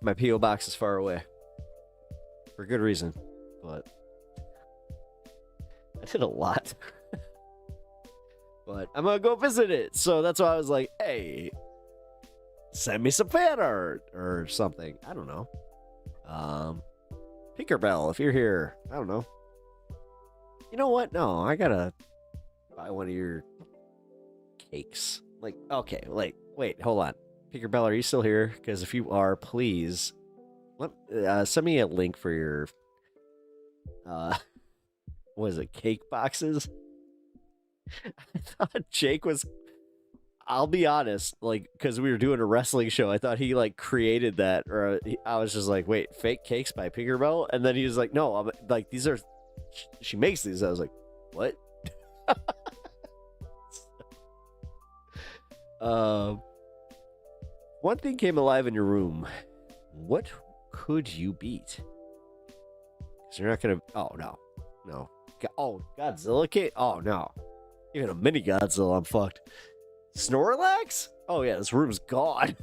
My P.O. box is far away. For good reason. But I did a lot. But I'm going to go visit it. So that's why I was like, hey, send me some fan art or something. I don't know. Tinkerbell, if you're here. I don't know. You know what? No, I gotta buy one of your cakes. Like, okay, like, wait, hold on. Tinkerbell, are you still here? Because if you are, please send me a link for your what is it, cake boxes? I thought Jake was, I'll be honest, like, because we were doing a wrestling show, I thought he like created that, or I was just like, wait, fake cakes by Tinkerbell? And then he was like, no, I'm like, these are, she makes these. I was like, what? One thing came alive in your room. What could you beat? Because you're not gonna. Oh no. Oh, Godzilla cake. Oh no. Even a mini Godzilla, I'm fucked. Snorlax? Oh yeah, this room's gone.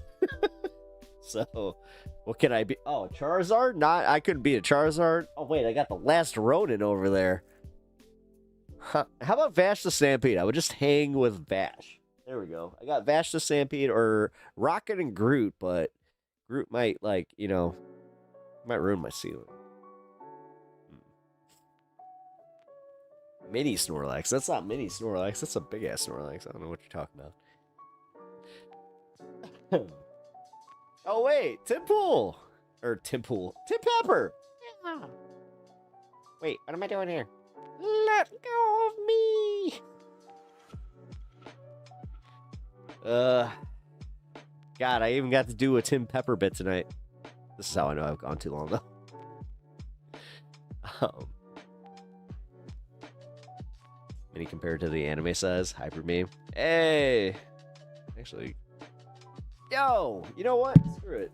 So, what can I be? Oh, Charizard? Not. I couldn't beat a Charizard. Oh wait, I got the last Ronin over there. Huh. How about Vash the Stampede? I would just hang with Vash. There we go. I got Vash the Stampede or Rocket and Groot, but Groot might, like, you know, might ruin my ceiling. Mini Snorlax. That's not mini Snorlax. That's a big ass Snorlax. I don't know what you're talking about. Oh, wait. Tim Pool. Or Tim Pool. Tim Pepper. Yeah. Wait, what am I doing here? Let go of me. God, I even got to do a Tim Pepper bit tonight. This is how I know I've gone too long, though. Mini compared to the anime size, hyper meme. Hey! Actually, yo! You know what? Screw it.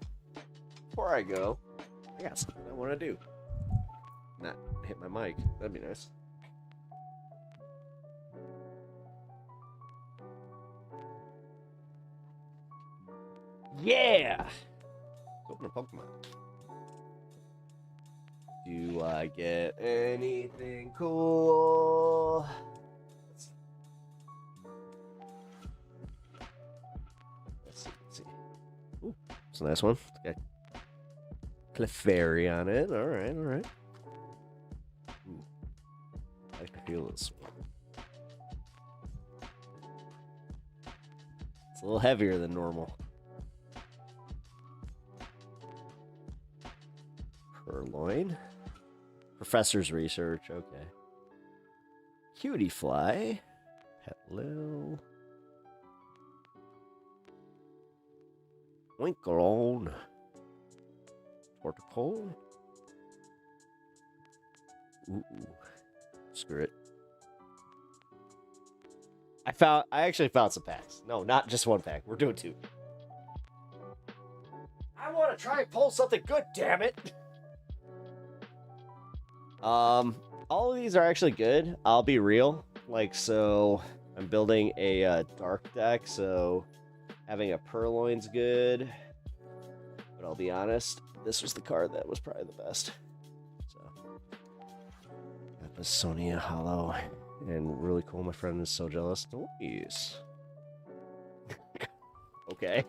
Before I go, I got something I want to do. Not hit my mic. That'd be nice. Yeah! Open a Pokemon. Do I get anything cool? Let's see. Ooh, it's a nice one. It's got Clefairy on it. Alright. Ooh, I like the feel of this one. It's a little heavier than normal. Purloin. Professor's research, okay. Cutie fly. Hello. Winklone. Torticoal. Ooh. Screw it. I actually found some packs. No, not just one pack. We're doing two. I want to try and pull something good, damn it. All of these are actually good. I'll be real. Like, so I'm building a dark deck, so having a Purloin's good. But I'll be honest, this was the card that was probably the best. So, Episonia Hollow. And really cool, my friend is so jealous. Nice. Okay.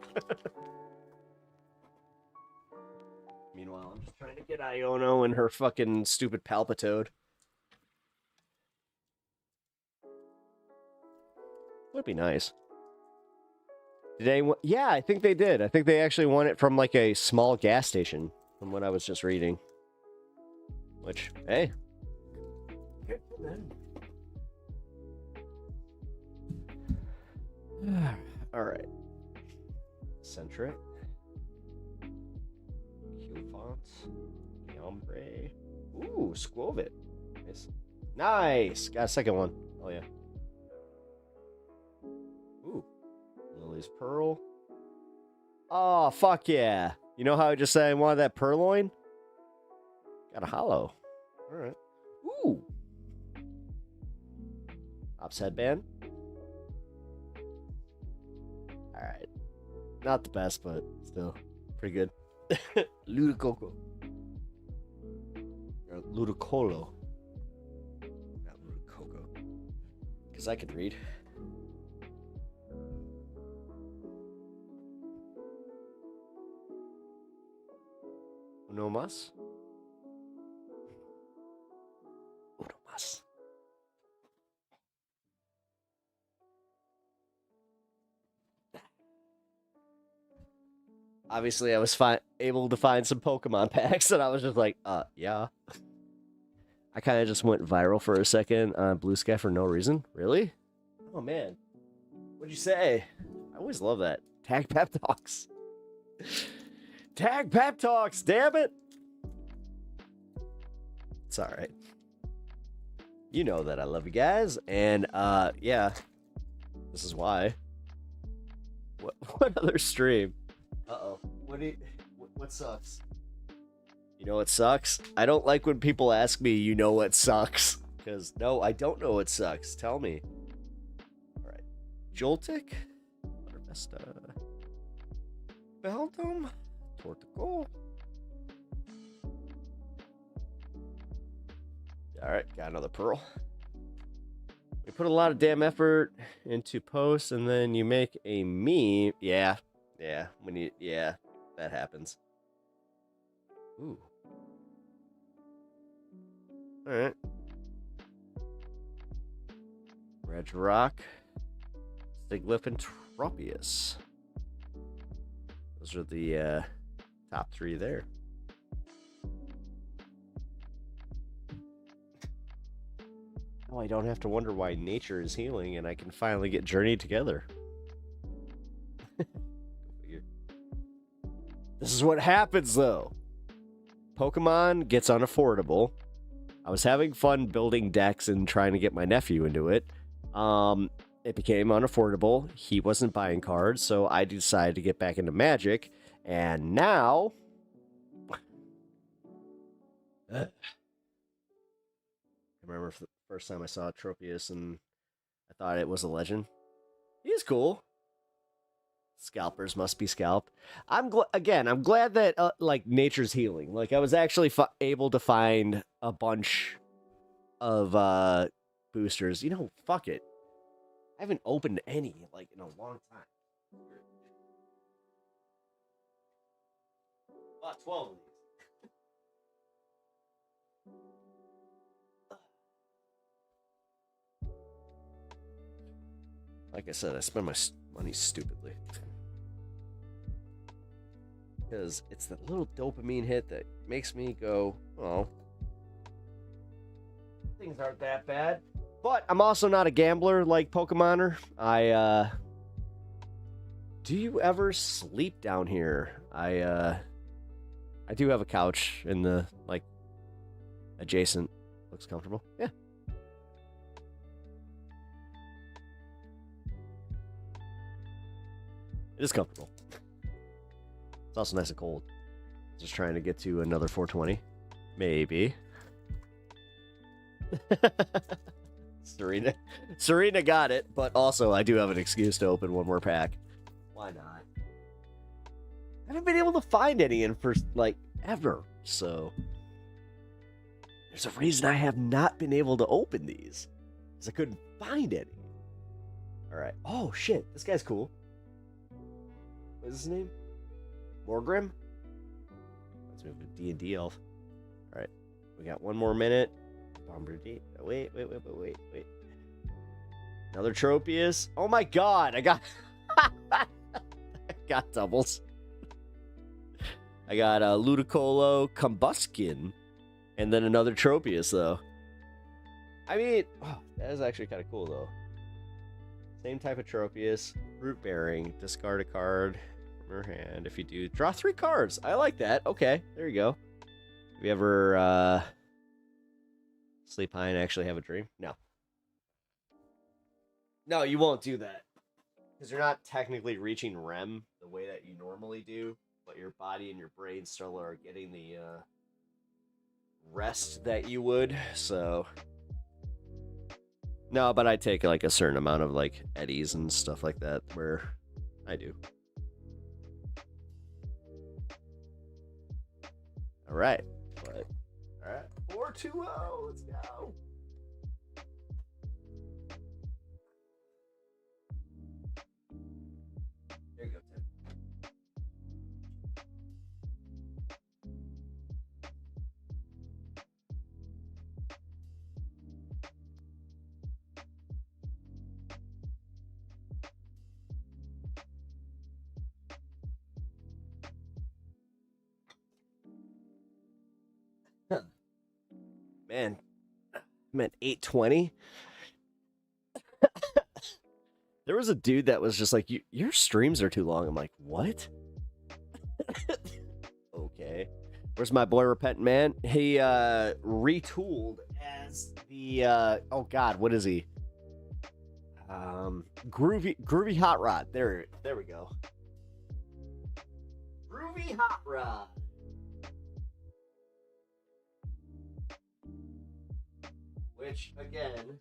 Meanwhile, I'm just trying to get Iono and her fucking stupid Palpitoad. Would be nice. Did anyone? Yeah, I think they did. I think they actually won it from like a small gas station, from what I was just reading. Which, hey. Good for them. All right. Centric. Ombre. Ooh, Squovit. Nice. Nice. Got a second one. Oh, yeah. Ooh. Lily's Pearl. Oh, fuck yeah. You know how I just said I wanted that Purloin? Got a hollow. All right. Ooh. Ops headband. All right. Not the best, but still pretty good. Ludococo. Or Ludicolo. Not Ludococo. Because I can read. Uno más. Uno más. obviously I was able to find some Pokemon packs, and I was just like, yeah. I kind of just went viral for a second on Blue Sky for no reason. Really? Oh, man. What'd you say? I always love that. Tag pep talks. Tag pep talks, damn it. It's all right. You know that I love you guys, and yeah, this is why. What other stream? Uh-oh. What sucks? You know what sucks? I don't like when people ask me, you know what sucks? Because, no, I don't know what sucks. Tell me. All right. Joltik. Vesta. Beldum. Tortico. All right, got another pearl. We put a lot of damn effort into posts, and then you make a meme. Yeah, that happens. Ooh. All right. Regirock, Stiglith, and Tropius. Those are the top three there. Oh, I don't have to wonder why nature is healing, and I can finally get Journey together. This is what happens, though. Pokemon gets unaffordable. I was having fun building decks and trying to get my nephew into it. It became unaffordable. He wasn't buying cards, so I decided to get back into Magic. And now... I remember the first time I saw Tropius, and I thought it was a legend. He's cool. Scalpers must be scalped. I'm glad that like nature's healing. Like I was actually able to find a bunch of boosters. You know, fuck it. I haven't opened any like in a long time. About 12 of these. Like I said, I spend my money stupidly. Because it's that little dopamine hit that makes me go, oh, things aren't that bad. But I'm also not a gambler like Pokemoner. Do you ever sleep down here? I do have a couch in the, like, adjacent. Looks comfortable. Yeah. It is comfortable. It's also nice and cold. Just trying to get to another 420. Maybe. Serena got it, but also I do have an excuse to open one more pack. Why not? I haven't been able to find any in for, like, ever, so... There's a reason I have not been able to open these. Because I couldn't find any. Alright. Oh, shit. This guy's cool. What is his name? Morgrim? Let's move to D&D elf. Alright. We got one more minute. Bombardier. Wait. Another Tropius. Oh my god! I got... I got doubles. I got Ludicolo, Combuskin, and then another Tropius, though. I mean, that is actually kind of cool, though. Same type of Tropius, Root Bearing, discard a card from your hand. If you do, draw 3 cards. I like that. Okay, there you go. Have you ever sleep high and actually have a dream? No. No, you won't do that. Because you're not technically reaching REM the way that you normally do, but your body and your brain still are getting the rest that you would, so... No, but I take like a certain amount of like eddies and stuff like that where I do. All right. All right. 4-2-0. Let's go. There you go, Tim. Man, I'm at 8:20. There was a dude that was just like, your streams are too long. I'm like, what? Okay. Where's my boy Repentant Man? He retooled as the oh god, what is he? Groovy Hot Rod. There we go. Groovy Hot Rod. Which again,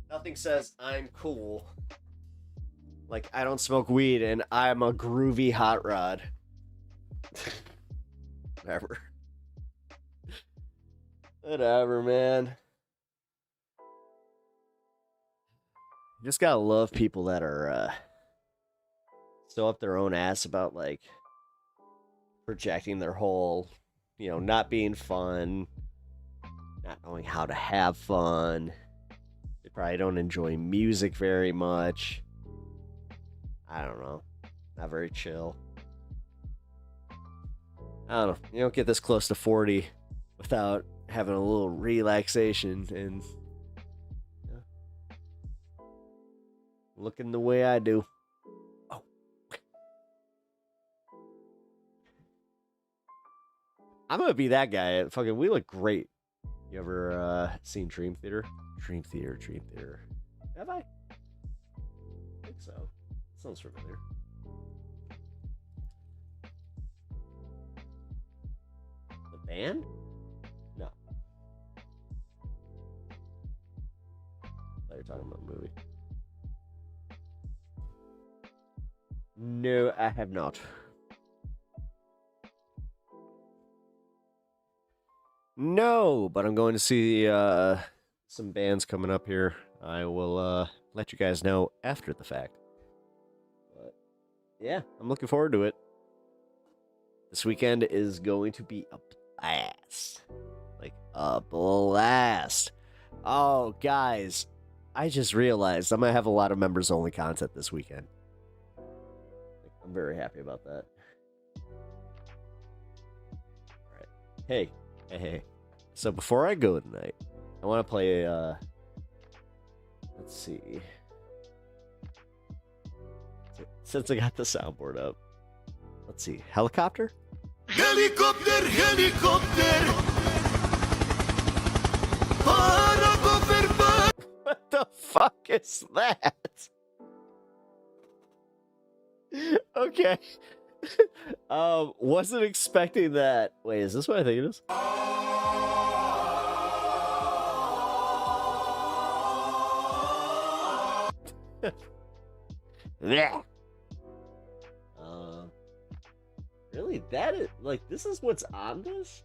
nothing says I'm cool. Like, I don't smoke weed and I'm a groovy hot rod. Whatever. Whatever, man. You just gotta love people that are so up their own ass about, like, projecting their whole, not being fun, not knowing how to have fun. They probably don't enjoy music very much. I don't know. Not very chill. I don't know. You don't get this close to 40 without having a little relaxation and looking the way I do. Oh. I'm gonna be that guy. Fucking, we look great. You ever seen Dream Theater? Dream Theater. Have I? I think so. Sounds familiar. The band? No. I thought you were talking about the movie. No, I have not. No, but I'm going to see some bands coming up here. I will let you guys know after the fact. But yeah, I'm looking forward to it. This weekend is going to be a blast. Like a blast. Oh, guys, I just realized I'm going to have a lot of members-only content this weekend. I'm very happy about that. All right. Hey. So before I go tonight, I want to play, let's see. Since I got the soundboard up. Let's see. Helicopter? Helicopter. What the fuck is that? Okay. Wasn't expecting that. Wait, is this what I think it is? Yeah. Really? That is, like, this is what's on this?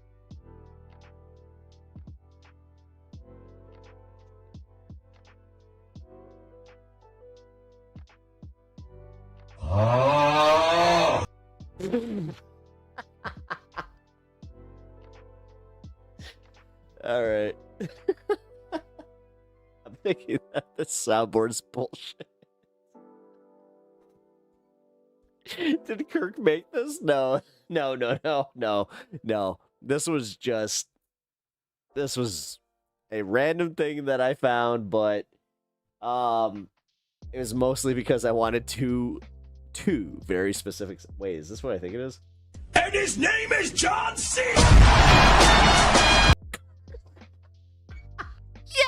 Oh. All right. I'm thinking that the soundboard's bullshit. Did Kirk make this? No. This was a random thing that I found, but it was mostly because I wanted two very specific. Wait, is this what I think it is? And his name is John C.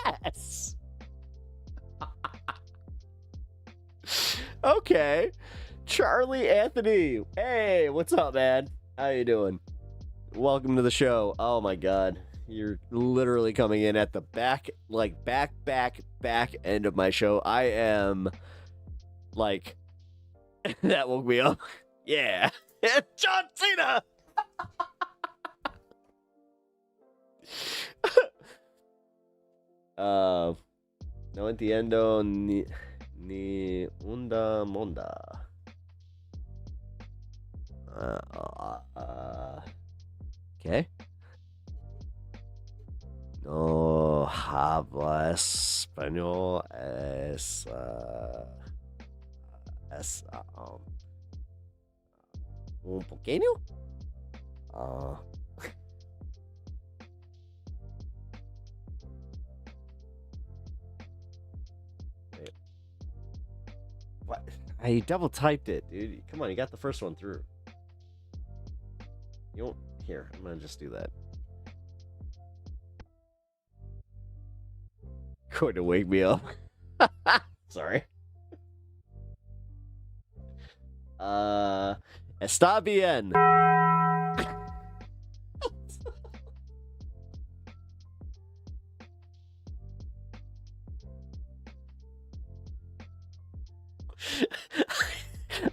Yes. Okay. Charlie Anthony. Hey, what's up, man? How you doing? Welcome to the show. Oh my god. You're literally coming in at the back end of my show. I am like that woke me up. Yeah. John Cena. No entiendo ni unda monda. Okay. No habla español es un pequeño. Wait. What? I double typed it, dude. Come on, you got the first one through. You won't. Here, I'm gonna just do that. Going to wake me up. Sorry. Está bien.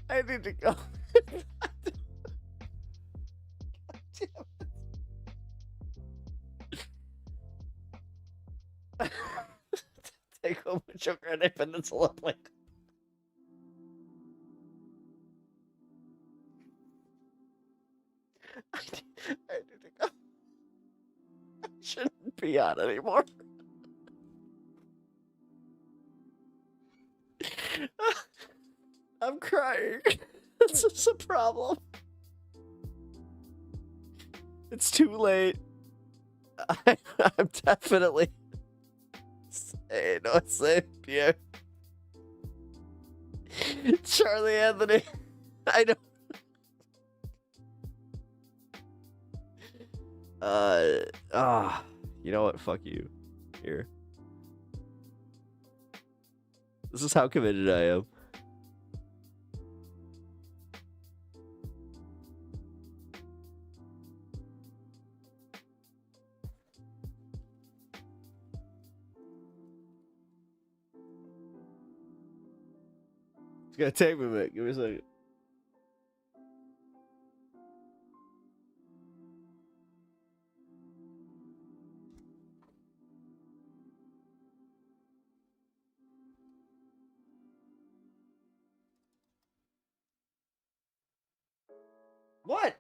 I need to go. Take home a sugar and a peninsula plate. I need to go. I shouldn't be on anymore. I'm crying. This is a problem. It's too late. I'm definitely. No sé, Pierre. Charlie Anthony. I know. You know what? Fuck you. Here. This is how committed I am. It's gonna take me a minute. Give me a second. What?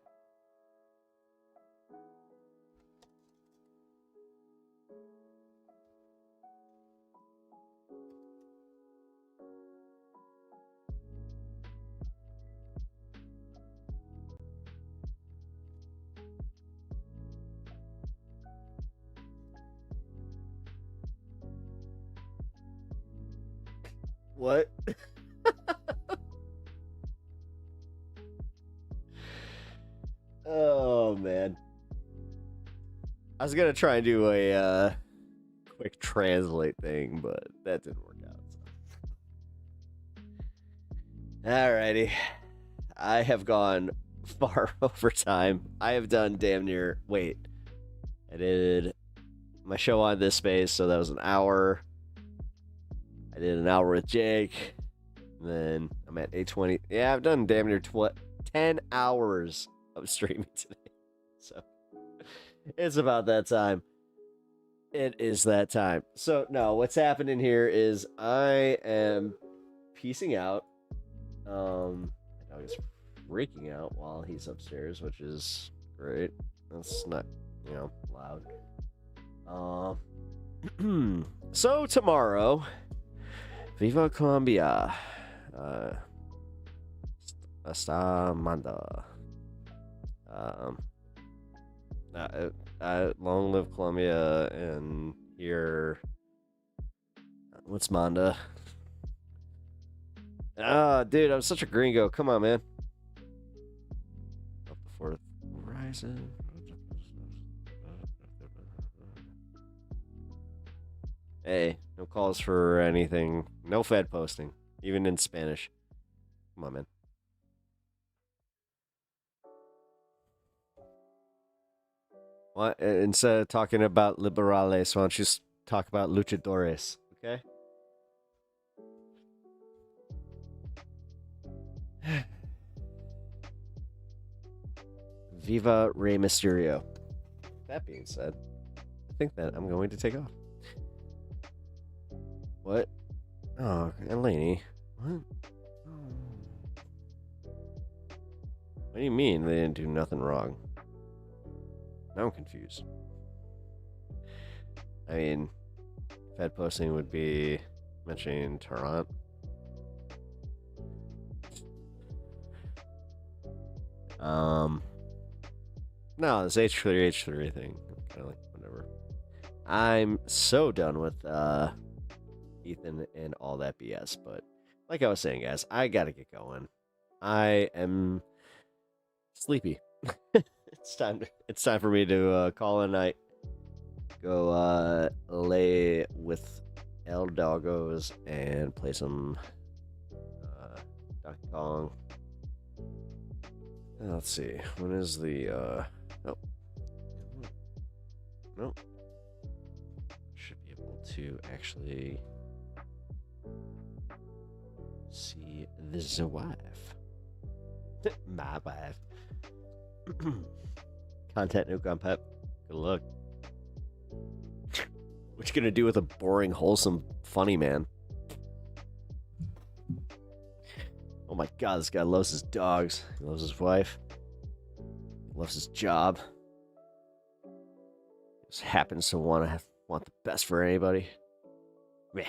What? Oh, man. I was gonna try and do a quick translate thing, but that didn't work out. So. Alrighty. I have gone far over time. I have done damn near... Wait. I did my show on this space, so that was an hour. I did an hour with Jake. And then I'm at 8:20. Yeah, I've done damn near 10 hours of streaming today. So it's about that time. It is that time. So no, what's happening here is I am peacing out. My dog is freaking out while he's upstairs, which is great. That's not, loud. So tomorrow, Viva Colombia. Hasta manda. Long live Colombia, and here. What's Manda? Dude, I'm such a gringo. Come on, man. Up the fourth horizon. Hey, no calls for anything. No Fed posting, even in Spanish. Come on, man. What? Instead of talking about liberales, why don't you just talk about luchadores, okay? Viva Rey Mysterio. That being said, I think that I'm going to take off. What? Oh, Eleni. What? What do you mean they didn't do nothing wrong? Now I'm confused. I mean, Fed posting would be mentioning Toronto. No, this H3 thing. Kind of like whatever. I'm so done with Ethan and all that BS. But like I was saying, guys, I gotta get going. I am sleepy. It's time for me to call it a night. Go lay with El Doggos and play some Donkey Kong. Let's see. When is the oh. No. Should be able to actually see the wife. My wife. Content nuke on Pep. Good luck. What you gonna do with a boring, wholesome, funny man? Oh my god, this guy loves his dogs. He loves his wife. He loves his job. Just happens to want the best for anybody. Meh.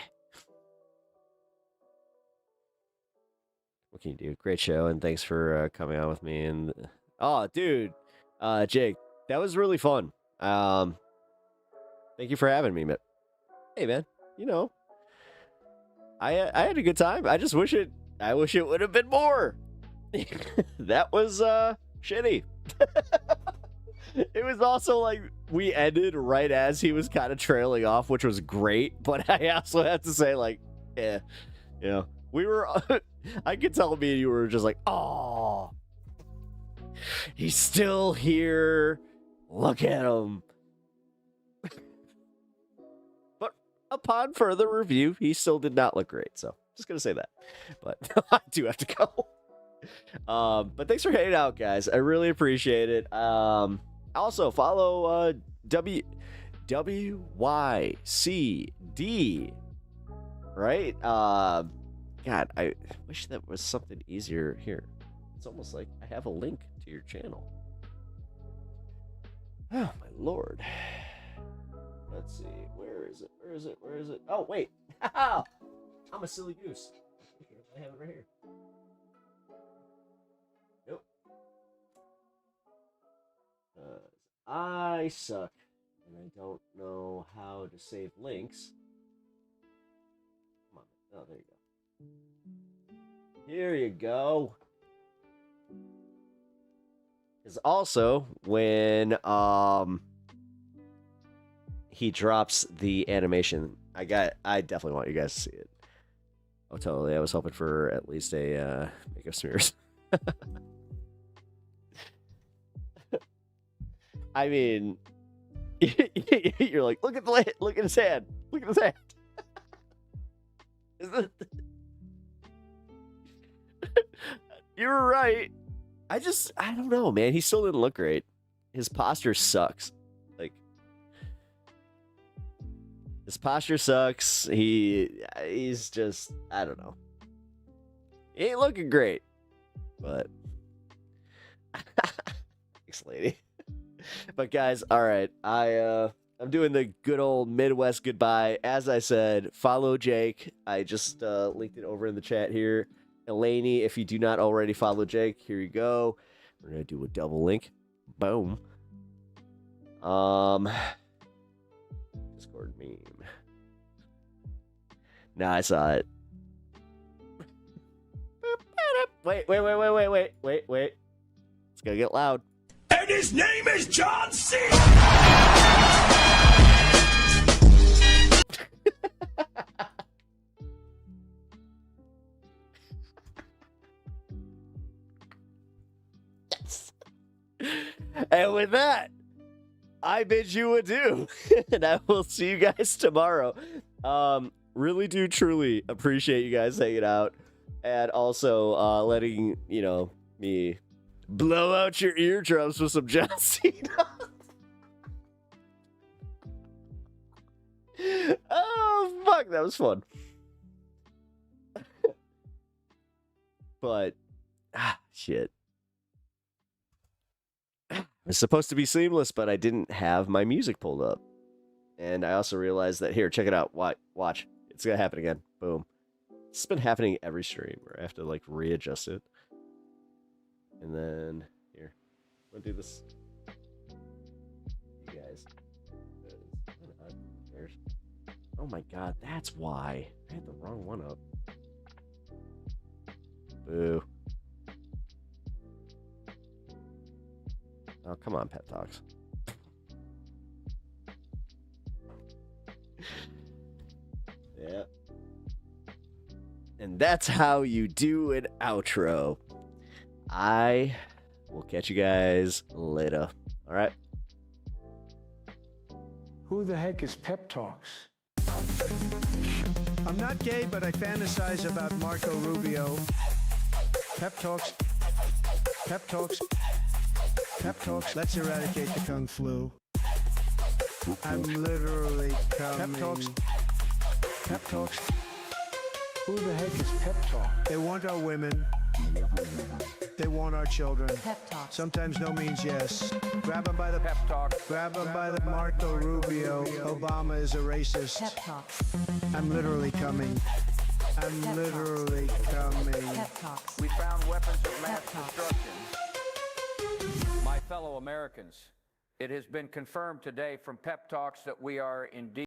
What can you do? Great show, and thanks for coming on with me. And oh, dude, Jake, that was really fun. Thank you for having me, man. Hey, man, you know, I had a good time. I wish it would have been more. That was shitty. It was also like we ended right as he was kind of trailing off, which was great. But I also have to say, like, yeah, you know, we were. I could tell me you were just like, oh, he's still here. Look at him. But upon further review, he still did not look great. So just gonna say that. But I do have to go. But thanks for hanging out, guys. I really appreciate it. Also follow WYCD, right? God, I wish that was something easier here. It's almost like I have a link to your channel. Oh my lord. Let's see. Where is it? Where is it? Where is it? Oh wait. I'm a silly goose. I have it right here. Nope. I suck, and I don't know how to save links. Come on. Oh, there you go. Here you go. Because also, when he drops the animation, I definitely want you guys to see it. Oh, totally. I was hoping for at least a makeup smears. I mean, you're like, look at his hand. Look at his hand. You were right. I don't know, man. He still didn't look great. His posture sucks. Like, his posture sucks. He's just, I don't know. He ain't looking great. But thanks, lady. But guys, all right. I'm doing the good old Midwest goodbye. As I said, follow Jake. I just linked it over in the chat here. Elaney, if you do not already follow Jake, here you go. We're gonna do a double link. Boom. Discord meme. Nah, I saw it. Wait. It's gonna get loud. And his name is John C. And with that, I bid you adieu, and I will see you guys tomorrow. Really do truly appreciate you guys hanging out, and also letting me blow out your eardrums with some John Cena. Oh fuck, that was fun. But shit. It's supposed to be seamless, but I didn't have my music pulled up. And I also realized that, here, check it out. Watch. It's going to happen again. Boom. It's been happening every stream where I have to, like, readjust it. And then, here. I'm going to do this. Oh my god, that's why. I had the wrong one up. Boo. Oh, come on, Pep Talks. Yeah. And that's how you do an outro. I will catch you guys later. All right? Who the heck is Pep Talks? I'm not gay, but I fantasize about Marco Rubio. Pep Talks. Pep Talks. Pep Talks. Let's eradicate the Kung Flu. I'm literally coming. Pep Talks. Pep Talks. Who the heck is Pep Talk? They want our women. They want our children. Pep Talks. Sometimes no means yes. Grab them by the Pep Talk. Grab them by the Marco Rubio. Obama is a racist. Pep Talks. I'm literally coming. I'm Pep literally coming. Pep Talks. We found weapons of mass destruction. My fellow Americans, it has been confirmed today from Pep Talks that we are indeed